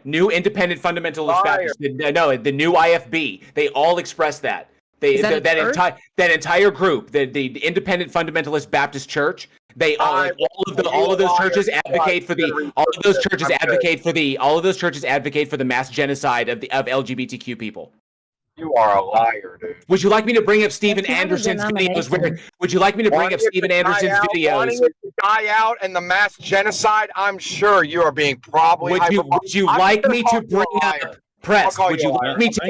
New Independent Fundamentalist Baptist. The new IFB. They all express that. That entire group, the Independent Fundamentalist Baptist Church, they all of those churches advocate for the mass genocide of LGBTQ people. You are a liar, dude. Would you like me to bring up Steven Anderson's videos? Would you like me to bring up Steven Anderson's videos? Wanting it to die out and the mass genocide, I'm sure you are being probably. Would you like me to bring up? Press, would you like me to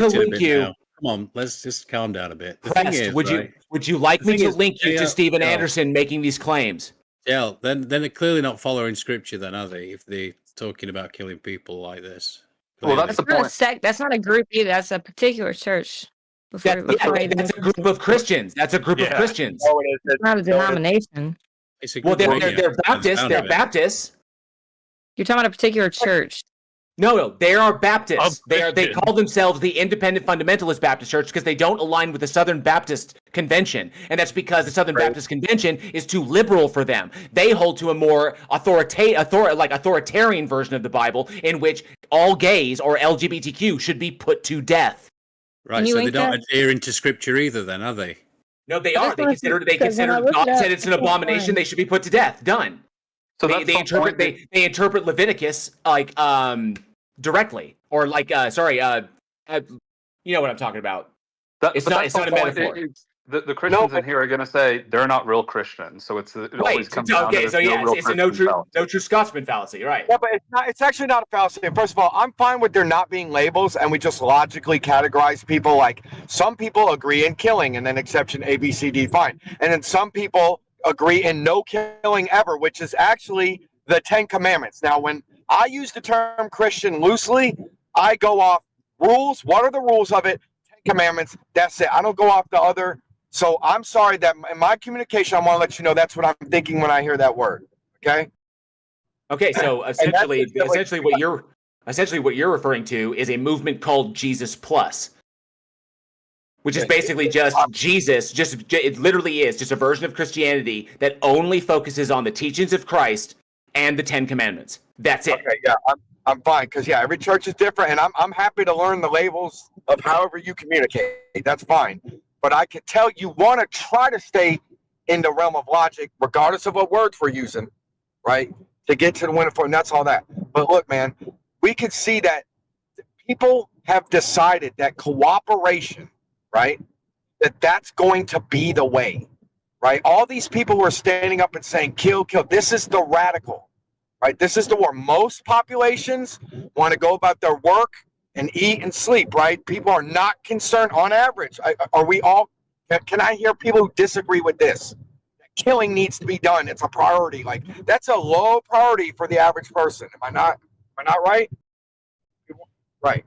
link you? Come on, let's just calm down a bit. The Press, thing is, would you like me to link you to Steven Anderson making these claims? Yeah, then they're clearly not following scripture, then, are they? If they're talking about killing people like this. Well, that's the point. That's not a group either. That's a particular church. That's a group of Christians. That's a group of Christians. It's not a denomination. They're Baptists. They're Baptists. You're talking about a particular church. No, they are Baptists. They call themselves the Independent Fundamentalist Baptist Church because they don't align with the Southern Baptist Convention, and that's because the Southern Baptist Convention is too liberal for them. They hold to a more authoritarian version of the Bible, in which all gays or LGBTQ should be put to death. Right, so they don't adhere into Scripture either, then, are they? No, they are. They consider God said it's an abomination. They should be put to death. Done. So they interpret Leviticus like directly, or like you know what I'm talking about. It's not a metaphor. The Christians in here are going to say they're not real Christians, so it always comes down to it's a no true Scotsman fallacy, right? Yeah, but it's actually not a fallacy. First of all, I'm fine with there not being labels, and we just logically categorize people. Like some people agree in killing, and then exception A, B, C, D, fine, and then some people agree in no killing ever, which is actually the 10 Commandments. Now, when I use the term Christian loosely, I go off rules. What are the rules of it? 10 Commandments. That's it. I don't go off the other. So I'm sorry that in my communication, I want to let you know that's what I'm thinking when I hear that word. Okay. Okay. So essentially what you're referring to is a movement called Jesus Plus, which is basically just Jesus. It literally is just a version of Christianity that only focuses on the teachings of Christ and the 10 Commandments. That's it. Okay. Yeah. I'm fine because every church is different, and I'm happy to learn the labels of however you communicate. That's fine. But I can tell you want to try to stay in the realm of logic, regardless of what words we're using, right? To get to the winner for, and that's all that. But look, man, we can see that people have decided that cooperation, right? That's going to be the way, right? All these people who are standing up and saying, kill, kill. This is the radical, right? This is the war. Most populations want to go about their work and eat and sleep, right? People are not concerned on average. Are we all, can I hear people who disagree with this? Killing needs to be done. It's a priority. Like that's a low priority for the average person. Am I not right? Right.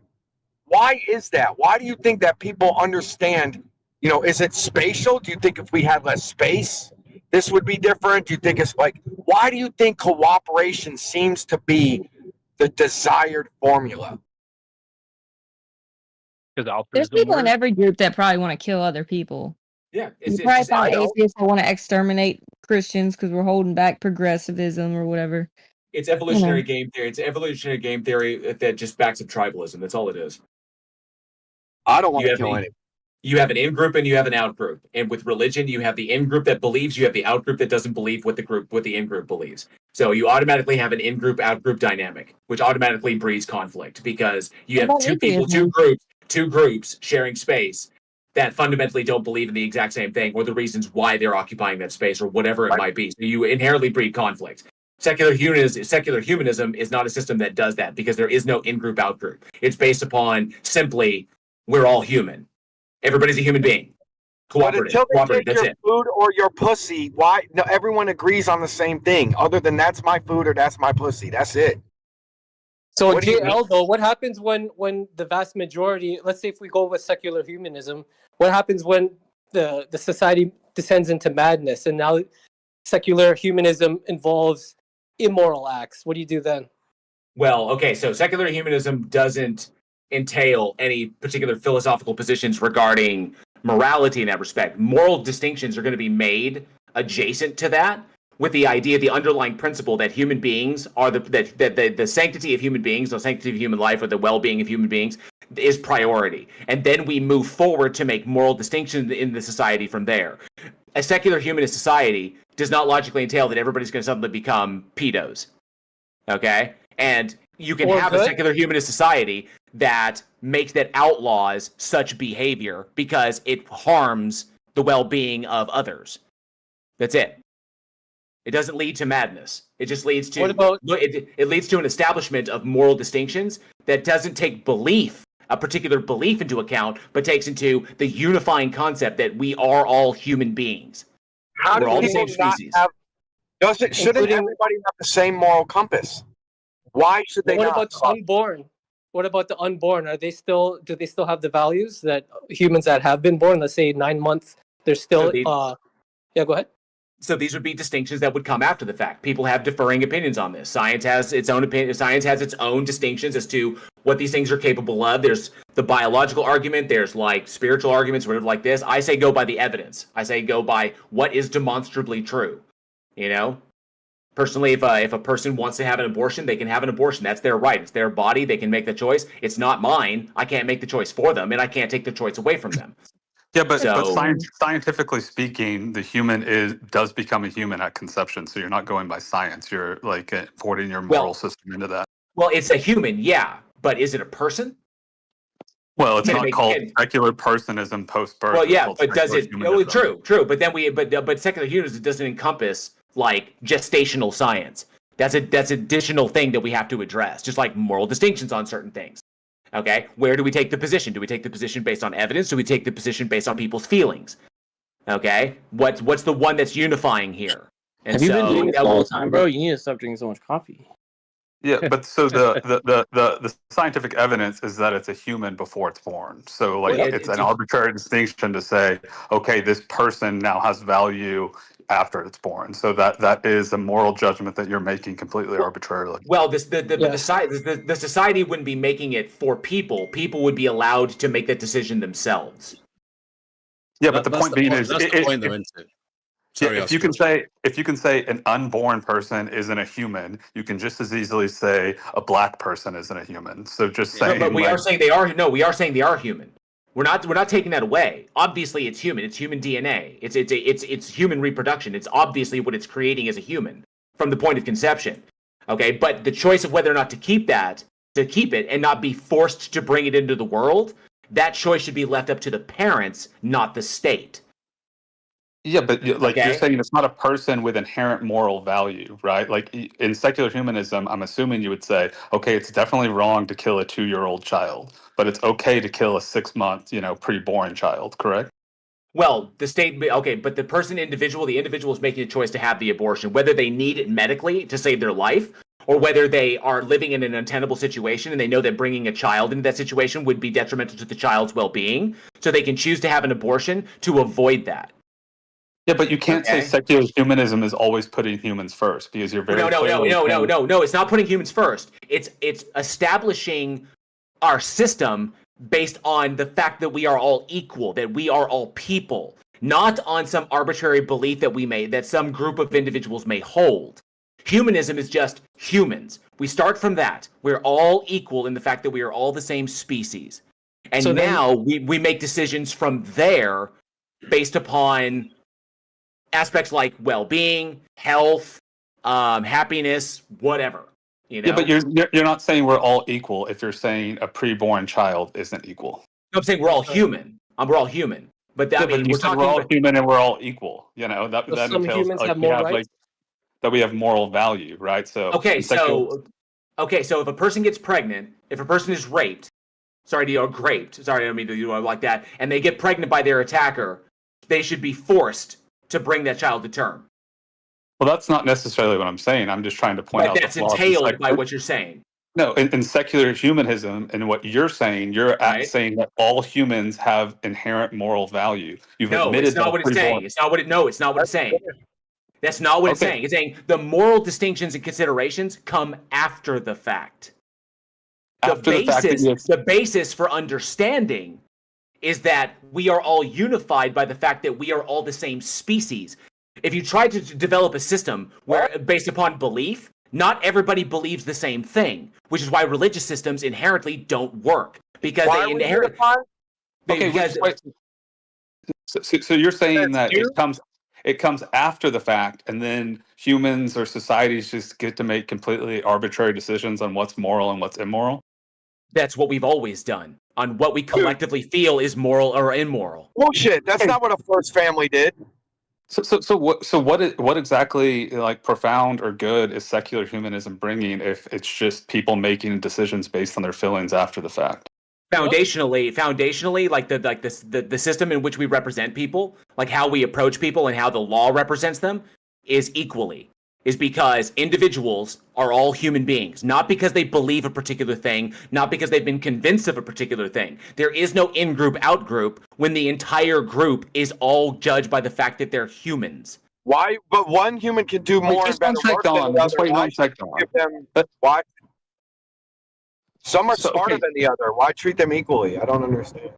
Why is that? Why do you think that people understand, is it spatial? Do you think if we had less space, this would be different? Do you think it's like, why do you think cooperation seems to be the desired formula? because There's people in every group that probably want to kill other people. Yeah, You probably find atheists that want to exterminate Christians because we're holding back progressivism or whatever. It's evolutionary game theory. It's evolutionary game theory that just backs up tribalism. That's all it is. I don't want to kill anyone. You have an in-group and you have an out-group. And with religion, you have the in-group that believes, you have the out-group that doesn't believe what the in-group believes. So you automatically have an in-group, out-group dynamic, which automatically breeds conflict because you have two groups sharing space that fundamentally don't believe in the exact same thing or the reasons why they're occupying that space or whatever it might be. So you inherently breed conflict. Secular humanism is not a system that does that because there is no in-group, out-group. It's based upon simply, we're all human. Everybody's a human being. Cooperative. But until they take your food or your pussy, why? No, everyone agrees on the same thing. Other than that's my food or that's my pussy. That's it. So JL though, what happens when the vast majority, let's say if we go with secular humanism, what happens when the society descends into madness and now secular humanism involves immoral acts? What do you do then? Well, okay, so secular humanism doesn't entail any particular philosophical positions regarding morality in that respect. Moral distinctions are going to be made adjacent to that with the idea, the underlying principle that human beings are the sanctity of human beings, the sanctity of human life, or the well-being of human beings is priority. And then we move forward to make moral distinctions in the society from there. A secular humanist society does not logically entail that everybody's going to suddenly become pedos. Okay? And you can have a secular humanist society that outlaws such behavior because it harms the well-being of others. That's it. It doesn't lead to madness. It just leads to it leads to an establishment of moral distinctions that doesn't take a particular belief into account, but takes into the unifying concept that we are all human beings. We're all the same species. Shouldn't everybody have the same moral compass? Why should they not? What about the unborn? What about the unborn? Do they still have the values that humans that have been born, let's say 9 months, they're still yeah, go ahead. So these would be distinctions that would come after the fact. People have differing opinions on this. Science has its own opinion. Science has its own distinctions as to what these things are capable of. There's the biological argument. There's like spiritual arguments, whatever like this. I say go by the evidence. I say go by what is demonstrably true. You know, personally, if a person wants to have an abortion, they can have an abortion. That's their right. It's their body. They can make the choice. It's not mine. I can't make the choice for them, and I can't take the choice away from them. Yeah, but scientifically speaking, the human does become a human at conception. So you're not going by science. You're like importing your moral system into that. Well, it's a human, yeah, but is it a person? Well, it's not called secular personism post-birth. Well, yeah, but does it? Oh, true. But then but secular humanism doesn't encompass like gestational science. That's additional thing that we have to address, just like moral distinctions on certain things. Okay, where do we take the position? Do we take the position based on evidence? Do we take the position based on people's feelings? Okay, what's the one that's unifying here? And have you been doing this all the time, bro? You need to stop drinking so much coffee. Yeah, but so the scientific evidence is that it's a human before it's born. So like it's an arbitrary distinction to say, okay, this person now has value after it's born. So that is a moral judgment that you're making completely arbitrarily. Well, the society wouldn't be making it for people. People would be allowed to make that decision themselves. Yeah, but the point being is, if you can say an unborn person isn't a human, you can just as easily say a black person isn't a human. So just saying. But we are saying they are. No, we are saying they are human. We're not taking that away. Obviously, it's human. It's human DNA. It's human reproduction. It's obviously what it's creating as a human from the point of conception. Okay, but the choice of whether or not to keep it and not be forced to bring it into the world, that choice should be left up to the parents, not the state. Yeah, but like you're saying, it's not a person with inherent moral value, right? Like in secular humanism, I'm assuming you would say, okay, it's definitely wrong to kill a 2-year-old child, but it's okay to kill a 6-month, preborn child, correct? Well, the state, okay, but the individual is making a choice to have the abortion, whether they need it medically to save their life, or whether they are living in an untenable situation and they know that bringing a child into that situation would be detrimental to the child's well-being, so they can choose to have an abortion to avoid that. Yeah, but you can't say secular humanism is always putting humans first because you're very No. It's not putting humans first. It's establishing our system based on the fact that we are all equal, that we are all people, not on some arbitrary belief that some group of individuals may hold. Humanism is just humans. We start from that. We're all equal in the fact that we are all the same species. And so now we make decisions from there based upon aspects like well-being, health, happiness, whatever. You know? Yeah, but you're not saying we're all equal if you're saying a preborn child isn't equal. No, I'm saying we're all human. We're all human. But that means we're all human and we're all equal. You know, that some entails humans have more rights? that we have moral value, right? So so if a person gets pregnant, if a person is raped, I don't mean to do it like that, and they get pregnant by their attacker, they should be forced to bring that child to term. Well, that's not necessarily what I'm saying. I'm just trying to point out that's entailed by what you're saying. No, in secular humanism, and what you're saying, saying that all humans have inherent moral value. It's not what it's saying. It's not what it's saying. That's not what it's saying. It's saying the moral distinctions and considerations come after the fact. The basis for understanding is that we are all unified by the fact that we are all the same species. If you try to develop a system where, based upon belief, not everybody believes the same thing, which is why religious systems inherently don't work. Because they inherently... So you're saying that it comes after the fact, and then humans or societies just get to make completely arbitrary decisions on what's moral and what's immoral? That's what we've always done, on what we collectively feel is moral or immoral. Bullshit. That's not what a first family did. So what exactly, like, profound or good is secular humanism bringing if it's just people making decisions based on their feelings after the fact? Foundationally, like the system in which we represent people, like how we approach people and how the law represents them, is because individuals are all human beings, not because they believe a particular thing, not because they've been convinced of a particular thing. There is no in-group, out-group when the entire group is all judged by the fact that they're humans. Why? But one human can do more and better work than the other. Why? Some are smarter than the other. Why treat them equally? I don't understand.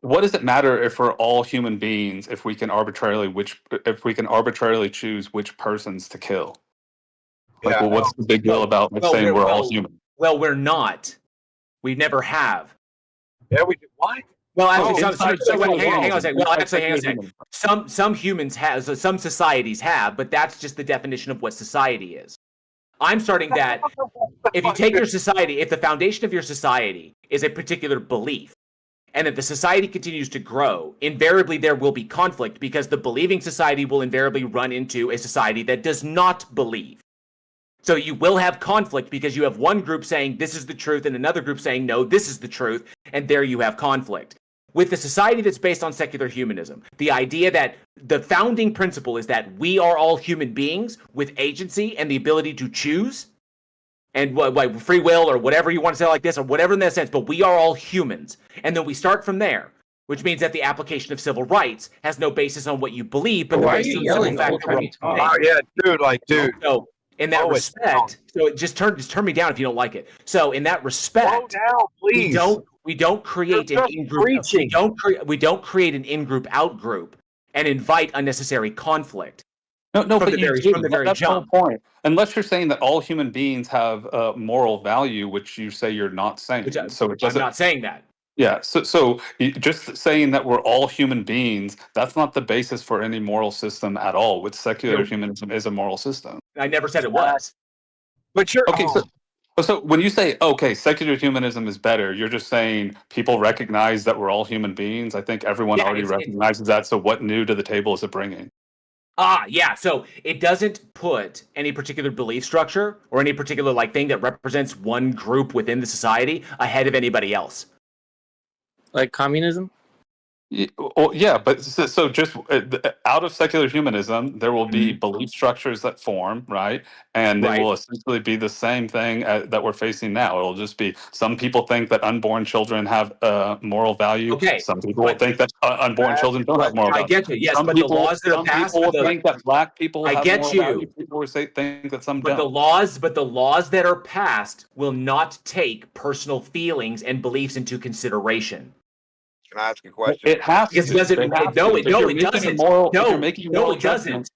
What does it matter if we're all human beings if we can arbitrarily choose which persons to kill? Like, what's the big deal about saying we're all human? Well, we're not. We never have. Yeah, we do. Why? Well, actually, hang on a second. Well, actually, hang on a second. Some humans have, some societies have, but that's just the definition of what society is. I'm starting that if you take your society, if the foundation of your society is a particular belief, and that the society continues to grow, invariably there will be conflict because the believing society will invariably run into a society that does not believe. So you will have conflict because you have one group saying this is the truth and another group saying no, this is the truth, and there you have conflict. With the society that's based on secular humanism, the idea that the founding principle is that we are all human beings with agency and the ability to choose, and like free will or whatever you want to say like this, or whatever in that sense, but we are all humans. And then we start from there, which means that the application of civil rights has no basis on what you believe, but the basis on the fact that oh, yeah, dude. So in that respect, so just turn me down if you don't like it. So in that respect, slow down, please. We don't create an in-group. We don't create an in-group, out-group, and invite unnecessary conflict. No, but that's the whole point. Unless you're saying that all human beings have moral value, which you say you're not saying. I'm not saying that. Yeah, so just saying that we're all human beings, that's not the basis for any moral system at all, which secular humanism is a moral system. I never said it was. But you're... Okay, so when you say, secular humanism is better, you're just saying people recognize that we're all human beings? I think everyone already recognizes that, so what new to the table is it bringing? So it doesn't put any particular belief structure or any particular thing that represents one group within the society ahead of anybody else. Like communism? Yeah, but so just out of secular humanism, there will be belief structures that form, right? And they will essentially be the same thing that we're facing now. It'll just be some people think that unborn children have moral value. Okay, some people will think that unborn children don't have moral I value. get you. Yes, some but people, the laws that are passed, people will think that black people I have get moral you. value. People will think that some but don't. The laws that are passed will not take personal feelings and beliefs into consideration. Can I ask a question? It has Because to. it doesn't. No, it doesn't. No, it doesn't.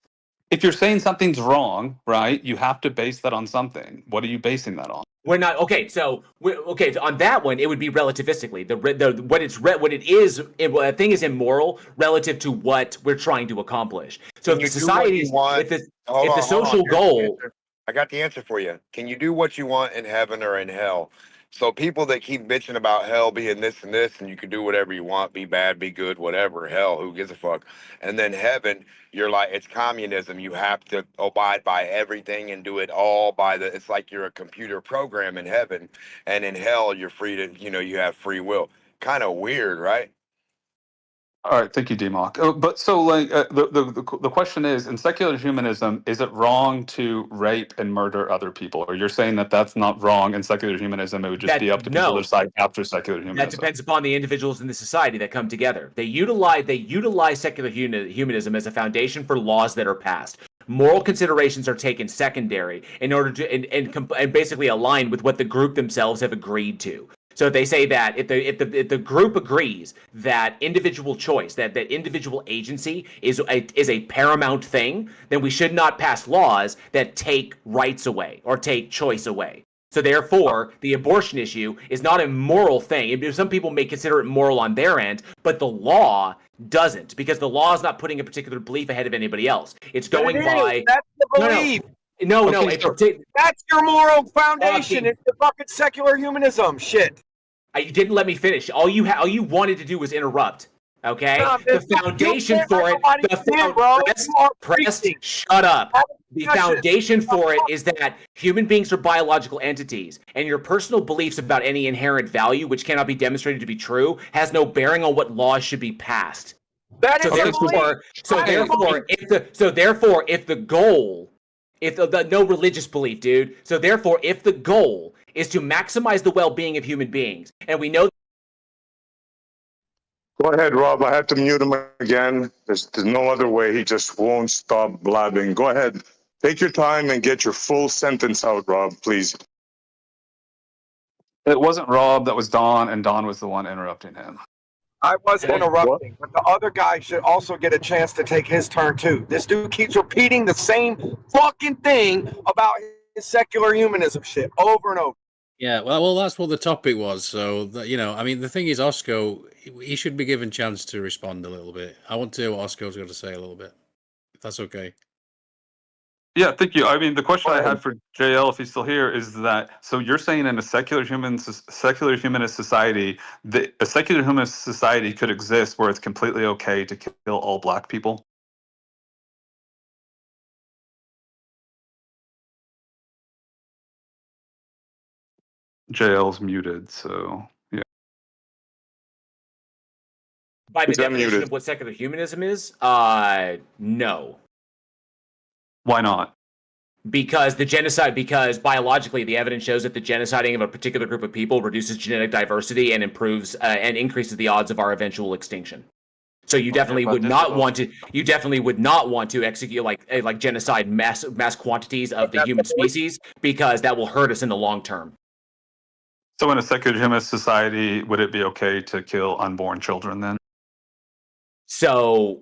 If you're saying something's wrong, right, you have to base that on something. What are you basing that on? We're not okay. So on that one, it would be relativistically. What a thing is immoral relative to what we're trying to accomplish. So if the society, if the social goal, I got the answer for you. Can you do what you want in heaven or in hell? So people that keep bitching about hell being this and this, and you can do whatever you want, be bad, be good, whatever, hell, who gives a fuck? And then heaven, you're like, it's communism. You have to abide by everything and do it all by it's like you're a computer program in heaven. And in hell, you're free to, you have free will. Kind of weird, right? All right, thank you, DMOC. But so, like, the question is, in secular humanism, is it wrong to rape and murder other people? Or you're saying that that's not wrong in secular humanism? It would just be up to people to decide after secular humanism. That depends upon the individuals in the society that come together. They utilize secular humanism as a foundation for laws that are passed. Moral considerations are taken secondary in order to and basically align with what the group themselves have agreed to. So they say that if the group agrees that individual choice, that individual agency is a paramount thing, then we should not pass laws that take rights away or take choice away. So therefore, the abortion issue is not a moral thing. Some people may consider it moral on their end, but the law doesn't, because the law is not putting a particular belief ahead of anybody else. It's going by. That's the belief. No, that's your moral foundation. It's the fucking secular humanism shit. You didn't let me finish. All you wanted to do was interrupt. Okay, the foundation for it. Shut up. The foundation for it is that human beings are biological entities, and your personal beliefs about any inherent value, which cannot be demonstrated to be true, has no bearing on what laws should be passed. If no religious belief, dude. So therefore, if the goal is to maximize the well-being of human beings, and we know. Go ahead, Rob. I have to mute him again. There's no other way. He just won't stop blabbing. Go ahead. Take your time and get your full sentence out, Rob, please. It wasn't Rob, that was Don, and Don was the one interrupting him. I was interrupting, but the other guy should also get a chance to take his turn too. This dude keeps repeating the same fucking thing about his secular humanism shit over and over. Yeah, well, that's what the topic was. So, I mean, the thing is, Osco, he should be given a chance to respond a little bit. I want to hear what Osco's got to say a little bit, if that's okay. Yeah, thank you. I mean, the question I had for JL, if he's still here, is that, so you're saying in a secular humanist society, a secular humanist society could exist where it's completely okay to kill all black people? JL's muted, so yeah. By the definition of what secular humanism is, no. Why not? Because biologically the evidence shows that the genociding of a particular group of people reduces genetic diversity and improves and increases the odds of our eventual extinction. So you definitely would not want to. You definitely would not want to execute like genocide mass quantities of the human species, because that will hurt us in the long term. So in a secular humanist society, would it be okay to kill unborn children then? So,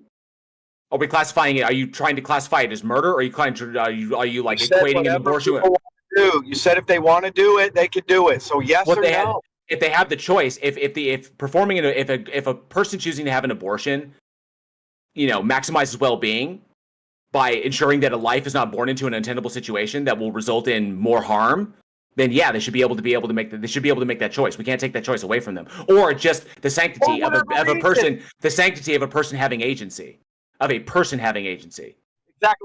are we classifying it? Are you trying to classify it as murder, or are you equating an abortion with? You said if they want to do it, they could do it. So yes or no? If they have the choice, if a person choosing to have an abortion, maximizes well-being by ensuring that a life is not born into an untenable situation that will result in more harm, then yeah, they should be able to make that choice. We can't take that choice away from them. Or just the sanctity of a person, the sanctity of a person having agency, Exactly.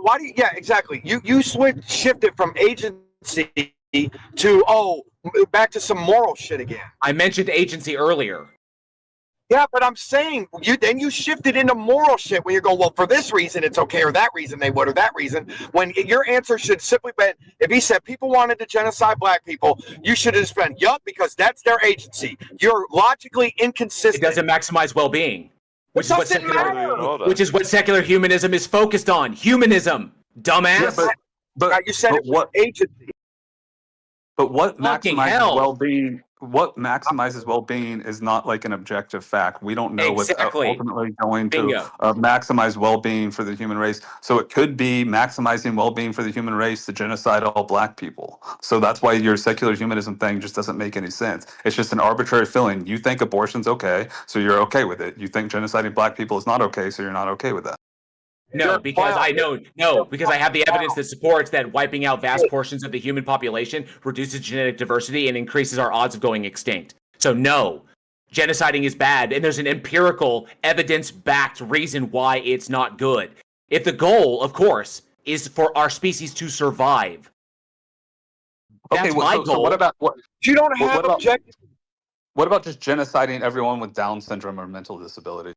Why do you? Yeah, exactly. You shifted from agency to back to some moral shit again. I mentioned agency earlier. Yeah, but I'm saying you shifted into moral shit when you go, well, for this reason it's okay, or that reason they would, or that reason. When your answer should simply be, if he said people wanted to genocide black people, you should have just been, yup, because that's their agency. You're logically inconsistent. It doesn't maximize well-being, which is what secular humanism is focused on. Humanism, dumbass. Yeah, but you said but it was agency. But what Fucking maximizes hell. well-being? What maximizes well-being is not like an objective fact. We don't know what's ultimately going to maximize well-being for the human race. So it could be maximizing well-being for the human race to genocide all black people. So that's why your secular humanism thing just doesn't make any sense. It's just an arbitrary feeling. You think abortion's okay, so you're okay with it. You think genociding black people is not okay, so you're not okay with that. No, because because I have the evidence that supports that wiping out vast portions of the human population reduces genetic diversity and increases our odds of going extinct. So no, genociding is bad, and there's an empirical, evidence-backed reason why it's not good. If the goal, of course, is for our species to survive. That's my goal. So what about what? You don't have objectives. What about just genociding everyone with Down syndrome or mental disability?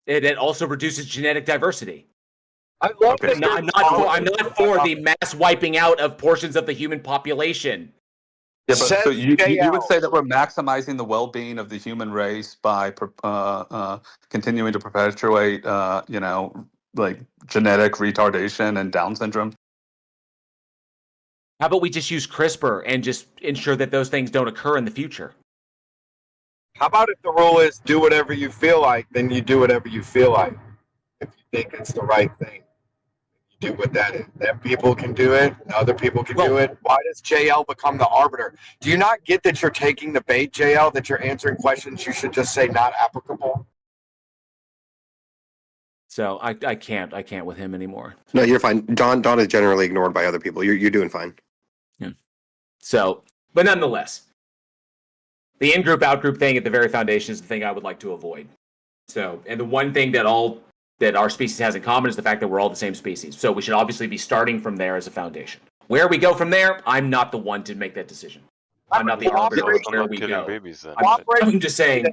It also reduces genetic diversity. I love I'm not for the mass wiping out of portions of the human population. Yeah, but so you would say that we're maximizing the well-being of the human race by continuing to perpetuate, like genetic retardation and Down syndrome? How about we just use CRISPR and just ensure that those things don't occur in the future? How about if the rule is do whatever you feel like, then you do whatever you feel like. If you think it's the right thing, you do what that is. Then people can do it, and other people can do it. Why does JL become the arbiter? Do you not get that you're taking the bait, JL, that you're answering questions you should just say not applicable? So I can't with him anymore. No, you're fine. Don is generally ignored by other people. You're doing fine. Yeah. So, but nonetheless, the in-group, out-group thing at the very foundation is the thing I would like to avoid. So, and the one thing that our species has in common is the fact that we're all the same species. So we should obviously be starting from there as a foundation. Where we go from there, I'm not the one to make that decision. I'm not the arbiter of where we go. I'm just saying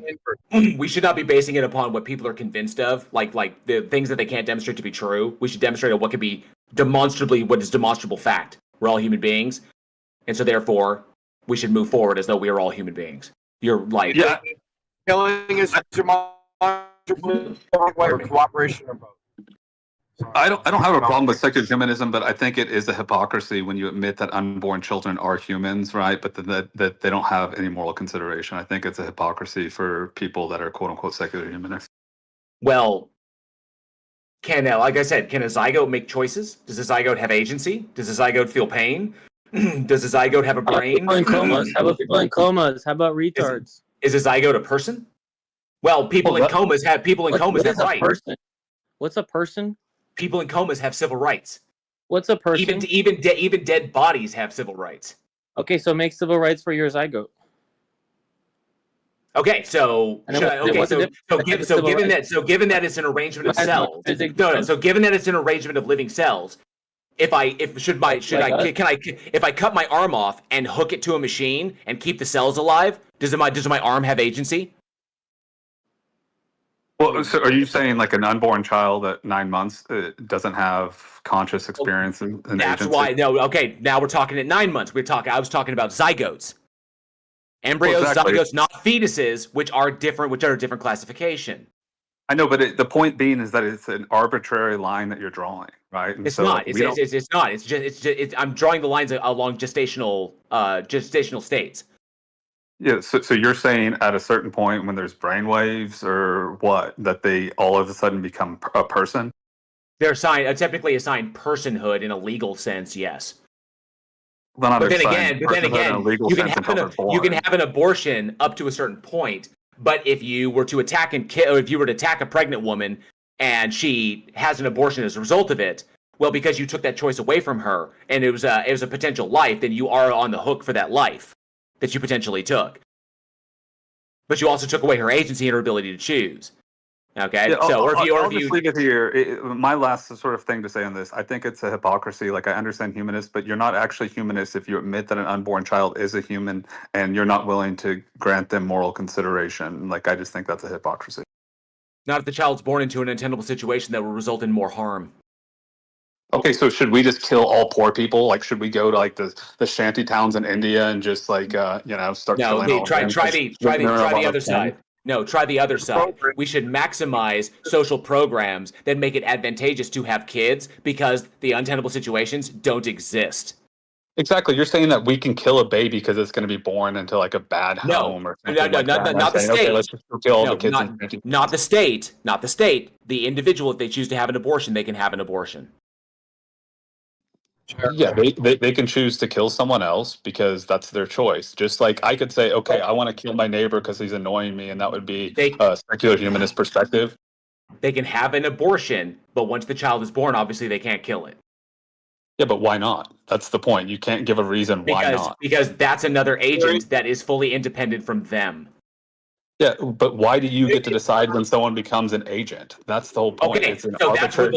we should not be basing it upon what people are convinced of, like the things that they can't demonstrate to be true. We should demonstrate what could be what is demonstrable fact. We're all human beings, and so therefore we should move forward as though we are all human beings. You're like killing is cooperation or both. I don't have a problem with secular humanism, but I think it is a hypocrisy when you admit that unborn children are humans, right? But that they don't have any moral consideration. I think it's a hypocrisy for people that are quote unquote secular humanists. Well, like I said, can a zygote make choices? Does a zygote have agency? Does a zygote feel pain? Does a zygote have a brain? People in comas. How about people in comas? How about retards? Is a zygote a person? Well, people in comas have rights. Person? What's a person? People in comas have civil rights. What's a person? Even dead bodies have civil rights. Okay, so make civil rights for your zygote. Okay, given that it's an arrangement of cells. So given that it's an arrangement of living cells, if I cut my arm off and hook it to a machine and keep the cells alive, does my arm have agency? Well, so are you saying like an unborn child at 9 months doesn't have conscious experience and That's agency? why. No, okay. Now we're talking at 9 months. I was talking about zygotes, embryos, zygotes, not fetuses, which are a different classification. I know, but the point being is that it's an arbitrary line that you're drawing, right? And It's so not. we It's not. It's just. I'm drawing the lines along gestational states. Yeah, so you're saying at a certain point when there's brainwaves or what, that they all of a sudden become a person? They're typically assigned personhood in a legal sense, yes. But then again, you can have an abortion up to a certain point. But if you were to attack a pregnant woman and she has an abortion as a result of it, well, because you took that choice away from her and it was a potential life, then you are on the hook for that life that you potentially took. But you also took away her agency and her ability to choose. Okay, Yeah, so I'll just leave it here. My last sort of thing to say on this, I think it's a hypocrisy. Like, I understand humanists, but you're not actually humanist if you admit that an unborn child is a human and you're not willing to grant them moral consideration. Like, I just think that's a hypocrisy. Not if the child's born into an untenable situation that will result in more harm. Okay, so should we just kill all poor people? Like, should we go to like the shanty towns in India and just like start No, killing all try of them? the other side. No, try the other side. We should maximize social programs that make it advantageous to have kids because the untenable situations don't exist. Exactly. You're saying that we can kill a baby because it's going to be born into like a bad home or something like that. Not the state. Okay, let's just kill all No, the kids. not the state. Not the state. The individual, if they choose to have an abortion, they can have an abortion. Yeah, they can choose to kill someone else because that's their choice. Just like I could say, okay, I want to kill my neighbor because he's annoying me, and that would be a secular humanist perspective. They can have an abortion, but once the child is born, obviously they can't kill it. Yeah, but why not? That's the point. You can't give a reason why not. Because that's another agent that is fully independent from them. Yeah, but why do you get to decide when someone becomes an agent? That's the whole point. Okay, It's an so that's where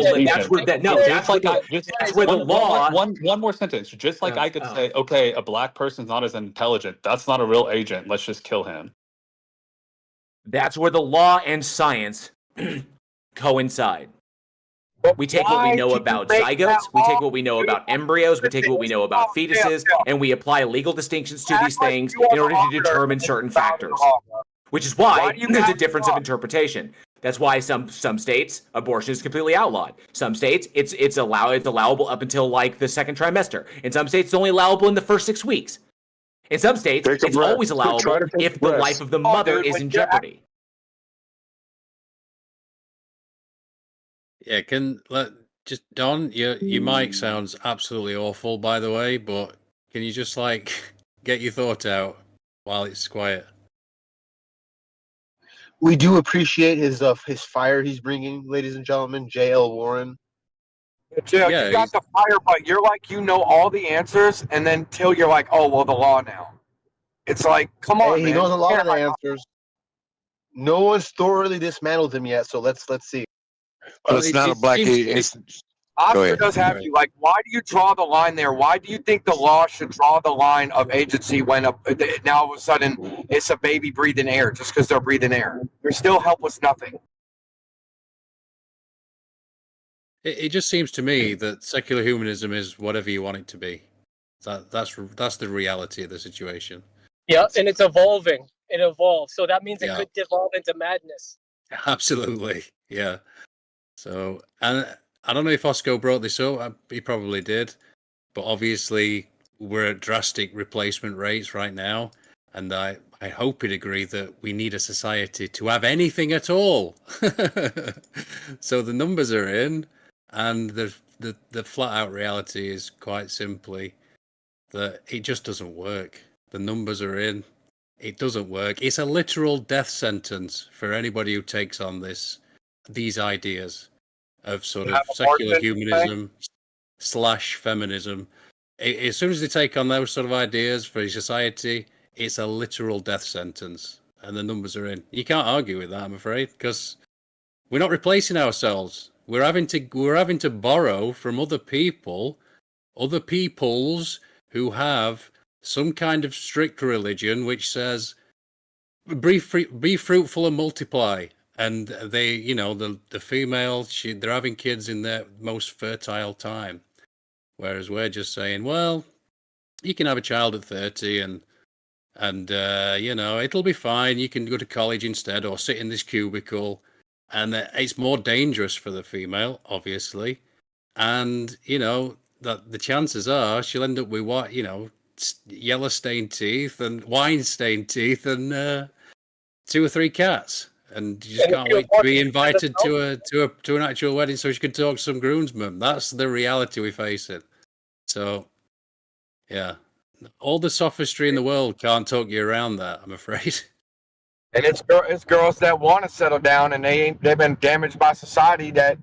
the law. One more sentence. Just like I could say, okay, a black person's not as intelligent. That's not a real agent. Let's just kill him. That's where the law and science coincide. We take what we know about zygotes, we take what we know about embryos, we take what we know about fetuses, and we apply legal distinctions to these things in order to determine certain factors. Which is why there's a difference of interpretation. That's why some states abortion is completely outlawed. Some states it's allowable up until like the second trimester. In some states it's only allowable in the first 6 weeks. In some states it's always allowable if the life of the mother is in jeopardy. Yeah, just Don, your mic sounds absolutely awful, by the way. But can you just like get your thought out while it's quiet? We do appreciate his fire he's bringing, ladies and gentlemen. J.L. Warren. Jill, you got the fire, but you're like, you know all the answers, and then till you're like, oh, well, the law now. It's like, come on, He man. knows a lot of the answers. No one's thoroughly dismantled him yet, so let's see. Well, it's not a black. Oscar does have you. Like, why do you draw the line there? Why do you think the law should draw the line of agency when now all of a sudden it's a baby breathing air just because they're breathing air? You're still helpless nothing. It just seems to me that secular humanism is whatever you want it to be. That's the reality of the situation. Yeah, and it's evolving. It evolves, so that means it could devolve into madness. Absolutely, yeah. So, and I don't know if Oscar brought this up. He probably did, but obviously we're at drastic replacement rates right now, and I hope he'd agree that we need a society to have anything at all. So the numbers are in, and the flat out reality is quite simply that it just doesn't work. The numbers are in. It doesn't work. It's a literal death sentence for anybody who takes on these ideas of sort of secular humanism / feminism. As soon as they take on those sort of ideas for society, it's a literal death sentence, and the numbers are in. You can't argue with that, I'm afraid, because we're not replacing ourselves. We're having to borrow from other peoples who have some kind of strict religion which says be fruitful and multiply. And they, the female, they're having kids in their most fertile time. Whereas we're just saying, well, you can have a child at 30 and it'll be fine. You can go to college instead or sit in this cubicle. And it's more dangerous for the female, obviously. And, that the chances are she'll end up with yellow stained teeth and wine stained teeth and 2 or 3 cats. And you just can't wait to be invited to an actual wedding so she can talk to some groomsmen. That's the reality we face it. So, yeah, all the sophistry in the world can't talk you around that, I'm afraid. And it's girls that want to settle down, and they've been damaged by society that,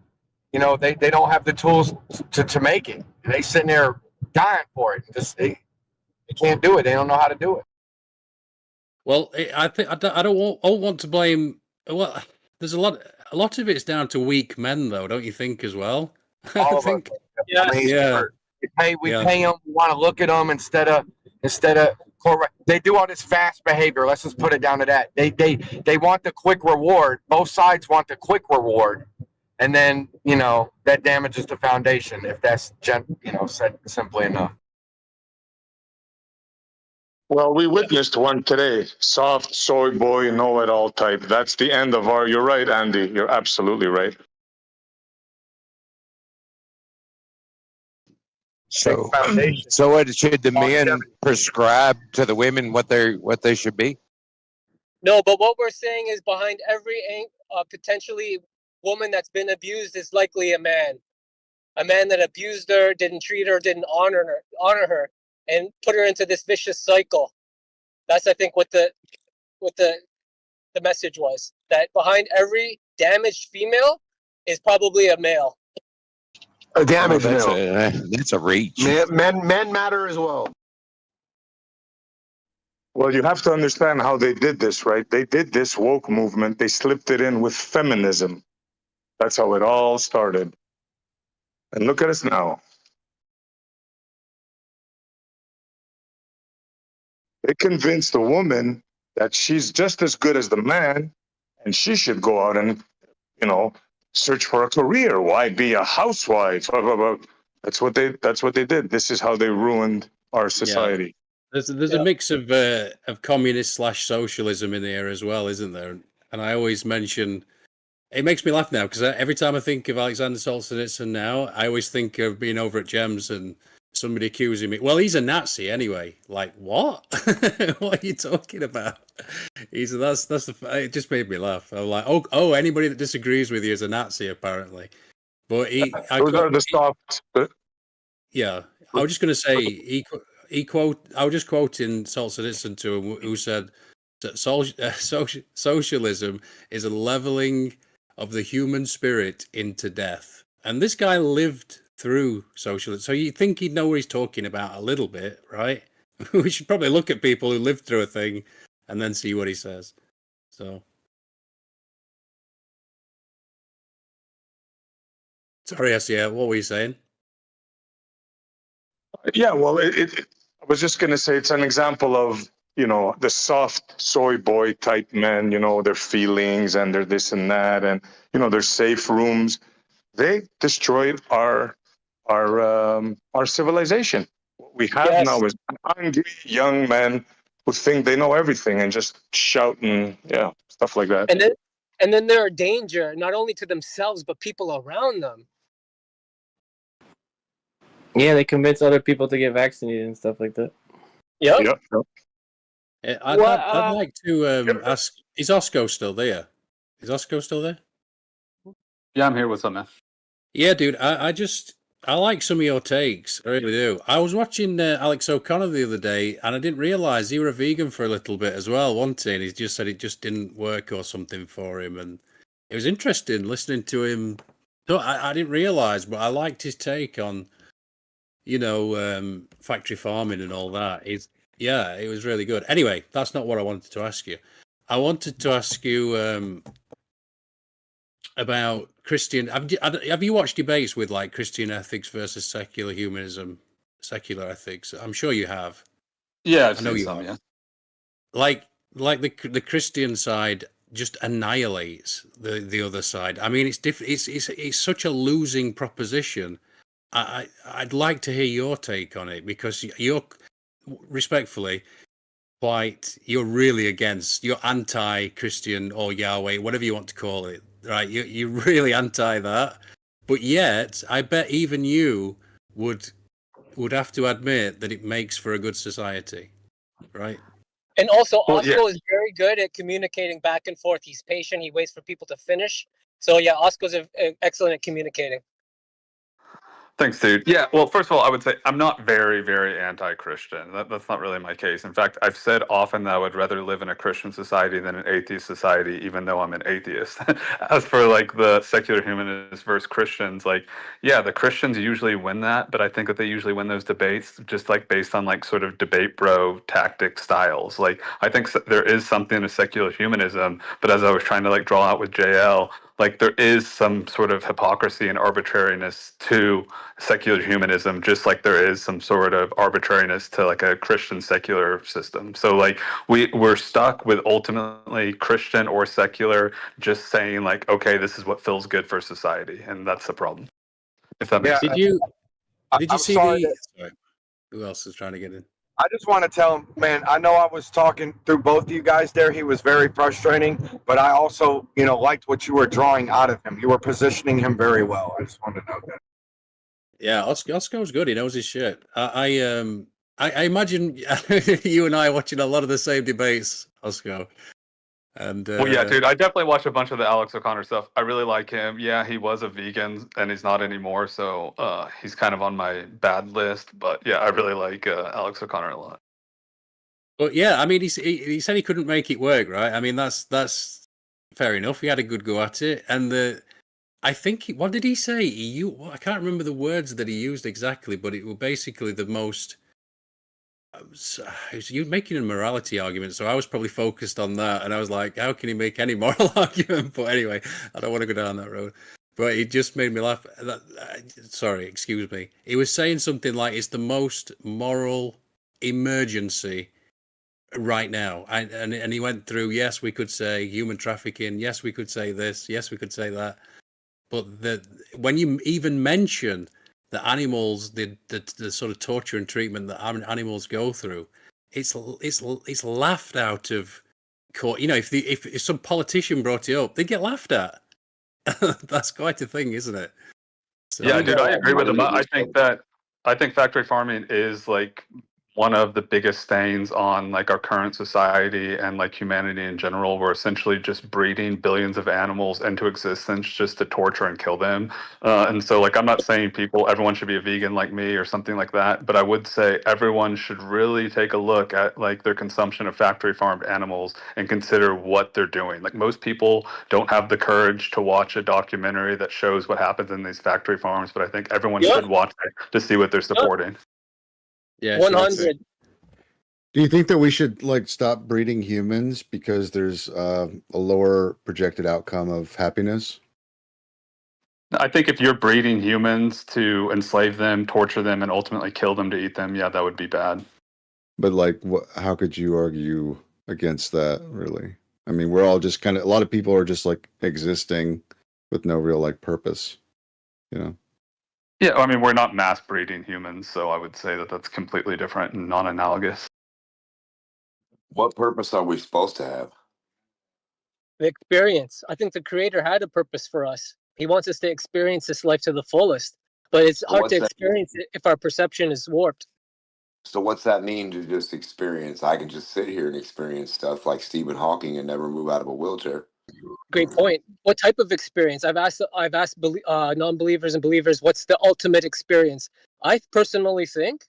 they don't have the tools to make it. And they sitting there dying for it. They can't do it. They don't know how to do it. Well, I think I don't want to blame. Well, there's a lot. a lot of it's down to weak men, though, don't you think, as well? All I of think. us. Yeah. We pay them. We want to look at them instead of they do all this fast behavior. Let's just put it down to that. They want the quick reward. Both sides want the quick reward, and then that damages the foundation. If that's said simply enough. Well, we witnessed one today. Soft soy boy, know-it-all type. That's the end of our. You're right, Andy. You're absolutely right. So what should the men prescribe to the women what they should be? No, but what we're saying is behind every potentially woman that's been abused is likely a man that abused her, didn't treat her, didn't honor her, and put her into this vicious cycle. That's, I think, what the message was, that behind every damaged female is probably a male. A damaged male. That's a reach. Men matter as well. Well, you have to understand how they did this, right? They did this woke movement. They slipped it in with feminism. That's how it all started. And look at us now. They convinced the woman that she's just as good as the man, and she should go out and, search for a career. Why be a housewife? That's what they did. This is how they ruined our society. Yeah. There's a mix of communist / socialism in there as well, isn't there? And I always mention, it makes me laugh now because every time I think of Alexander Solzhenitsyn now, I always think of being over at Gems and somebody accusing me. Well, he's a Nazi anyway. Like, what? What are you talking about? It just made me laugh. I'm like, oh, anybody that disagrees with you is a Nazi apparently. But those are the soft. Yeah, I was just going to say I was just quoting Solzhenitsyn to him, who said that socialism is a leveling of the human spirit into death, and this guy lived through socialism, so you think he'd know what he's talking about a little bit, right? We should probably look at people who lived through a thing and then see what he says. So, sorry, SCA, what were you saying? Yeah, well, I was just going to say it's an example of, the soft soy boy type men, their feelings and their this and that, and, their safe rooms. They destroyed our civilization. What we have now is angry young men who think they know everything and just shout and stuff like that. And then they're a danger not only to themselves but people around them. Yeah, they convince other people to get vaccinated and stuff like that. Yep. I'd like to ask: is Osco still there? Yeah, I'm here. What's up, man? Yeah, dude. I like some of your takes. I really do. I was watching Alex O'Connor the other day, and I didn't realize he were a vegan for a little bit as well, wasn't he? And he just said it just didn't work or something for him, and it was interesting listening to him. So I didn't realize, but I liked his take on, factory farming and all that. It was really good. Anyway, that's not what I wanted to ask you. I wanted to ask you about Christian. Have you watched debates with like Christian ethics versus secular humanism, secular ethics? I'm sure you have. Yeah, I know you have. Yeah. Like the Christian side just annihilates the other side. I mean, it's such a losing proposition. I'd like to hear your take on it, because you're respectfully you're really against, you're anti-Christian or Yahweh, whatever you want to call it, right? You're really anti that, but yet I bet even you would have to admit that it makes for a good society, right? And also, Osco is very good at communicating back and forth. He's patient. He waits for people to finish. So yeah, Osco's excellent at communicating. Thanks, dude. Yeah, well, first of all, I would say I'm not very, very anti-Christian. That's not really my case. In fact, I've said often that I would rather live in a Christian society than an atheist society, even though I'm an atheist. As for like the secular humanists versus Christians, the Christians usually win that, but I think that they usually win those debates just like based on like sort of debate bro tactic styles. Like I think there is something to secular humanism, but as I was trying to like draw out with JL, like there is some sort of hypocrisy and arbitrariness to secular humanism, just like there is some sort of arbitrariness to like a Christian secular system. So like we're stuck with ultimately Christian or secular just saying like, okay, this is what feels good for society, and that's the problem. If that makes sense. Did you I'm see sorry the? Sorry, who else is trying to get in? I just want to tell him, man, I know I was talking through both of you guys there. He was very frustrating, but I also, liked what you were drawing out of him. You were positioning him very well. I just wanted to know that. Yeah, Oscar's good. He knows his shit. I imagine you and I watching a lot of the same debates, Oscar. And Well, yeah, dude, I definitely watched a bunch of the Alex O'Connor stuff. I really like him. Yeah, he was a vegan and he's not anymore, so he's kind of on my bad list. But yeah, I really like Alex O'Connor a lot. But yeah, I mean, he said he couldn't make it work, right? I mean, that's fair enough. He had a good go at it, and I think what did he say? I can't remember the words that he used exactly, but it was basically the most. You're making a morality argument, so I was probably focused on that, and I was like, how can he make any moral argument? But anyway, I don't want to go down that road. But it just made me laugh. Sorry, excuse me. He was saying something like it's the most moral emergency right now, and he went through. Yes, we could say human trafficking. Yes, we could say this. Yes, we could say that. But when you even mention the animals, the sort of torture and treatment that animals go through, it's laughed out of court. If some politician brought it up, they'd get laughed at. That's quite a thing, isn't it? So, yeah, dude, I agree with him. I think factory farming is like one of the biggest stains on like our current society and like humanity in general. We're essentially just breeding billions of animals into existence just to torture and kill them. And so like I'm not saying everyone should be a vegan like me or something like that, but I would say everyone should really take a look at like their consumption of factory farmed animals and consider what they're doing. Like most people don't have the courage to watch a documentary that shows what happens in these factory farms, but I think everyone should watch it to see what they're supporting. Yeah, 100. Do you think that we should like stop breeding humans because there's a lower projected outcome of happiness? I think if you're breeding humans to enslave them, torture them, and ultimately kill them to eat them, yeah, that would be bad. But like, how could you argue against that, really? I mean, we're all just a lot of people are just like existing with no real like purpose, Yeah, I mean, we're not mass breeding humans, so I would say that that's completely different and non-analogous. What purpose are we supposed to have? The experience. I think the creator had a purpose for us. He wants us to experience this life to the fullest, but it's hard to experience it if our perception is warped. So what's that mean to just experience? I can just sit here and experience stuff like Stephen Hawking and never move out of a wheelchair. Great point. What type of experience? I've asked non-believers and believers, what's the ultimate experience? I personally think,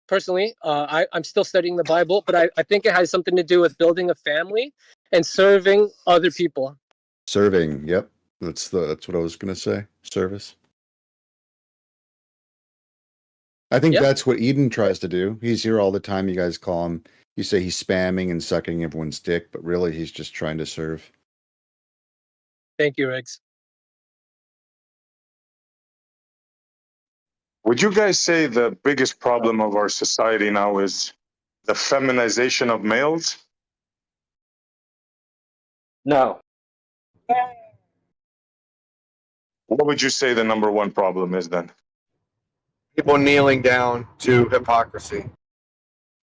I'm still studying the Bible, but I think it has something to do with building a family and serving other people. Serving, yep. That's what I was gonna say. Service. I think that's what Eden tries to do. He's here all the time. You guys call him. You say he's spamming and sucking everyone's dick, but really he's just trying to serve. Thank you, Riggs. Would you guys say the biggest problem of our society now is the feminization of males? No. What would you say the number one problem is then? People kneeling down to hypocrisy.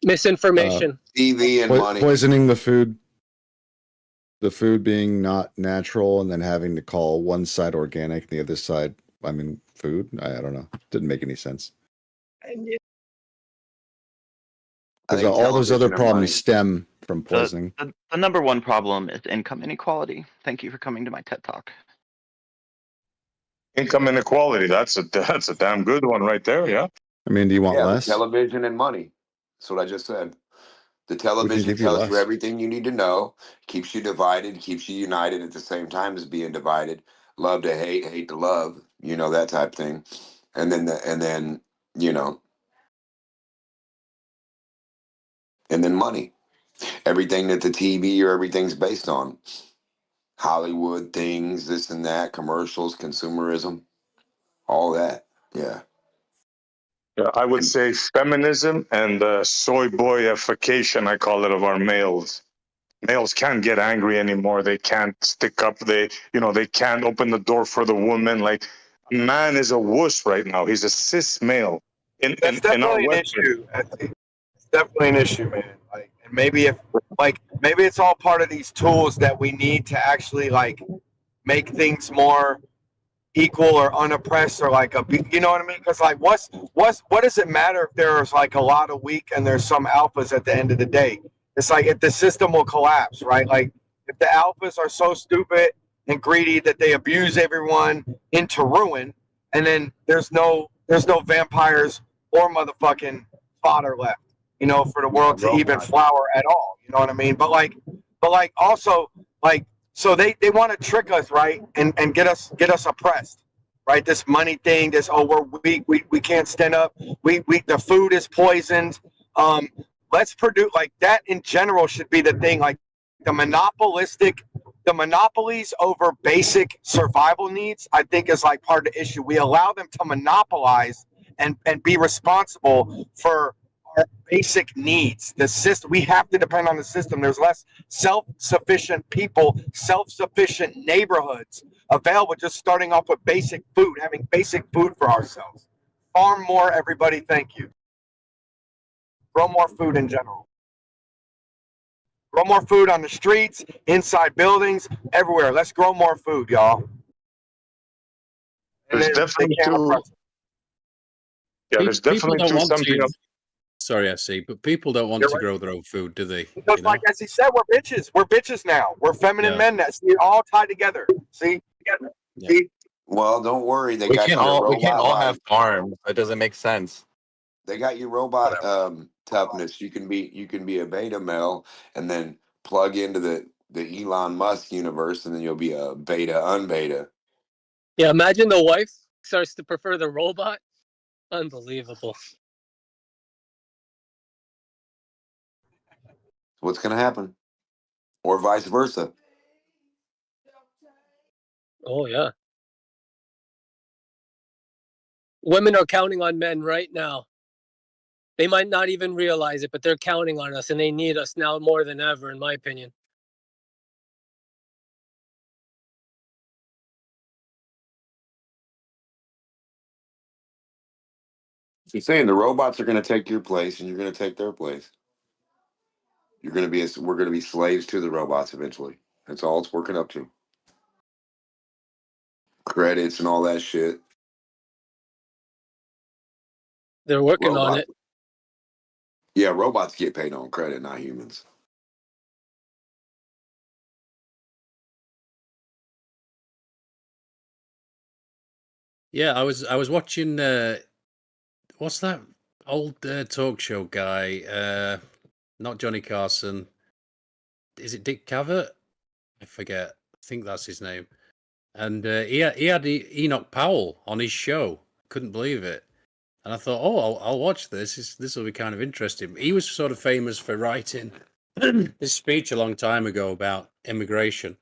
Misinformation. TV and money. Poisoning the food. The food being not natural and then having to call one side organic and the other side, food. I don't know. Didn't make any sense. Because all those other problems stem from poisoning. The number one problem is income inequality. Thank you for coming to my TED Talk. Income inequality. That's a damn good one right there. Yeah. Do you want less? Television and money. That's what I just said. The television tells you everything you need to know, keeps you divided, keeps you united at the same time as being divided. Love to hate, hate to love, that type thing. And then money. Everything that the TV or everything's based on. Hollywood things, this and that, commercials, consumerism, all that. Yeah. Yeah, I would say feminism and soy boyification, I call it, of our males. Males can't get angry anymore. They can't stick up. They can't open the door for the woman. Like, a man is a wuss right now. He's a cis male That's in our definitely an Western. issue. It's definitely an issue, man. Like, and maybe maybe it's all part of these tools that we need to actually like make things more equal or unoppressed, or like you know what I mean? Because like, what does it matter if there's like a lot of weak and there's some alphas at the end of the day? It's like if the system will collapse, right? Like if the alphas are so stupid and greedy that they abuse everyone into ruin, and then there's no vampires or motherfucking fodder left, you know, for the world to even flower at all. You know what I mean? But like also like, so they want to trick us, right, and get us oppressed, right? This money thing, this we're weak, we can't stand up, we the food is poisoned. Let's produce like that in general should be the thing. Like the monopolies over basic survival needs, I think is like part of the issue. We allow them to monopolize and be responsible for our basic needs. The system, we have to depend on the system. There's less self-sufficient people, self-sufficient neighborhoods available, just starting off with basic food, having basic food for ourselves. Farm more, everybody. Thank you. Grow more food in general. Grow more food on the streets, inside buildings, everywhere. Let's grow more food, y'all. There's definitely there's definitely something up. Sorry, I see, but people don't want to grow their own food, do they? Because, like as he said, we're bitches. We're bitches now. We're feminine men. That see, all tied together. See, together. Yeah. See. Well, don't worry. We can't all have farms. That doesn't make sense. They got your robot toughness. You can be a beta male and then plug into the Elon Musk universe, and then you'll be a beta unbeta. Yeah, imagine the wife starts to prefer the robot. Unbelievable. What's gonna happen? Or vice versa. Oh yeah. Women are counting on men right now. They might not even realize it, but they're counting on us, and they need us now more than ever, in my opinion. She's saying the robots are going to take your place, and you're going to take their place. We're going to be slaves to the robots eventually. That's all it's working up to. Credits and all that shit. They're working on it. Yeah, robots get paid on credit, not humans. Yeah, I was watching. What's that old talk show guy? Not Johnny Carson. Is it Dick Cavett? I forget. I think that's his name. And he had Enoch Powell on his show. Couldn't believe it. And I thought, oh, I'll watch this. This will be kind of interesting. He was sort of famous for writing this speech a long time ago about immigration.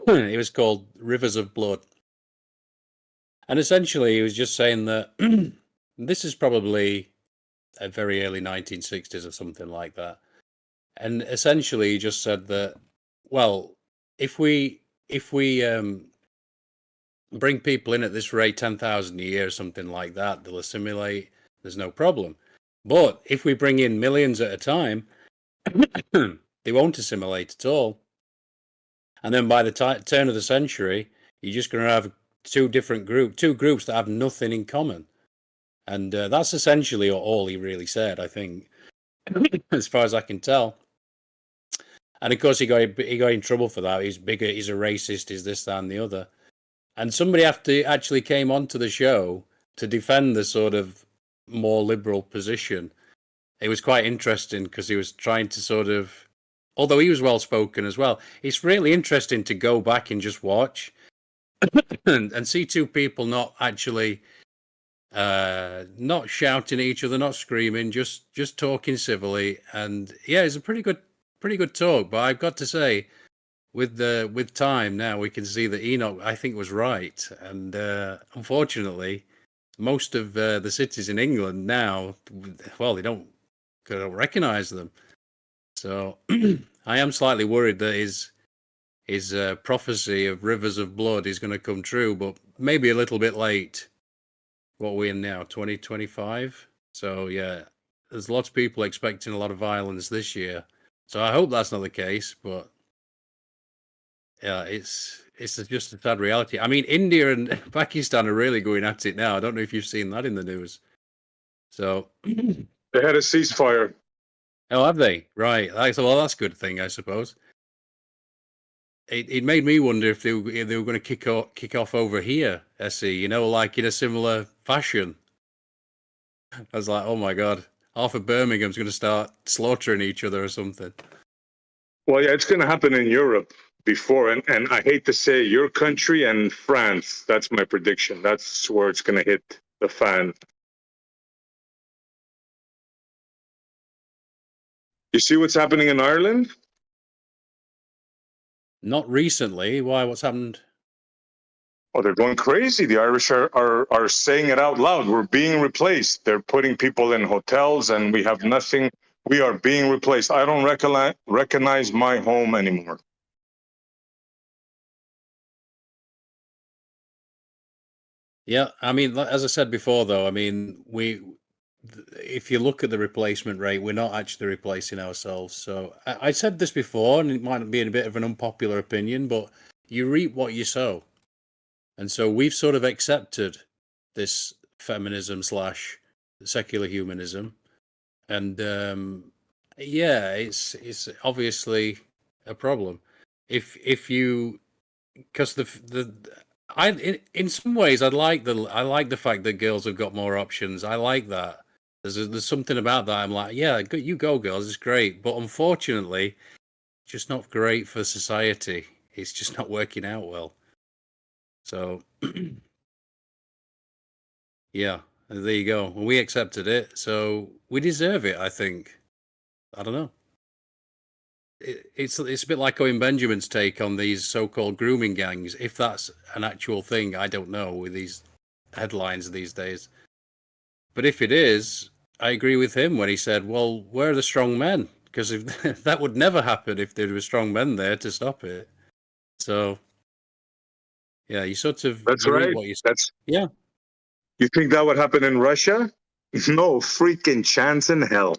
It was called Rivers of Blood. And essentially, he was just saying that this is probably a very early 1960s or something like that. And essentially, he just said that, well, if we bring people in at this rate, 10,000 a year, something like that, they'll assimilate. There's no problem. But if we bring in millions at a time, they won't assimilate at all. And then by the turn of the century, you're just going to have two groups that have nothing in common. And that's essentially all he really said, I think, as far as I can tell. And of course, he got in trouble for that. He's bigger. He's a racist. He's this, that, and the other. And somebody actually came onto the show to defend the sort of more liberal position. It was quite interesting because he was trying to sort of, although he was well spoken as well. It's really interesting to go back and just watch and see two people not actually not shouting at each other, not screaming, just talking civilly. And yeah, it's a pretty good talk. But I've got to say, with time now we can see that Enoch, I think, was right, and unfortunately, most of the cities in England now, well, they don't recognize them. So I am slightly worried that his prophecy of rivers of blood is going to come true, but maybe a little bit late. What are we in now? 2025. So yeah, there's lots of people expecting a lot of violence this year. So I hope that's not the case, but yeah, it's just a sad reality. I mean, India and Pakistan are really going at it now. I don't know if you've seen that in the news. So they had a ceasefire. Oh, have they? Right. Well, that's a good thing, I suppose. It made me wonder if they were going to kick off over here, SE. You know, like in a similar fashion. I was like, oh my god, half of Birmingham's going to start slaughtering each other or something. Well, yeah, it's going to happen in Europe before, and I hate to say your country and France. That's my prediction. That's where it's going to hit the fan. You see what's happening in Ireland? Not recently. Why? What's happened? Oh, they're going crazy. The Irish are saying it out loud. We're being replaced. They're putting people in hotels, and we have nothing. We are being replaced. I don't recognize my home anymore. Yeah, I mean, as I said before, though, I mean, if you look at the replacement rate, we're not actually replacing ourselves. So I said this before, and it might be a bit of an unpopular opinion, but you reap what you sow. And so we've sort of accepted this feminism / secular humanism. And yeah, it's obviously a problem. If you, because in some ways I like the fact that girls have got more options. I like that. There's something about that. I'm like, yeah, you go, girls. It's great, but unfortunately, just not great for society. It's just not working out well. So, yeah, there you go. We accepted it, so we deserve it. I think. I don't know. It's a bit like Owen Benjamin's take on these so-called grooming gangs. If that's an actual thing, I don't know with these headlines these days. But if it is, I agree with him when he said, "Well, where are the strong men?" Because if that would never happen if there were strong men there to stop it. So, yeah, you sort of That's right. Yeah. You think that would happen in Russia? No freaking chance in hell.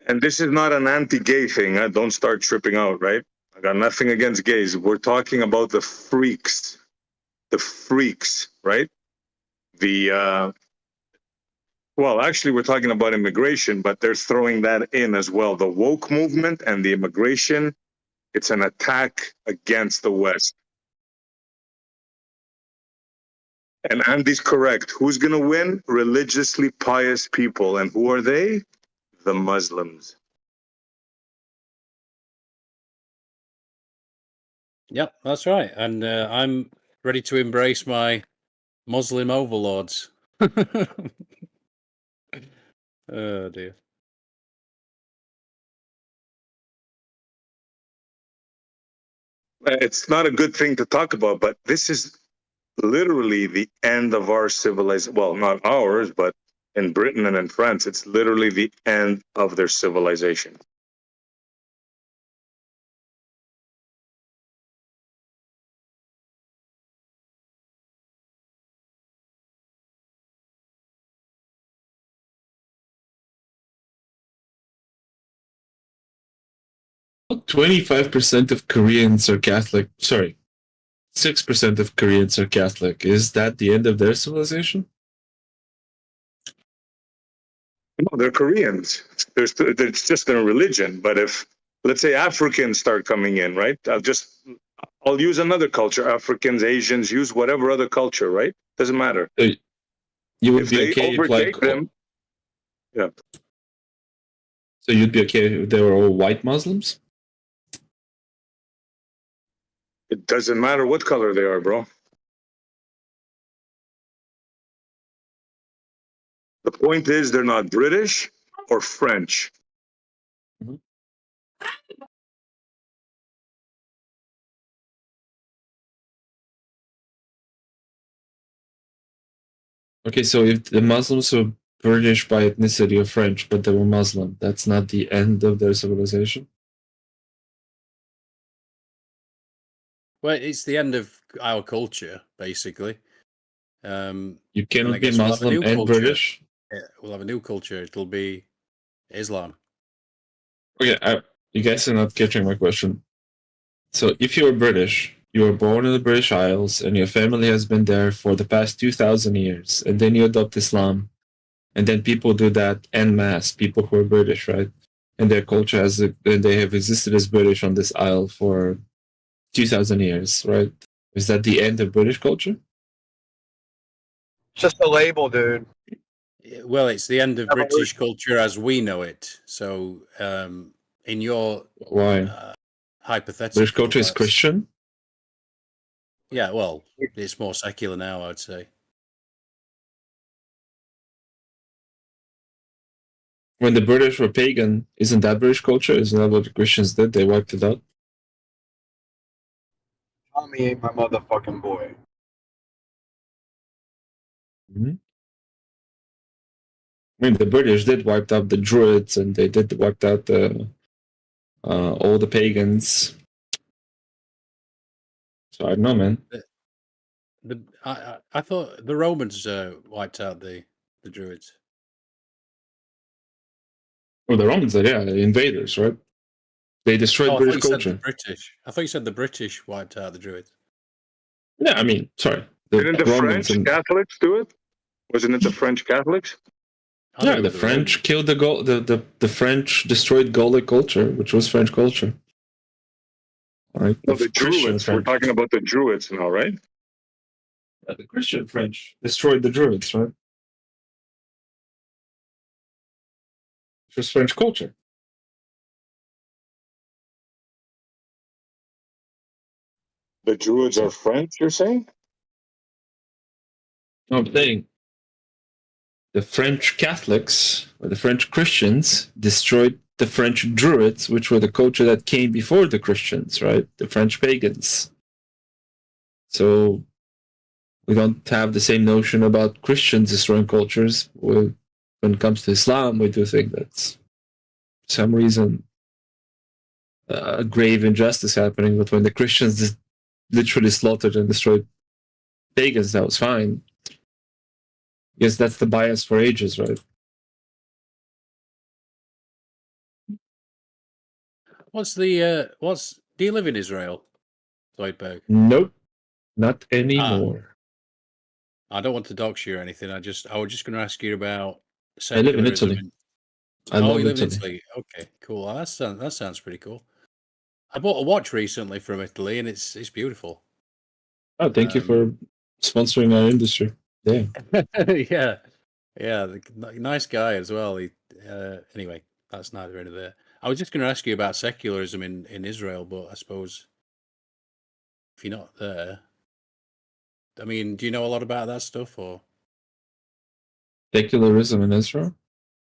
And this is not an anti-gay thing. Don't start tripping out, right? I got nothing against gays. We're talking about the freaks, right? Well, actually, we're talking about immigration, but they're throwing that in as well. The woke movement and the immigration, it's an attack against the West. And Andy's correct. Who's going to win? Religiously pious people. And who are they? The Muslims. Yep, that's right. And I'm ready to embrace my Muslim overlords. Oh dear. It's not a good thing to talk about, but this is literally the end of our civilization. Well, not ours, but in Britain and in France, it's literally the end of their civilization. About 25% of Koreans are Catholic. Sorry, 6% of Koreans are Catholic. Is that the end of their civilization? No, they're Koreans. It's just a religion. But if, let's say, Africans start coming in, right? I'll use another culture. Africans, Asians, use whatever other culture, right? Doesn't matter. You would If be they okay if overtake them, yeah. So you'd be okay if they were all white Muslims? It doesn't matter what color they are, bro. The point is they're not British or French. Okay, so if the Muslims were British by ethnicity or French, but they were Muslim, that's not the end of their civilization? Well, it's the end of our culture, basically. You And cannot I be guess we'll have a Muslim new and culture. British? Yeah, we'll have a new culture. It'll be Islam. Okay, you guys are not catching my question. So if you're British, you were born in the British Isles, and your family has been there for the past 2,000 years, and then you adopt Islam, and then people do that en masse, people who are British, right? And their culture has, and they have existed as British on this isle for 2,000 years, right? Is that the end of British culture? Just a label, dude. Well, it's the end of Evolution. British culture as we know it. So, in your Why? hypothetical, British culture is that's- Christian? Yeah, well, it's more secular now, I would say. When the British were pagan, isn't that British culture? Isn't that what the Christians did? They wiped it out? Tommy ain't my motherfucking boy. Mm-hmm. I mean, the British did wipe out the Druids, and they did wipe out the all the pagans. So I don't know, man. I thought the Romans wiped out the Druids. Well, the Romans are, yeah, invaders, right? They destroyed Oh, I thought British you said culture. the British. I thought you said the British wiped out the Druids. Yeah, I mean, sorry. The Didn't the Romans French and Catholics do it? Wasn't it the French Catholics? yeah, the French killed the French destroyed Gallic culture, which was French culture. Right? No, the Christian Druids. We're French. talking about the Druids now, right? Yeah, the Christian French destroyed the Druids, right? Which was French culture. The Druids are French, you're saying? No, I'm saying the French Catholics or the French Christians destroyed the French Druids, which were the culture that came before the Christians, right? The French pagans. So we don't have the same notion about Christians destroying cultures. When it comes to Islam, we do think that's for some reason a grave injustice happening. But when the Christians literally slaughtered and destroyed pagans, that was fine. Yes, that's the bias for ages, right? Do you live in Israel, Zoidberg? Nope, not anymore. I don't want to dox you or anything. I was just going to ask you about I live in secularism. Italy. I Oh, love you live in Italy. Italy. Okay, cool. Well, that sounds pretty cool. I bought a watch recently from Italy, and it's beautiful. Oh, thank you for sponsoring our industry. Yeah. yeah, nice guy as well. Anyway, that's neither here nor there. I was just going to ask you about secularism in Israel, but I suppose if you're not there, I mean, do you know a lot about that stuff, or? Secularism in Israel?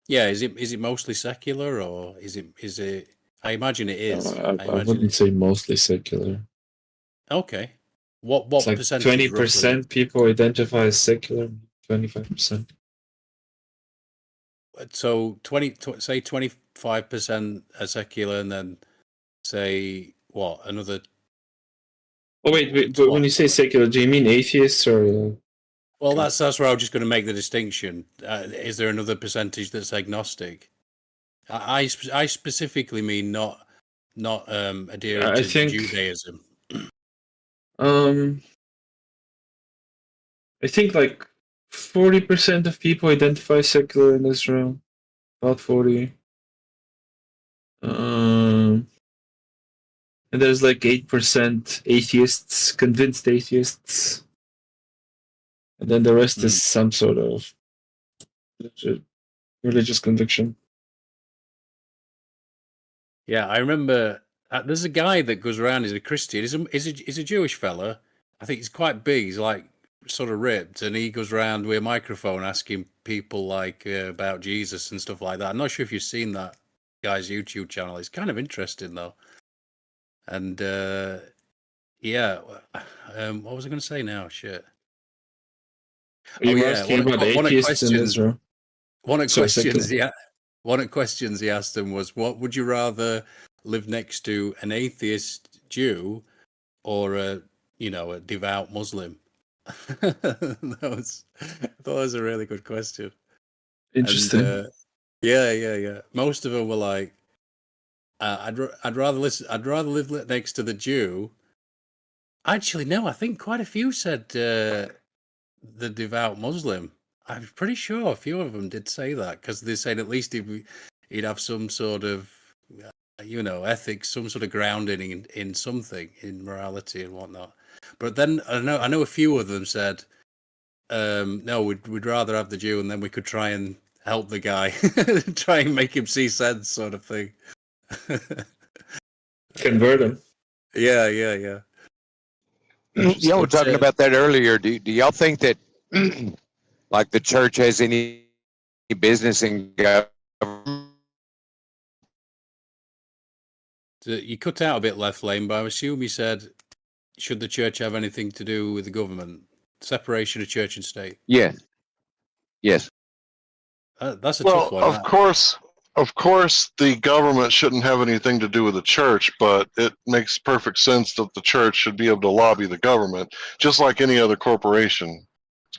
Yeah, is it mostly secular, or is it? I imagine it is. I wouldn't say mostly secular. Okay. What It's like percentage? 20% people identify as secular, 25%. So say 25% are secular, and then say what another. Oh wait, but when you say secular, do you mean atheists or? Well, that's where I was just going to make the distinction. Is there another percentage that's agnostic? I specifically mean not adhering to Judaism. I think like 40% of people identify secular in Israel. About 40. And there's like 8% atheists, convinced atheists. And then the rest is some sort of religious conviction. Yeah, I remember there's a guy that goes around. He's a Christian. He's a Jewish fella. I think he's quite big. He's like sort of ripped, and he goes around with a microphone asking people like about Jesus and stuff like that. I'm not sure if you've seen that guy's YouTube channel. It's kind of interesting though. And yeah, what was I going to say now? Shit. You were asking about atheists in Israel. One of the questions he asked them was, "What would you rather live next to, an atheist Jew or a devout Muslim?" I thought that was a really good question. Interesting. And, yeah. Most of them were like, I'd rather live next to the Jew. Actually, no, I think quite a few said the devout Muslim. I'm pretty sure a few of them did say that, because they're saying at least he'd have some sort of ethics, some sort of grounding in something, in morality and whatnot. But then I know a few of them said, no, we'd rather have the Jew, and then we could try and help the guy, try and make him see sense, sort of thing. Convert him. Yeah. Y'all were talking about that earlier. Do y'all think that like the church has any business in government? You cut out a bit, Left Lane, but I assume you said, should the church have anything to do with the government? Separation of church and state. Yes. That's a tough one. Of course, the government shouldn't have anything to do with the church, but it makes perfect sense that the church should be able to lobby the government, just like any other corporation.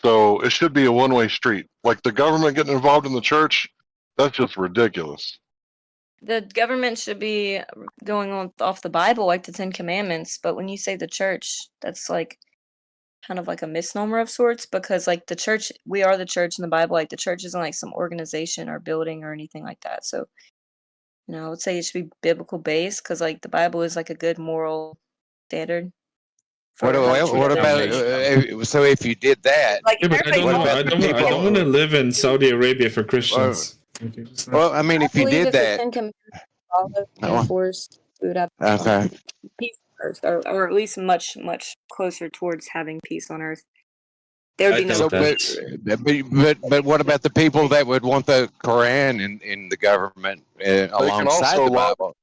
So it should be a one-way street. Like the government getting involved in the church, that's just ridiculous. The government should be going on off the Bible, like the Ten Commandments. But when you say the church, that's like kind of like a misnomer of sorts, because like the church, we are the church in the Bible. Like the church isn't like some organization or building or anything like that. So, I would say it should be biblical based, because like the Bible is like a good moral standard. What about so if you did that? Like, Yeah, but I don't want to live in Saudi Arabia for Christians. Well, I mean, if you did that, enforced, we would have okay. peace on earth, or at least much closer towards having peace on earth. There would be no. But what about the people that would want the Quran in the government alongside the Bible?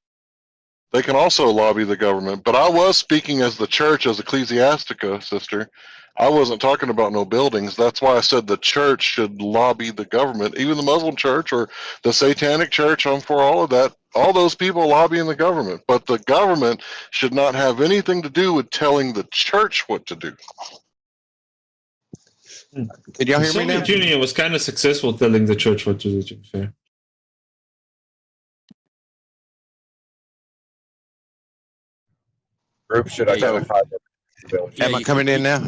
They can also lobby the government, but I was speaking as the church, as ecclesiastica, sister. I wasn't talking about no buildings. That's why I said the church should lobby the government, even the Muslim church or the Satanic church. I'm for all of that. All those people lobbying the government, but the government should not have anything to do with telling the church what to do. Did y'all hear me now? The Soviet Union was kind of successful telling the church what to do, to be fair. Group, should I clarify? Am I coming in now?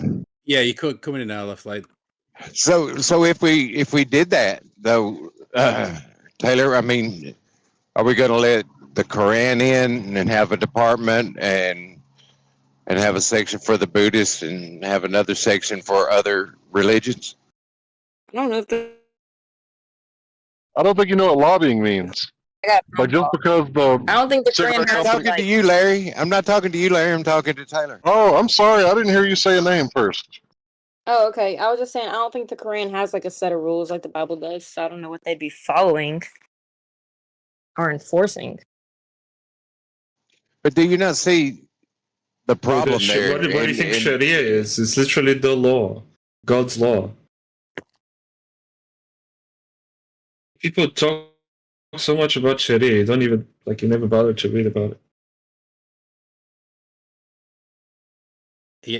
Yeah, you could come in now, Left Lane. So if we did that though, Taylor, I mean, are we going to let the Quran in and have a department and have a section for the Buddhists and have another section for other religions? I don't know if I don't think you know what lobbying means. But just because I don't think the Quran has I'm talking to you, Larry. I'm not talking to you, Larry. I'm talking to Taylor. Oh, I'm sorry. I didn't hear you say a name first. Oh, okay. I was just saying, I don't think the Quran has like a set of rules like the Bible does, so I don't know what they'd be following or enforcing. But do you not see the problem there? What do you think Sharia is? It's literally the law, God's law. People talk so much about Sharia, you don't even, you never bother to read about it.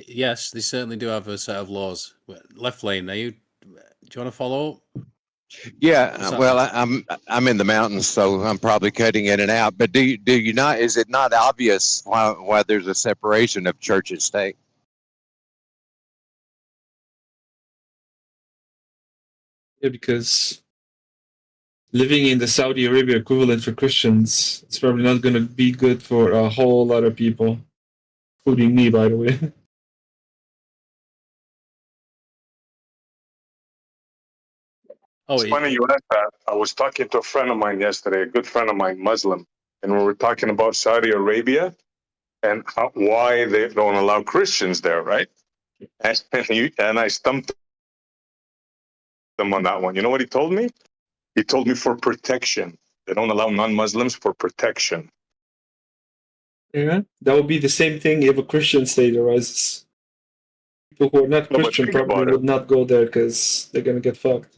Yes, they certainly do have a set of laws. Left Lane, do you want to follow? Yeah, well, I'm in the mountains, so I'm probably cutting in and out. But do you not? Is it not obvious why there's a separation of church and state? Yeah, because living in the Saudi Arabia equivalent for Christians, it's probably not going to be good for a whole lot of people, including me, by the way. It's funny you asked that. I was talking to a friend of mine yesterday, a good friend of mine, Muslim, and we were talking about Saudi Arabia and why they don't allow Christians there, right? And I stumped him on that one. You know what he told me? He told me for protection. They don't allow non-Muslims for protection. Yeah, that would be the same thing if a Christian state arises. People who are not Christian probably would not go there because they're gonna get fucked.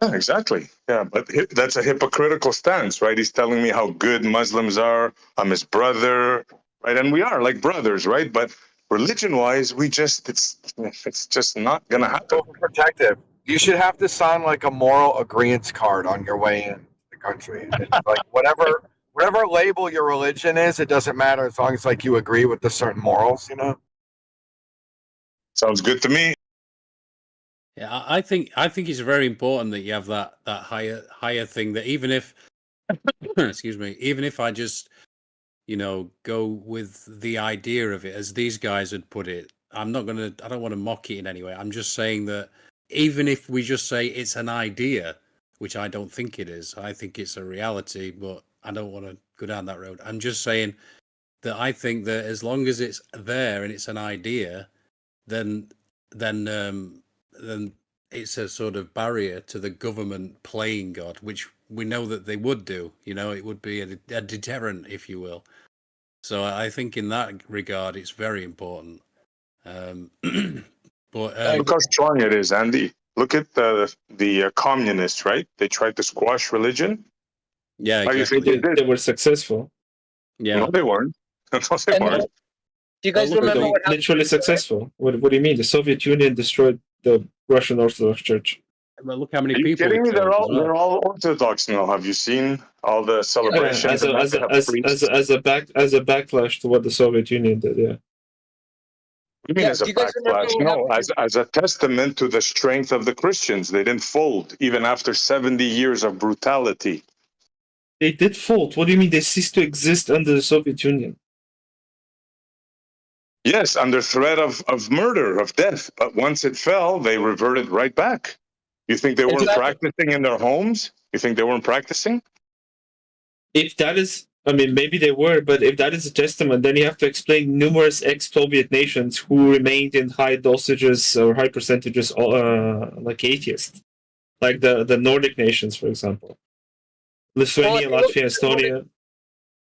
Yeah, exactly. Yeah, but that's a hypocritical stance, right? He's telling me how good Muslims are. I'm his brother, right? And we are like brothers, right? But religion-wise, it's just not gonna happen. Overprotective. You should have to sign like a moral agreement card on your way in the country. It's like whatever label your religion is, it doesn't matter as long as like you agree with the certain morals, you know. Sounds good to me. Yeah, I think it's very important that you have that higher thing, that even if excuse me, even if I just go with the idea of it as these guys had put it, I don't want to mock it in any way. I'm just saying that even if we just say it's an idea, which I don't think it is, I think it's a reality, but I don't want to go down that road. I'm just saying that I think that as long as it's there and it's an idea, then it's a sort of barrier to the government playing God, which we know that they would do. It would be a deterrent, if you will. So I think in that regard, it's very important. But Look how strong it is, Andy. Look at the communists, right? They tried to squash religion. Yeah, How do you think they did? They were successful. Yeah, No, they weren't. No, they weren't. Do you guys remember They what happened? literally successful. What do you mean? The Soviet Union destroyed the Russian Orthodox Church. Well, look how many Are you people kidding me? it killed as well. They're all Orthodox now. Have you seen all the celebrations? As a backlash to what the Soviet Union did. Yeah. What do you mean as a backlash? No, as a testament to the strength of the Christians. They didn't fold even after 70 years of brutality. They did fold. What do you mean they ceased to exist under the Soviet Union? Yes, under threat of murder, of death. But once it fell, they reverted right back. You think they weren't practicing in their homes? You think they weren't practicing? If that is, maybe they were, but if that is a testament, then you have to explain numerous ex-Soviet nations who remained in high dosages or high percentages, like atheists, like the Nordic nations, for example, Lithuania, Latvia, Estonia.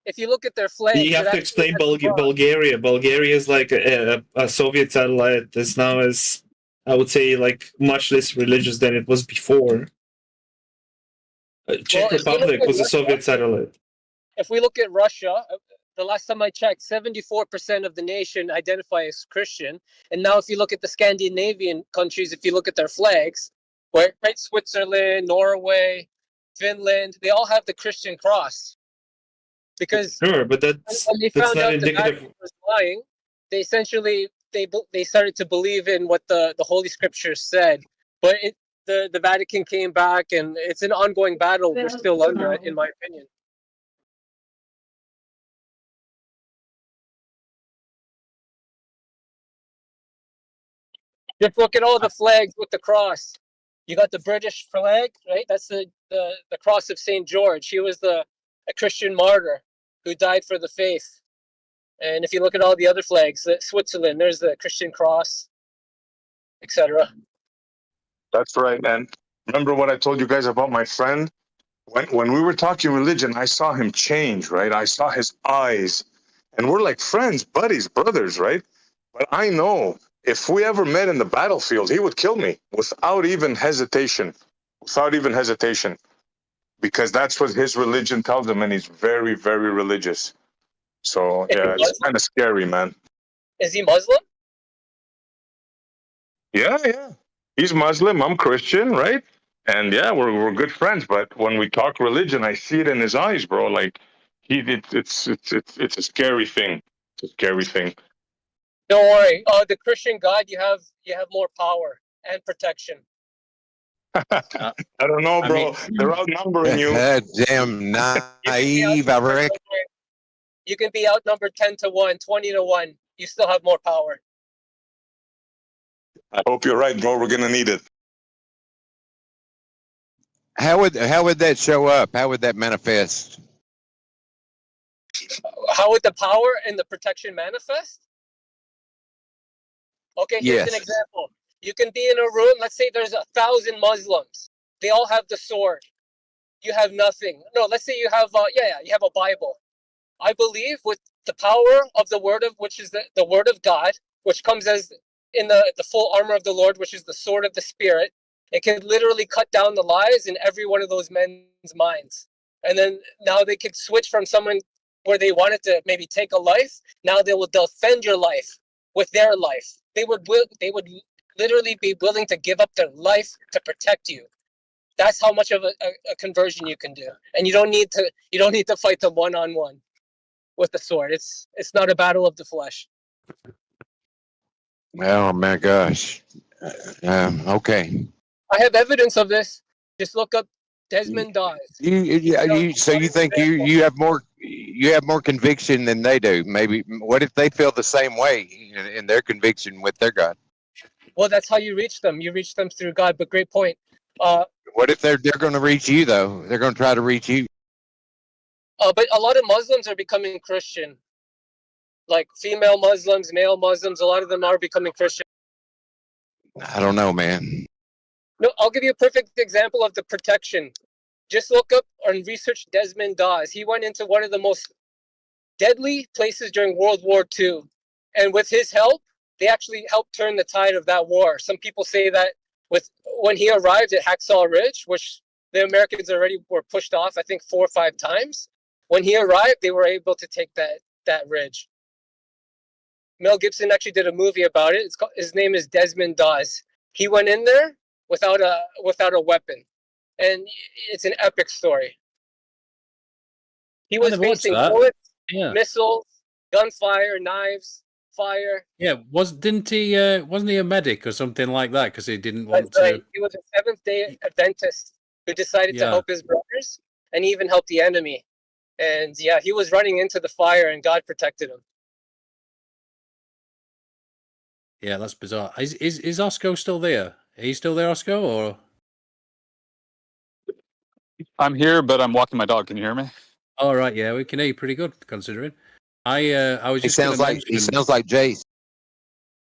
If you look at their flag, you have to explain Bulgaria. Bulgaria is like a Soviet satellite. Is now as I would say like much less religious than it was before. Czech Republic was a Soviet satellite. If we look at Russia, the last time I checked, 74% of the nation identify as Christian. And now if you look at the Scandinavian countries, if you look at their flags, right, Switzerland, Norway, Finland, they all have the Christian cross. Because sure, but that's when they found not out indicative. the Vatican was lying, they essentially they started to believe in what the Holy Scriptures said. But the Vatican came back, and it's an ongoing battle we're still under, in my opinion. Just look at all the flags with the cross. You got the British flag, right? That's the cross of St. George. He was a Christian martyr who died for the faith. And if you look at all the other flags, Switzerland, there's the Christian cross, etc. That's right. And remember what I told you guys about my friend? When we were talking religion, I saw him change, right? I saw his eyes. And we're like friends, buddies, brothers, right? But I know if we ever met in the battlefield, he would kill me without even hesitation. Without even hesitation. Because that's what his religion tells him, and he's very, very religious. So, yeah, it's kind of scary, man. Is he Muslim? Yeah. He's Muslim, I'm Christian, right? And yeah, we're good friends. But when we talk religion, I see it in his eyes, bro. Like, it's a scary thing. It's a scary thing. Don't worry. The Christian God, you have more power and protection. I don't know, bro. They're outnumbering you. Damn naive, I reckon. You can be outnumbered 10-1, 20-1. You still have more power. I hope you're right, bro. We're gonna need it. How would that show up? How would that manifest? How would the power and the protection manifest? Okay, here's an Yes. example. You can be in a room, let's say there's 1,000 Muslims. They all have the sword. You have nothing. No, let's say you have, you have a Bible. I believe with the power of the word of, which is the word of God, which comes as in the full armor of the Lord, which is the sword of the Spirit, it can literally cut down the lies in every one of those men's minds. And then now they could switch from someone where they wanted to maybe take a life. Now they will defend your life with their life. They would literally be willing to give up their life to protect you. That's how much of a conversion you can do. And you don't need to fight them one-on-one with the sword. It's not a battle of the flesh. Oh my gosh. Okay. I have evidence of this. Just look up Desmond Dawes. So you think you have more conviction than they do? Maybe. What if they feel the same way in their conviction with their God? Well, that's how you reach them. You reach them through God. But great point. What if they're going to reach you though? They're going to try to reach you. But a lot of Muslims are becoming Christian. Like female Muslims, male Muslims, a lot of them are becoming Christian. I don't know, man. No, I'll give you a perfect example of the protection. Just look up and research Desmond Dawes. He went into one of the most deadly places during World War II. And with his help, they actually helped turn the tide of that war. Some people say that when he arrived at Hacksaw Ridge, which the Americans already were pushed off, I think 4 or 5 times. When he arrived, they were able to take that ridge. Mel Gibson actually did a movie about it. His name is Desmond Dawes. He went in there without a weapon, and it's an epic story. He was facing bullets, missiles, gunfire, knives, fire. Yeah, wasn't he a medic or something like that? Because he didn't want That's right. to. He was a Seventh-day Adventist who decided to help his brothers, and he even helped the enemy. And yeah, he was running into the fire, and God protected him. Yeah, that's bizarre. Is Osco still there? Are you still there, Osco? Or I'm here, but I'm walking my dog. Can you hear me? all right, yeah, we can hear you pretty good considering. I was He just sounds like Jace.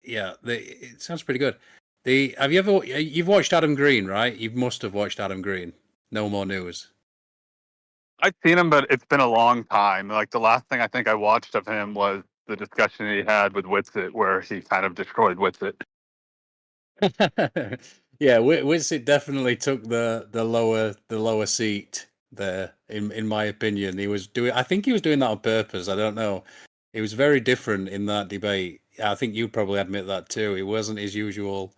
Yeah, it sounds pretty good. You've watched Adam Green, right? You must have watched Adam Green. No More News. I've seen him, but it's been a long time. Like the last thing I think I watched of him was the discussion he had with Witsit, where he kind of destroyed Witsit. Yeah, Witsit definitely took the lower seat there. In my opinion, I think he was doing that on purpose. I don't know. It was very different in that debate. I think you'd probably admit that too. It wasn't his usual.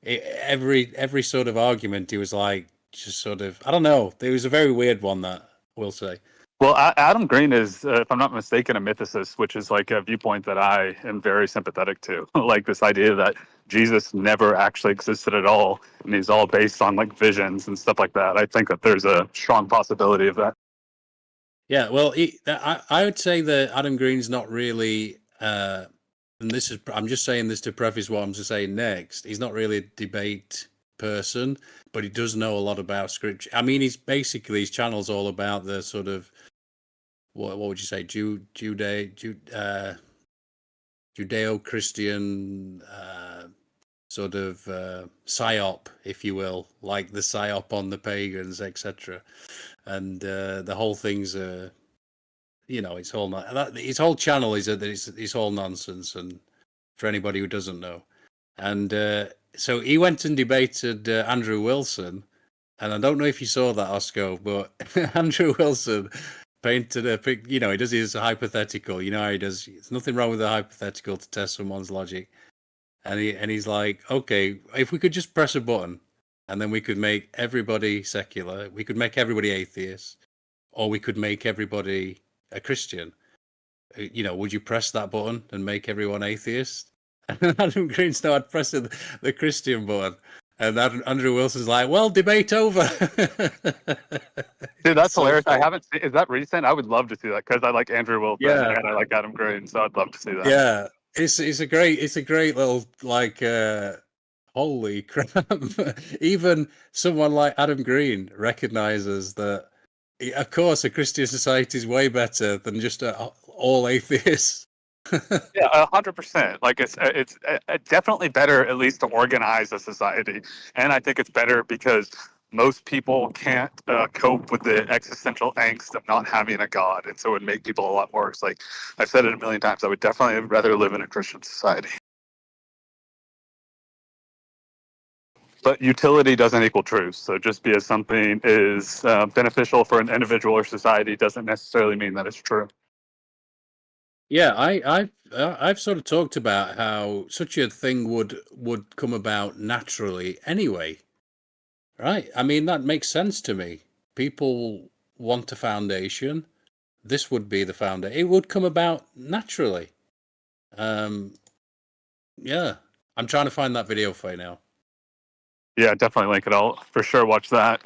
Every sort of argument, he was like just sort of. I don't know. It was a very weird one, that we'll say. Well, Adam Green is, if I'm not mistaken, a mythicist, which is like a viewpoint that I am very sympathetic to. Like this idea that Jesus never actually existed at all, and he's all based on like visions and stuff like that. I think that there's a strong possibility of that. Yeah, well, I would say that Adam Green's not really, and I'm just saying this to preface what I'm to say next. He's not really a debate person, but he does know a lot about scripture. I mean, his channel's all about the sort of, what would you say, Judeo-Christian sort of psyop, if you will, like the psyop on the pagans, etc. And the whole thing's his whole channel is that it's all nonsense, and for anybody who doesn't know. And so he went and debated Andrew Wilson, and I don't know if you saw that, Oscar, but Andrew Wilson painted a pic. He does his hypothetical. How he does. There's nothing wrong with a hypothetical to test someone's logic. And he's like, okay, if we could just press a button, and then we could make everybody secular, we could make everybody atheist, or we could make everybody a Christian. Would you press that button and make everyone atheist? And Adam Green started pressing the Christian button, and Andrew Wilson's like, well, debate over. Dude, that's hilarious. I haven't seen. Is that recent? I would love to see that because I like Andrew Wilson and I like Adam Green, so I'd love to see that. Yeah, it's a great little like. Holy crap! Even someone like Adam Green recognizes that. Of course, a Christian society is way better than just all atheists. Yeah, 100%. Like it's definitely better at least to organize a society, and I think it's better because most people can't cope with the existential angst of not having a god, and so it would make people a lot worse. Like I've said it a million times, I would definitely rather live in a Christian society. But utility doesn't equal truth. So just because something is beneficial for an individual or society doesn't necessarily mean that it's true. Yeah, I've sort of talked about how such a thing would come about naturally anyway, right? I mean, that makes sense to me. People want a foundation. This would be the foundation. It would come about naturally. Yeah, I'm trying to find that video for you now. Yeah, definitely link it. I'll for sure watch that.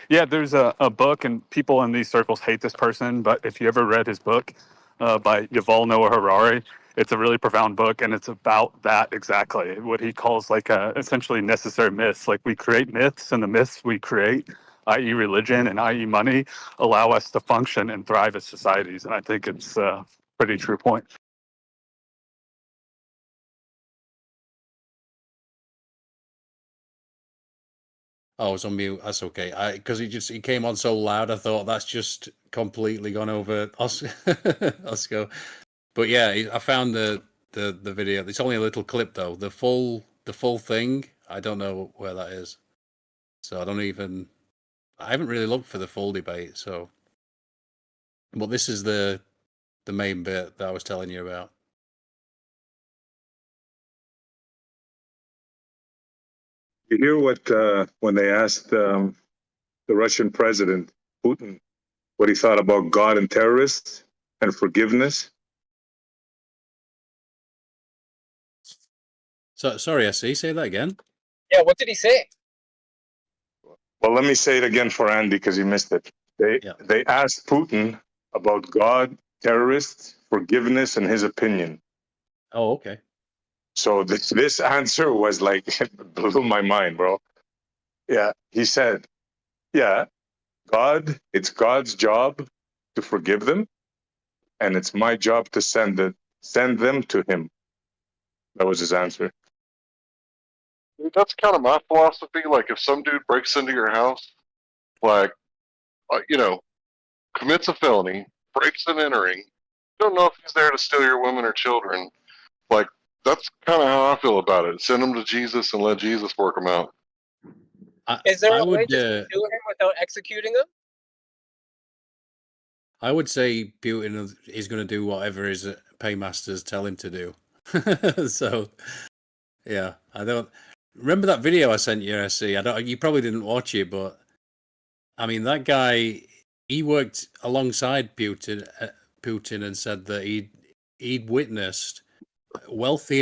Yeah, there's a book, and people in these circles hate this person, but if you ever read his book by Yuval Noah Harari, it's a really profound book, and it's about that exactly, what he calls like essentially necessary myths. Like we create myths, and the myths we create, i.e. religion and i.e. money, allow us to function and thrive as societies, and I think it's a pretty true point. Oh, it's on mute. That's okay. Because he came on so loud, I thought that's just completely gone over Oscar. But yeah, I found the video. It's only a little clip though. The full thing, I don't know where that is. So I haven't really looked for the full debate. So, but this is the main bit that I was telling you about. You hear what when they asked the Russian president Putin what he thought about God and terrorists and forgiveness? So sorry, SC, say that again. Yeah, what did he say? Well, let me say it again for Andy because he missed it. They asked Putin about God, terrorists, forgiveness, and his opinion. Oh, okay. So this answer was like, it blew my mind, bro. Yeah, he said, yeah, it's God's job to forgive them, and it's my job to send them to him. That was his answer. That's kind of my philosophy. Like, if some dude breaks into your house, like, commits a felony, breaks and entering, don't know if he's there to steal your women or children. Like, that's kind of how I feel about it. Send them to Jesus and let Jesus work them out. Is there a way to do him without executing him? I would say Putin is going to do whatever his paymasters tell him to do. So, yeah, I don't remember that video I sent you, SC. You probably didn't watch it, but I mean, that guy, he worked alongside Putin and said that he'd witnessed wealthy